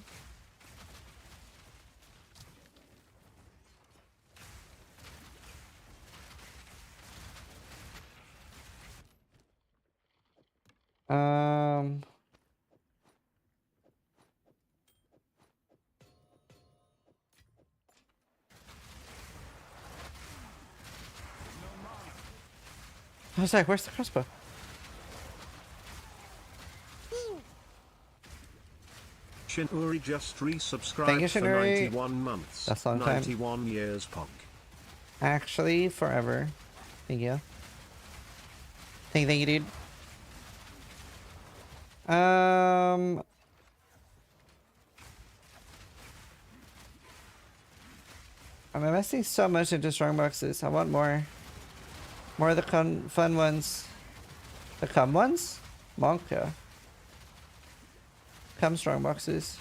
Um. I was like, where's the crossbow? Shinuri just resubscribed Thank you, for Shinuri. 91 months. That's a long time. 91 years, Pog. Actually, forever. Thank you. Thank you, dude. I'm investing so much into strong boxes. I want more. More of the fun ones. The cum ones? Monk, yeah. Cum strong boxes.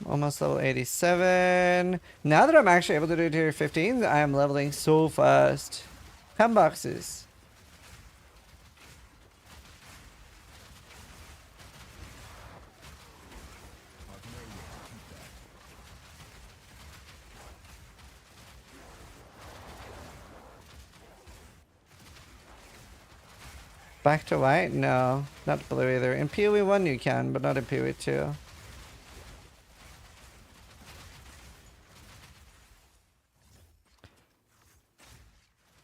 Almost level 87. Now that I'm actually able to do tier 15, I am leveling so fast. Cum boxes. Back to white? No, not blue either. In PoE 1 you can, but not in PoE 2.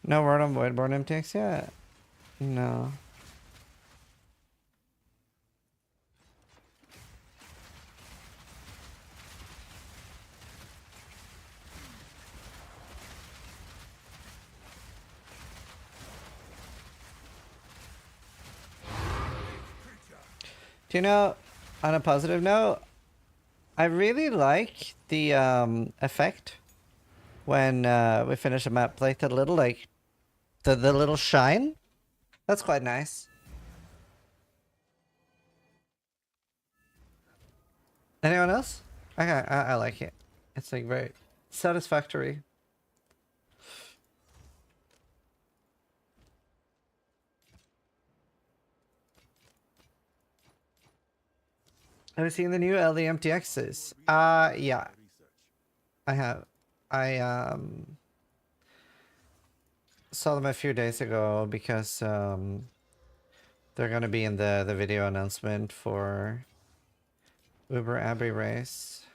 No word on Voidborn MTX yet? No. Do you know, on a positive note, I really like the effect when we finish a map, like the little the little shine. That's quite nice. Anyone else? Okay, I like it. It's like very satisfactory. Have you seen the new LDMTXs? Yeah. I have. I saw them a few days ago because they're gonna be in the video announcement for Uber Abbey race.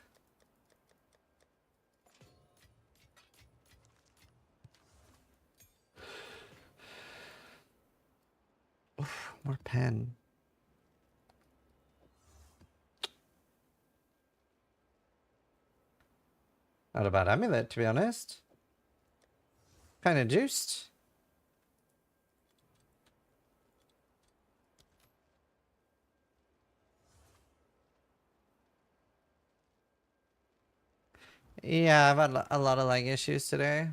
Oof, more pen. Not a bad amulet, to be honest. Kind of juiced. Yeah, I've had a lot of lag issues today.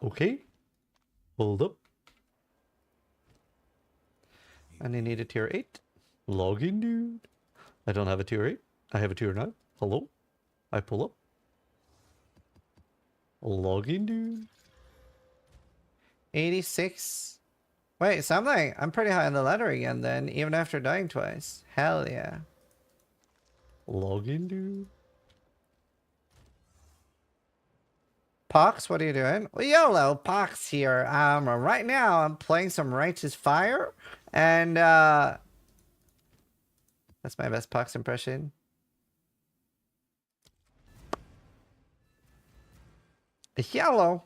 Okay. Hold up. And I need a tier 8. Login, dude. I don't have a tier 8. I have a tier 9. Hello? I pull up. Login, dude. 86. Wait, so I'm pretty high on the ladder again then, even after dying twice. Hell yeah. Login, dude. Pox, what are you doing? Well, YOLO, Pox here. Right now I'm playing some Righteous Fire, and that's my best Pox impression. YOLO.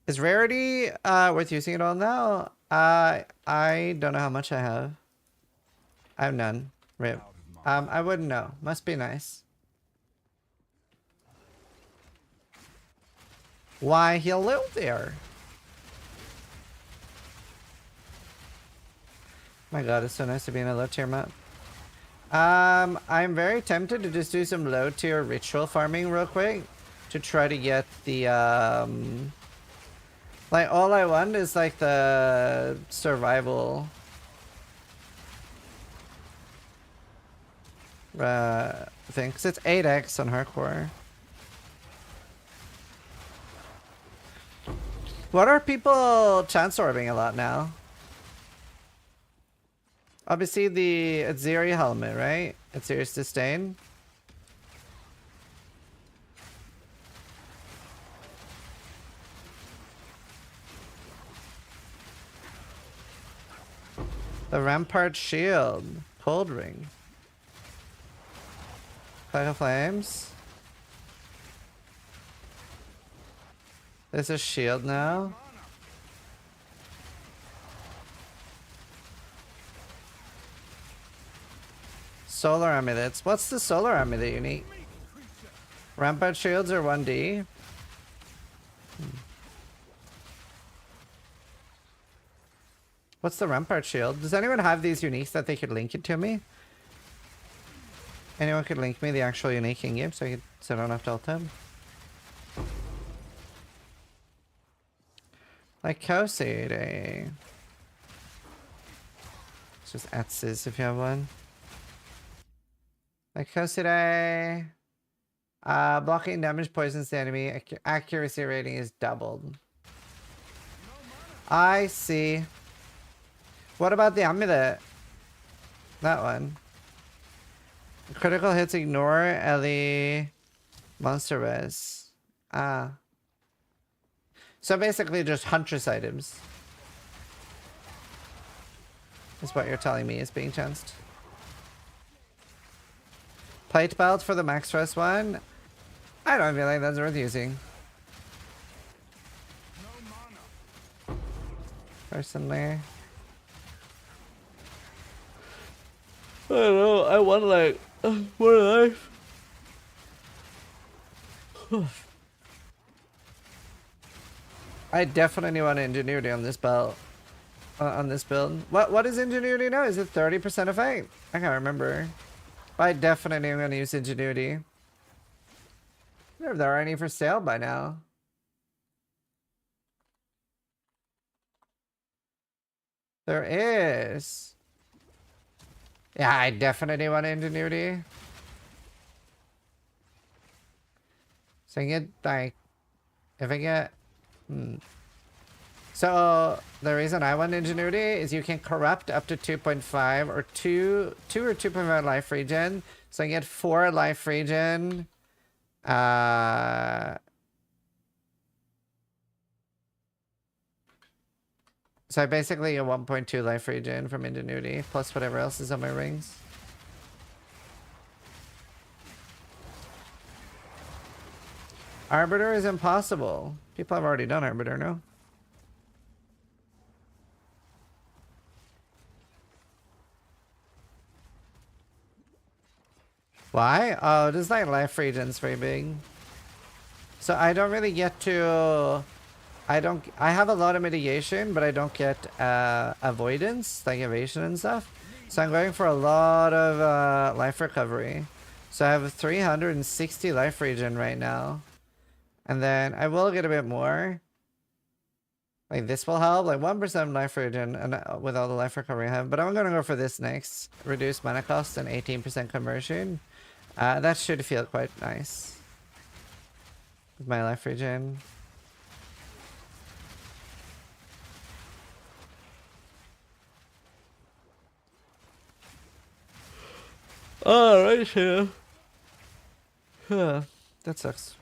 Is Rarity worth using it all now? I don't know how much I have. I have none. Rip. I wouldn't know. Must be nice. Why, hello there. My god, it's so nice to be in a low tier map. I'm very tempted to just do some low tier ritual farming real quick to try to get the like all I want is like the survival thing, because it's 8x on hardcore. What are people chance orbing a lot now? Obviously it's Zeri helmet, right? It's Zeri's disdain. The Rampart Shield. Cold Ring. Flag of Flames. There's a shield now. Solar amulets. What's the solar amulet unique? Rampart shields are 1D. What's the Rampart shield? Does anyone have these uniques that they could link it to me? Anyone could link me the actual unique in game so I don't have to ult him. Like Cowseed, eh? It's just Atsiz if you have one. Like Cowseed, eh? Blocking damage poisons the enemy. Accuracy rating is doubled. I see. What about the amulet? That one. Critical hits ignore Ellie monster res. Ah. So basically just Huntress items. Is what you're telling me is being chanced. Plate belt for the Maxroll one. I don't feel like that's worth using. Personally. I don't know, I want like more life. I definitely want ingenuity on this belt. On this build. What is ingenuity now? Is it 30% effect? I can't remember. I definitely am gonna use Ingenuity. I wonder if there are any for sale by now. There is. Yeah, I definitely want Ingenuity. So I get like, if I get, So the reason I want Ingenuity is you can corrupt up to 2.5 or 2 or 2.5 life regen. So I get 4 life regen. So I basically get 1.2 life regen from Ingenuity plus whatever else is on my rings. Arbiter is impossible. People have already done Arbiter, no? Why? Oh, this like life regen's very big. So I don't really get to... I have a lot of mitigation, but I don't get avoidance, like evasion and stuff. So I'm going for a lot of life recovery. So I have 360 life regen right now. And then I will get a bit more. Like this will help, like 1% life regen and with all the life recovery I have. But I'm gonna go for this next. Reduce mana cost and 18% conversion. That should feel quite nice. With my life regen. Oh, right here. That sucks.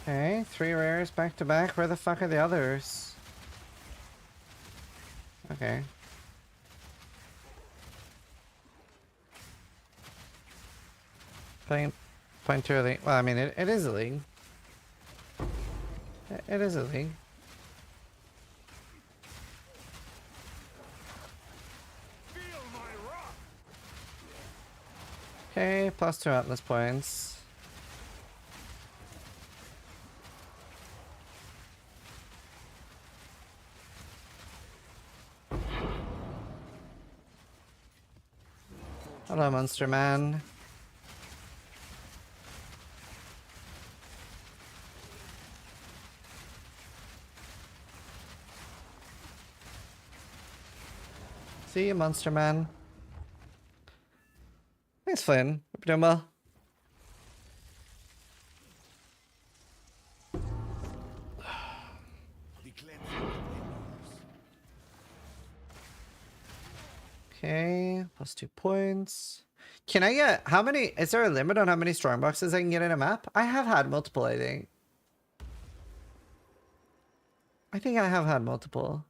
Okay, 3 rares back to back. Where the fuck are the others? Okay. Playing too early. Well, I mean, it is a league. It is a league. Okay, plus 2 Atlas points. Hello, Monster Man. See you, Monster Man. Thanks, Flynn. Hope you're doing well. Okay, plus 2 points. Can I get, how many, is there a limit on how many strong boxes I can get in a map? I have had multiple, I think. I think I have had multiple.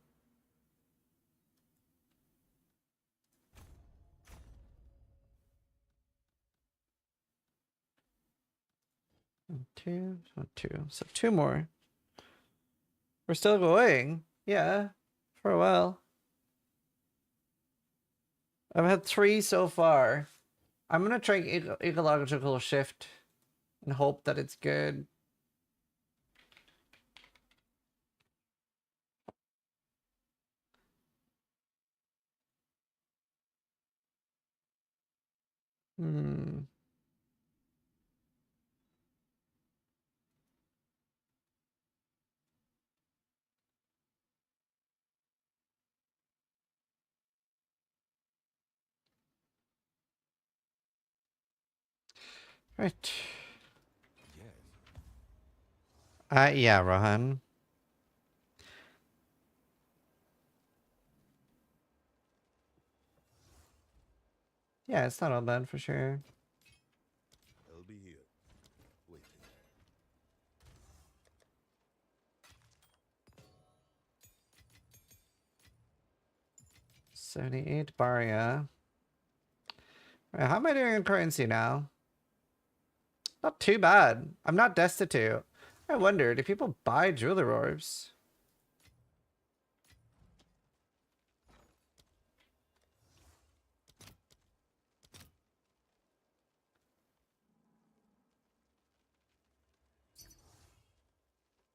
Two, so 2 more. We're still going. Yeah, for a while. I've had 3 so far. I'm gonna try ecological shift and hope that it's good. Right. Yeah, Rohan. Yeah, it's not all bad for sure. I'll be here. Waiting. 78 Baria. Right, how am I doing in currency now? Not too bad. I'm not destitute. I wonder, do people buy jeweler orbs?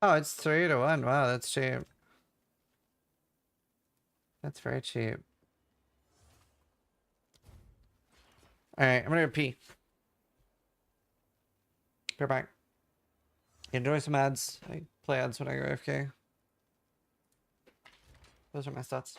Oh, it's 3-1. Wow, that's cheap. That's very cheap. Alright, I'm gonna go pee. Be right back. Enjoy some ads. I play ads when I go AFK. Those are my stats.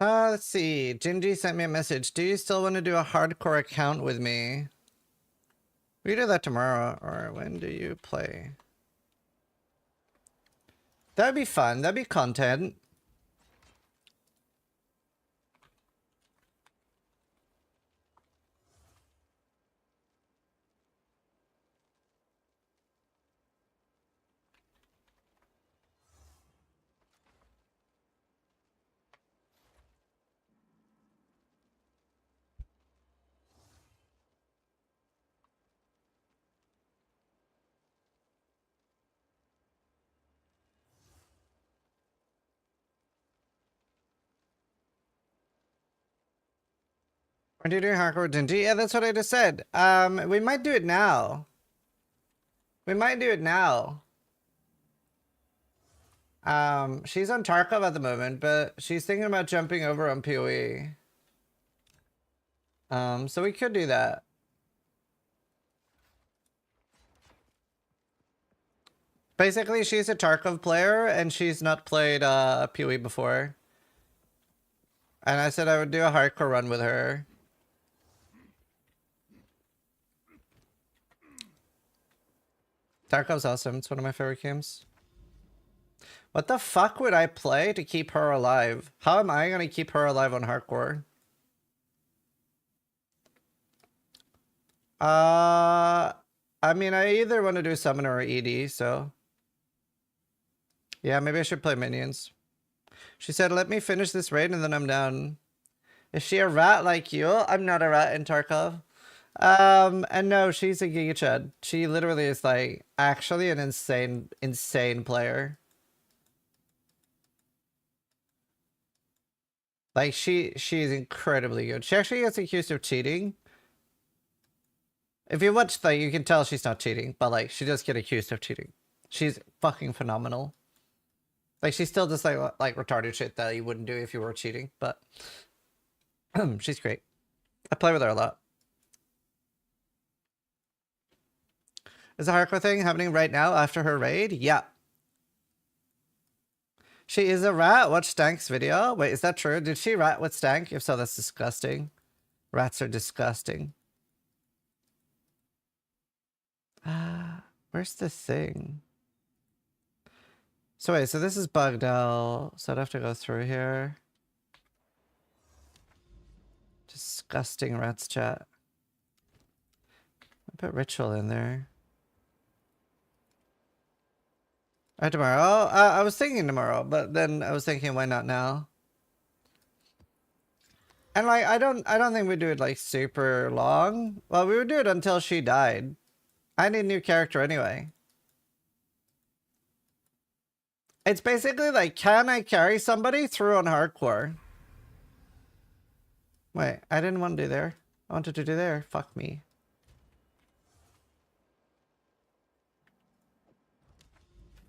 Let's see. Gingy sent me a message. Do you still want to do a hardcore account with me? We do that tomorrow, or when do you play? That'd be fun. That'd be content. Are you doing hardcore dingy? Yeah, that's what I just said. We might do it now. We might do it now. She's on Tarkov at the moment, but she's thinking about jumping over on PoE. So we could do that. Basically, she's a Tarkov player, and she's not played PoE before. And I said I would do a hardcore run with her. Tarkov's awesome. It's one of my favorite games. What the fuck would I play to keep her alive? How am I gonna keep her alive on hardcore? I mean, I either want to do Summoner or ED, so... Yeah, maybe I should play Minions. She said, let me finish this raid and then I'm down. Is she a rat like you? I'm not a rat in Tarkov. And no, she's a Giga Chad. She literally is like actually an insane player. Like she's incredibly good. She actually gets accused of cheating. If you watch that, you can tell she's not cheating, but like she does get accused of cheating. She's fucking phenomenal. Like she still does like retarded shit that you wouldn't do if you were cheating, but she's great. I play with her a lot. Is the hardcore thing happening right now after her raid? Yeah. She is a rat. Watch Stank's video. Wait, is that true? Did she rat with Stank? If so, that's disgusting. Rats are disgusting. Where's the thing? So wait, so this is bugged out. So I'd have to go through here. Disgusting rats chat. I put ritual in there. Alright, tomorrow. I was thinking tomorrow, but then I was thinking, why not now? And like, I don't think we'd do it like super long. Well, we would do it until she died. I need a new character anyway. It's basically like, can I carry somebody through on hardcore? Wait, I didn't want to do there. I wanted to do there. Fuck me.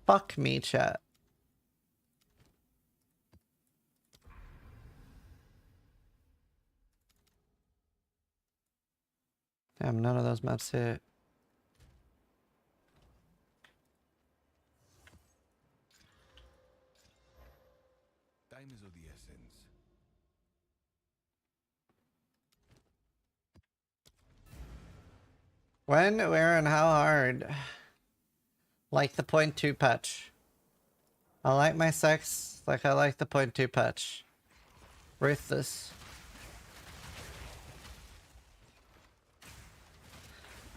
Fuck me, chat. Damn, none of those maps hit. Time is of the essence. When, where, and how hard? Like the 0.2 patch. I like my sex like I like the 0.2 patch. Ruthless.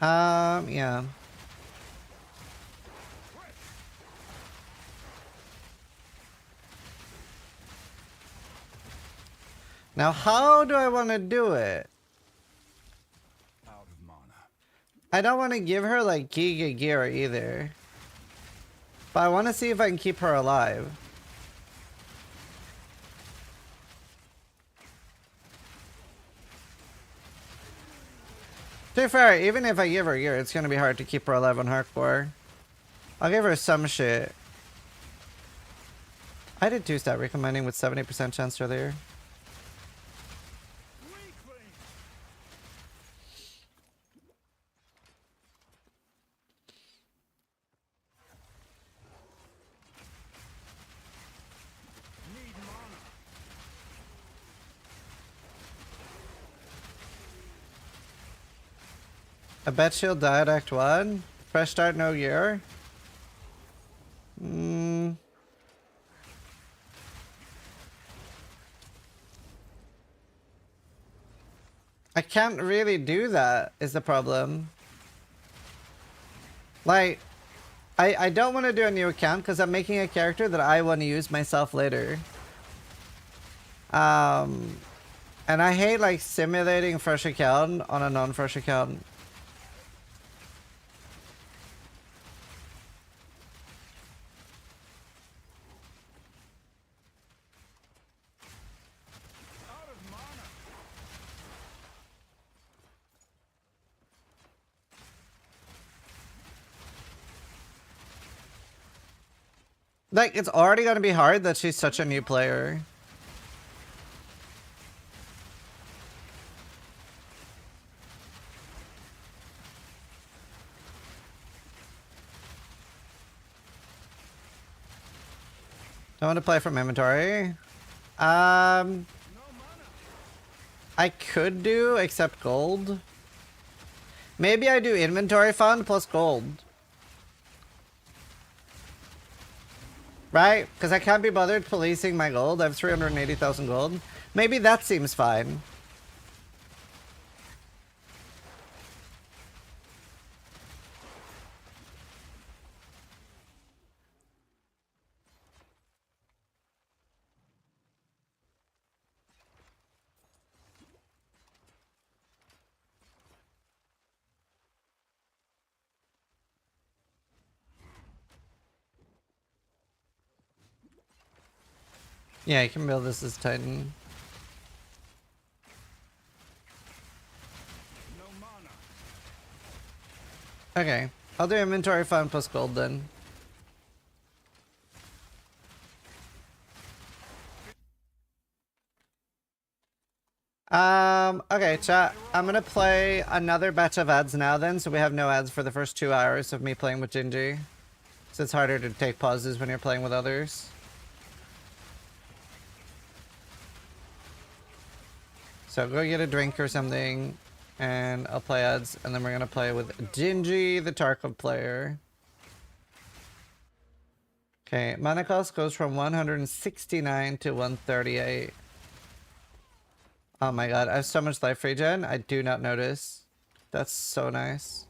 Yeah. Now, how do I want to do it? Out of mana. I don't want to give her like Giga Gear either. But I want to see if I can keep her alive. To be fair, even if I give her gear, it's going to be hard to keep her alive on hardcore. I'll give her some shit. I did 2-stat recommending with 70% chance earlier. I bet she'll die at Act 1. Fresh start, no gear. I can't really do that, is the problem. Like, I don't want to do a new account because I'm making a character that I want to use myself later. And I hate like simulating a fresh account on a non-fresh account. Like, it's already gonna be hard that she's such a new player. Don't want to play from inventory. I could do except gold. Maybe I do inventory fund plus gold. Right? Because I can't be bothered policing my gold. I have 380,000 gold. Maybe that seems fine. Yeah, you can build this as Titan. Okay, I'll do inventory fund plus gold then. Okay, chat. I'm gonna play another batch of ads now then, so we have no ads for the first 2 hours of me playing with Gingy. So it's harder to take pauses when you're playing with others. So go get a drink or something, and I'll play ads, and then we're gonna play with Gingy, the Tarkov player. Okay, mana cost goes from 169 to 138. Oh my god, I have so much life regen, I do not notice. That's so nice.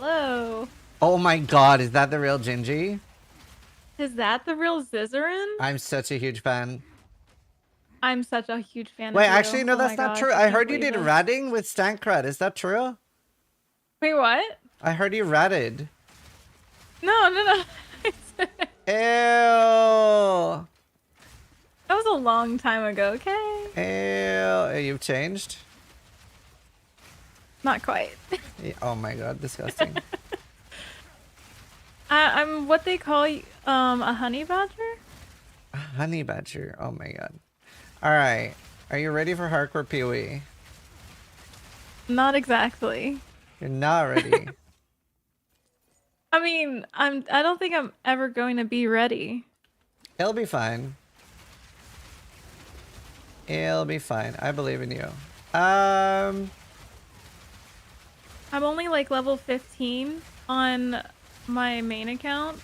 Hello. Oh my god, is that the real Gingy? Is that the real Zizaran? I'm such a huge fan. I'm such a huge fan Wait, of you. actually, no, Oh that's my not gosh, true. I can't heard you believe did it. ratting with Stankrat. Is that true? Wait, what? I heard you ratted. No. Ew. That was a long time ago, okay? Ew. You've changed? Not quite. Yeah, oh my god, disgusting. I'm what they call a honey badger? A honey badger. Oh my god. Alright. Are you ready for hardcore PoE? Not exactly. You're not ready. I mean, I don't think I'm ever going to be ready. It'll be fine. It'll be fine. I believe in you. I'm only like level 15 on my main account.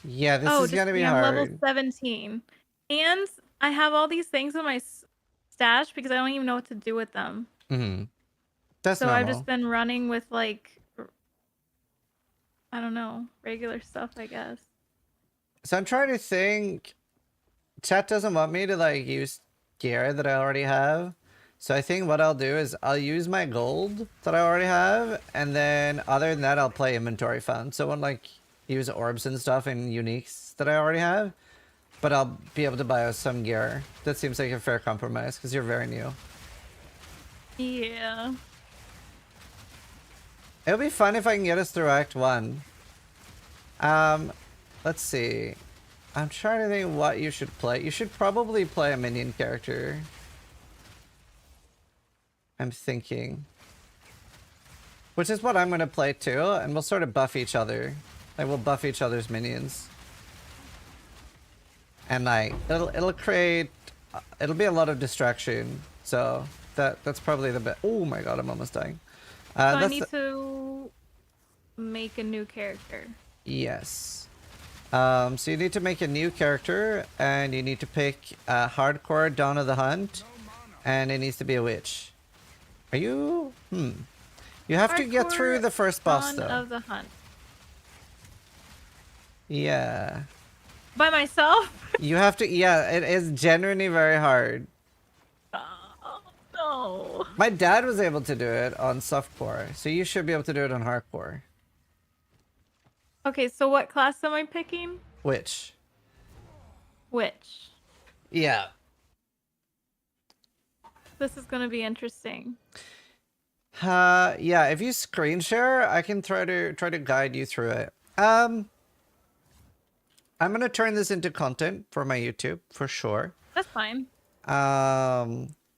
Yeah, this is just gonna be kidding, I'm level hard. 17. And I have all these things in my stash because I don't even know what to do with them. Mm-hmm. That's so normal. I've just been running with like, I don't know, regular stuff, I guess. So I'm trying to think. Chat doesn't want me to like use gear that I already have. So I think what I'll do is I'll use my gold that I already have, and then other than that I'll play inventory fund. So I won't like use orbs and stuff and uniques that I already have, but I'll be able to buy us some gear. That seems like a fair compromise because you're very new. Yeah. It'll be fun if I can get us through Act 1. Let's see. I'm trying to think what you should play. You should probably play a minion character. I'm thinking. Which is what I'm going to play too, and we'll sort of buff each other. Like, we'll buff each other's minions. And like, it'll create... It'll be a lot of distraction. So, that's probably the best. Oh my god, I'm almost dying. So I need to make a new character. Yes. So you need to make a new character, and you need to pick Hardcore Dawn of the Hunt, and it needs to be a witch. Are you? You have to get through the first boss, Dawn though. of the Hunt. Yeah. By myself? You have to, yeah, it is genuinely very hard. Oh, no. My dad was able to do it on softcore, so you should be able to do it on hardcore. Okay, so what class am I picking? Which? Which? Yeah. This is gonna be interesting. Yeah, if you screen share, I can try to guide you through it. I'm gonna turn this into content for my YouTube for sure. That's fine.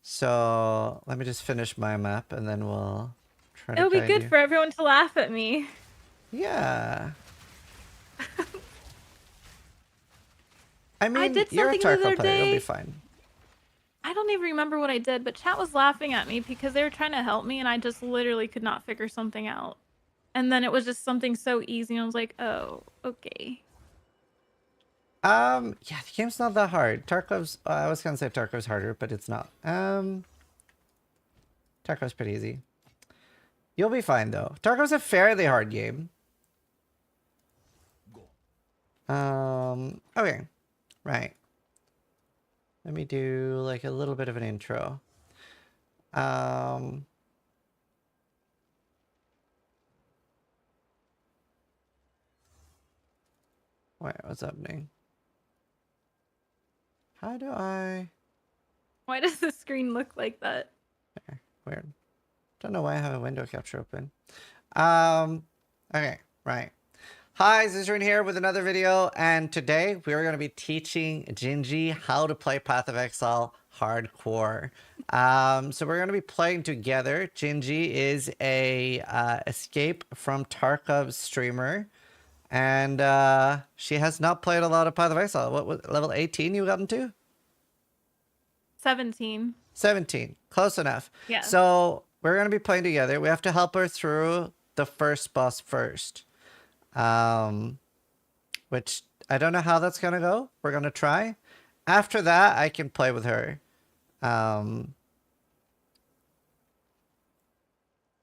So let me just finish my map and then we'll try to It'll be guide good you. for everyone to laugh at me. Yeah. I mean, did you're a something the Tarkov other player, you'll be day. fine. I don't even remember what I did, but chat was laughing at me because they were trying to help me and I just literally could not figure something out. And then it was just something so easy and I was like, oh, okay. Yeah, the game's not that hard. Tarkov's, I was gonna say Tarkov's harder, but it's not. Tarkov's pretty easy. You'll be fine though. Tarkov's a fairly hard game. Okay. Right. Let me do like a little bit of an intro. Wait, what's happening? How do I... Why does the screen look like that? There, weird. Don't know why I have a window capture open. Okay, right. Hi, Zizaran here with another video, and today we are going to be teaching Gingy how to play Path of Exile hardcore. So we're going to be playing together. Gingy is a escape from Tarkov's streamer, and she has not played a lot of Path of Exile. What was level 18 you got into? 17. 17. Close enough. Yeah. So we're going to be playing together. We have to help her through the first boss first. Which I don't know how that's going to go. We're going to try. After that, I can play with her.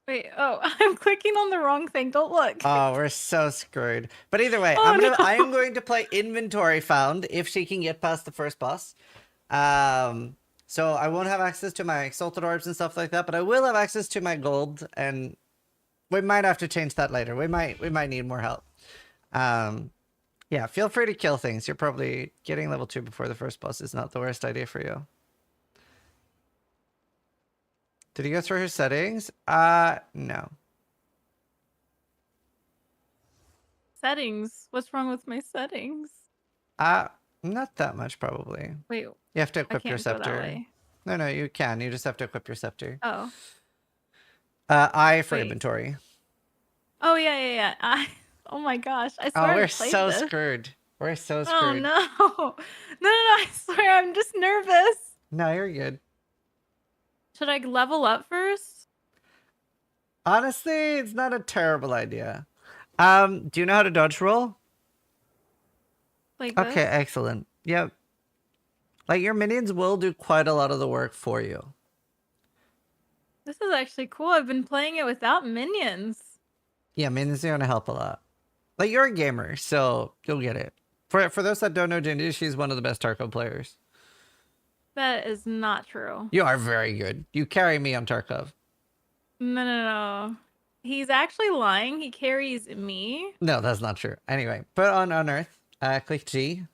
Wait, oh, I'm clicking on the wrong thing. Don't look. Oh, we're so screwed. But either way, Oh, no. I am going to play inventory found if she can get past the first boss. So I won't have access to my exalted orbs and stuff like that, but I will have access to my gold, and we might have to change that later. We might need more help. Yeah, feel free to kill things. You're probably getting level 2 before the first boss is not the worst idea for you. Did he go through her settings? No. Settings? What's wrong with my settings? Not that much probably. Wait, You have to I equip your can't go that scepter. way. No, you can. You just have to equip your scepter. Oh. I for Wait. inventory. Oh, yeah. Oh my gosh. I swear Oh, I we're played so this. screwed. We're so Oh screwed. no. No, I swear I'm just nervous. No, you're good. Should I level up first? Honestly, it's not a terrible idea. Do you know how to dodge roll? Like Okay, this? excellent. Yep. Like your minions will do quite a lot of the work for you. This is actually cool. I've been playing it without minions. Yeah, minions are gonna help a lot. Like you're a gamer, so you'll get it. For those that don't know Gingy, she's one of the best Tarkov players. That is not true. You are very good. You carry me on Tarkov. No. He's actually lying. He carries me. No, that's not true. Anyway, put on Unearth. Click G.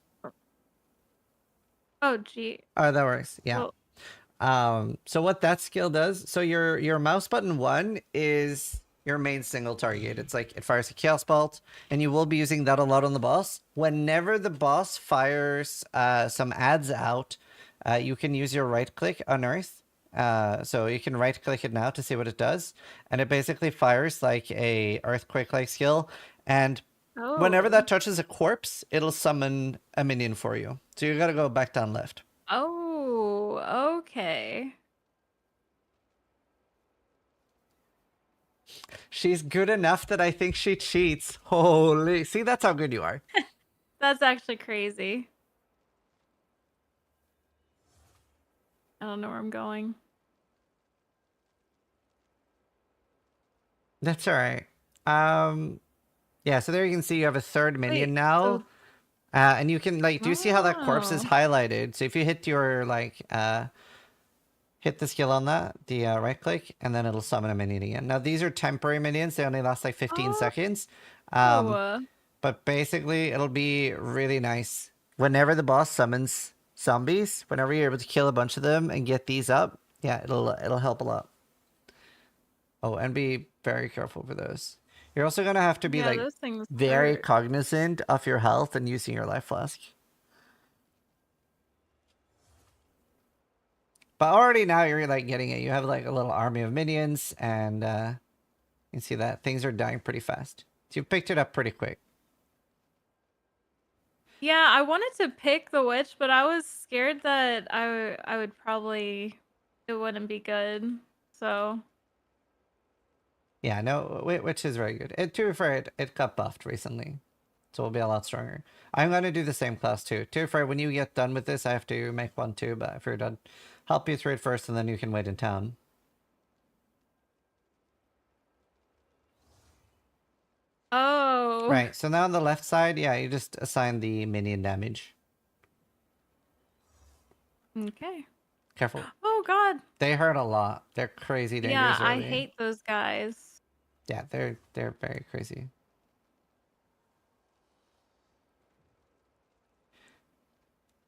Oh, gee. Oh, that works. Yeah. Well, So what that skill does, so your mouse button 1 is your main single target. It's like it fires a chaos bolt, and you will be using that a lot on the boss. Whenever the boss fires some adds out, you can use your right click Unearth. So you can right click it now to see what it does, and it basically fires like a earthquake like skill, and whenever that touches a corpse, it'll summon a minion for you. So you gotta go back down left. Oh, okay. She's good enough that I think she cheats. Holy, see, that's how good you are. That's actually crazy. I don't know where I'm going. That's all right. Yeah, so there you can see you have a third minion Wait, now. so- And you can, like, do you see how that corpse is Oh. highlighted? So if you hit your, like, hit the skill on that, the right click, and then it'll summon a minion again. Now, these are temporary minions. They only last, like, 15 seconds. But But basically, it'll be really nice. Whenever the boss summons zombies, whenever you're able to kill a bunch of them and get these up, yeah, it'll help a lot. Oh, and be very careful for those. You're also gonna have to be Yeah, like those things very hurt. cognizant of your health and using your life flask. But already now you're like getting it. You have like a little army of minions, and you can see that things are dying pretty fast. So you picked it up pretty quick. Yeah, I wanted to pick the witch, but I was scared that I would probably it wouldn't be good. So Yeah, no, which is very good. To be fair, it got buffed recently, so it'll be a lot stronger. I'm gonna do the same class too. To be fair, when you get done with this, I have to make one too. But if you're done, help you through it first, and then you can wait in town. oh Right. So now on the left side, yeah, you just assign the minion damage. okay. Careful. Oh God. They hurt a lot. They're crazy dangerous. Yeah, I early. hate those guys. Yeah, they're very crazy.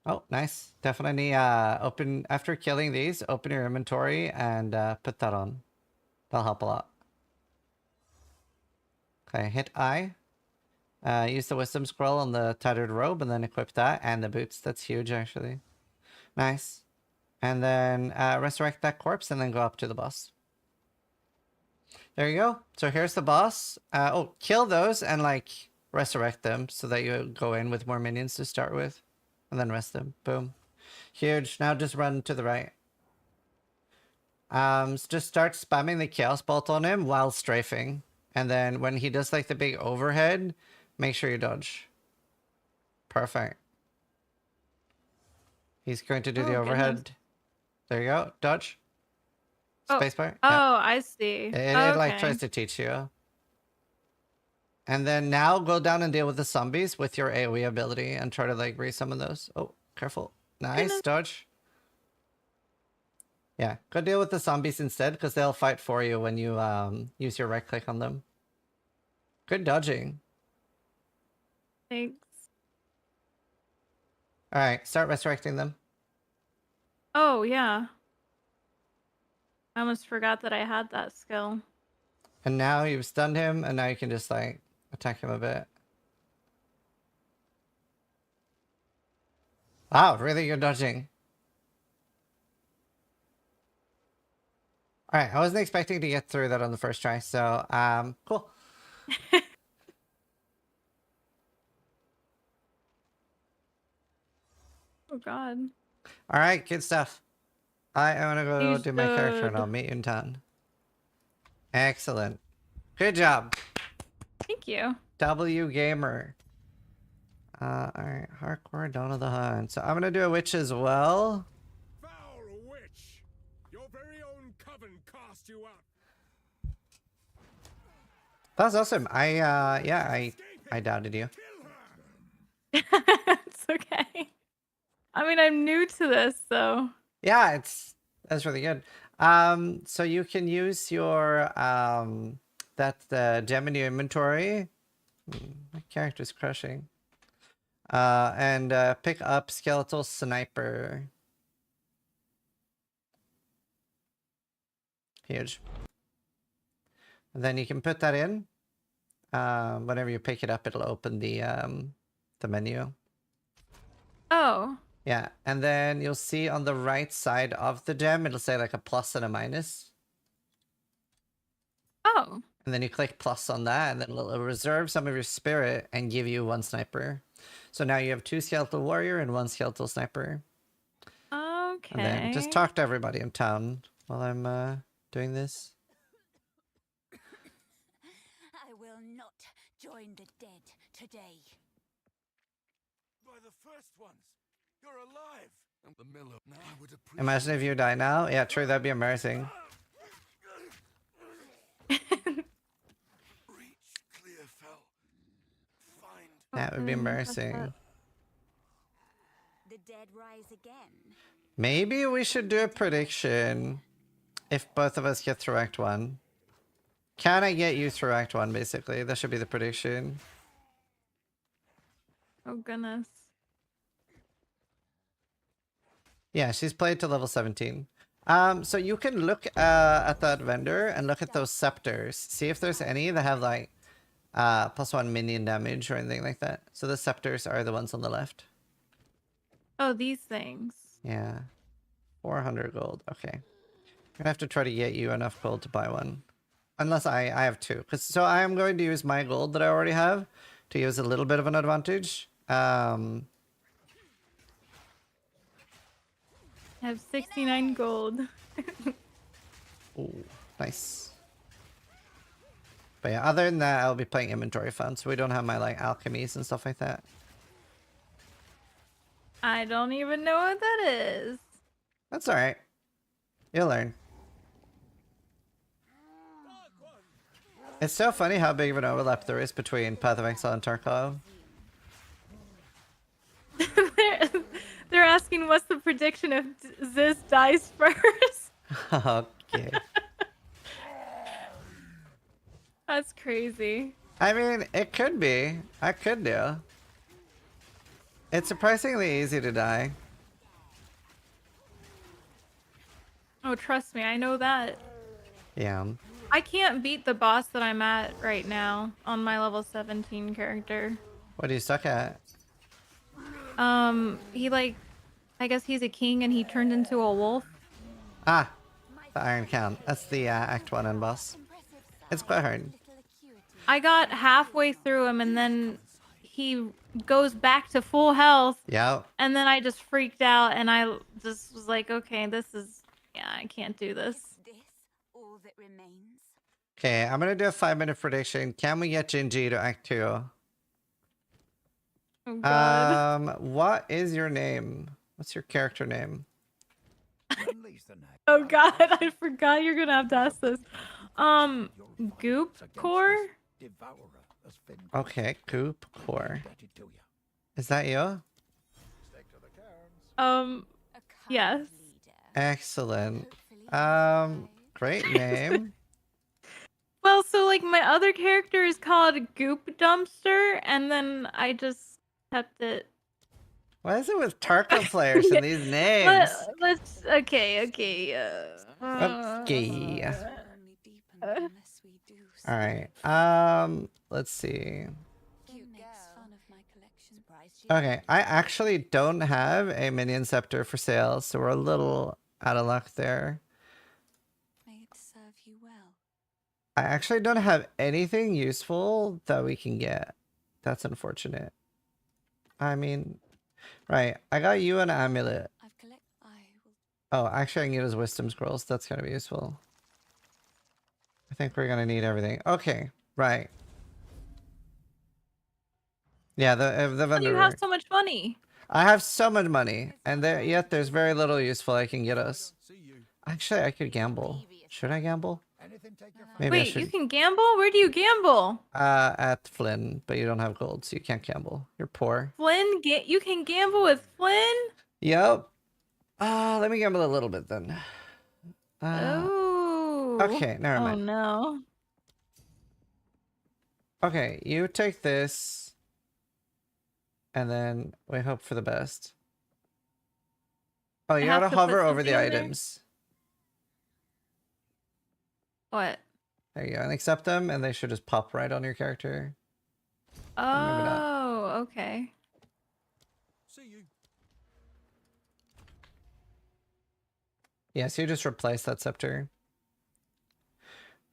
Oh, nice. Definitely open after killing these, open your inventory and put that on. That'll help a lot. Okay, hit I. Use the wisdom scroll on the tattered robe and then equip that and the boots. That's huge actually. Nice. And then resurrect that corpse and then go up to the boss. There you go. So here's the boss. Oh, kill those and like resurrect them so that you go in with more minions to start with. And then rest them. Boom. Huge. Now just run to the right. So just start spamming the chaos bolt on him while strafing. And then when he does like the big overhead, make sure you dodge. Perfect. He's going to do the overhead. Goodness. There you go. Dodge. Spacebar. Oh, Yeah. I see. It like tries to teach you. And then now go down and deal with the zombies with your AoE ability and try to like re-summon those. Oh, careful. Nice. Dodge. Yeah, go deal with the zombies instead because they'll fight for you when you use your right click on them. Good dodging. Thanks. All right, start resurrecting them. Oh, yeah. I almost forgot that I had that skill. And now you've stunned him, and now you can just like attack him a bit. Wow, really good dodging. All right, I wasn't expecting to get through that on the first try, so cool. Oh God. All right, good stuff. I want to go You do my character, and should. I'll meet you in town. Excellent. Good job. Thank you. W Gamer. All right, hardcore Dawn of the Hunt. So I'm gonna do a witch as well. Foul witch! Your very own coven cast you out. That's awesome. I doubted you. It's okay. I mean, I'm new to this, so. Yeah, that's really good. So you can use your that gem in your inventory. My character's crushing. And pick up skeletal sniper. Huge. And then you can put that in. Whenever you pick it up, it'll open the menu. Oh. Yeah, and then you'll see on the right side of the gem, it'll say like a plus and a minus. Oh. And then you click plus on that, and then it'll reserve some of your spirit and give you one sniper. So now you have 2 skeletal warrior and 1 skeletal sniper. Okay. And then just talk to everybody in town while I'm doing this. I will not join the dead today. By the first ones, you're alive. I'm the miller. Now I would appreciate. Imagine if you die now. Yeah, true, that'd be embarrassing. Reach clear fell. Find. That would be embarrassing. The dead rise again. Maybe we should do a prediction if both of us get through Act 1. Can I get you through Act 1, basically? That should be the prediction. Oh goodness. Yeah, she's played to level 17. So you can look at that vendor and look at those scepters. See if there's any that have like +1 minion damage or anything like that. So the scepters are the ones on the left. Oh, these things. Yeah. 400 gold. Okay. I'm gonna have to try to get you enough gold to buy one. Unless I have two. So I am going to use my gold that I already have to use a little bit of an advantage. I have 69 gold. Ooh, nice. But yeah, other than that, I'll be playing inventory fund, so we don't have my like alchemies and stuff like that. I don't even know what that is. That's alright. You'll learn. It's so funny how big of an overlap there is between Path of Exile and Tarkov. They're asking what's the prediction if Ziz dies first. Okay. That's crazy. I mean, it could be. I could do. It's surprisingly easy to die. Oh, trust me, I know that. Yeah. I can't beat the boss that I'm at right now on my level 17 character. What are you stuck at? He like, I guess he's a king and he turned into a wolf. Ah, the Iron Count. That's the Act 1 end boss. It's quite hard. I got halfway through him and then he goes back to full health. Yeah. And then I just freaked out and I just was like, okay, yeah, I can't do this. All that remains. Okay, I'm gonna do a 5-minute prediction. Can we get Jinji to Act 2? Oh, God. What is your name? What's your character name? Oh God, I forgot you're gonna have to ask this. Goop Core? Okay, Goop Core. Is that you? Yes. Excellent. Great name. Well, so like my other character is called Goop Dumpster, and then I just kept it. What is it with Tarkov players and these names? Let's okay. Okay. All right. Let's see. Okay, I actually don't have a minion scepter for sale, so we're a little out of luck there. May it serve you well. I actually don't have anything useful that we can get. That's unfortunate. I mean, right, I got you an amulet. Oh, actually I can get his wisdom scrolls. That's gonna be useful. I think we're gonna need everything. Okay, right. Yeah, the vendor. You have so much money. I have so much money, and yet there's very little useful I can get us. Actually, I could gamble. Should I gamble? Maybe I Wait, should. you can gamble? Where do you gamble? At Flynn, but you don't have gold, so you can't gamble. You're poor. Flynn, you can gamble with Flynn? Yep. Let me gamble a little bit then. Oh. Okay, never mind. Oh no. Okay, you take this. And then we hope for the best. Oh, you gotta hover over the items. What? There you go, and accept them, and they should just pop right on your character. Oh, okay. See you. Yeah, so you just replace that scepter.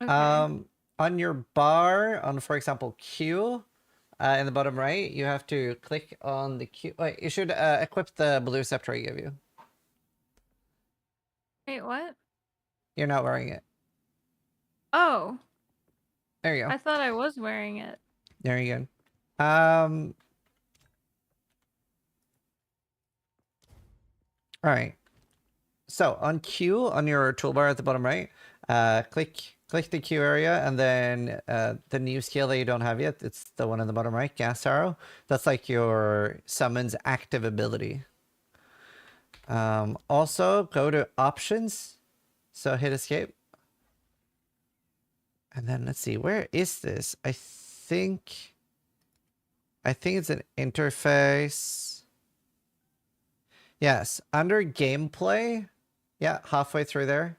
Okay. On your bar, on for example Q, in the bottom right, you have to click on the Q. Wait, you should equip the blue scepter I give you. Wait, what? You're not wearing it. Oh. There you go. I thought I was wearing it. There you go. All right. So on Q on your toolbar at the bottom right, click the Q area, and then the new skill that you don't have yet, it's the one in the bottom right, gas arrow. That's like your summon's active ability. Also go to options. So hit escape. And then let's see, where is this? I think I think it's an interface. Yes, under gameplay. Yeah, halfway through there.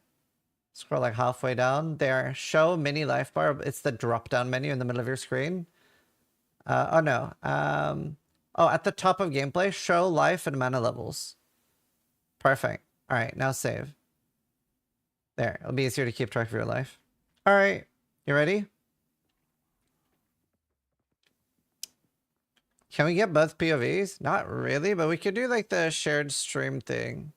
Scroll like halfway down. There, show mini life bar. It's the drop down menu in the middle of your screen. Oh no. Oh, at the top of gameplay, show life and mana levels. Perfect. All right, now save. There, it'll be easier to keep track of your life. All right, you ready? Can we get both POVs? Not really, but we could do like the shared stream thing.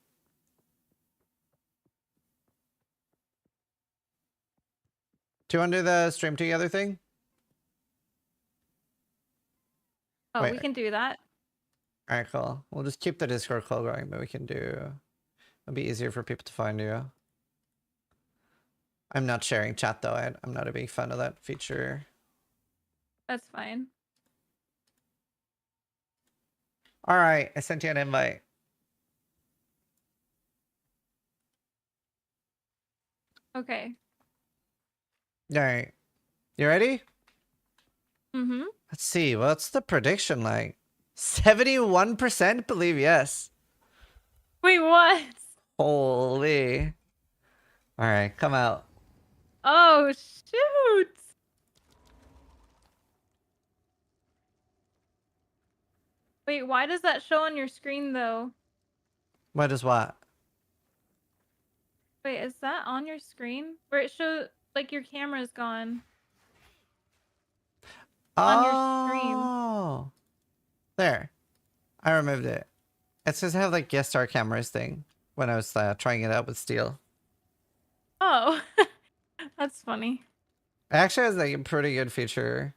Do you want to do the stream together thing? Oh, Wait. we can do that. All right, cool. We'll just keep the Discord call going, but we can do... It'll be easier for people to find you. I'm not sharing chat though. I'm not a big fan of that feature. That's fine. All right, I sent you an invite. Okay. All right. You ready? Mm-hmm. Let's see. What's the prediction like? 71% believe yes. Wait, what? Holy. All right, come out. Oh, shoot. Wait, why does that show on your screen, though? What is what? Wait, is that on your screen? Where it shows, like, your camera's gone. On your stream. Oh. There. I removed it. It says I have like guest star cameras thing when I was trying it out with Steel. Oh, that's funny. It actually has like a pretty good feature.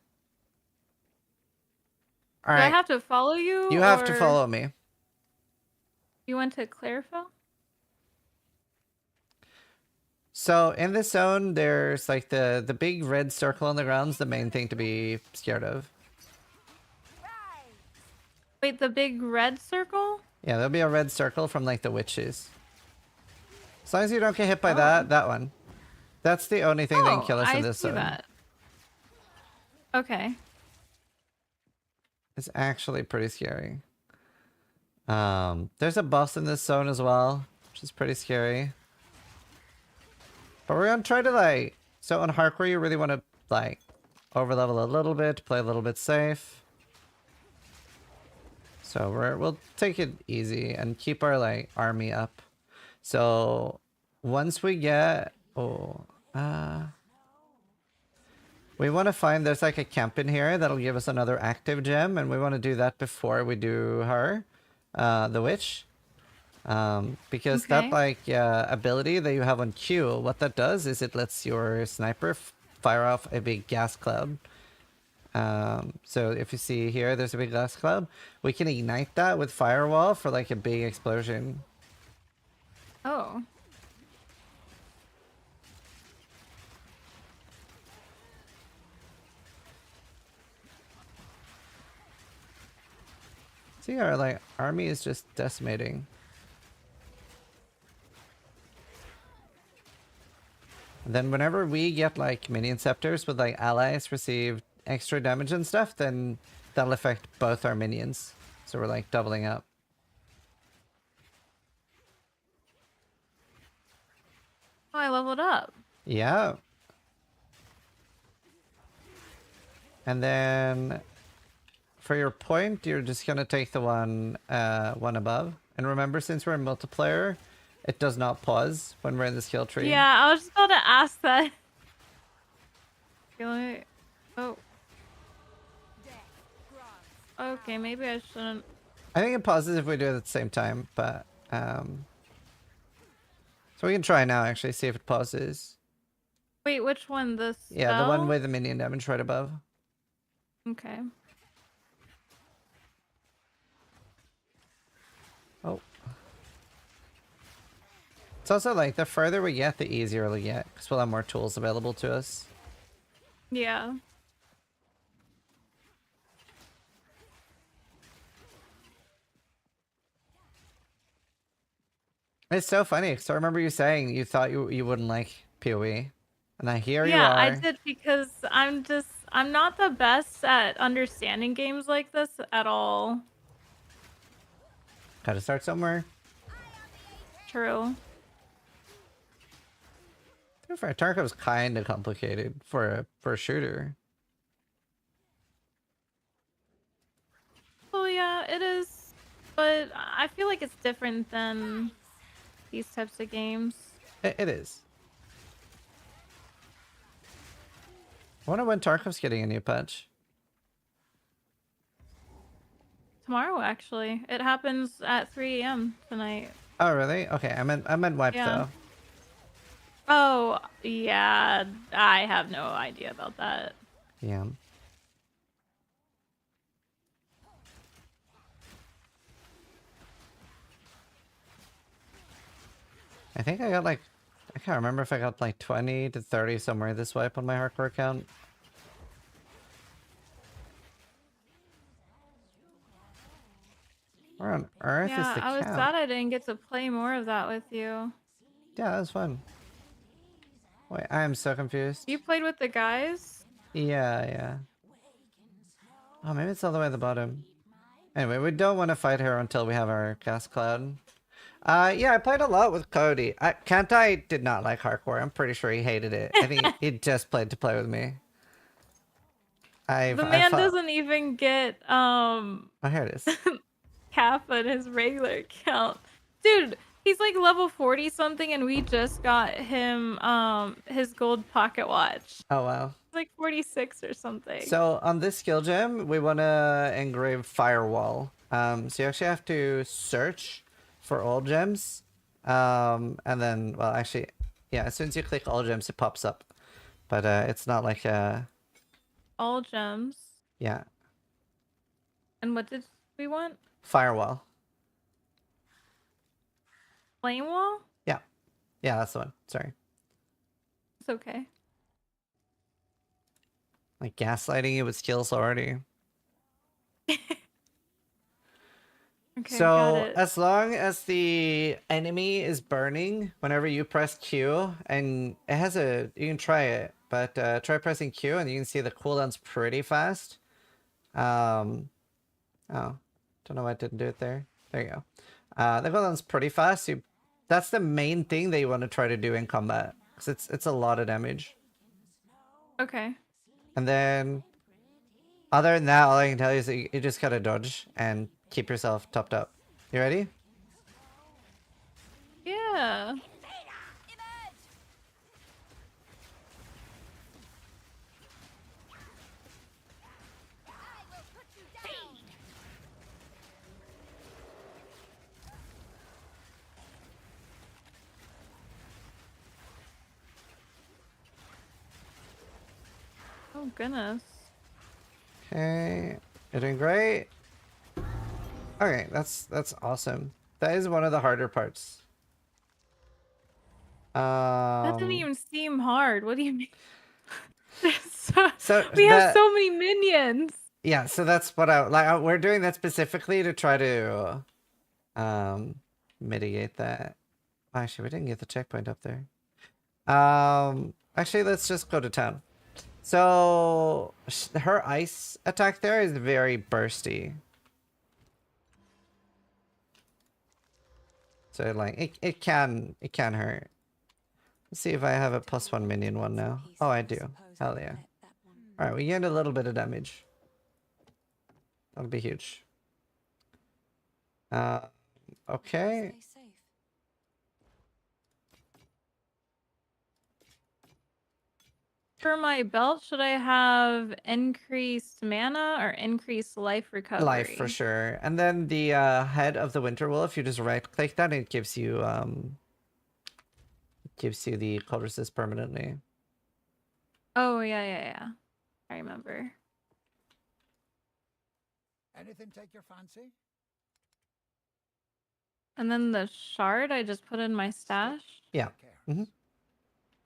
All Do I right. have to follow you? You have to or follow me. You went to Clarifel? So in this zone, there's like the big red circle on the ground's the main thing to be scared of. Wait, the big red circle? Yeah, there'll be a red circle from like the witches. As long as you don't get hit by that one. That's the only thing that can kill us in this see zone. that. Okay. It's actually pretty scary. There's a boss in this zone as well, which is pretty scary. But we're gonna try to like, so on hardcore you really want to like overlevel a little bit, play a little bit safe. So we'll take it easy and keep our like army up. So once we get we want to find there's like a camp in here that'll give us another active gem, and we want to do that before we do her, the witch. Because that like ability that you have on Q, what that does is it lets your sniper fire off a big gas cloud. So if you see here, there's a big gas cloud. We can ignite that with firewall for like a big explosion. Oh. See, our like army is just decimating. Then whenever we get like minion scepters with like allies receive extra damage and stuff, then that'll affect both our minions. So we're like doubling up. Oh, I leveled up. Yeah. And then for your point, you're just gonna take the one above. And remember, since we're in multiplayer, it does not pause when we're in the skill tree. Yeah, I was just about to ask that. Oh. Okay, maybe I shouldn't. I think it pauses if we do it at the same time, but so we can try now actually, see if it pauses. Wait, which one? This? Yeah, the one with the minion damage right above. Okay. Oh. It's also like the further we get, the easier it'll get, because we'll have more tools available to us. Yeah. It's so funny, because I remember you saying you thought you wouldn't like PoE. And now here you Yeah, are. I did because I'm not the best at understanding games like this at all. Gotta start somewhere. True. To be fair, Tarkov's kind of complicated for a shooter. Well, yeah, it is. But I feel like it's different than these types of games. It is. I wonder when Tarkov's getting a new patch. Tomorrow, actually. It happens at 3 a.m. tonight. Oh, really? Okay, I meant wipe Yeah. though. Oh, yeah. I have no idea about that. Yeah. I think I got like, I can't remember if I got like 20 to 30 somewhere this wipe on my hardcore account. Where on earth is Yeah, the I was count? sad I didn't get to play more of that with you. Yeah, that was fun. Wait, I am so confused. You played with the guys? Yeah, yeah. Oh, maybe it's all the way at the bottom. Anyway, we don't want to fight her until we have our gas cloud. Yeah, I played a lot with Cody. Kantai did not like hardcore. I'm pretty sure he hated it. I think he just played to play with me. The man doesn't even get Oh, here it is. cap on his regular account. Dude, he's like level 40 something and we just got him his gold pocket watch. Oh, wow. It's like 46 or something. So on this skill gem, we want to engrave firewall. So you actually have to search for all gems. And then, well, actually, yeah, as soon as you click all gems, it pops up. But it's not like all gems. Yeah. And what did we want? Firewall. Flame wall? Yeah. Yeah, that's the one. Sorry. It's okay. Like gaslighting you with skills already. Okay, So got it. as long as the enemy is burning whenever you press Q, and it has a, you can try it, but try pressing Q and you can see the cooldown's pretty fast. Oh, don't know why I didn't do it there. There you go. The cooldown's pretty fast. That's the main thing that you want to try to do in combat, because it's a lot of damage. Okay. And then, other than that, all I can tell you is that you just gotta dodge and keep yourself topped up. You ready? Yeah. Oh goodness. Okay, you're doing great. Okay, that's awesome. That is one of the harder parts. That didn't even seem hard. What do you mean? so, So we have that- so many minions. Yeah, so that's what we're doing that specifically to try to mitigate that. Actually, we didn't get the checkpoint up there. Actually, let's just go to town. So her ice attack there is very bursty. So like it can hurt. Let's see if I have a +1 minion one now. Oh, I do. Hell yeah. All right, we gained a little bit of damage. That'll be huge. Okay. For my belt, should I have increased mana or increased life recovery? Life for sure. And then the head of the Winter Wolf, you just right click that and it gives you the cold resist permanently. Oh yeah. I remember. Anything take your fancy? And then the shard I just put in my stash. Yeah.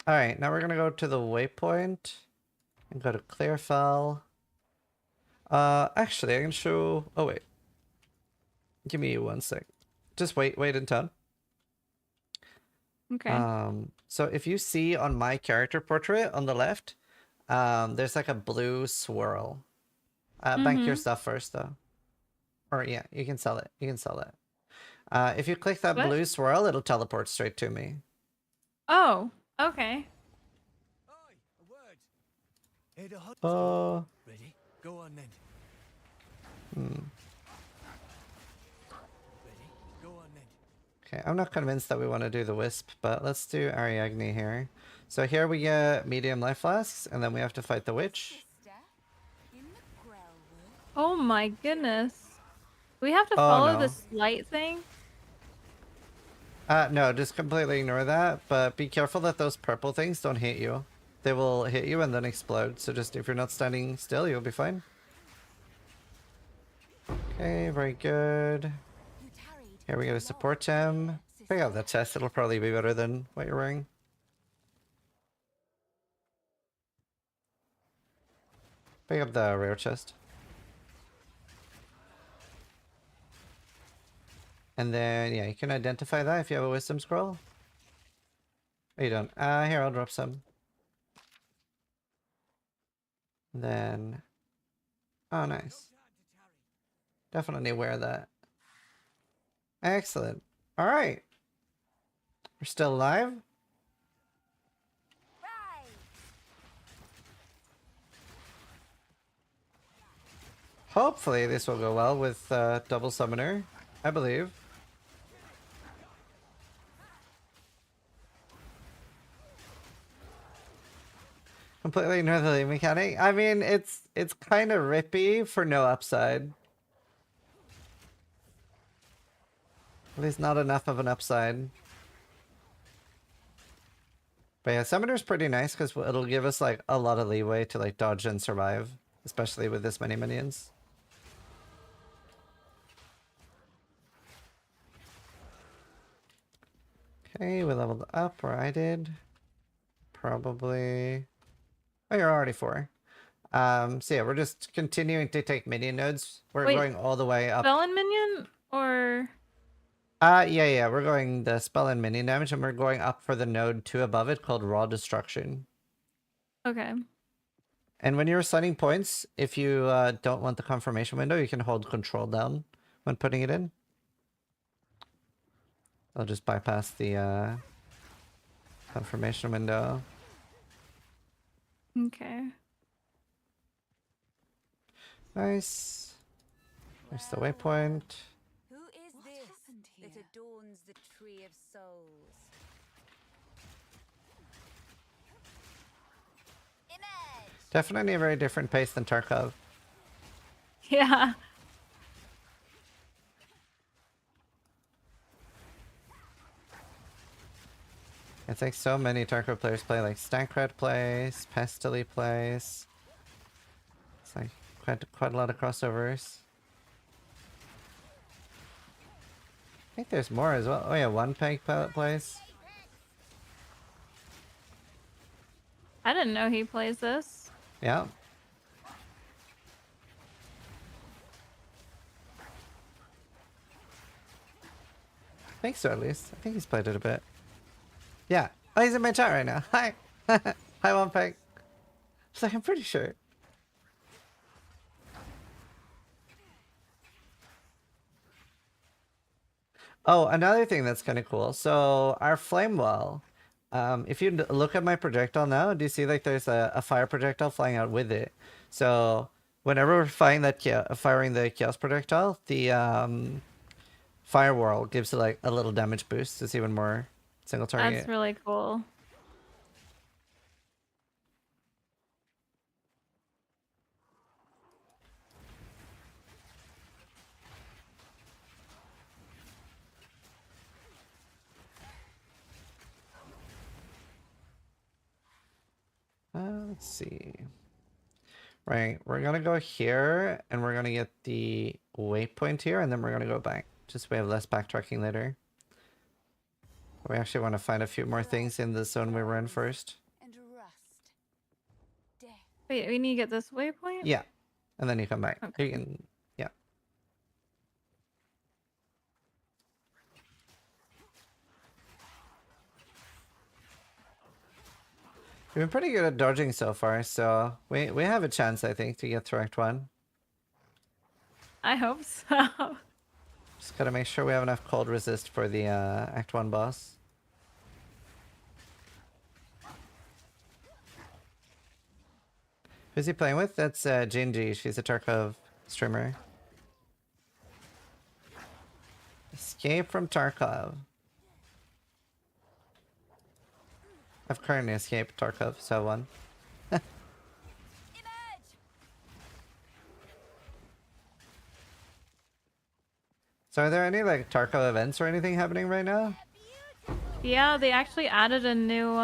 All right, now we're gonna go to the waypoint and go to Clearfell. Actually, I can show. Oh wait, give me 1 sec. Just wait in town. Okay. So if you see on my character portrait on the left, there's like a blue swirl. Bank your Mhm. stuff first though. Or yeah, you can sell it. You can sell it. If you click that What? blue swirl, it'll teleport straight to me. Oh, okay. Hey, the hunt. Oh. Ready? Go on then. Hmm. Ready? Go on then. Okay, I'm not convinced that we want to do the wisp, but let's do Ariadne here. So here we get medium life flasks, and then we have to fight the witch. Oh my goodness. We have to Oh, follow no. this light thing? No, just completely ignore that, but be careful that those purple things don't hit you. They will hit you and then explode, so just if you're not standing still, you'll be fine. Okay, very good. Here we go to support him. Pick out that chest, it'll probably be better than what you're wearing. Pick up the rare chest. And then, yeah, you can identify that if you have a wisdom scroll. Oh, you don't. Here, I'll drop some. And then... Oh, nice. Definitely wear that. Excellent. Alright. We're still alive? Hopefully this will go well with double summoner, I believe. Completely ignore the lead mechanic. I mean, it's kind of rippy for no upside. At least not enough of an upside. But yeah, summoner's pretty nice because it'll give us like a lot of leeway to like dodge and survive, especially with this many minions. Okay, we leveled up, or I did. Probably... Oh, you're already 4. So yeah, we're just continuing to take minion nodes. We're Wait, going all the way up. Spell and minion or Yeah, we're going the spell and minion damage, and we're going up for the node 2 above it called Raw Destruction. okay. And when you're assigning points, if you don't want the confirmation window, you can hold control down when putting it in. I'll just bypass the confirmation window. Okay. Nice. There's the waypoint. Who is this that adorns the tree of souls? Definitely a very different pace than Tarkov. Yeah. It's like so many Tarkov players play, like Stankred plays, Pestily plays. It's like quite a lot of crossovers. I think there's more as well. Oh yeah, One Peg plays. I didn't know he plays this. Yeah. I think so, at least. I think he's played it a bit. Yeah. Oh, he's in my chat right now. Hi. Hi, One Peg. It's like, I'm pretty sure. Oh, another thing that's kind of cool. So our flame wall, if you look at my projectile now, do you see like there's a fire projectile flying out with it? So whenever we're firing the chaos projectile, the firewall gives it like a little damage boost. It's even more single target. That's really cool. Let's see. Right, we're gonna go here, and we're gonna get the waypoint here, and then we're gonna go back. Just so we have less backtracking later. We actually want to find a few more things in the zone we were in first. Wait, we need to get this waypoint? Yeah, and then you come back. Okay. You can, yeah. We've been pretty good at dodging so far, so we have a chance, I think, to get through Act 1. I hope so. Just gotta make sure we have enough cold resist for the Act 1 boss. Who's he playing with? That's Gingy. She's a Tarkov streamer. Escape from Tarkov. I've currently escaped Tarkov, so one. So are there any like Tarkov events or anything happening right now? Yeah, they actually added a new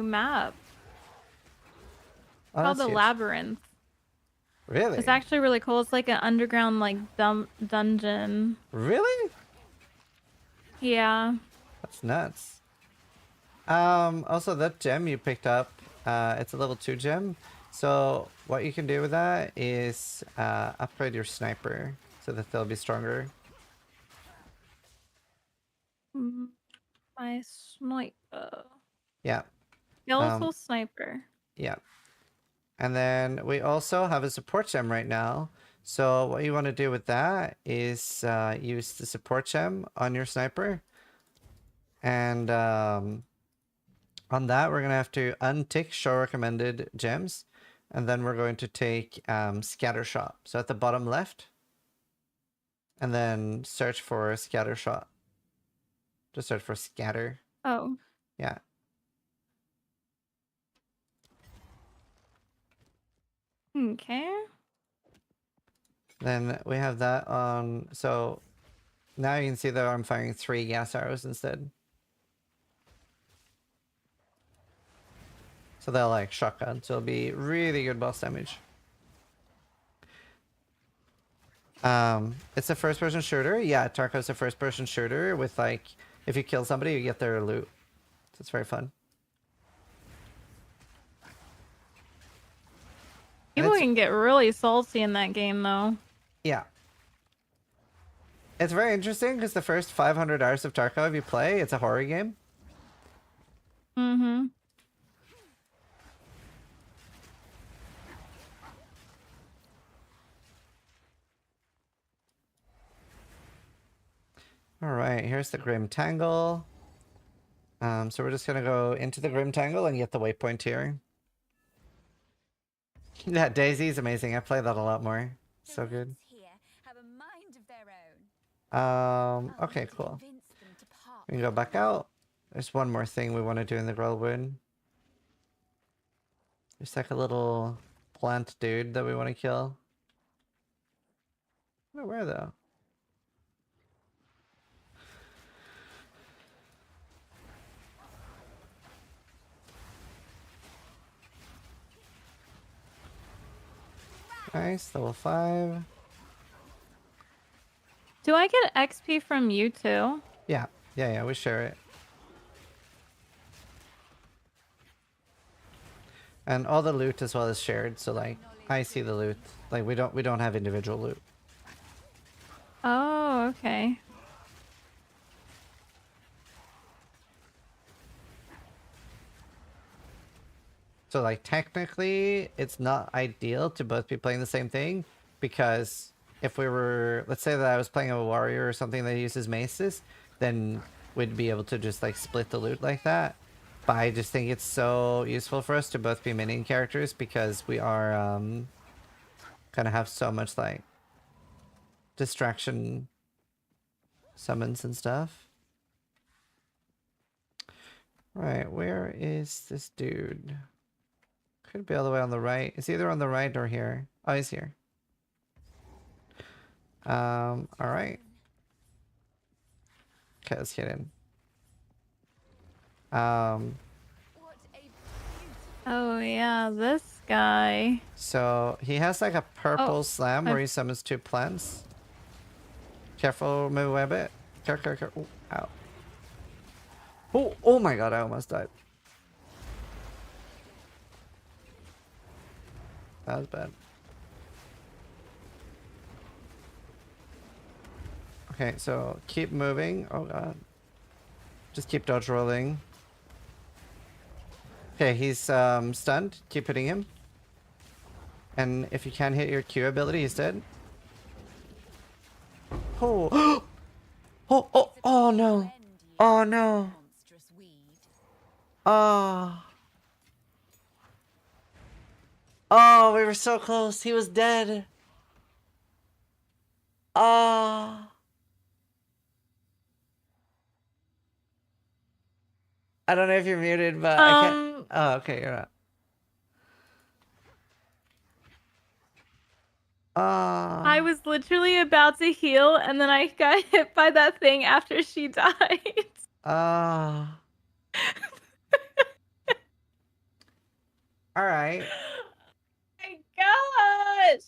map. Oh, Called that's the huge. Labyrinth. Really? It's actually really cool. It's like an underground like dungeon. Really? Yeah. That's nuts. Also that gem you picked up, it's a level 2 gem. So what you can do with that is upgrade your sniper so that they'll be stronger. My sniper. Yeah. Skeletal sniper. Yeah. And then we also have a support gem right now. So what you want to do with that is use the support gem on your sniper. And on that, we're going to have to untick show recommended gems. And then we're going to take scatter shot. So at the bottom left. And then search for scatter shot. Just search for scatter. Oh. Yeah. Okay. Then we have that on. So now you can see that I'm firing 3 gas arrows instead. So they'll like shotgun. So it'll be really good boss damage. It's a first-person shooter. Yeah, Tarkov's a first-person shooter with like, if you kill somebody, you get their loot. So it's very fun. People can get really salty in that game, though. Yeah. It's very interesting because the first 500 hours of Tarkov you play, it's a horror game. Mm-hmm. All right, here's the Grim Tangle. So we're just gonna go into the Grim Tangle and get the waypoint here. Yeah, Daisy is amazing. I play that a lot more. So good. Okay, cool. We can go back out. There's one more thing we want to do in the Grillwood. There's like a little plant dude that we want to kill. Where though? Nice, level 5. Do I get XP from you too? Yeah, we share it. And all the loot as well is shared, so like I see the loot. Like we don't have individual loot. Oh, okay. So like technically it's not ideal to both be playing the same thing, because if we were, let's say that I was playing a warrior or something that uses maces, then we'd be able to just like split the loot like that. But I just think it's so useful for us to both be minion characters because we are gonna have so much like distraction summons and stuff. Right, where is this dude? Could be all the way on the right. It's either on the right or here. Oh, he's here. All right. Okay, let's get in. Oh yeah, this guy. So he has like a purple slam where he summons 2 plants. Careful, move away a bit. Careful. Ooh, ow. Oh my god, I almost died. That was bad. Okay, so keep moving. Oh god. Just keep dodge rolling. Okay, he's stunned. Keep hitting him. And if you can hit your Q ability, he's dead. Oh. Oh no. Oh no. Oh. Oh, we were so close. He was dead. Oh. I don't know if you're muted, but I can't. Oh, okay, you're not. I was literally about to heal, and then I got hit by that thing after she died. Ah. All right. My gosh.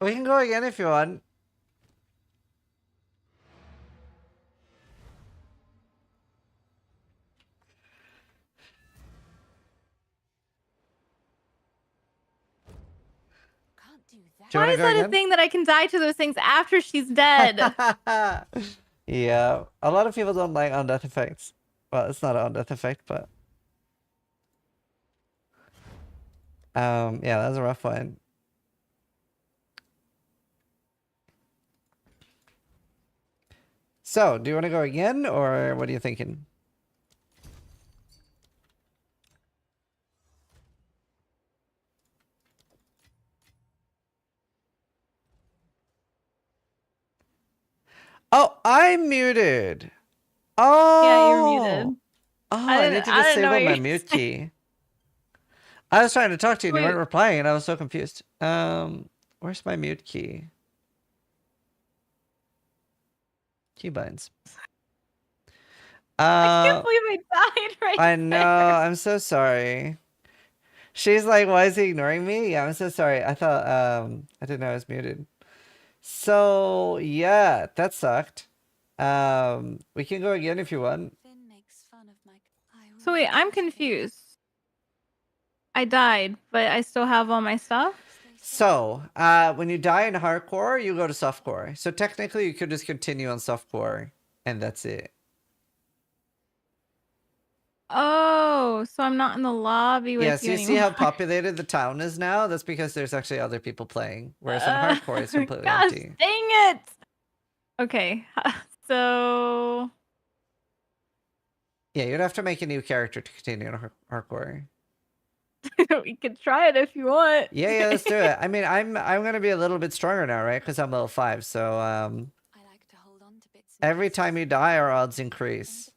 We can go again if you want. Why is that a thing that I can die to those things after she's dead? Yeah, a lot of people don't like on-death effects. Well, it's not an on-death effect, but yeah, that's a rough one. So, do you want to go again, or what are you thinking? Oh, I'm muted. Oh. Yeah, you're muted. Oh, I need to disable my mute key. I was trying to talk to you and you weren't replying, and I was so confused. Where's my mute key? Keybinds. I can't believe I died right I know. there. I'm so sorry. She's like, why is he ignoring me? Yeah, I'm so sorry. I thought, I didn't know I was muted. So, yeah, that sucked. We can go again if you want. So wait, I'm confused. I died, but I still have all my stuff? So, when you die in hardcore, you go to softcore. So technically, you could just continue on softcore, and that's it. Oh, so I'm not in the lobby with Yes, you you see anymore. how populated the town is now? That's because there's actually other people playing. Whereas on hardcore, it's completely Gosh, empty. dang it! Okay, so... Yeah, you'd have to make a new character to continue on hardcore. We could try it if you want. Yeah, let's do it. I mean, I'm gonna be a little bit stronger now, right? Because I'm level 5, so every time you die, our odds increase.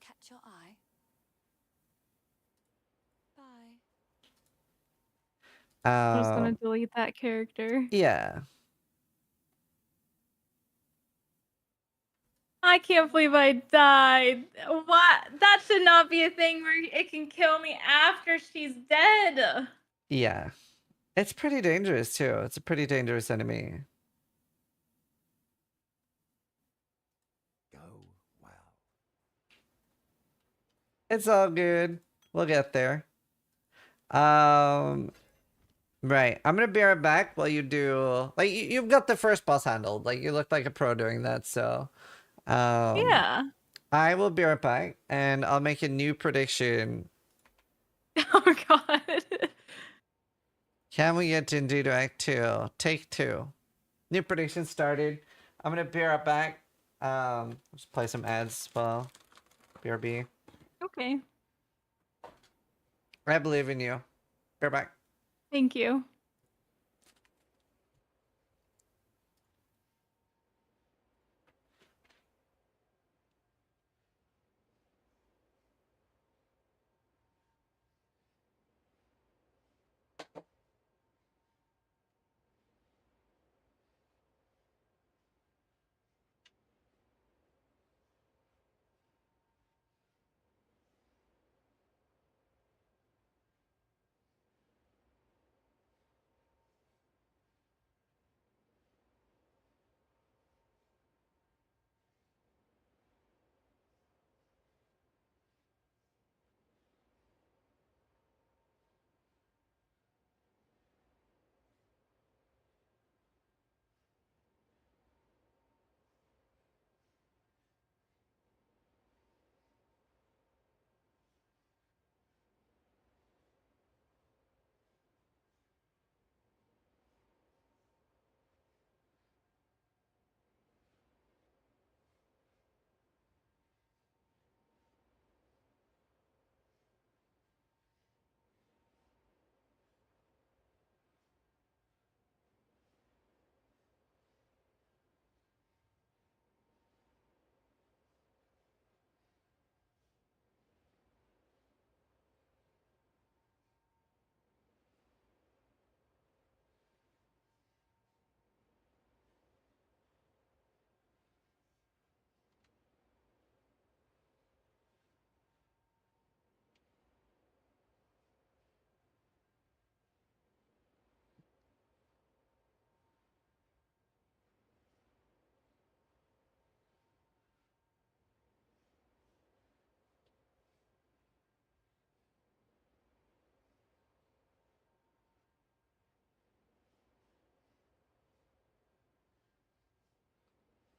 I'm just gonna delete that character. Yeah. I can't believe I died. What? That should not be a thing where it can kill me after she's dead. Yeah. It's pretty dangerous, too. It's a pretty dangerous enemy. It's all good. We'll get there. Right. I'm gonna be right back while you do... Like, you've got the first boss handled. Like, you look like a pro doing that, so... Yeah. I will be right back, and I'll make a new prediction. Oh, God. Can we get into Act 2? Take 2. New prediction started. I'm gonna be right back. Just play some ads as well. BRB. Okay. I believe in you. Be right back. Thank you.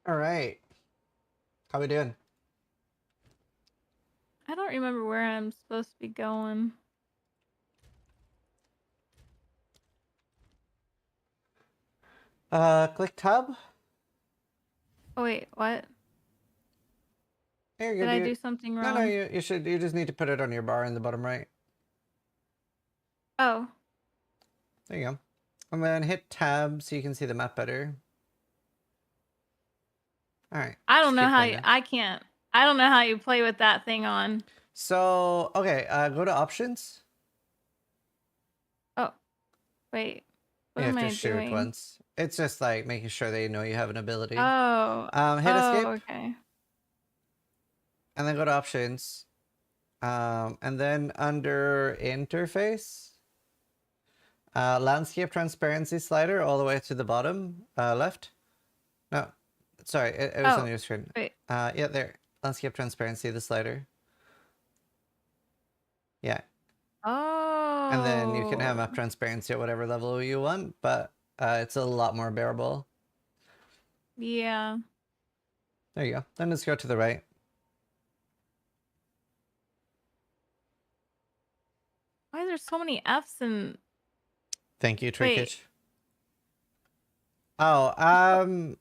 All right. How we doing? I don't remember where I'm supposed to be going. Click tab. Oh wait, what? Here, Did I do something wrong? No, you should. You just need to put it on your bar in the bottom right. Oh. There you go. And then hit tab so you can see the map better. All right. I don't just know keep how going you, now. I don't know how you play with that thing on. So okay, go to options. Oh, wait. What You am have I to shoot doing? once. It's just like making sure that you know you have an ability. Oh. Hit escape. Okay. And then go to options. And then under interface, landscape transparency slider all the way to the bottom left. No, sorry, it was on your screen. Wait. Yeah, there. Landscape transparency, the slider. Yeah. Oh. And then you can have map transparency at whatever level you want, but it's a lot more bearable. Yeah. There you go. Then let's go to the right. Why are there so many F's and... Thank you, Wait. Trickage. Oh, I'm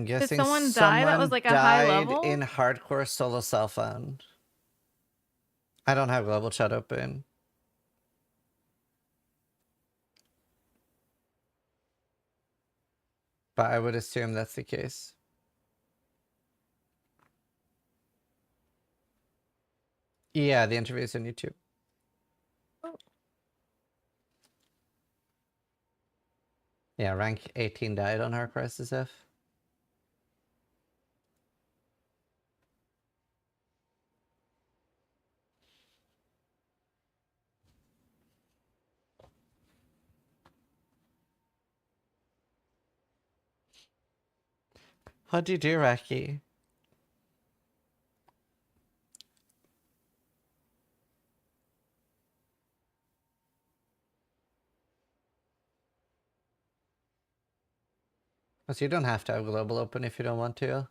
guessing someone die that was, like, a high died level? in hardcore solo cell phone. I don't have global chat open. But I would assume that's the case. Yeah, the interview is on YouTube. Yeah, rank 18 died on hardcore SSF. How'd you do, Raki? So you don't have to have global open if you don't want to.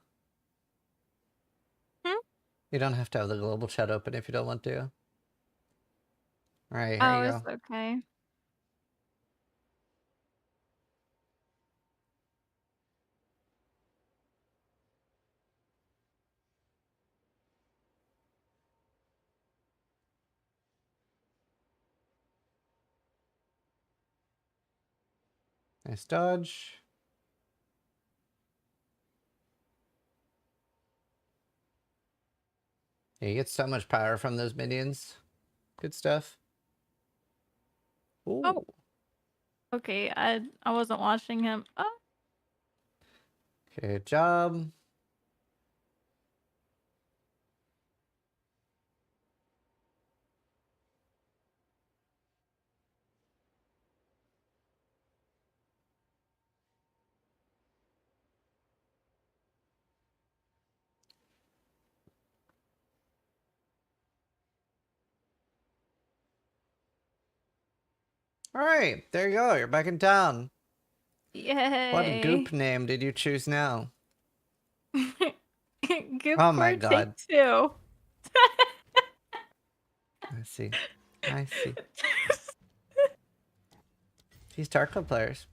You don't have to have the global chat open if you don't want to. Alright, here Oh, you it's go. okay. Nice dodge. Yeah, you get so much power from those minions. Good stuff. Ooh. Oh. Okay, I wasn't watching him. Oh. Good job. Alright, there you go. You're back in town. Yay. What goop name did you choose now? Goop Oh my Core god. Take 2. I see. I see. These Tarkle players.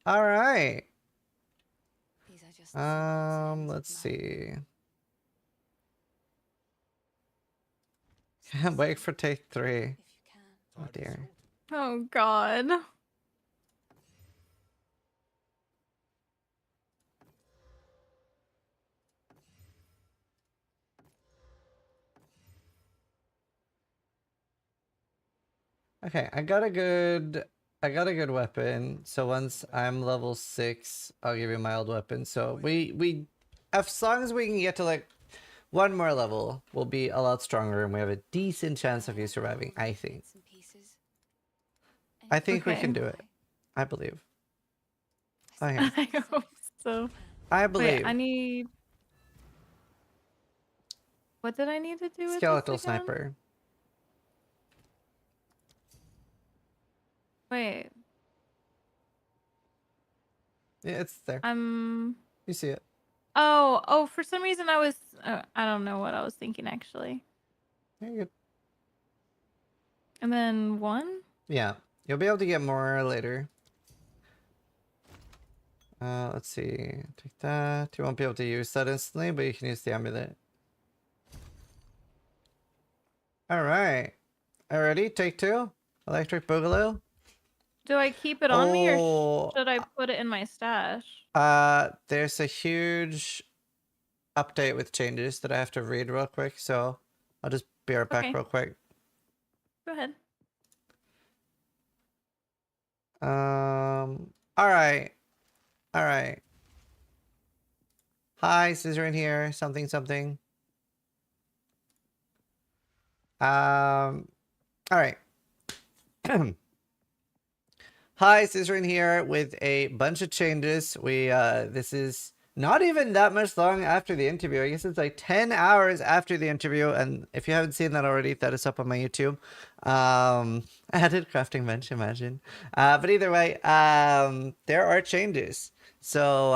Alright. Let's see. Can't wait for take 3. Oh dear. Oh god. Okay, I got a good weapon. So once I'm level 6, I'll give you my old weapon. So we as long as we can get to like one more level, we'll be a lot stronger and we have a decent chance of you surviving, I think. I think we can do it. I believe. Okay. I hope so. I believe. Wait, I need... What did I need to do with Skeletal this again? sniper. Wait. Yeah, it's there. You see it. Oh, for some reason I was, I don't know what I was thinking actually. You're good. And then 1? Yeah, you'll be able to get more later. Let's see. Take that. You won't be able to use that instantly, but you can use the amulet. Alright. Already? Take 2? Electric Boogaloo? Do I keep it on me or should I put it in my stash? There's a huge update with changes that I have to read real quick, so I'll just be right back real quick. Go ahead. Alright. Alright. Hi, Zizaran here. Something, something. Alright. Hi, Zizaran here with a bunch of changes. This is not even that much long after the interview. I guess it's like 10 hours after the interview, and if you haven't seen that already, that is up on my YouTube. Added crafting bench, imagine. But either way, there are changes. So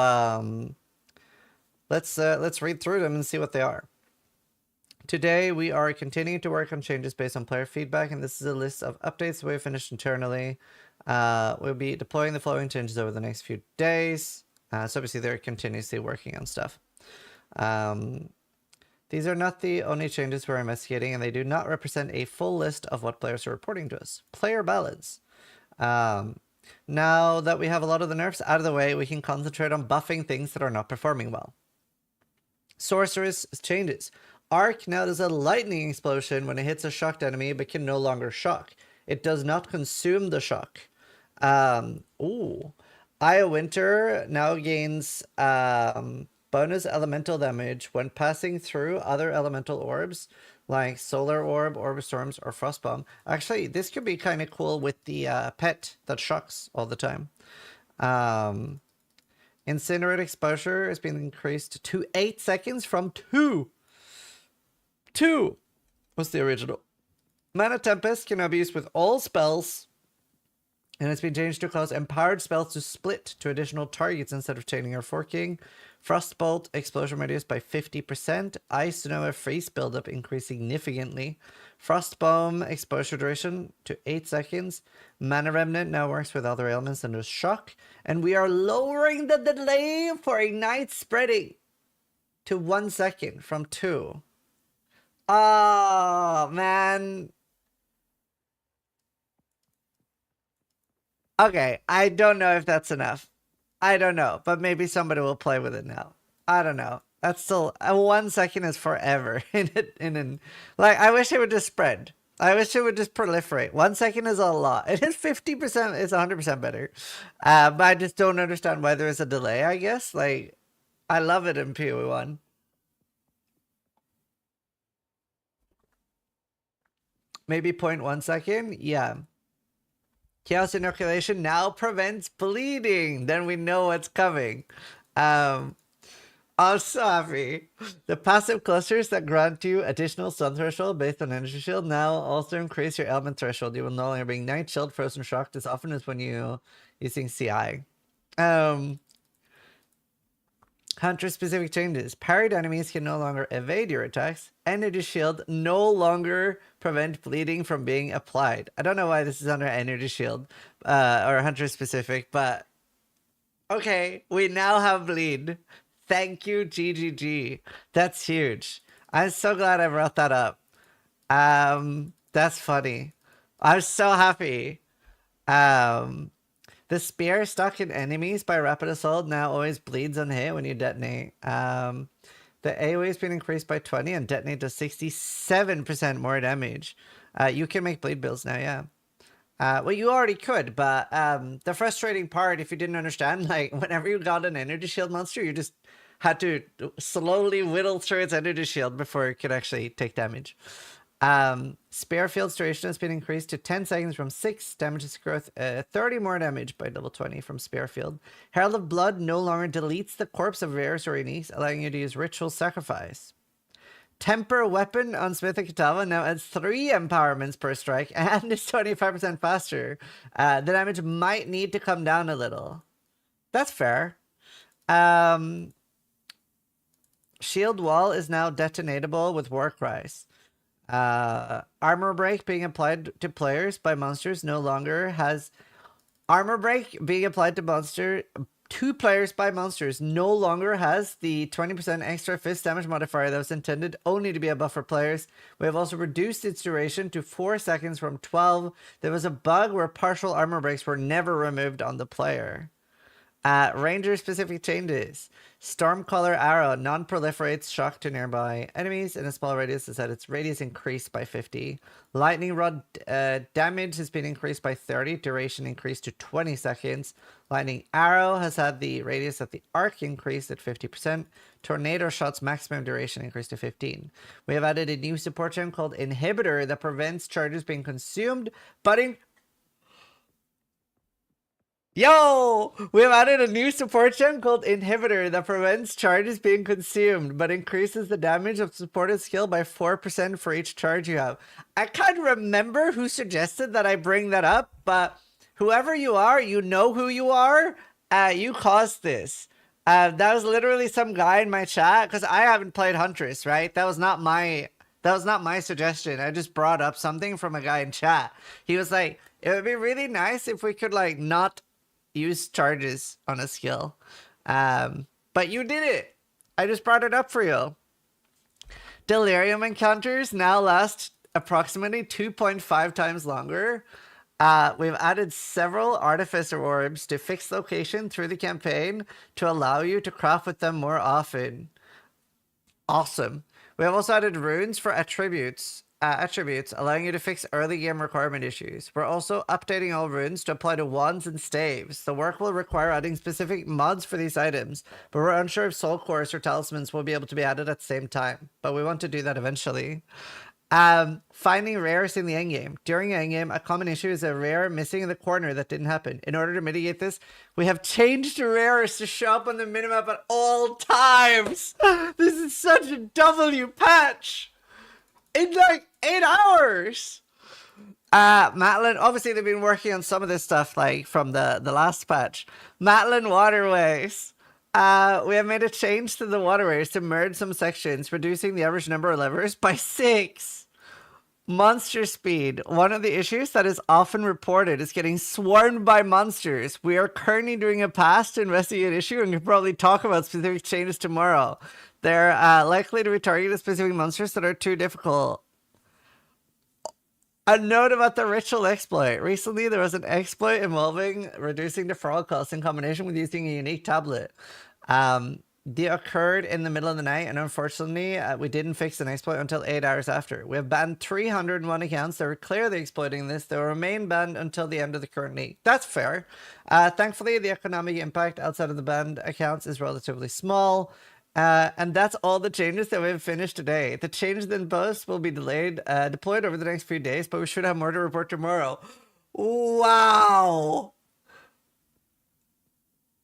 let's read through them and see what they are. Today, we are continuing to work on changes based on player feedback, and this is a list of updates we have finished internally. We'll be deploying the following changes over the next few days. So obviously, they're continuously working on stuff. These are not the only changes we're investigating, and they do not represent a full list of what players are reporting to us. Player balance. Now that we have a lot of the nerfs out of the way, we can concentrate on buffing things that are not performing well. Sorceress changes. Arc now does a lightning explosion when it hits a shocked enemy, but can no longer shock. It does not consume the shock. Eye of Winter now gains bonus elemental damage when passing through other elemental orbs, like Solar Orb, Orb of Storms, or Frostbomb. Actually, this could be kind of cool with the pet that shocks all the time. Incinerate exposure has been increased to 8 seconds from 2. 2 was the original. Mana Tempest can now be used with all spells, and it's been changed to cause empowered spells to split to additional targets instead of chaining or forking. Frostbolt explosion radius by 50%. Ice Nova freeze buildup increased significantly. Frostbomb exposure duration to 8 seconds. Mana Remnant now works with other elements than just shock. And we are lowering the delay for Ignite spreading to 1 second from 2. Oh, man. Okay, I don't know if that's enough. I don't know, but maybe somebody will play with it now. I don't know. That's still 1 second is forever like, I wish it would just spread. I wish it would just proliferate. 1 second is a lot. It is 50%. It's 100% better. But I just don't understand why there is a delay, I guess. Like, I love it in PoE1. Maybe 0.1 second? Yeah. Chaos Inoculation now prevents bleeding. Then we know what's coming. I'm so happy. The passive clusters that grant you additional stun threshold based on energy shield now also increase your element threshold. You will no longer bring Night Shield, Frozen Shocked as often as when you using CI. Hunter-specific changes. Parried enemies can no longer evade your attacks. Energy Shield no longer prevent bleeding from being applied. I don't know why this is under Energy Shield or Hunter-specific, but okay, we now have bleed. Thank you, GGG. That's huge. I'm so glad I brought that up. That's funny. I'm so happy. The spear stuck in enemies by rapid assault now always bleeds on hit when you detonate. The AoE has been increased by 20 and detonate does 67% more damage. You can make bleed builds now, yeah. Well, you already could, but the frustrating part, if you didn't understand, like, whenever you got an energy shield monster, you just had to slowly whittle through its energy shield before it could actually take damage. Spare field's duration has been increased to 10 seconds from 6. Damages growth 30 more damage by level 20 from Spare Field. Herald of Blood no longer deletes the corpse of Varus or Enis, allowing you to use Ritual Sacrifice. Temper weapon on Smith and Katava now adds 3 empowerments per strike and is 25% faster. The damage might need to come down a little. That's fair. Shield wall is now detonatable with war cries. Armor break being applied to players by monsters no longer has... Armor break being applied to players by monsters no longer has the 20% extra fist damage modifier that was intended only to be a buff for players. We have also reduced its duration to 4 seconds from 12. There was a bug where partial armor breaks were never removed on the player. Ranger specific changes. Stormcaller arrow non-proliferates shock to nearby enemies in a small radius is that its radius increased by 50. Lightning rod damage has been increased by 30. Duration increased to 20 seconds. Lightning arrow has had the radius of the arc increased at 50%. Tornado shots maximum duration increased to 15. We have added a new support gem called Inhibitor that prevents charges being consumed, but Yo! We have added a new support gem called Inhibitor that prevents charges being consumed, but increases the damage of supported skill by 4% for each charge you have. I can't remember who suggested that I bring that up, but whoever you are, you know who you are. You caused this. That was literally some guy in my chat, because I haven't played Huntress, right? That was not my suggestion. I just brought up something from a guy in chat. He was like, it would be really nice if we could like not use charges on a skill. But you did it. I just brought it up for you. Delirium encounters now last approximately 2.5 times longer. We've added several artificer orbs to fixed location through the campaign to allow you to craft with them more often. Awesome. We have also added runes for attributes, allowing you to fix early game requirement issues. We're also updating all runes to apply to wands and staves. The work will require adding specific mods for these items, but we're unsure if soul cores or talismans will be able to be added at the same time, but we want to do that eventually. Finding rares in the endgame. During endgame, a common issue is a rare missing in the corner that didn't happen. In order to mitigate this, we have changed the rares to show up on the minimap at all times. This is such a W patch. In like 8 hours. Matlin, obviously they've been working on some of this stuff like from the last patch. Matlin waterways. We have made a change to the waterways to merge some sections, reducing the average number of levers by 6. Monster speed. One of the issues that is often reported is getting swarmed by monsters. We are currently doing a pass to investigate the issue and can probably talk about specific changes tomorrow. They're likely to be targeted specific monsters that are too difficult. A note about the ritual exploit. Recently, there was an exploit involving reducing deferral costs in combination with using a unique tablet. They occurred in the middle of the night, and unfortunately, we didn't fix an exploit until 8 hours after. We have banned 301 accounts that were clearly exploiting this. They will remain banned until the end of the current league. That's fair. Thankfully, the economic impact outside of the banned accounts is relatively small. And that's all the changes that we've finished today. The changes in post will be deployed over the next few days, but we should have more to report tomorrow. Wow.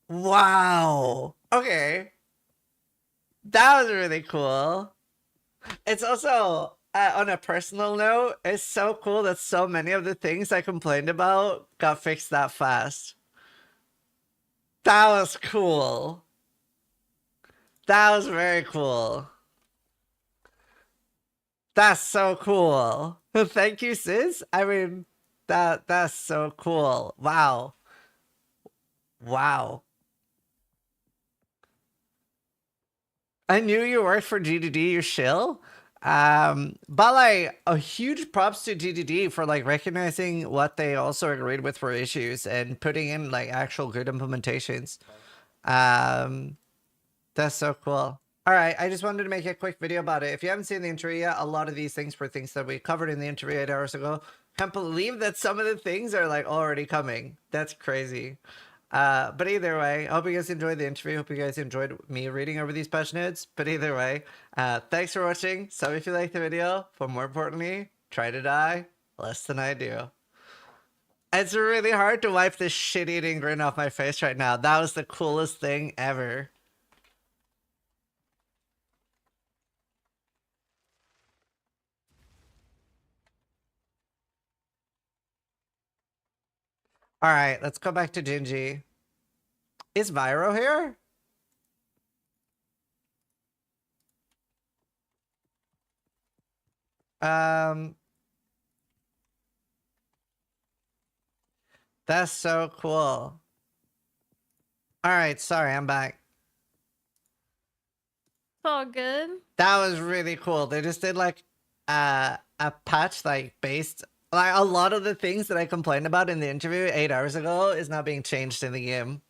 Wow. Okay. That was really cool. It's also, on a personal note, it's so cool that so many of the things I complained about got fixed that fast. That was cool. That was very cool. That's so cool. Thank you, sis. I mean, that's so cool. Wow. Wow. I knew you worked for GDD, you shill. But like a huge props to GDD for like recognizing what they also agreed with were issues and putting in like actual good implementations. That's so cool. All right, I just wanted to make a quick video about it. If you haven't seen the interview yet, a lot of these things were things that we covered in the interview 8 hours ago. Can't believe that some of the things are like already coming. That's crazy. But either way, I hope you guys enjoyed the interview. Hope you guys enjoyed me reading over these patch notes. But either way, thanks for watching. Sub if you liked the video. But more importantly, try to die less than I do. It's really hard to wipe this shit-eating grin off my face right now. That was the coolest thing ever. All right, let's go back to Gingy. Is Vyro here? That's so cool. All right, sorry, I'm back. It's all good. That was really cool. They just did like a patch like based like a lot of the things that I complained about in the interview 8 hours ago is now being changed in the game.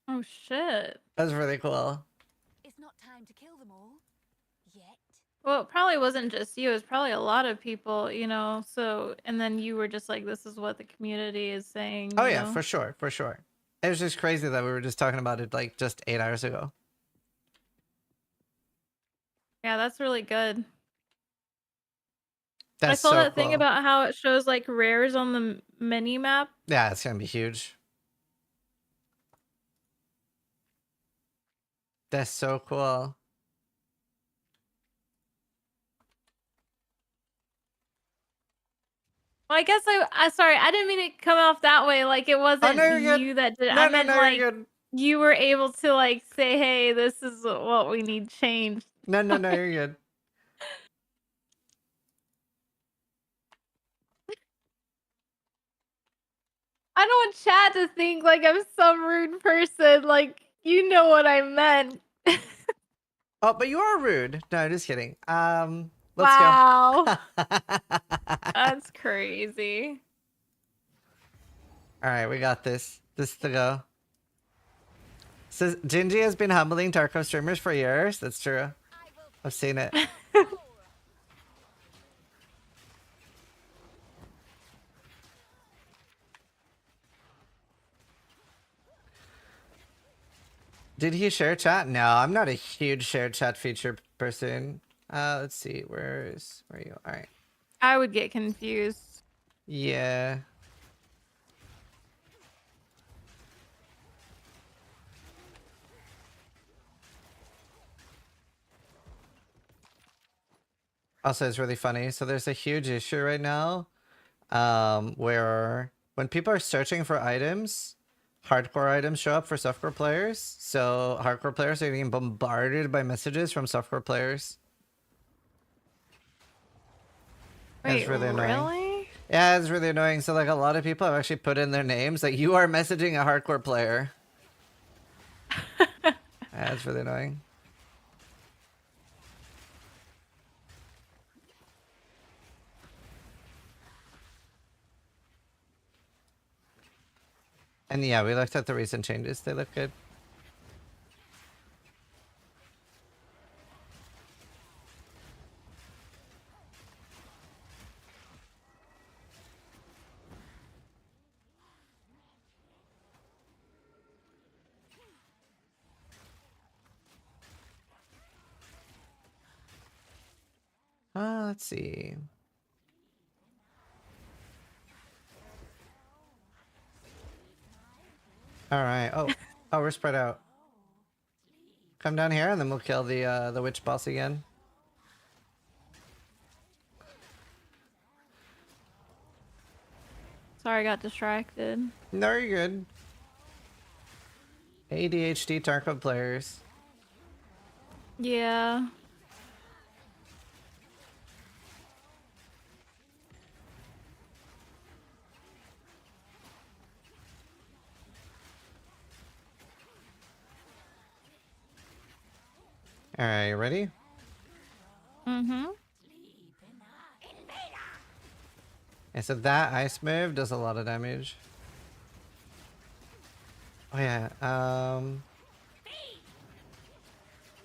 Oh shit. That's really cool. It's not time to kill them all yet. Well, it probably wasn't just you. It was probably a lot of people, you know. So, and then you were just like, "This is what the community is saying." Oh you yeah, know? for sure, for sure. It was just crazy that we were just talking about it like just 8 hours ago. Yeah, that's really good. That's I saw so that cool. thing about how it shows like rares on the mini map. Yeah, it's gonna be huge. That's so cool. Well, I guess I sorry, I didn't mean it to come off that way. Like it wasn't no, you're you that did. No, I no, meant no, like you're good. you were able to like say, "Hey, this is what we need changed." No, no, no, you're good. I don't want chat to think like I'm some rude person. Like you know what I meant. Oh, but you are rude. No, just kidding. Let's Wow. go. That's crazy. All right, we got this. This to go. Says Gingy has been humbling Tarkov streamers for years. That's true. I've seen it. Did he share chat? No, I'm not a huge share chat feature person. Let's see. Where are you? All right. I would get confused. Yeah. Also, it's really funny. So there's a huge issue right now, where when people are searching for items, hardcore items show up for softcore players. So hardcore players are getting bombarded by messages from softcore players. Wait, It's really annoying. really? Yeah, it's really annoying. So like a lot of people have actually put in their names, like you are messaging a hardcore player. That's really annoying. And yeah, we looked at the recent changes. They look good. Let's see. All right. Oh, we're spread out. Come down here, and then we'll kill the witch boss again. Sorry, I got distracted. No, you're good. ADHD Tarkov players. Yeah. All right, you ready? Mm-hmm. And so that ice move does a lot of damage. Oh yeah. You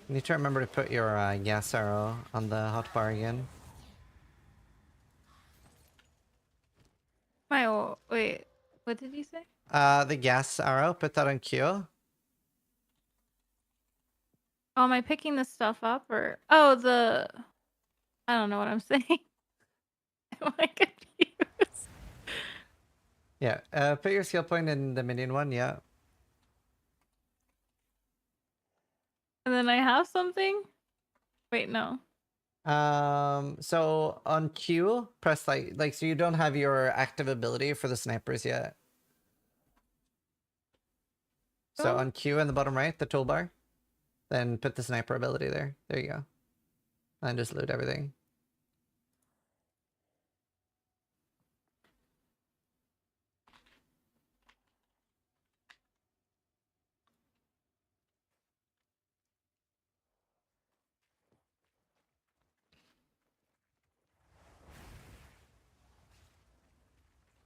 need to remember to put your gas arrow on the hotbar again. Wait, what did you say? The gas arrow, put that on Q. Oh, am I picking this stuff up or I don't know what I'm saying. Am I confused? Yeah, put your skill point in the minion one, yeah. And then I have something? Wait, no. So on Q, press like so you don't have your active ability for the snipers yet. So Oh. on Q in the bottom right, the toolbar, then put the sniper ability there. There you go. And just loot everything.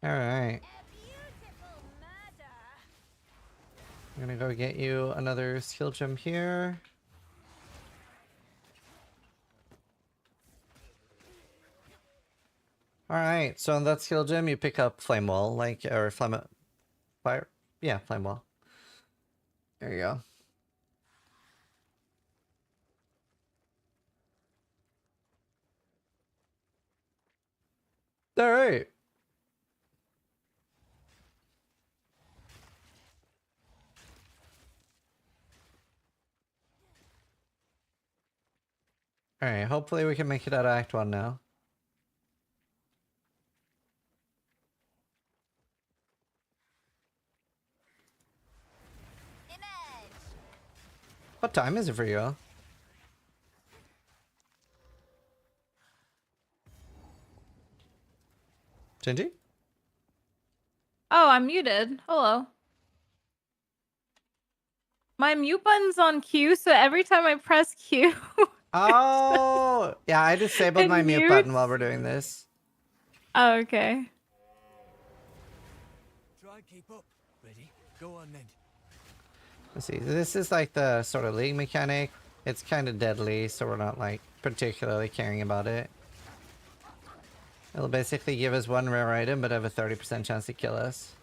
All right. I'm gonna go get you another skill gem here. All right, so on that skill gem, you pick up flame wall, like or flame fire. Yeah, flame wall. There you go. All right. All right. Hopefully, we can make it out of Act 1 now. What time is it for you? Gingy? Oh, I'm muted. Hello. My mute button's on Q, so every time I press Q. Oh, yeah, I disabled It my mute mutes? button while we're doing this. Oh, okay. Try and keep up. Ready? Go on then. Let's see. This is like the sort of league mechanic. It's kind of deadly, so we're not like particularly caring about it. It'll basically give us one rare item, but have a 30% chance to kill us.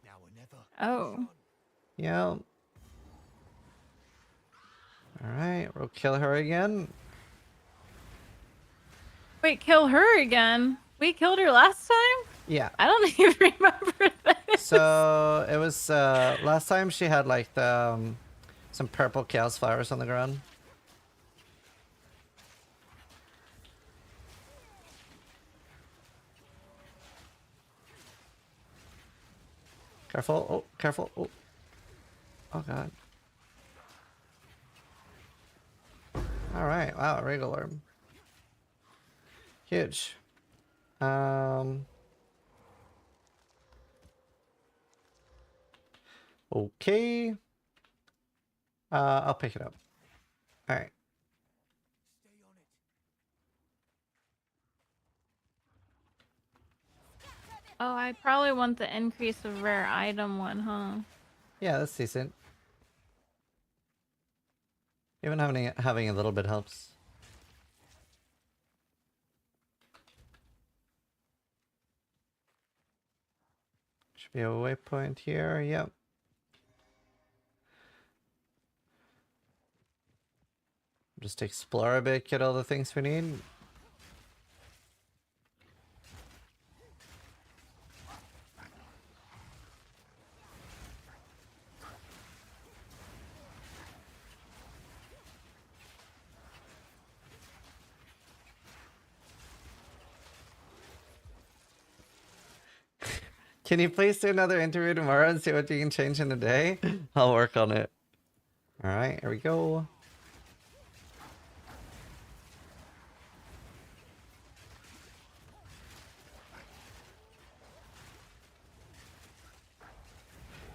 Now or never. Oh. Yep. Alright, we'll kill her again. Wait, kill her again? We killed her last time? Yeah. I don't even remember this. So it was last time she had like the some purple chaos flowers on the ground. Careful! Oh, careful! Oh, oh god! All right! Wow, Regal Orb. Huge. Okay. I'll pick it up. All right. Oh, I probably want the increase of rare item one, huh? Yeah, that's decent. Even having a little bit helps. Should be a waypoint here. Yep. Just explore a bit, get all the things we need. Can you please do another interview tomorrow and see what you can change in a day? I'll work on it. All right, here we go.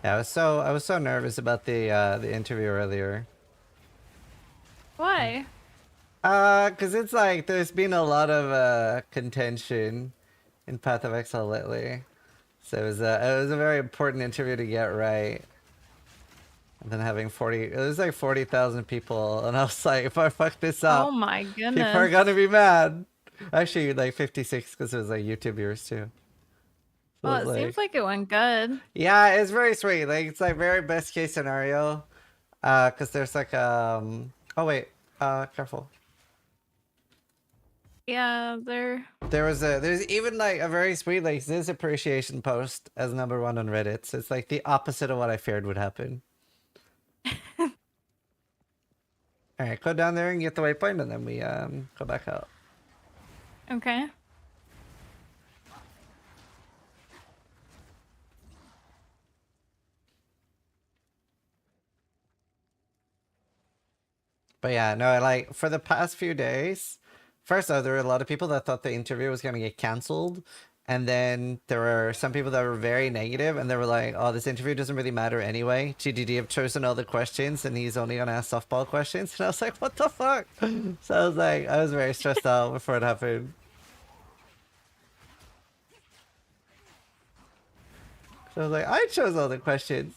Yeah, I was so nervous about the interview earlier. Why? Cause it's like there's been a lot of contention in Path of Exile lately. So it was a very important interview to get right. And then having it was like 40,000 people, and I was like, if I fuck this up, Oh my goodness. people are gonna be mad. Actually, like 56 because it was like YouTube viewers too. So Well, it seems like it went good. yeah, it's very sweet. Like it's like very best case scenario. Cause there's like oh wait, careful. Yeah, There's even like a very sweet like this appreciation post as #1 on Reddit. So it's like the opposite of what I feared would happen. All right, go down there and get the waypoint, and then we go back out. Okay. But yeah, no, like for the past few days, first though, there were a lot of people that thought the interview was gonna get cancelled. And then there were some people that were very negative and they were like, oh, this interview doesn't really matter anyway. GDD have chosen all the questions and he's only gonna ask softball questions. And I was like, what the fuck? So I was like, I was very stressed out before it happened. So I was like, I chose all the questions.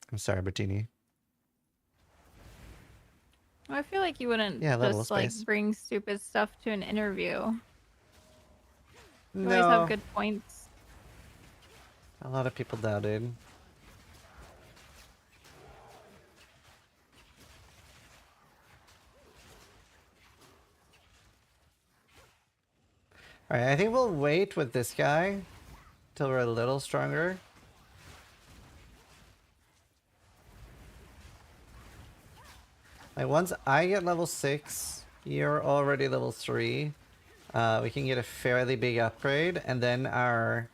I'm sorry, Bertini. I feel like you wouldn't level just like space. bring stupid stuff to an interview. You always No. have good points. A lot of people doubted. Alright, I think we'll wait with this guy till we're a little stronger. Like once I get level 6, you're already level 3. We can get a fairly big upgrade, and then our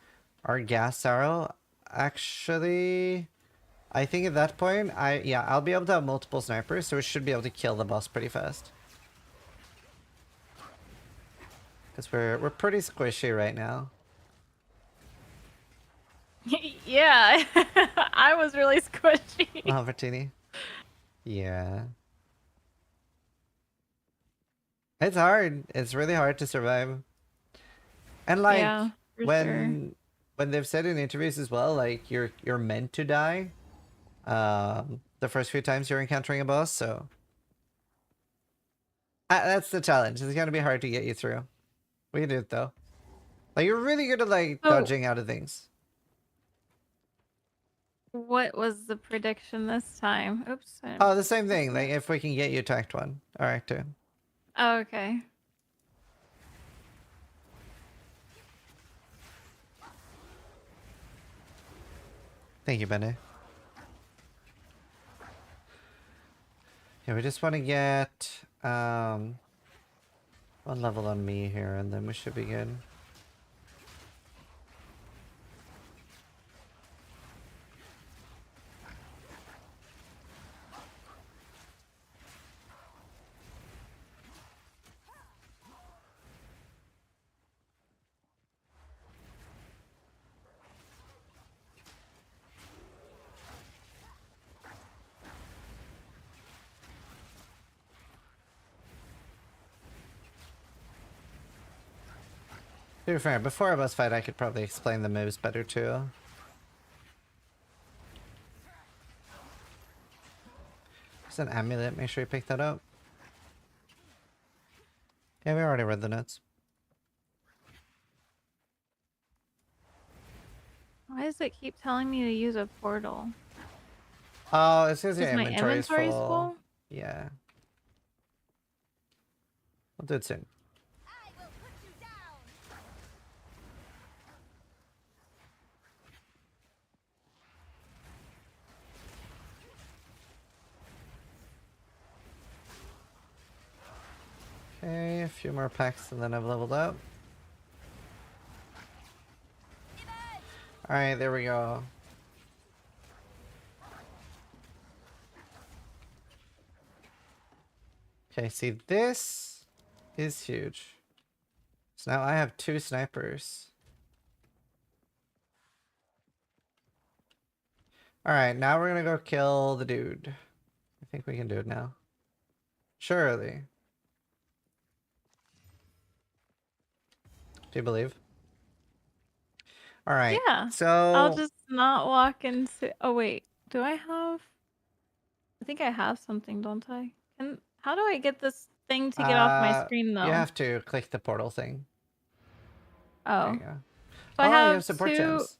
gas arrow. Actually, I think at that point, I'll be able to have multiple snipers, so we should be able to kill the boss pretty fast. Because we're pretty squishy right now. Yeah, I was really squishy. Oh, Bertini. Yeah. It's hard. It's really hard to survive. And like Yeah, for when they've said in interviews as well, like you're meant to die the first few times you're encountering a boss, so that's the challenge. It's gonna be hard to get you through. We can do it though. Like you're really good at like dodging out of things. What was the prediction this time? Oops. Oh, the same thing. Like if we can get you to Act 1 or Act 2. Oh, okay. Thank you, Bene. Yeah, we just want to get one level on me here, and then we should be good. To be fair, before a boss fight, I could probably explain the moves better too. There's an amulet, make sure you pick that up. Yeah, we already read the notes. Why does it keep telling me to use a portal? Oh, it's because your my inventory's inventory's full. full? Yeah. We'll do it soon. Okay, a few more packs and then I've leveled up. Alright, there we go. Okay, see, this is huge. So now I have 2 snipers. Alright, now we're gonna go kill the dude. I think we can do it now. Surely. Do you believe? Alright, Yeah. so... I'll just not walk into... Oh, wait. Do I have... I think I have something, don't I? How do I get this thing to get off my screen, though? You have to click the portal thing. Oh. There you go. So I you have have support 2... gems.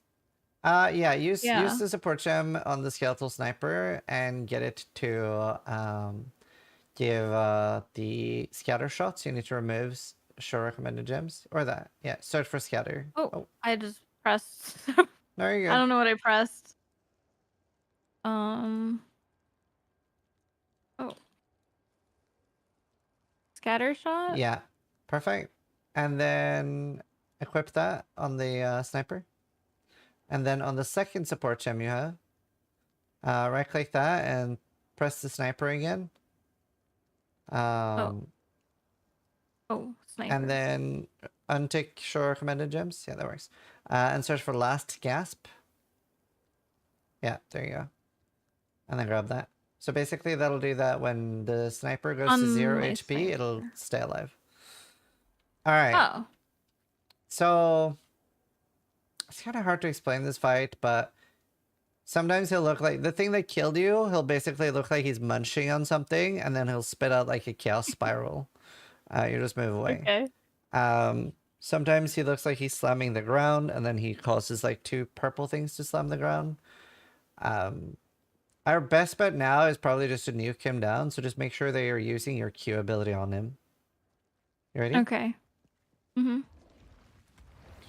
Yeah, use the support gem on the skeletal sniper and get it to give the scatter shots. You need to remove show recommended gems or that. Yeah, search for scatter. Oh, I just pressed. There you go. I don't know what I pressed. Oh. Scatter shot? Yeah, perfect. And then equip that on the sniper. And then on the second support gem you have, Right click that and press the sniper again. Oh, sniper. And then untick show recommended gems. Yeah, that works. And search for last gasp. Yeah, there you go. And then grab that. So basically that'll do that when the sniper goes to 0 my HP, it'll sniper. stay alive. Alright. Oh. So it's kind of hard to explain this fight, but sometimes he'll look like the thing that killed you, he'll basically look like he's munching on something, and then he'll spit out like a chaos spiral. You just move away. Okay. Sometimes he looks like he's slamming the ground, and then he causes like 2 purple things to slam the ground. Our best bet now is probably just to nuke him down, so just make sure that you're using your Q ability on him. You ready? Okay. Mm-hmm.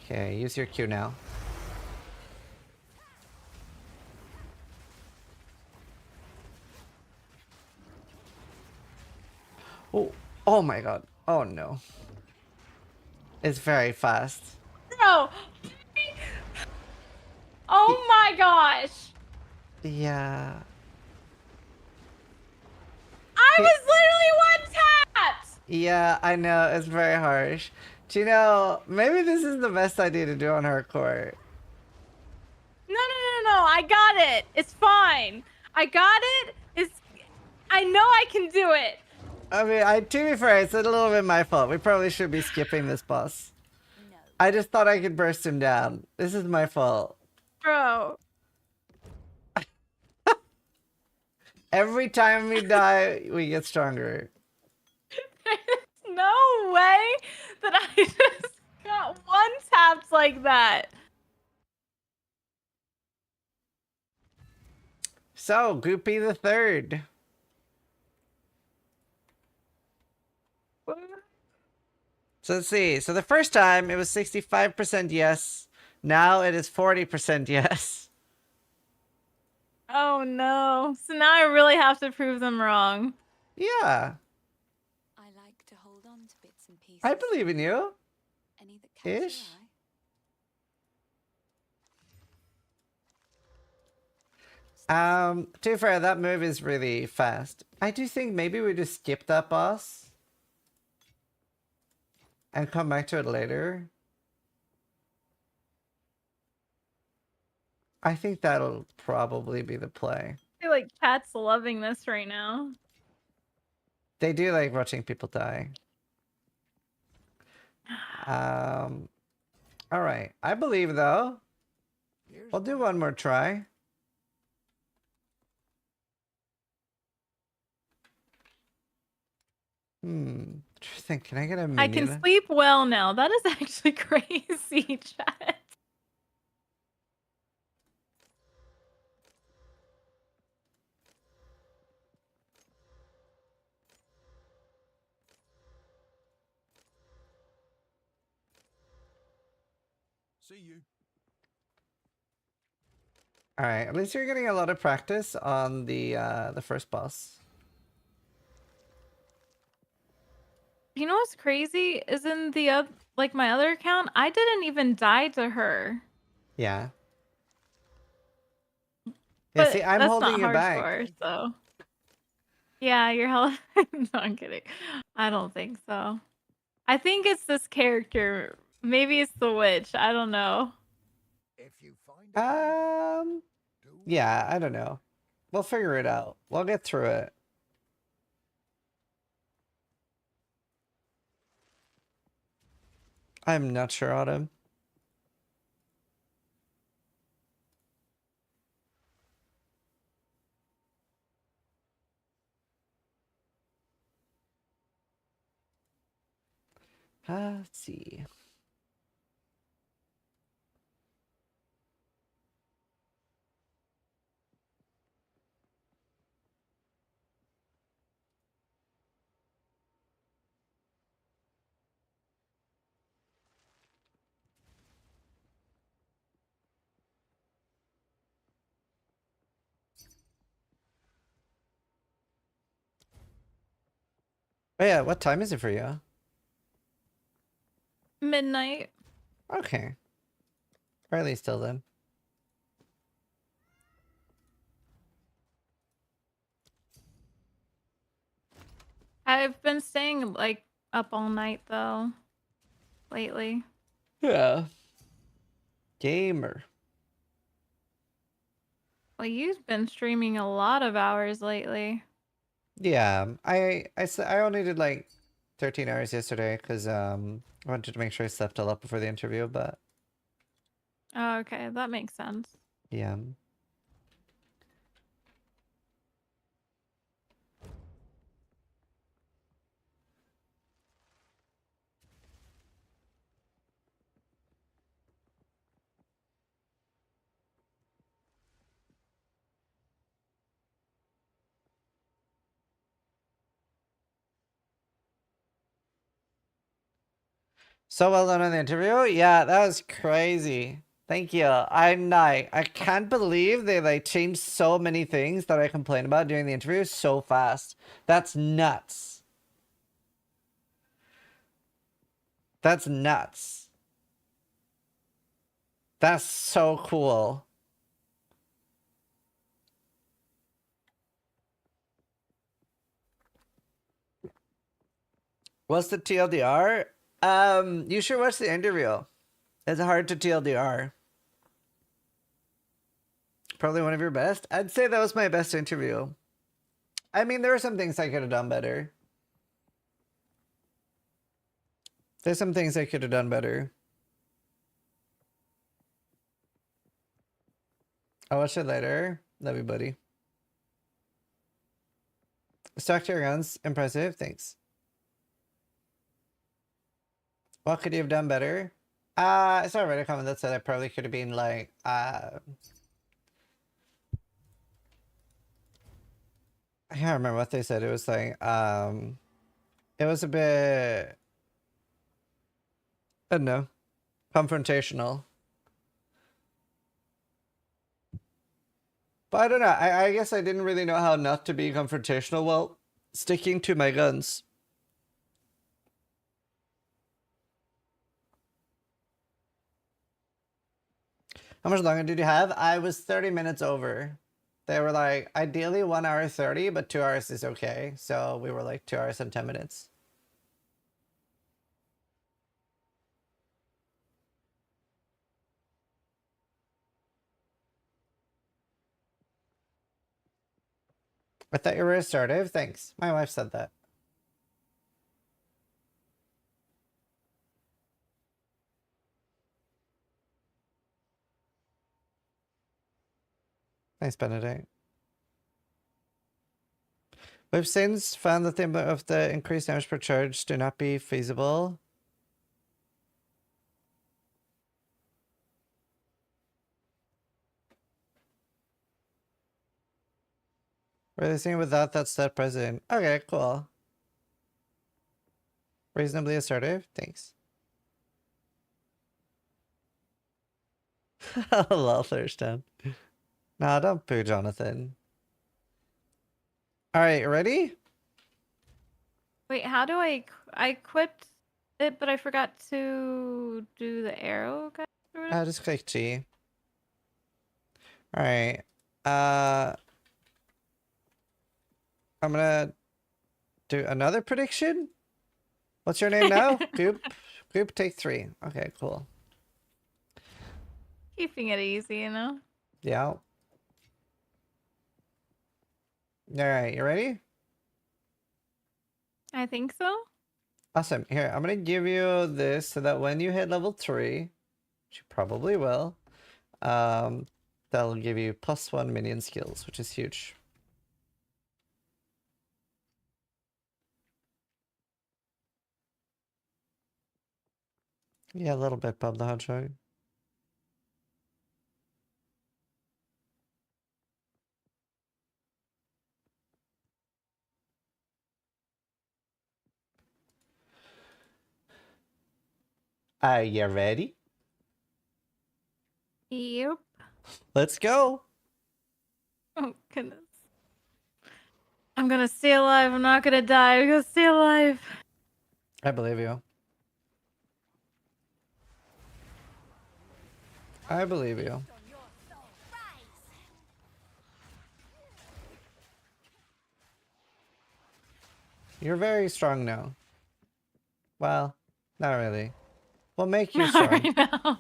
Okay, use your Q now. Oh my god. Oh no. It's very fast. No! Oh my gosh! Yeah. I was literally one-tapped! Yeah, I know. It's very harsh. Do you know, maybe this is the best idea to do on hardcore. No. I got it. It's fine. I got it. I know I can do it. I mean, to be fair, it's a little bit my fault. We probably should be skipping this boss. I just thought I could burst him down. This is my fault. Bro. Every time we die, we get stronger. There's no way that I just got one-tapped like that. So, Goopy the Third. So let's see. So the first time it was 65% yes. Now it is 40% yes. Oh no. So now I really have to prove them wrong. Yeah. I like to hold on to bits and pieces. I believe in you. Any that catch your Ish. To be fair, that move is really fast. I do think maybe we just skip that boss. And come back to it later. I think that'll probably be the play. I feel like chat's loving this right now. They do like watching people die. Alright. I believe though. I'll do one more try. Interesting. Can I get a minion? I can sleep well now. That is actually crazy, chat. See you. Alright, at least you're getting a lot of practice on the first boss. You know what's crazy is in the like my other account, I didn't even die to her. Yeah. Yeah, But see, I'm that's holding not you back. hardcore, so. Yeah, you're held. No, I'm kidding. I don't think so. I think it's this character. Maybe it's the witch. I don't know. Yeah, I don't know. We'll figure it out. We'll get through it. I'm not sure, Autumn. Let's see. Oh yeah, what time is it for you? Midnight. Okay. Early still then. I've been staying like up all night though lately. Yeah. Gamer. Well, you've been streaming a lot of hours lately. Yeah, I only did like 13 hours yesterday because I wanted to make sure I slept a lot before the interview, but Oh, okay, that makes sense. yeah. So well done on the interview. Yeah, that was crazy. Thank you. I can't believe they like changed so many things that I complained about during the interview so fast. That's nuts. That's nuts. That's so cool. What's the TLDR? You should watch the interview. It's hard to TLDR. Probably one of your best. I'd say that was my best interview. I mean, there are some things I could have done better. There's some things I could have done better. I'll watch it later. Love you, buddy. Stock to your guns. Impressive. Thanks. What could you have done better? I saw a Reddit comment that said I probably could have been like, I can't remember what they said. It was like, it was a bit, I don't know, confrontational. But I don't know. I guess I didn't really know how not to be confrontational while sticking to my guns. How much longer did you have? I was 30 minutes over. They were like, ideally 1 hour 30, but 2 hours is okay. So we were like 2 hours and 10 minutes. I thought you were assertive. Thanks. My wife said that. Thanks, Benedict. We've since found that the increased damage per charge do not be feasible. Releasing without that stat present. Okay, cool. Reasonably assertive. Thanks. Lol, Thurston. Nah, don't poo, Jonathan. All right, ready? Wait, how do I quit it, but I forgot to do the arrow, guys? Just click G. All right. I'm gonna do another prediction. What's your name now? Goop, take 3. Okay, cool. Keeping it easy, you know? Yeah. All right, you ready? I think so. Awesome. Here, I'm gonna give you this so that when you hit level 3, which you probably will, that'll give you +1 minion skills, which is huge. Yeah, a little bit, Bob the Hedgehog. Are you ready? Yep. Let's go. Oh, goodness. I'm gonna stay alive. I'm not gonna die. I'm gonna stay alive. I believe you. I believe you. You're very strong now. Well, not really. We'll make you Not strong. right now.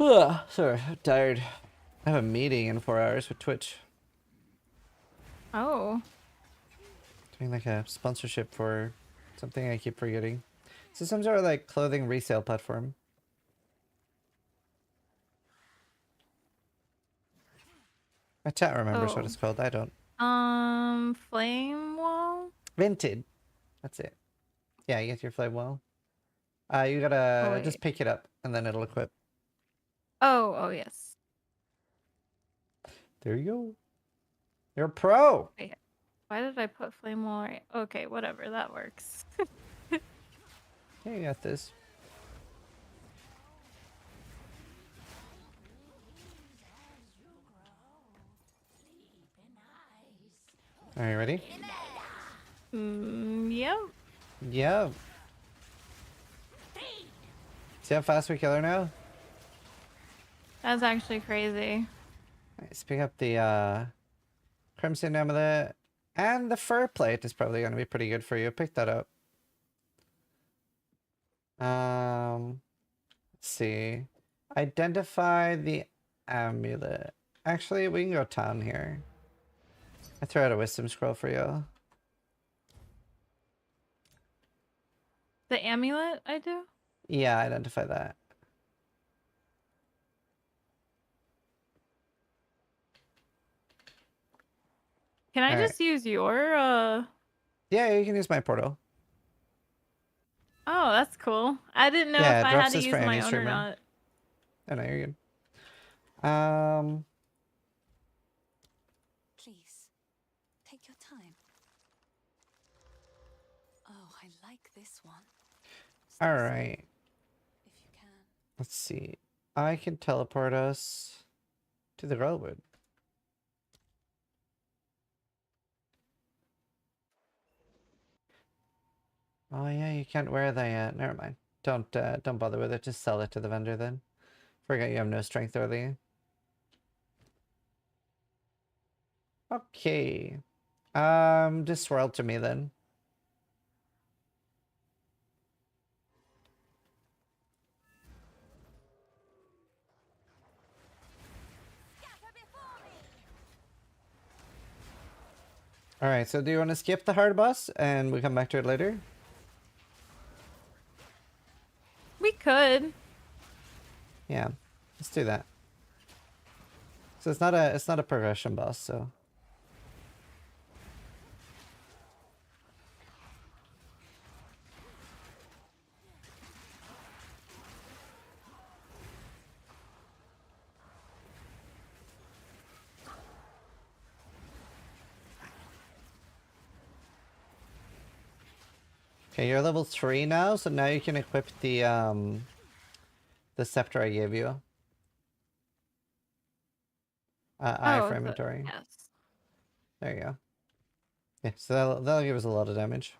Ugh, sorry, I'm tired. I have a meeting in 4 hours with Twitch. Oh. Doing like a sponsorship for something I keep forgetting. So some sort of like clothing resale platform. My chat remembers what Oh. it's called. I don't. Flame wall? Vinted. That's it. Yeah, you get your flame wall. You Oh, gotta wait. just pick it up and then it'll equip. Oh, yes. There you go. You're a pro. Wait, why did I put flame wall right? Okay, whatever, that works. Yeah, you got this. Are you ready? Yep. Yeah. See how fast we kill her now? That's actually crazy. Nice. Pick up the Crimson Amulet. And the fur plate is probably going to be pretty good for you. Pick that up. Let's see. Identify the amulet. Actually, we can go town here. I throw out a wisdom scroll for you. The amulet I do? Yeah, identify that. Can I All just use your Yeah, you can use my portal. Oh, that's cool. I didn't know Yeah, if it I drops had to this use for my any own or streamer. not. Oh no, you're good. Please, take your time. Oh, I like this one. All right. If you can. Let's see. I can teleport us to the Grellwood. Oh yeah, you can't wear that yet. Never mind. Don't bother with it. Just sell it to the vendor then. Forget you have no strength early. Okay. Just swirl to me then. Alright, so do you want to skip the hard boss and we come back to it later? We could. Yeah, let's do that. So it's not a progression boss, so. Okay, you're level 3 now, so now you can equip the scepter I gave you. Eye for inventory. Yes. There you go. Yeah, so that'll give us a lot of damage.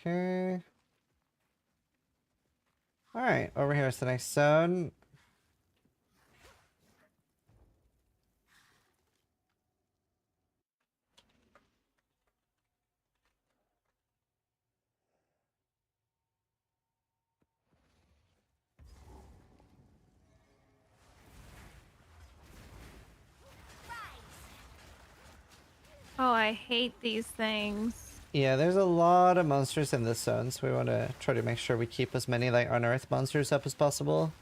Okay. Alright, over here is the next zone. Oh, I hate these things. Yeah, there's a lot of monsters in this zone, so we want to try to make sure we keep as many like unearthed monsters up as possible.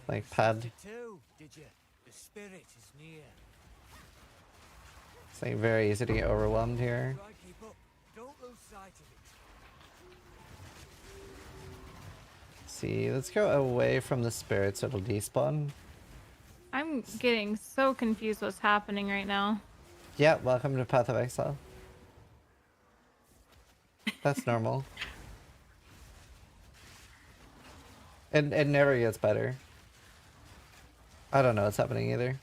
Like Pad. Did you? The spirit is near. It's like very easy to get overwhelmed here. Try keep up. Don't lose sight of it. see. Let's go away from the spirits. It'll despawn. I'm getting so confused what's happening right now. Yeah, welcome to Path of Exile. That's normal. It never gets better. I don't know what's happening either.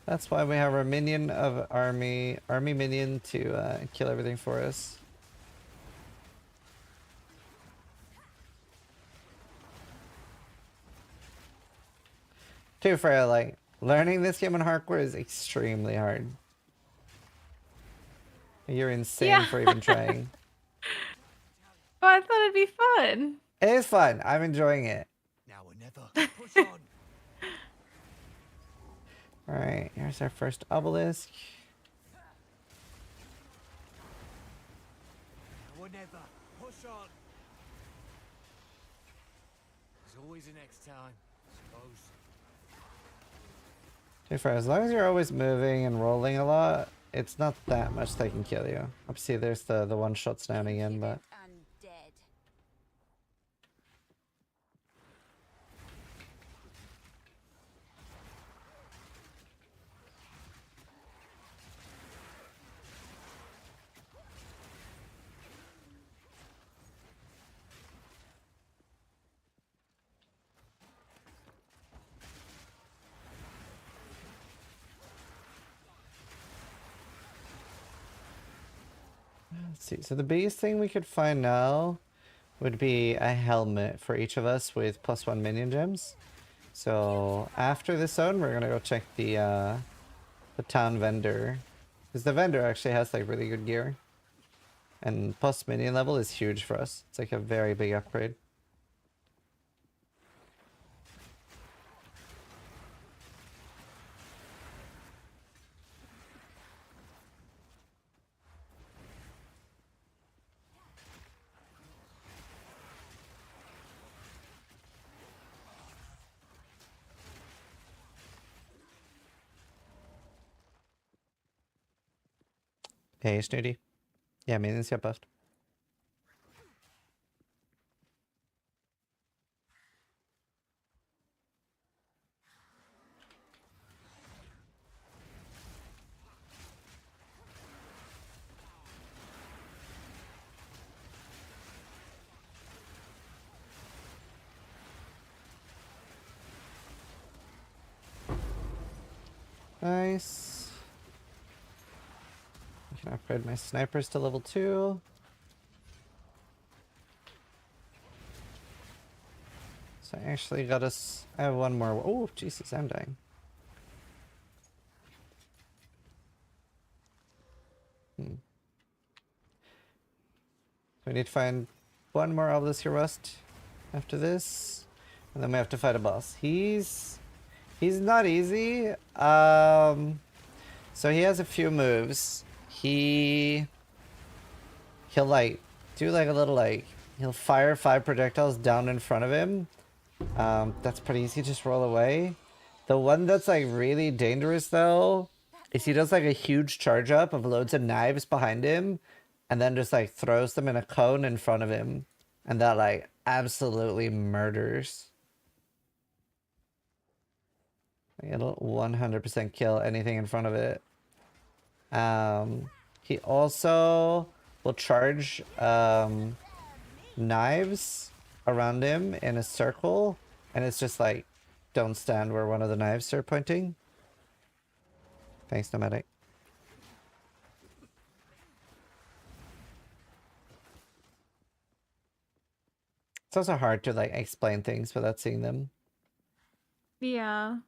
That's why we have our minion of army minion to kill everything for us. To be fair, like, learning this game on hardcore is extremely hard. You're insane for even trying. Oh, I thought it'd be fun. It is fun. I'm enjoying it. Now or never. Push on. Alright, here's our first obelisk. Now or never. Push on. There's always a next time, I suppose. To be fair, as long as you're always moving and rolling a lot, it's not that much they can kill you. Obviously, there's the one shots now and again, but... Let's see. So the biggest thing we could find now would be a helmet for each of us with +1 minion gems. So after this zone, we're gonna go check the town vendor, because the vendor actually has like really good gear, and plus minion level is huge for us. It's like a very big upgrade. Hey, Snooty. Yeah, minions got buffed. Nice. I can upgrade my snipers to level 2. So I actually got us... I have one more... Oh, Jesus, I'm dying. We need to find one more Obelisk Rust after this. And then we have to fight a boss. He's not easy. So he has a few moves. He'll like do like a little like he'll fire 5 projectiles down in front of him. That's pretty easy, just roll away. The one that's like really dangerous though is he does like a huge charge up of loads of knives behind him and then just like throws them in a cone in front of him, and that like absolutely murders. It'll 100% kill anything in front of it. He also will charge knives around him in a circle, and it's just like, don't stand where one of the knives are pointing. Thanks, Nomadic. It's also hard to like explain things without seeing them. Yeah.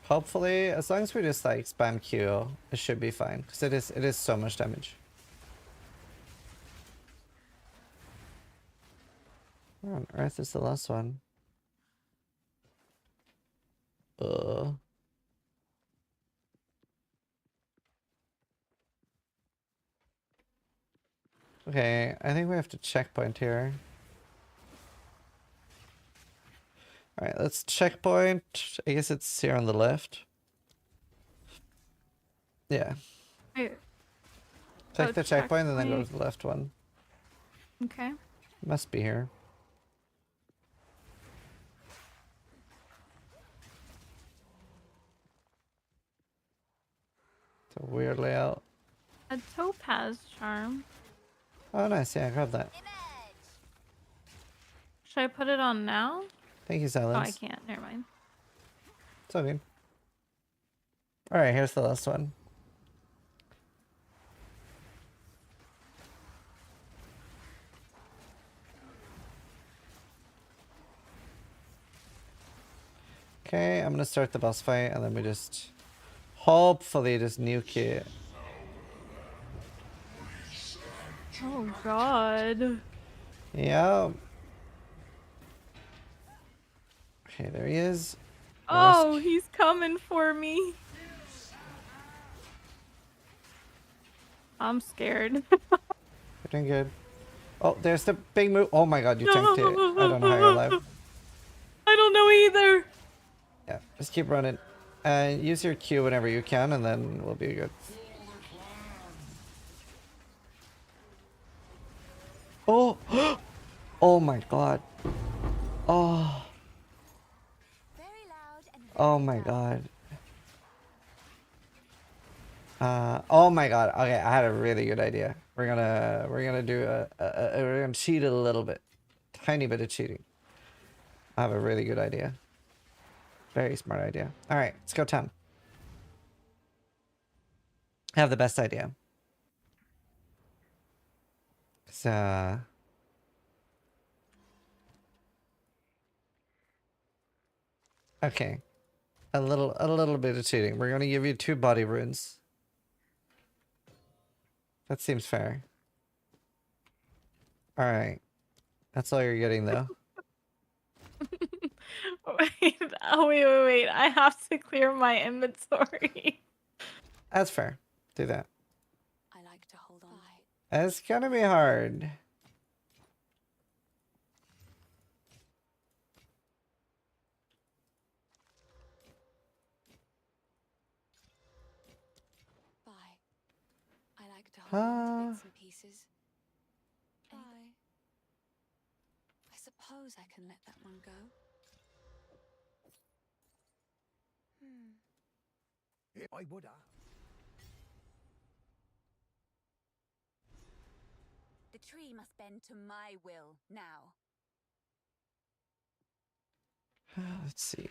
Hopefully, as long as we just like spam Q, it should be fine, because it is so much damage. Where on earth is the last one? Okay, I think we have to checkpoint here. Alright, let's checkpoint. I guess it's here on the left. Yeah. Wait, Click the checkpoint and then go checkpoint. to the left one. Okay. Must be here. It's a weird layout. A topaz charm. Oh, nice. Yeah, grab that. Should I put it on now? Thank you, Oh, I Silence. can't. Never mind. It's all good. Alright, here's the last one. Okay, I'm gonna start the boss fight and then we just hopefully just nuke it. Oh god. Yeah. Okay, there he is. Oh, he's coming for me. I'm scared. You're doing good. Oh, there's the big move. Oh my god, you tanked it. I don't know how you're alive. I don't know either. Yeah, just keep running. And use your Q whenever you can, and then we'll be good. Oh! Oh my god. Oh. Oh my god. Oh my god. Okay, I had a really good idea. We're gonna do we're gonna cheat it a little bit. Tiny bit of cheating. I have a really good idea. Very smart idea. Alright, let's go 10. I have the best idea. So okay. A little bit of cheating. We're gonna give you 2 body runes. That seems fair. Alright. That's all you're getting though. Wait, oh, wait. I have to clear my inventory. That's fair. Do that. I like to hold on. It's gonna be hard. Bye. I like to hold on to bits and pieces. Bye. I suppose I can let that one go. I would have. The tree must bend to my will now. Let's see.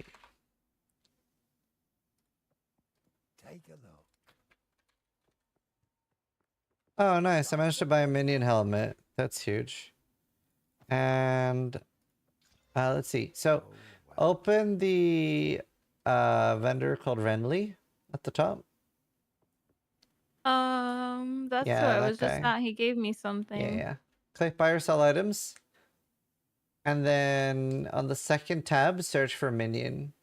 Take a look. Oh, nice. I managed to buy a minion helmet. That's huge. And let's see. So open the vendor called Renly at the top. That's Yeah, what I that was just guy. at. He gave me something. Yeah. Click buy or sell items. And then on the second tab, search for minion.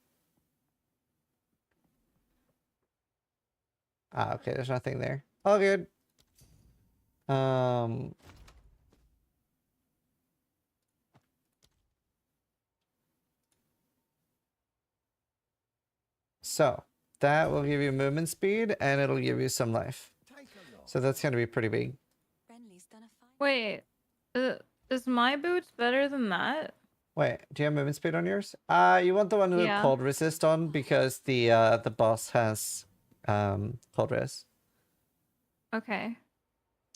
Ah, okay, there's nothing there. All good. So that will give you movement speed and it'll give you some life. So that's gonna be pretty big. Wait, is my boots better than that? Wait, do you have movement speed on yours? You want the one with Yeah. cold resist on because the boss has cold res. Okay.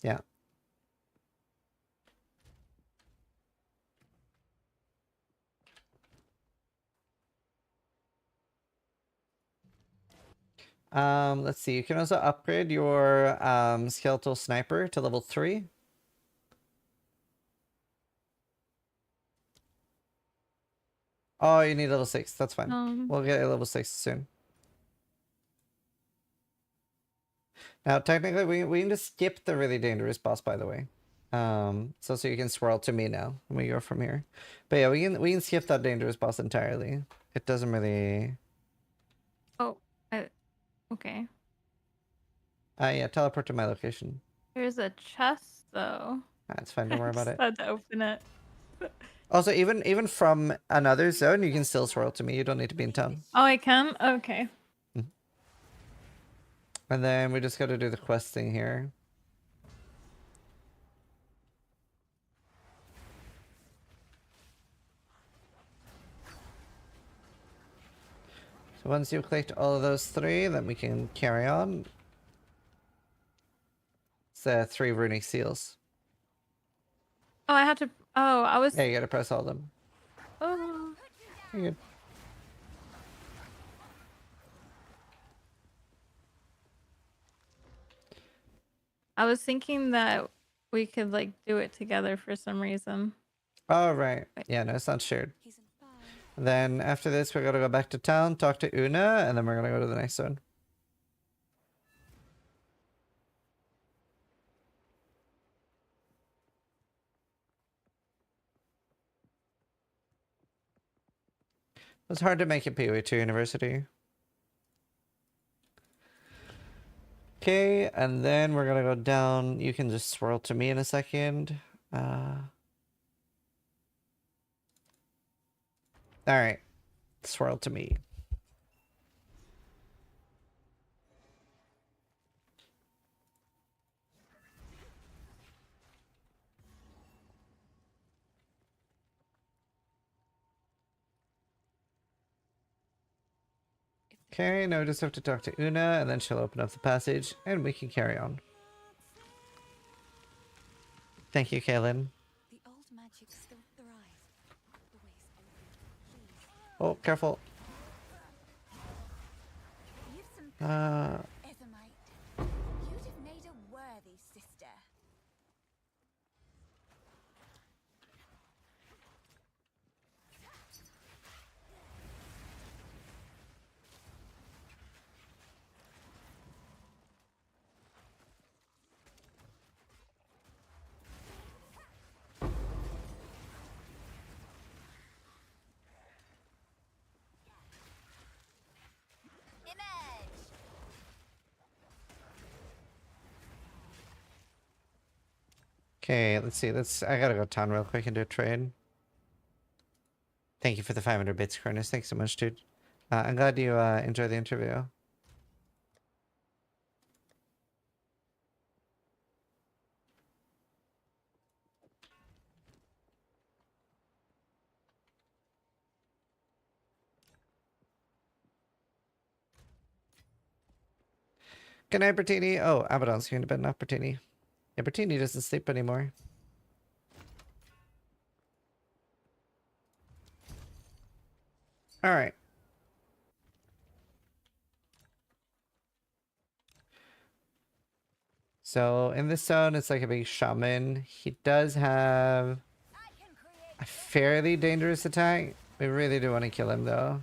Yeah. Let's see. You can also upgrade your skeletal sniper to level 3. Oh, you need level 6. That's fine. We'll get a level 6 soon. Now, technically, we can just skip the really dangerous boss, by the way. So you can swirl to me now when we go from here. But yeah, we can skip that dangerous boss entirely. It doesn't really. Oh, okay. Yeah, teleport to my location. There's a chest though. That's fine. Don't worry about it. Had to open it. Also, even from another zone, you can still swirl to me. You don't need to be in town. Oh, I can? Okay. And then we just got to do the quest thing here. So once you collect all of those 3, then we can carry on. It's 3 runic seals. Oh, I had to. Oh, I was. Yeah, you gotta press all of them. Oh. You're good. I was thinking that we could like do it together for some reason. Oh, right. Yeah, no, it's not shared. Then after this, we're gonna go back to town, talk to Una, and then we're gonna go to the next zone. It was hard to make it PoE2 University. Okay, and then we're gonna go down. You can just swirl to me in a second. Alright. Swirl to me. Okay, now we just have to talk to Una, and then she'll open up the passage, and we can carry on. Thank you, Kaylin. The old magic still thrives. The way's open. Please. Oh, careful. You've some Ethermite. You'd have made a worthy sister. Okay, let's see. I gotta go town real quick and do a trade. Thank you for the 500 bits, Cronus. Thanks so much, dude. I'm glad you enjoyed the interview. Good night, Bertini. Oh, Abaddon's going to bed, not Bertini. Yeah, Bertini doesn't sleep anymore. Alright. So, in this zone, it's like a big shaman. He does have a fairly dangerous attack. We really do want to kill him, though.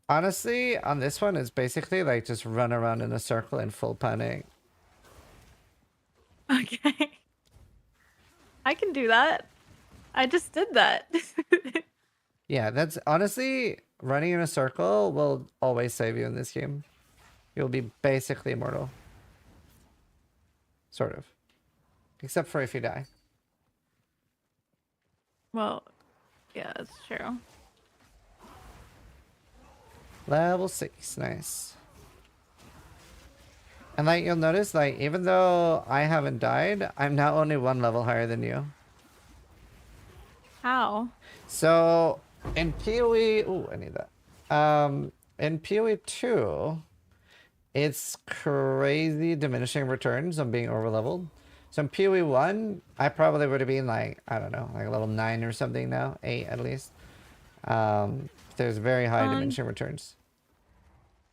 Honestly, on this one, it's basically like just run around in a circle in full panic. Okay. I can do that. I just did that. Yeah, that's honestly, running in a circle will always save you in this game. You'll be basically immortal. Sort of. Except for if you die. Well, yeah, that's true. Level 6, nice. And like you'll notice, like even though I haven't died, I'm now only 1 level higher than you. How? So in PoE, ooh, I need that. In PoE 2, it's crazy diminishing returns on being overleveled. So in PoE 1, I probably would have been like, I don't know, like level 9 or something now, 8 at least. There's very high diminishing returns.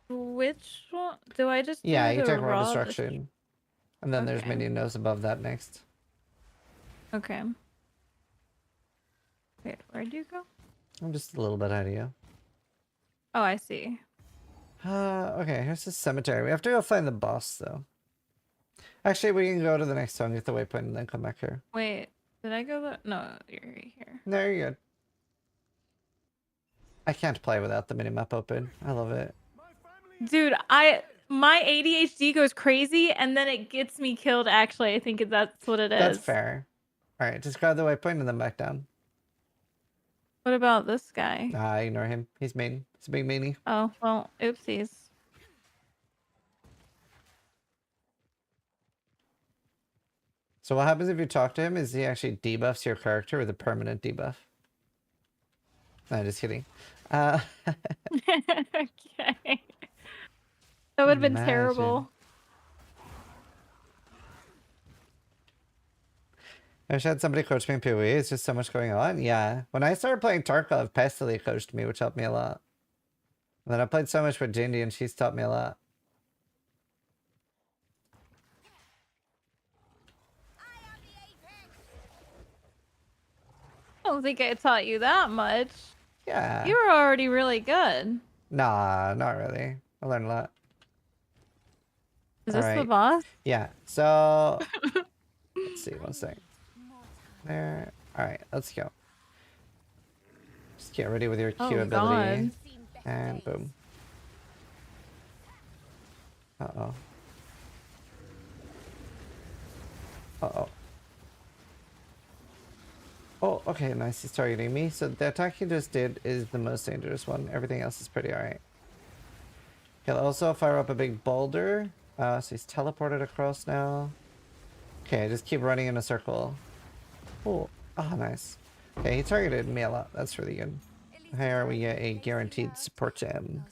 Which one? Do I just do Yeah, you the take raw raw destruction. And then there's Okay. minion nose above that next. Okay. Wait, where'd you go? I'm just a little bit ahead of you. Oh, I see. Okay, here's the cemetery. We have to go find the boss, though. Actually, we can go to the next zone, get the waypoint, and then come back here. Wait, did I go No, you're right here. No, you're good. I can't play without the minimap open. I love it. Dude, my ADHD goes crazy and then it gets me killed. Actually, I think that's what it is. That's fair. All right, just grab the waypoint and then back down. What about this guy? Nah, ignore him. He's mean. He's a big meanie. Oh, well, oopsies. So what happens if you talk to him is he actually debuffs your character with a permanent debuff. No, just kidding. Okay. That would have been Imagine. terrible. I wish I had somebody coach me in PoE. It's just so much going on. Yeah. When I started playing Tarkov, Pestily coached me, which helped me a lot. And then I played so much with Jindy and she's taught me a lot. I don't think I taught you that much. Yeah. You were already really good. Nah, not really. I learned a lot. Is this the boss? Yeah. So let's see, one second. There. Alright, let's go. Just get ready with your Q ability. God. And boom. Uh-oh. Uh-oh. Oh, okay, nice. He's targeting me. So the attack he just did is the most dangerous one. Everything else is pretty alright. He'll also fire up a big boulder. So he's teleported across now. Okay, just keep running in a circle. Oh, nice. Okay, he targeted me a lot. That's really good. Here we get a guaranteed support gem.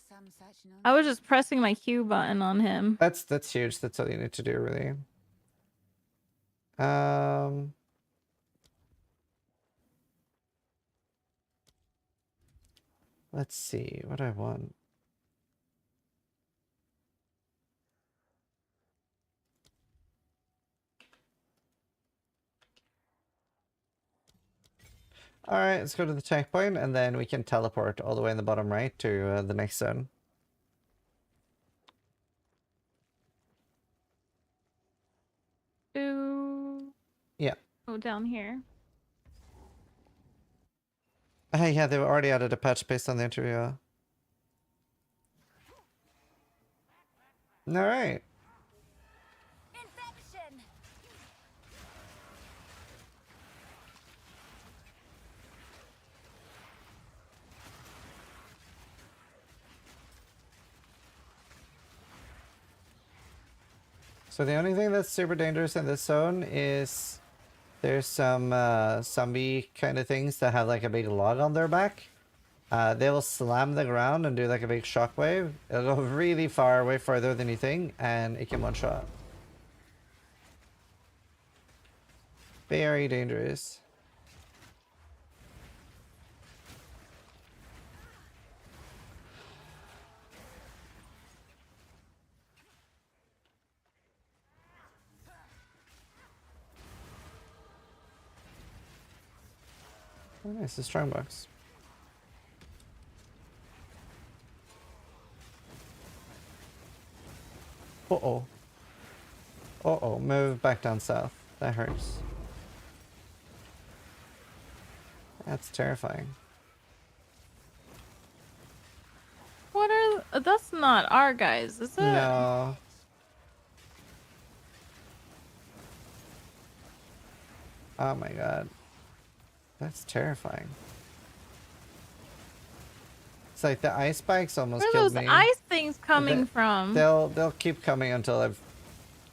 I was just pressing my Q button on him. That's huge. That's all you need to do, really. Let's see what I want. Alright, let's go to the checkpoint and then we can teleport all the way in the bottom right to the next zone. Yeah. Oh, down here. Yeah, they've already added a patch based on the interview. Alright. So the only thing that's super dangerous in this zone is there's some zombie kind of things that have like a big log on their back. They will slam the ground and do like a big shockwave. It'll go really far, way farther than you think, and it can one-shot. Very dangerous. Oh, nice, a strong box. Uh-oh. Uh-oh, move back down south. That hurts. That's terrifying. What are... That's not our guys, is it? No. Oh my god. That's terrifying. It's like the ice spikes almost Where are killed those me. ice things coming from? They'll keep coming until I've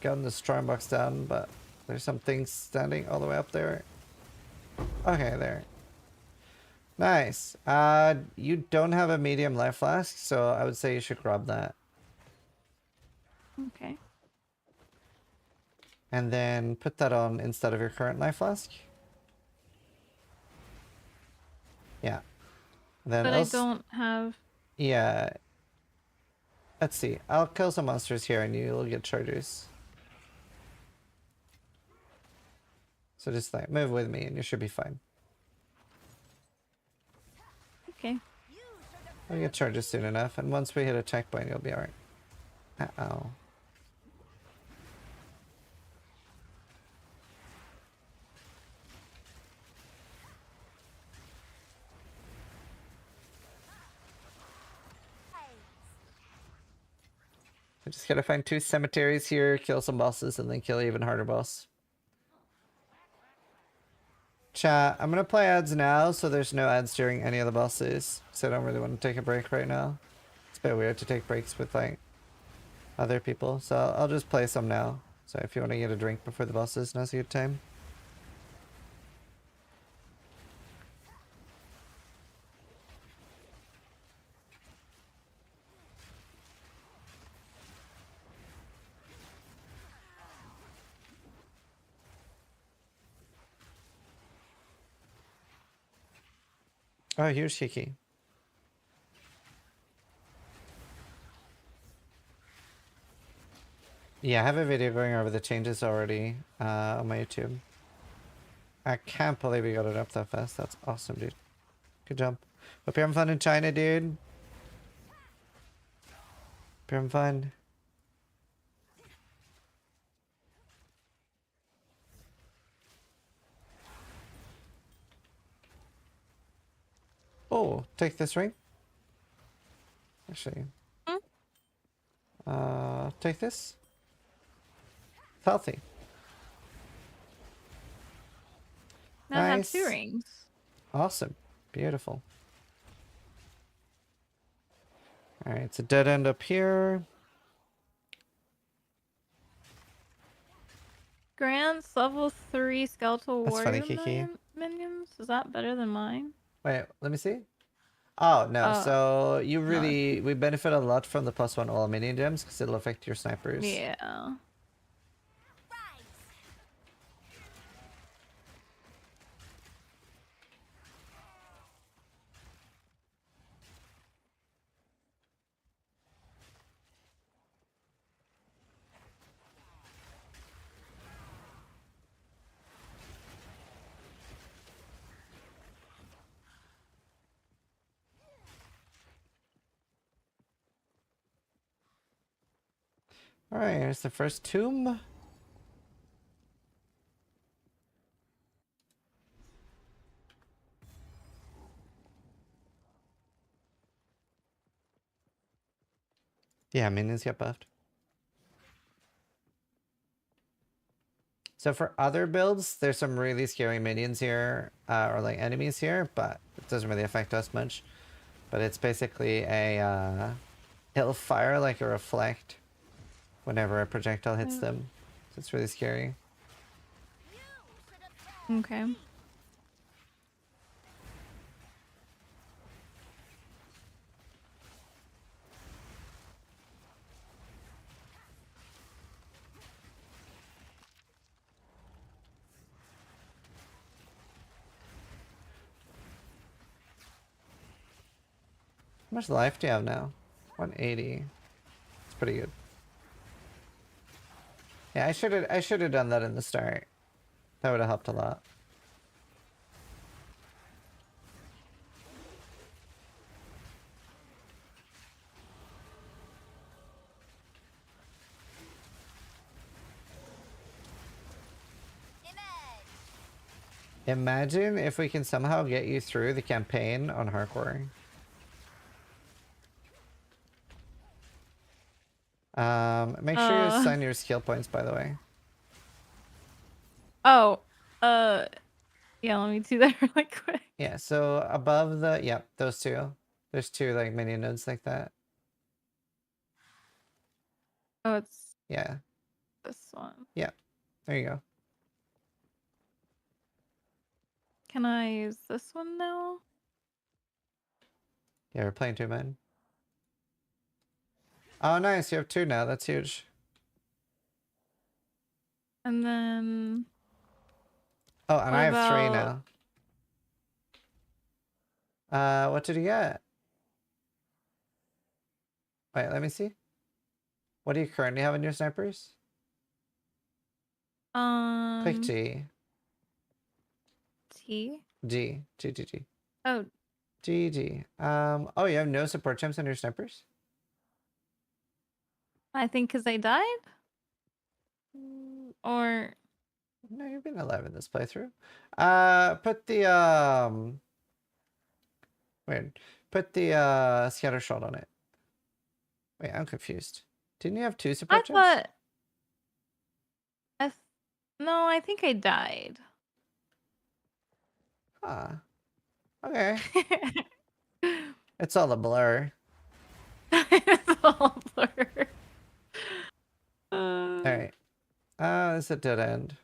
gotten the strong box down, but there's some things standing all the way up there. Okay, there. Nice. You don't have a medium life flask, so I would say you should grab that. Okay. And then put that on instead of your current life flask. Yeah. Then But I don't have... Yeah. Let's see. I'll kill some monsters here and you'll get chargers. So just like move with me and you should be fine. Okay. We'll get charges soon enough, and once we hit a checkpoint you'll be alright. Uh-oh. I just gotta find 2 cemeteries here, kill some bosses, and then kill an even harder boss. Chat, I'm gonna play ads now, so there's no ads during any of the bosses. So I don't really want to take a break right now. It's a bit weird to take breaks with like other people, so I'll just play some now. So if you want to get a drink before the bosses, now's a good time. Oh, here's Kiki. Yeah, I have a video going over the changes already on my YouTube. I can't believe we got it up that fast. That's awesome, dude. Good job. Hope you're having fun in China, dude. Hope you're having fun. Oh, take this ring. Actually. Take this. It's healthy. Now I have Nice. 2 rings. Awesome. Beautiful. Alright, it's a dead end up here. Grants level 3 skeletal That's funny, warrior Kiki. minions. Is that better than mine? Wait, let me see. Oh, no. Oh, So you no, really... We benefit a lot from the +1 all minion gems because it'll affect your snipers. Yeah. Alright, here's the first tomb. Yeah, minions get buffed. So for other builds, there's some really scary minions here, or like enemies here, but it doesn't really affect us much. But it's basically a it'll fire like a reflect whenever a projectile hits them. So it's really scary. Okay. How much life do you have now? 180. It's pretty good. Yeah, I should have done that in the start. That would have helped a lot. Imagine if we can somehow get you through the campaign on hardcore. Make sure you assign your skill points, by the way. Oh, yeah, let me do that really quick. Yeah, so above the, yep, those 2. There's 2 like minion nodes like that. Oh, it's Yeah. this one. Yeah. There you go. Can I use this one now? Yeah, we're playing 2 men. Oh, nice. You have 2 now. That's huge. And then... Oh, and I have 3 about- now. What did you get? Wait, let me see. What do you currently have in your snipers? Click G. T? G. G, G, G. Oh. G, G. Oh, you have no support gems on your snipers? I think because they died? Or... No, you've been alive in this playthrough. Put the, weird. Put the, scatter shot on it. Wait, I'm confused. Didn't you have 2 I support gems? thought. No, I think I died. Huh. Okay. It's all a blur. It's all blur. Alright. It's a dead end.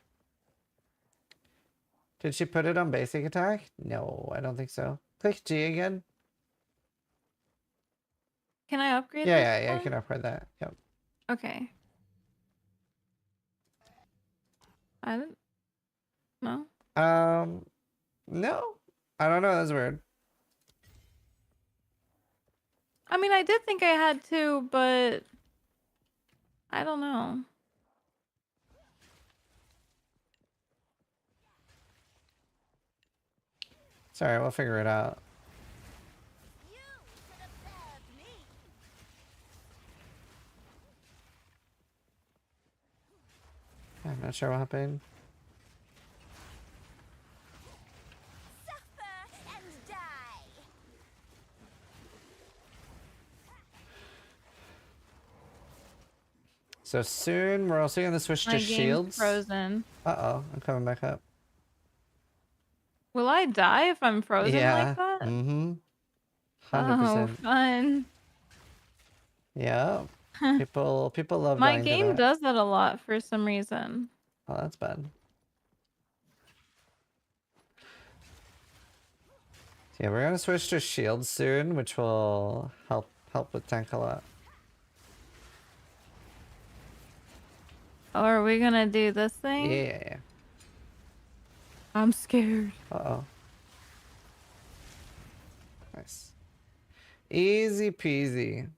Did she put it on basic attack? No, I don't think so. Click G again. Can I upgrade Yeah, this yeah, yeah, I one? can upgrade that. Yep. Okay. I don't know. No. I don't know, that's weird. I mean, I did think I had to, but I don't know. Sorry, we'll figure it out. I'm not sure what happened. So soon we're also gonna switch My to game's shields. frozen. Uh-oh, I'm coming back up. Will I die if I'm frozen Yeah. like that? Mm-hmm. Oh, 100%. fun. Yeah. People love My dying to game that. does that a lot for some reason. Oh, that's bad. Yeah, we're gonna switch to shields soon, which will help with tank a lot. Oh, are we gonna do this thing? Yeah. I'm scared. Uh-oh. Nice. Easy peasy.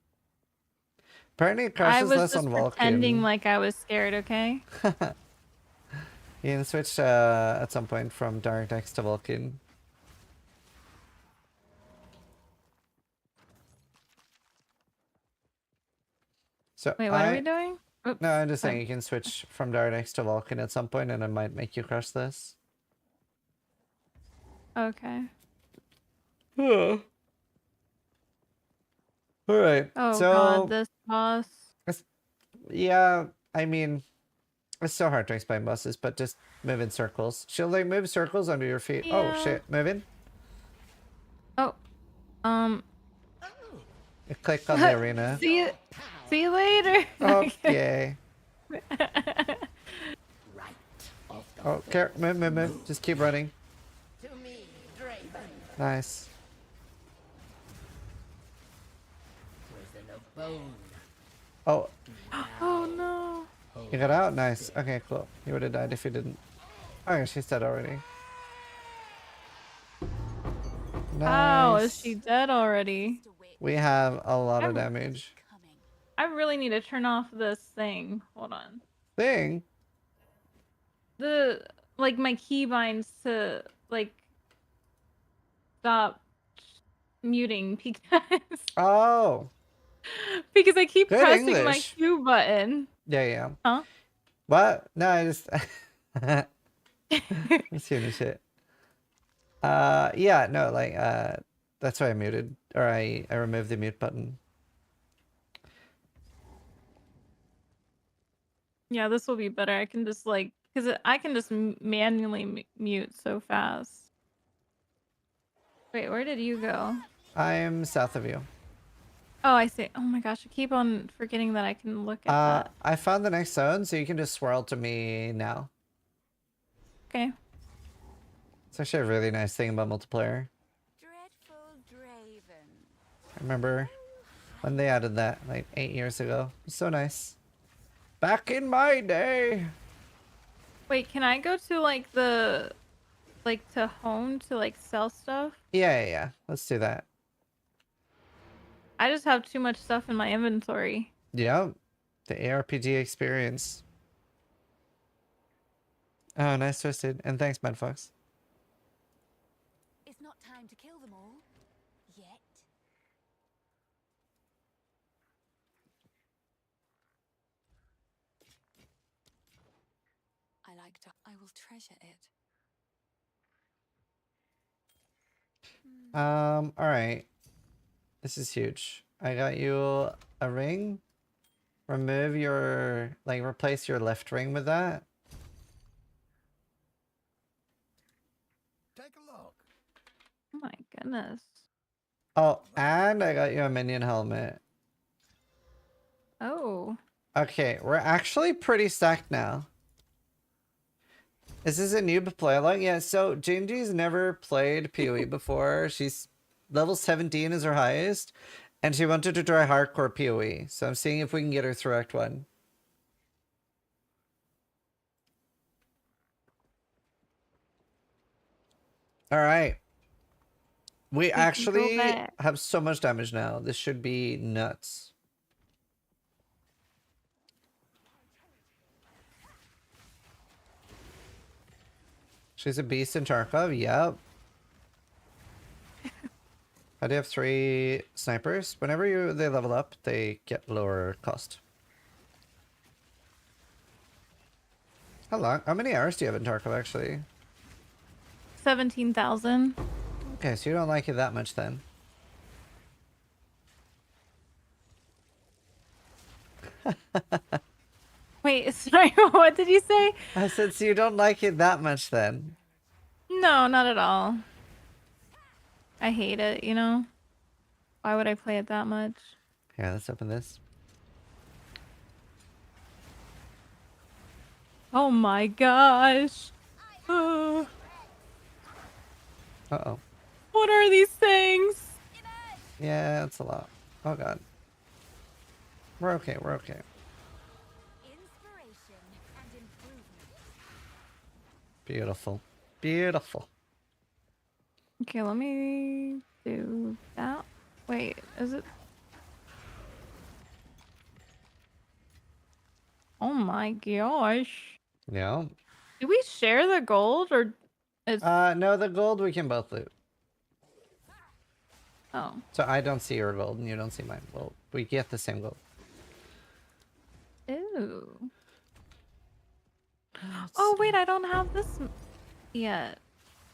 Apparently it I crashes was less just on pretending Vulcan. like I was scared, okay? You can switch at some point from DirectX to Vulcan. So Wait, what are we doing? Oops. No, I'm just saying you can switch from DirectX to Vulcan at some point and it might make you crush this. Okay. Alright, Oh so god, this boss. yeah, I mean, it's so hard to explain bosses, but just move in circles. She'll like move circles under your feet. Oh Yeah. shit, move in. Oh. You click on the arena. See you later. Okay. Oh, move. Just keep running. Nice. Oh. Oh no. You got out? Nice. Okay, cool. You would have died if you didn't. Okay, she's dead already. How is Nice. she dead already? We have a lot of damage. I really need to turn off this thing. Hold on. Thing? The like my keybinds to like stop muting because Oh. because I keep Good pressing my English. Q button. Yeah. Huh? What? No, I just I'm seeing this shit. Yeah, no, like that's why I muted or I removed the mute button. Yeah, this will be better. I can just like because I can just manually mute so fast. Wait, where did you go? I'm south of you. Oh, I see. Oh my gosh, I keep on forgetting that I can look at that. I found the next zone, so you can just swirl to me now. Okay. It's actually a really nice thing about multiplayer. I remember when they added that like 8 years ago. It was so nice. Back in my day. Wait, can I go to like the to home to like sell stuff? Yeah. Let's do that. I just have too much stuff in my inventory. Yep. The ARPG experience. Oh, nice twisted. And thanks, Madfox. It's not time to kill them all. Yet. I will treasure it. Alright. This is huge. I got you a ring. remove your, like, replace your left ring with that. Take a look. Oh my goodness. Oh, and I got you a minion helmet. Oh. Okay, we're actually pretty stacked now. Is this a noob play along? Yeah, so Gingy's never played PoE before. She's level 17 is her highest, and she wanted to try hardcore PoE. So I'm seeing if we can get her through Act 1. Alright. We actually have so much damage now. This should be nuts. She's a beast in Tarkov, yep. I do have 3 snipers. Whenever they level up, they get lower cost. How many hours do you have in Tarkov, actually? 17,000. Okay, so you don't like it that much then. Wait, sorry, what did you say? I said, so you don't like it that much then? No, not at all. I hate it, you know? Why would I play it that much? Yeah, let's open this. Oh my gosh. Uh, Uh-oh. what are these things? Yeah, it's a lot. Oh god. We're okay, we're okay. Beautiful. Beautiful. Okay, let me do that. Wait, is it? Oh my gosh. Yeah. Do we share the gold or it's No, the gold we can both loot. Oh. So I don't see your gold and you don't see mine. Well, we get the same gold. Ew. Oh wait, I don't have this yet.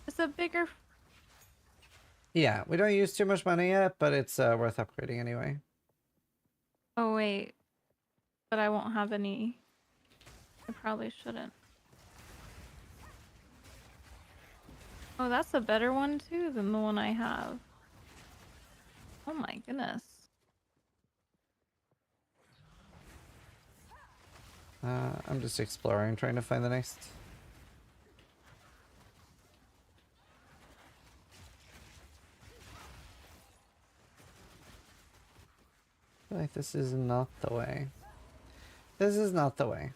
It's a bigger. Yeah, we don't use too much money yet, but it's worth upgrading anyway. Oh wait, but I won't have any. I probably shouldn't. Oh, that's a better one too than the one I have. Oh my goodness. I'm just exploring, trying to find the next. I feel like this is not the way. This is not the way.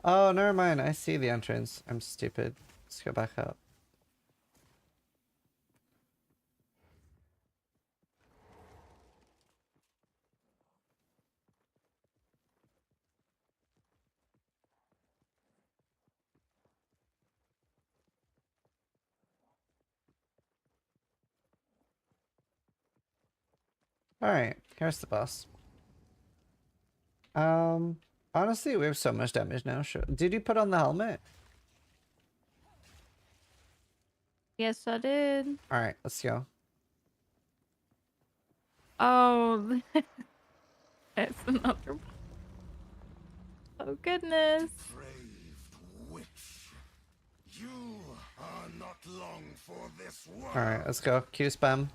Oh, never mind. I see the entrance. I'm stupid. Let's go back up. Alright, here's the boss. Honestly, we have so much damage now. Sure. Did you put on the helmet? Yes, I did. Alright, let's go. Oh, it's another. Oh goodness. Witch, you are not long for this world. Alright, let's go. Q spam.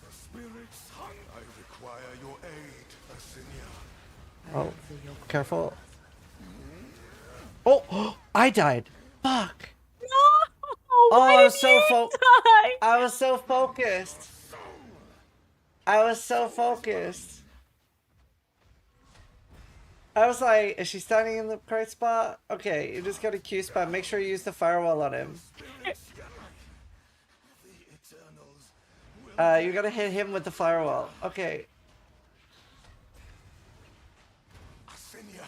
The spirits hung. I require your aid, Asinia. Oh, careful. Oh, I died. Fuck. No. Oh, Why I was did so you die? I was so focused. I was so focused. I was like, is she standing in the correct spot? Okay, you just go to Q spot. Make sure you use the firewall on him. You gotta hit him with the firewall. Okay. Asinia,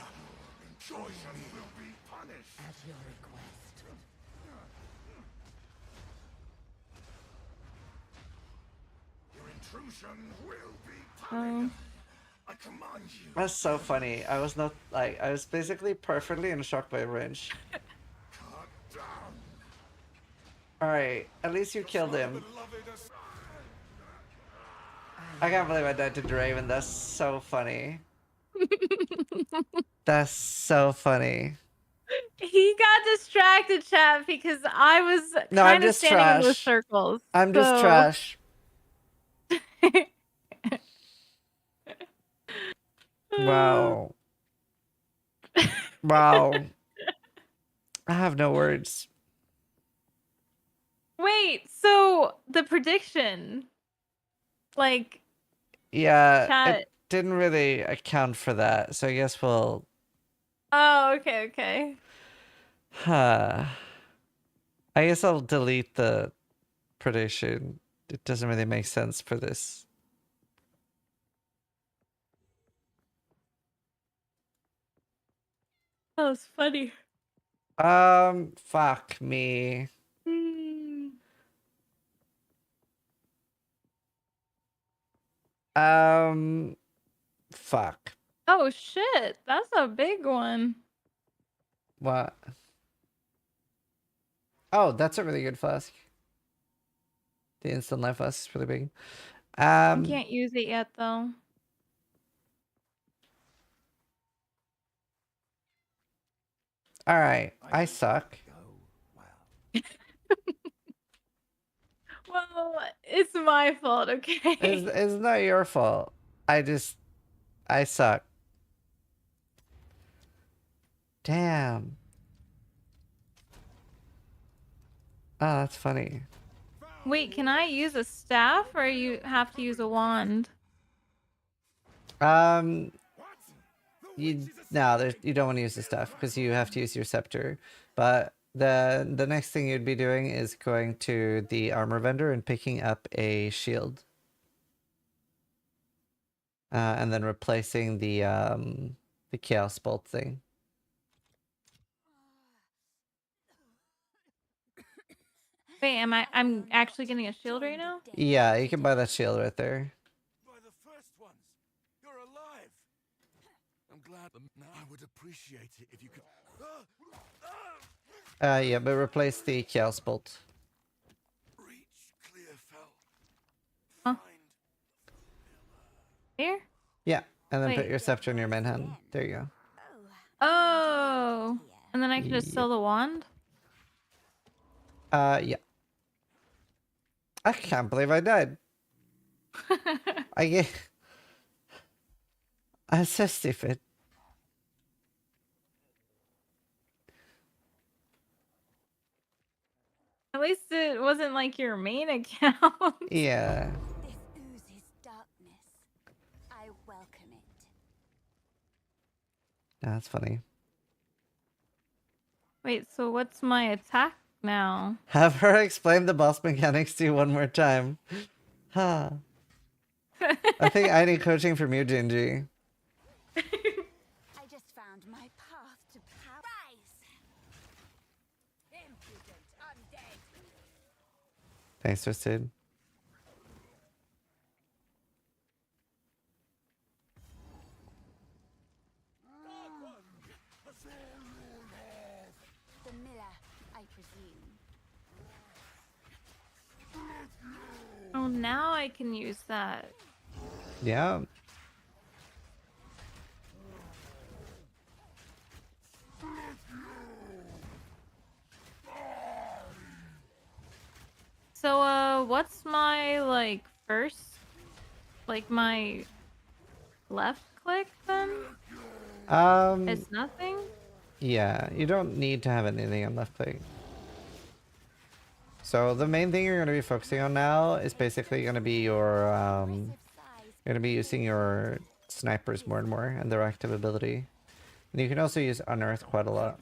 join me. Will be punished. At your request. That's so funny. I was not like I was basically perfectly in shock by range. Alright, at least you killed him. I can't believe I died to Draven. That's so funny. That's so funny. He got distracted, chat, because I was No, I'm kind of just standing in those trash. circles. I'm just so- trash. Wow. Wow. I have no words. Wait, so the prediction, like, Yeah, chat. it didn't really account for that, so I guess we'll. Oh, okay. I guess I'll delete the prediction. It doesn't really make sense for this. That was funny. Fuck me. Fuck. Oh shit, that's a big one. What? Oh, that's a really good flask. The instant life flask is really big. I can't use it yet though. All right, I suck. Well, it's my fault, okay? It's not your fault. I suck. Damn. Oh, that's funny. Wait, can I use a staff or you have to use a wand? You don't want to use the stuff because you have to use your scepter. But the next thing you'd be doing is going to the armor vendor and picking up a shield. And then replacing the chaos bolt thing. Wait, I'm actually getting a shield right now? Yeah, you can buy that shield right there. I'm glad I would appreciate it if you could. Yeah, but replace the chaos bolt. Huh? Here? Yeah, and then put Wait. your scepter in your main hand. There you go. Oh, and then I can just sell the wand? Yeah. I can't believe I died. I'm so stupid. At least it wasn't like your main account. Yeah. This oozes darkness. I welcome it. That's funny. Wait, so what's my attack now? Have her explain the boss mechanics to you one more time. Huh. I think I need coaching from you, Gingy. I just found my path to power. Rise! Impudent undead. Thanks, Twisted. The miller, I presume. Oh, now I can use that. Yeah. So, what's my, like, first? Like, my left click, then? It's nothing? Yeah, you don't need to have anything on left click. So the main thing you're going to be focusing on now is basically going to be your, you're going to be using your snipers more and more and their active ability. And you can also use Unearth quite a lot.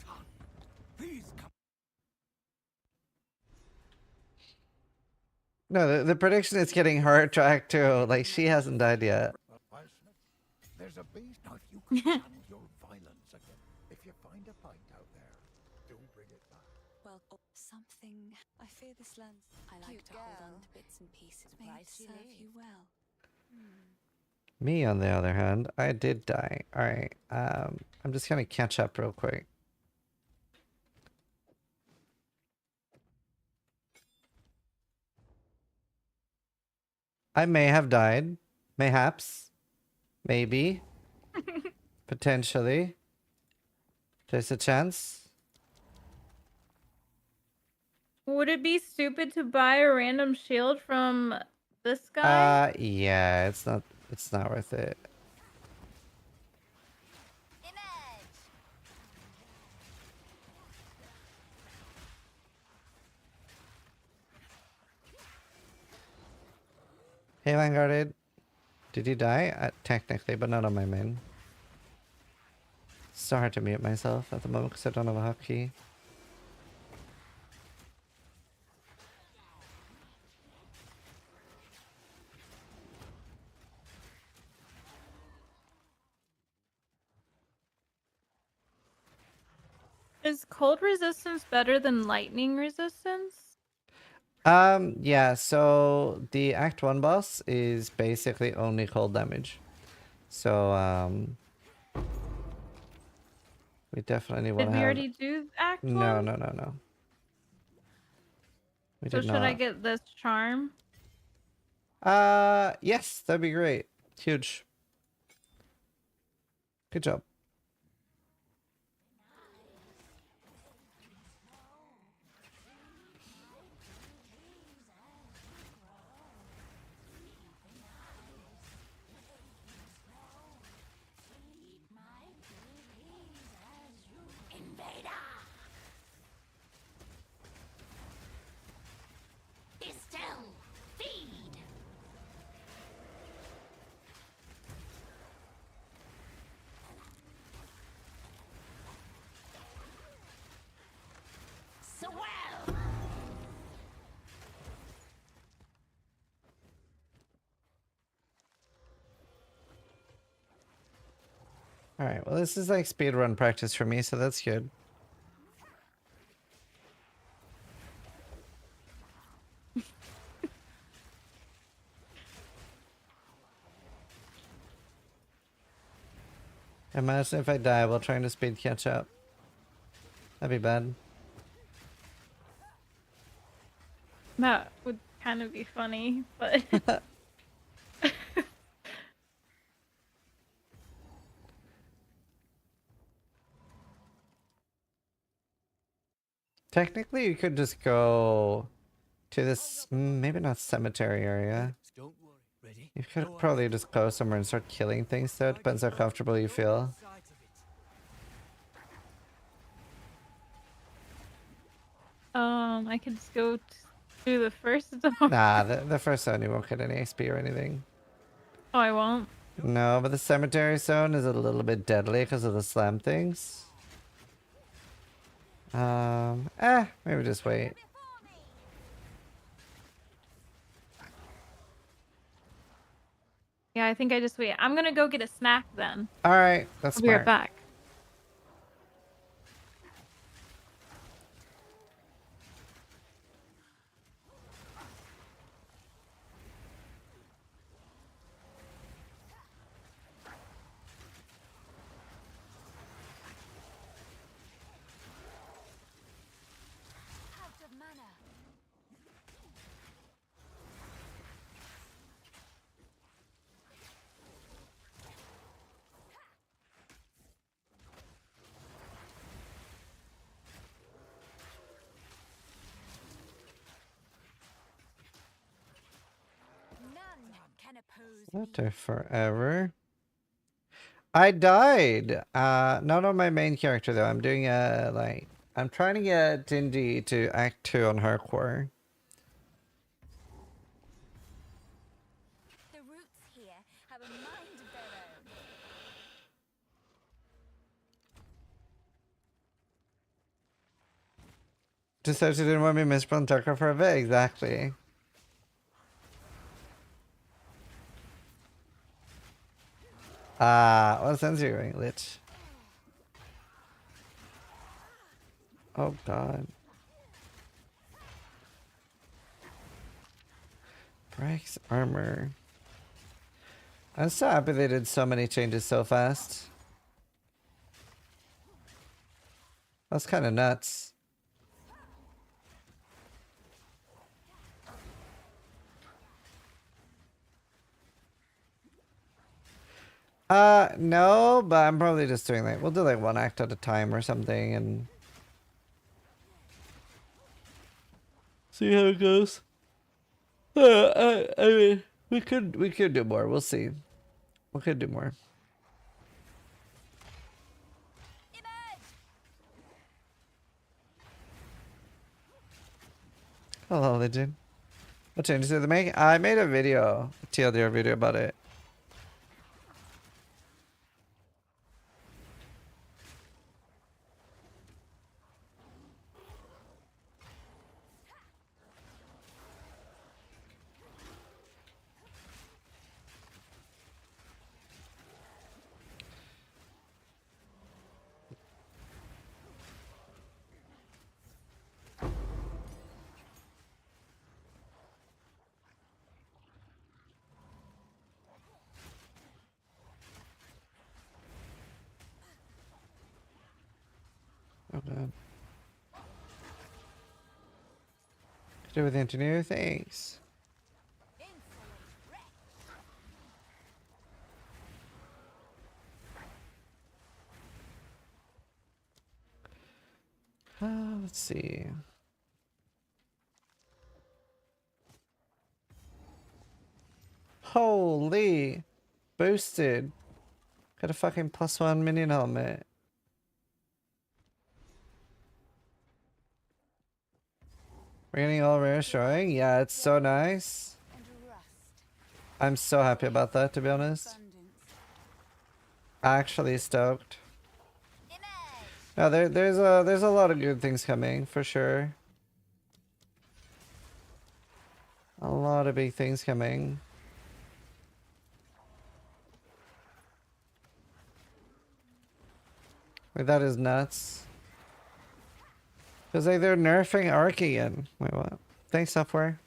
No, the prediction is getting her track too. Like, she hasn't died yet. There's a beast. Now, if you can channel your violence again, if you find a fight out there, do bring it back. Well, something. I fear this land. I like to hold on to bits and pieces. May it serve you well. Me, on the other hand, I did die. Alright, I'm just gonna catch up real quick. I may have died. Mayhaps. Maybe. Potentially. There's a chance. Would it be stupid to buy a random shield from this guy? Yeah, it's not worth it. Hey, Vanguarded. Did you die? Technically, but not on my main. So hard to mute myself at the moment because I don't have a hotkey. Is cold resistance better than lightning resistance? Yeah, so the Act 1 boss is basically only cold damage. So, we definitely want Did to we have... already do Act 1? No. We So did should not. I get this charm? Yes, that'd be great. Huge. Good job. Alright, well this is like speedrun practice for me, so that's good. Imagine if I die while trying to speed catch up. That'd be bad. That would kind of be funny, but... Technically, you could just go to this, maybe not cemetery area. You could probably just go somewhere and start killing things, though. It depends how comfortable you feel. I could just go through the first door. Nah, the first zone you won't get any XP or anything. Oh, I won't? No, but the cemetery zone is a little bit deadly because of the slam things. Maybe just wait. Yeah, I think I just wait. I'm gonna go get a snack then. Alright, that's I'll be right smart. back. That took forever. I died. Not on my main character though. I'm doing I'm trying to get Dindy to Act 2 on her core. The roots here have a mind of their own. Just so she didn't want me to miss Tucker for a bit. Exactly. What sense are you doing, Lich? Oh god. Breaks armor. I'm so happy they did so many changes so fast. That's kind of nuts. No, but I'm probably just doing like, we'll do like one act at a time or something and see how it goes. I mean, we could do more. We'll see. We could do more. Hello, Legend. What changes did they make? I made a video, a TLDR video about it. Oh god. Do with engineer, thanks. Let's see. Holy! Boosted. Got a fucking +1 minion helmet. We're getting all rare showing? Yeah, it's so nice. I'm so happy about that, to be honest. Actually stoked. No, there's a lot of good things coming, for sure. A lot of big things coming. Like, that is nuts. Because like they're nerfing Arc again. Wait, what? Thanks, software.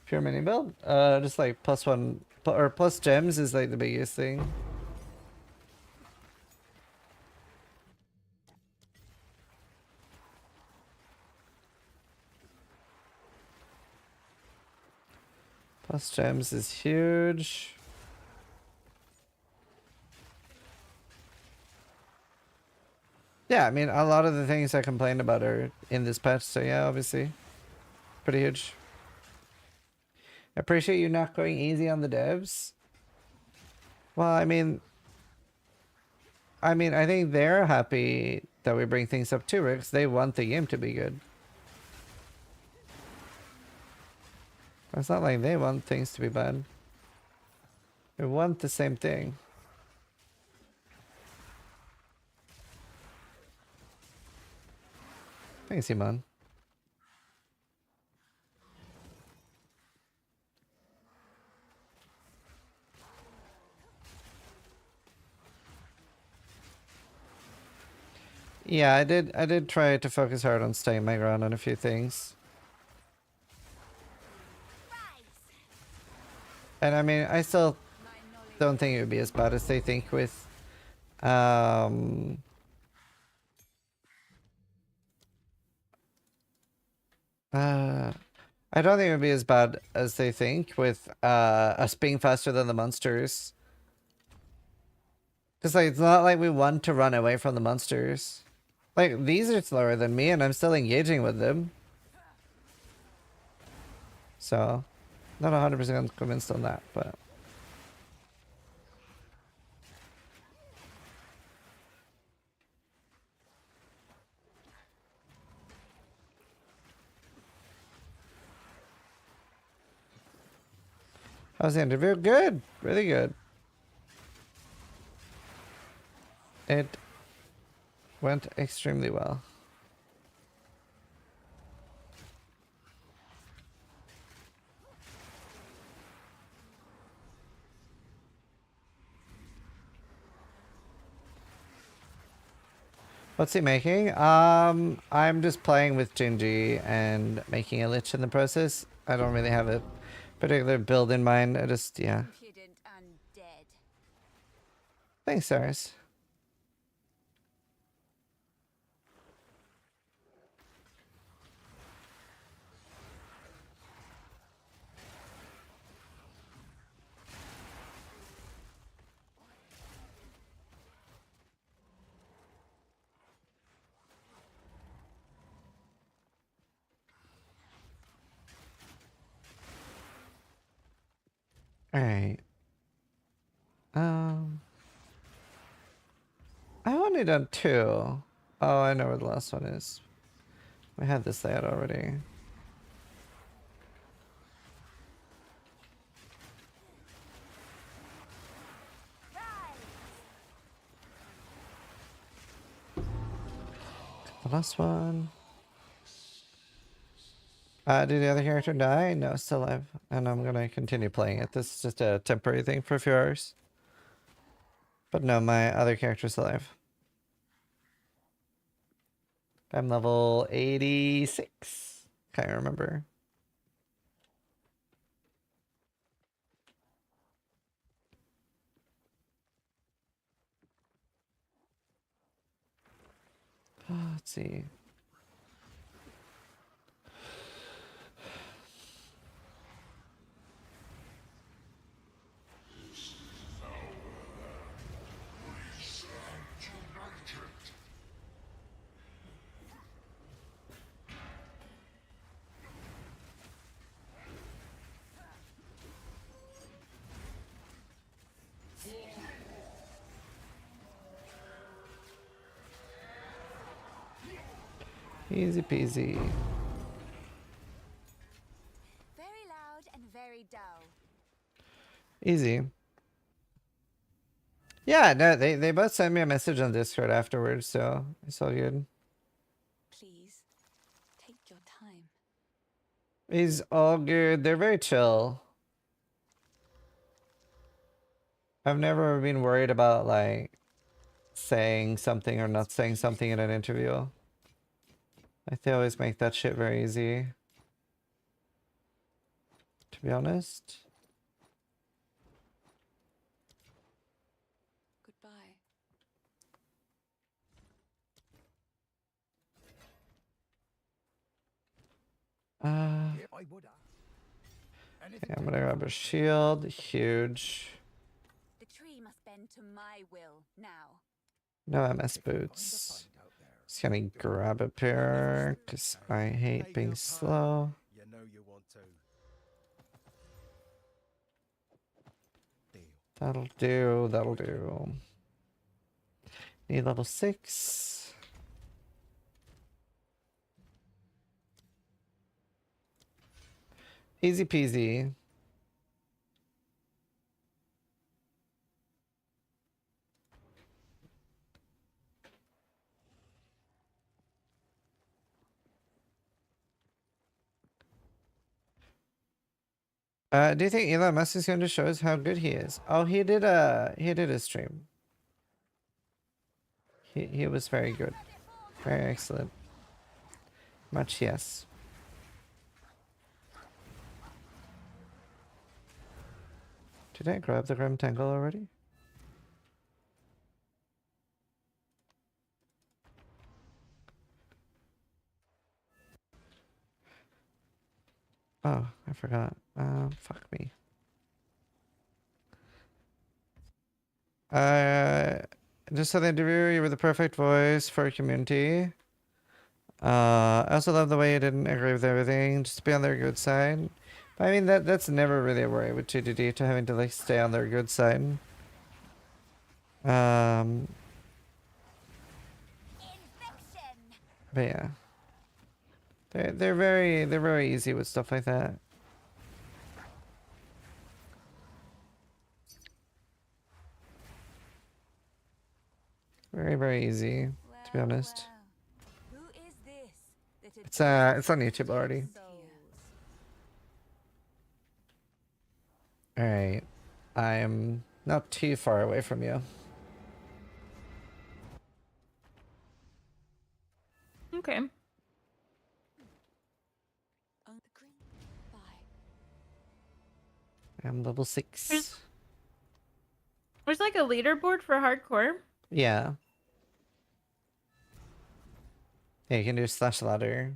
Pure mini build? Just like +1 or plus gems is like the biggest thing. Plus gems is huge. Yeah, I mean, a lot of the things I complained about are in this patch, so yeah, obviously. Pretty huge. I appreciate you not going easy on the devs. Well, I mean, I think they're happy that we bring things up too, Rix. They want the game to be good. It's not like they want things to be bad. They want the same thing. Thanks, Iman. Yeah, I did try to focus hard on staying my ground on a few things. And I mean, I still don't think it would be as bad as they think with I don't think it would be as bad as they think with us being faster than the monsters. Because like, it's not like we want to run away from the monsters. Like, these are slower than me and I'm still engaging with them. So, not 100% convinced on that, but... How's the interview? Good. Really good. It went extremely well. What's he making? I'm just playing with Gingy and making a lich in the process. I don't really have a particular build in mind. I just, yeah. Impudent and dead. Thanks, Cyrus. All right. I only done 2. Oh, I know where the last one is. We had this layout already. The last one. Did the other character die? No, still alive. And I'm gonna continue playing it. This is just a temporary thing for a few hours. But no, my other character's alive. I'm level 86. Can't remember. Let's see. Easy peasy. Very loud and very dull. Easy. Yeah, no, they both sent me a message on Discord afterwards, so it's all good. Please, take your time. It's all good. They're very chill. I've never been worried about like saying something or not saying something in an interview. Like they always make that shit very easy. To be honest. Goodbye. Okay, I'm gonna grab a shield. Huge. The tree must bend to my will now. No MS boots. Just gonna grab a pair because I hate being slow. You know you want to. That'll do, that'll do. Need level 6. Easy peasy. Do you think Elon Musk is going to show us how good he is? Oh, he did a stream. He was very good. Very excellent. Much yes. Did I grab the Grim Tangle already? Oh, I forgot. Fuck me. Just saw the interview. You were the perfect voice for a community. I also love the way you didn't agree with everything. Just to be on their good side. But I mean, that's never really a worry with 2DD to having to like stay on their good side. But yeah, they're very easy with stuff like that. Very easy, to be honest. It's on YouTube already. All right, I'm not too far away from you. Okay. I'm level 6. There's like a leaderboard for hardcore. Yeah. Yeah, you can do /ladder.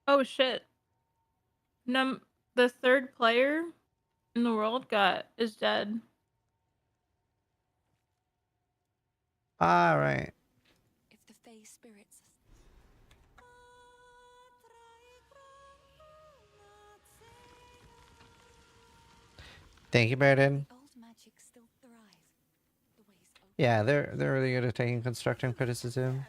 Oh shit. The third player in the world is dead. All right. If the Fey spirits. Thank you, Burden. Old magic still thrive. The ways open. Yeah, they're really good at taking constructive criticism.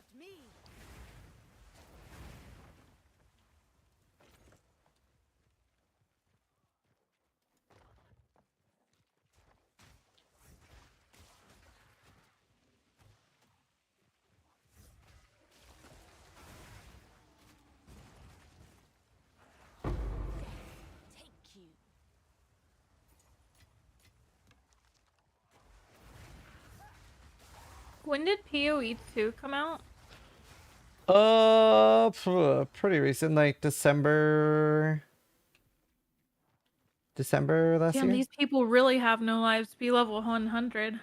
Take you. When did PoE 2 come out? Pretty recent, like December last Damn, year. these people really have no lives to be level 100.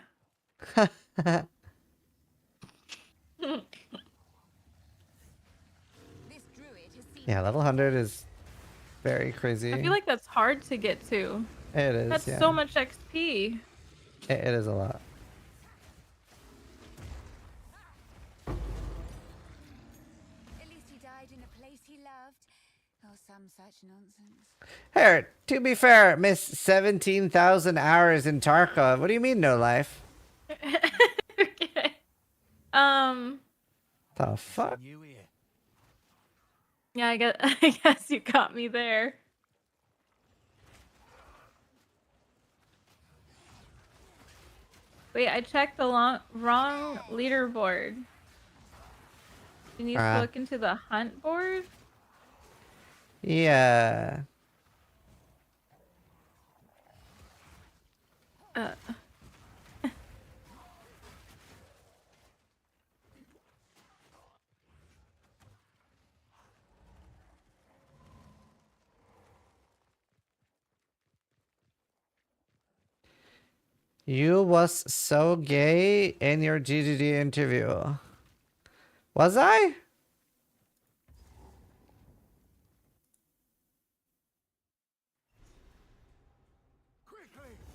Yeah, level 100 is very crazy. I feel like that's hard to get to. It is, That's yeah. so much XP. It is a lot. At least he died in a place he loved. Or some such nonsense. Here, to be fair, miss 17,000 hours in Tarkov. What do you mean no life? Okay. The fuck? Yeah, I guess you got me there. Wait, I checked the wrong leaderboard. You need to look into the hunt board? Yeah. You was so gay in your GGD interview. Was I?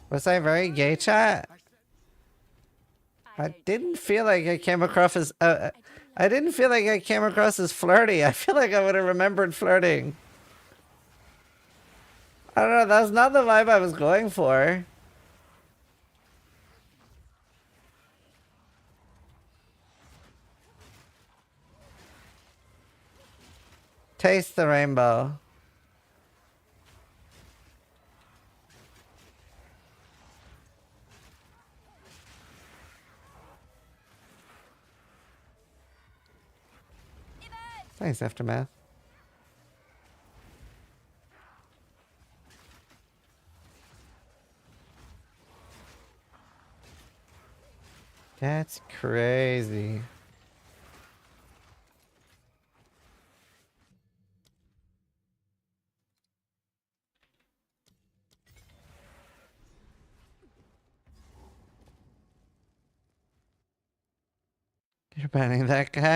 Was I very gay, chat? I didn't feel like I came across as I didn't feel like I came across as flirty. I feel like I would have remembered flirting. I don't know, that's not the vibe I was going for. Taste the rainbow. Thanks, Aftermath. That's crazy. You're banning that guy?